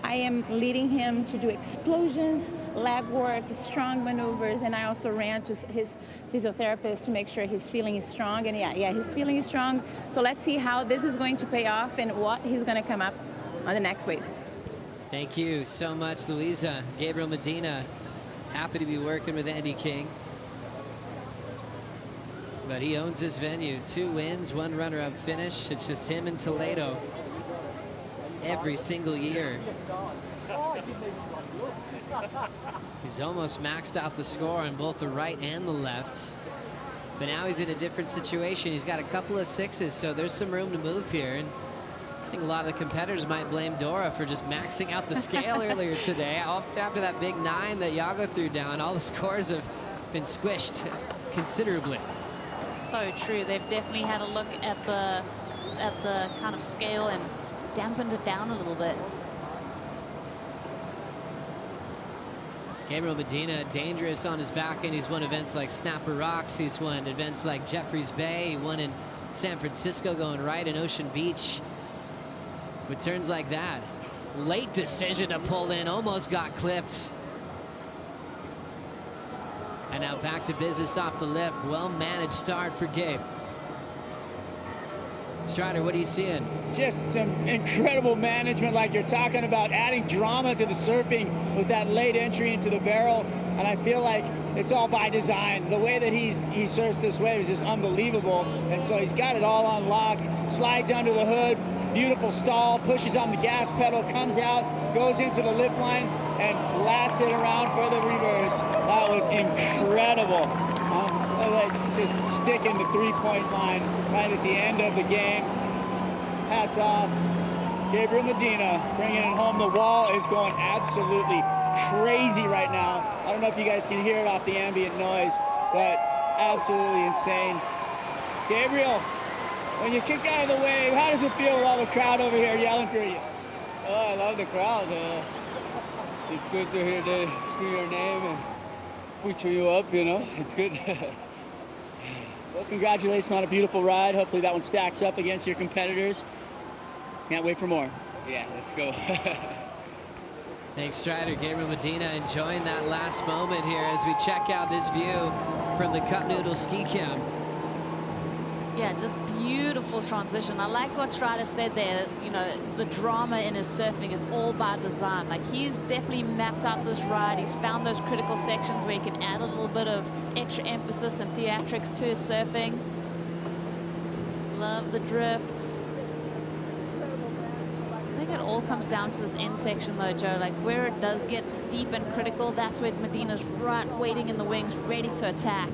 [SPEAKER 6] I am leading him to do explosions, leg work, strong maneuvers, and I also ran to his physiotherapist to make sure his feeling is strong. And yeah, his feeling is strong. So let's see how this is going to pay off and what he's going to come up on the next waves.
[SPEAKER 2] Thank you so much, Louisa. Gabriel Medina, happy to be working with Andy King. But he owns this venue. 2 wins, 1 runner-up finish. It's just him and Toledo every single year. He's almost maxed out the score on both the right and the left. But now he's in a different situation. He's got a couple of 6s, so there's some room to move here. And I think a lot of the competitors might blame Dora for just maxing out the scale earlier today. After that big 9 that Iago threw down, all the scores have been squished considerably.
[SPEAKER 4] So true. They've definitely had a look at the kind of scale and dampened it down a little bit.
[SPEAKER 2] Gabriel Medina, dangerous on his back end. He's won events like Snapper Rocks. He's won events like Jeffreys Bay. He won in San Francisco going right in Ocean Beach. With turns like that. Late decision to pull in, almost got clipped. And now back to business off the lip. Well-managed start for Gabe. Strider, what are you seeing?
[SPEAKER 20] Just some incredible management, like you're talking about, adding drama to the surfing with that late entry into the barrel. And I feel like it's all by design. The way that he surfs this wave is just unbelievable. And so he's got it all on lock, slides under the hood, beautiful stall, pushes on the gas pedal, comes out, goes into the lip line, and blasts it around for the reverse. That was incredible. Just sticking the 3-point line right at the end of the game. Hats off. Gabriel Medina bringing it home. The wall is going absolutely crazy right now. I don't know if you guys can hear it off the ambient noise, but absolutely insane. Gabriel, when you kick out of the wave, how does it feel with all the crowd over here yelling for you?
[SPEAKER 10] Oh, I love the crowd. It's good to hear your name and put you up, you know. It's good.
[SPEAKER 19] Well, congratulations on a beautiful ride. Hopefully that one stacks up against your competitors. Can't wait for more. Yeah, let's go.
[SPEAKER 2] Thanks, Strider. Gabriel Medina enjoying that last moment here as we check out this view from the Cup Noodle ski camp.
[SPEAKER 4] Yeah, just beautiful transition. I like what Strider said there. You know, the drama in his surfing is all by design. Like, he's definitely mapped out this ride. He's found those critical sections where he can add a little bit of extra emphasis and theatrics to his surfing. Love the drift. I think it all comes down to this end section though, Joe. Like, where it does get steep and critical, that's where Medina's right waiting in the wings, ready to attack.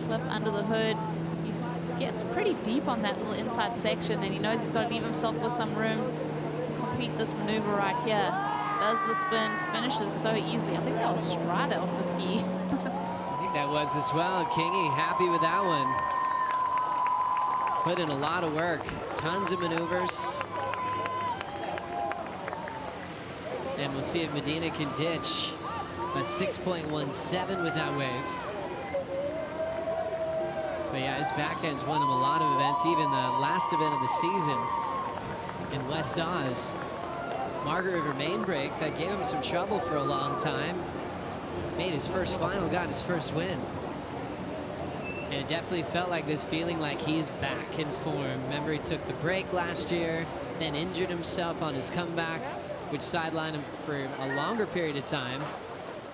[SPEAKER 4] Clip under the hood. He gets pretty deep on that little inside section, and he knows he's got to leave himself with some room to complete this maneuver right here. Does the spin, finishes so easily. I think that was Strider off the ski.
[SPEAKER 2] I think that was as well. Kingy happy with that one. Put in a lot of work, tons of maneuvers. And we'll see if Medina can ditch a 6.17 with that wave. But yeah, his backhand's won him a lot of events, even the last event of the season in West Oz. Margaret River main break, that gave him some trouble for a long time. Made his first final, got his first win. And it definitely felt like this feeling like he's back in form. Remember, he took the break last year, then injured himself on his comeback, which sidelined him for a longer period of time.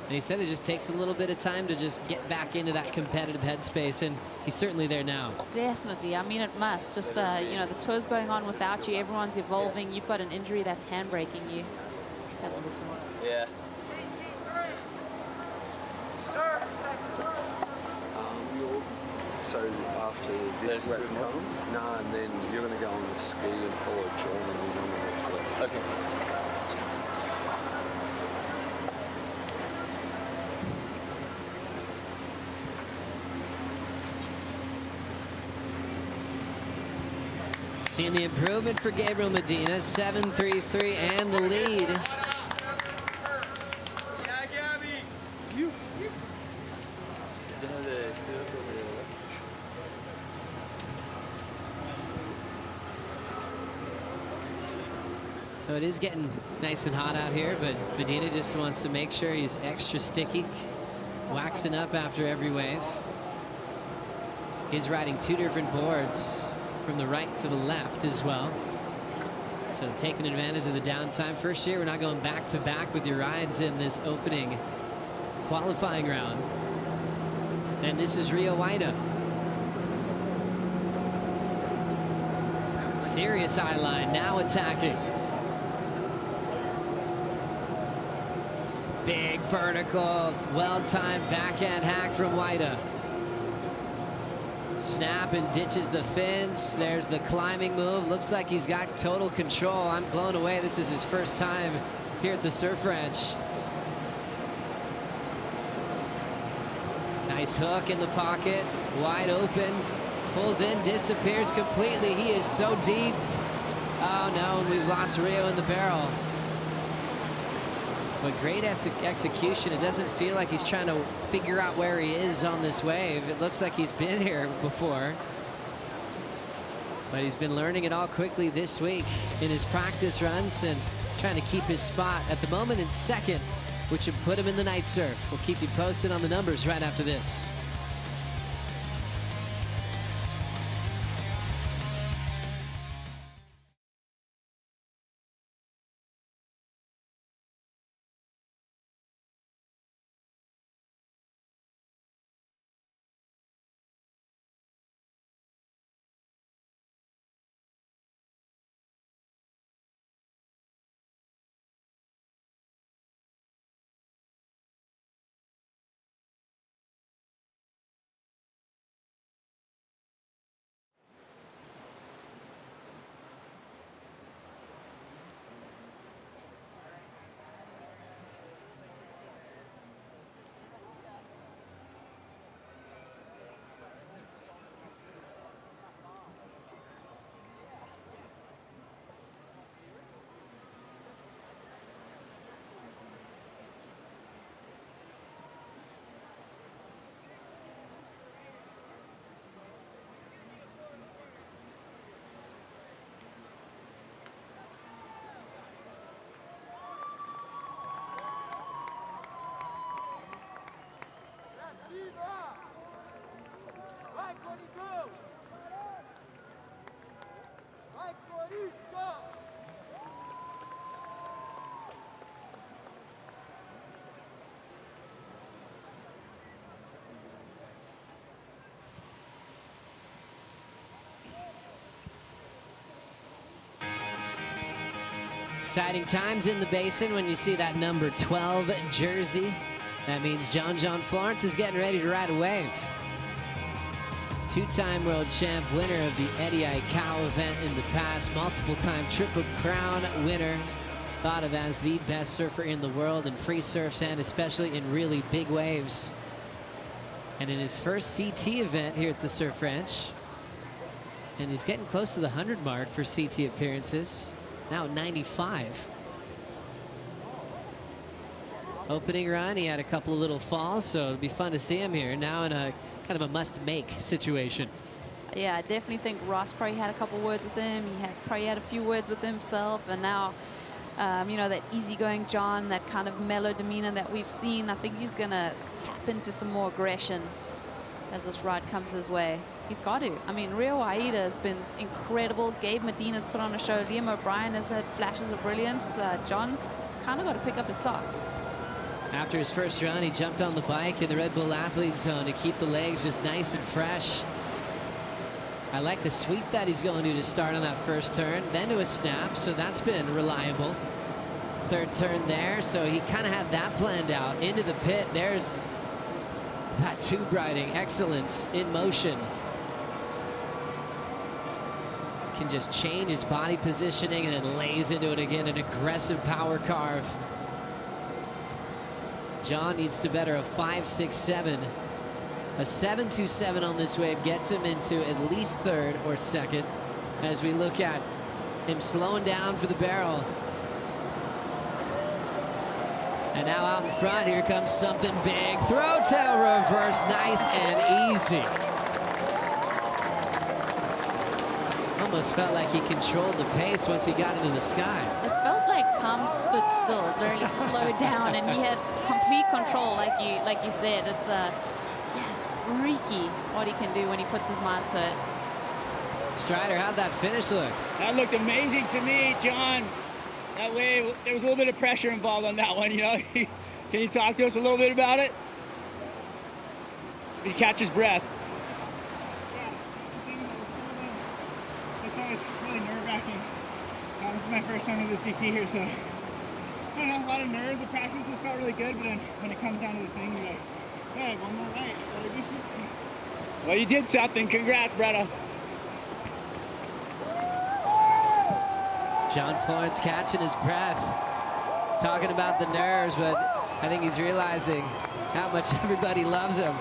[SPEAKER 2] And he said it just takes a little bit of time to just get back into that competitive headspace, and he's certainly there now.
[SPEAKER 4] Definitely. I mean, it must. Just, you know, the tour's going on without you. Everyone's evolving. You've got an injury that's handbraking you. Let's have a listen.
[SPEAKER 11] Yeah.
[SPEAKER 14] Sir.
[SPEAKER 11] So after this rep comes, no, and then you're going to go on the ski and follow John and then on the next level. Okay.
[SPEAKER 2] Seeing the improvement for Gabriel Medina, 7.33 and the lead.
[SPEAKER 14] Yeah, Gabby. You.
[SPEAKER 2] So it is getting nice and hot out here, but Medina just wants to make sure he's extra sticky, waxing up after every wave. He's riding two different boards from the right to the left as well. So taking advantage of the downtime. First year, we're not going back to back with your rides in this opening qualifying round. And this is Rio Waida. Serious eye line, now attacking. Big vertical, well-timed backhand hack from Waida. Snap and ditches the fins. There's the climbing move. Looks like he's got total control. I'm blown away. This is his first time here at the Surf Ranch. Nice hook in the pocket, wide open. Pulls in, disappears completely. He is so deep. Oh no, and we've lost Rio in the barrel. But great execution. It doesn't feel like he's trying to figure out where he is on this wave. It looks like he's been here before. But he's been learning it all quickly this week in his practice runs and trying to keep his spot at the moment in second, which would put him in the night surf. We'll keep you posted on the numbers right after this. Exciting times in the basin when you see that number 12 jersey. That means John Florence is getting ready to ride a wave. Two-time world champ, winner of the Eddie Aikau event in the past, multiple-time Triple Crown winner, thought of as the best surfer in the world in free surfs and especially in really big waves. And in his first CT event here at the Surf Ranch, and he's getting close to the 100 mark for CT appearances, now 95. Opening run, he had a couple of little falls, so it'll be fun to see him here. Now in a kind of a must-make situation.
[SPEAKER 4] Yeah, I definitely think Ross probably had a couple words with him. He probably had a few words with himself, and now, you know, that easygoing John, that kind of mellow demeanor that we've seen, I think he's gonna tap into some more aggression as this ride comes his way. He's got to. I mean, Rio Aida has been incredible. Gabe Medina's put on a show. Liam O'Brien has had flashes of brilliance. John's kind of got to pick up his socks.
[SPEAKER 2] After his first run, he jumped on the bike in the Red Bull Athlete Zone to keep the legs just nice and fresh. I like the sweep that he's going to start on that first turn, then to a snap, so that's been reliable. Third turn there, so he kind of had that planned out. Into the pit, there's that tube riding excellence in motion. Can just change his body positioning and then lays into it again, an aggressive power carve. John needs to better a 5.67. A 7.27 on this wave gets him into at least third or second as we look at him slowing down for the barrel. And now out in front, here comes something big. Throw tail reverse, nice and easy. Almost felt like he controlled the pace once he got into the sky.
[SPEAKER 4] It felt like Tom stood still, really slowed down, and he had complete control, like you said. It's yeah, it's freaky what he can do when he puts his mind to it.
[SPEAKER 2] Strider, how'd that finish look?
[SPEAKER 19] That looked amazing to me, John. That way, there was a little bit of pressure involved on that one, you know. Can you talk to us a little bit about it? Did he catch his breath?
[SPEAKER 10] It's always really nerve-wracking. This is my first time in the CT here, so I don't know, a lot of nerves. The practice has felt really good, but then when it comes down to the thing, you're like, hey, one more right.
[SPEAKER 19] Well, you did something. Congrats, Bretta.
[SPEAKER 2] John Florence catching his breath, talking about the nerves, but I think he's realizing how much everybody loves him.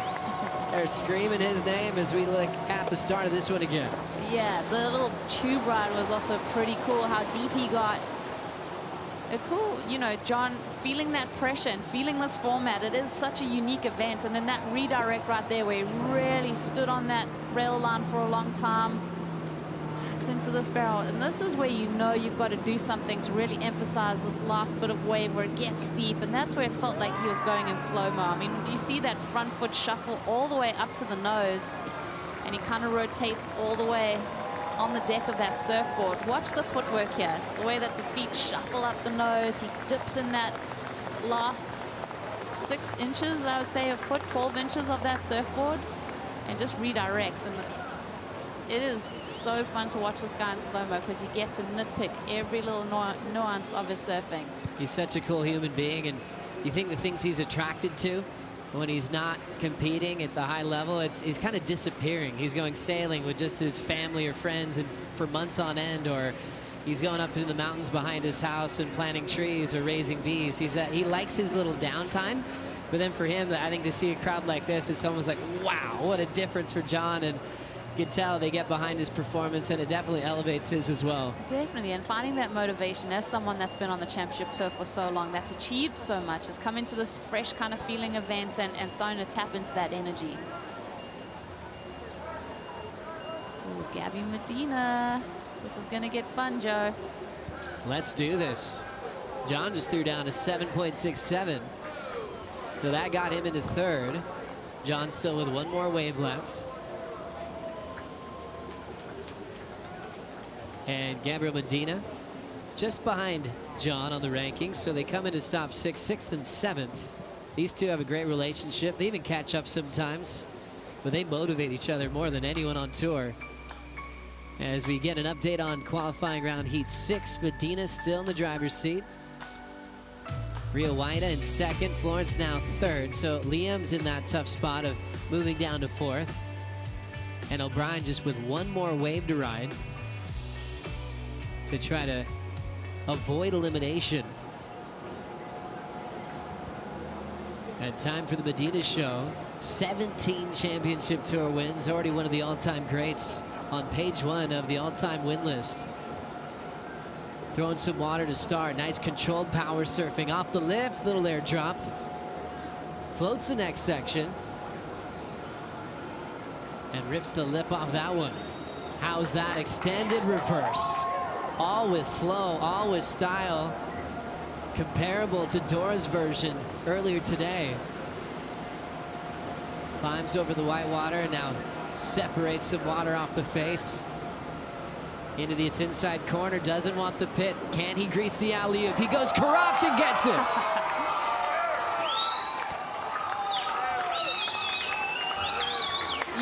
[SPEAKER 2] They're screaming his name as we look at the start of this one again.
[SPEAKER 4] Yeah, the little tube ride was also pretty cool, how deep he got. It's cool, you know, John feeling that pressure and feeling this format. It is such a unique event. And then that redirect right there where he really stood on that rail line for a long time, tucks into this barrel. And this is where you know you've got to do something to really emphasize this last bit of wave where it gets steep. And that's where it felt like he was going in slow-mo. I mean, you see that front foot shuffle all the way up to the nose, and he kind of rotates all the way on the deck of that surfboard. Watch the footwork here, the way that the feet shuffle up the nose. He dips in that last 6 inches, I would say, a foot, 12 inches of that surfboard, and just redirects. And it is so fun to watch this guy in slow-mo because you get to nitpick every little nuance of his surfing.
[SPEAKER 2] He's such a cool human being, and you think the things he's attracted to when he's not competing at the high level, he's kind of disappearing. He's going sailing with just his family or friends and for months on end, or he's going up into the mountains behind his house and planting trees or raising bees. He likes his little downtime, but then for him, I think to see a crowd like this, it's almost like, wow, what a difference for John. And you can tell they get behind his performance, and it definitely elevates his as well.
[SPEAKER 4] Definitely, and finding that motivation as someone that's been on the championship tour for so long, that's achieved so much, has come into this fresh kind of feeling event and starting to tap into that energy. Ooh, Gabby Medina. This is going to get fun, Joe.
[SPEAKER 2] Let's do this. John just threw down a 7.67. So that got him into third. John still with one more wave left. And Gabriel Medina just behind John on the rankings, so they come in to stop 6th and 7th. These two have a great relationship. They even catch up sometimes, but they motivate each other more than anyone on tour. As we get an update on qualifying round heat 6, Medina still in the driver's seat. Rio Waida in second, Florence now third. So Liam's in that tough spot of moving down to fourth. And O'Brien just with one more wave to ride to try to avoid elimination. And time for the Medina show. 17 championship tour wins, already one of the all-time greats on page 1 of the all-time win list. Throwing some water to start. Nice controlled power surfing off the lip, little air drop. Floats the next section. And rips the lip off that one. How's that? Extended reverse. All with flow, all with style. Comparable to Dora's version earlier today. Climbs over the white water and now separates some water off the face. Into its inside corner, doesn't want the pit. Can he grease the alley-oop? He goes corrupt and gets it.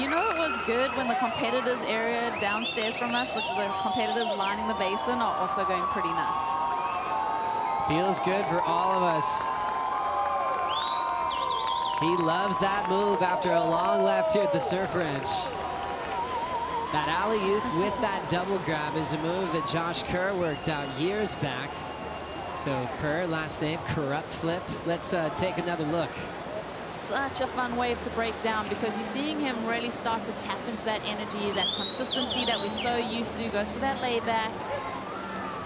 [SPEAKER 4] You know, it was good when the competitors area downstairs from us, the competitors lining the basin are also going pretty nuts.
[SPEAKER 2] Feels good for all of us. He loves that move after a long left here at the Surf Ranch. That alley-oop with that double grab is a move that Josh Kerr worked out years back. So Kerr, last name, Corrupt Flip. Let's take another look.
[SPEAKER 4] Such a fun wave to break down because you're seeing him really start to tap into that energy, that consistency that we're so used to. Goes for that layback.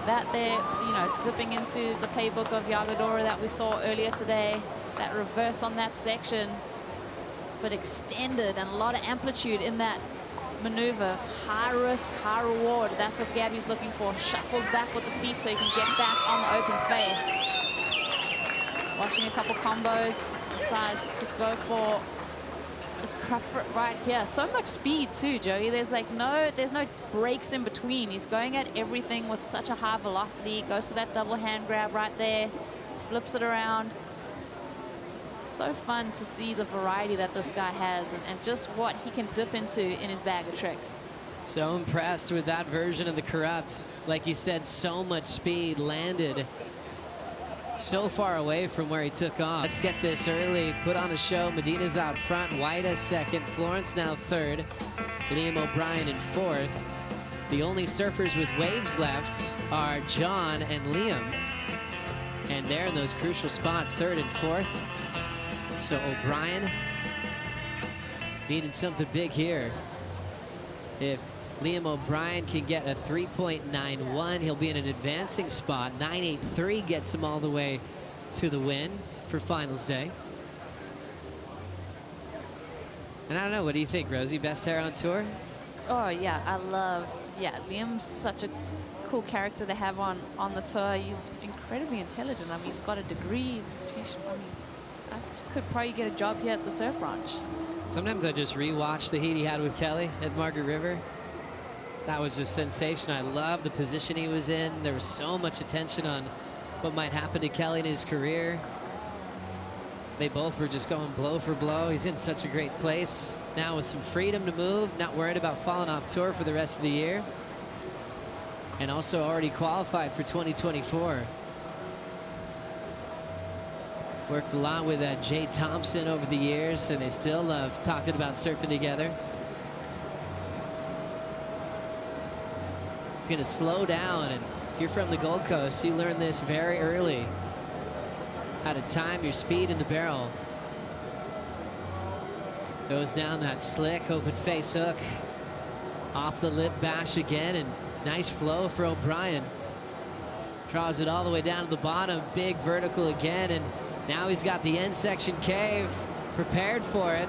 [SPEAKER 4] That there, you know, dipping into the playbook of Yagodora that we saw earlier today. That reverse on that section, but extended and a lot of amplitude in that maneuver. High risk, high reward. That's what Gabby's looking for. Shuffles back with the feet so he can get back on the open face. Watching a couple combos, decides to go for this crop foot right here. So much speed too, Joey. There's no breaks in between. He's going at everything with such a high velocity. Goes for that double hand grab right there, flips it around. So fun to see the variety that this guy has and just what he can dip into in his bag of tricks.
[SPEAKER 2] So impressed with that version of the Corrupt. Like you said, so much speed, landed so far away from where he took off. Let's get this early, put on a show. Medina's out front, Waida second, Florence now third, Liam O'Brien in fourth. The only surfers with waves left are John and Liam. And they're in those crucial spots, third and fourth. So O'Brien needed something big here. If Liam O'Brien can get a 3.91, he'll be in an advancing spot. 9.83 gets him all the way to the win for finals day. And I don't know, what do you think, Rosie? Best hair on tour?
[SPEAKER 4] Oh yeah, Liam's such a cool character to have on the tour. He's incredibly intelligent. I mean, he's got a degree. I could probably get a job here at the Surf Ranch.
[SPEAKER 2] Sometimes I just rewatch the heat he had with Kelly at Margaret River. That was just sensational. I love the position he was in. There was so much attention on what might happen to Kelly in his career. They both were just going blow for blow. He's in such a great place now with some freedom to move, not worried about falling off tour for the rest of the year. And also already qualified for 2024. Worked a lot with Jay Thompson over the years, and they still love talking about surfing together. It's going to slow down, and if you're from the Gold Coast, you learn this very early, how to time your speed in the barrel. Goes down that slick, open face hook. Off the lip bash again, and nice flow for O'Brien. Draws it all the way down to the bottom, big vertical again, and now he's got the end section cave prepared for it.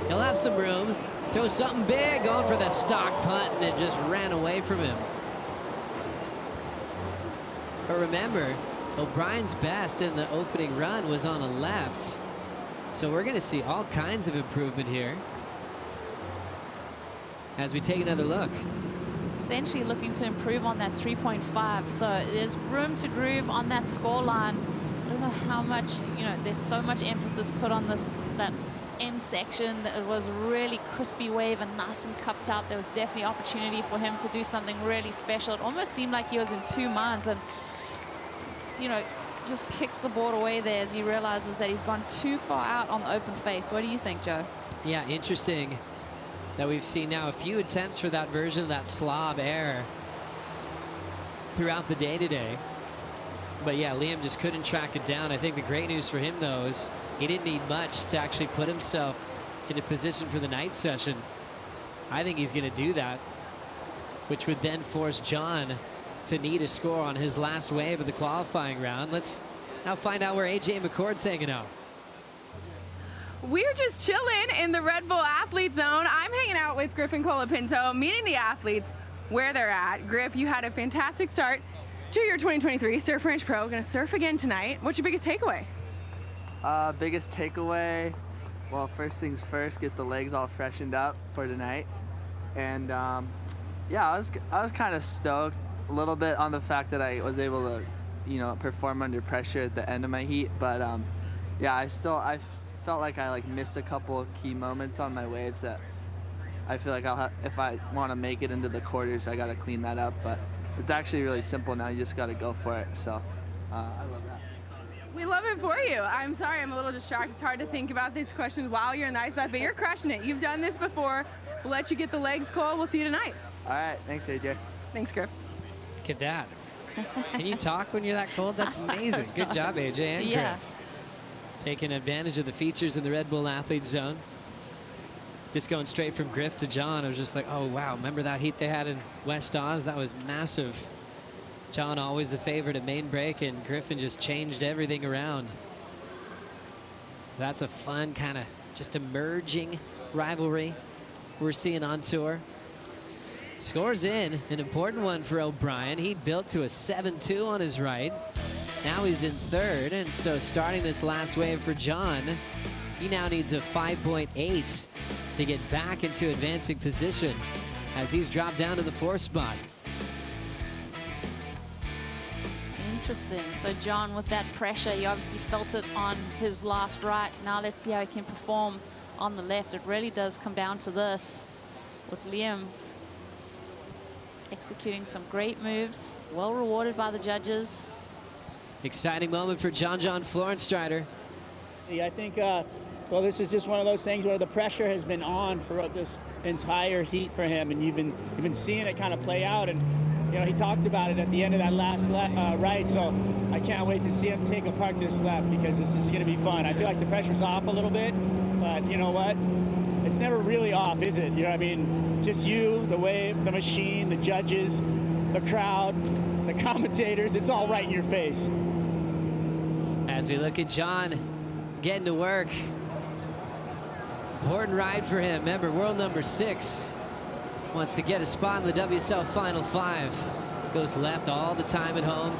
[SPEAKER 2] He'll have some room. Throws something big, going for the stock punt, and it just ran away from him. But remember, O'Brien's best in the opening run was on a left. So we're going to see all kinds of improvement here as we take another look.
[SPEAKER 4] Essentially looking to improve on that 3.5. So there's room to groove on that score line. I don't know how much, there's so much emphasis put on that end section. It was a really crispy wave and nice and cupped out. There was definitely opportunity for him to do something really special. It almost seemed like he was in two minds, and, you know, just kicks the board away there as he realizes that he's gone too far out on the open face. What do you think, Joe?
[SPEAKER 2] Yeah, interesting that we've seen now a few attempts for that version of that slob air throughout the day today. But yeah, Liam just couldn't track it down. I think the great news for him, though, is he didn't need much to actually put himself in a position for the night session. I think he's going to do that, which would then force John to need a score on his last wave of the qualifying round. Let's now find out where AJ McCord's hanging out.
[SPEAKER 6] We're just chilling in the Red Bull Athlete Zone. I'm hanging out with Griffin Colapinto, meeting the athletes where they're at. Griff, you had a fantastic start to your 2023 Surf Ranch Pro. Gonna surf again tonight. What's your biggest takeaway?
[SPEAKER 15] Biggest takeaway, well, first things first, get the legs all freshened up for tonight. And yeah, I was kind of stoked a little bit on the fact that I was able to, you know, perform under pressure at the end of my heat. But yeah, I felt like I missed a couple of key moments on my waves that I feel like if I want to make it into the quarters, I got to clean that up. But it's actually really simple now. You just got to go for it. So I love that.
[SPEAKER 6] We love it for you. I'm sorry, I'm a little distracted. It's hard to think about these questions while you're in the ice bath, but you're crushing it. You've done this before. We'll let you get the legs cold. We'll see you tonight.
[SPEAKER 15] All right. Thanks, AJ.
[SPEAKER 6] Thanks, Griff.
[SPEAKER 2] Look at that. Can you talk when you're that cold? That's amazing. Good job, AJ and Griff. Taking advantage of the features in the Red Bull Athlete Zone. Just going straight from Griff to John. I was just like, oh, wow. Remember that heat they had in West Oz? That was massive. John always the favorite at main break, and Griffin just changed everything around. That's a fun kind of just emerging rivalry we're seeing on tour. Scores in, an important one for O'Brien. He built to a 7-2 on his right. Now he's in third, and so starting this last wave for John, he now needs a 5.8 to get back into advancing position as he's dropped down to the 4th spot.
[SPEAKER 4] Interesting. So John, with that pressure, he obviously felt it on his last right. Now let's see how he can perform on the left. It really does come down to this, with Liam executing some great moves, well rewarded by the judges.
[SPEAKER 2] Exciting moment for John Florenstrider.
[SPEAKER 19] I think, well, this is just one of those things where the pressure has been on for this entire heat for him, and you've been seeing it kind of play out. And you know, he talked about it at the end of that last ride, so I can't wait to see him take apart this lap because this is going to be fun. I feel like the pressure's off a little bit, but you know what? It's never really off, is it? You know what I mean? Just you, the wave, the machine, the judges, the crowd, the commentators, it's all right in your face.
[SPEAKER 2] As we look at John getting to work. Important ride for him. Remember, world number 6. Wants to get a spot in the WSL Final 5. Goes left all the time at home.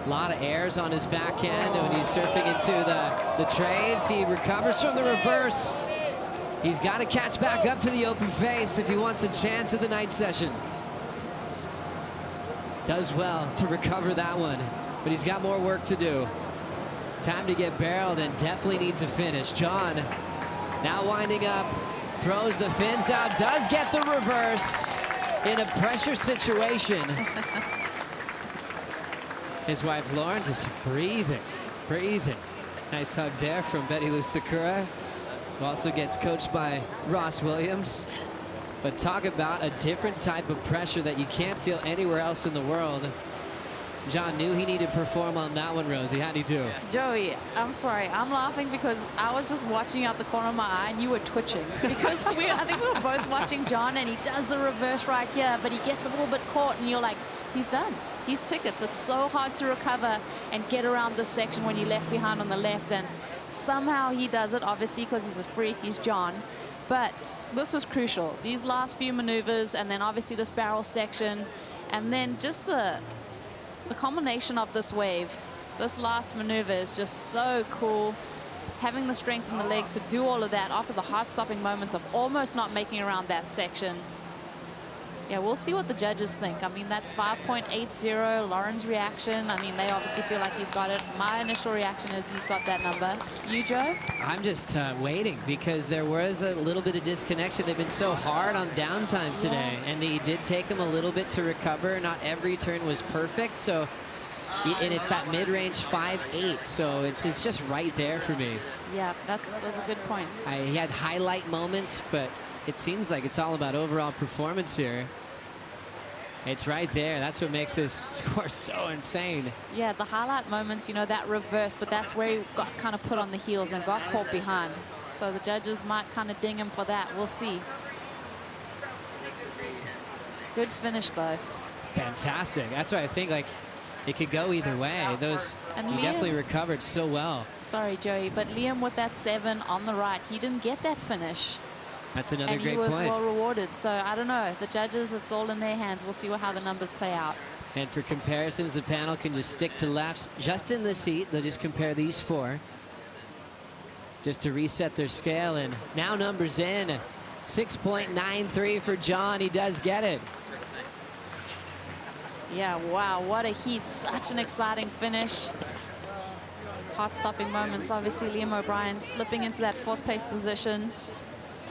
[SPEAKER 2] A lot of airs on his backhand. When he's surfing into the trades, he recovers from the reverse. He's got to catch back up to the open face if he wants a chance at the night session. Does well to recover that one, but he's got more work to do. Time to get barreled and definitely needs a finish. John now winding up, throws the fins out, does get the reverse in a pressure situation. His wife Lauren just breathing. Nice hug there from Betty Lou Sakura, who also gets coached by Ross Williams. But talk about a different type of pressure that you can't feel anywhere else in the world. John knew he needed to perform on that one, Rosie. How'd he do?
[SPEAKER 4] Joey, I'm sorry. I'm laughing because I was just watching out the corner of my eye and you were twitching. Because I think we were both watching John and he does the reverse right here, but he gets a little bit caught and you're like, he's done. He's tickets. It's so hard to recover and get around this section when you're left behind on the left. And somehow he does it, obviously, because he's a freak. He's John. But this was crucial. These last few maneuvers and then obviously this barrel section and then just the combination of this wave, this last maneuver is just so cool. Having the strength in the legs to do all of that after the heart-stopping moments of almost not making around that section. Yeah, we'll see what the judges think. I mean, that 5.80, Lauren's reaction, I mean, they obviously feel like he's got it. My initial reaction is he's got that number. You, Joe?
[SPEAKER 2] I'm just waiting because there was a little bit of disconnection. They've been so hard on downtime today, and he did take them a little bit to recover. Not every turn was perfect, so, and it's that mid-range 5.8, so it's just right there for me.
[SPEAKER 4] Yeah, those are good points.
[SPEAKER 2] He had highlight moments, but it seems like it's all about overall performance here. It's right there. That's what makes this score so insane.
[SPEAKER 4] Yeah, the highlight moments, you know, that reverse, but that's where he got kind of put on the heels and got caught behind. So the judges might kind of ding him for that. We'll see. Good finish, though.
[SPEAKER 2] Fantastic. That's why I think, like, it could go either way. He definitely recovered so well.
[SPEAKER 4] Sorry, Joey, but Liam with that 7 on the right, he didn't get that finish.
[SPEAKER 2] That's another great point.
[SPEAKER 4] And he was well rewarded. So I don't know. The judges, it's all in their hands. We'll see how the numbers play out.
[SPEAKER 2] And for comparisons, the panel can just stick to lefts just in this heat. They'll just compare these 4 just to reset their scale. And now numbers in. 6.93 for John. He does get it.
[SPEAKER 4] Yeah, wow, what a heat. Such an exciting finish. Heart-stopping moments. Obviously, Liam O'Brien slipping into that 4th place position.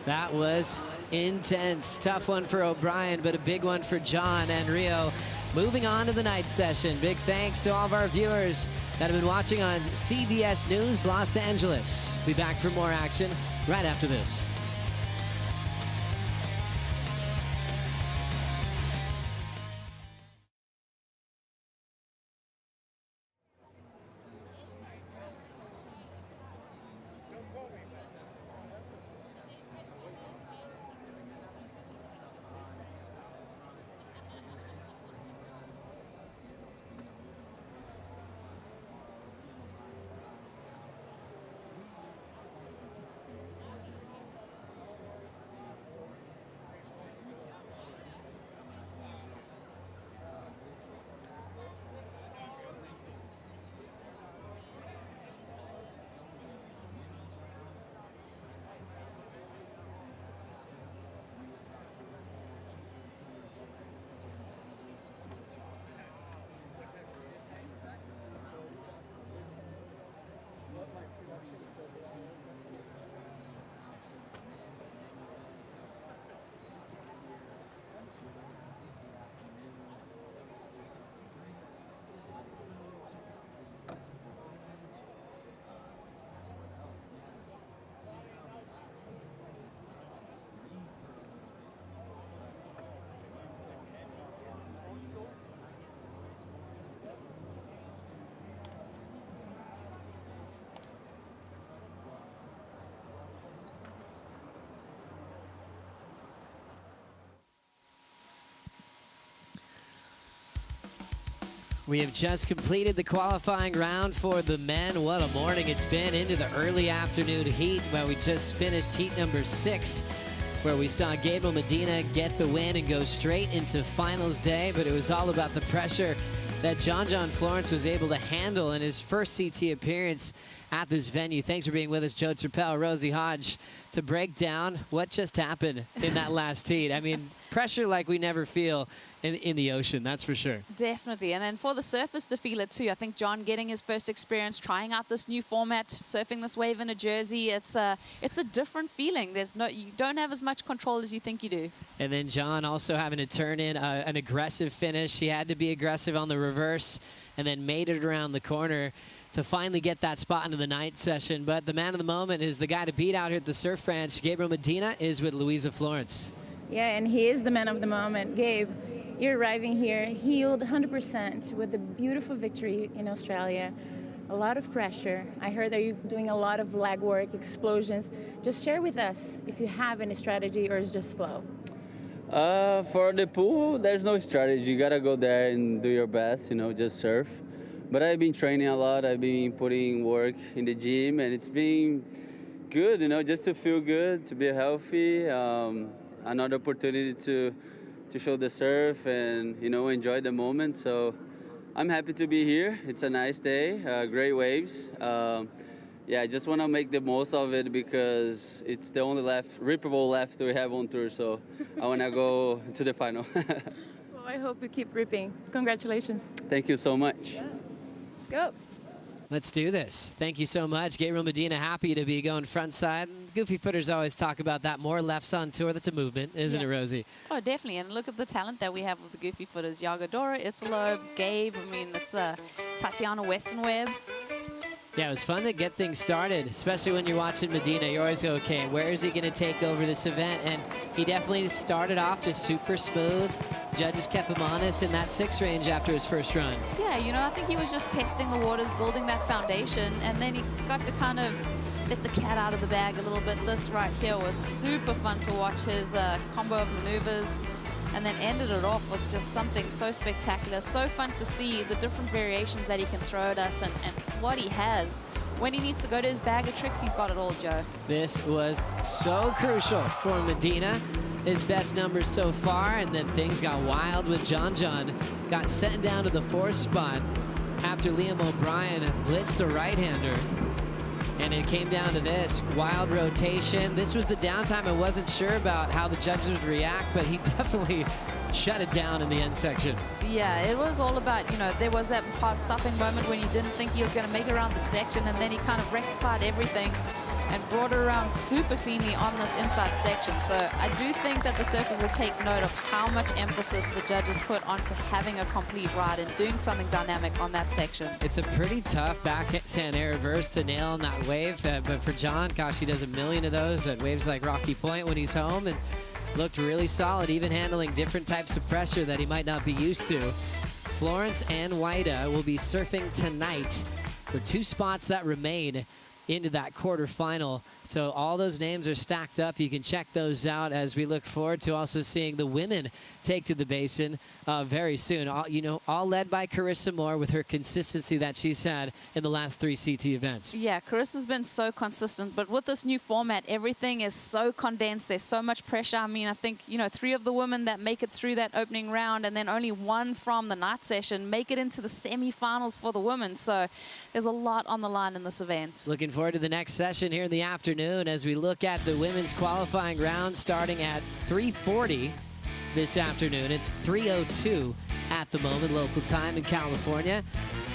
[SPEAKER 2] That was intense. Tough one for O'Brien, but a big one for John and Rio. Moving on to the night session. Big thanks to all of our viewers that have been watching on CBS News Los Angeles. Be back for more action right after this. We have just completed the qualifying round for the men. What a morning it's been into the early afternoon heat. Well, we just finished heat number 6, where we saw Gabriel Medina get the win and go straight into finals day. But it was all about the pressure that John Florence was able to handle in his first CT appearance at this venue. Thanks for being with us, Joe Trappell, Rosie Hodge, to break down what just happened in that last heat. I mean, pressure like we never feel in the ocean, that's for sure.
[SPEAKER 4] Definitely, and then for the surfers to feel it too. I think John getting his first experience, trying out this new format, surfing this wave in a jersey, it's a different feeling. You don't have as much control as you think you do.
[SPEAKER 2] And then John also having to turn in an aggressive finish. He had to be aggressive on the reverse and then made it around the corner to finally get that spot into the night session. But the man of the moment is the guy to beat out here at the Surf Ranch. Gabriel Medina is with Louisa Florence.
[SPEAKER 3] Yeah, and he is the man of the moment. Gabe, you're arriving here healed 100% with a beautiful victory in Australia. A lot of pressure. I heard that you're doing a lot of leg work, explosions. Just share with us if you have any strategy or it's just flow.
[SPEAKER 16] For the pool, there's no strategy. You gotta go there and do your best, just surf. But I've been training a lot. I've been putting work in the gym, and it's been good, just to feel good, to be healthy. Another opportunity to show the surf and, enjoy the moment. So I'm happy to be here. It's a nice day, great waves. yeah, I just want to make the most of it because it's the only rippable left we have on tour. So I want to go to the final.
[SPEAKER 3] Well, I hope you keep ripping. Congratulations.
[SPEAKER 16] Thank you so much.
[SPEAKER 3] Yeah. Let's go.
[SPEAKER 2] Let's do this. Thank you so much. Gabriel Medina happy to be going front side. Goofy footers always talk about that. More lefts on tour. That's a movement, isn't it, Rosie?
[SPEAKER 4] Oh, definitely. And look at the talent that we have with the goofy footers. Yago Dora, Italo, Gabe. I mean, it's Tatiana Weston-Webb.
[SPEAKER 2] Yeah, it was fun to get things started, especially when you're watching Medina. You always go, okay, where is he going to take over this event? And he definitely started off just super smooth. Judges kept him honest in that 6 range after his first run.
[SPEAKER 4] Yeah, you know, I think he was just testing the waters, building that foundation, and then he got to kind of let the cat out of the bag a little bit. This right here was super fun to watch, his combo of maneuvers, and then ended it off with just something so spectacular. So fun to see the different variations that he can throw at us and what he has. When he needs to go to his bag of tricks, he's got it all, Joe.
[SPEAKER 2] This was so crucial for Medina. His best numbers so far, and then things got wild with John. Got sent down to the 4th spot after Liam O'Brien blitzed a right-hander. And it came down to this wild rotation. This was the downtime. I wasn't sure about how the judges would react, but he definitely shut it down in the end section.
[SPEAKER 4] Yeah, it was all about, you know, there was that hard stopping moment when you didn't think he was going to make it around the section, and then he kind of rectified everything and brought it around super cleanly on this inside section. So I do think that the surfers will take note of how much emphasis the judges put onto having a complete ride and doing something dynamic on that section.
[SPEAKER 2] It's a pretty tough backhand air reverse to nail on that wave, but for John, gosh, he does a million of those at waves like Rocky Point when he's home, and looked really solid, even handling different types of pressure that he might not be used to. Florence and Waida will be surfing tonight for 2 spots that remain into that quarterfinal. So all those names are stacked up. You can check those out as we look forward to also seeing the women take to the basin very soon. All led by Carissa Moore with her consistency that she's had in the last 3 CT events.
[SPEAKER 4] Yeah, Carissa's been so consistent, but with this new format, everything is so condensed. There's so much pressure. I mean, I think, 3 of the women that make it through that opening round, and then only 1 from the night session make it into the semifinals for the women. So there's a lot on the line in this event.
[SPEAKER 2] Looking forward to the next session here in the afternoon as we look at the women's qualifying round starting at 3:40 this afternoon. It's 3:02 at the moment, local time in California.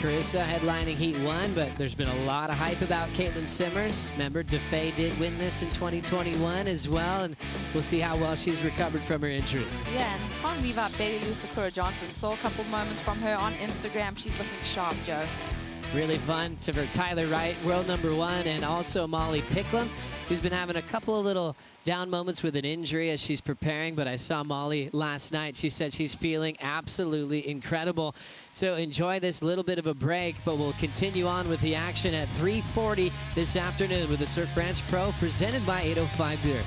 [SPEAKER 2] Carissa headlining Heat 1, but there's been a lot of hype about Caitlin Simmers. Remember, DeFay did win this in 2021 as well, and we'll see how well she's recovered from her injury.
[SPEAKER 4] Yeah, and can't leave out Betty Lou Sakura Johnson. Saw a couple moments from her on Instagram. She's looking sharp, Joe.
[SPEAKER 2] Really fun to ver Tyler Wright, world #1, and also Molly Picklum, who's been having a couple of little down moments with an injury as she's preparing, but I saw Molly last night. She said she's feeling absolutely incredible. So enjoy this little bit of a break, but we'll continue on with the action at 3:40 this afternoon with the Surf Ranch Pro presented by 805 Beer.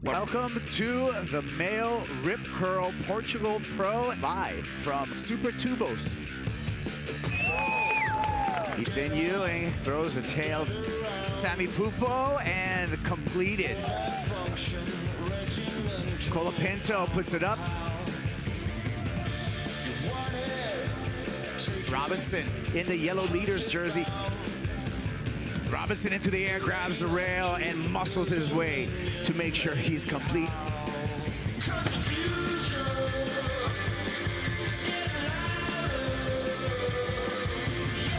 [SPEAKER 17] Welcome to the male Rip Curl Portugal Pro live from Super Tubos. Ethan Ewing throws a tail. Sammy Pupo and completed. Colapinto puts it up. Robinson in the yellow leaders jersey. Robinson into the air, grabs the rail, and muscles his way to make sure he's complete.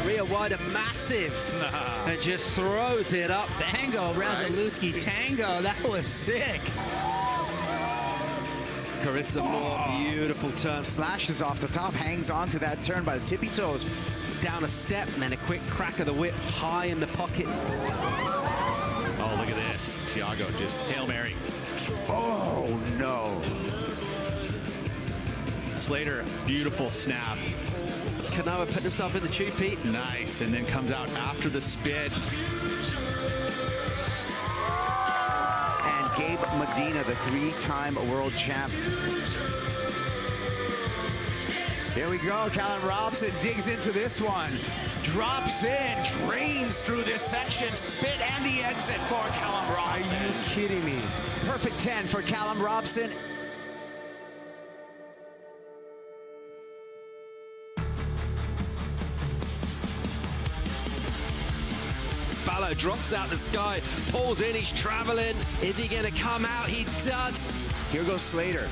[SPEAKER 21] Rhea White, massive, and just throws it up. Tango, Razalewski tango, that was sick.
[SPEAKER 17] Carissa Moore, beautiful turn, slashes off the top, hangs on to that turn by the tippy toes.
[SPEAKER 21] Down a step and then a quick crack of the whip high in the pocket.
[SPEAKER 8] Oh, look at this. Thiago just Hail Mary.
[SPEAKER 17] Oh, no.
[SPEAKER 8] Slater, beautiful snap.
[SPEAKER 21] As Kanoa put himself in the tube, Pete.
[SPEAKER 8] Nice, and then comes out after the spin.
[SPEAKER 17] And Gabe Medina, the 3-time world champ. Here we go, Callum Robson digs into this one. drops in, drains through this section, spit and the exit for Callum Robson.
[SPEAKER 21] Are you kidding me?
[SPEAKER 17] Perfect 10 for Callum Robson.
[SPEAKER 21] Fallow drops out the sky, pulls in, he's traveling. Is he going to come out? He does.
[SPEAKER 17] Here goes Slater.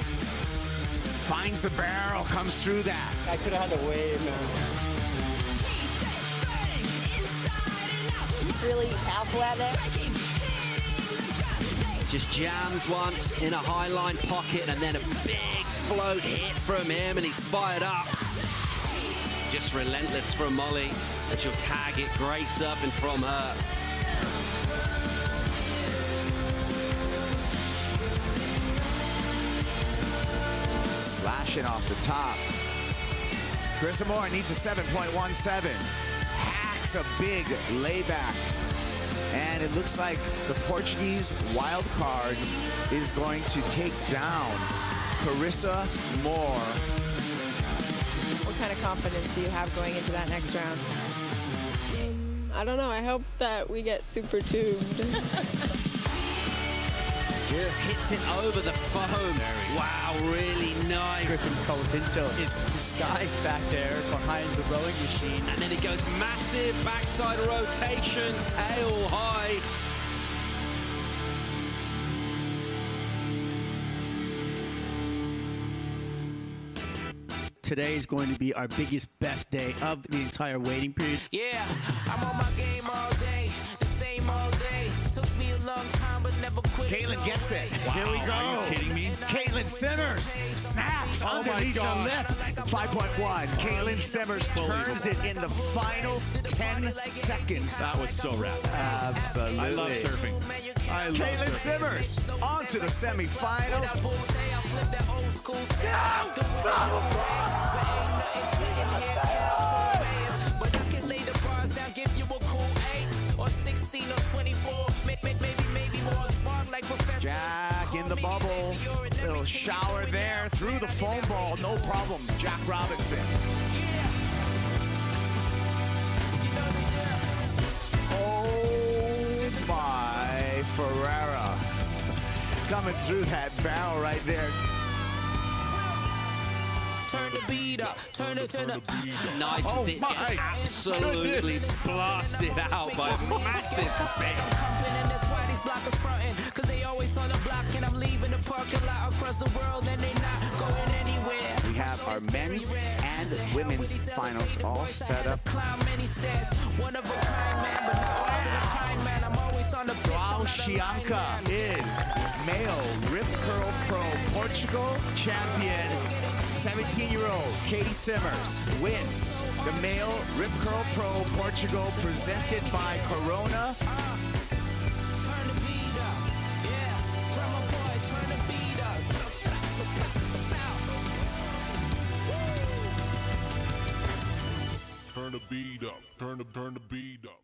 [SPEAKER 17] Finds the barrel, comes through that.
[SPEAKER 19] I could have had the wave, man.
[SPEAKER 9] Really powerful out there.
[SPEAKER 21] Just jams one in a high line pocket and then a big float hit from him and he's fired up. Just relentless from Molly and she'll tag it. Great surfing from her.
[SPEAKER 17] Slashing off the top. Carissa Moore needs a 7.17. Hacks a big layback. And it looks like the Portuguese wild card is going to take down Carissa Moore.
[SPEAKER 22] What kind of confidence do you have going into that next round? I don't know. I hope that we get super tubed.
[SPEAKER 21] Just hits it over the foam. Wow, really nice.
[SPEAKER 23] Griffin Colapinto is disguised back there behind the rowing machine.
[SPEAKER 21] And then it goes massive backside rotation, tail high.
[SPEAKER 23] Today is going to be our biggest, best day of the entire waiting period.
[SPEAKER 13] Yeah, I'm on my game all day, the same all day. Took me a long time, but never quit.
[SPEAKER 17] Caitlin gets it.
[SPEAKER 13] Wow,
[SPEAKER 17] Here we go.
[SPEAKER 13] are you kidding me?
[SPEAKER 17] Caitlin Simmers snaps underneath the lip. 5.1. Caitlin Simmers turns it in the final 10 seconds.
[SPEAKER 18] That was so rad.
[SPEAKER 17] Absolutely.
[SPEAKER 18] I love surfing. I love
[SPEAKER 17] Caitlin
[SPEAKER 18] surfing.
[SPEAKER 17] Simmers on to the semifinals.
[SPEAKER 13] But I can lay the bars down, give you a cool 8 or 16 or 24, maybe more smart like Professor.
[SPEAKER 17] Jack in the bubble. Little shower there through the foam ball. No problem. Jack Robinson. Oh my, Ferreira. Coming through that barrel right there.
[SPEAKER 13] Turn the beat up, turn it up.
[SPEAKER 21] Nice,
[SPEAKER 13] Oh
[SPEAKER 21] it
[SPEAKER 13] my
[SPEAKER 21] absolutely
[SPEAKER 13] goodness.
[SPEAKER 21] blasted out by a massive spin.
[SPEAKER 13] And that's why these blockers frontin', cause they always on the block and I'm leaving the parking lot across the world and they not going anywhere.
[SPEAKER 17] We have our men's and women's finals all set up.
[SPEAKER 13] One of a kind man, but not often a kind man. I'm always on the pitch.
[SPEAKER 17] Joao Chianca is male Rip Curl Pro Portugal champion. 17-year-old Katie Simmers wins the male Rip Curl Pro Portugal presented by Corona.
[SPEAKER 13] Turn the beat up, yeah. Drummer boy, turn the beat up.
[SPEAKER 24] Turn the beat up, turn the beat up.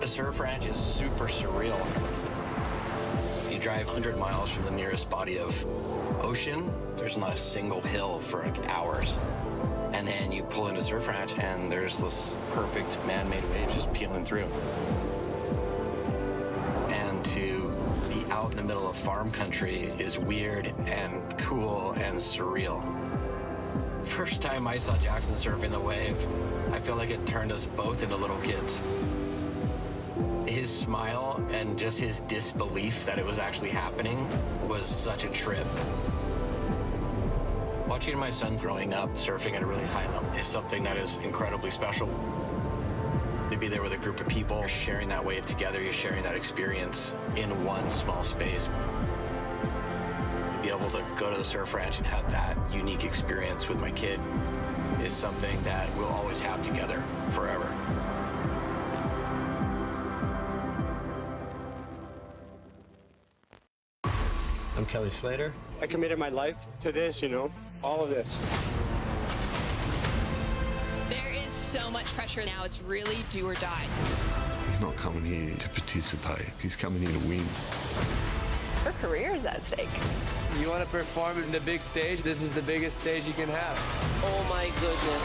[SPEAKER 25] The surf ranch is super surreal. You drive 100 miles from the nearest body of ocean, there's not a single hill for like hours. And then you pull into surf ranch and there's this perfect man-made wave just peeling through. And to be out in the middle of farm country is weird and cool and surreal. First time I saw Jackson surfing the wave, I feel like it turned us both into little kids. His smile and just his disbelief that it was actually happening was such a trip. Watching my son growing up surfing at a really high level is something that is incredibly special. To be there with a group of people, you're sharing that wave together, you're sharing that experience in one small space. To be able to go to the surf ranch and have that unique experience with my kid is something that we'll always have together forever.
[SPEAKER 26] I'm Kelly Slater. I committed my life to this, all of this.
[SPEAKER 27] There is so much pressure now. It's really do or die.
[SPEAKER 11] He's not coming here to participate. He's coming here to win.
[SPEAKER 22] Her career is at stake.
[SPEAKER 1] You want to perform in the big stage, this is the biggest stage you can have.
[SPEAKER 5] Oh my goodness.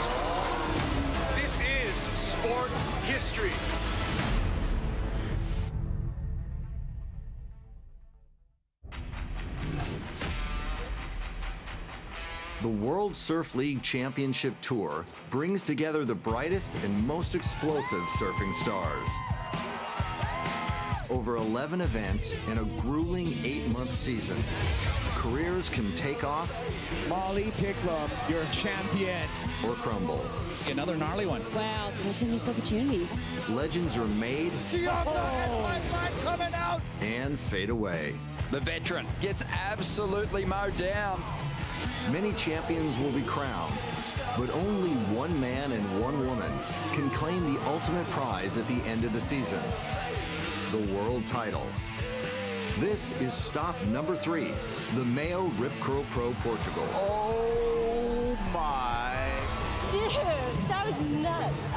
[SPEAKER 24] This is sport history.
[SPEAKER 7] The World Surf League Championship Tour brings together the brightest and most explosive surfing stars. Over 11 events and a grueling 8-month season, careers can take off,
[SPEAKER 17] Molly Picklum, your champion,
[SPEAKER 7] or crumble.
[SPEAKER 8] Another gnarly one.
[SPEAKER 9] Wow, that's a missed opportunity.
[SPEAKER 7] Legends are made
[SPEAKER 24] Coming out.
[SPEAKER 7] and fade away.
[SPEAKER 12] The veteran gets absolutely mowed down.
[SPEAKER 7] Many champions will be crowned, but only one man and one woman can claim the ultimate prize at the end of the season, the world title. This is stop number 3, the Mayo Rip Curl Pro Portugal.
[SPEAKER 17] Oh my.
[SPEAKER 9] Dude, that was nuts.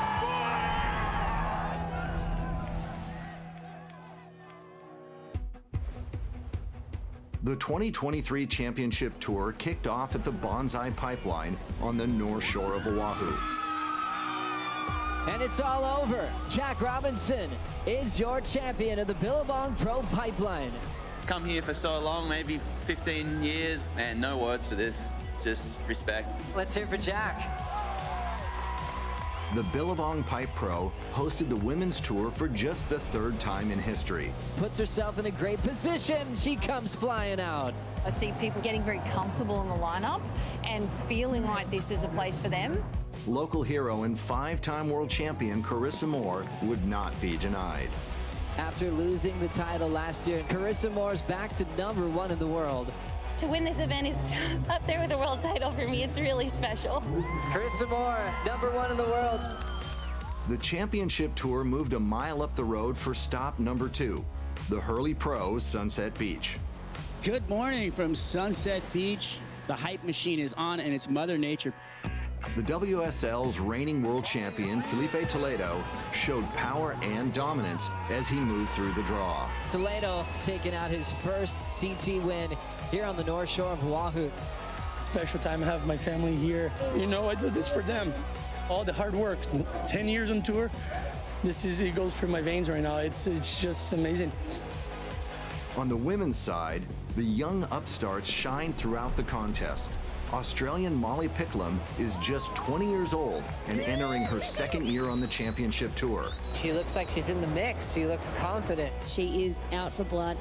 [SPEAKER 7] The 2023 Championship Tour kicked off at the Bonsai Pipeline on the North Shore of Oahu.
[SPEAKER 2] And it's all over. Jack Robinson is your champion of the Billabong Pro Pipeline.
[SPEAKER 14] Come here for so long, maybe 15 years, and no words for this. It's just respect.
[SPEAKER 2] Let's hear it for Jack.
[SPEAKER 7] The Billabong Pipe Pro hosted the women's tour for just the 3rd time in history.
[SPEAKER 2] Puts herself in a great position. She comes flying out.
[SPEAKER 20] I see people getting very comfortable in the lineup and feeling like this is a place for them.
[SPEAKER 7] Local hero and 5-time world champion Carissa Moore would not be denied.
[SPEAKER 2] After losing the title last year, Carissa Moore's back to number 1 in the world.
[SPEAKER 9] To win this event is up there with a world title for me. It's really special.
[SPEAKER 2] Carissa Moore, number 1 in the world.
[SPEAKER 7] The championship tour moved a mile up the road for stop number 2, the Hurley Pro Sunset Beach.
[SPEAKER 28] Good morning from Sunset Beach. The hype machine is on and it's Mother Nature.
[SPEAKER 7] The WSL's reigning world champion, Felipe Toledo, showed power and dominance as he moved through the draw.
[SPEAKER 2] Toledo taking out his first CT win here on the North Shore of Oahu.
[SPEAKER 29] Special time to have my family here. You know, I do this for them. All the hard work, 10 years on tour. It goes through my veins right now. It's just amazing.
[SPEAKER 7] On the women's side, the young upstarts shined throughout the contest. Australian Molly Picklum is just 20 years old and entering her 2nd year on the championship tour.
[SPEAKER 2] She looks like she's in the mix. She looks confident.
[SPEAKER 9] She is out for blood.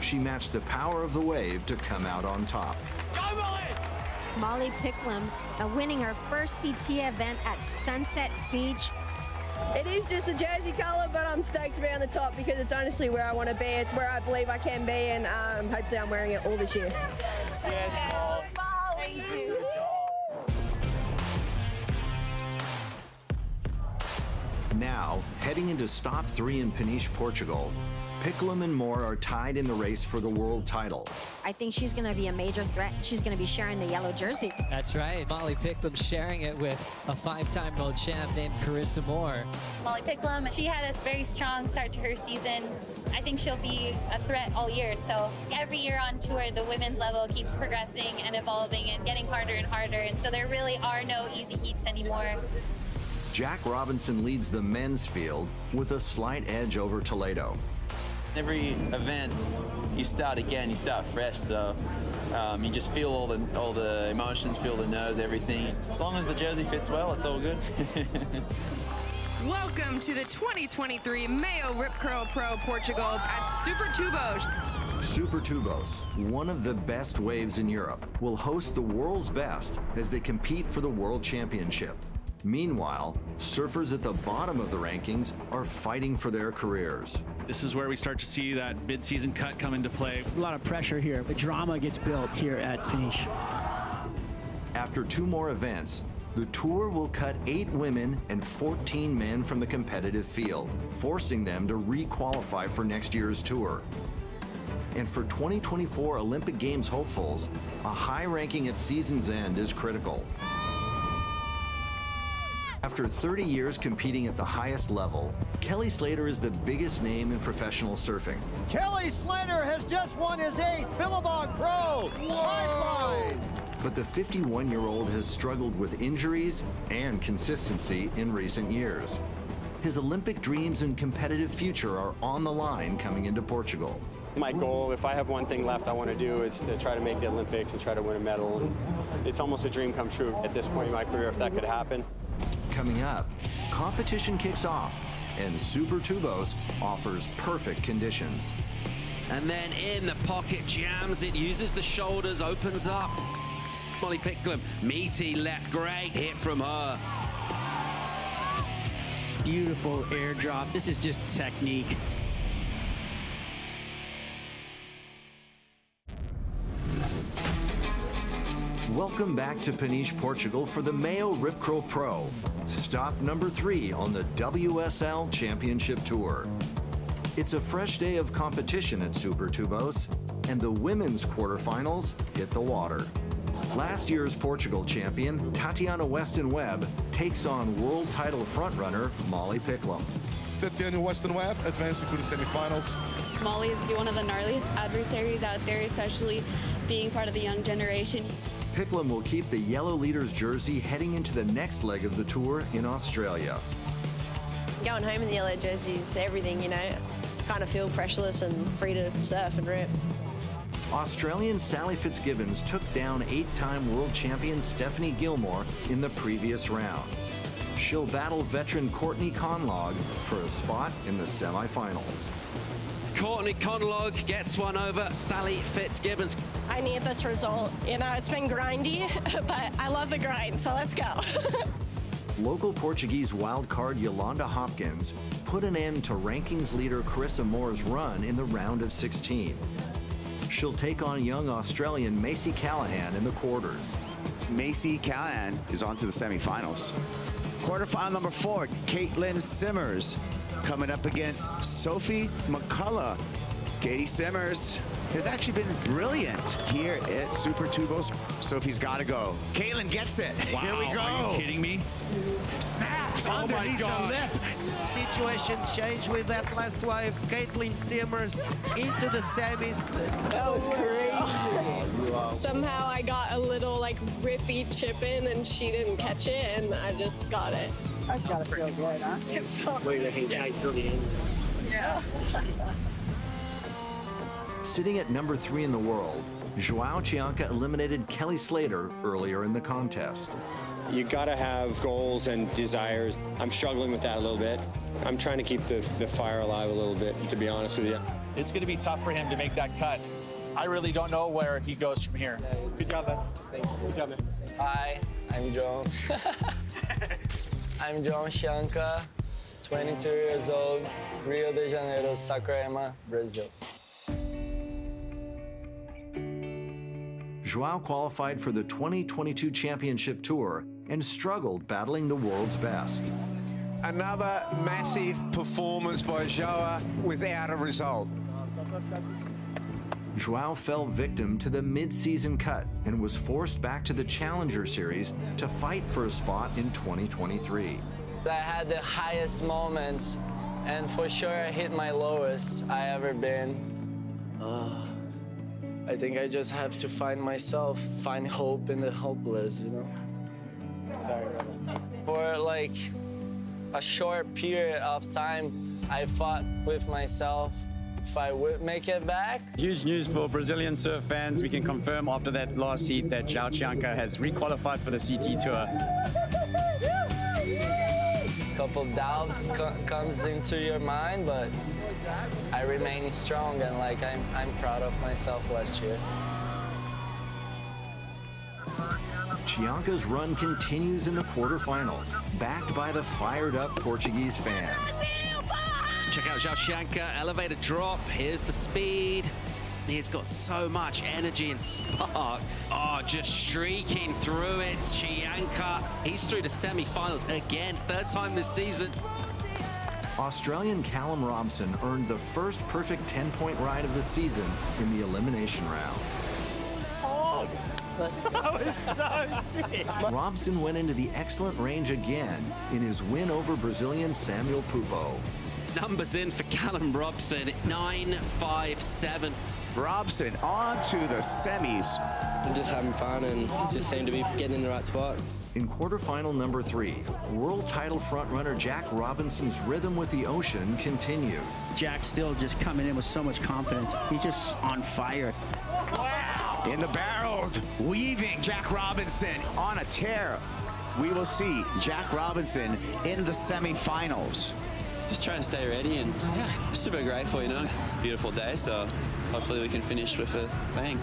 [SPEAKER 7] She matched the power of the wave to come out on top.
[SPEAKER 14] Go, Molly!
[SPEAKER 30] Molly Picklum winning her first CT event at Sunset Beach.
[SPEAKER 31] It is just a jersey color, but I'm stoked to be on the top because it's honestly where I want to be. It's where I believe I can be, and hopefully I'm wearing it all this year.
[SPEAKER 14] Yes, Paul.
[SPEAKER 31] Thank you.
[SPEAKER 7] Now, heading into stop 3 in Peniche, Portugal, Picklum and Moore are tied in the race for the world title.
[SPEAKER 30] I think she's going to be a major threat. She's going to be sharing the yellow jersey.
[SPEAKER 2] That's right. Molly Picklum sharing it with a 5-time world champ named Carissa Moore.
[SPEAKER 9] Molly Picklum, she had a very strong start to her season. I think she'll be a threat all year. So every year on tour, the women's level keeps progressing and evolving and getting harder and harder. And so there really are no easy heats anymore.
[SPEAKER 7] Jack Robinson leads the men's field with a slight edge over Toledo.
[SPEAKER 14] Every event, you start again, you start fresh, so you just feel all the emotions, feel the nerves, everything. As long as the jersey fits well, it's all good.
[SPEAKER 6] Welcome to the 2023 Mayo Rip Curl Pro Portugal at Super Tubos.
[SPEAKER 7] Super Tubos, one of the best waves in Europe, will host the world's best as they compete for the World Championship. Meanwhile, surfers at the bottom of the rankings are fighting for their careers.
[SPEAKER 18] This is where we start to see that mid-season cut come into play.
[SPEAKER 23] A lot of pressure here. The drama gets built here at Peniche.
[SPEAKER 7] After 2 more events, the tour will cut 8 women and 14 men from the competitive field, forcing them to re-qualify for next year's tour. And for 2024 Olympic Games hopefuls, a high ranking at season's end is critical. After 30 years competing at the highest level, Kelly Slater is the biggest name in professional surfing.
[SPEAKER 24] Kelly Slater has just won his 8th Billabong Pro Pipeline.
[SPEAKER 7] But the 51-year-old has struggled with injuries and consistency in recent years. His Olympic dreams and competitive future are on the line coming into Portugal.
[SPEAKER 3] My goal, if I have one thing left I want to do, is to try to make the Olympics and try to win a medal. And it's almost a dream come true at this point in my career if that could happen.
[SPEAKER 7] Coming up, competition kicks off, and Super Tubos offers perfect conditions.
[SPEAKER 4] And then in the pocket jams, it uses the shoulders, opens up. Molly Picklum, meaty left, great hit from her.
[SPEAKER 23] Beautiful airdrop. This is just technique.
[SPEAKER 7] Welcome back to Peniche, Portugal for the Mayo Rip Curl Pro. Stop number 3 on the WSL Championship Tour. It's a fresh day of competition at Super Tubos, and the women's quarterfinals hit the water. Last year's Portugal champion, Tatiana Weston Webb, takes on world title frontrunner Molly Picklum.
[SPEAKER 10] Tatiana Weston Webb advancing to the semifinals.
[SPEAKER 13] Molly is one of the gnarliest adversaries out there, especially being part of the young generation.
[SPEAKER 7] Picklum will keep the yellow leader's jersey heading into the next leg of the tour in Australia.
[SPEAKER 31] Going home in the yellow jersey is everything, you know. Kind of feel pressureless and free to surf and rip.
[SPEAKER 7] Australian Sally Fitzgibbons took down 8-time world champion Stephanie Gilmore in the previous round. She'll battle veteran Courtney Conlog for a spot in the semifinals.
[SPEAKER 4] Courtney Conlog gets one over Sally Fitzgibbons.
[SPEAKER 15] I need this result. You know, it's been grindy, but I love the grind, so let's go.
[SPEAKER 7] Local Portuguese wildcard Yolanda Hopkins put an end to rankings leader Carissa Moore's run in the round of 16. She'll take on young Australian Macy Callahan in the quarters.
[SPEAKER 17] Macy Callahan is on to the semifinals. Quarterfinal number 4, Caitlin Simmers coming up against Sophie McCullough. Katie Simmers has actually been brilliant here at Super Tubos. Sophie's got to go. Caitlin gets it.
[SPEAKER 8] Wow,
[SPEAKER 17] here we go.
[SPEAKER 8] Are you kidding me?
[SPEAKER 17] Snaps
[SPEAKER 8] Oh
[SPEAKER 17] underneath
[SPEAKER 8] my God.
[SPEAKER 17] the lip.
[SPEAKER 16] Situation changed with that last wave. Caitlin Simmers into the semis.
[SPEAKER 22] That was crazy. Somehow I got a little like rippy chip in and she didn't catch it and I just got it.
[SPEAKER 19] That's gotta feel good, huh?
[SPEAKER 22] It felt
[SPEAKER 19] Wait, I hang tight till the end.
[SPEAKER 22] yeah.
[SPEAKER 7] Sitting at number 3 in the world, Joao Chianca eliminated Kelly Slater earlier in the contest.
[SPEAKER 3] You gotta have goals and desires. I'm struggling with that a little bit. I'm trying to keep the fire alive a little bit, to be honest with you.
[SPEAKER 8] It's going to be tough for him to make that cut. I really don't know where he goes from here.
[SPEAKER 3] Good job, man. Thanks. Good job, man.
[SPEAKER 21] Hi, I'm John. I'm John Chianca, 22 years old, Rio de Janeiro, Saquarema, Brazil.
[SPEAKER 7] Joao qualified for the 2022 Championship Tour and struggled battling the world's best.
[SPEAKER 25] Another massive performance by Joao without a result.
[SPEAKER 7] Joao fell victim to the mid-season cut and was forced back to the Challenger Series to fight for a spot in 2023.
[SPEAKER 21] I had the highest moments, and for sure I hit my lowest I ever been. I think I just have to find myself, find hope in the hopeless, you know? Sorry, brother. For like a short period of time, I fought with myself if I would make it back.
[SPEAKER 23] Huge news for Brazilian surf fans. We can confirm after that last heat that Joao Chianca has requalified for the CT Tour.
[SPEAKER 21] Couple doubts comes into your mind, but I remain strong and like I'm proud of myself last year.
[SPEAKER 7] Chianca's run continues in the quarterfinals, backed by the fired-up Portuguese fans.
[SPEAKER 4] Check out Joao Chianca, elevator drop, here's the speed. He's got so much energy and spark. Oh, just streaking through it, Chianca. He's through to semi-finals again, 3rd time this season.
[SPEAKER 7] Australian Callum Robson earned the first perfect 10-point ride of the season in the elimination round.
[SPEAKER 19] That was so sick.
[SPEAKER 7] Robson went into the excellent range again in his win over Brazilian Samuel Pupo.
[SPEAKER 4] Numbers in for Callum Robson, 9.57.
[SPEAKER 17] Robson on to the semis.
[SPEAKER 21] I'm just having fun and just seem to be getting in the right spot.
[SPEAKER 7] In quarterfinal number 3, world title frontrunner Jack Robinson's rhythm with the ocean continued.
[SPEAKER 1] Jack's still just coming in with so much confidence. He's just on fire.
[SPEAKER 17] Wow! In the barrel, weaving Jack Robinson on a tear. We will see Jack Robinson in the semifinals.
[SPEAKER 14] Just trying to stay ready and yeah, super grateful, you know. Beautiful day, so hopefully we can finish with a bang.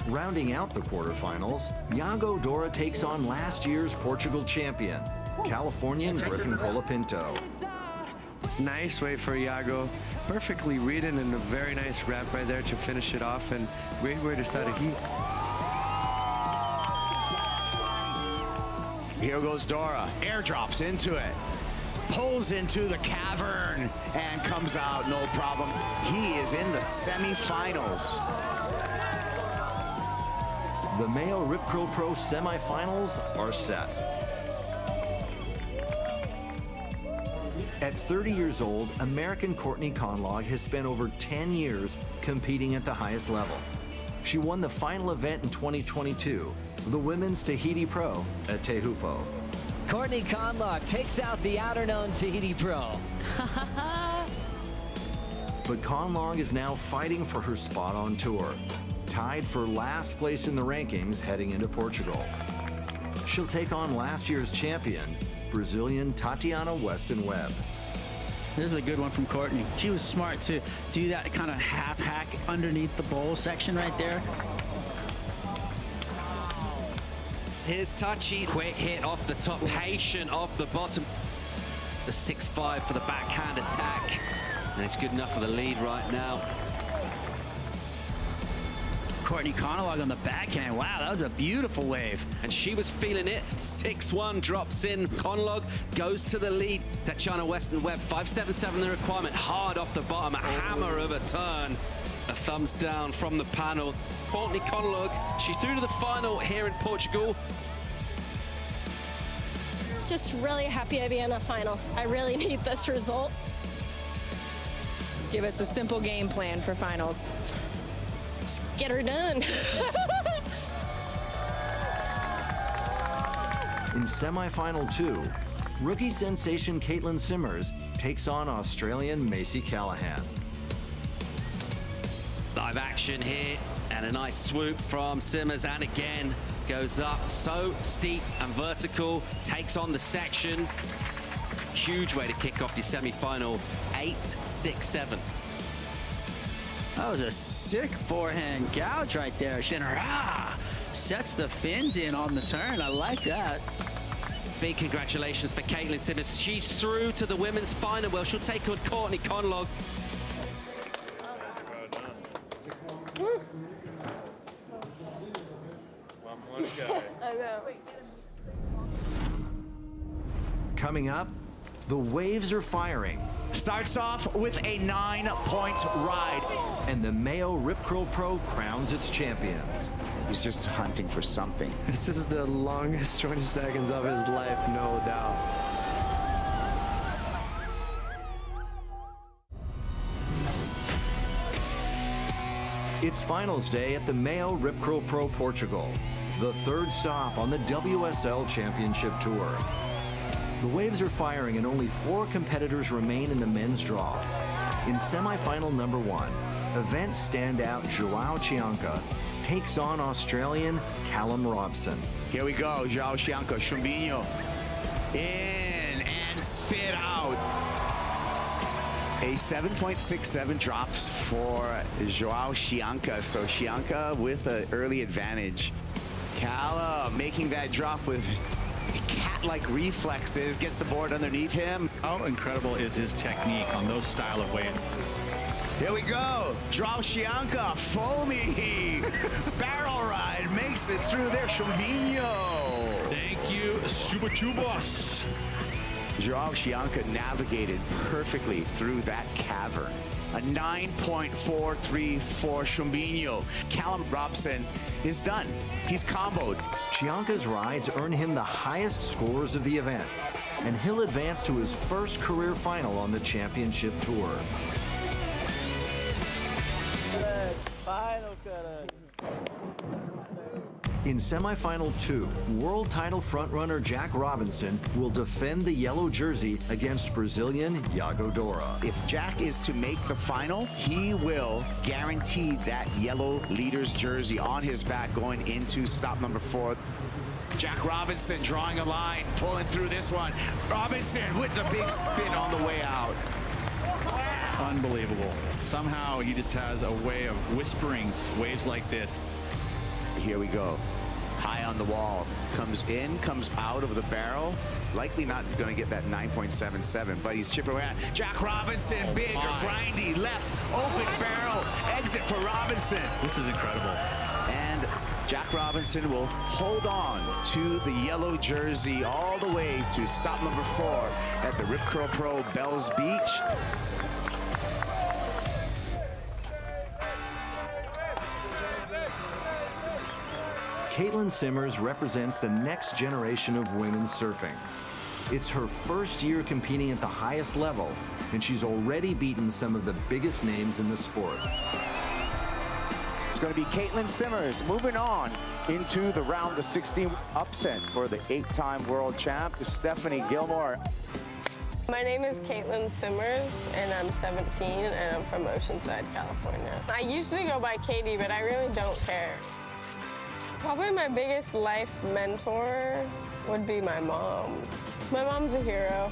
[SPEAKER 7] Rounding out the quarterfinals, Iago Dora takes on last year's Portugal champion, Californian Griffin Colapinto.
[SPEAKER 21] Nice wave for Iago. Perfectly reading and a very nice wrap right there to finish it off, and great way to start a heat.
[SPEAKER 17] Here goes Dora, airdrops into it, pulls into the cavern, and comes out no problem. He is in the semifinals.
[SPEAKER 7] The Mayo Rip Curl Pro semifinals are set. At 30 years old, American Courtney Conlogue has spent over 10 years competing at the highest level. She won the final event in 2022, the Women's Tahiti Pro at Tehupo.
[SPEAKER 2] Courtney Conlogue takes out the outer-known Tahiti Pro.
[SPEAKER 7] But Conlogue is now fighting for her spot on tour, tied for last place in the rankings heading into Portugal. She'll take on last year's champion, Brazilian Tatiana Weston Webb.
[SPEAKER 1] This is a good one from Courtney. She was smart to do that kind of half hack underneath the bowl section right there.
[SPEAKER 4] Here's Tachi, quick hit off the top, patient off the bottom. The 6-5 for the backhand attack, and it's good enough for the lead right now.
[SPEAKER 1] Courtney Conlogue on the backhand. Wow, that was a beautiful wave.
[SPEAKER 4] And she was feeling it. 6-1 drops in. Conlogue goes to the lead. Tatiana Weston Webb, 5.77 the requirement. Hard off the bottom, a hammer of a turn. A thumbs down from the panel. Courtney Conlogue, she's through to the final here in Portugal.
[SPEAKER 15] Just really happy to be in the final. I really need this result.
[SPEAKER 6] Give us a simple game plan for finals.
[SPEAKER 15] Just get her done.
[SPEAKER 7] In semifinal 2, rookie sensation Caitlin Simmers takes on Australian Macy Callahan.
[SPEAKER 4] Live action here, and a nice swoop from Simmers, and again goes up so steep and vertical, takes on the section. Huge way to kick off your semi-final. 8-6-7.
[SPEAKER 1] That was a sick forehand gouge right there. Shinra sets the fins in on the turn. I like that.
[SPEAKER 4] Big congratulations for Caitlin Simmers. She's through to the women's final. Well, she'll take on Courtney Conlogue.
[SPEAKER 15] I know.
[SPEAKER 7] Coming up, the waves are firing.
[SPEAKER 17] Starts off with a 9-point ride.
[SPEAKER 7] And the Mayo Rip Curl Pro crowns its champions.
[SPEAKER 17] He's just hunting for something.
[SPEAKER 21] This is the longest 20 seconds of his life, no doubt.
[SPEAKER 7] It's finals day at the Mayo Rip Curl Pro Portugal, the third stop on the WSL Championship Tour. The waves are firing and only 4 competitors remain in the men's draw. In semifinal number 1, event standout Joao Chianca takes on Australian Callum Robson.
[SPEAKER 17] Here we go, Joao Chianca, Chumbinho, in and spit out. A 7.67 drops for Joao Chianca, so Chianca with an early advantage. Callum making that drop with cat-like reflexes, gets the board underneath him.
[SPEAKER 18] How incredible is his technique on those style of waves?
[SPEAKER 17] Here we go, Joao Chianca, foamy, barrel ride, makes it through there, Chumbinho.
[SPEAKER 18] Thank you, Subachubos.
[SPEAKER 17] Joao Chianca navigated perfectly through that cavern. A 9.43 for Chumbinho. Callum Robson is done. He's comboed.
[SPEAKER 7] Chianca's rides earn him the highest scores of the event, and he'll advance to his first career final on the championship tour. In semifinal 2, world title frontrunner Jack Robinson will defend the yellow jersey against Brazilian Iago Dora.
[SPEAKER 17] If Jack is to make the final, he will guarantee that yellow leader's jersey on his back going into stop number 4. Jack Robinson drawing a line, pulling through this one. Robinson with the big spin on the way out.
[SPEAKER 8] Unbelievable. Somehow he just has a way of whispering waves like this.
[SPEAKER 17] Here we go. High on the wall. Comes in, comes out of the barrel. Likely not going to get that 9.77, but he's chipping away. Jack Robinson, big, grindy, left, open barrel. Exit for Robinson.
[SPEAKER 8] This is incredible.
[SPEAKER 17] And Jack Robinson will hold on to the yellow jersey all the way to stop number 4 at the Rip Curl Pro Bells Beach.
[SPEAKER 7] Caitlin Simmers represents the next generation of women's surfing. It's her first year competing at the highest level, and she's already beaten some of the biggest names in the sport.
[SPEAKER 17] It's going to be Caitlin Simmers moving on into the round of 16 upset for the 8-time world champ, Stephanie Gilmore.
[SPEAKER 22] My name is Caitlin Simmers, and I'm 17, and I'm from Oceanside, California. I usually go by Katie, but I really don't care. Probably my biggest life mentor would be my mom. My mom's a hero.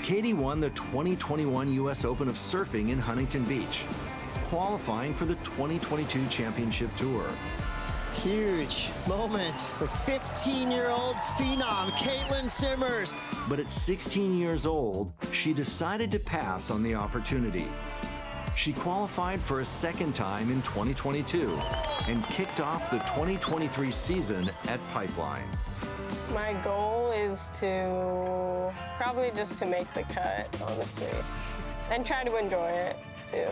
[SPEAKER 7] Katie won the 2021 U.S. Open of Surfing in Huntington Beach, qualifying for the 2022 Championship Tour.
[SPEAKER 5] Huge moment. The 15-year-old phenom, Caitlin Simmers.
[SPEAKER 7] But at 16 years old, she decided to pass on the opportunity. She qualified for a second time in 2022 and kicked off the 2023 season at Pipeline.
[SPEAKER 22] My goal is to probably just to make the cut, honestly, and try to enjoy it too.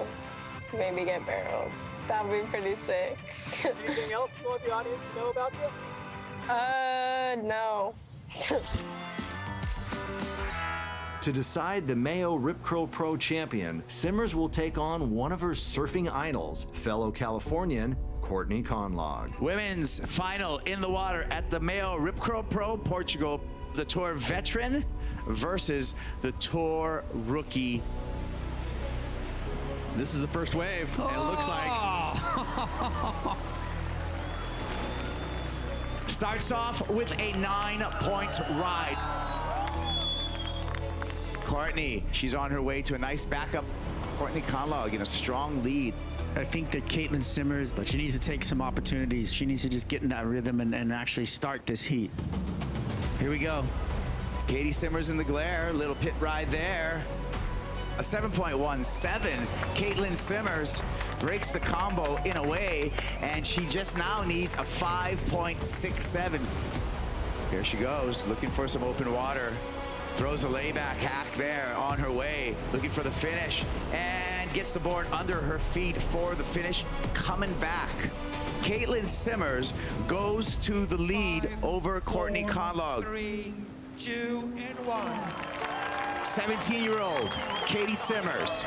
[SPEAKER 22] Maybe get barreled. That would be pretty sick.
[SPEAKER 19] Anything else you want the audience to know about you?
[SPEAKER 22] No.
[SPEAKER 7] To decide the Mayo Rip Curl Pro champion, Simmers will take on one of her surfing idols, fellow Californian Courtney Conlog.
[SPEAKER 17] Women's final in the water at the Mayo Rip Curl Pro Portugal. The Tour veteran versus the Tour rookie.
[SPEAKER 8] This is the first wave, and it looks like...
[SPEAKER 17] Starts off with a 9-point ride. Courtney, she's on her way to a nice backup. Courtney Conlog in a strong lead.
[SPEAKER 1] I think that Caitlin Simmers, but she needs to take some opportunities. She needs to just get in that rhythm and actually start this heat. Here we go.
[SPEAKER 17] Katie Simmers in the glare, little pit ride there. A 7.17. Caitlin Simmers breaks the combo in a way, and she just now needs a 5.67. Here she goes, looking for some open water. Throws a layback hack there on her way, looking for the finish, and gets the board under her feet for the finish. Coming back, Caitlin Simmers goes to the lead over Courtney Conlog.
[SPEAKER 16] 3, 2, and 1.
[SPEAKER 17] 17-year-old Katie Simmers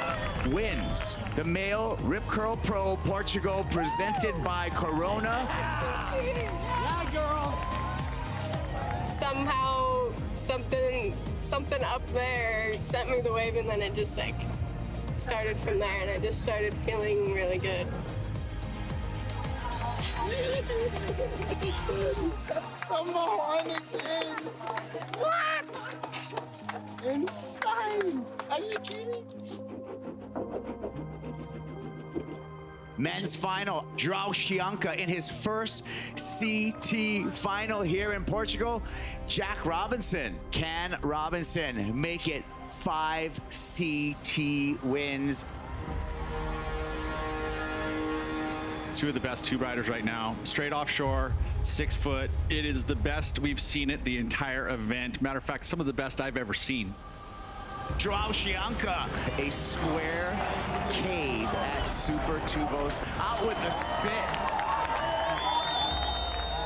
[SPEAKER 17] wins the Mayo Rip Curl Pro Portugal presented by Corona.
[SPEAKER 19] Yeah, girl.
[SPEAKER 22] Somehow something up there sent me the wave, and then it just like started from there, and I just started feeling really good.
[SPEAKER 19] Come on, again. What? Insane. Are you kidding?
[SPEAKER 17] Men's final, Joao Chianca in his first CT final here in Portugal. Jack Robinson. Can Robinson make it 5 CT wins?
[SPEAKER 9] Two of the best tube riders right now. Straight offshore, 6 foot. It is the best we've seen it the entire event. Matter of fact, some of the best I've ever seen.
[SPEAKER 17] Joao Chianca, a square cave at Super Tubos, out with the spit.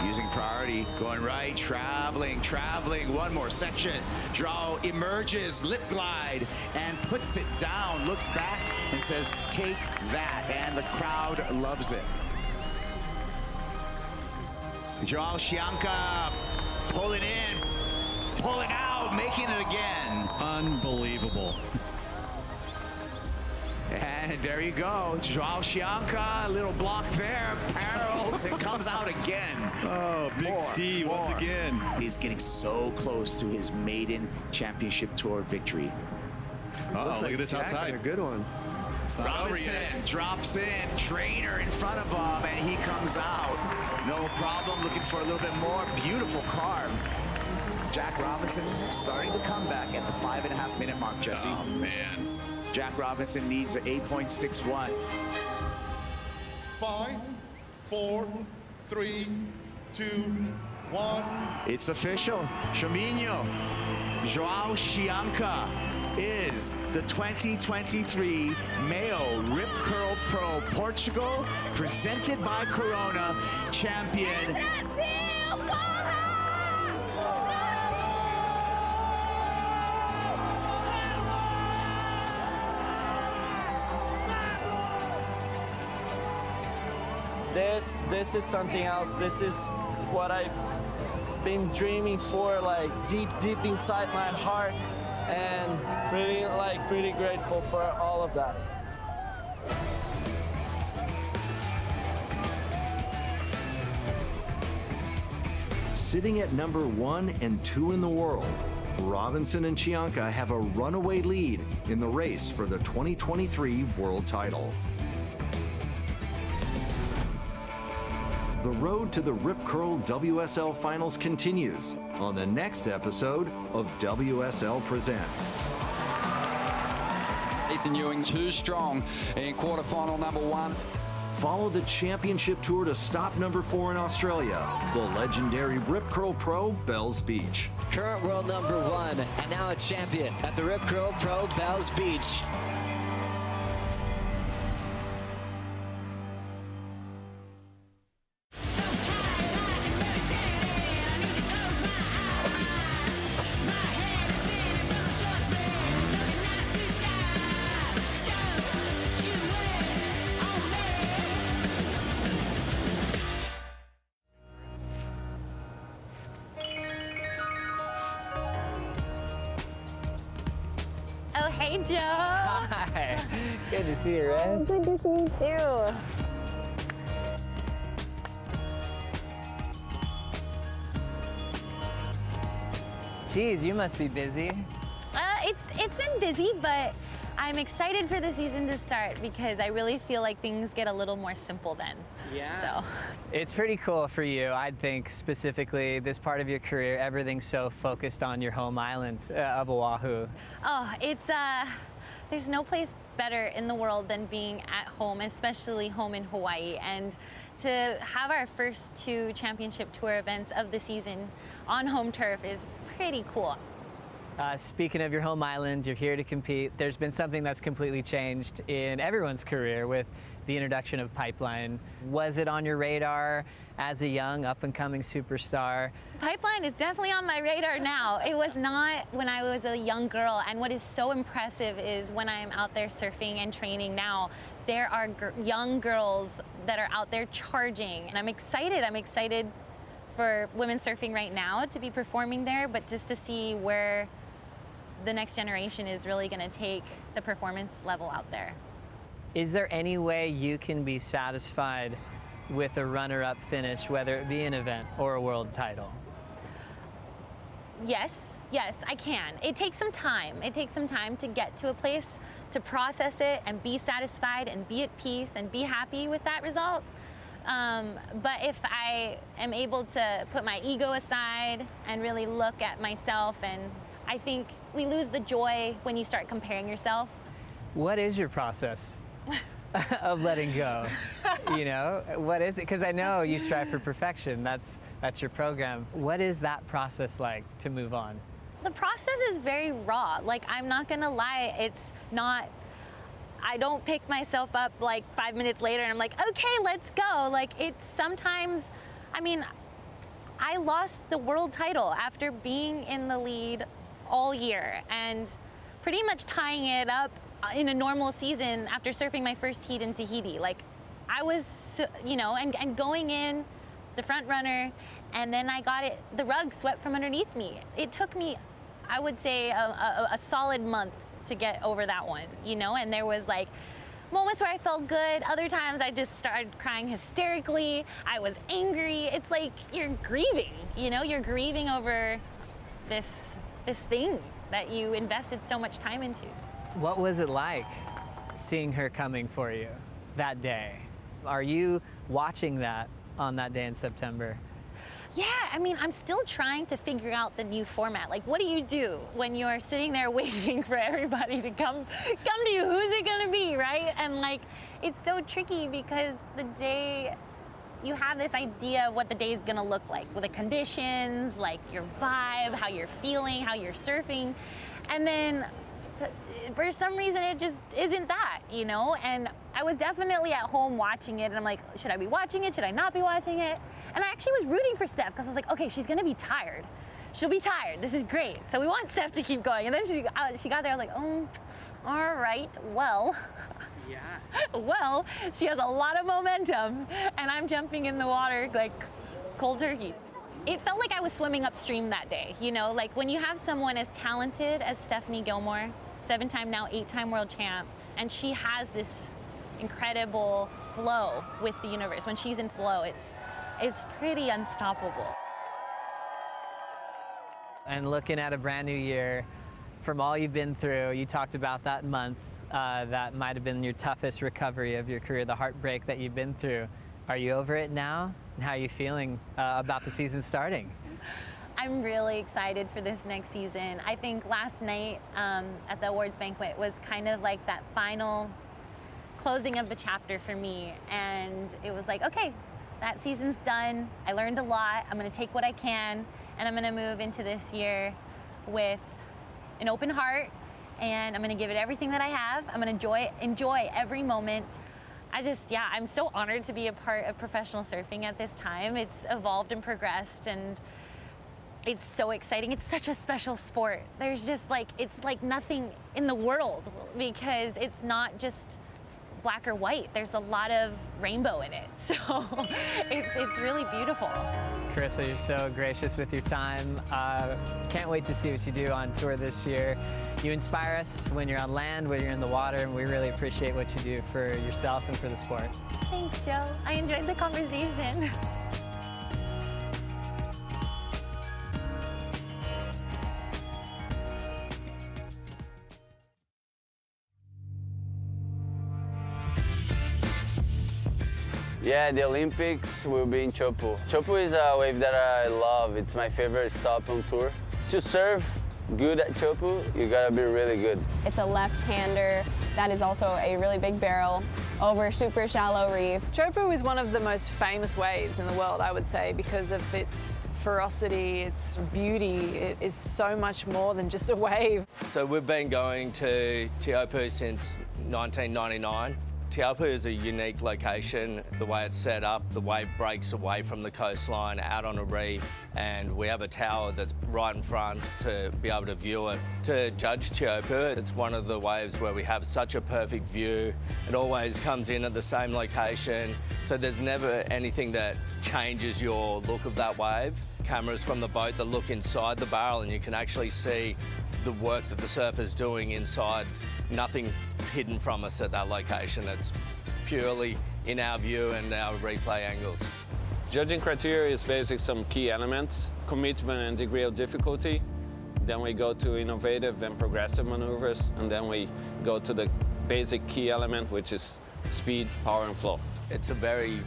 [SPEAKER 17] Using priority, going right, traveling, one more section. Joao emerges, lip glide, and puts it down, looks back and says, take that, and the crowd loves it. Joao Chianca pulling in, pulling out, making it again.
[SPEAKER 9] Unbelievable.
[SPEAKER 17] And there you go, Joao Chianca, a little block there, parallels, and comes out again.
[SPEAKER 9] Oh, Big C once again.
[SPEAKER 17] He's getting so close to his maiden championship tour victory.
[SPEAKER 9] Look at this outside.
[SPEAKER 10] A good one.
[SPEAKER 9] It's not
[SPEAKER 17] Robinson
[SPEAKER 9] over yet.
[SPEAKER 17] drops in, trainer in front of him, and he comes out. No problem, looking for a little bit more. Beautiful carve. Jack Robinson starting the comeback at the 5.5 minute mark, Jesse.
[SPEAKER 9] Oh, man.
[SPEAKER 17] Jack Robinson needs an 8.61.
[SPEAKER 11] 5, 4, 3, 2, 1.
[SPEAKER 17] It's official. Chominho, Joao Chianca is the 2023 Male Rip Curl Pro Portugal, presented by Corona, champion.
[SPEAKER 21] This is something else. This is what I've been dreaming for, like deep inside my heart, and pretty grateful for all of that.
[SPEAKER 7] Sitting at number 1 and 2 in the world, Robinson and Chianca have a runaway lead in the race for the 2023 world title. The road to the Rip Curl WSL Finals continues on the next episode of WSL Presents.
[SPEAKER 12] Ethan Ewing too strong in quarterfinal number 1.
[SPEAKER 7] Follow the championship tour to stop number 4 in Australia, the legendary Rip Curl Pro Bells Beach.
[SPEAKER 2] Current world number 1 and now a champion at the Rip Curl Pro Bells Beach.
[SPEAKER 20] Oh, hey, Joe.
[SPEAKER 2] Hi. Good to see you, Red.
[SPEAKER 20] Good to see you, too.
[SPEAKER 2] Geez, you must be busy.
[SPEAKER 20] It's been busy, but I'm excited for the season to start because I really feel like things get a little more simple then.
[SPEAKER 2] Yeah.
[SPEAKER 20] So.
[SPEAKER 2] It's pretty cool for you, I'd think, specifically this part of your career, everything's so focused on your home island of Oahu.
[SPEAKER 20] Oh, it's, there's no place better in the world than being at home, especially home in Hawaii. And to have our first 2 championship tour events of the season on home turf is pretty cool.
[SPEAKER 2] Speaking of your home island, you're here to compete. There's been something that's completely changed in everyone's career with the introduction of Pipeline. Was it on your radar as a young up-and-coming superstar?
[SPEAKER 20] Pipeline is definitely on my radar now. It was not when I was a young girl, and what is so impressive is when I'm out there surfing and training now, there are young girls that are out there charging, and I'm excited. I'm excited for women surfing right now to be performing there, but just to see where the next generation is really going to take the performance level out there.
[SPEAKER 2] Is there any way you can be satisfied with a runner-up finish, whether it be an event or a world title?
[SPEAKER 20] Yes, I can. It takes some time. It takes some time to get to a place to process it and be satisfied and be at peace and be happy with that result. But if I am able to put my ego aside and really look at myself, and I think we lose the joy when you start comparing yourself.
[SPEAKER 2] What is your process? of letting go? You know, what is it? Because I know you strive for perfection. That's your program. What is that process like to move on?
[SPEAKER 20] The process is very raw. Like, I'm not gonna lie, it's not, I don't pick myself up like 5 minutes later and I'm like, okay, let's go. Like, it's sometimes, I mean, I lost the world title after being in the lead all year and pretty much tying it up in a normal season after surfing my first heat in Tahiti. Like, I was, you know, and going in the front runner, and then I got it, the rug swept from underneath me. It took me, I would say, a solid month to get over that one, you know, and there was like moments where I felt good, other times I just started crying hysterically, I was angry. It's like you're grieving, you know, you're grieving over this thing that you invested so much time into.
[SPEAKER 2] What was it like seeing her coming for you that day? Are you watching that on that day in September?
[SPEAKER 20] Yeah, I mean, I'm still trying to figure out the new format. Like, what do you do when you're sitting there waiting for everybody to come to you? Who's it gonna be, right? And like, it's so tricky because the day, you have this idea of what the day is gonna look like with the conditions, like your vibe, how you're feeling, how you're surfing. And then for some reason, it just isn't that, you know? And I was definitely at home watching it and I'm like, should I be watching it? Should I not be watching it? And I actually was rooting for Steph because I was like, okay, she's gonna be tired. She'll be tired, this is great. So we want Steph to keep going. And then she got there, I was like, all right, well. Yeah. Well, she has a lot of momentum and I'm jumping in the water like cold turkey. It felt like I was swimming upstream that day, you know? Like when you have someone as talented as Stephanie Gilmore, 7-time now 8-time world champ, and she has this incredible flow with the universe. When she's in flow, it's pretty unstoppable.
[SPEAKER 2] And looking at a brand new year, from all you've been through, you talked about that month that might have been your toughest recovery of your career, the heartbreak that you've been through. Are you over it now? And how are you feeling about the season starting?
[SPEAKER 20] I'm really excited for this next season. I think last night at the awards banquet was kind of like that final closing of the chapter for me. And it was like, okay, that season's done. I learned a lot. I'm gonna take what I can and I'm gonna move into this year with an open heart and I'm gonna give it everything that I have. I'm gonna enjoy every moment. I'm so honored to be a part of professional surfing at this time. It's evolved and progressed and it's so exciting. It's such a special sport. There's just like, it's like nothing in the world because it's not just black or white. There's a lot of rainbow in it. So it's really beautiful.
[SPEAKER 2] Carissa, you're so gracious with your time. Can't wait to see what you do on tour this year. You inspire us when you're on land, when you're in the water, and we really appreciate what you do for yourself and for the sport.
[SPEAKER 20] Thanks, Joe. I enjoyed the conversation.
[SPEAKER 21] Yeah, the Olympics will be in Chopu. Chopu is a wave that I love. It's my favorite stop on tour. To surf good at Chopu, you gotta be really good.
[SPEAKER 3] It's a left-hander that is also a really big barrel over super shallow reef.
[SPEAKER 10] Chopu is one of the most famous waves in the world, I would say, because of its ferocity, its beauty. It is so much more than just a wave.
[SPEAKER 13] So we've been going to Teahupo'o since 1999. Teahupo'o is a unique location. The way it's set up, the wave breaks away from the coastline out on a reef, and we have a tower that's right in front to be able to view it. To judge Teahupo'o, it's one of the waves where we have such a perfect view. It always comes in at the same location, so there's never anything that changes your look of that wave. Cameras from the boat that look inside the barrel, and you can actually see the work that the surfer's doing inside. Nothing's hidden from us at that location. It's purely in our view and our replay angles.
[SPEAKER 24] Judging criteria is basically some key elements, commitment and degree of difficulty. Then we go to innovative and progressive maneuvers, and then we go to the basic key element, which is speed, power, and flow.
[SPEAKER 13] It's a very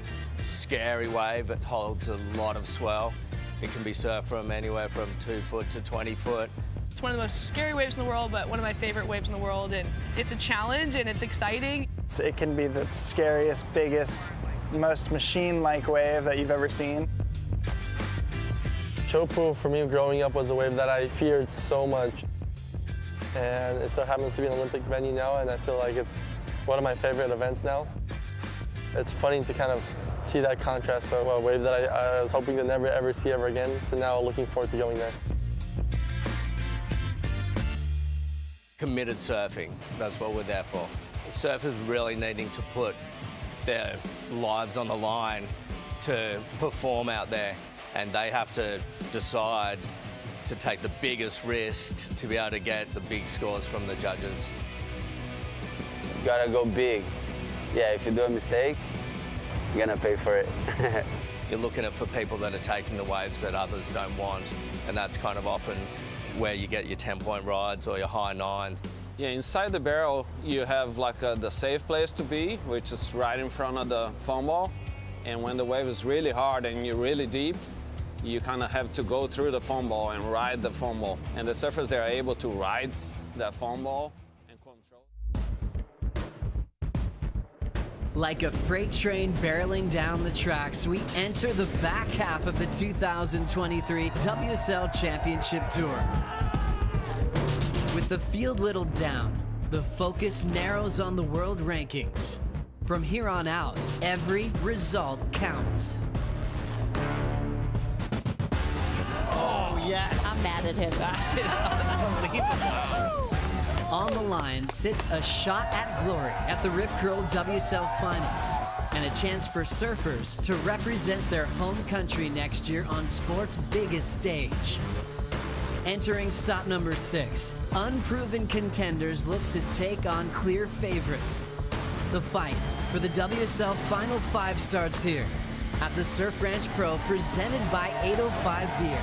[SPEAKER 13] scary wave. It holds a lot of swell. It can be surfed from anywhere from 2 foot to 20 foot.
[SPEAKER 25] It's one of the most scary waves in the world, but one of my favorite waves in the world, and it's a challenge and it's exciting.
[SPEAKER 4] So it can be the scariest, biggest, most machine-like wave that you've ever seen.
[SPEAKER 6] Chopu for me growing up was a wave that I feared so much. And it so happens to be an Olympic venue now, and I feel like it's one of my favorite events now. It's funny to kind of see that contrast of a wave that I was hoping to never ever see ever again to now looking forward to going there.
[SPEAKER 13] Committed surfing, that's what we're there for. Surfers really needing to put their lives on the line to perform out there, and they have to decide to take the biggest risk to be able to get the big scores from the judges.
[SPEAKER 14] You gotta go big. Yeah, if you do a mistake, you're gonna pay for it.
[SPEAKER 13] You're looking for people that are taking the waves that others don't want, and that's kind of often where you get your 10-point rides or your high nines.
[SPEAKER 24] Yeah, inside the barrel, you have like the safe place to be, which is right in front of the foam ball. And when the wave is really hard and you're really deep, you kind of have to go through the foam ball and ride the foam ball. And the surfers, they are able to ride that foam ball and control.
[SPEAKER 2] Like a freight train barreling down the tracks, we enter the back half of the 2023 WSL Championship Tour. With the field whittled down, the focus narrows on the world rankings. From here on out, every result counts.
[SPEAKER 5] Oh, yes.
[SPEAKER 23] I'm mad at him.
[SPEAKER 2] That is unbelievable. On the line sits a shot at glory at the Rip Curl WSL Finals and a chance for surfers to represent their home country next year on sport's biggest stage. Entering stop number 6, unproven contenders look to take on clear favorites. The fight for the WSL Final 5 starts here at the Surf Ranch Pro, presented by 805 Beer.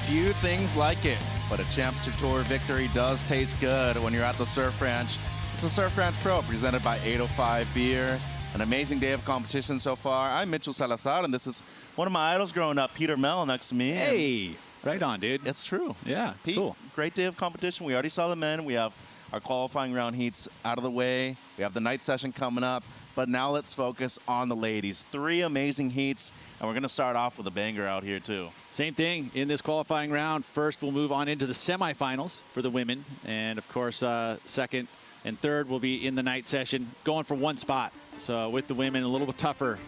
[SPEAKER 25] Few things like it, but a Championship Tour victory does taste good when you're at the Surf Ranch. It's the Surf Ranch Pro, presented by 805 Beer. An amazing day of competition so far. I'm Mitchell Salazar, and this is one of my idols growing up, Peter Mell, next to me.
[SPEAKER 8] Hey, right on, dude.
[SPEAKER 25] It's true.
[SPEAKER 8] Yeah,
[SPEAKER 25] Pete,
[SPEAKER 8] cool.
[SPEAKER 25] Great day of competition. We already saw the men. We have our qualifying round heats out of the way. We have the night session coming up. But now let's focus on the ladies. 3 amazing heats, and we're going to start off with a banger out here, too.
[SPEAKER 8] Same thing in this qualifying round. First, we'll move on into the semifinals for the women. And, of course, second and third will be in the night session, going for 1 spot. So with the women, a little bit tougher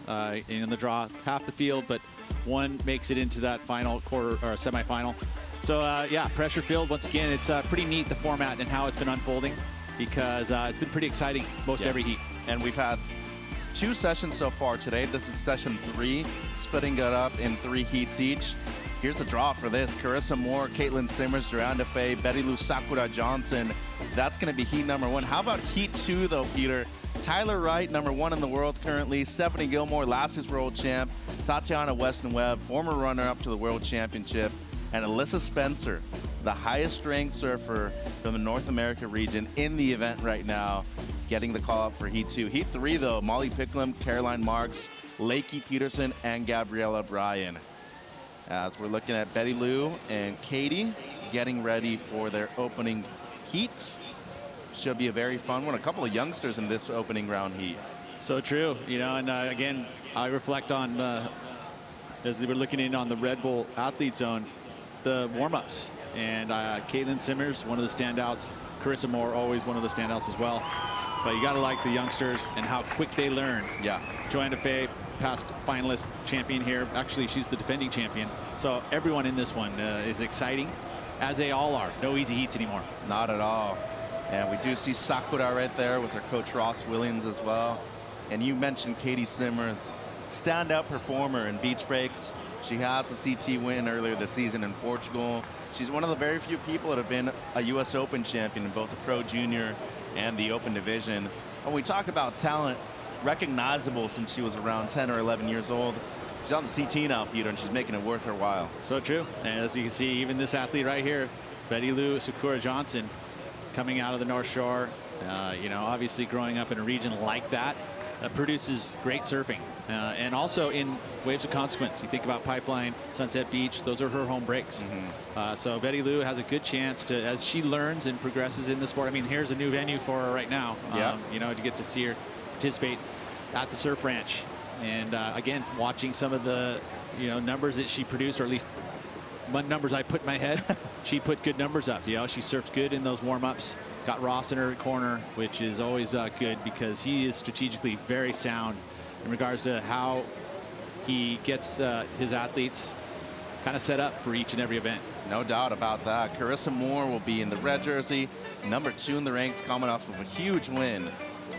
[SPEAKER 8] in the draw. Half the field, but one makes it into that final quarter or semifinal. So, yeah, pressure filled. Once again, it's pretty neat, the format and how it's been unfolding, because it's been pretty exciting most every heat.
[SPEAKER 25] And we've had 2 sessions so far today. This is session 3, splitting it up in 3 heats each. Here's the draw for this. Carissa Moore, Caitlin Simmers, Duranda Faye, Betty Lou Sakura Johnson. That's going to be heat number 1. How about heat 2, though, Peter? Tyler Wright, number 1 in the world currently. Stephanie Gilmore, last year's world champ. Tatiana Weston-Webb, former runner-up to the world championship. And Alyssa Spencer, the highest ranked surfer from the North America region in the event right now, getting the call up for Heat 2. Heat 3, though, Molly Picklum, Caroline Marks, Lakey Peterson, and Gabriella Bryan. As we're looking at Betty Lou and Katie getting ready for their opening heat. Should be a very fun one. A couple of youngsters in this opening round heat.
[SPEAKER 8] So true, you know, and again, I reflect on, as they were looking in on the Red Bull Athlete Zone, the warm-ups. And Caitlin Simmers, one of the standouts. Carissa Moore, always one of the standouts as well. But you got to like the youngsters and how quick they learn.
[SPEAKER 25] Yeah.
[SPEAKER 8] Joanna Faye, past finalist champion here. Actually, she's the defending champion. So everyone in this one is exciting, as they all are. No easy heats anymore.
[SPEAKER 25] Not at all. And we do see Sakura right there with her coach Ross Williams as well. And you mentioned Katie Simmers, standout performer in beach breaks. She has a CT win earlier this season in Portugal. She's one of the very few people that have been a U.S. Open champion in both the Pro Junior and the Open division. When we talk about talent, recognizable since she was around 10 or 11 years old. She's on the CT now, Peter, and she's making it worth her while.
[SPEAKER 8] So true. And as you can see, even this athlete right here, Betty Lou Sakura Johnson, coming out of the North Shore, you know, obviously growing up in a region like that, produces great surfing. And also in waves of consequence. You think about Pipeline, Sunset Beach, those are her home breaks. So Betty Lou has a good chance to, as she learns and progresses in the sport. I mean, here's a new venue for her right now. You know, to get to see her participate at the Surf Ranch. And again, watching some of the, you know, numbers that she produced, or at least numbers I put in my head, she put good numbers up. You know, she surfed good in those warm-ups. Got Ross in her corner, which is always good because he is strategically very sound in regards to how he gets his athletes kind of set up for each and every event.
[SPEAKER 25] No doubt about that. Carissa Moore will be in the red jersey, #2 in the ranks, coming off of a huge win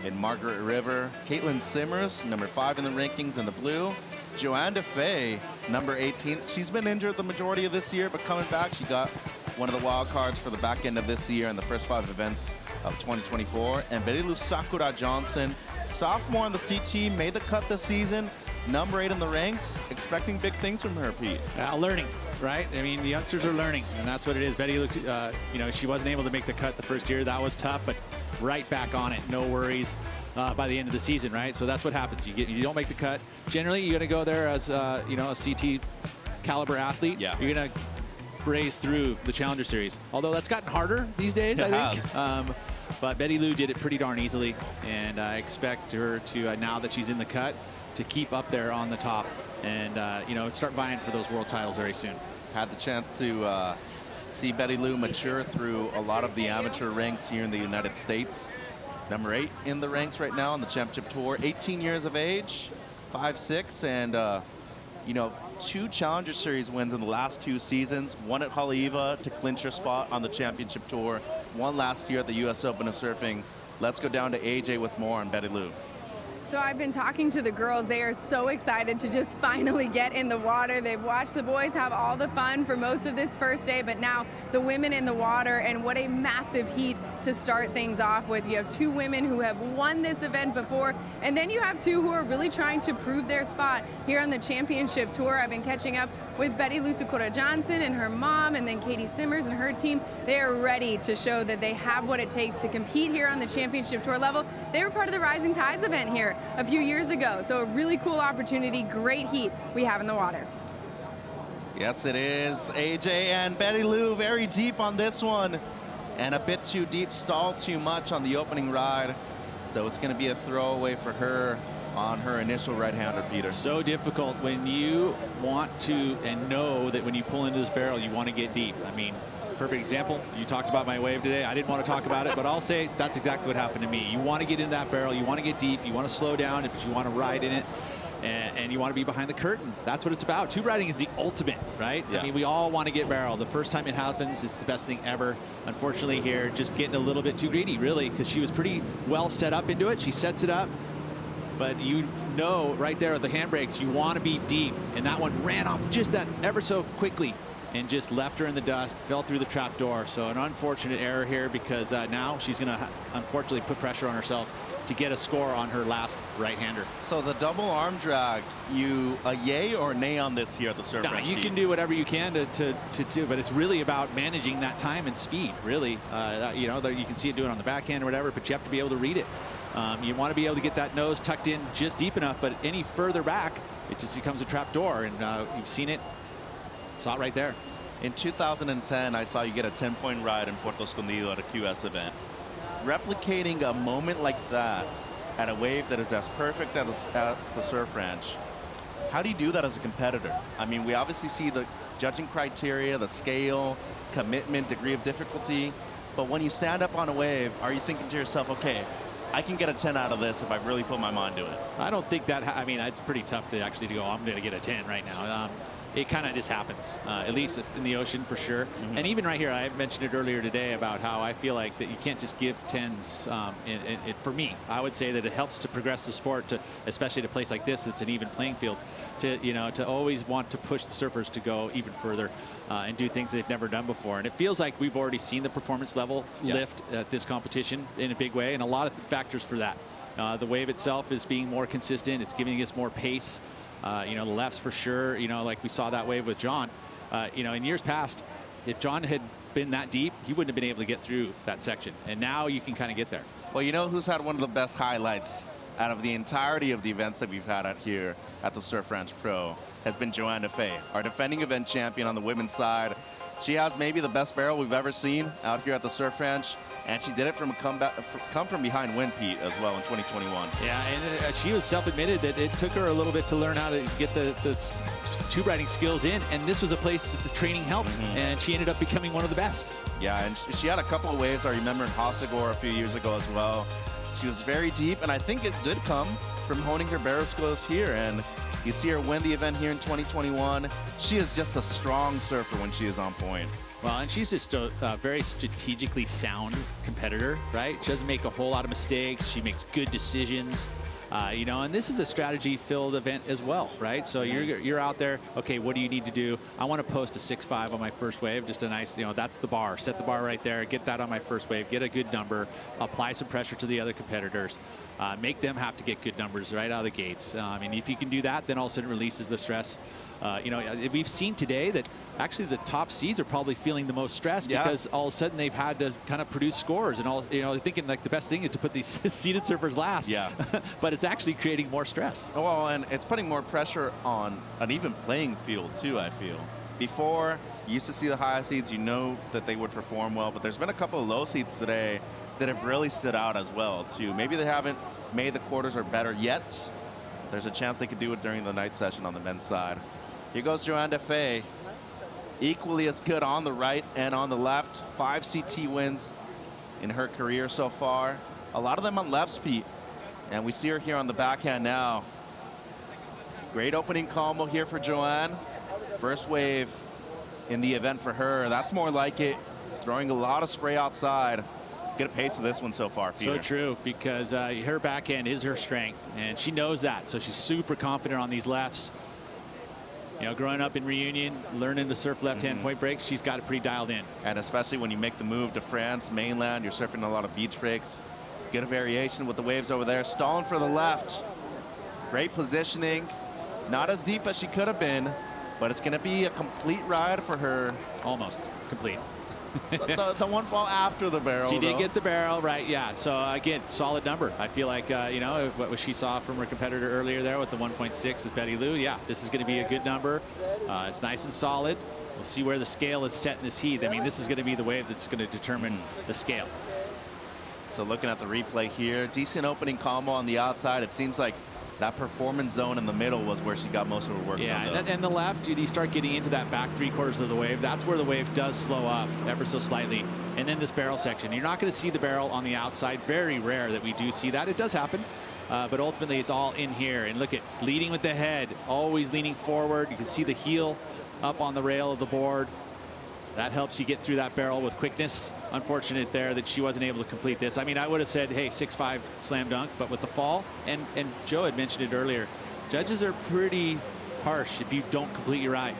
[SPEAKER 25] in Margaret River. Caitlin Simmers, #5 in the rankings in the blue. Joanne DeFay, #18. She's been injured the majority of this year, but coming back, she got one of the wild cards for the back end of this year in the first 5 events of 2024. And Betty Lou Sakura Johnson, sophomore on the CT, made the cut this season, #8 in the ranks. Expecting big things from her, Pete.
[SPEAKER 8] Learning, right? I mean, the youngsters are learning, and that's what it is. Betty Lou, you know, she wasn't able to make the cut the first year. That was tough, but right back on it. No worries. By the end of the season, right? So that's what happens. You don't make the cut. Generally, you're going to go there as you know, a CT caliber athlete.
[SPEAKER 25] Yeah.
[SPEAKER 8] You're going to braze through the Challenger Series. Although that's gotten harder these days, I think. But Betty Lou did it pretty darn easily, and I expect her to, now that she's in the cut, to keep up there on the top and you know, start vying for those world titles very soon.
[SPEAKER 25] Had the chance to see Betty Lou mature through a lot of the amateur ranks here in the United States. #8 in the ranks right now on the championship tour. 18 years of age, 5'6", and you know, 2 Challenger Series wins in the last 2 seasons. One at Haleiwa to clinch her spot on the championship tour. One last year at the U.S. Open of Surfing. Let's go down to AJ with more on Betty Lou.
[SPEAKER 1] So I've been talking to the girls. They are so excited to just finally get in the water. They've watched the boys have all the fun for most of this first day, but now the women in the water, and what a massive heat to start things off with. You have 2 women who have won this event before, and then you have 2 who are really trying to prove their spot here on the championship tour. I've been catching up with Betty Lou Sakura Johnson and her mom, and then Katie Simmers and her team. They are ready to show that they have what it takes to compete here on the championship tour level. They were part of the Rising Tides event here a few years ago, so a really cool opportunity, great heat we have in the water.
[SPEAKER 25] Yes, it is. AJ and Betty Lou very deep on this one, and a bit too deep, stalled too much on the opening ride. So it's going to be a throwaway for her on her initial right-hander, Peter.
[SPEAKER 8] So difficult when you want to and know that when you pull into this barrel, you want to get deep. I mean, perfect example. You talked about my wave today. I didn't want to talk about it, but I'll say that's exactly what happened to me. You want to get into that barrel. You want to get deep. You want to slow down, but you want to ride in it. And you want to be behind the curtain. That's what it's about. Tube riding is the ultimate, right?
[SPEAKER 25] Yeah.
[SPEAKER 8] I mean, we all want to get barrel. The first time it happens, it's the best thing ever. Unfortunately here, just getting a little bit too greedy, really, because she was pretty well set up into it. She sets it up, but you know right there at the handbrakes, you want to be deep. And that one ran off just that ever so quickly and just left her in the dust, fell through the trap door. So an unfortunate error here, because now she's going to unfortunately put pressure on herself to get a score on her last right-hander.
[SPEAKER 25] So the double arm drag, you a yay or nay on this here at the Surf Ranch?
[SPEAKER 8] You can do whatever you can to do, but it's really about managing that time and speed, really. You know, you can see it doing on the backhand or whatever, but you have to be able to read it. You want to be able to get that nose tucked in just deep enough, but any further back, it just becomes a trap door, and you've seen it. Saw it right there.
[SPEAKER 25] In 2010, I saw you get a 10-point ride in Puerto Escondido at a QS event. Replicating a moment like that at a wave that is as perfect as at the Surf Ranch, how do you do that as a competitor? I mean, we obviously see the judging criteria, the scale, commitment, degree of difficulty, but when you stand up on a wave, are you thinking to yourself, okay, I can get a 10 out of this if I really put my mind to it?
[SPEAKER 8] I don't think that, I mean, it's pretty tough to actually go, I'm going to get a 10 right now. it kind of just happens, at least in the ocean for sure. And even right here, I mentioned it earlier today about how I feel like that you can't just give 10s. For me, I would say that it helps to progress the sport, to especially at a place like this, it's an even playing field, to always want to push the surfers to go even further and do things they've never done before. And it feels like we've already seen the performance level lift at this competition in a big way, and a lot of factors for that. The wave itself is being more consistent. It's giving us more pace. The lefts for sure, like we saw that wave with John. In years past, if John had been that deep, he wouldn't have been able to get through that section. And now you can kind of get there.
[SPEAKER 25] Well, you know who's had one of the best highlights out of the entirety of the events that we've had out here at the Surf Ranch Pro has been Joanne Defay, our defending event champion on the women's side. She has maybe the best barrel we've ever seen out here at the Surf Ranch, and she did it from a come from behind win, Pete, as well in 2021.
[SPEAKER 8] Yeah, and she was self-admitted that it took her a little bit to learn how to get the tube riding skills in, and this was a place that the training helped, and she ended up becoming one of the best.
[SPEAKER 25] Yeah, and she had a couple of waves I remember in Hossegor a few years ago as well. She was very deep, and I think it did come from honing her barrel skills here, and you see her win the event here in 2021. She is just a strong surfer when she is on point.
[SPEAKER 8] Well, and she's just a very strategically sound competitor, right? She doesn't make a whole lot of mistakes. She makes good decisions, and this is a strategy-filled event as well, right? So you're out there, okay, what do you need to do? I want to post a 6.5 on my first wave, just a nice, that's the bar. Set the bar right there, get that on my first wave, get a good number, apply some pressure to the other competitors. Make them have to get good numbers right out of the gates. And if you can do that, then all of a sudden it releases the stress. We've seen today that actually the top seeds are probably feeling the most stress because all of a sudden they've had to kind of produce scores and thinking like the best thing is to put these seeded surfers last. Yeah. But it's actually creating more stress.
[SPEAKER 25] Well, and it's putting more pressure on an even playing field too, I feel. Before, you used to see the high seeds, that they would perform well, but there's been a couple of low seeds today that have really stood out as well too. Maybe they haven't made the quarters or better yet. There's a chance they could do it during the night session on the men's side. Here goes Joanne Defay. Equally as good on the right and on the left. 5 CT wins in her career so far. A lot of them on left speed. And we see her here on the backhand now. Great opening combo here for Joanne. First wave in the event for her. That's more like it. Throwing a lot of spray outside. Get a pace of this one so far, Peter.
[SPEAKER 8] So true, because her backhand is her strength, and she knows that. So she's super confident on these lefts. Growing up in Reunion, learning to surf left-hand point breaks, she's got it pretty dialed in.
[SPEAKER 25] And especially when you make the move to France, mainland, you're surfing a lot of beach breaks. Get a variation with the waves over there. Stalling for the left. Great positioning. Not as deep as she could have been, but it's going to be a complete ride for her.
[SPEAKER 8] Almost complete.
[SPEAKER 25] the one fall after the barrel.
[SPEAKER 8] She did get the barrel, right? Yeah. So again, solid number. I feel like what she saw from her competitor earlier there with the 1.6 with Betty Lou. Yeah, this is going to be a good number. It's nice and solid. We'll see where the scale is set in this heat. I mean, this is going to be the wave that's going to determine the scale.
[SPEAKER 25] So looking at the replay here, decent opening combo on the outside. It seems like that performance zone in the middle was where she got most of her work done.
[SPEAKER 8] Yeah, and the left, you start getting into that back 3/4 of the wave. That's where the wave does slow up ever so slightly. And then this barrel section. You're not going to see the barrel on the outside. Very rare that we do see that. It does happen. But ultimately, it's all in here. And look at leading with the head, always leaning forward. You can see the heel up on the rail of the board. That helps you get through that barrel with quickness. Unfortunate there that she wasn't able to complete this. I mean, I would have said, hey, 6.5 slam dunk, but with the fall, and Joe had mentioned it earlier, judges are pretty harsh if you don't complete your ride.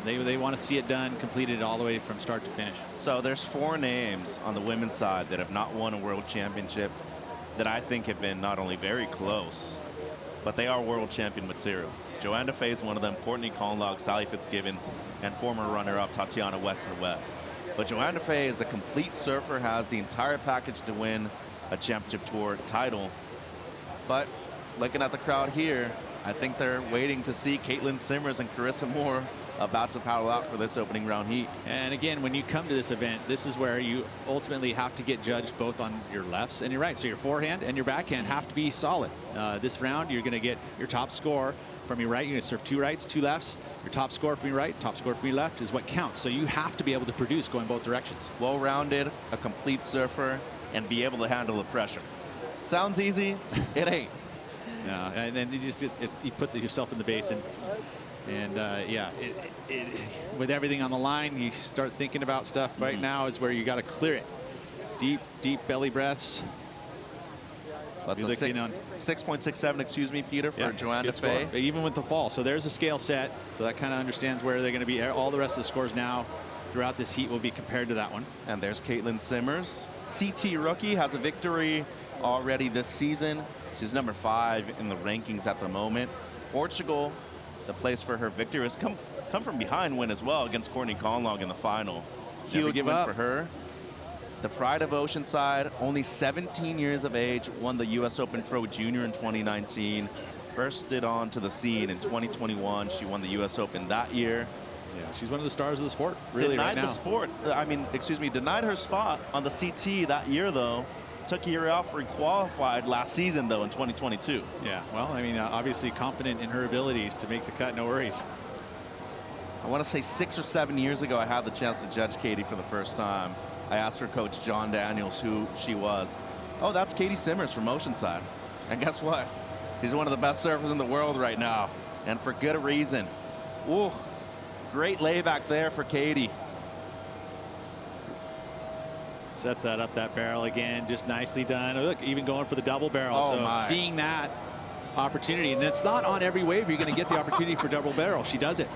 [SPEAKER 8] They want to see it done, completed all the way from start to finish.
[SPEAKER 25] So there's 4 names on the women's side that have not won a world championship that I think have been not only very close, but they are world champion material. Joanne Defay is one of them, Courtney Conlog, Sally Fitzgibbons, and former runner-up Tatiana Western-Webb. But Joanne Defay is a complete surfer, has the entire package to win a championship tour title. But looking at the crowd here, I think they're waiting to see Caitlin Simmers and Carissa Moore about to paddle out for this opening round heat.
[SPEAKER 8] And again, when you come to this event, this is where you ultimately have to get judged both on your lefts and your rights. So your forehand and your backhand have to be solid. This round, you're going to get your top score from your right. You're going to surf 2 rights, 2 lefts. Your top score from your right, top score from your left is what counts. So you have to be able to produce going both directions.
[SPEAKER 25] Well-rounded, a complete surfer, and be able to handle the pressure. Sounds easy, it ain't.
[SPEAKER 8] And then you put yourself in the basin. And yeah, with everything on the line, you start thinking about stuff right now is where you got to clear it. Deep belly breaths.
[SPEAKER 25] That's a 6.67, excuse me, Peter, for Joanne DeFay.
[SPEAKER 8] Even with the fall. So there's a scale set. So that kind of understands where they're going to be. All the rest of the scores now throughout this heat will be compared to that one.
[SPEAKER 25] And there's Caitlin Simmers. CT rookie, has a victory already this season. She's number 5 in the rankings at the moment. Portugal, the place for her victory, has come from behind win as well against Courtney Conlog in the final. Huge win for her. The pride of Oceanside, only 17 years of age, won the U.S. Open Pro Junior in 2019. Bursted onto the scene in 2021. She won the U.S. Open that year.
[SPEAKER 8] Yeah, she's one of the stars of the sport, really, right now.
[SPEAKER 25] Denied her spot on the CT that year, though. Took a year off, re-qualified last season, though, in 2022.
[SPEAKER 8] Yeah, well, I mean, obviously confident in her abilities to make the cut, no worries.
[SPEAKER 25] I want to say 6 or 7 years ago, I had the chance to judge Katie for the first time. I asked her coach, John Daniels, who she was. Oh, that's Katie Simmers from Oceanside. And guess what? She's one of the best surfers in the world right now, and for good reason. Ooh, great layback there for Katie.
[SPEAKER 8] Sets that up, that barrel again, just nicely done. Oh, look, even going for the double barrel. Seeing that opportunity, and it's not on every wave you're going to get the opportunity for double barrel. She does it.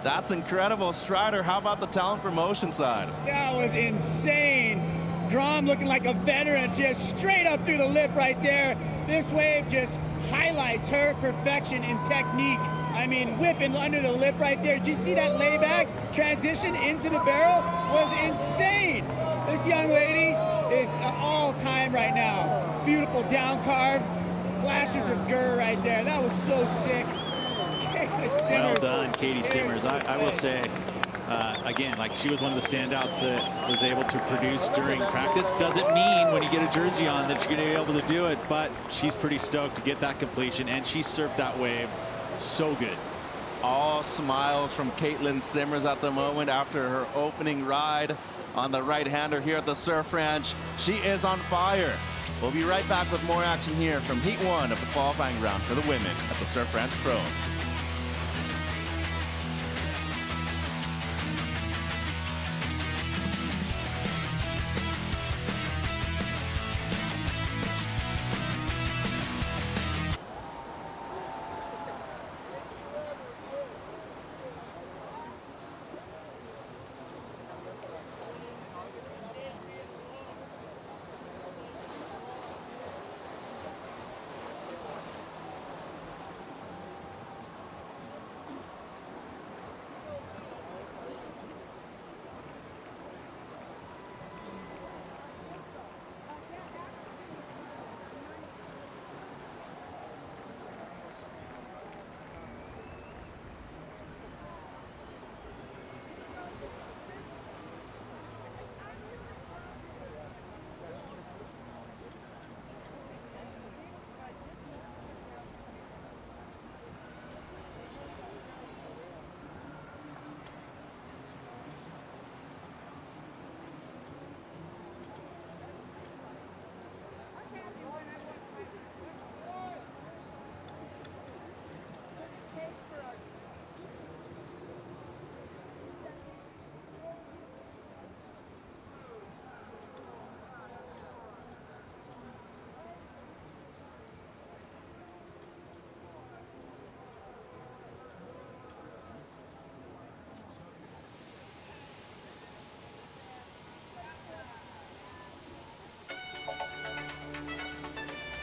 [SPEAKER 25] That's incredible. Strider, how about the talent from Oceanside?
[SPEAKER 15] That was insane. Grom looking like a veteran, just straight up through the lip right there. This wave just highlights her perfection in technique. I mean, whipping under the lip right there. Did you see that layback transition into the barrel? Was insane. This young lady is all-time right now. Beautiful down carve, flashes of Gurr right there. That was so sick.
[SPEAKER 8] Well done, Katie Simmers. I will say, again, like she was one of the standouts that was able to produce during practice. Doesn't mean when you get a jersey on that you're going to be able to do it, but she's pretty stoked to get that completion, and she surfed that wave so good.
[SPEAKER 25] All smiles from Caitlin Simmers at the moment after her opening ride on the right-hander here at the Surf Ranch. She is on fire. We'll be right back with more action here from Heat 1 of the qualifying round for the women at the Surf Ranch Pro.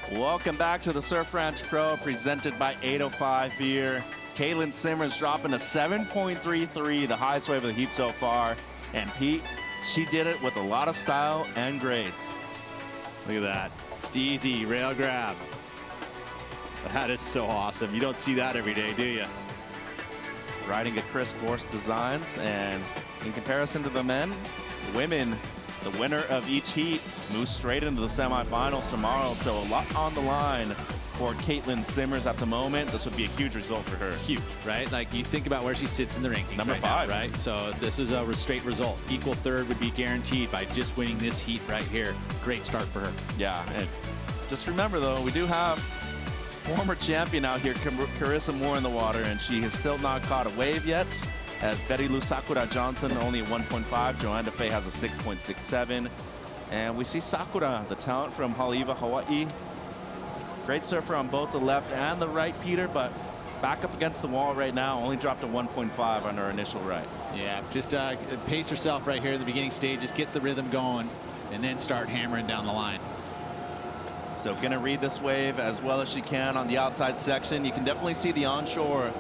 [SPEAKER 25] Welcome back to the Surf Ranch Pro, presented by 805 Beer. Caitlin Simmers dropping a 7.33, the highest wave of the heat so far. And Pete, she did it with a lot of style and grace.
[SPEAKER 8] Look at that. Steezy rail grab. That is so awesome. You don't see that every day, do you?
[SPEAKER 25] Riding at Chris Borst Designs, and in comparison to the men, women, the winner of each heat moves straight into the semifinals tomorrow, so a lot on the line for Caitlin Simmers at the moment. This would be a huge result for her.
[SPEAKER 8] Huge, right? Like you think about where she sits in the rankings.
[SPEAKER 25] Number
[SPEAKER 8] right
[SPEAKER 25] 5.
[SPEAKER 8] Now, right? So this is a straight result. Equal third would be guaranteed by just winning this heat right here. Great start for her.
[SPEAKER 25] Yeah, and just remember though, we do have former champion out here, Carissa Moore, in the water, and she has still not caught a wave yet, as Betty Lou Sakura Johnson only a 1.5. Joanna Fay has a 6.67. And we see Sakura, the talent from Haleiwa, Hawaii. Great surfer on both the left and the right, Peter, but back up against the wall right now, only dropped a 1.5 on her initial right.
[SPEAKER 8] Yeah, just pace yourself right here in the beginning stages, get the rhythm going, and then start hammering down the line.
[SPEAKER 25] So gonna read this wave as well as she can on the outside section. You can definitely see the onshore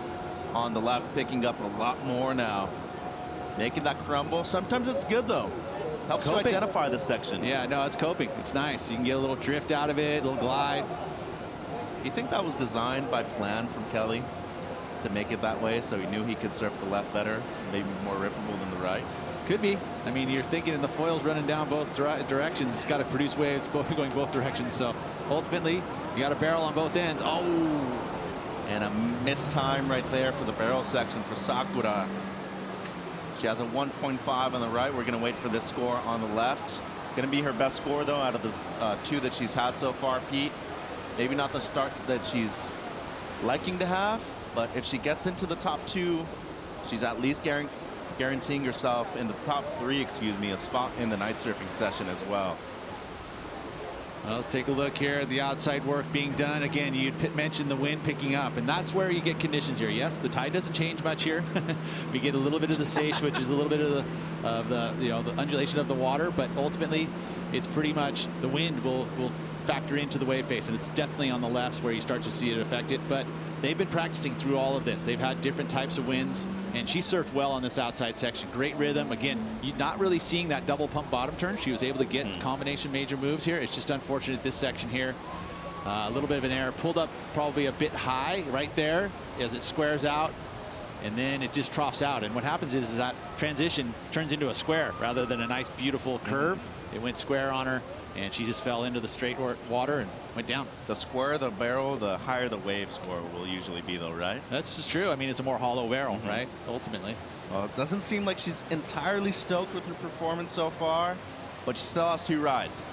[SPEAKER 25] on the left picking up a lot more now, making that crumble. Sometimes it's good though. Helps you identify this section.
[SPEAKER 8] Yeah, no, it's coping. It's nice. You can get a little drift out of it, a little glide.
[SPEAKER 25] Do you think that was designed by plan from Kelly to make it that way, so he knew he could surf the left better, maybe more rippable than the right?
[SPEAKER 8] Could be. I mean, you're thinking of the foils running down both directions. It's got to produce waves going both directions. So ultimately, you got a barrel on both ends. Oh,
[SPEAKER 25] and a missed time right there for the barrel section for Sakura. She has a 1.5 on the right. We're going to wait for this score on the left. Going to be her best score, though, out of the two that she's had so far, Pete. Maybe not the start that she's liking to have, but if she gets into the top two, she's at least guaranteeing herself in the top three, excuse me, a spot in the night surfing session as well.
[SPEAKER 8] Well, let's take a look here at the outside work being done. Again, you mentioned the wind picking up, and that's where you get conditions here. Yes, the tide doesn't change much here. We get a little bit of the seiche, which is a little bit of the undulation of the water, but ultimately, it's pretty much the wind will factor into the wave face, and it's definitely on the lefts where you start to see it affect it. But they've been practicing through all of this. They've had different types of winds, and she surfed well on this outside section. Great rhythm. Again, you're not really seeing that double pump bottom turn. She was able to get combination major moves here. It's just unfortunate this section here. A little bit of an error. Pulled up probably a bit high right there as it squares out, and then it just troughs out. And what happens is that transition turns into a square rather than a nice, beautiful curve. It went square on her, and she just fell into the straight water and went down.
[SPEAKER 25] The squarer the barrel, the higher the wave score will usually be, though, right?
[SPEAKER 8] That's just true. I mean, it's a more hollow barrel, right? Ultimately.
[SPEAKER 25] Well, it doesn't seem like she's entirely stoked with her performance so far, but she still has 2 rides.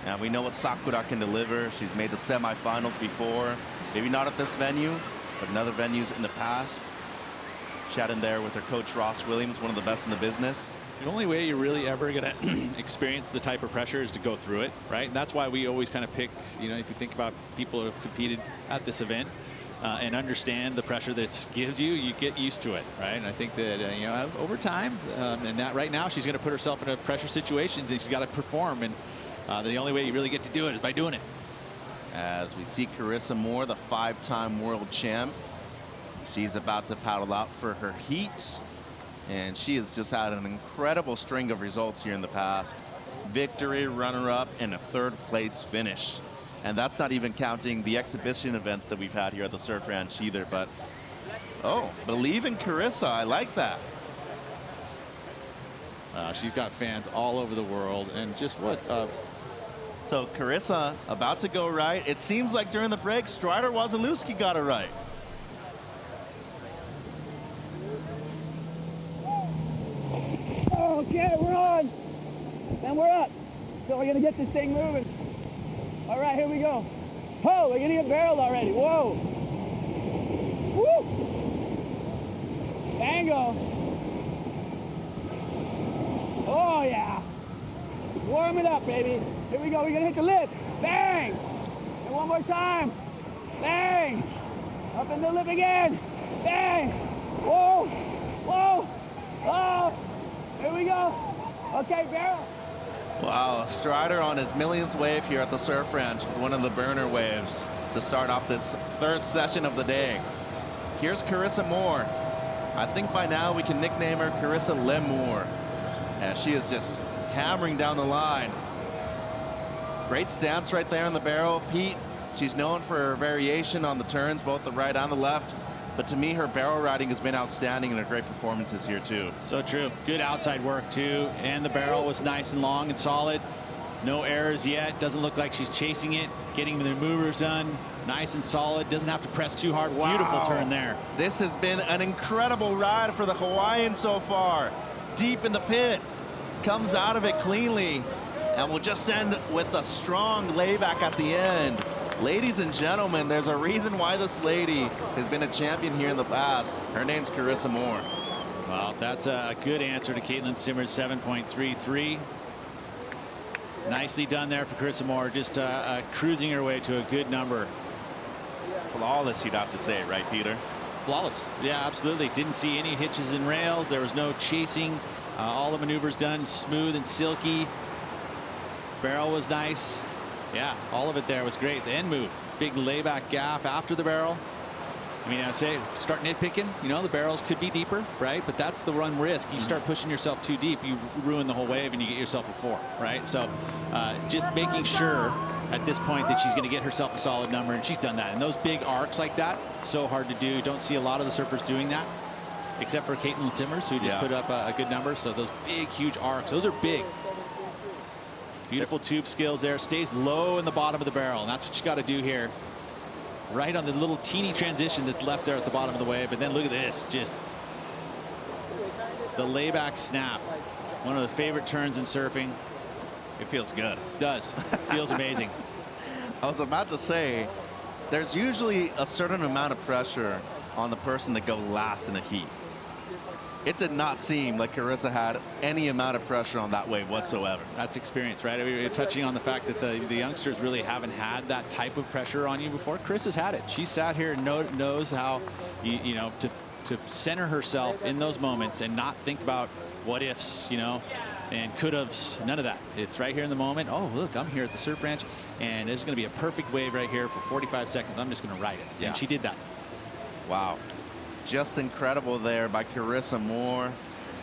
[SPEAKER 25] And we know what Sakura can deliver. She's made the semifinals before. Maybe not at this venue, but in other venues in the past. She had in there with her coach, Ross Williams, one of the best in the business.
[SPEAKER 8] The only way you're really ever going to experience the type of pressure is to go through it, right? And that's why we always kind of pick, you know, if you think about people who have competed at this event and understand the pressure that it gives you, you get used to it, right? And I think that, you know, over time, and that right now she's going to put herself in a pressure situation and she's got to perform. And the only way you really get to do it is by doing it.
[SPEAKER 25] As we see Carissa Moore, the 5-time world champ. She's about to paddle out for her heat. And she has just had an incredible string of results here in the past. Victory, runner-up, and a 3rd place finish. And that's not even counting the exhibition events that we've had here at the Surf Ranch either. But, oh, believe in Carissa. I like that.
[SPEAKER 8] She's got fans all over the world. And just what?
[SPEAKER 25] So Carissa about to go right. It seems like during the break, Strider Wasilewski got it right.
[SPEAKER 15] Okay, we're on. And we're up. So we're gonna get this thing moving. All right, here we go. Oh, we're gonna get barreled already. Whoa. Woo. Tango. Oh yeah. Warm it up, baby. Here we go. We're gonna hit the lip. Bang. And one more time. Bang. Up in the lip again. Bang. Whoa. Whoa. Oh. Here we go. Okay, barrel.
[SPEAKER 25] Wow, Strider on his millionth wave here at the Surf Ranch with one of the burner waves to start off this 3rd session of the day. Here's Carissa Moore. I think by now we can nickname her Carissa Lemoore, as she is just hammering down the line. Great stance right there in the barrel. Pete, she's known for her variation on the turns, both the right and the left. But to me, her barrel riding has been outstanding and her great performances here too.
[SPEAKER 8] So true. Good outside work too. And the barrel was nice and long and solid. No errors yet. Doesn't look like she's chasing it. Getting the maneuvers done. Nice and solid. Doesn't have to press too hard. Wow. Beautiful turn there.
[SPEAKER 25] This has been an incredible ride for the Hawaiian so far. Deep in the pit. Comes out of it cleanly. And we'll just end with a strong layback at the end. Ladies and gentlemen, there's a reason why this lady has been a champion here in the past. Her name's Carissa Moore.
[SPEAKER 8] Well, that's a good answer to Caitlin Simmers, 7.33. Nicely done there for Carissa Moore, just cruising her way to a good number.
[SPEAKER 25] Flawless, you'd have to say, right, Peter?
[SPEAKER 8] Flawless. Yeah, absolutely. Didn't see any hitches and rails. There was no chasing. All the maneuvers done smooth and silky. Barrel was nice. Yeah, all of it there was great. The end move, big layback gaff after the barrel. I mean, I say start nitpicking, you know, the barrels could be deeper, right? But that's the run risk. You start pushing yourself too deep, you ruin the whole wave and you get yourself a 4, right? So just making sure at this point that she's going to get herself a solid number, and she's done that. And those big arcs like that, so hard to do. Don't see a lot of the surfers doing that, except for Caitlin Simmers, who just put up a good number. So those big, huge arcs, those are big. Beautiful tube skills there. Stays low in the bottom of the barrel, and that's what you got to do here. Right on the little teeny transition that's left there at the bottom of the wave. And then look at this, just the layback snap. One of the favorite turns in surfing.
[SPEAKER 25] It feels good.
[SPEAKER 8] It does. Feels amazing.
[SPEAKER 25] I was about to say, there's usually a certain amount of pressure on the person that go last in a heat. It did not seem like Carissa had any amount of pressure on that wave whatsoever.
[SPEAKER 8] That's experience, right? We were touching on the fact that the youngsters really haven't had that type of pressure on you before. Carissa's had it. She sat here and knows how, you know, to center herself in those moments and not think about what ifs, you know, and could have's. None of that. It's right here in the moment. Oh, look, I'm here at the surf ranch, and there's going to be a perfect wave right here for 45 seconds. I'm just going to ride it.
[SPEAKER 25] Yeah.
[SPEAKER 8] And she did that.
[SPEAKER 25] Wow. Just incredible there by Carissa Moore.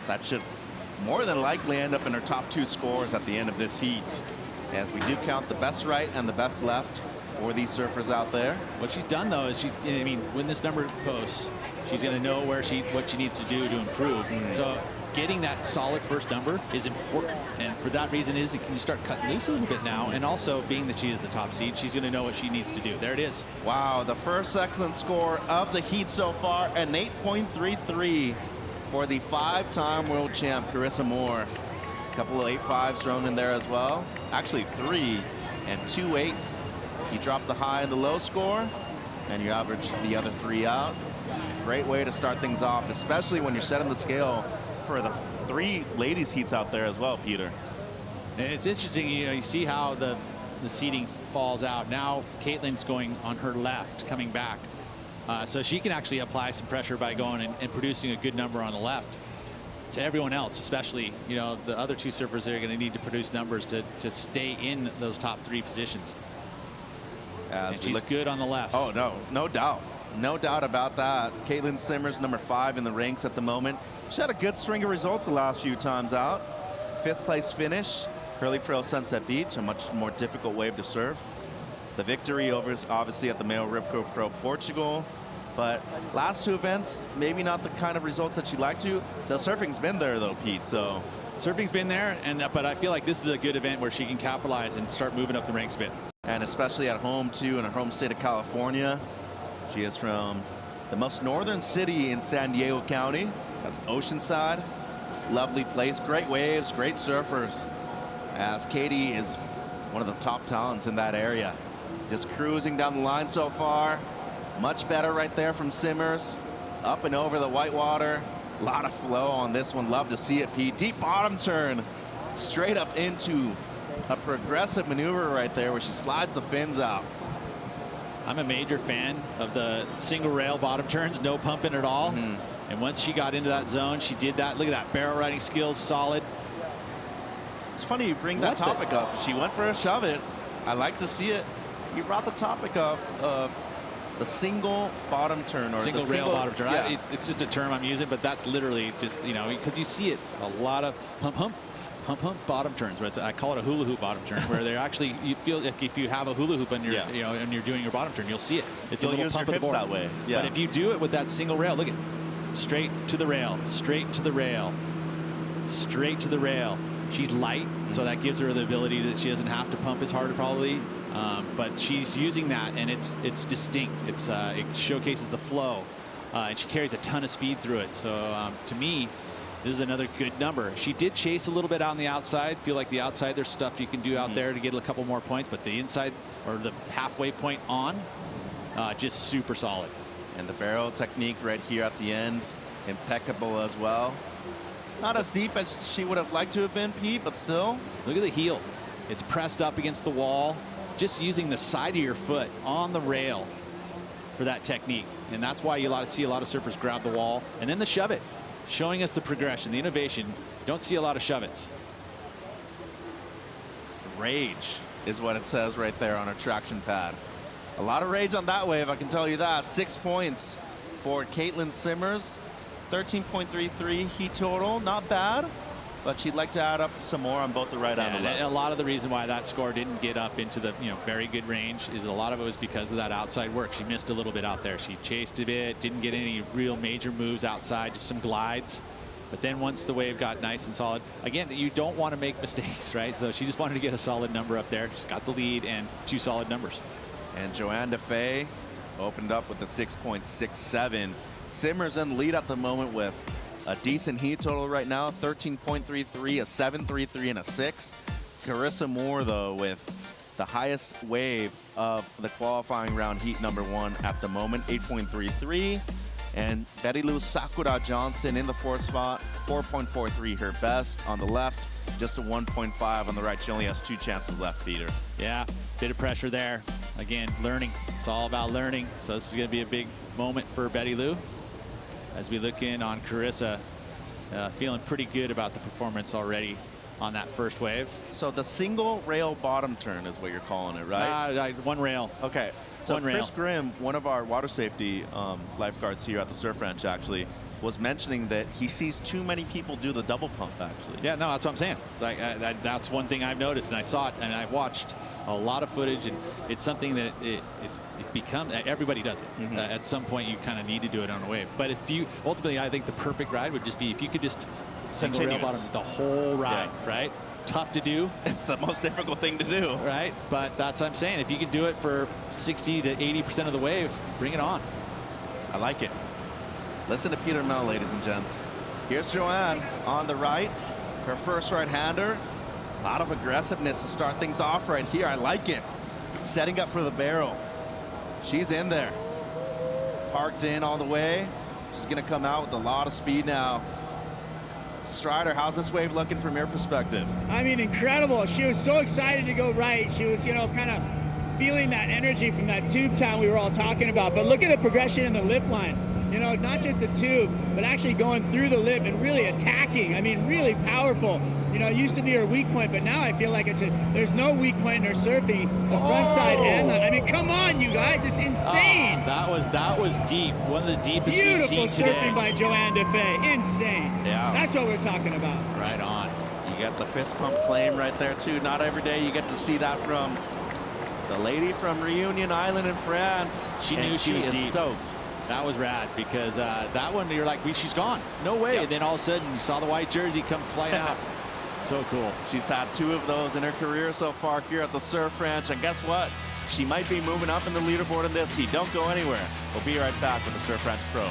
[SPEAKER 25] That should more than likely end up in her top 2 scores at the end of this heat, as we do count the best right and the best left for these surfers out there.
[SPEAKER 8] What she's done, though, is I mean, when this number posts, she's going to know what she needs to do to improve. So getting that solid first number is important, and for that reason is, can you start cutting loose a little bit now, and also being that she is the top seed, she's going to know what she needs to do. There it is.
[SPEAKER 25] Wow, the first excellent score of the heat so far, an 8.33 for the 5-time world champ Carissa Moore. A couple of 8.5s thrown in there as well. Actually 3 and 2 8s. You drop the high and the low score, and you average the other 3 out. Great way to start things off, especially when you're setting the scale for the 3 ladies heats out there as well, Peter.
[SPEAKER 8] And it's interesting, you know, you see how the seating falls out. Now Caitlin's going on her left, coming back. So she can actually apply some pressure by going and producing a good number on the left. To everyone else, especially, you know, the other 2 surfers, they're going to need to produce numbers to stay in those top 3 positions. And she's good on the left.
[SPEAKER 25] Oh, no doubt. No doubt about that. Caitlin Simmers, number 5 in the ranks at the moment. She had a good string of results the last few times out. 5th place finish, Curly Pro Sunset Beach, a much more difficult wave to surf. The victory over obviously at the Male Ripco Pro Portugal. But last 2 events, maybe not the kind of results that she'd like to. The surfing's been there though, Pete, so.
[SPEAKER 8] Surfing's been there, but I feel like this is a good event where she can capitalize and start moving up the ranks a bit.
[SPEAKER 25] And especially at home too, in her home state of California. She is from the most northern city in San Diego County. That's Oceanside. Lovely place, great waves, great surfers. As Katie is one of the top talents in that area. Just cruising down the line so far. Much better right there from Simmers. Up and over the whitewater. A lot of flow on this one. Love to see it, Pete. Deep bottom turn. Straight up into a progressive maneuver right there where she slides the fins out.
[SPEAKER 8] I'm a major fan of the single rail bottom turns, no pumping at all. And once she got into that zone, she did that. Look at that, barrel riding skills, solid.
[SPEAKER 25] It's funny you bring that topic up. She went for a shove it. I like to see it. You brought the topic up of the single bottom turn, or
[SPEAKER 8] single rail bottom turn.
[SPEAKER 25] Yeah.
[SPEAKER 8] It's just a term I'm using, but that's literally just, you know, because you see it a lot of pump bottom turns. Right? I call it a hula hoop bottom turn, where they're actually, you feel like if you have a hula hoop on your, you know, and you're doing your bottom turn, you'll see it. It's a little pump of the board
[SPEAKER 25] that way. Yeah.
[SPEAKER 8] But if you do it with that single rail, look at straight to the rail, straight to the rail, straight to the rail. She's light, so that gives her the ability that she doesn't have to pump as hard probably. But she's using that, and it's distinct. It showcases the flow, and she carries a ton of speed through it. So to me, This is another good number. She did chase a little bit on the outside. Feel like the outside, there's stuff you can do out there to get a couple more points, but the inside or the halfway point on, just super solid.
[SPEAKER 25] And the barrel technique right here at the end, impeccable as well. Not as deep as she would have liked to have been, Pete, but still.
[SPEAKER 8] Look at the heel. It's pressed up against the wall, just using the side of your foot on the rail for that technique. And that's why you see a lot of surfers grab the wall and then the shove it, showing us the progression, the innovation. Don't see a lot of shove-its.
[SPEAKER 25] Rage is what it says right there on her traction pad. A lot of rage on that wave, I can tell you that. 6 points for Caitlin Simmers. 13.33 heat total, not bad, but she'd like to add up some more on both the right and the left.
[SPEAKER 8] A lot of the reason why that score didn't get up into the very good range is a lot of it was because of that outside work. She missed a little bit out there. She chased a bit, didn't get any real major moves outside, just some glides. But then once the wave got nice and solid, again, you don't want to make mistakes, right? So she just wanted to get a solid number up there. She's got the lead and 2 solid numbers.
[SPEAKER 25] And Joanne DeFay opened up with a 6.67. Simmers in the lead at the moment with a decent heat total right now, 13.33, a 7.33, and a 6. Carissa Moore, though, with the highest wave of the qualifying round heat number 1 at the moment, 8.33. And Betty Lou Sakura Johnson in the 4th spot, 4.43 her best on the left, just a 1.5 on the right. She only has 2 chances left, Peter.
[SPEAKER 8] Yeah, bit of pressure there. Again, learning. It's all about learning. So this is going to be a big moment for Betty Lou as we look in on Carissa. Feeling pretty good about the performance already on that first wave.
[SPEAKER 25] So the single rail bottom turn is what you're calling it, right?
[SPEAKER 8] One rail.
[SPEAKER 25] Okay. So
[SPEAKER 8] one
[SPEAKER 25] Chris
[SPEAKER 8] rail.
[SPEAKER 25] Grimm, one of our water safety lifeguards here at the Surf Ranch, actually, was mentioning that he sees too many people do the double pump, actually.
[SPEAKER 8] Yeah, no, that's what I'm saying. Like that's one thing I've noticed, and I saw it, and I watched a lot of footage, and it's something that it becomes, everybody does it. At some point, you kind of need to do it on a wave. But if you, ultimately, I think the perfect ride would just be if you could just single rail bottom the whole ride, right? Tough to do.
[SPEAKER 25] It's the most difficult thing to do.
[SPEAKER 8] Right, but that's what I'm saying. If you can do it for 60 to 80% of the wave, bring it on.
[SPEAKER 25] I like it. Listen to Peter Mel, ladies and gents. Here's Joanne on the right, her first right-hander. A lot of aggressiveness to start things off right here. I like it. Setting up for the barrel. She's in there. Parked in all the way. She's going to come out with a lot of speed now. Strider, how's this wave looking from your perspective?
[SPEAKER 15] I mean, incredible. She was so excited to go right. She was, kind of feeling that energy from that tube time we were all talking about. But look at the progression in the lip line. Not just the tube, but actually going through the lip and really attacking. I mean, really powerful. It used to be her weak point, but now I feel like there's no weak point in her surfing. The front side and I mean, come on, you guys, it's insane.
[SPEAKER 8] That was deep. One of the deepest we've seen today.
[SPEAKER 15] Beautiful surfing by Joanne DeFay. Insane.
[SPEAKER 25] Yeah.
[SPEAKER 15] That's what we're talking about.
[SPEAKER 8] Right on.
[SPEAKER 25] You got the fist pump claim right there, too. Not every day you get to see that from the lady from Reunion Island in France.
[SPEAKER 8] She knew she was deep.
[SPEAKER 25] Stoked.
[SPEAKER 8] That was rad because that one, you're like, she's gone. No way. Yep. And then all of a sudden, you saw the white jersey come flying out. So cool.
[SPEAKER 25] She's had 2 of those in her career so far here at the Surf Ranch. And guess what? She might be moving up in the leaderboard in this heat. Don't go anywhere. We'll be right back with the Surf Ranch Pro.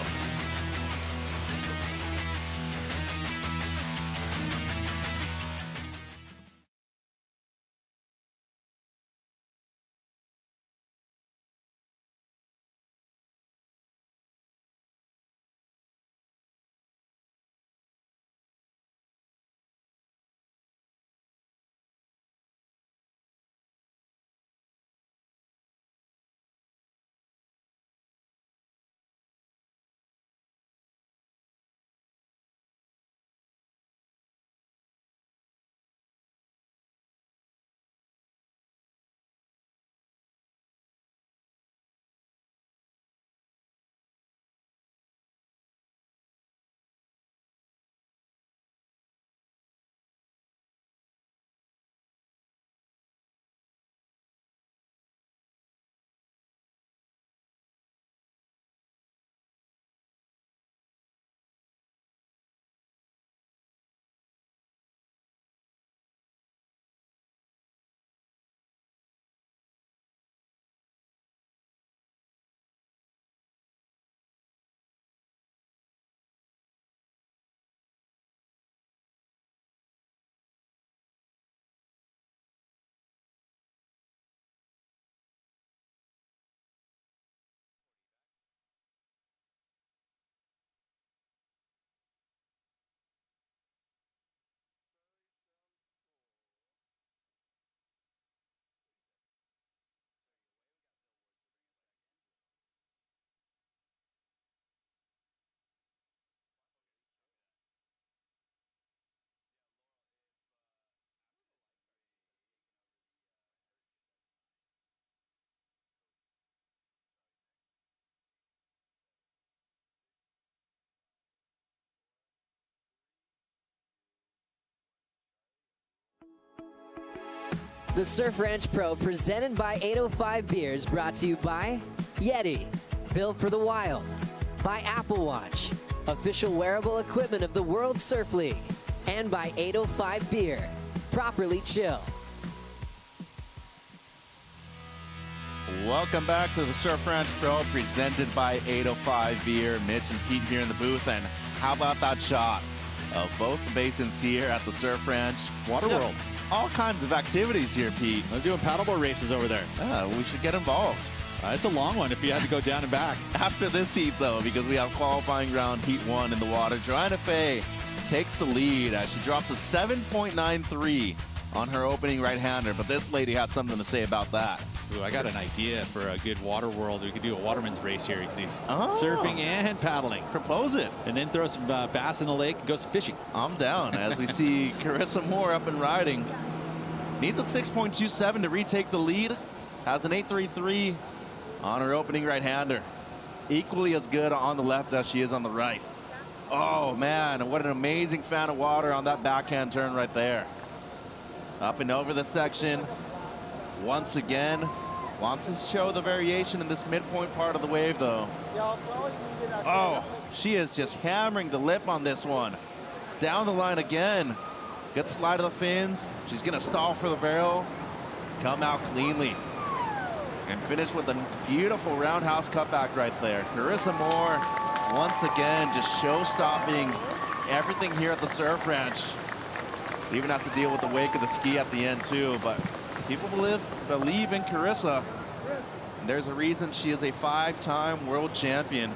[SPEAKER 16] The Surf Ranch Pro presented by 805 Beers, brought to you by Yeti, built for the wild, by Apple Watch, official wearable equipment of the World Surf League, and by 805 Beer, properly chill.
[SPEAKER 25] Welcome back to the Surf Ranch Pro, presented by 805 Beer. Mitch and Pete here in the booth, and how about that shot of both the basins here at the Surf Ranch?
[SPEAKER 8] Water World.
[SPEAKER 25] All kinds of activities here, Pete.
[SPEAKER 8] They're doing paddleboard races over there.
[SPEAKER 25] We should get involved.
[SPEAKER 8] It's a long one if you had to go down and back.
[SPEAKER 25] After this heat, though, because we have qualifying round heat 1 in the water, Joanna Fay takes the lead as she drops a 7.93 on her opening right-hander, but this lady has something to say about that.
[SPEAKER 8] Ooh, I got an idea for a good water world. We could do a waterman's race here. You can do surfing and paddling.
[SPEAKER 25] Propose it.
[SPEAKER 8] And then throw some bass in the lake and go some fishing.
[SPEAKER 25] I'm down as we see Carissa Moore up and riding. Needs a 6.27 to retake the lead. Has an 8.33 on her opening right-hander. Equally as good on the left as she is on the right. Oh, man, what an amazing fan of water on that backhand turn right there. Up and over the section. Once again, wants to show the variation in this midpoint part of the wave, though. Oh, she is just hammering the lip on this one. Down the line again. Good slide of the fins. She's going to stall for the barrel. Come out cleanly. And finish with a beautiful roundhouse cutback right there. Carissa Moore, once again, just show-stopping everything here at the Surf Ranch. Even has to deal with the wake of the ski at the end, too, but people believe in Carissa. And there's a reason she is a 5-time world champion.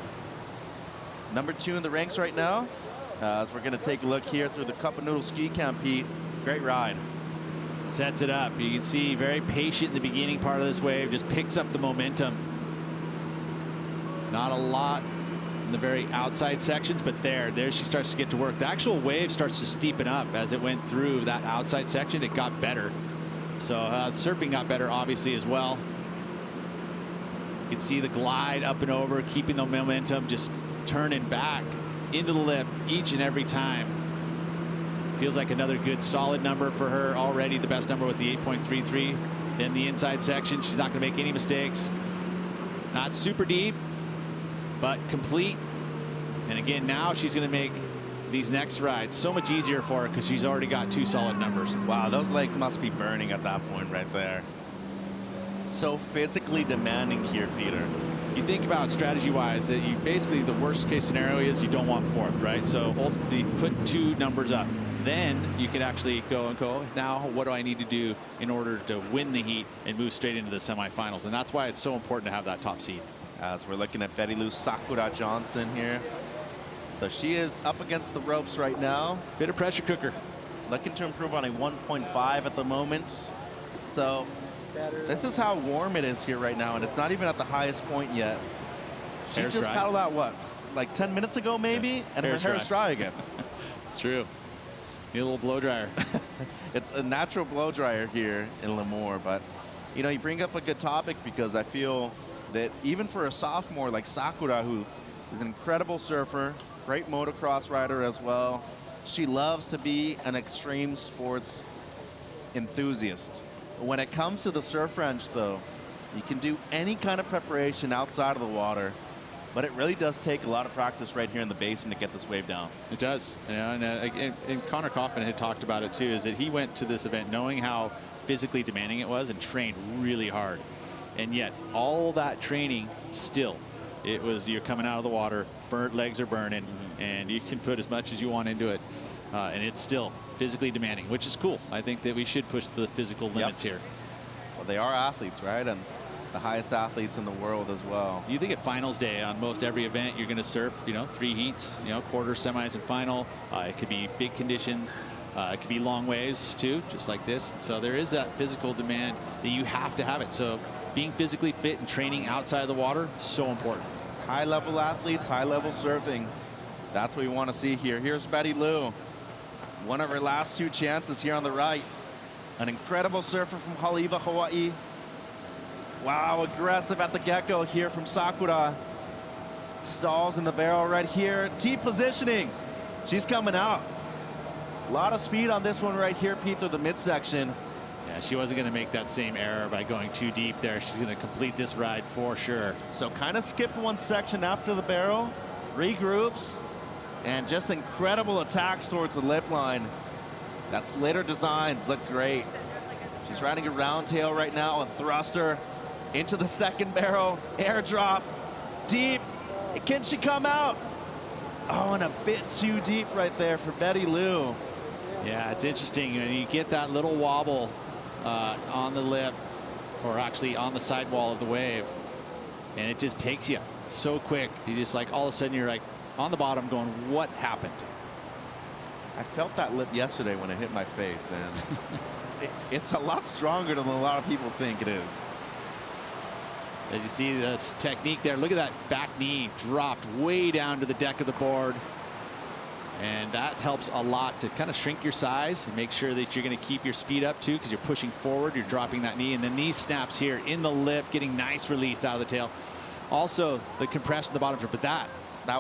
[SPEAKER 25] Number 2 in the ranks right now. As we're going to take a look here through the Cup of Noodle ski camp, Pete. Great ride.
[SPEAKER 8] Sets it up. You can see very patient in the beginning part of this wave. Just picks up the momentum. Not a lot in the very outside sections, but there she starts to get to work. The actual wave starts to steepen up as it went through that outside section. It got better. So surfing got better, obviously, as well. You can see the glide up and over, keeping the momentum, just turning back into the lip each and every time. Feels like another good solid number for her already. The best number with the 8.33 in the inside section. She's not going to make any mistakes. Not super deep, but complete. And again, now she's going to make these next rides so much easier for her because she's already got 2 solid numbers.
[SPEAKER 25] Wow, those legs must be burning at that point right there. So physically demanding here, Peter.
[SPEAKER 8] You think about strategy-wise that you basically, the worst case scenario is you don't want 4th, right? So ultimately put 2 numbers up. Then you can actually go, now what do I need to do in order to win the heat and move straight into the semifinals? And that's why it's so important to have that top seed.
[SPEAKER 25] As we're looking at Betty Lou Sakura Johnson here. So she is up against the ropes right now.
[SPEAKER 8] Bit of pressure cooker.
[SPEAKER 25] Looking to improve on a 1.5 at the moment. So this is how warm it is here right now, and it's not even at the highest point yet. She just paddled out, what, like 10 minutes ago maybe? Yeah. And her hair is dry again.
[SPEAKER 8] It's true. Need a little blow dryer.
[SPEAKER 25] It's a natural blow dryer here in Lemoore, but you know, you bring up a good topic because I feel that even for a sophomore like Sakura, who is an incredible surfer, great motocross rider as well, she loves to be an extreme sports enthusiast. When it comes to the Surf Ranch, though, you can do any kind of preparation outside of the water, but it really does take a lot of practice right here in the basin to get this wave down.
[SPEAKER 8] It does. Yeah, and Connor Coffin had talked about it too, is that he went to this event knowing how physically demanding it was and trained really hard. And yet all that training still, it was, you're coming out of the water, legs are burning, and you can put as much as you want into it. And it's still physically demanding, which is cool. I think that we should push the physical limits here.
[SPEAKER 25] Well, they are athletes, right? And the highest athletes in the world as well.
[SPEAKER 8] You think at finals day on most every event, you're going to surf, 3 heats, quarter, semis, and final. It could be big conditions. It could be long waves too, just like this. So there is that physical demand that you have to have it. So being physically fit and training outside of the water, so important.
[SPEAKER 25] High-level athletes, high-level surfing. That's what we want to see here. Here's Betty Lou. One of her last 2 chances here on the right. An incredible surfer from Haleiwa, Hawaii. Wow, aggressive at the get-go here from Sakura. Stalls in the barrel right here. Deep positioning. She's coming out. A lot of speed on this one right here, Pete, through the midsection.
[SPEAKER 8] Yeah, she wasn't going to make that same error by going too deep there. She's going to complete this ride for sure.
[SPEAKER 25] So kind of skipped one section after the barrel, regroups, and just incredible attacks towards the lip line. That's later designs look great. She's riding a round tail right now, a thruster into the second barrel, airdrop, deep. Can she come out? Oh, and a bit too deep right there for Betty Lou.
[SPEAKER 8] Yeah, it's interesting. You get that little wobble on the lip, or actually on the sidewall of the wave, and it just takes you so quick. You just like all of a sudden you're like on the bottom going, what happened?
[SPEAKER 25] I felt that lip yesterday when it hit my face, and it's a lot stronger than a lot of people think it is.
[SPEAKER 8] As you see this technique there, look at that back knee dropped way down to the deck of the board. And that helps a lot to kind of shrink your size and make sure that you're going to keep your speed up too, because you're pushing forward, you're dropping that knee, and then these snaps here in the lip, getting nice release out of the tail. Also, the compression at the bottom, but that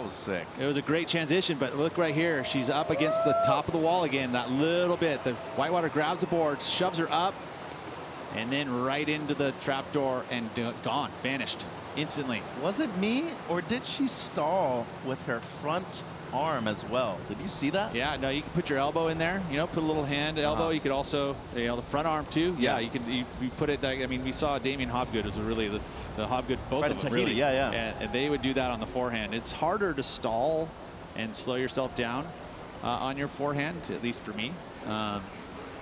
[SPEAKER 25] was sick.
[SPEAKER 8] It was a great transition, but look right here. She's up against the top of the wall again, that little bit. The whitewater grabs the board, shoves her up, and then right into the trap door and gone, vanished instantly.
[SPEAKER 25] Was it me, or did she stall with her front arm as well? Did you see that?
[SPEAKER 8] Yeah, no, you can put your elbow in there, you know, put a little hand elbow. You could also, you know, the front arm too. Yeah, you can you put it. I mean, we saw Damien Hobgood was really the Hobgood, both
[SPEAKER 25] right
[SPEAKER 8] of them
[SPEAKER 25] Tahiti,
[SPEAKER 8] really.
[SPEAKER 25] yeah.
[SPEAKER 8] And they would do that on the forehand. It's harder to stall and slow yourself down on your forehand, at least for me.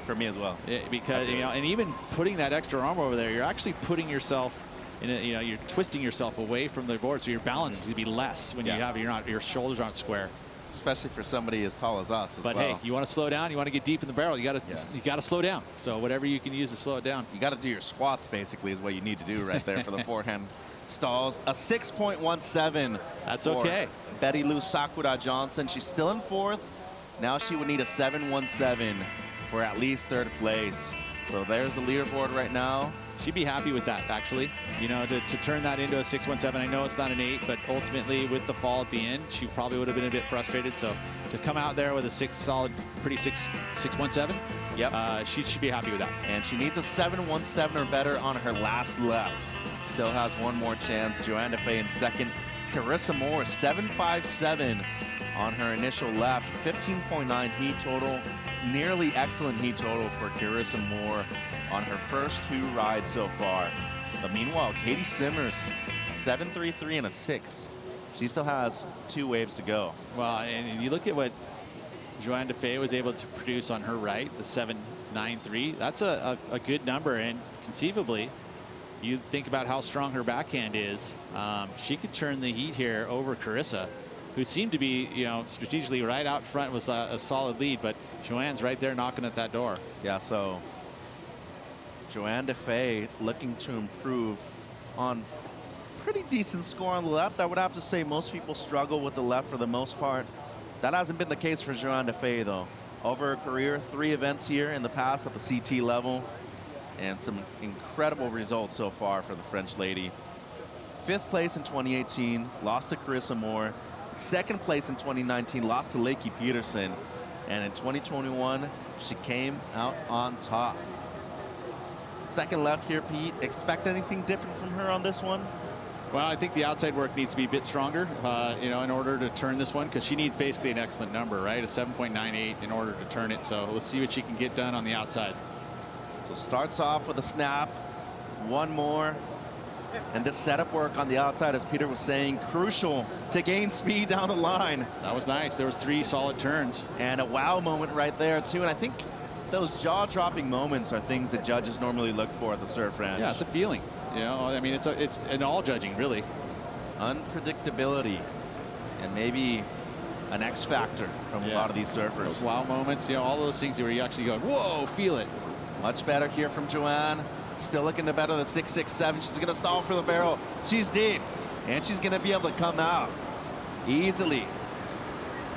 [SPEAKER 25] For me as well.
[SPEAKER 8] Because you know, and even putting that extra arm over there, you're actually putting yourself in a, you know, you're twisting yourself away from the board, so your balance is going to be less when your shoulders aren't square.
[SPEAKER 25] Especially for somebody as tall as us.
[SPEAKER 8] But hey, you want to slow down, you want to get deep in the barrel, you got to slow down. So whatever you can use to slow it down.
[SPEAKER 25] You got to do your squats basically is what you need to do right there for the forehand stalls. A 6.17.
[SPEAKER 8] That's okay.
[SPEAKER 25] Betty Lou Sakura Johnson. She's still in fourth. Now she would need a 7.17 for at least third place. So there's the leaderboard right now.
[SPEAKER 8] She'd be happy with that, actually. You know, to turn that into a 6.17. I know it's not an 8, but ultimately with the fall at the end, she probably would have been a bit frustrated. So to come out there with a solid, pretty 6.17.
[SPEAKER 25] Yep.
[SPEAKER 8] She should be happy with that.
[SPEAKER 25] And she needs a 7.17 or better on her last left. Still has one more chance. Joanne DeFay in second. Carissa Moore, 7.57 on her initial left. 15.9 heat total. Nearly excellent heat total for Carissa Moore on her first two rides so far. But meanwhile, Katie Simmers, 7.33 and a 6. She still has 2 waves to go.
[SPEAKER 8] Well, and you look at what Joanne DeFay was able to produce on her right, the 7.93. That's a good number, and conceivably, you think about how strong her backhand is. She could turn the heat here over Carissa, who seemed to be, you know, strategically right out front, was a solid lead, but Joanne's right there knocking at that door.
[SPEAKER 25] Yeah, so Joanne DeFay looking to improve on pretty decent score on the left. I would have to say most people struggle with the left for the most part. That hasn't been the case for Joanne DeFay, though. Over her career, 3 events here in the past at the CT level, and some incredible results so far for the French lady. 5th place in 2018, lost to Carissa Moore. 2nd place in 2019, lost to Lakey Peterson. And in 2021, she came out on top. Second left here, Pete. Expect anything different from her on this one?
[SPEAKER 8] Well, I think the outside work needs to be a bit stronger, you know, in order to turn this one, because she needs basically an excellent number, right? A 7.98 in order to turn it. So let's see what she can get done on the outside.
[SPEAKER 25] So starts off with a snap, one more. And this setup work on the outside, as Peter was saying, crucial to gain speed down the line.
[SPEAKER 8] That was nice. There was 3 solid turns.
[SPEAKER 25] And a wow moment right there, too. And I think those jaw-dropping moments are things that judges normally look for at the surf ranch.
[SPEAKER 8] Yeah, it's a feeling. You know, I mean, it's in all judging, really.
[SPEAKER 25] Unpredictability. And maybe an X factor from a lot of these surfers.
[SPEAKER 8] Those wow moments, you know, all those things where you actually go, whoa, feel it.
[SPEAKER 25] Much better here from Joanne. Still looking to better the 6.67. She's going to stall for the barrel. She's deep, and she's going to be able to come out easily.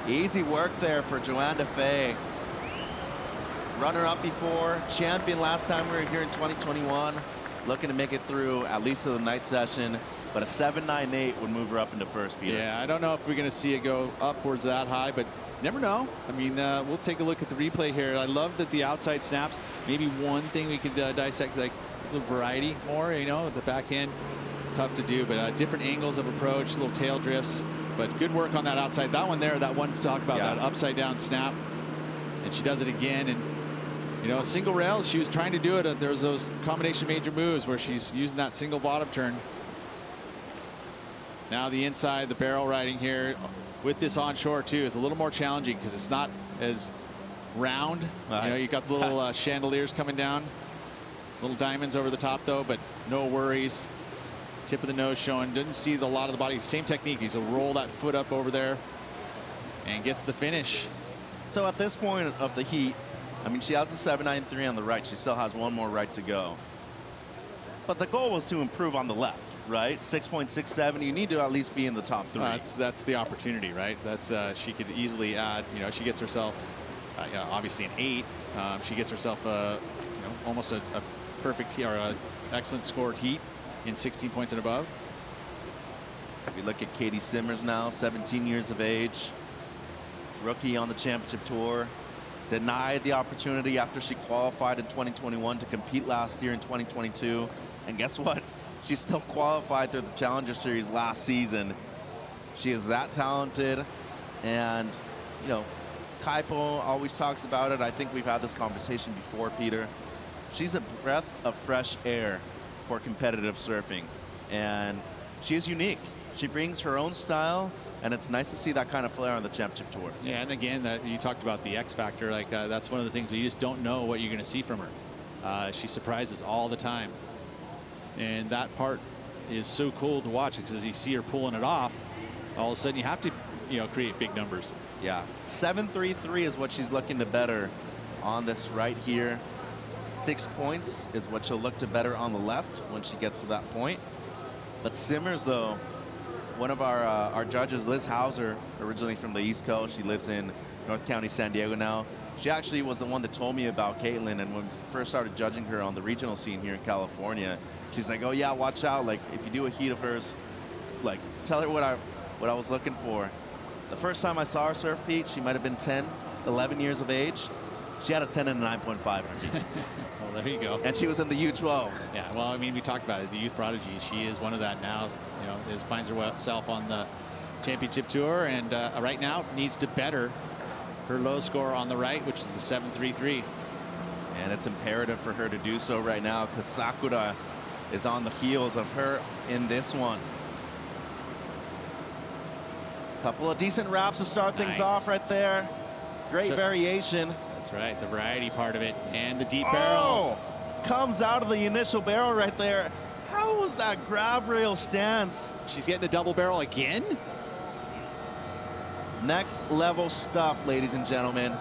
[SPEAKER 25] Easy work there for Joanne DeFay. Runner-up before, champion last time we were here in 2021. Looking to make it through at least to the night session, but a 7.98 would move her up into first, Peter.
[SPEAKER 8] Yeah, I don't know if we're going to see it go upwards that high, but never know. I mean, we'll take a look at the replay here. I love that the outside snaps. Maybe one thing we could dissect, like a little variety more, you know, at the back end. Tough to do, but different angles of approach, little tail drifts. But good work on that outside. That one there, that one to talk about, that upside down snap. And she does it again. And, you know, single rails, she was trying to do it. There's those combination major moves where she's using that single bottom turn. Now the inside, the barrel riding here with this onshore too is a little more challenging because it's not as round. You know, you got the little chandeliers coming down, little diamonds over the top though, but no worries. Tip of the nose showing, didn't see a lot of the body. Same technique. He's will roll that foot up over there and gets the finish.
[SPEAKER 25] So at this point of the heat, I mean, she has a 7.93 on the right. She still has one more right to go. But the goal was to improve on the left, right? 6.67. You need to at least be in the top 3.
[SPEAKER 8] That's the opportunity, right? That's she could easily add. You know, she gets herself, obviously an 8. She gets herself you know, almost a perfect or a excellent scored heat in 16 points and above.
[SPEAKER 25] We look at Katie Simmers now, 17 years of age, rookie on the championship tour, denied the opportunity after she qualified in 2021 to compete last year in 2022. And guess what? She still qualified through the Challenger Series last season. She is that talented. And, you know, Kaipo always talks about it. I think we've had this conversation before, Peter. She's a breath of fresh air for competitive surfing, and she is unique. She brings her own style, and it's nice to see that kind of flair on the championship tour.
[SPEAKER 8] Yeah, and again, that you talked about the X factor. Like that's one of the things we just don't know what you're going to see from her. She surprises all the time, and that part is so cool to watch because as you see her pulling it off, all of a sudden you have to, you know, create big numbers.
[SPEAKER 25] Yeah, 7.33 is what she's looking to better on this right here. 6 points is what she'll look to better on the left when she gets to that point. But Simmers, though, one of our judges, Liz Hauser, originally from the East Coast. She lives in North County, San Diego now. She actually was the one that told me about Caitlin, and when we first started judging her on the regional scene here in California, she's like, oh yeah, watch out. Like, if you do a heat of hers, like, tell her what I was looking for. The first time I saw her surf, Pete, she might have been 10, 11 years of age. She had a 10 and a 9.5.
[SPEAKER 8] Well, there you go.
[SPEAKER 25] And she was in the U12s.
[SPEAKER 8] Yeah, well, I mean, we talked about it, the youth prodigy. She is one of that now. You know, finds herself on the championship tour, and right now needs to better her low score on the right, which is the 7.33.
[SPEAKER 25] And it's imperative for her to do so right now because Sakura is on the heels of her in this one. Couple of decent wraps to start things off right there. Great variation.
[SPEAKER 8] That's right, the variety part of it, and the deep barrel.
[SPEAKER 25] Comes out of the initial barrel right there. How was that grab rail stance?
[SPEAKER 8] She's getting a double barrel again?
[SPEAKER 25] Next level stuff, ladies and gentlemen.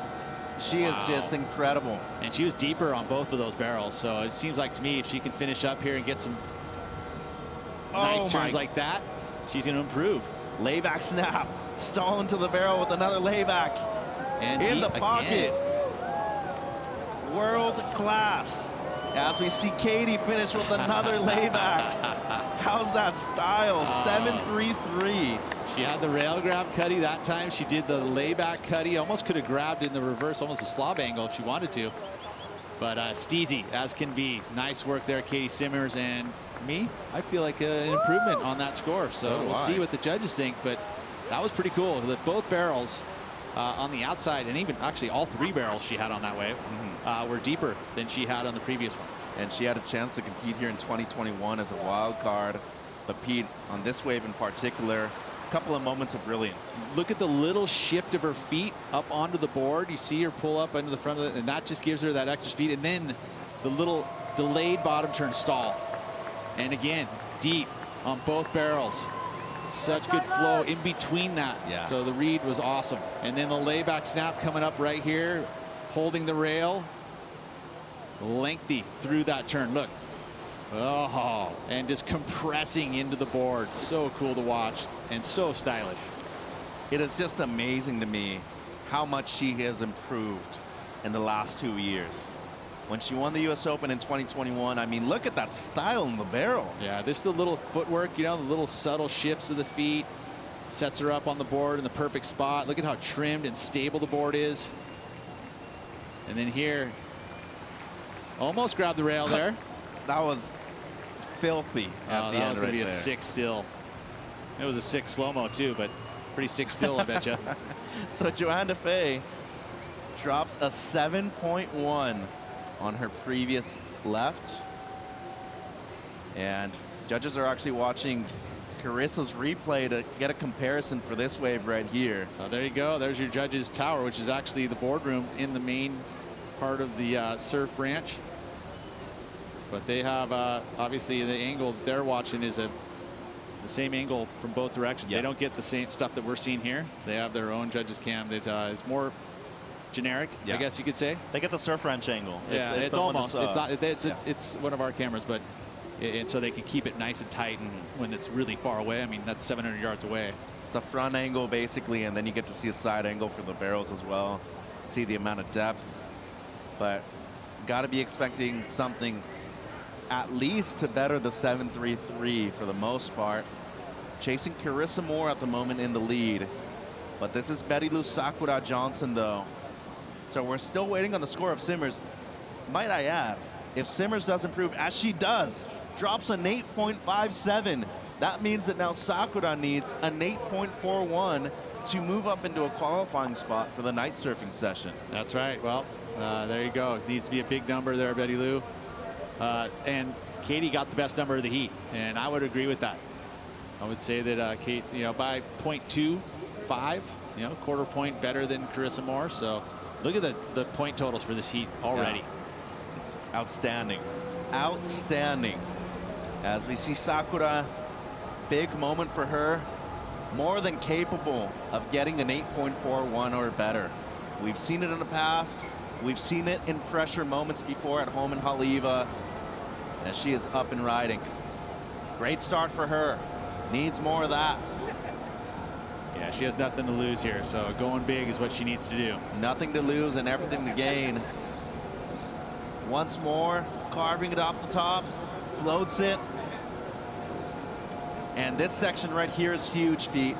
[SPEAKER 25] She is just incredible.
[SPEAKER 8] And she was deeper on both of those barrels, so it seems like to me if she can finish up here and get some nice turns like that, she's going to improve.
[SPEAKER 25] Layback snap. Stall into the barrel with another layback.
[SPEAKER 8] And
[SPEAKER 25] in the pocket. World class. As we see Katie finish with another layback. How's that style? 7.33.
[SPEAKER 8] She had the rail grab cutty that time. She did the layback cutty. Almost could have grabbed in the reverse, almost a slob angle if she wanted to. But steezy as can be. Nice work there, Katie Simmers. And me, I feel like an improvement on that score. So we'll see what the judges think. But that was pretty cool. That both barrels on the outside, and even actually all 3 barrels she had on that wave were deeper than she had on the previous one.
[SPEAKER 25] And she had a chance to compete here in 2021 as a wild card. But Pete, on this wave in particular, a couple of moments of brilliance.
[SPEAKER 8] Look at the little shift of her feet up onto the board. You see her pull up into the front of it, and that just gives her that extra speed. And then the little delayed bottom turn stall. And again, deep on both barrels. Such good flow in between that.
[SPEAKER 25] Yeah.
[SPEAKER 8] So the read was awesome. And then the layback snap coming up right here, holding the rail. Lengthy through that turn. Look. Oh, and just compressing into the board. So cool to watch and so stylish.
[SPEAKER 25] It is just amazing to me how much she has improved in the last 2 years. When she won the U.S. Open in 2021, I mean, look at that style in the barrel.
[SPEAKER 8] Yeah, this is the little footwork, you know, the little subtle shifts of the feet. Sets her up on the board in the perfect spot. Look at how trimmed and stable the board is. And then here, almost grabbed the rail there.
[SPEAKER 25] That was filthy at the
[SPEAKER 8] that
[SPEAKER 25] end
[SPEAKER 8] was going to be
[SPEAKER 25] right
[SPEAKER 8] a
[SPEAKER 25] there.
[SPEAKER 8] 6 still. It was a 6 slow-mo too, but pretty 6 still, I bet you.
[SPEAKER 25] So Joanne Defay drops a 7.1 on her previous left. And judges are actually watching Carissa's replay to get a comparison for this wave right here.
[SPEAKER 8] There you go. There's your judges' tower, which is actually the boardroom in the main part of the surf ranch. But they have obviously the angle that they're watching is the same angle from both directions. They don't get the same stuff that we're seeing here. They have their own judges' cam that is more generic, I guess you could say.
[SPEAKER 25] They get the surf ranch angle.
[SPEAKER 8] Yeah, it's almost. It's not. It's one of our cameras, but and so they can keep it nice and tight when it's really far away. I mean, that's 700 yards away.
[SPEAKER 25] It's the front angle basically, and then you get to see a side angle for the barrels as well. See the amount of depth, but got to be expecting something at least to better the 7.33 for the most part. Chasing Carissa Moore at the moment in the lead, but this is Betty Lou Sakura Johnson though. So we're still waiting on the score of Simmers. Might I add, if Simmers does improve, as she does, drops an 8.57, that means that now Sakura needs an 8.41 to move up into a qualifying spot for the night surfing session.
[SPEAKER 8] That's right. Well, there you go. It needs to be a big number there, Betty Lou. And Katie got the best number of the heat, and I would agree with that. I would say that Kate, by 0.25, quarter point better than Carissa Moore. So look at the point totals for this heat already.
[SPEAKER 25] Yeah. It's outstanding. Outstanding. As we see Sakura, big moment for her. More than capable of getting an 8.41 or better. We've seen it in the past. We've seen it in pressure moments before at home in Haleiwa, as she is up and riding. Great start for her. Needs more of that.
[SPEAKER 8] Yeah, she has nothing to lose here, so going big is what she needs to do.
[SPEAKER 25] Nothing to lose and everything to gain. Once more, carving it off the top, floats it. And this section right here is huge, Pete.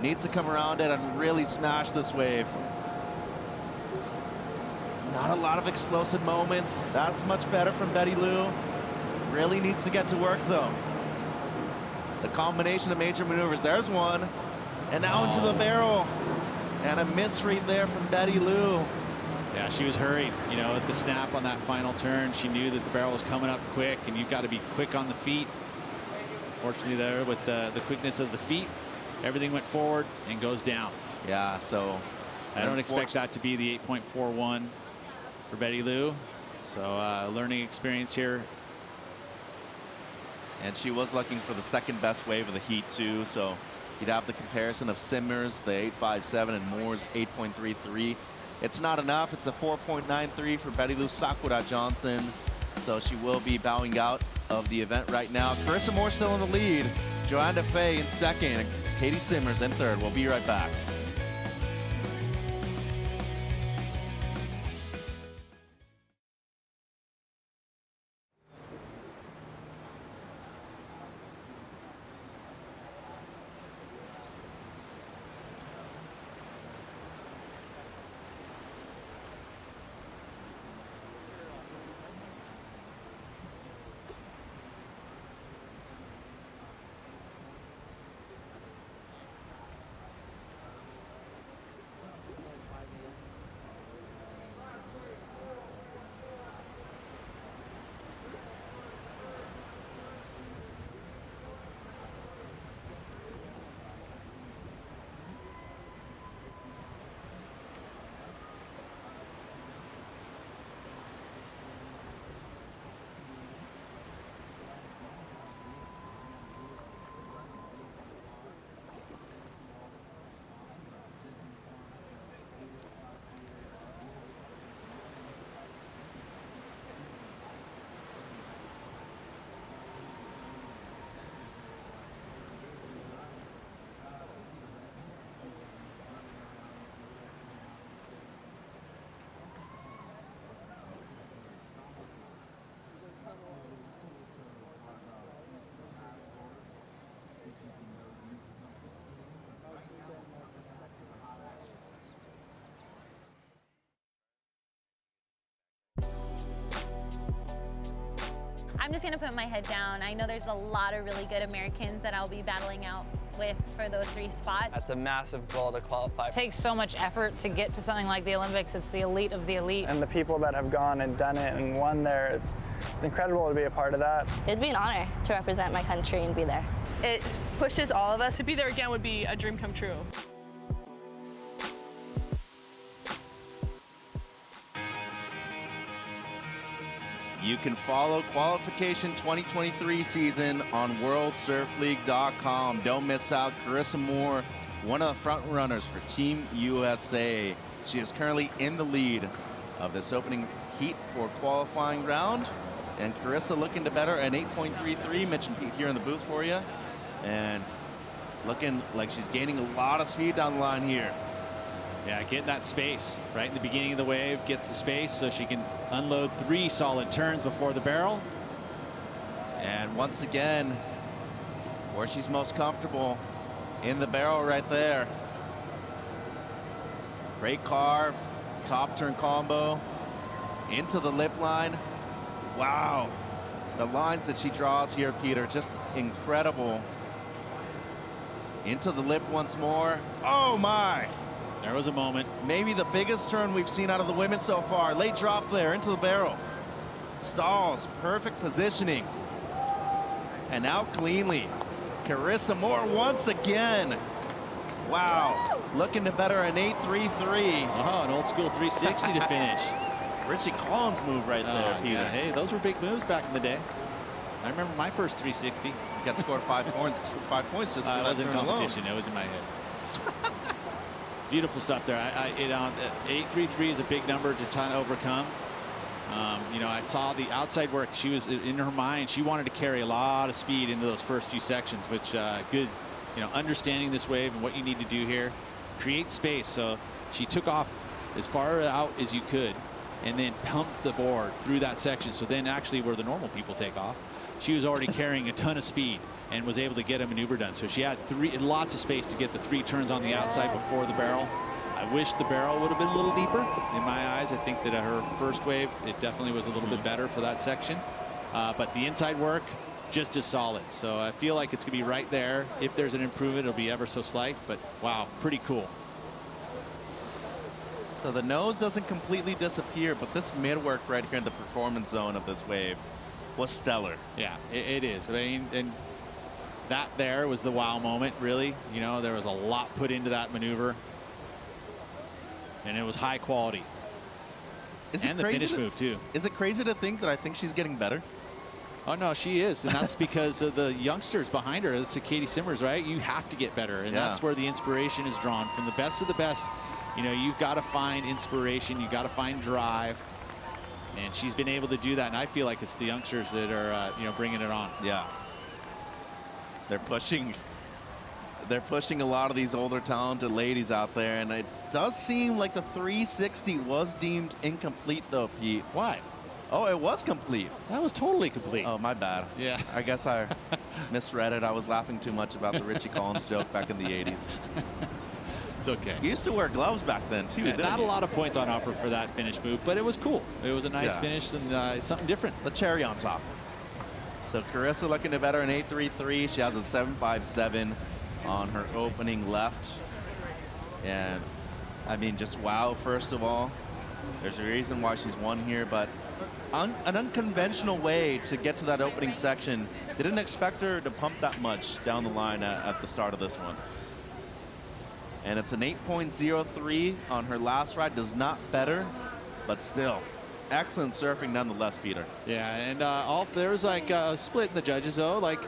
[SPEAKER 25] Needs to come around it and really smash this wave. Not a lot of explosive moments. That's much better from Betty Lou. Really needs to get to work though. The combination of major maneuvers, there's one. And now into the barrel. And a miss right there from Betty Lou.
[SPEAKER 8] Yeah, she was hurried, at the snap on that final turn. She knew that the barrel was coming up quick, and you've got to be quick on the feet. Fortunately there, with the quickness of the feet, everything went forward and goes down.
[SPEAKER 25] Yeah, so
[SPEAKER 8] I don't expect that to be the 8.41 for Betty Lou. So learning experience here.
[SPEAKER 25] And she was looking for the second best wave of the heat too. So you'd have the comparison of Simmers, the 8.57, and Moore's 8.33. It's not enough. It's a 4.93 for Betty Lou Sakura Johnson. So she will be bowing out of the event right now. Carissa Moore still in the lead. Joanne Defay in second. Katie Simmers in third. We'll be right back.
[SPEAKER 20] I'm just gonna put my head down. I know there's a lot of really good Americans that I'll be battling out with for those 3 spots.
[SPEAKER 13] That's a massive goal to qualify.
[SPEAKER 10] It takes so much effort to get to something like the Olympics. It's the elite of the elite.
[SPEAKER 4] And the people that have gone and done it and won there, it's incredible to be a part of that.
[SPEAKER 3] It'd be an honor to represent my country and be there.
[SPEAKER 10] It pushes all of us. To be there again would be a dream come true.
[SPEAKER 25] You can follow Qualification 2023 season on WorldSurfLeague.com. Don't miss out. Carissa Moore, one of the front runners for Team USA. She is currently in the lead of this opening heat for qualifying round. And Carissa looking to better an 8.33. Mentioned Pete here in the booth for you. And looking like she's gaining a lot of speed down the line here.
[SPEAKER 8] Yeah, getting that space right in the beginning of the wave, gets the space so she can unload 3 solid turns before the barrel.
[SPEAKER 25] And once again, where she's most comfortable, in the barrel right there. Great carve, top turn combo, into the lip line. Wow, the lines that she draws here, Peter, just incredible. Into the lip once more. Oh my!
[SPEAKER 8] There was a moment.
[SPEAKER 25] Maybe the biggest turn we've seen out of the women so far. Late drop there into the barrel. Stalls, perfect positioning. And now cleanly. Carissa Moore once again. Wow, looking to better an 8.33.
[SPEAKER 8] Oh, an old school 360 to finish.
[SPEAKER 25] Richie Collins move right there, Peter.
[SPEAKER 8] Yeah, hey, those were big moves back in the day. I remember my first 360.
[SPEAKER 25] Got scored 5 points. 5 points just for that
[SPEAKER 8] was in
[SPEAKER 25] turn
[SPEAKER 8] competition.
[SPEAKER 25] alone.
[SPEAKER 8] It was in my head. Beautiful stuff there. 8.33 is a big number to try to overcome. You know, I saw the outside work. She was in her mind. She wanted to carry a lot of speed into those first few sections, which good. You know, understanding this wave and what you need to do here, create space. So she took off as far out as you could, and then pumped the board through that section. So then, actually, where the normal people take off, she was already carrying a ton of speed and was able to get a maneuver done. So she had lots of space to get the 3 turns on the outside before the barrel. I wish the barrel would have been a little deeper in my eyes. I think that her first wave, it definitely was a little bit better for that section. But the inside work, just as solid. So I feel like it's gonna be right there. If there's an improvement, it'll be ever so slight, but wow, pretty cool.
[SPEAKER 25] So the nose doesn't completely disappear, but this mid work right here in the performance zone of this wave was stellar.
[SPEAKER 8] Yeah, it is. I mean, and that there was the wow moment, really. You know, there was a lot put into that maneuver, and it was high quality. And the finish move, too.
[SPEAKER 25] Is it crazy to think that I think she's getting better?
[SPEAKER 8] Oh, no, she is. And that's because of the youngsters behind her. It's Katie Simmers, right? You have to get better. And that's where the inspiration is drawn. From the best of the best, you know, you've got to find inspiration. You've got to find drive. And she's been able to do that. And I feel like it's the youngsters that are, you know, bringing it on.
[SPEAKER 25] Yeah. They're pushing a lot of these older talented ladies out there. And it does seem like the 360 was deemed incomplete, though, Pete.
[SPEAKER 8] Why?
[SPEAKER 25] Oh, it was complete.
[SPEAKER 8] That was totally complete.
[SPEAKER 25] Oh, my bad.
[SPEAKER 8] Yeah.
[SPEAKER 25] I guess I misread it. I was laughing too much about the Richie Collins joke back in the 80s.
[SPEAKER 8] It's okay.
[SPEAKER 25] You used to wear gloves back then, too,
[SPEAKER 8] Yeah, not a lot of points on offer for that finish move, but it was cool. It was a nice finish and something different.
[SPEAKER 25] The cherry on top. So Carissa looking to better an 8.33. She has a 7.57 on her opening left. And, I mean, just wow, first of all. There's a reason why she's won here, but an unconventional way to get to that opening section. They didn't expect her to pump that much down the line at the start of this one. And it's an 8.03 on her last ride. Does not better, but still excellent surfing nonetheless, Peter.
[SPEAKER 8] Yeah, and there was like a split in the judges, though. Like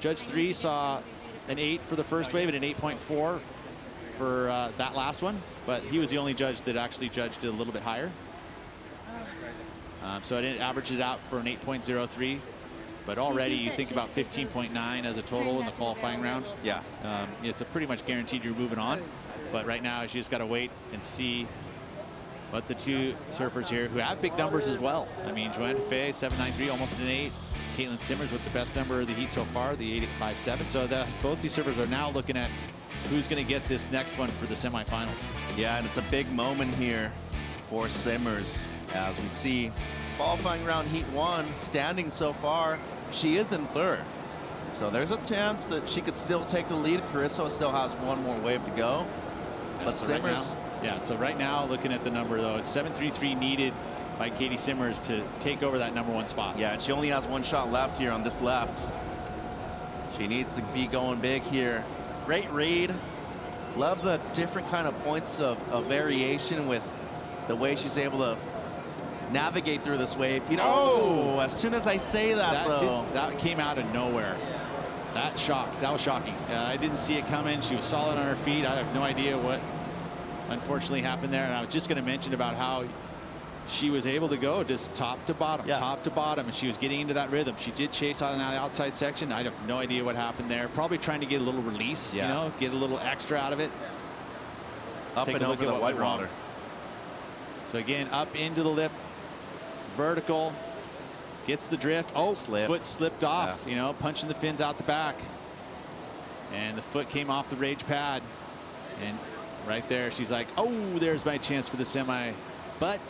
[SPEAKER 8] Judge 3 saw an 8 for the first wave and an 8.4 for that last one, but he was the only judge that actually judged it a little bit higher. So I didn't average it out for an 8.03, but already you think about 15.9 as a total in the qualifying round.
[SPEAKER 25] Yeah.
[SPEAKER 8] It's a pretty much guaranteed you're moving on, but right now you just got to wait and see what the 2 surfers here who have big numbers as well. I mean, Joanne Fay, 7.93, almost an 8. Caitlin Simmers with the best number of the heat so far, the 8.57. So both these surfers are now looking at who's going to get this next one for the semifinals.
[SPEAKER 25] Yeah, and it's a big moment here for Simmers as we see qualifying round heat 1, standing so far, she is in 3rd. So there's a chance that she could still take the lead. Carissa still has one more wave to go. But
[SPEAKER 8] so
[SPEAKER 25] Simmers...
[SPEAKER 8] so right now, looking at the number, though, it's 7:33 needed by Katie Simmers to take over that number 1 spot.
[SPEAKER 25] Yeah, and she only has 1 shot left here on this left. She needs to be going big here. Great read. Love the different kind of points of variation with the way she's able to navigate through this wave. You know, as soon as I say that,
[SPEAKER 8] that came out of nowhere. That was shocking. I didn't see it coming. She was solid on her feet. I have no idea what unfortunately happened there. And I was just going to mention about how she was able to go just top to bottom, and she was getting into that rhythm. She did chase on the outside section. I have no idea what happened there. Probably trying to get a little release, you know, get a little extra out of it.
[SPEAKER 25] Up and over the white water.
[SPEAKER 8] So again, up into the lip, vertical. Gets the drift. Oh, foot slipped off, you know, punching the fins out the back. And the foot came off the rage pad. And right there, she's like, oh, there's my chance for the semi. But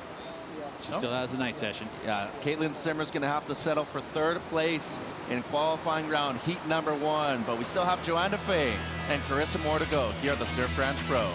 [SPEAKER 8] she still has the night session.
[SPEAKER 25] Yeah, Caitlin Simmers going to have to settle for 3rd place in qualifying round heat number 1. But we still have Joanna Fay and Carissa Moore to go here at the Surf Ranch Pro.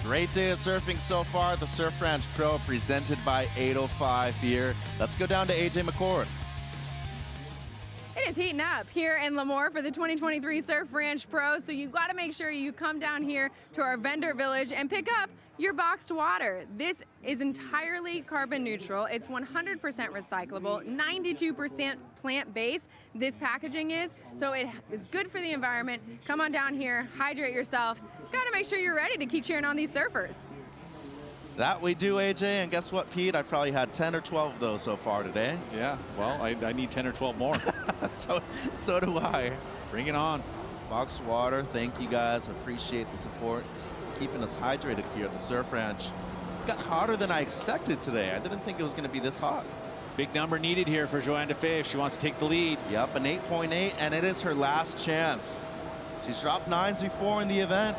[SPEAKER 25] Great day of surfing so far. The Surf Ranch Pro presented by 805 Beer. Let's go down to AJ McCord.
[SPEAKER 1] It is heating up here in Lemoore for the 2023 Surf Ranch Pro, so you got to make sure you come down here to our vendor village and pick up your boxed water. This is entirely carbon neutral. It's 100% recyclable, 92% plant-based. This packaging is, so it is good for the environment. Come on down here, hydrate yourself. Got to make sure you're ready to keep cheering on these surfers.
[SPEAKER 25] That we do, AJ, and guess what, Pete? I probably had 10 or 12 of those so far today.
[SPEAKER 8] Yeah, well, I need 10 or 12 more.
[SPEAKER 25] so do I.
[SPEAKER 8] Bring it on.
[SPEAKER 25] Boxed water, thank you guys. Appreciate the support. It's keeping us hydrated here at the Surf Ranch. Got hotter than I expected today. I didn't think it was going to be this hot.
[SPEAKER 8] Big number needed here for Joanne Defay if she wants to take the lead.
[SPEAKER 25] Yep, an 8.8, and it is her last chance. She's dropped 9s before in the event.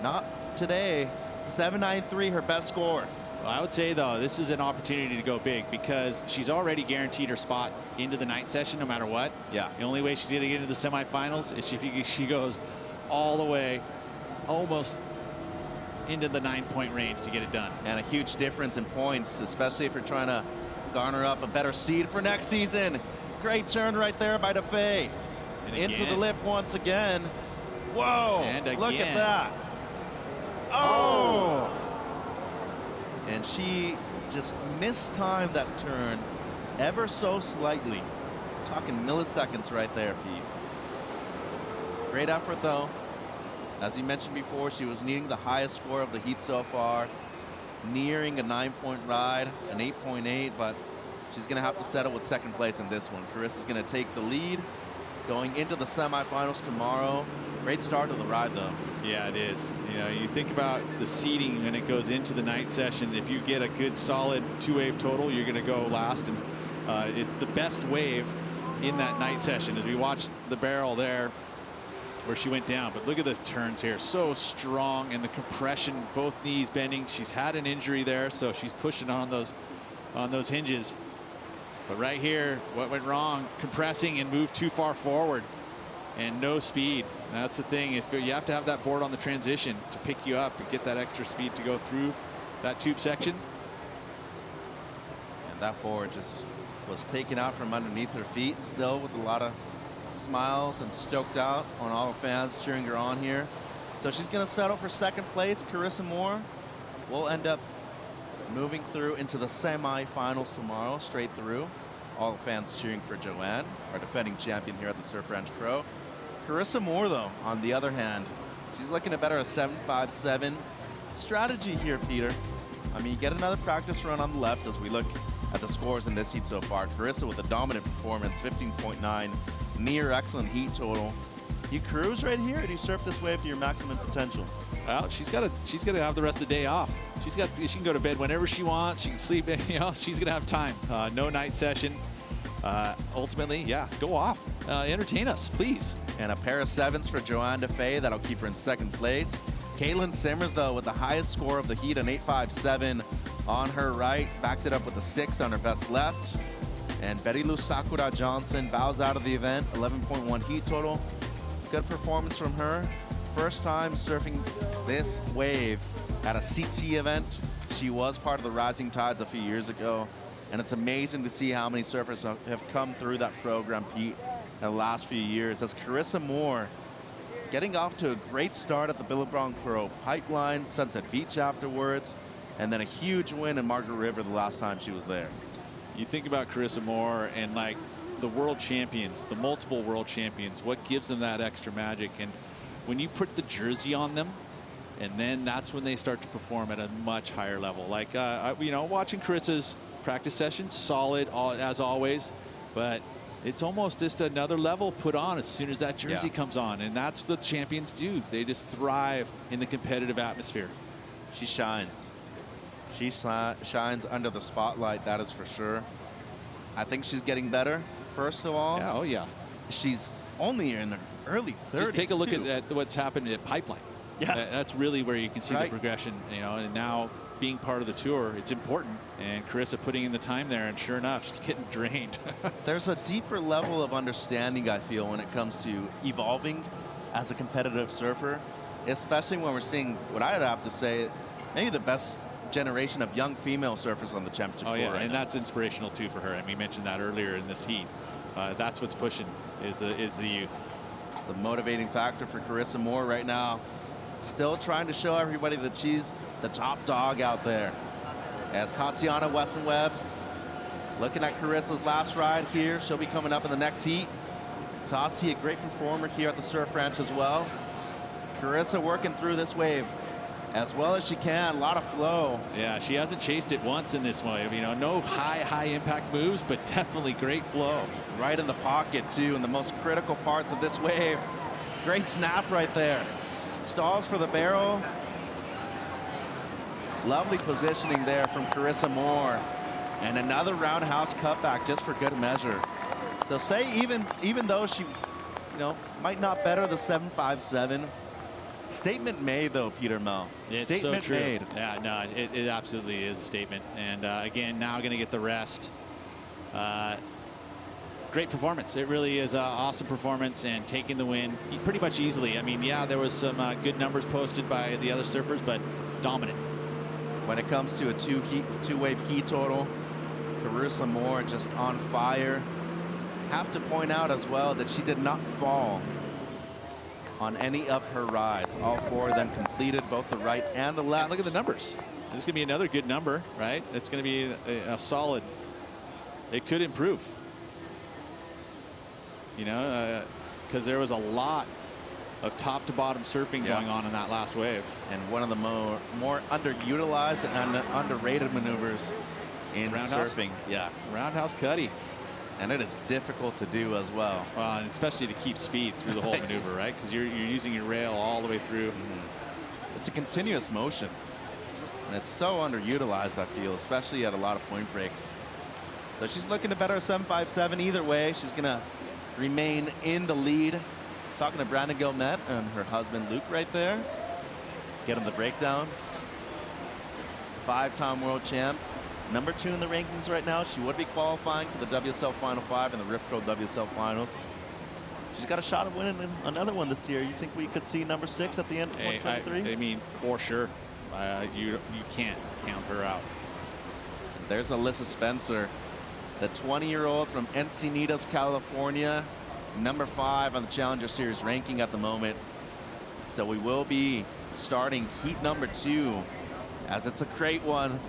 [SPEAKER 25] Not today. 7.93, her best score.
[SPEAKER 8] Well, I would say, though, this is an opportunity to go big because she's already guaranteed her spot into the night session no matter what.
[SPEAKER 25] Yeah.
[SPEAKER 8] The only way she's going to get into the semifinals is if she goes all the way, almost into the 9-point range to get it done.
[SPEAKER 25] And a huge difference in points, especially if you're trying to garner up a better seed for next season. Great turn right there by Defay. Into the lip once again. Whoa,
[SPEAKER 8] and again.
[SPEAKER 25] Look at that. Oh! And she just mistimed that turn ever so slightly. Talking milliseconds right there, Pete. Great effort, though. As you mentioned before, she was needing the highest score of the heat so far. Nearing a 9-point ride, an 8.8, but she's going to have to settle with second place in this one. Carissa's going to take the lead. going into the semifinals tomorrow. Great start to the ride, though.
[SPEAKER 8] Yeah, it is. You know, you think about the seeding when it goes into the night session. If you get a good solid 2-wave total, you're going to go last, and it's the best wave in that night session. As we watch the barrel there where she went down, but look at those turns here, so strong, and the compression, both knees bending. She's had an injury there, so she's pushing on those hinges. But right here, what went wrong? Compressing and moved too far forward, and no speed. That's the thing. If you have to have that board on the transition to pick you up and get that extra speed to go through that tube section.
[SPEAKER 25] And that board just was taken out from underneath her feet, still with a lot of smiles and stoked out on all the fans cheering her on here. So she's going to settle for second place. Carissa Moore will end up moving through into the semifinals tomorrow, straight through. All the fans cheering for Joanne, our defending champion here at the Surf Ranch Pro. Carissa Moore, though, on the other hand, she's looking to better a 7.57 strategy here, Peter. I mean, you get another practice run on the left as we look at the scores in this heat so far. Carissa with a dominant performance, 15.9, near excellent heat total. You cruise right here, or do you surf this wave to your maximum potential?
[SPEAKER 8] Well, she's got to have the rest of the day off. She can go to bed whenever she wants. She can sleep. You know, she's gonna have time. No night session. Ultimately, yeah, go off. Entertain us, please.
[SPEAKER 25] And a pair of 7s for Joanne DeFay. That'll keep her in second place. Caitlin Simmers, though, with the highest score of the heat, an 8.57 on her right. Backed it up with a 6 on her best left. And Betty Lou Sakura Johnson bows out of the event, 11.1 heat total. Good performance from her. First time surfing this wave at a CT event. She was part of the Rising Tides a few years ago. And it's amazing to see how many surfers have come through that program, Pete, in the last few years. As Carissa Moore getting off to a great start at the Billabong Pro Pipeline, Sunset Beach afterwards, and then a huge win in Margaret River the last time she was there.
[SPEAKER 8] You think about Carissa Moore and like the world champions, the multiple world champions, what gives them that extra magic? And when you put the jersey on them, and then that's when they start to perform at a much higher level. Like, you know, watching Carissa's practice session, solid as always, but it's almost just another level put on as soon as that jersey comes on, and that's what champions do. They just thrive in the competitive atmosphere.
[SPEAKER 25] She shines. She shines under the spotlight, that is for sure. I think she's getting better, first of all.
[SPEAKER 8] Yeah, oh yeah.
[SPEAKER 25] She's only in her early 30s.
[SPEAKER 8] Just take a look at what's happened at Pipeline.
[SPEAKER 25] Yeah.
[SPEAKER 8] That's really where you can see the progression, you know, and now being part of the tour, it's important. And Carissa putting in the time there, and sure enough, she's getting drained.
[SPEAKER 25] There's a deeper level of understanding, I feel, when it comes to evolving as a competitive surfer, especially when we're seeing what I'd have to say, maybe the best generation of young female surfers on the championship tour.
[SPEAKER 8] Yeah,
[SPEAKER 25] right
[SPEAKER 8] and
[SPEAKER 25] now.
[SPEAKER 8] that's inspirational too for her. And we mentioned that earlier in this heat. That's what's pushing is the youth.
[SPEAKER 25] It's the motivating factor for Carissa Moore right now. Still trying to show everybody that she's the top dog out there. As Tatiana Weston-Webb looking at Carissa's last ride here. She'll be coming up in the next heat. Tati, a great performer here at the Surf Ranch as well. Carissa working through this wave as well as she can. A lot of flow.
[SPEAKER 8] Yeah, she hasn't chased it once in this wave. You know, no high impact moves, but definitely great flow.
[SPEAKER 25] Right in the pocket too, in the most critical parts of this wave. Great snap right there. Stalls for the barrel. Lovely positioning there from Carissa Moore. And another roundhouse cutback just for good measure. So say even though she, you know, might not better the 7.57, statement made though, Peter Mel.
[SPEAKER 8] It's
[SPEAKER 25] statement
[SPEAKER 8] so true.
[SPEAKER 25] made.
[SPEAKER 8] Yeah, no, it absolutely is a statement. And again, now going to get the rest. Great performance. It really is an awesome performance, and taking the win pretty much easily. I mean, yeah, there was some good numbers posted by the other surfers, but dominant.
[SPEAKER 25] When it comes to a two-wave heat total, Carissa Moore just on fire. Have to point out as well that she did not fall on any of her rides. All 4 of them completed, both the right and the left.
[SPEAKER 8] And look at the numbers. This is going to be another good number, right? It's going to be a solid. It could improve. You know, because there was a lot of top to bottom surfing going on in that last wave.
[SPEAKER 25] And one of the more underutilized and underrated maneuvers in
[SPEAKER 8] roundhouse
[SPEAKER 25] surfing. Yeah.
[SPEAKER 8] Roundhouse cutty.
[SPEAKER 25] And it is difficult to do as well.
[SPEAKER 8] Well, and especially to keep speed through the whole maneuver, right? Because you're using your rail all the way through.
[SPEAKER 25] It's a continuous motion. And it's so underutilized, I feel, especially at a lot of point breaks. So she's looking to better a 7.57 either way. She's going to remain in the lead. Talking to Brandon Gilmet and her husband Luke right there. Get him the breakdown. 5-time world champ. Number 2 in the rankings right now. She would be qualifying for the WSL Final 5 and the Ripco WSL Finals. She's got a shot of winning another one this year. You think we could see number 6 at the end of 2023?
[SPEAKER 8] I mean, for sure. You can't count her out.
[SPEAKER 25] There's Alyssa Spencer, the 20-year-old from Encinitas, California. Number 5 on the Challenger Series ranking at the moment. So we will be starting heat number 2, as it's a great one.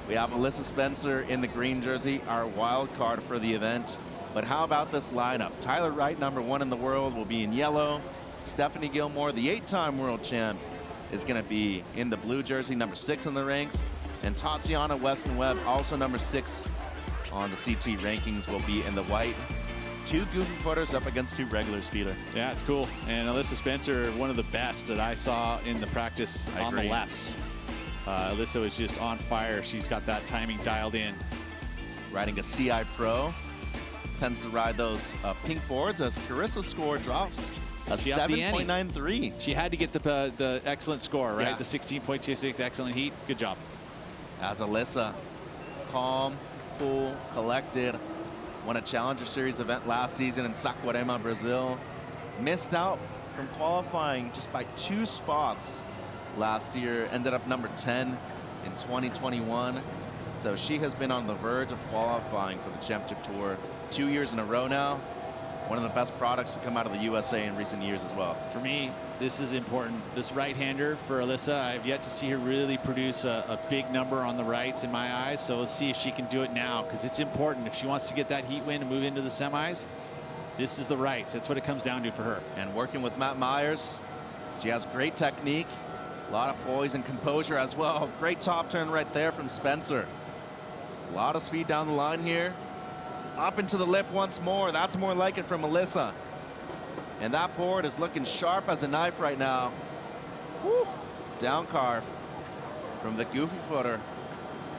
[SPEAKER 25] We have Alyssa Spencer in the green jersey, our wild card for the event. But how about this lineup? Tyler Wright, number 1 in the world, will be in yellow. Stephanie Gilmore, the 8-time world champ, is going to be in the blue jersey, number 6 in the ranks. And Tatiana Weston-Webb, also number 6 on the CT rankings, will be in the white. 2 goofy footers up against 2 regular speeder.
[SPEAKER 8] Yeah, it's cool. And Alyssa Spencer, one of the best that I saw in the practice on the lefts. Alyssa was just on fire. She's got that timing dialed in.
[SPEAKER 25] Riding a CI Pro. Tends to ride those pink boards as Carissa's score drops a 7.93.
[SPEAKER 8] She had to get the excellent score, right?
[SPEAKER 25] Yeah.
[SPEAKER 8] The 16.26 excellent heat. Good job.
[SPEAKER 25] As Alyssa, calm, cool, collected. Won a Challenger Series event last season in Saquarema, Brazil. Missed out from qualifying just by 2 spots last year. Ended up number 10 in 2021. So she has been on the verge of qualifying for the Championship Tour 2 years in a row now. One of the best products to come out of the USA in recent years as well.
[SPEAKER 8] For me, this is important. This right-hander for Alyssa, I've yet to see her really produce a big number on the rights in my eyes. So let's see if she can do it now, because it's important. If she wants to get that heat win and move into the semis, this is the rights. That's what it comes down to for her.
[SPEAKER 25] And working with Matt Myers, she has great technique, a lot of poise and composure as well. Great top turn right there from Spencer. A lot of speed down the line here. Up into the lip once more. That's more like it from Alyssa. And that board is looking sharp as a knife right now. Woo. Down carve from the goofy footer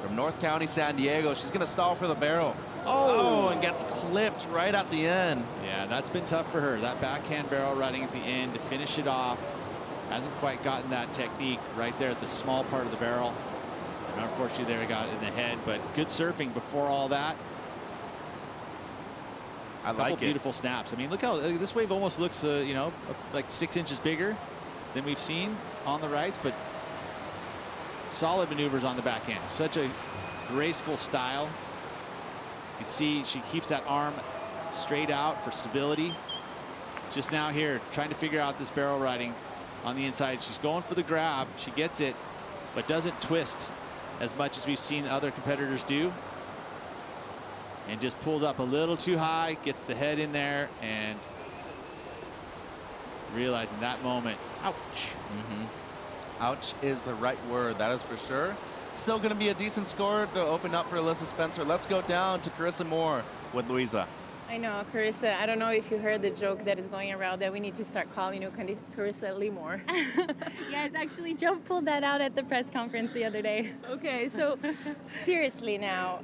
[SPEAKER 25] from North County, San Diego. She's going to stall for the barrel. Oh, and gets clipped right at the end.
[SPEAKER 8] Yeah, that's been tough for her. That backhand barrel riding at the end to finish it off. Hasn't quite gotten that technique right there at the small part of the barrel. And unfortunately, there he got it in the head, but good surfing before all that.
[SPEAKER 25] I like it.
[SPEAKER 8] Beautiful snaps. I mean, look how this wave almost looks, you know, like 6 inches bigger than we've seen on the rights, but solid maneuvers on the backhand. Such a graceful style. You can see she keeps that arm straight out for stability. Just now here, trying to figure out this barrel riding on the inside. She's going for the grab. She gets it, but doesn't twist as much as we've seen other competitors do. And just pulls up a little too high, gets the head in there, and realizing that moment, ouch.
[SPEAKER 25] Ouch is the right word, that is for sure. Still going to be a decent score to open up for Alyssa Spencer. Let's go down to Carissa Moore with Louisa.
[SPEAKER 9] I know, Carissa, I don't know if you heard the joke that is going around that we need to start calling you Carissa Lee Moore.
[SPEAKER 18] Yes, actually, Joe pulled that out at the press conference the other day.
[SPEAKER 9] Okay, so seriously now,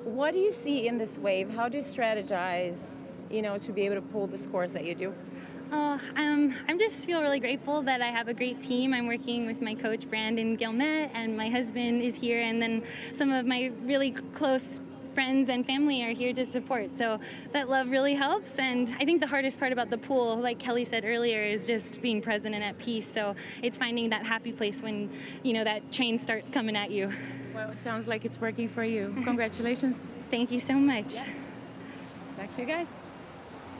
[SPEAKER 9] what do you see in this wave? How do you strategize, you know, to be able to pull the scores that you do?
[SPEAKER 18] I'm just feel really grateful that I have a great team. I'm working with my coach, Brandon Gilmet, and my husband is here, and then some of my really close friends and family are here to support. So that love really helps. And I think the hardest part about the pool, like Kelly said earlier, is just being present and at peace. So it's finding that happy place when, you know, that train starts coming at you.
[SPEAKER 9] Well, it sounds like it's working for you. Congratulations.
[SPEAKER 18] Thank you so much.
[SPEAKER 9] Yeah. Back to you guys.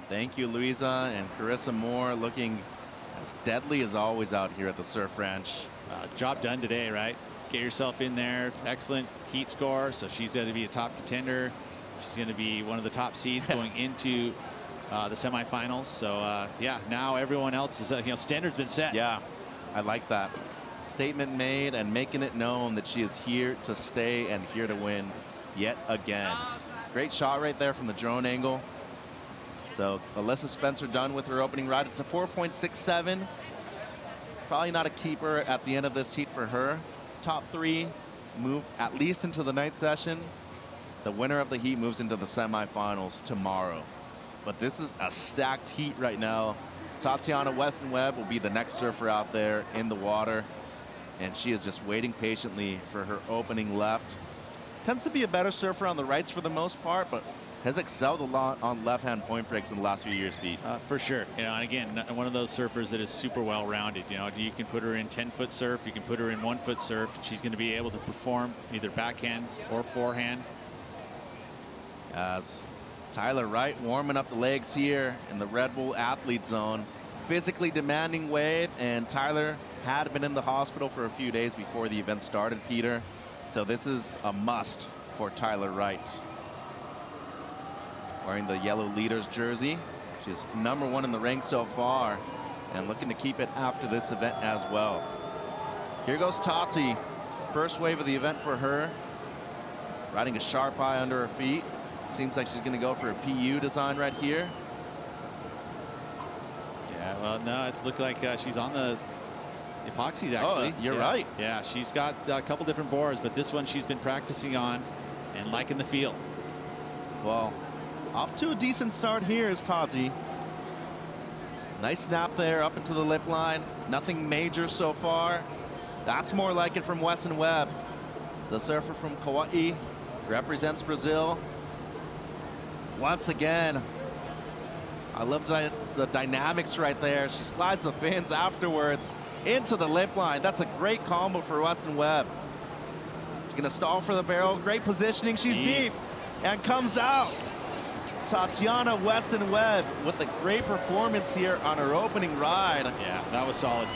[SPEAKER 25] Thank you, Louisa. And Carissa Moore looking as deadly as always out here at the Surf Ranch.
[SPEAKER 8] Job done today, right? Get yourself in there. Excellent heat score. So she's going to be a top contender. She's going to be one of the top seeds going into the semifinals. So yeah, now everyone else is, you know, standard's been set.
[SPEAKER 25] Yeah, I like that. Statement made and making it known that she is here to stay and here to win yet again. Great shot right there from the drone angle. So Alyssa Spencer done with her opening ride. It's a 4.67. Probably not a keeper at the end of this heat for her. Top 3 move at least into the night session. The winner of the heat moves into the semifinals tomorrow. But this is a stacked heat right now. Tatiana Weston-Webb will be the next surfer out there in the water. And she is just waiting patiently for her opening left. Tends to be a better surfer on the rights for the most part, but has excelled a lot on left-hand point breaks in the last few years, Pete.
[SPEAKER 8] For sure. You know, and again, one of those surfers that is super well-rounded. You know, you can put her in 10-foot surf, you can put her in 1-foot surf. She's going to be able to perform either backhand or forehand.
[SPEAKER 25] As Tyler Wright warming up the legs here in the Red Bull Athlete Zone. Physically demanding wave, and Tyler had been in the hospital for a few days before the event started, Peter. So this is a must for Tyler Wright. Wearing the yellow leaders jersey. She's #1 in the rank so far and looking to keep it after this event as well. Here goes Tati. First wave of the event for her. Riding a sharp eye under her feet. Seems like she's going to go for a PU design right here.
[SPEAKER 8] Yeah, well, no, it's looked like she's on the epoxies, actually.
[SPEAKER 25] Oh, you're right.
[SPEAKER 8] Yeah, she's got a couple different boards, but this one she's been practicing on and liking the feel.
[SPEAKER 25] Well, off to a decent start here is Tati. Nice snap there up into the lip line. Nothing major so far. That's more like it from Weston-Webb. The surfer from Kauai represents Brazil. Once again, I love the dynamics right there. She slides the fins afterwards into the lip line. That's a great combo for Weston-Webb. She's going to stall for the barrel. Great positioning. She's deep and comes out. Tatiana Weston-Webb with a great performance here on her opening ride.
[SPEAKER 8] Yeah, that was solid.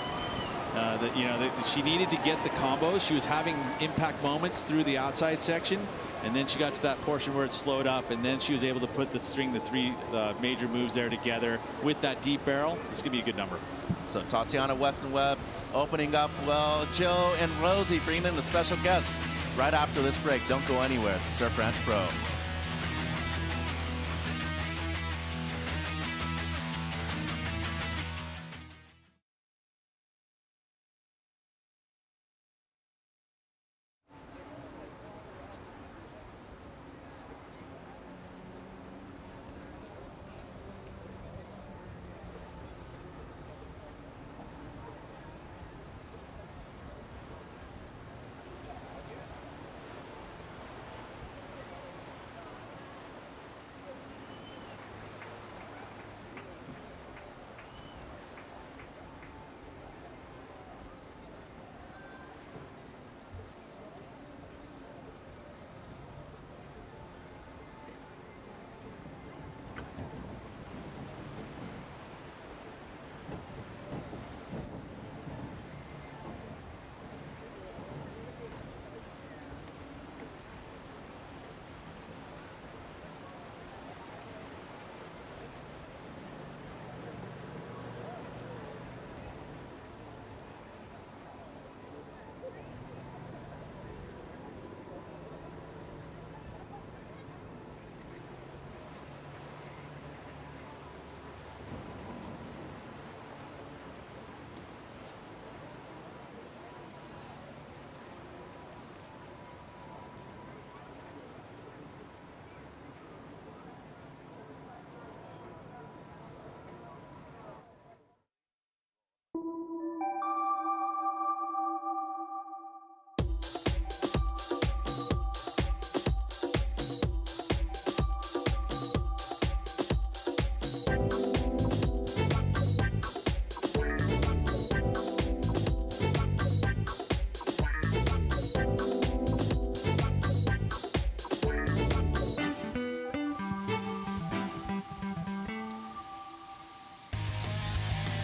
[SPEAKER 8] She needed to get the combos. She was having impact moments through the outside section, and then she got to that portion where it slowed up, and then she was able to put the 3 major moves there together with that deep barrel. This could be a good number.
[SPEAKER 25] So Tatiana Weston-Webb opening up well. Joe and Rosie bringing in the special guest right after this break. Don't go anywhere. It's the Surf Ranch Pro.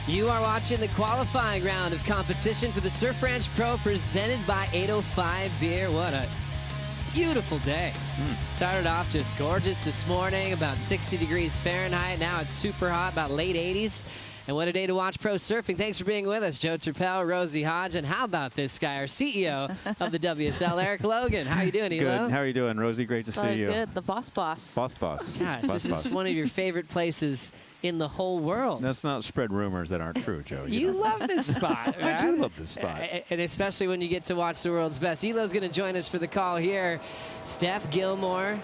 [SPEAKER 16] You are watching the qualifying round of competition for the Surf Ranch Pro presented by 805 Beer. What a beautiful day. Started off just gorgeous this morning, about 60 degrees Fahrenheit. Now it's super hot, about late 80s. And what a day to watch pro surfing. Thanks for being with us, Joe Turpel, Rosie Hodge, and how about this guy, our CEO of the WSL, Eric Logan. How are you doing, Elo?
[SPEAKER 11] Good. How are you doing, Rosie? Great to see you.
[SPEAKER 17] Good. The boss.
[SPEAKER 11] Boss.
[SPEAKER 16] Gosh, this is one of your favorite places in the whole world.
[SPEAKER 11] Let's not spread rumors that aren't true, Joe.
[SPEAKER 16] You love this spot.
[SPEAKER 11] I do love this spot.
[SPEAKER 16] And especially when you get to watch the world's best. Elo's going to join us for the call here. Steph Gilmore,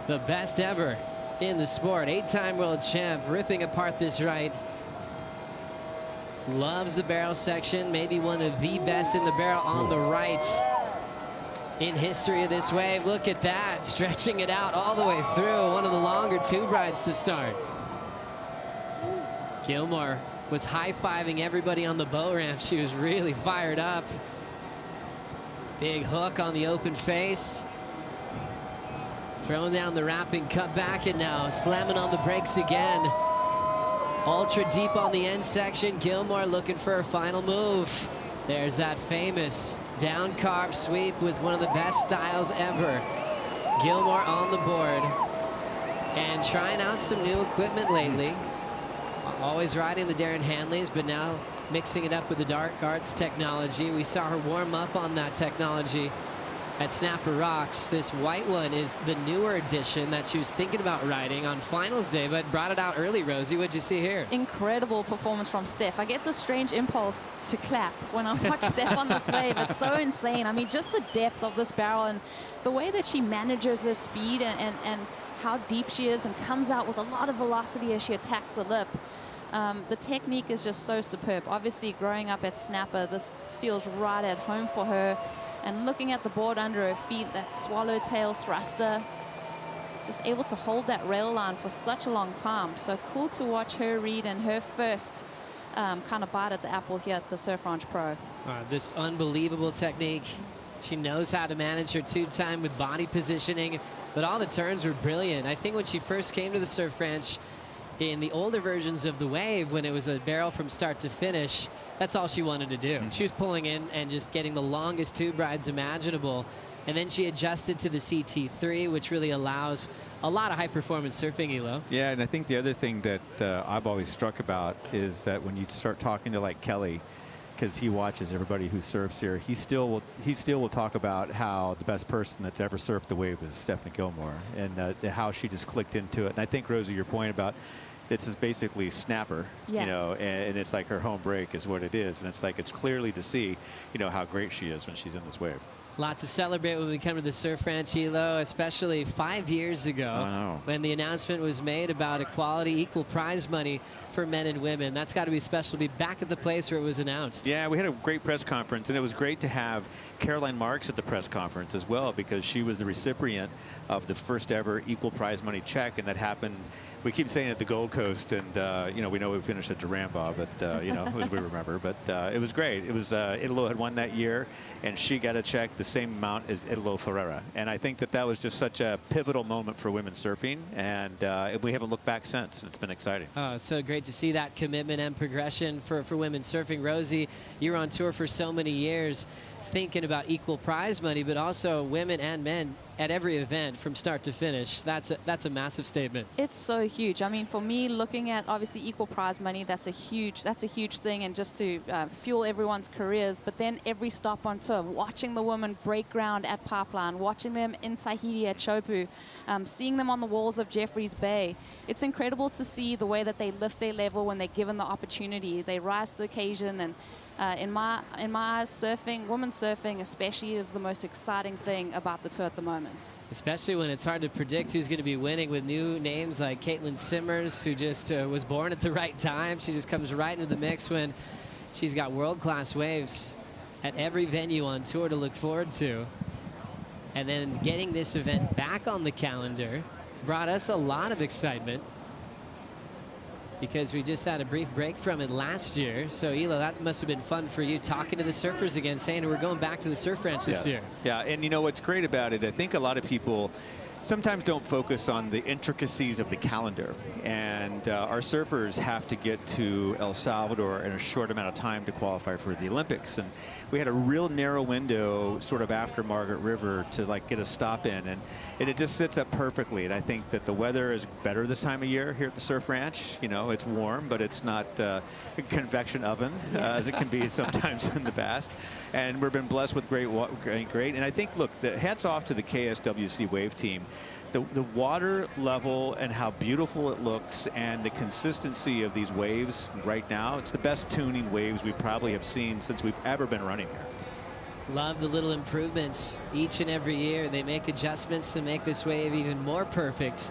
[SPEAKER 16] the best ever in the sport. 8-time world champ, ripping apart this right. Loves the barrel section, maybe one of the best in the barrel on the right in history of this wave. Look at that, stretching it out all the way through. One of the longer tube rides to start. Gilmore was high-fiving everybody on the boat ramp. She was really fired up. Big hook on the open face. Throwing down the wrapping cut back, and now slamming on the brakes again. Ultra deep on the end section. Gilmore looking for her final move. There's that famous down carve sweep with one of the best styles ever. Gilmore on the board and trying out some new equipment lately. Always riding the Darren Hanleys, but now mixing it up with the Dark Arts technology. We saw her warm up on that technology at Snapper Rocks. This white one is the newer edition that she was thinking about riding on finals day, but brought it out early. Rosie, what'd you see here?
[SPEAKER 17] Incredible performance from Steph. I get this strange impulse to clap when I watch Steph on this wave. It's so insane. I mean, just the depth of this barrel and the way that she manages her speed and how deep she is and comes out with a lot of velocity as she attacks the lip. The technique is just so superb. Obviously, growing up at Snapper, this feels right at home for her. And looking at the board under her feet, that swallowtail thruster, just able to hold that rail line for such a long time. So cool to watch her read and her first kind of bite at the apple here at the Surf Ranch Pro.
[SPEAKER 16] This unbelievable technique. She knows how to manage her tube time with body positioning, but all the turns were brilliant. I think when she first came to the Surf Ranch, in the older versions of the wave, when it was a barrel from start to finish, that's all she wanted to do. She was pulling in and just getting the longest tube rides imaginable. And then she adjusted to the CT3, which really allows a lot of high-performance surfing, Elo.
[SPEAKER 11] Yeah, and I think the other thing that I've always struck about is that when you start talking to like Kelly, because he watches everybody who surfs here, he still will talk about how the best person that's ever surfed the wave is Stephanie Gilmore, and how she just clicked into it. And I think, Rosie, your point about this is basically Snapper,
[SPEAKER 17] yeah.
[SPEAKER 11] You know, and it's like her home break is what it is. And it's like, it's clearly to see, you know, how great she is when she's in this wave.
[SPEAKER 16] A lot to celebrate when we come to the Surf Ranch, Elo, especially 5 years ago when the announcement was made about equality, equal prize money for men and women. That's got to be special to be back at the place where it was announced.
[SPEAKER 11] Yeah, we had a great press conference, and it was great to have Caroline Marks at the press conference as well, because she was the recipient of the first ever equal prize money check, and that happened. We keep saying at the Gold Coast, and you know, we know we finished at Durango, but you know, as we remember. But it was great. It was Italo had won that year, and she got a check the same amount as Italo Ferreira. And I think that that was just such a pivotal moment for women surfing, and we haven't looked back since. And it's been exciting.
[SPEAKER 16] Oh, it's so great to see that commitment and progression for women surfing. Rosie, you're on tour for so many years, thinking about equal prize money, but also women and men at every event from start to finish. That's a massive statement.
[SPEAKER 17] It's so huge. I mean, for me, looking at obviously equal prize money, that's a huge thing, and just to fuel everyone's careers. But then every stop on tour, watching the women break ground at Pipeline, watching them in Tahiti at Chopu, seeing them on the walls of Jeffreys Bay. It's incredible to see the way that they lift their level when they're given the opportunity. They rise to the occasion, and in my eyes, surfing, women surfing especially, is the most exciting thing about the tour at the moment.
[SPEAKER 16] Especially when it's hard to predict who's going to be winning, with new names like Caitlin Simmers, who just was born at the right time. She just comes right into the mix when she's got world-class waves at every venue on tour to look forward to. And then getting this event back on the calendar brought us a lot of excitement, because we just had a brief break from it last year. So, Elo, that must have been fun for you, talking to the surfers again, saying we're going back to the Surf Ranch this year.
[SPEAKER 11] Yeah, and you know what's great about it, I think a lot of people sometimes don't focus on the intricacies of the calendar. And our surfers have to get to El Salvador in a short amount of time to qualify for the Olympics. And we had a real narrow window sort of after Margaret River to like get a stop in. And it just sits up perfectly. And I think that the weather is better this time of year here at the Surf Ranch. You know, it's warm, but it's not a convection oven as it can be sometimes in the past. And we've been blessed with great. And I think, look, the hats off to the KSWC Wave team. The water level and how beautiful it looks and the consistency of these waves right now, it's the best tuning waves we probably have seen since we've ever been running here.
[SPEAKER 16] Love the little improvements each and every year. They make adjustments to make this wave even more perfect.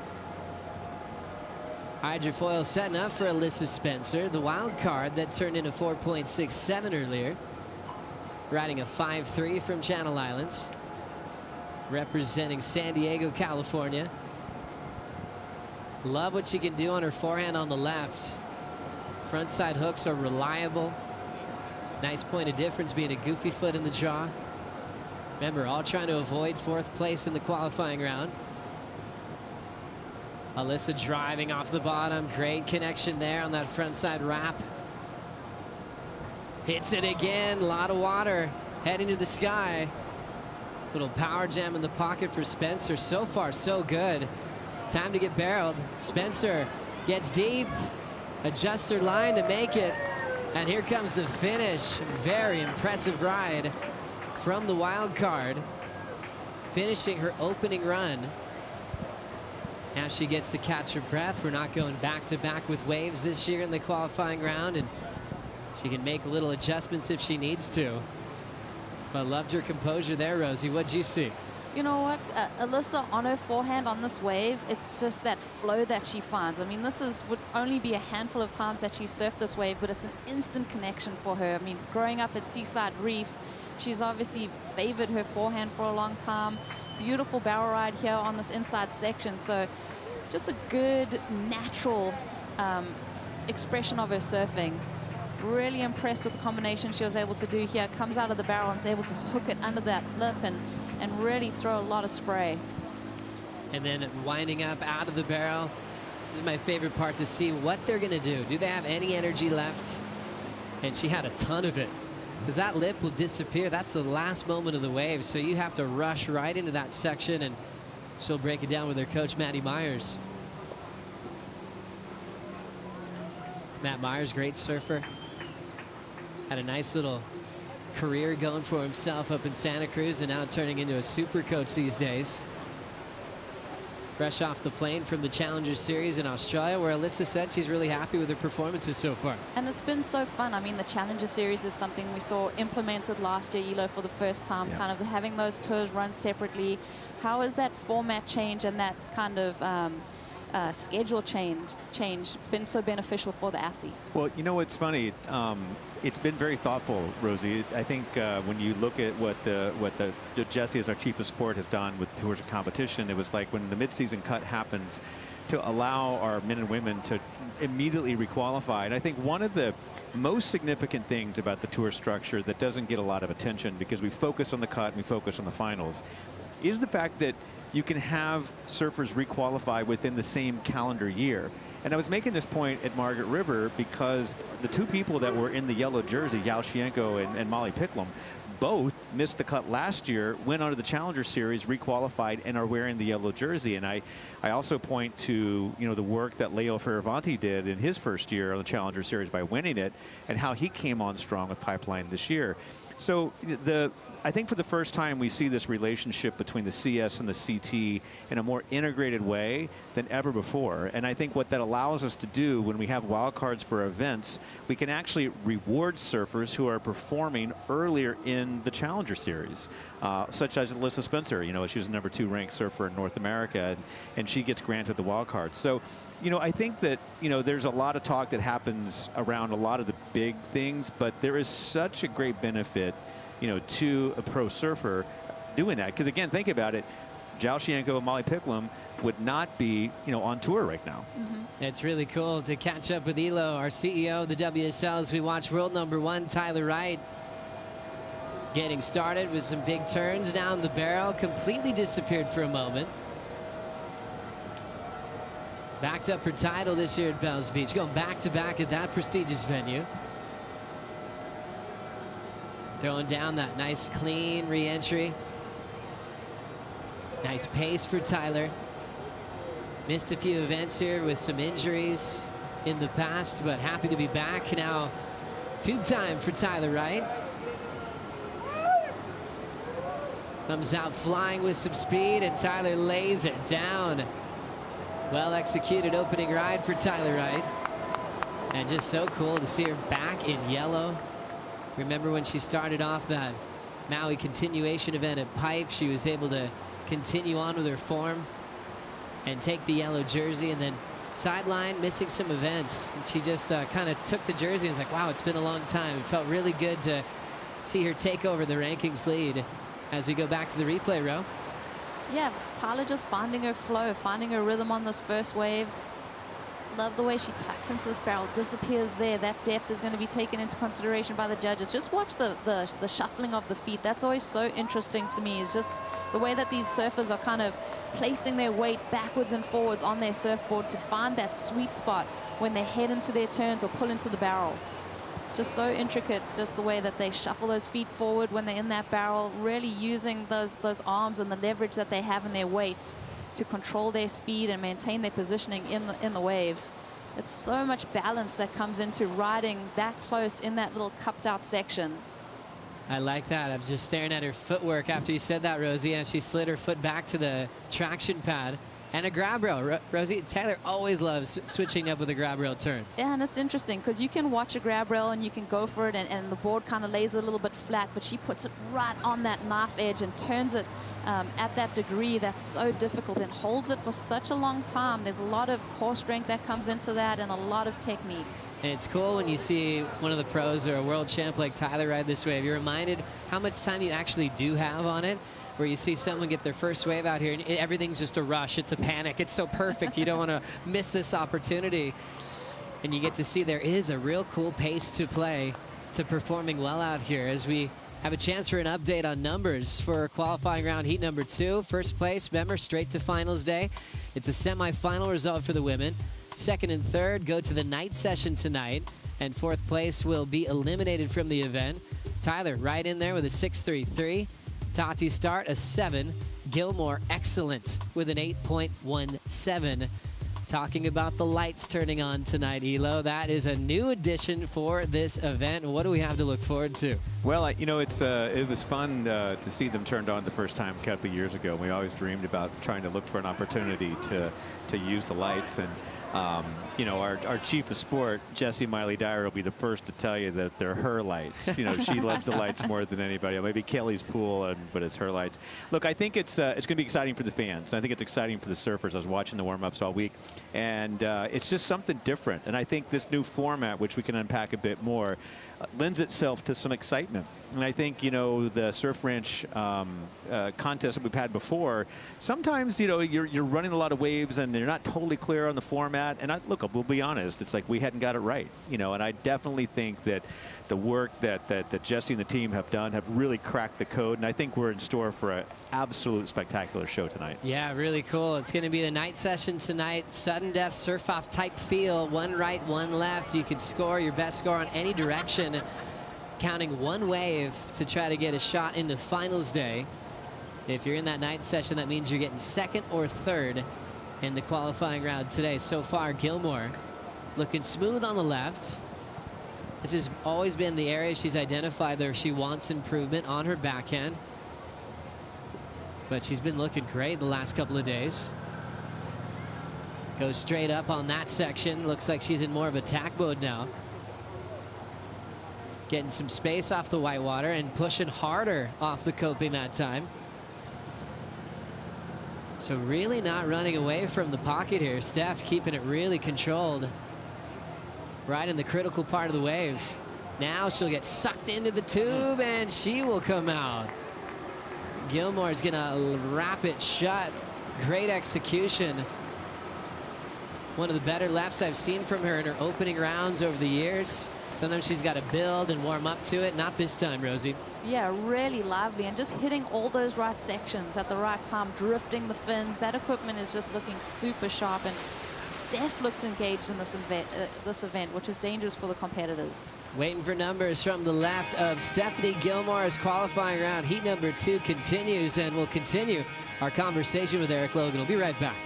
[SPEAKER 16] Hydrofoil setting up for Alyssa Spencer, the wild card that turned into 4.67 earlier. Riding a 5.3 from Channel Islands. Representing San Diego, California. Love what she can do on her forehand on the left. Frontside hooks are reliable. Nice point of difference being a goofy foot in the draw. Remember, all trying to avoid 4th place in the qualifying round. Alyssa driving off the bottom. Great connection there on that frontside wrap. Hits it again. A lot of water heading to the sky. Little power jam in the pocket for Spencer. So far, so good. Time to get barreled. Spencer gets deep, adjusts her line to make it, and here comes the finish. Very impressive ride from the wild card, finishing her opening run. Now she gets to catch her breath. We're not going back-to-back with waves this year in the qualifying round, and she can make little adjustments if she needs to. But loved her composure there, Rosie. What'd you see?
[SPEAKER 17] You know what, Alyssa on her forehand on this wave, it's just that flow that she finds. I mean, would only be a handful of times that she surfed this wave, but it's an instant connection for her. I mean, growing up at Seaside Reef, she's obviously favored her forehand for a long time. Beautiful barrel ride here on this inside section. So just a good, natural expression of her surfing. Really impressed with the combination she was able to do here. Comes out of the barrel and is able to hook it under that lip and really throw a lot of spray.
[SPEAKER 16] And then winding up out of the barrel. This is my favorite part, to see what they're going to do. Do they have any energy left? And she had a ton of it, because that lip will disappear. That's the last moment of the wave. So you have to rush right into that section, and she'll break it down with her coach, Matty Myers. Matt Myers, great surfer. Had a nice little career going for himself up in Santa Cruz, and now turning into a super coach these days. Fresh off the plane from the Challenger Series in Australia, where Alyssa said she's really happy with her performances so far.
[SPEAKER 17] And it's been so fun. I mean, the Challenger Series is something we saw implemented last year, Elo, for the first time, kind of having those tours run separately. How has that format change and that kind of schedule change been so beneficial for the athletes?
[SPEAKER 11] Well, you know what's funny? It's been very thoughtful, Rosie. I think when you look at what Jesse, as our chief of sport, has done with tours of competition, it was like when the midseason cut happens, to allow our men and women to immediately requalify. And I think one of the most significant things about the tour structure that doesn't get a lot of attention, because we focus on the cut and we focus on the finals, is the fact that you can have surfers requalify within the same calendar year. And I was making this point at Margaret River because the two people that were in the yellow jersey, Yao Shienko and Molly Picklum, both missed the cut last year, went on to the Challenger Series, requalified, and are wearing the yellow jersey. And I also point to, you know, the work that Leo Fioravanti did in his first year on the Challenger Series by winning it, and how he came on strong with Pipeline this year. So I think for the first time we see this relationship between the CS and the CT in a more integrated way than ever before. And I think what that allows us to do when we have wildcards for events, we can actually reward surfers who are performing earlier in the Challenger Series, such as Alyssa Spencer. You know, she was the #2 ranked surfer in North America, and she gets granted the wildcard. So, you know, I think that, you know, there's a lot of talk that happens around a lot of the big things, but there is such a great benefit, you know, to a pro surfer doing that. Because again, think about it, Zhao Shienko and Molly Picklum would not be, you know, on tour right now.
[SPEAKER 16] It's really cool to catch up with Elo, our CEO of the WSL, as we watch world #1 Tyler Wright getting started with some big turns down the barrel. Completely disappeared for a moment. Backed up her title this year at Bells Beach, going back-to-back at that prestigious venue. Throwing down that nice, clean re-entry. Nice pace for Tyler. Missed a few events here with some injuries in the past, but happy to be back now. Tube time for Tyler Wright. Comes out flying with some speed, and Tyler lays it down. Well executed opening ride for Tyler Wright. And just so cool to see her back in yellow. Remember when she started off that Maui continuation event at Pipe, she was able to continue on with her form and take the yellow jersey, and then sideline missing some events. And she just kind of took the jersey and was like, wow, it's been a long time. It felt really good to see her take over the rankings lead as we go back to the replay row.
[SPEAKER 17] Yeah, Tyler just finding her flow, finding her rhythm on this first wave. Love the way she tucks into this barrel, disappears there. That depth is going to be taken into consideration by the judges. Just watch the shuffling of the feet. That's always so interesting to me. It's just the way that these surfers are kind of placing their weight backwards and forwards on their surfboard to find that sweet spot when they head into their turns or pull into the barrel. Just so intricate, just the way that they shuffle those feet forward when they're in that barrel, really using those arms and the leverage that they have in their weight to control their speed and maintain their positioning in the wave. It's so much balance that comes into riding that close in that little cupped out section.
[SPEAKER 16] I like that. I was just staring at her footwork after you said that, Rosie, and she slid her foot back to the traction pad and a grab rail. Rosie, Tyler always loves switching up with a grab rail turn.
[SPEAKER 17] Yeah, and it's interesting because you can watch a grab rail and you can go for it, and the board kind of lays a little bit flat, but she puts it right on that knife edge and turns it at that degree that's so difficult and holds it for such a long time. There's a lot of core strength that comes into that and a lot of technique.
[SPEAKER 16] And it's cool when you see one of the pros or a world champ like Tyler ride this wave. You're reminded how much time you actually do have on it, where you see someone get their first wave out here and everything's just a rush. It's a panic. It's so perfect. You don't want to miss this opportunity. And you get to see there is a real cool pace to play to performing well out here as we have a chance for an update on numbers for qualifying round heat number 2. First place, member, straight to finals day. It's a semifinal result for the women. Second and third go to the night session tonight, and fourth place will be eliminated from the event. Tyler right in there with a 6.33. Tati Start a 7. Gilmore excellent with an 8.17. Talking about the lights turning on tonight, Elo. That is a new addition for this event. What do we have to look forward to?
[SPEAKER 11] Well, you know, it was fun to see them turned on the first time a couple of years ago. We always dreamed about trying to look for an opportunity to use the lights. And you know, our chief of sport, Jessie Miley Dyer, will be the first to tell you that they're her lights. You know, she loves the lights more than anybody. Maybe Kelly's pool, but it's her lights. Look, I think it's going to be exciting for the fans. I think it's exciting for the surfers. I was watching the warm-ups all week, and it's just something different. And I think this new format, which we can unpack a bit more, lends itself to some excitement. And I think, you know, the Surf Ranch contest that we've had before, sometimes, you know, you're running a lot of waves and they're not totally clear on the format. And look, we'll be honest, it's like we hadn't got it right, you know, and I definitely think that the work that Jessie and the team have done have really cracked the code. And I think we're in store for an absolute spectacular show tonight.
[SPEAKER 16] Yeah, really cool. It's going to be the night session tonight. Sudden death surf-off type feel. One right, one left. You could score your best score on any direction, counting one wave to try to get a shot into finals day. If you're in that night session, that means you're getting second or third in the qualifying round today. So far, Gilmore looking smooth on the left. This has always been the area she's identified there. She wants improvement on her backhand, but she's been looking great the last couple of days. Goes straight up on that section. Looks like she's in more of attack mode now. Getting some space off the whitewater and pushing harder off the coping that time. So really not running away from the pocket here. Steph keeping it really controlled. Right in the critical part of the wave. Now she'll get sucked into the tube and she will come out. Gilmore's gonna wrap it shut. Great execution. One of the better lefts I've seen from her in her opening rounds over the years. Sometimes she's got to build and warm up to it. Not this time, Rosie.
[SPEAKER 17] Yeah, really lively and just hitting all those right sections at the right time, drifting the fins. That equipment is just looking super sharp, and Steph looks engaged in this event, which is dangerous for the competitors.
[SPEAKER 16] Waiting for numbers from the left of Stephanie Gilmore's qualifying round. Heat number 2 continues, and we'll continue our conversation with Eric Logan. We'll be right back.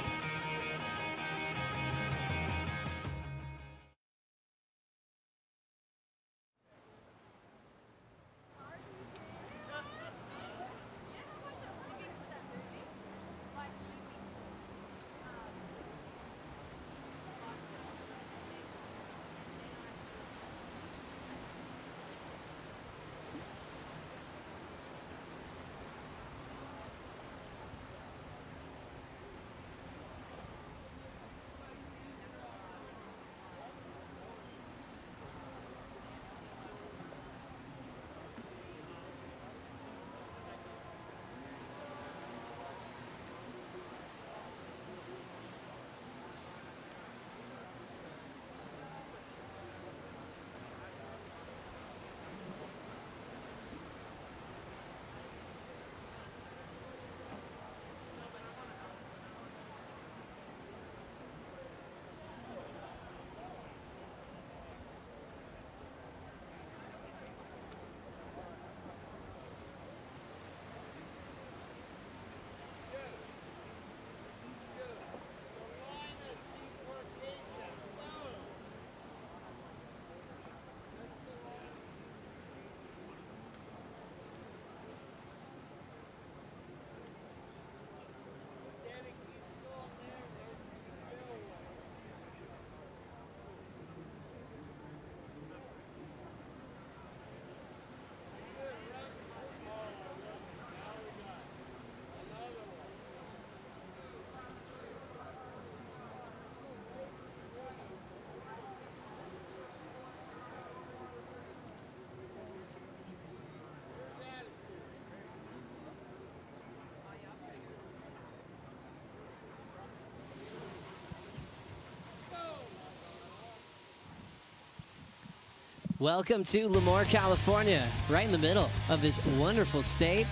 [SPEAKER 16] Welcome to Lemoore, California, right in the middle of this wonderful state.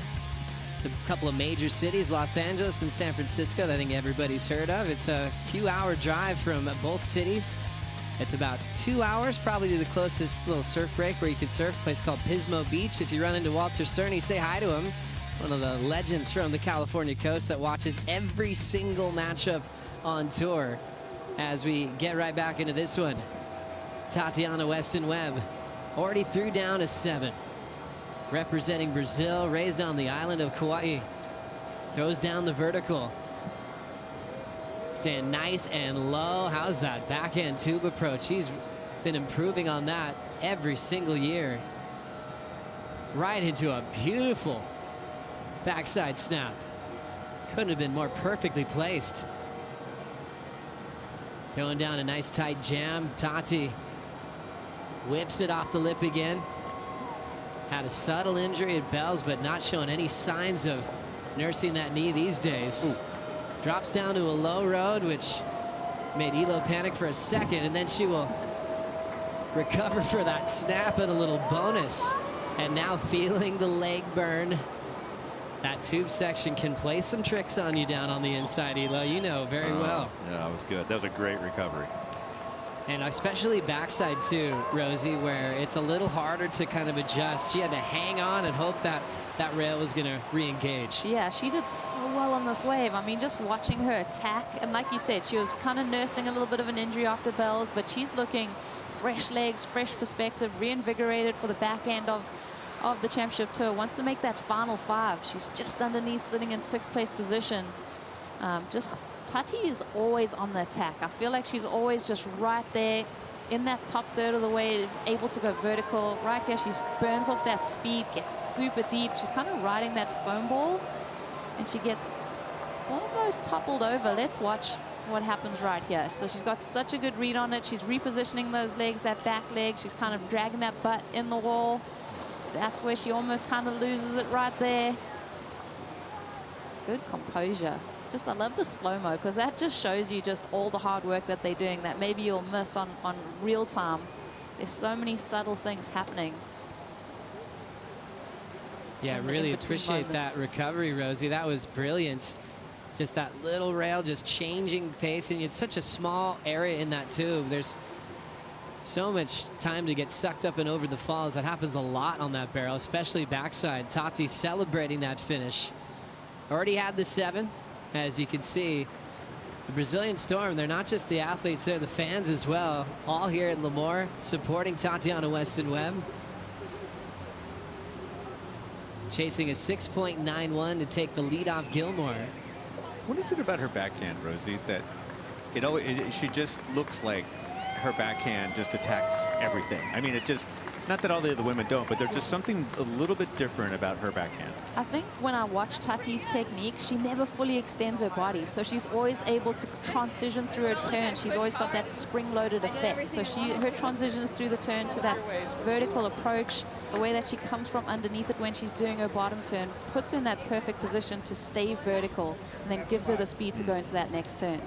[SPEAKER 16] It's a couple of major cities, Los Angeles and San Francisco, that I think everybody's heard of. It's a few-hour drive from both cities. It's about 2 hours, probably to the closest little surf break where you can surf, a place called Pismo Beach. If you run into Walter Cerny, say hi to him, one of the legends from the California coast that watches every single matchup on tour. As we get right back into this one, Tatiana Weston Webb already threw down a 7. Representing Brazil, raised on the island of Kauai. Throws down the vertical. Staying nice and low. How's that backhand tube approach? He's been improving on that every single year. Right into a beautiful backside snap. Couldn't have been more perfectly placed. Going down a nice tight jam. Tati whips it off the lip again. Had a subtle injury at Bells, but not showing any signs of nursing that knee these days. Ooh. Drops down to a low road, which made Elo panic for a second, and then she will recover for that snap and a little bonus. And now feeling the leg burn. That tube section can play some tricks on you down on the inside, Elo. You know very well.
[SPEAKER 11] Yeah, that was good. That was a great recovery.
[SPEAKER 16] And especially backside too, Rosie, where it's a little harder to kind of adjust. She had to hang on and hope that that rail was going to re-engage.
[SPEAKER 17] Yeah, she did so well on this wave. I mean, just watching her attack. And like you said, she was kind of nursing a little bit of an injury after Bells, but she's looking fresh legs, fresh perspective, reinvigorated for the back end of the championship tour. Wants to make that final 5. She's just underneath, sitting in 6th place position. Tati is always on the attack. I feel like she's always just right there in that top third of the wave, able to go vertical. Right here, she burns off that speed, gets super deep. She's kind of riding that foam ball, and she gets almost toppled over. Let's watch what happens right here. So she's got such a good read on it. She's repositioning those legs, that back leg. She's kind of dragging that butt in the wall. That's where she almost kind of loses it right there. Good composure. I love the slow-mo, because that just shows you just all the hard work that they're doing that maybe you'll miss on real time. There's so many subtle things happening.
[SPEAKER 16] Yeah, really appreciate that recovery, Rosie. That was brilliant. Just that little rail just changing pace, and it's such a small area in that tube. There's so much time to get sucked up and over the falls. That happens a lot on that barrel, especially backside. Tati celebrating that finish. Already had the 7, as you can see. The Brazilian Storm, they're not just the athletes, they're the fans as well. All here at Lemoore supporting Tatiana Weston Webb. Chasing a 6.91 to take the lead off Gilmore.
[SPEAKER 11] What is it about her backhand, Rosie, that she just looks like her backhand just attacks everything? I mean, it just, not that all the other women don't, but there's just something a little bit different about her backhand.
[SPEAKER 17] I think when I watch Tati's technique, she never fully extends her body. So she's always able to transition through her turn. She's always got that spring-loaded effect. So her transitions through the turn to that vertical approach, the way that she comes from underneath it when she's doing her bottom turn, puts her in that perfect position to stay vertical, and then gives her the speed to go into that next turn.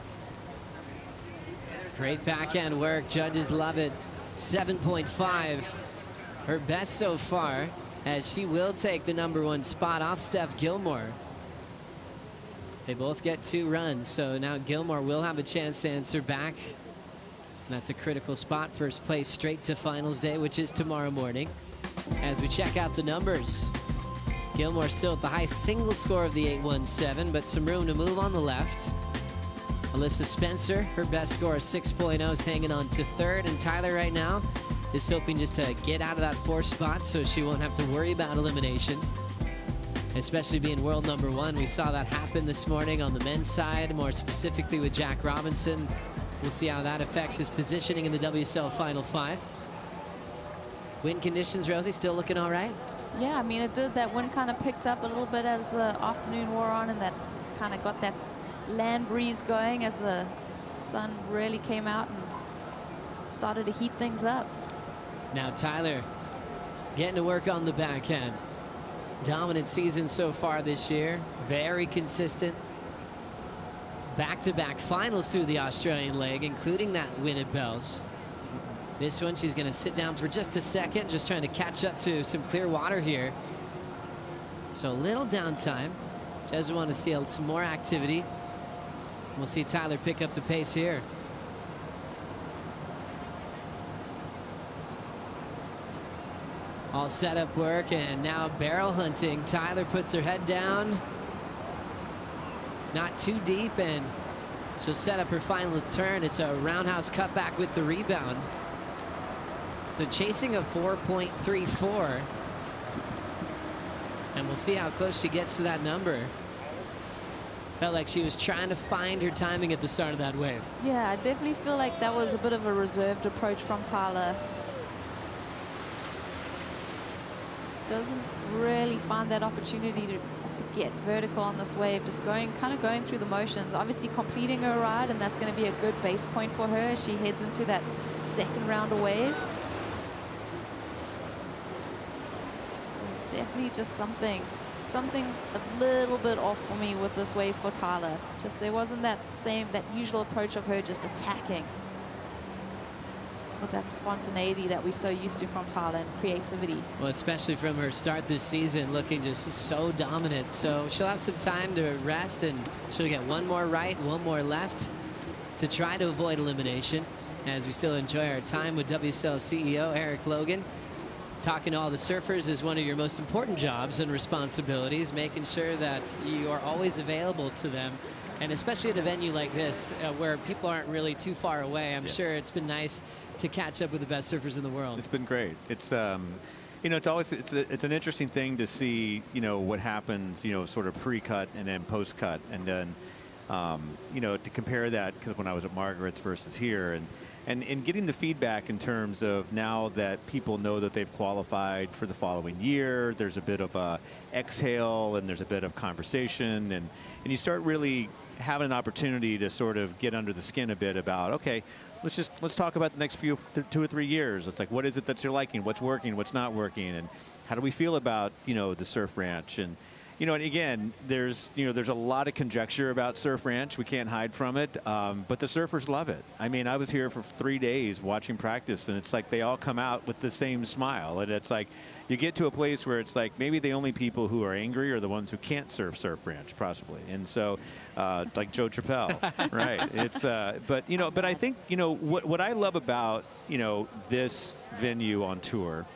[SPEAKER 16] Great backhand work. Judges love it. 7.5. Her best so far, as she will take the #1 spot off Steph Gilmore. They both get 2 runs, so now Gilmore will have a chance to answer back. And that's a critical spot. First place straight to finals day, which is tomorrow morning. As we check out the numbers, Gilmore still at the high single score of the 817, but some room to move on the left. Alyssa Spencer, her best score of 6.0, is hanging on to 3rd, and Tyler right now is hoping just to get out of that 4th spot so she won't have to worry about elimination, especially being world #1. We saw that happen this morning on the men's side, more specifically with Jack Robinson. We'll see how that affects his positioning in the WSL Final 5. Wind conditions, Rosie, still looking all right?
[SPEAKER 17] Yeah, I mean, it did. That wind kind of picked up a little bit as the afternoon wore on, and that kind of got that land breeze going as the sun really came out and started to heat things up.
[SPEAKER 16] Now Tyler getting to work on the backhand. Dominant season so far this year. Very consistent. Back-to-back finals through the Australian leg, including that win at Bells. This one, she's going to sit down for just a second, just trying to catch up to some clear water here. So a little downtime. Just want to see some more activity. We'll see Tyler pick up the pace here. All set up work, and now barrel hunting. Tyler puts her head down. Not too deep, and she'll set up her final turn. It's a roundhouse cutback with the rebound. So chasing a 4.34. And we'll see how close she gets to that number. Felt like she was trying to find her timing at the start of that wave.
[SPEAKER 17] Yeah, I definitely feel like that was a bit of a reserved approach from Tyler. She doesn't really find that opportunity to get vertical on this wave, just kind of going through the motions, obviously completing her ride, and that's going to be a good base point for her as she heads into that second round of waves. There's definitely just something a little bit off for me with this wave for Tyler. Just there wasn't that usual approach of her just attacking with that spontaneity that we're so used to from Tyler, and creativity.
[SPEAKER 16] Well, especially from her start this season, looking just so dominant. So she'll have some time to rest, and she'll get one more right, one more left to try to avoid elimination, as we still enjoy our time with WSL CEO Eric Logan. Talking to all the surfers is one of your most important jobs and responsibilities, making sure that you are always available to them. And especially at a venue like this, where people aren't really too far away, I'm sure it's been nice to catch up with the best surfers in the world.
[SPEAKER 11] It's been great. It's you know, it's an interesting thing to see, you know, what happens, you know, sort of pre-cut and then post-cut, and then you know, to compare that, because when I was at Margaret's versus here, and getting the feedback in terms of now that people know that they've qualified for the following year, there's a bit of a exhale and there's a bit of conversation, and you start really having an opportunity to sort of get under the skin a bit about, okay, let's talk about the next 2 or 3 years. It's like, what is it that you're liking? What's working? What's not working? And how do we feel about, you know, the surf ranch? And you know, and again, there's a lot of conjecture about Surf Ranch. We can't hide from it, but the surfers love it. I mean, I was here for 3 days watching practice, and it's like they all come out with the same smile. And it's like you get to a place where it's like maybe the only people who are angry are the ones who can't surf Ranch, possibly. And so, like Joe Chappelle, right? It's but I think what I love about this venue on tour,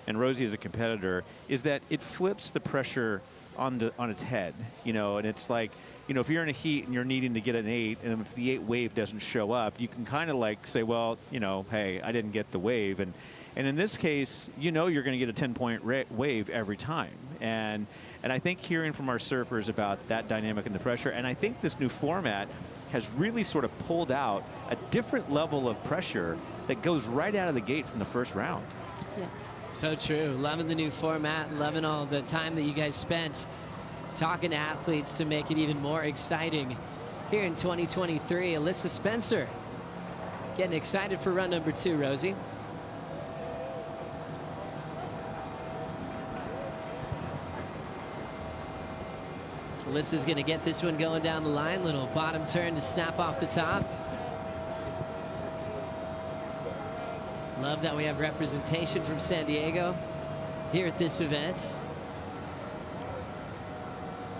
[SPEAKER 11] and Rosie as a competitor, is that it flips the pressure on its head, and it's like, if you're in a heat and you're needing to get an 8, and if the 8 wave doesn't show up, you can kind of like say, well, hey, I didn't get the wave. And in this case, you're going to get a 10-point wave every time. And I think hearing from our surfers about that dynamic and the pressure, and I think this new format has really sort of pulled out a different level of pressure that goes right out of the gate from the first round.
[SPEAKER 16] Yeah. So true. Loving the new format, loving all the time that you guys spent talking to athletes to make it even more exciting here in 2023. Alyssa Spencer getting excited for run number 2, Rosie. Alyssa's going to get this one going down the line. Little bottom turn to snap off the top. Love that we have representation from San Diego here at this event.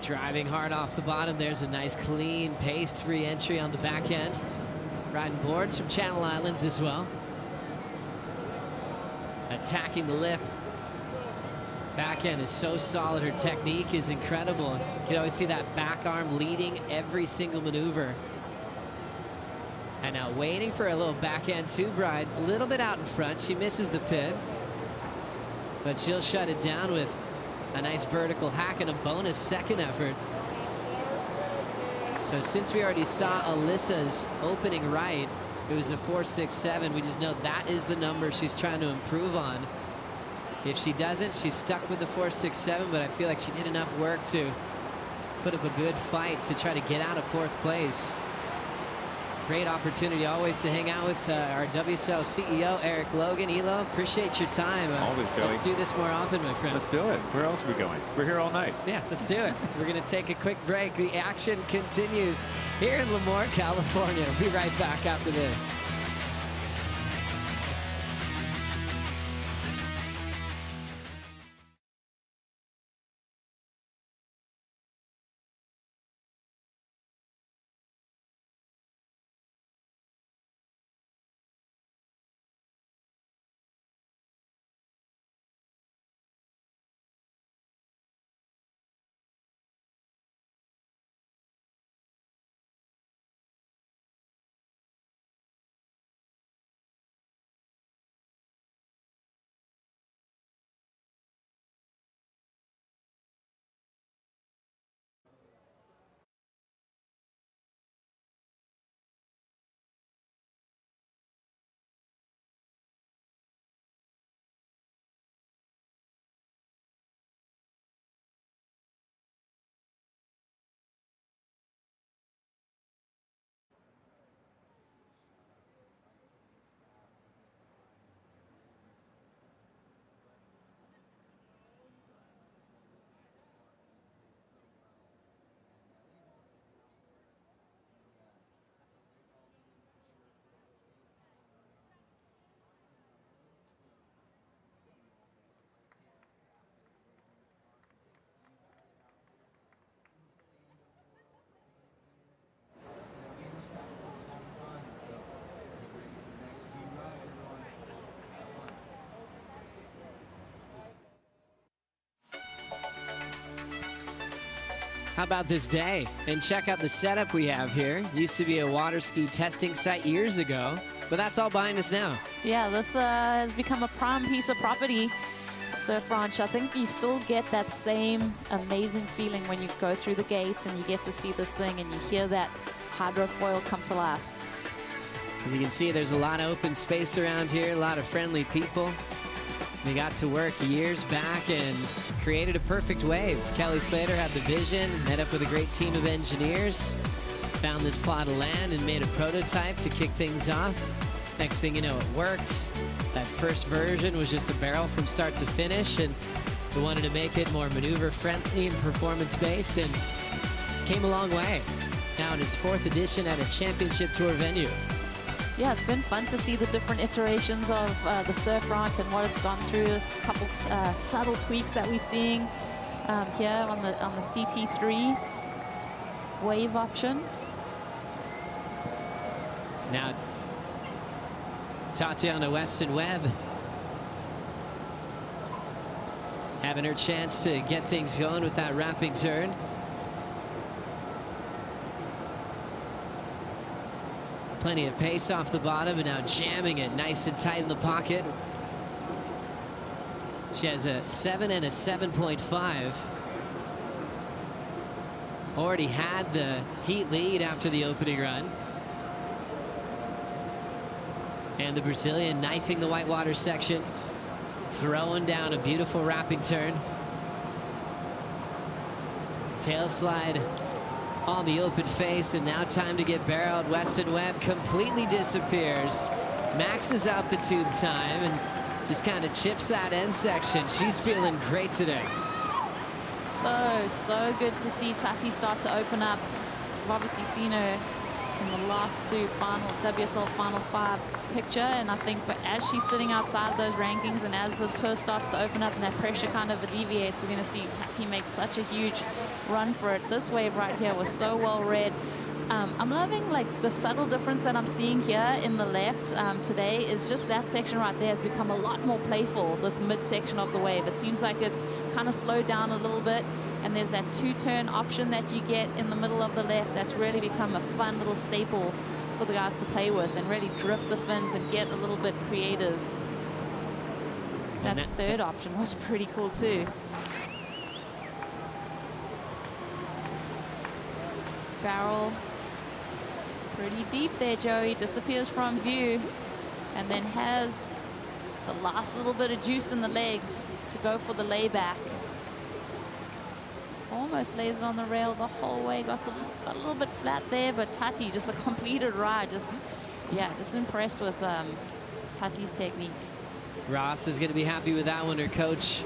[SPEAKER 16] Driving hard off the bottom. There's a nice clean paced re-entry on the back end. Riding boards from Channel Islands as well. Attacking the lip. Back end is so solid. Her technique is incredible. You can always see that back arm leading every single maneuver. And now waiting for a little backhand tube ride, a little bit out in front. She misses the pin, but she'll shut it down with a nice vertical hack and a bonus second effort. So since we already saw Alyssa's opening right, it was a 4.67. We just know that is the number she's trying to improve on. If she doesn't, she's stuck with the 4.67, but I feel like she did enough work to put up a good fight to try to get out of 4th place. Great opportunity always to hang out with our WSL CEO, Eric Logan. Elo, appreciate your time.
[SPEAKER 11] Always, Joey.
[SPEAKER 16] Let's do this more often, my friend.
[SPEAKER 11] Let's do it. Where else are we going? We're here all night.
[SPEAKER 16] Yeah, let's do it. We're going to take a quick break. The action continues here in Lemoore, California. We'll be right back after this. How about this day? And check out the setup we have here. Used to be a water ski testing site years ago, but that's all behind us now.
[SPEAKER 17] Yeah, this has become a prime piece of property. Surf Ranch, I think you still get that same amazing feeling when you go through the gates and you get to see this thing and you hear that hydrofoil come to life.
[SPEAKER 16] As you can see, there's a lot of open space around here, a lot of friendly people. They got to work years back and created a perfect wave. Kelly Slater had the vision, met up with a great team of engineers, found this plot of land and made a prototype to kick things off. Next thing you know, it worked. That first version was just a barrel from start to finish, and who wanted to make it more maneuver-friendly and performance-based, and came a long way. Now in his 4th edition at a championship tour venue.
[SPEAKER 17] Yeah, it's been fun to see the different iterations of the surf ranch and what it's gone through. There's a couple subtle tweaks that we're seeing here on the CT3 wave option.
[SPEAKER 16] Now, Tatiana Weston-Webb having her chance to get things going with that wrapping turn. Plenty of pace off the bottom, and now jamming it nice and tight in the pocket. She has a 7 and a 7.5. Already had the heat lead after the opening run. And the Brazilian knifing the whitewater section, throwing down a beautiful wrapping turn. Tail slide on the open face, and now time to get barreled. Weston-Webb completely disappears, maxes out the tube time, and just kind of chips that end section. She's feeling great today.
[SPEAKER 17] So good to see Tati start to open up. We've obviously seen her in the last 2 WSL Final 5 picture, and I think as she's sitting outside those rankings and as this tour starts to open up and that pressure kind of alleviates, we're going to see Tati make such a huge run for it. This wave right here was so well read. I'm loving like the subtle difference that I'm seeing here in the left today is just that section right there has become a lot more playful, this midsection of the wave. It seems like it's kind of slowed down a little bit, and there's that 2-turn option that you get in the middle of the left that's really become a fun little staple for the guys to play with and really drift the fins and get a little bit creative. That 3rd option was pretty cool too. Barrel pretty deep there, Joey. Disappears from view and then has the last little bit of juice in the legs to go for the layback. Almost lays it on the rail the whole way. Got a little bit flat there, but Tati just a completed ride. Just impressed with Tati's technique.
[SPEAKER 16] Ross is going to be happy with that one. Her coach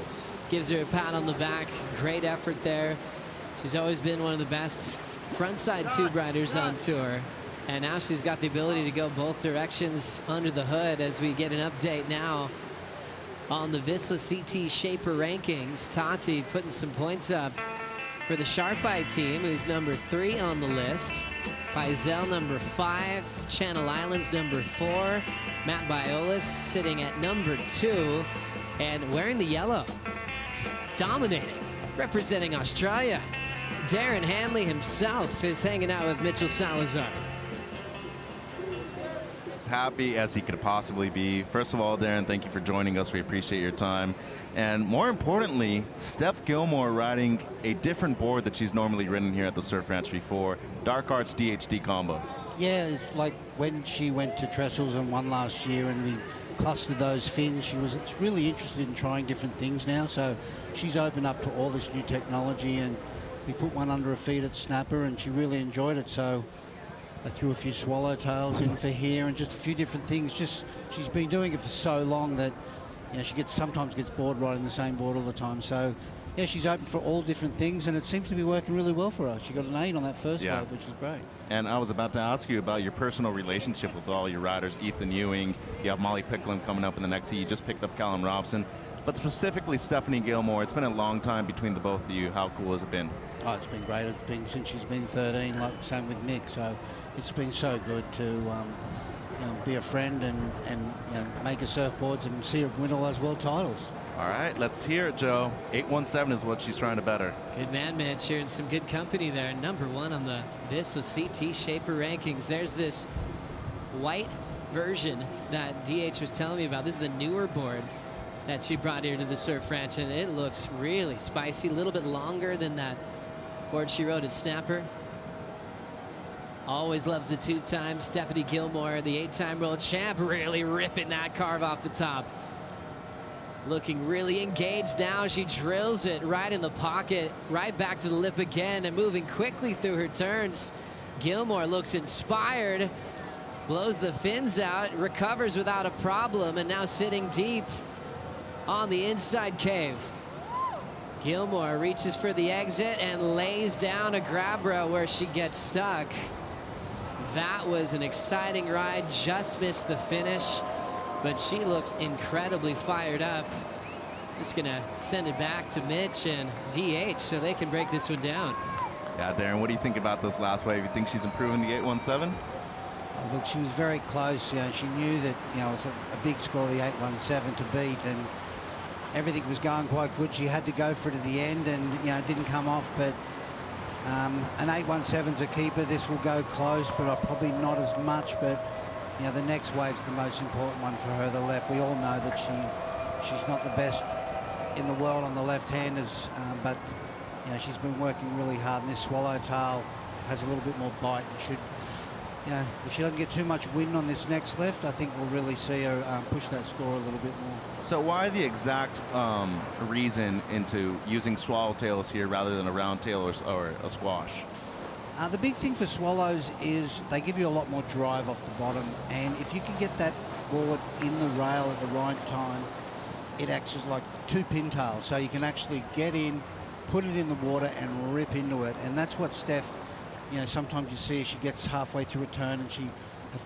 [SPEAKER 16] gives her a pat on the back. Great effort there. She's always been one of the best frontside tube riders on tour, and now she's got the ability to go both directions under the hood. As we get an update now on the Vissla CT Shaper rankings, Tati putting some points up for the Sharpeye team, who's number 3 on the list. Paisel number 5, Channel Islands number 4, Matt Biolis sitting at number 2, and wearing the yellow, dominating, representing Australia. Darren Hanley himself is hanging out with Mitchell Salazar.
[SPEAKER 25] As happy as he could possibly be. First of all, Darren, thank you for joining us. We appreciate your time. And more importantly, Steph Gilmore riding a different board that she's normally ridden here at the Surf Ranch before, Dark Arts DHD combo.
[SPEAKER 7] Yeah, it's like when she went to Trestles and won last year and we clustered those fins, she was really interested in trying different things now. So she's opened up to all this new technology, and we put one under her feet at Snapper and she really enjoyed it. So I threw a few swallowtails in for here and just a few different things. Just she's been doing it for so long that she sometimes gets bored riding the same board all the time. So yeah, she's open for all different things, and it seems to be working really well for her. She got an 8 on that first wave, which is great.
[SPEAKER 25] And I was about to ask you about your personal relationship with all your riders. Ethan Ewing, you have Molly Picklum coming up in the next heat. You just picked up Callum Robson. But specifically Stephanie Gilmore, it's been a long time between the both of you. How cool has it been?
[SPEAKER 7] Oh, it's been great. It's been since she's been 13, like same with Mick. So it's been so good to be a friend and make her surfboards and see her win all those world titles.
[SPEAKER 25] All right, let's hear it, Joe. 817 is what she's trying to better.
[SPEAKER 16] Good man, Mitch. You're in some good company there. Number 1 on the Vissla CT Shaper rankings. There's this white version that DH was telling me about. This is the newer board that she brought here to the Surf Ranch, and it looks really spicy. A little bit longer than that board she rode at Snapper. Always loves the 2-time. Stephanie Gilmore, the 8-time world champ, really ripping that carve off the top. Looking really engaged now. She drills it right in the pocket, right back to the lip again, and moving quickly through her turns. Gilmore looks inspired, blows the fins out, recovers without a problem, and now sitting deep on the inside cave. Gilmore reaches for the exit and lays down a grab row where she gets stuck. That was an exciting ride, just missed the finish, but she looks incredibly fired up. Just gonna send it back to Mitch and DH so they can break this one down.
[SPEAKER 12] Yeah, Darren, what do you think about this last wave? You think she's improving the 817?
[SPEAKER 7] Oh, look, she was very close. You know, she knew that, you know, it's a big score, the 817 to beat, and everything was going quite good. She had to go for it at the end, and, you know, it didn't come off, but an 817's a keeper. This will go close, but probably not as much, but, you know, the next wave's the most important one for her, the left. We all know that she's not the best in the world on the left-handers, but, you know, she's been working really hard, and this swallowtail has a little bit more bite and should, you know, if she doesn't get too much wind on this next left, I think we'll really see her push that score a little bit more.
[SPEAKER 12] So why the exact reason into using swallowtails here rather than a round tail or a squash?
[SPEAKER 7] The big thing for swallows is they give you a lot more drive off the bottom, and if you can get that board in the rail at the right time, it acts as like two pintails, so you can actually get in, put it in the water and rip into it. And that's what Steph, you know, sometimes you see she gets halfway through a turn and her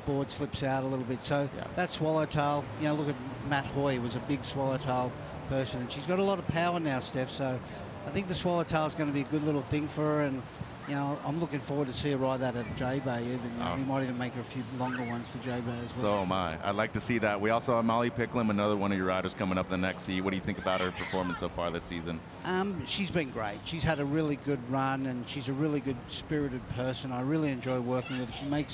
[SPEAKER 7] board slips out a little bit. So that swallowtail, you know, look at Matt Hoy, was a big swallowtail person, and she's got a lot of power now, Steph. So I think the swallowtail is going to be a good little thing for her, and, you know, I'm looking forward to see her ride that at J-Bay even. You know, we might even make her a few longer ones for J-Bay as well.
[SPEAKER 12] So am I. I'd like to see that. We also have Molly Picklam, another one of your riders coming up in the next seat. What do you think about her performance so far this season?
[SPEAKER 7] She's been great. She's had a really good run, and she's a really good spirited person. I really enjoy working with her.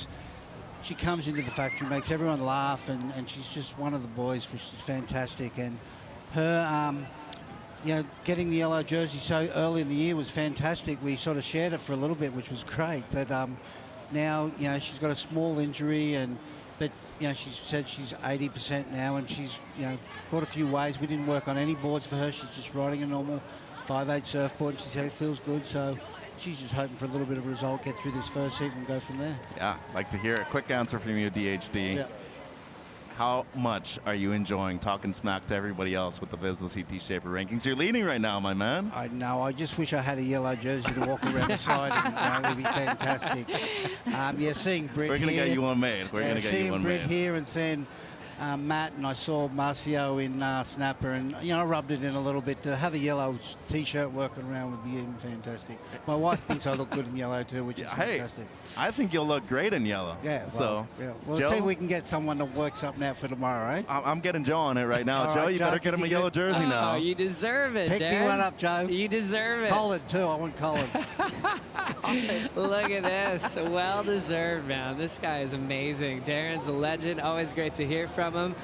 [SPEAKER 7] She comes into the factory, makes everyone laugh, and she's just one of the boys, which is fantastic. And her, you know, getting the yellow jersey so early in the year was fantastic. We sort of shared it for a little bit, which was great. But now, you know, she's got a small injury, but, you know, she said she's 80% now, and she's, you know, got a few waves. We didn't work on any boards for her. She's just riding a normal 5/8 surfboard, and she said it feels good. So she's just hoping for a little bit of a result, get through this first heat and go from there.
[SPEAKER 12] Yeah, like to hear a quick answer from you, DHD.
[SPEAKER 7] Yeah.
[SPEAKER 12] How much are you enjoying talking smack to everybody else with the Vizsla CT Shaper rankings? You're leading right now, my man.
[SPEAKER 7] I know. I just wish I had a yellow jersey to walk around the side in. It would be fantastic. Yeah, seeing Britt
[SPEAKER 12] We're going to
[SPEAKER 7] here,
[SPEAKER 12] get you one made. We're going to get you one made.
[SPEAKER 7] Seeing Britt here and seeing Matt, and I saw Marcio in Snapper, and, you know, I rubbed it in a little bit. To have a yellow T-shirt working around would be even fantastic. My wife thinks I look good in yellow too, which is fantastic.
[SPEAKER 12] I think you'll look great in yellow.
[SPEAKER 7] Yeah, well,
[SPEAKER 12] so,
[SPEAKER 7] yeah. Well,
[SPEAKER 12] Joe,
[SPEAKER 7] let's see if we can get someone to work something out for tomorrow, right?
[SPEAKER 12] I'm getting Joe on it right now.
[SPEAKER 7] All
[SPEAKER 12] Joe,
[SPEAKER 7] right,
[SPEAKER 12] you
[SPEAKER 7] Joe,
[SPEAKER 12] better get him a yellow jersey now.
[SPEAKER 16] Oh, you deserve it,
[SPEAKER 7] Pick
[SPEAKER 16] Darren.
[SPEAKER 7] me one up, Joe.
[SPEAKER 16] You deserve it.
[SPEAKER 7] Colin too. I want Colin.
[SPEAKER 16] Look at this. Well deserved, man. This guy is amazing. Darren's a legend. Always great to hear from him.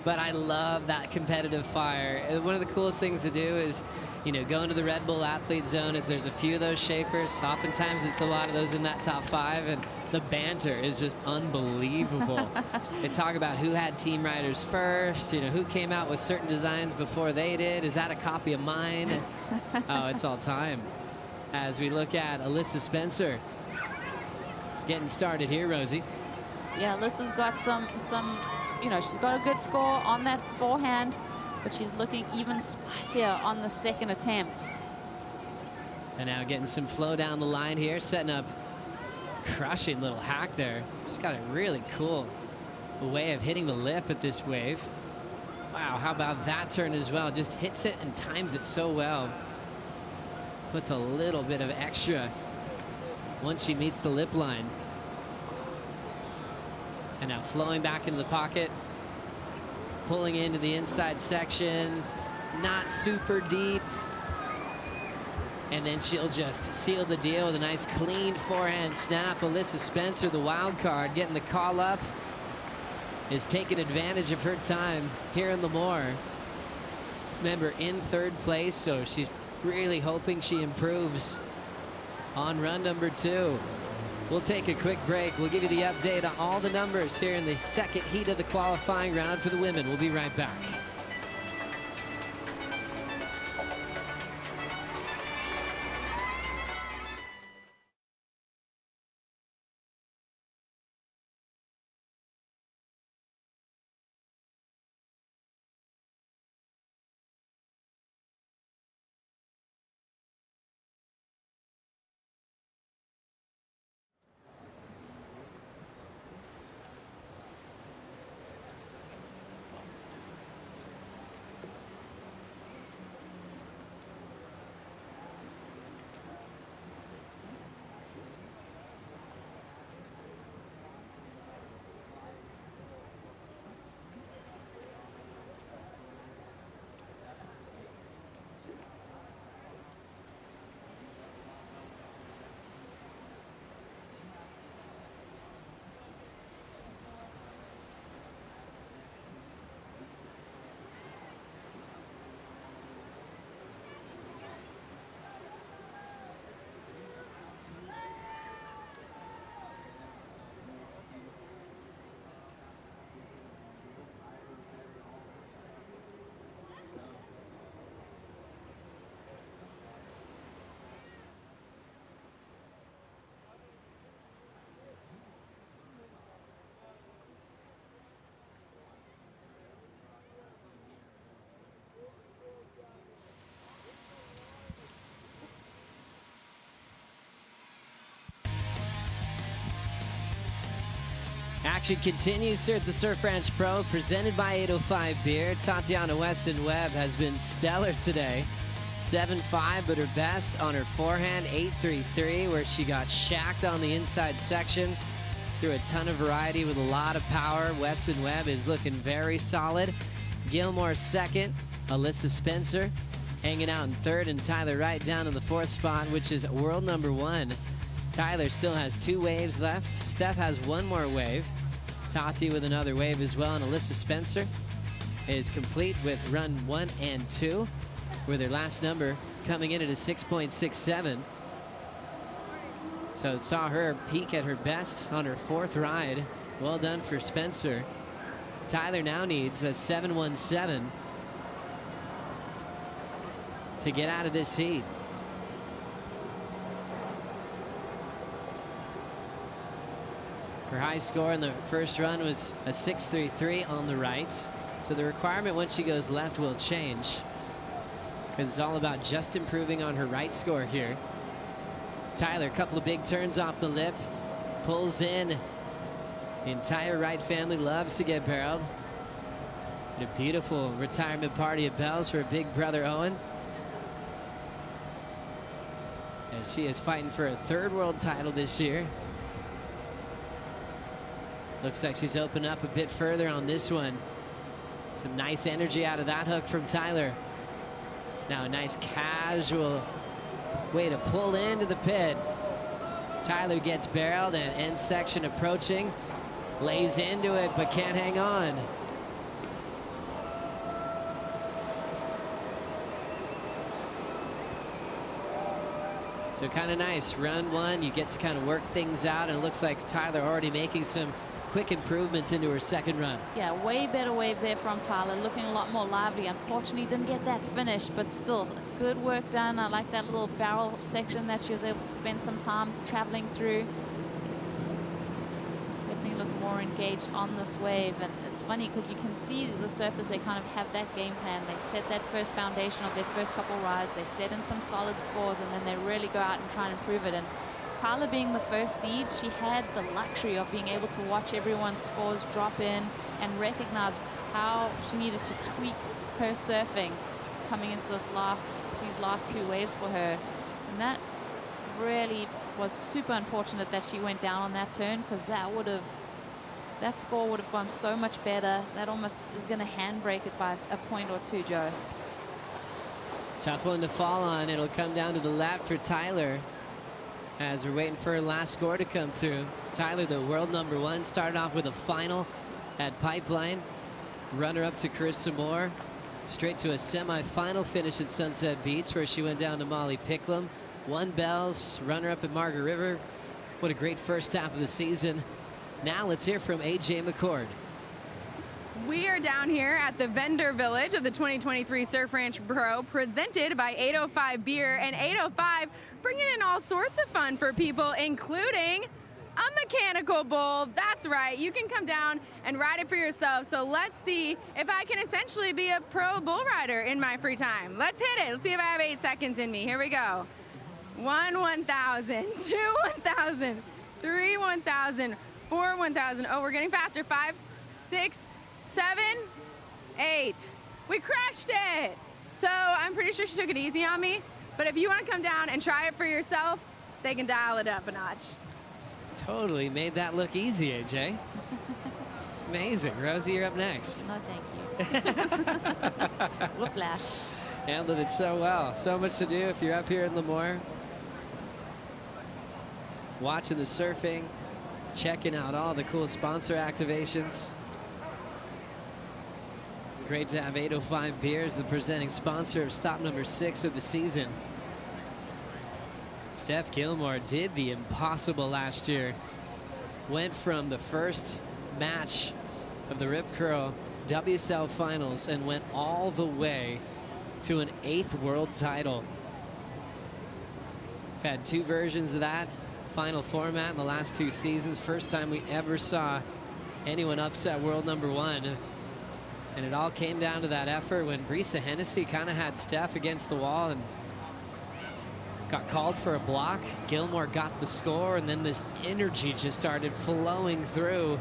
[SPEAKER 16] But I love that competitive fire. And one of the coolest things to do is, you know, go into the Red Bull Athlete Zone. Is there's a few of those shapers. Oftentimes it's a lot of those in that top 5, and the banter is just unbelievable. They talk about who had team riders first, you know, who came out with certain designs before they did. Is that a copy of mine? Oh, it's all time. As we look at Alyssa Spencer getting started here, Rosie.
[SPEAKER 17] Yeah, Alyssa's got some, you know, she's got a good score on that forehand, but she's looking even spicier on the second attempt.
[SPEAKER 16] And now getting some flow down the line here, setting up crushing little hack there. She's got a really cool way of hitting the lip at this wave. Wow, how about that turn as well? Just hits it and times it so well. Puts a little bit of extra once she meets the lip line. And now flowing back into the pocket, pulling into the inside section, not super deep. And then she'll just seal the deal with a nice clean forehand snap. Alyssa Spencer, the wild card, getting the call up, is taking advantage of her time here in Lemoore. Remember, in 3rd place, so she's really hoping she improves on run number 2. We'll take a quick break. We'll give you the update on all the numbers here in the second heat of the qualifying round for the women. We'll be right back. action continues here at the Surf Ranch Pro, presented by 805 Beer. Tatiana Weston-Webb has been stellar today. 7-5, but her best on her forehand, 8-3-3, where she got shacked on the inside section. Threw a ton of variety with a lot of power. Weston-Webb is looking very solid. Gilmore second. Alyssa Spencer hanging out in third, and Tyler Wright down in the fourth spot, which is world number 1. Tyler still has 2 waves left. Steph has 1 more wave. Tati with another wave as well, and Alyssa Spencer is complete with run 1 and 2, with her last number coming in at a 6.67. So saw her peak at her best on her 4th ride. Well done for Spencer. Tyler now needs a 7.17 to get out of this heat. Her high score in the first run was a 6.33 on the right. So the requirement once she goes left will change, because it's all about just improving on her right score here. Tyler, a couple of big turns off the lip, pulls in. The entire Wright family loves to get barreled. And a beautiful retirement party at Bell's for her big brother Owen. And she is fighting for a 3rd world title this year. Looks like she's opened up a bit further on this one. Some nice energy out of that hook from Tyler. Now a nice casual way to pull into the pit. Tyler gets barreled, and end section approaching. Lays into it, but can't hang on. So kind of nice. Run 1, you get to kind of work things out, and it looks like Tyler already making some quick improvements into her 2nd run.
[SPEAKER 17] Yeah, way better wave there from Tyler, looking a lot more lively. Unfortunately, didn't get that finish, but still good work done. I like that little barrel section that she was able to spend some time traveling through. Definitely look more engaged on this wave, and it's funny because you can see the surfers, they kind of have that game plan. They set that first foundation of their first couple rides, they set in some solid scores, and then they really go out and try and improve it. And Tyler being the first seed, she had the luxury of being able to watch everyone's scores drop in and recognize how she needed to tweak her surfing coming into these last 2 waves for her. And that really was super unfortunate that she went down on that turn, because that score would have gone so much better. That almost is going to handbrake it by a point or 2, Joe.
[SPEAKER 16] Tough one to fall on. It'll come down to the lap for Tyler as we're waiting for her last score to come through. Tyler, the world number 1, started off with a final at Pipeline. Runner up to Carissa Moore. Straight to a semi-final finish at Sunset Beach, where she went down to Molly Picklum. 1 Bells, runner up at Margaret River. What a great first half of the season. Now let's hear from AJ McCord.
[SPEAKER 1] We are down here at the vendor village of the 2023 Surf Ranch Pro, presented by 805 Beer, and 805 bringing in all sorts of fun for people, including a mechanical bull. That's right, you can come down and ride it for yourself. So let's see if I can essentially be a pro bull rider in my free time. Let's hit it. Let's see if I have 8 seconds in me. Here we go. 1 1,000, 2 1,000, 3 1,000, 4 1,000. Oh, we're getting faster. 5, 6, 7, 8. We crashed it. So I'm pretty sure she took it easy on me. But if you want to come down and try it for yourself, they can dial it up a notch.
[SPEAKER 16] Totally made that look easy, AJ. Amazing. Rosie, you're up next.
[SPEAKER 17] No, thank you. Whiplash.
[SPEAKER 16] Handled it so well. So much to do if you're up here in Lemoore. Watching the surfing, checking out all the cool sponsor activations. Great to have 805 Beers, the presenting sponsor of stop number 6 of the season. Steph Gilmore did the impossible last year. Went from the first match of the Rip Curl WSL Finals and went all the way to an 8th world title. We've had 2 versions of that final format in the last 2 seasons. First time we ever saw anyone upset world number 1. And it all came down to that effort when Brisa Hennessy kind of had Steph against the wall and got called for a block. Gilmore got the score, and then this energy just started flowing through.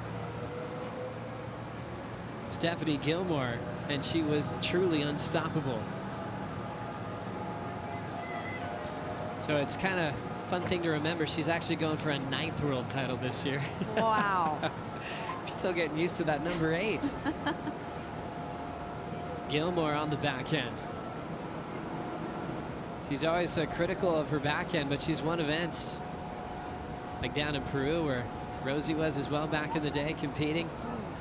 [SPEAKER 6] Stephanie Gilmore, and she was truly unstoppable. So it's kind of fun thing to remember. She's actually going for a 9th world title this year.
[SPEAKER 17] Wow.
[SPEAKER 6] We're still getting used to that number 8. Gilmore on the backhand. She's always so critical of her backhand, but she's won events like down in Peru where Rosie was as well back in the day competing.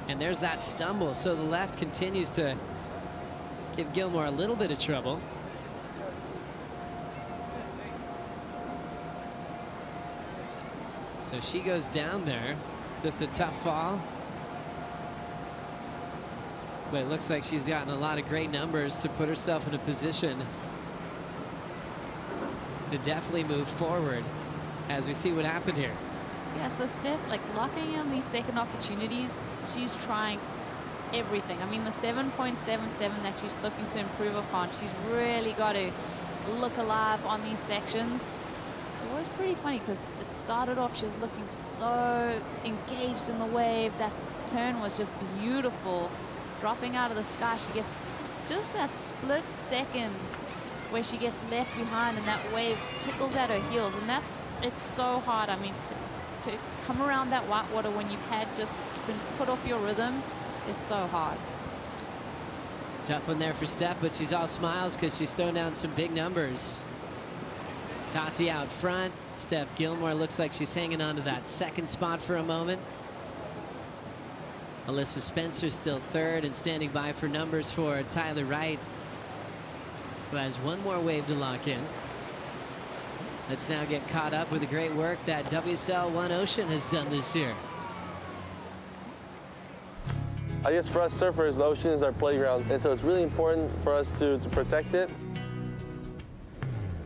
[SPEAKER 6] And there's that stumble. So the left continues to give Gilmore a little bit of trouble. So she goes down there. Just a tough fall. But it looks like she's gotten a lot of great numbers to put herself in a position to definitely move forward as we see what happened here.
[SPEAKER 17] Yeah, so Steph, like locking in these second opportunities, she's trying everything. I mean, the 7.77 that she's looking to improve upon, she's really got to look alive on these sections. It was pretty funny because it started off, she was looking so engaged in the wave. That turn was just beautiful. Dropping out of the sky, she gets just that split second where she gets left behind and that wave tickles at her heels. And it's so hard. I mean, to come around that white water when you've had just been put off your rhythm is so hard.
[SPEAKER 6] Tough one there for Steph, but she's all smiles because she's thrown down some big numbers. Tati out front. Steph Gilmore looks like she's hanging on to that 2nd spot for a moment. Alyssa Spencer still 3rd, and standing by for numbers for Tyler Wright, who has one more wave to lock in. Let's now get caught up with the great work that WSL One Ocean has done this year.
[SPEAKER 19] I guess for us surfers, the ocean is our playground, and so it's really important for us to protect it.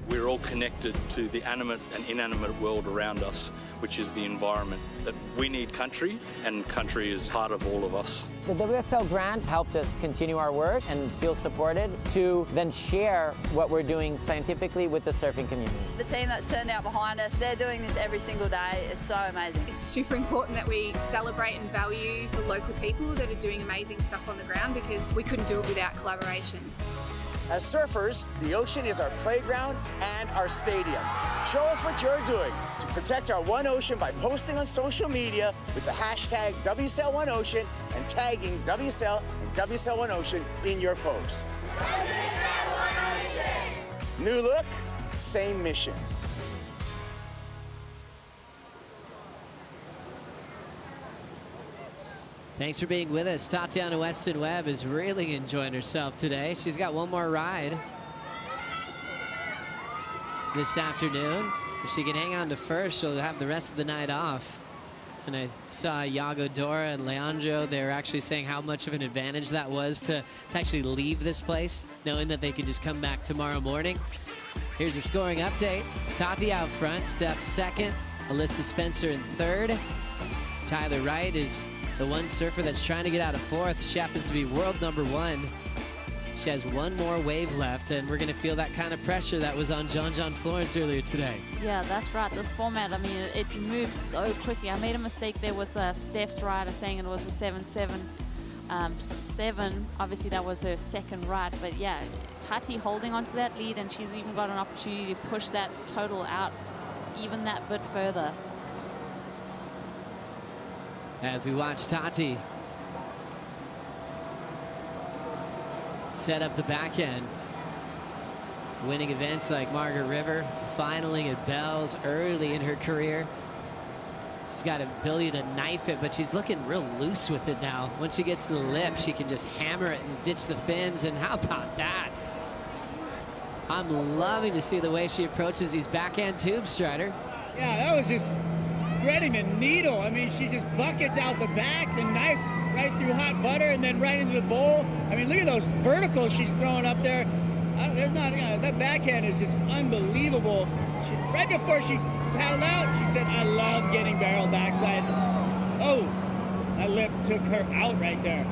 [SPEAKER 21] We're all connected to the animate and inanimate world around us, which is the environment. That we need country, and country is part of all of us.
[SPEAKER 22] The WSL brand helped us continue our work and feel supported to then share what we're doing scientifically with the surfing community.
[SPEAKER 23] The team that's turned out behind us, they're doing this every single day. It's so amazing.
[SPEAKER 26] It's super important that we celebrate and value the local people that are doing amazing stuff on the ground, because we couldn't do it without collaboration.
[SPEAKER 27] As surfers, the ocean is our playground and our stadium. Show us what you're doing to protect our One Ocean by posting on social media with the hashtag WSL One Ocean and tagging WSL and WSL One Ocean in your post. WSL One Ocean! New look, same mission.
[SPEAKER 6] Thanks for being with us. Tatiana Weston Webb is really enjoying herself today. She's got one more ride this afternoon. If she can hang on to first, she'll have the rest of the night off. And I saw Iago Dora and Leandro. They were actually saying how much of an advantage that was to actually leave this place, knowing that they could just come back tomorrow morning. Here's a scoring update. Tati out front, Steph 2nd, Alyssa Spencer in 3rd. Tyler Wright is the one surfer that's trying to get out of 4th. She happens to be world number 1. She has one more wave left, and we're going to feel that kind of pressure that was on John Florence earlier today.
[SPEAKER 17] Yeah, that's right. This format, I mean, it moves so quickly. I made a mistake there with Steph's rider saying it was a 7-7. 7, obviously that was her 2nd ride, but yeah, Tati holding onto that lead, and she's even got an opportunity to push that total out even that bit further.
[SPEAKER 6] As we watch Tati set up the back end, winning events like Margaret River, finaling at Bells early in her career. She's got an ability to knife it, but she's looking real loose with it now. Once she gets to the lip, she can just hammer it and ditch the fins, and how about that? I'm loving to see the way she approaches these backhand tubes, Strider.
[SPEAKER 15] Yeah, that was just threading a needle. I mean, she just buckets out the back, the knife right through hot butter, and then right into the bowl. I mean, look at those verticals she's throwing up there. There's not, that backhand is just unbelievable. Right before she paddled out, she said, "I love getting barrel backside." Oh, that lip took her out right there.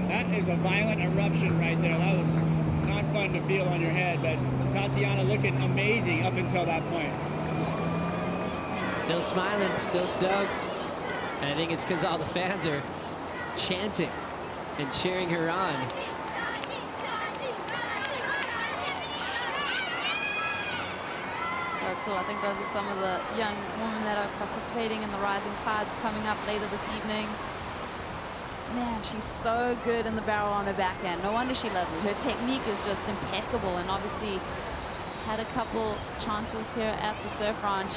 [SPEAKER 15] That is a violent eruption right there. That was not fun to feel on your head, but Tatiana looking amazing up until that point.
[SPEAKER 6] Still smiling, still stoked. And I think it's because all the fans are chanting and cheering her on.
[SPEAKER 17] So cool. I think those are some of the young women that are participating in the Rising Tides coming up later this evening. Man, she's so good in the barrel on her backhand. No wonder she loves it. Her technique is just impeccable, and obviously she's had a couple chances here at the Surf Ranch.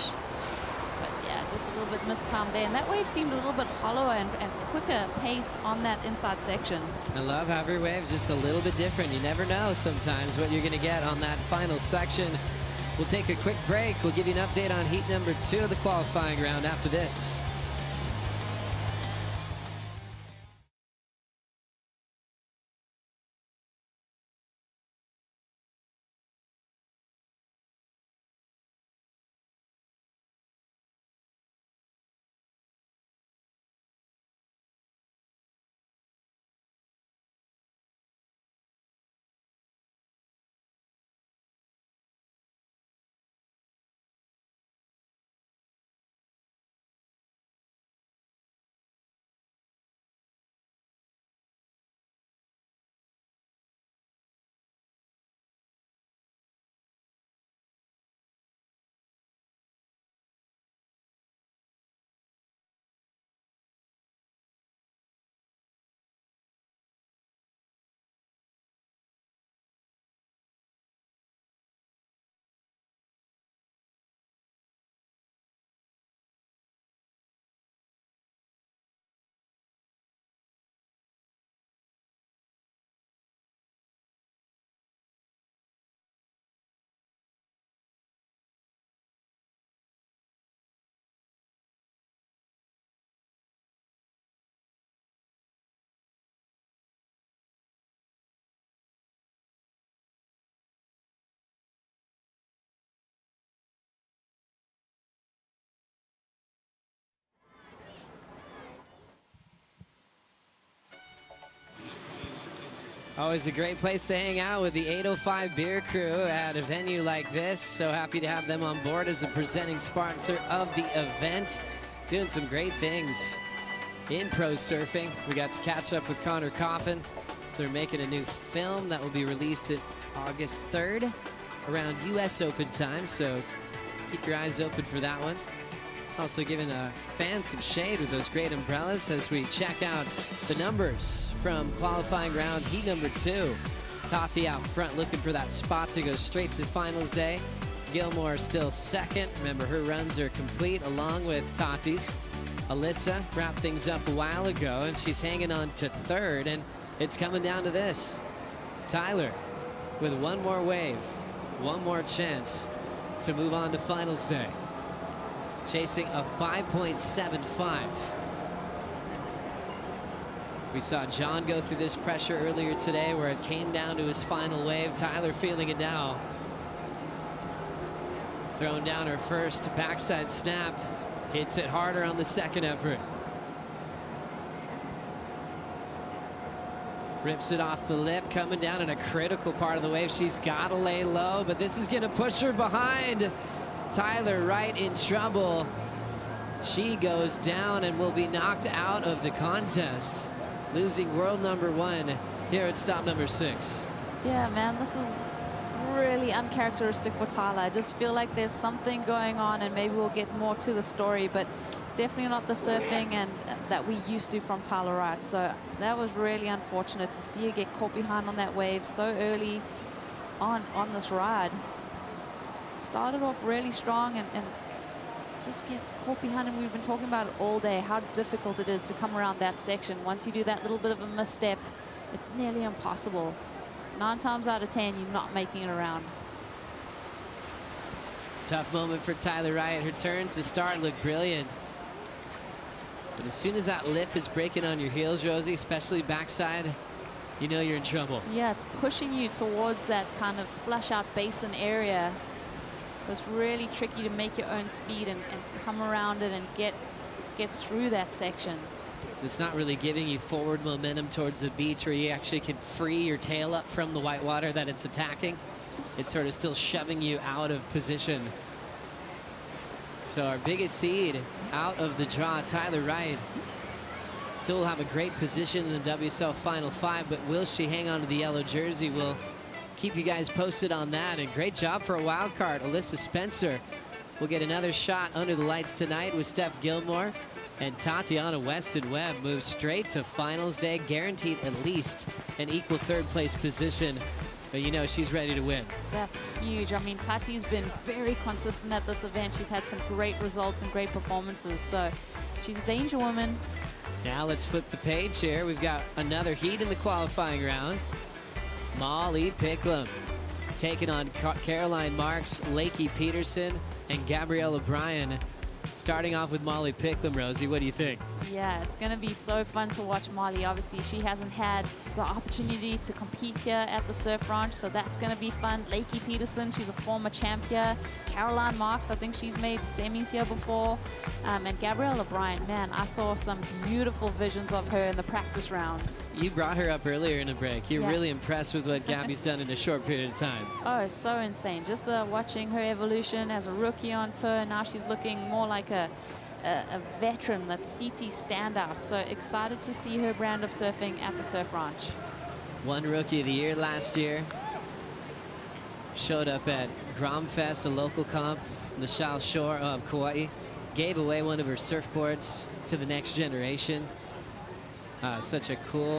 [SPEAKER 17] But yeah, just a little bit mistimed there. And that wave seemed a little bit hollower and quicker paced on that inside section.
[SPEAKER 6] I love how every wave's just a little bit different. You never know sometimes what you're going to get on that final section. We'll take a quick break. We'll give you an update on heat number 2 of the qualifying round after this. Always a great place to hang out with the 805 Beer Crew at a venue like this. So happy to have them on board as a presenting sponsor of the event. Doing some great things in pro surfing. We got to catch up with Connor Coffin. So they're making a new film that will be released at August 3rd around US Open time. So keep your eyes open for that one. Also giving fans some shade with those great umbrellas as we check out the numbers from qualifying round heat number 2. Tati out front looking for that spot to go straight to finals day. Gilmore still second. Remember, her runs are complete along with Tati's. Alyssa wrapped things up a while ago, and she's hanging on to third, and it's coming down to this. Tyler with one more wave, one more chance to move on to finals day. Chasing a 5.75. We saw John go through this pressure earlier today where it came down to his final wave. Tyler feeling it now. Throwing down her first backside snap. Hits it harder on the second effort. Rips it off the lip, coming down in a critical part of the wave. She's got to lay low, but this is going to push her behind. Tyler Wright in trouble. She goes down and will be knocked out of the contest, losing world number 1 here at stop number 6.
[SPEAKER 17] Yeah, man, this is really uncharacteristic for Tyler. I just feel like there's something going on, and maybe we'll get more to the story, but definitely not the surfing and that we used to from Tyler Wright. So that was really unfortunate to see her get caught behind on that wave so early on this ride. Started off really strong and just gets caught behind, and we've been talking about it all day, how difficult it is to come around that section. Once you do that little bit of a misstep, it's nearly impossible. 9 times out of 10, you're not making it around.
[SPEAKER 6] Tough moment for Tyler Wright. Her turns to start look brilliant. But as soon as that lip is breaking on your heels, Rosie, especially backside, you know you're in trouble.
[SPEAKER 17] Yeah, it's pushing you towards that kind of flush out basin area. So it's really tricky to make your own speed and come around it and get through that section.
[SPEAKER 6] So it's not really giving you forward momentum towards the beach where you actually can free your tail up from the white water that it's attacking. It's sort of still shoving you out of position. So our biggest seed out of the draw, Tyler Wright. still have a great position in the WSL Final 5, but will she hang on to the yellow jersey? We'll keep you guys posted on that. And great job for a wild card. Alyssa Spencer will get another shot under the lights tonight with Steph Gilmore. And Tatiana Weston Webb moves straight to finals day, guaranteed at least an equal third place position. But you know she's ready to win.
[SPEAKER 17] That's huge. I mean, Tati's been very consistent at this event. She's had some great results and great performances. So she's a danger woman.
[SPEAKER 6] Now let's flip the page here. We've got another heat in the qualifying round. Molly Picklum taking on Caroline Marks, Lakey Peterson, and Gabrielle O'Brien. Starting off with Molly Picklum, Rosie, what do you think?
[SPEAKER 17] Yeah, it's going to be so fun to watch Molly. Obviously, she hasn't had the opportunity to compete here at the Surf Ranch, so that's going to be fun. Lakey Peterson, she's a former champion. Caroline Marks, I think she's made semis here before. And Gabrielle O'Brien, man, I saw some beautiful visions of her in the practice rounds.
[SPEAKER 6] You brought her up earlier in a break. You're really impressed with what Gabby's done in a short period of time.
[SPEAKER 17] Oh, so insane. Just watching her evolution as a rookie on tour. Now she's looking more like a veteran, that CT standout. So excited to see her brand of surfing at the Surf Ranch.
[SPEAKER 6] Won Rookie of the Year last year. Showed up at Gromfest, a local comp on the South Shore of Kauai. Gave away one of her surfboards to the next generation. Such a cool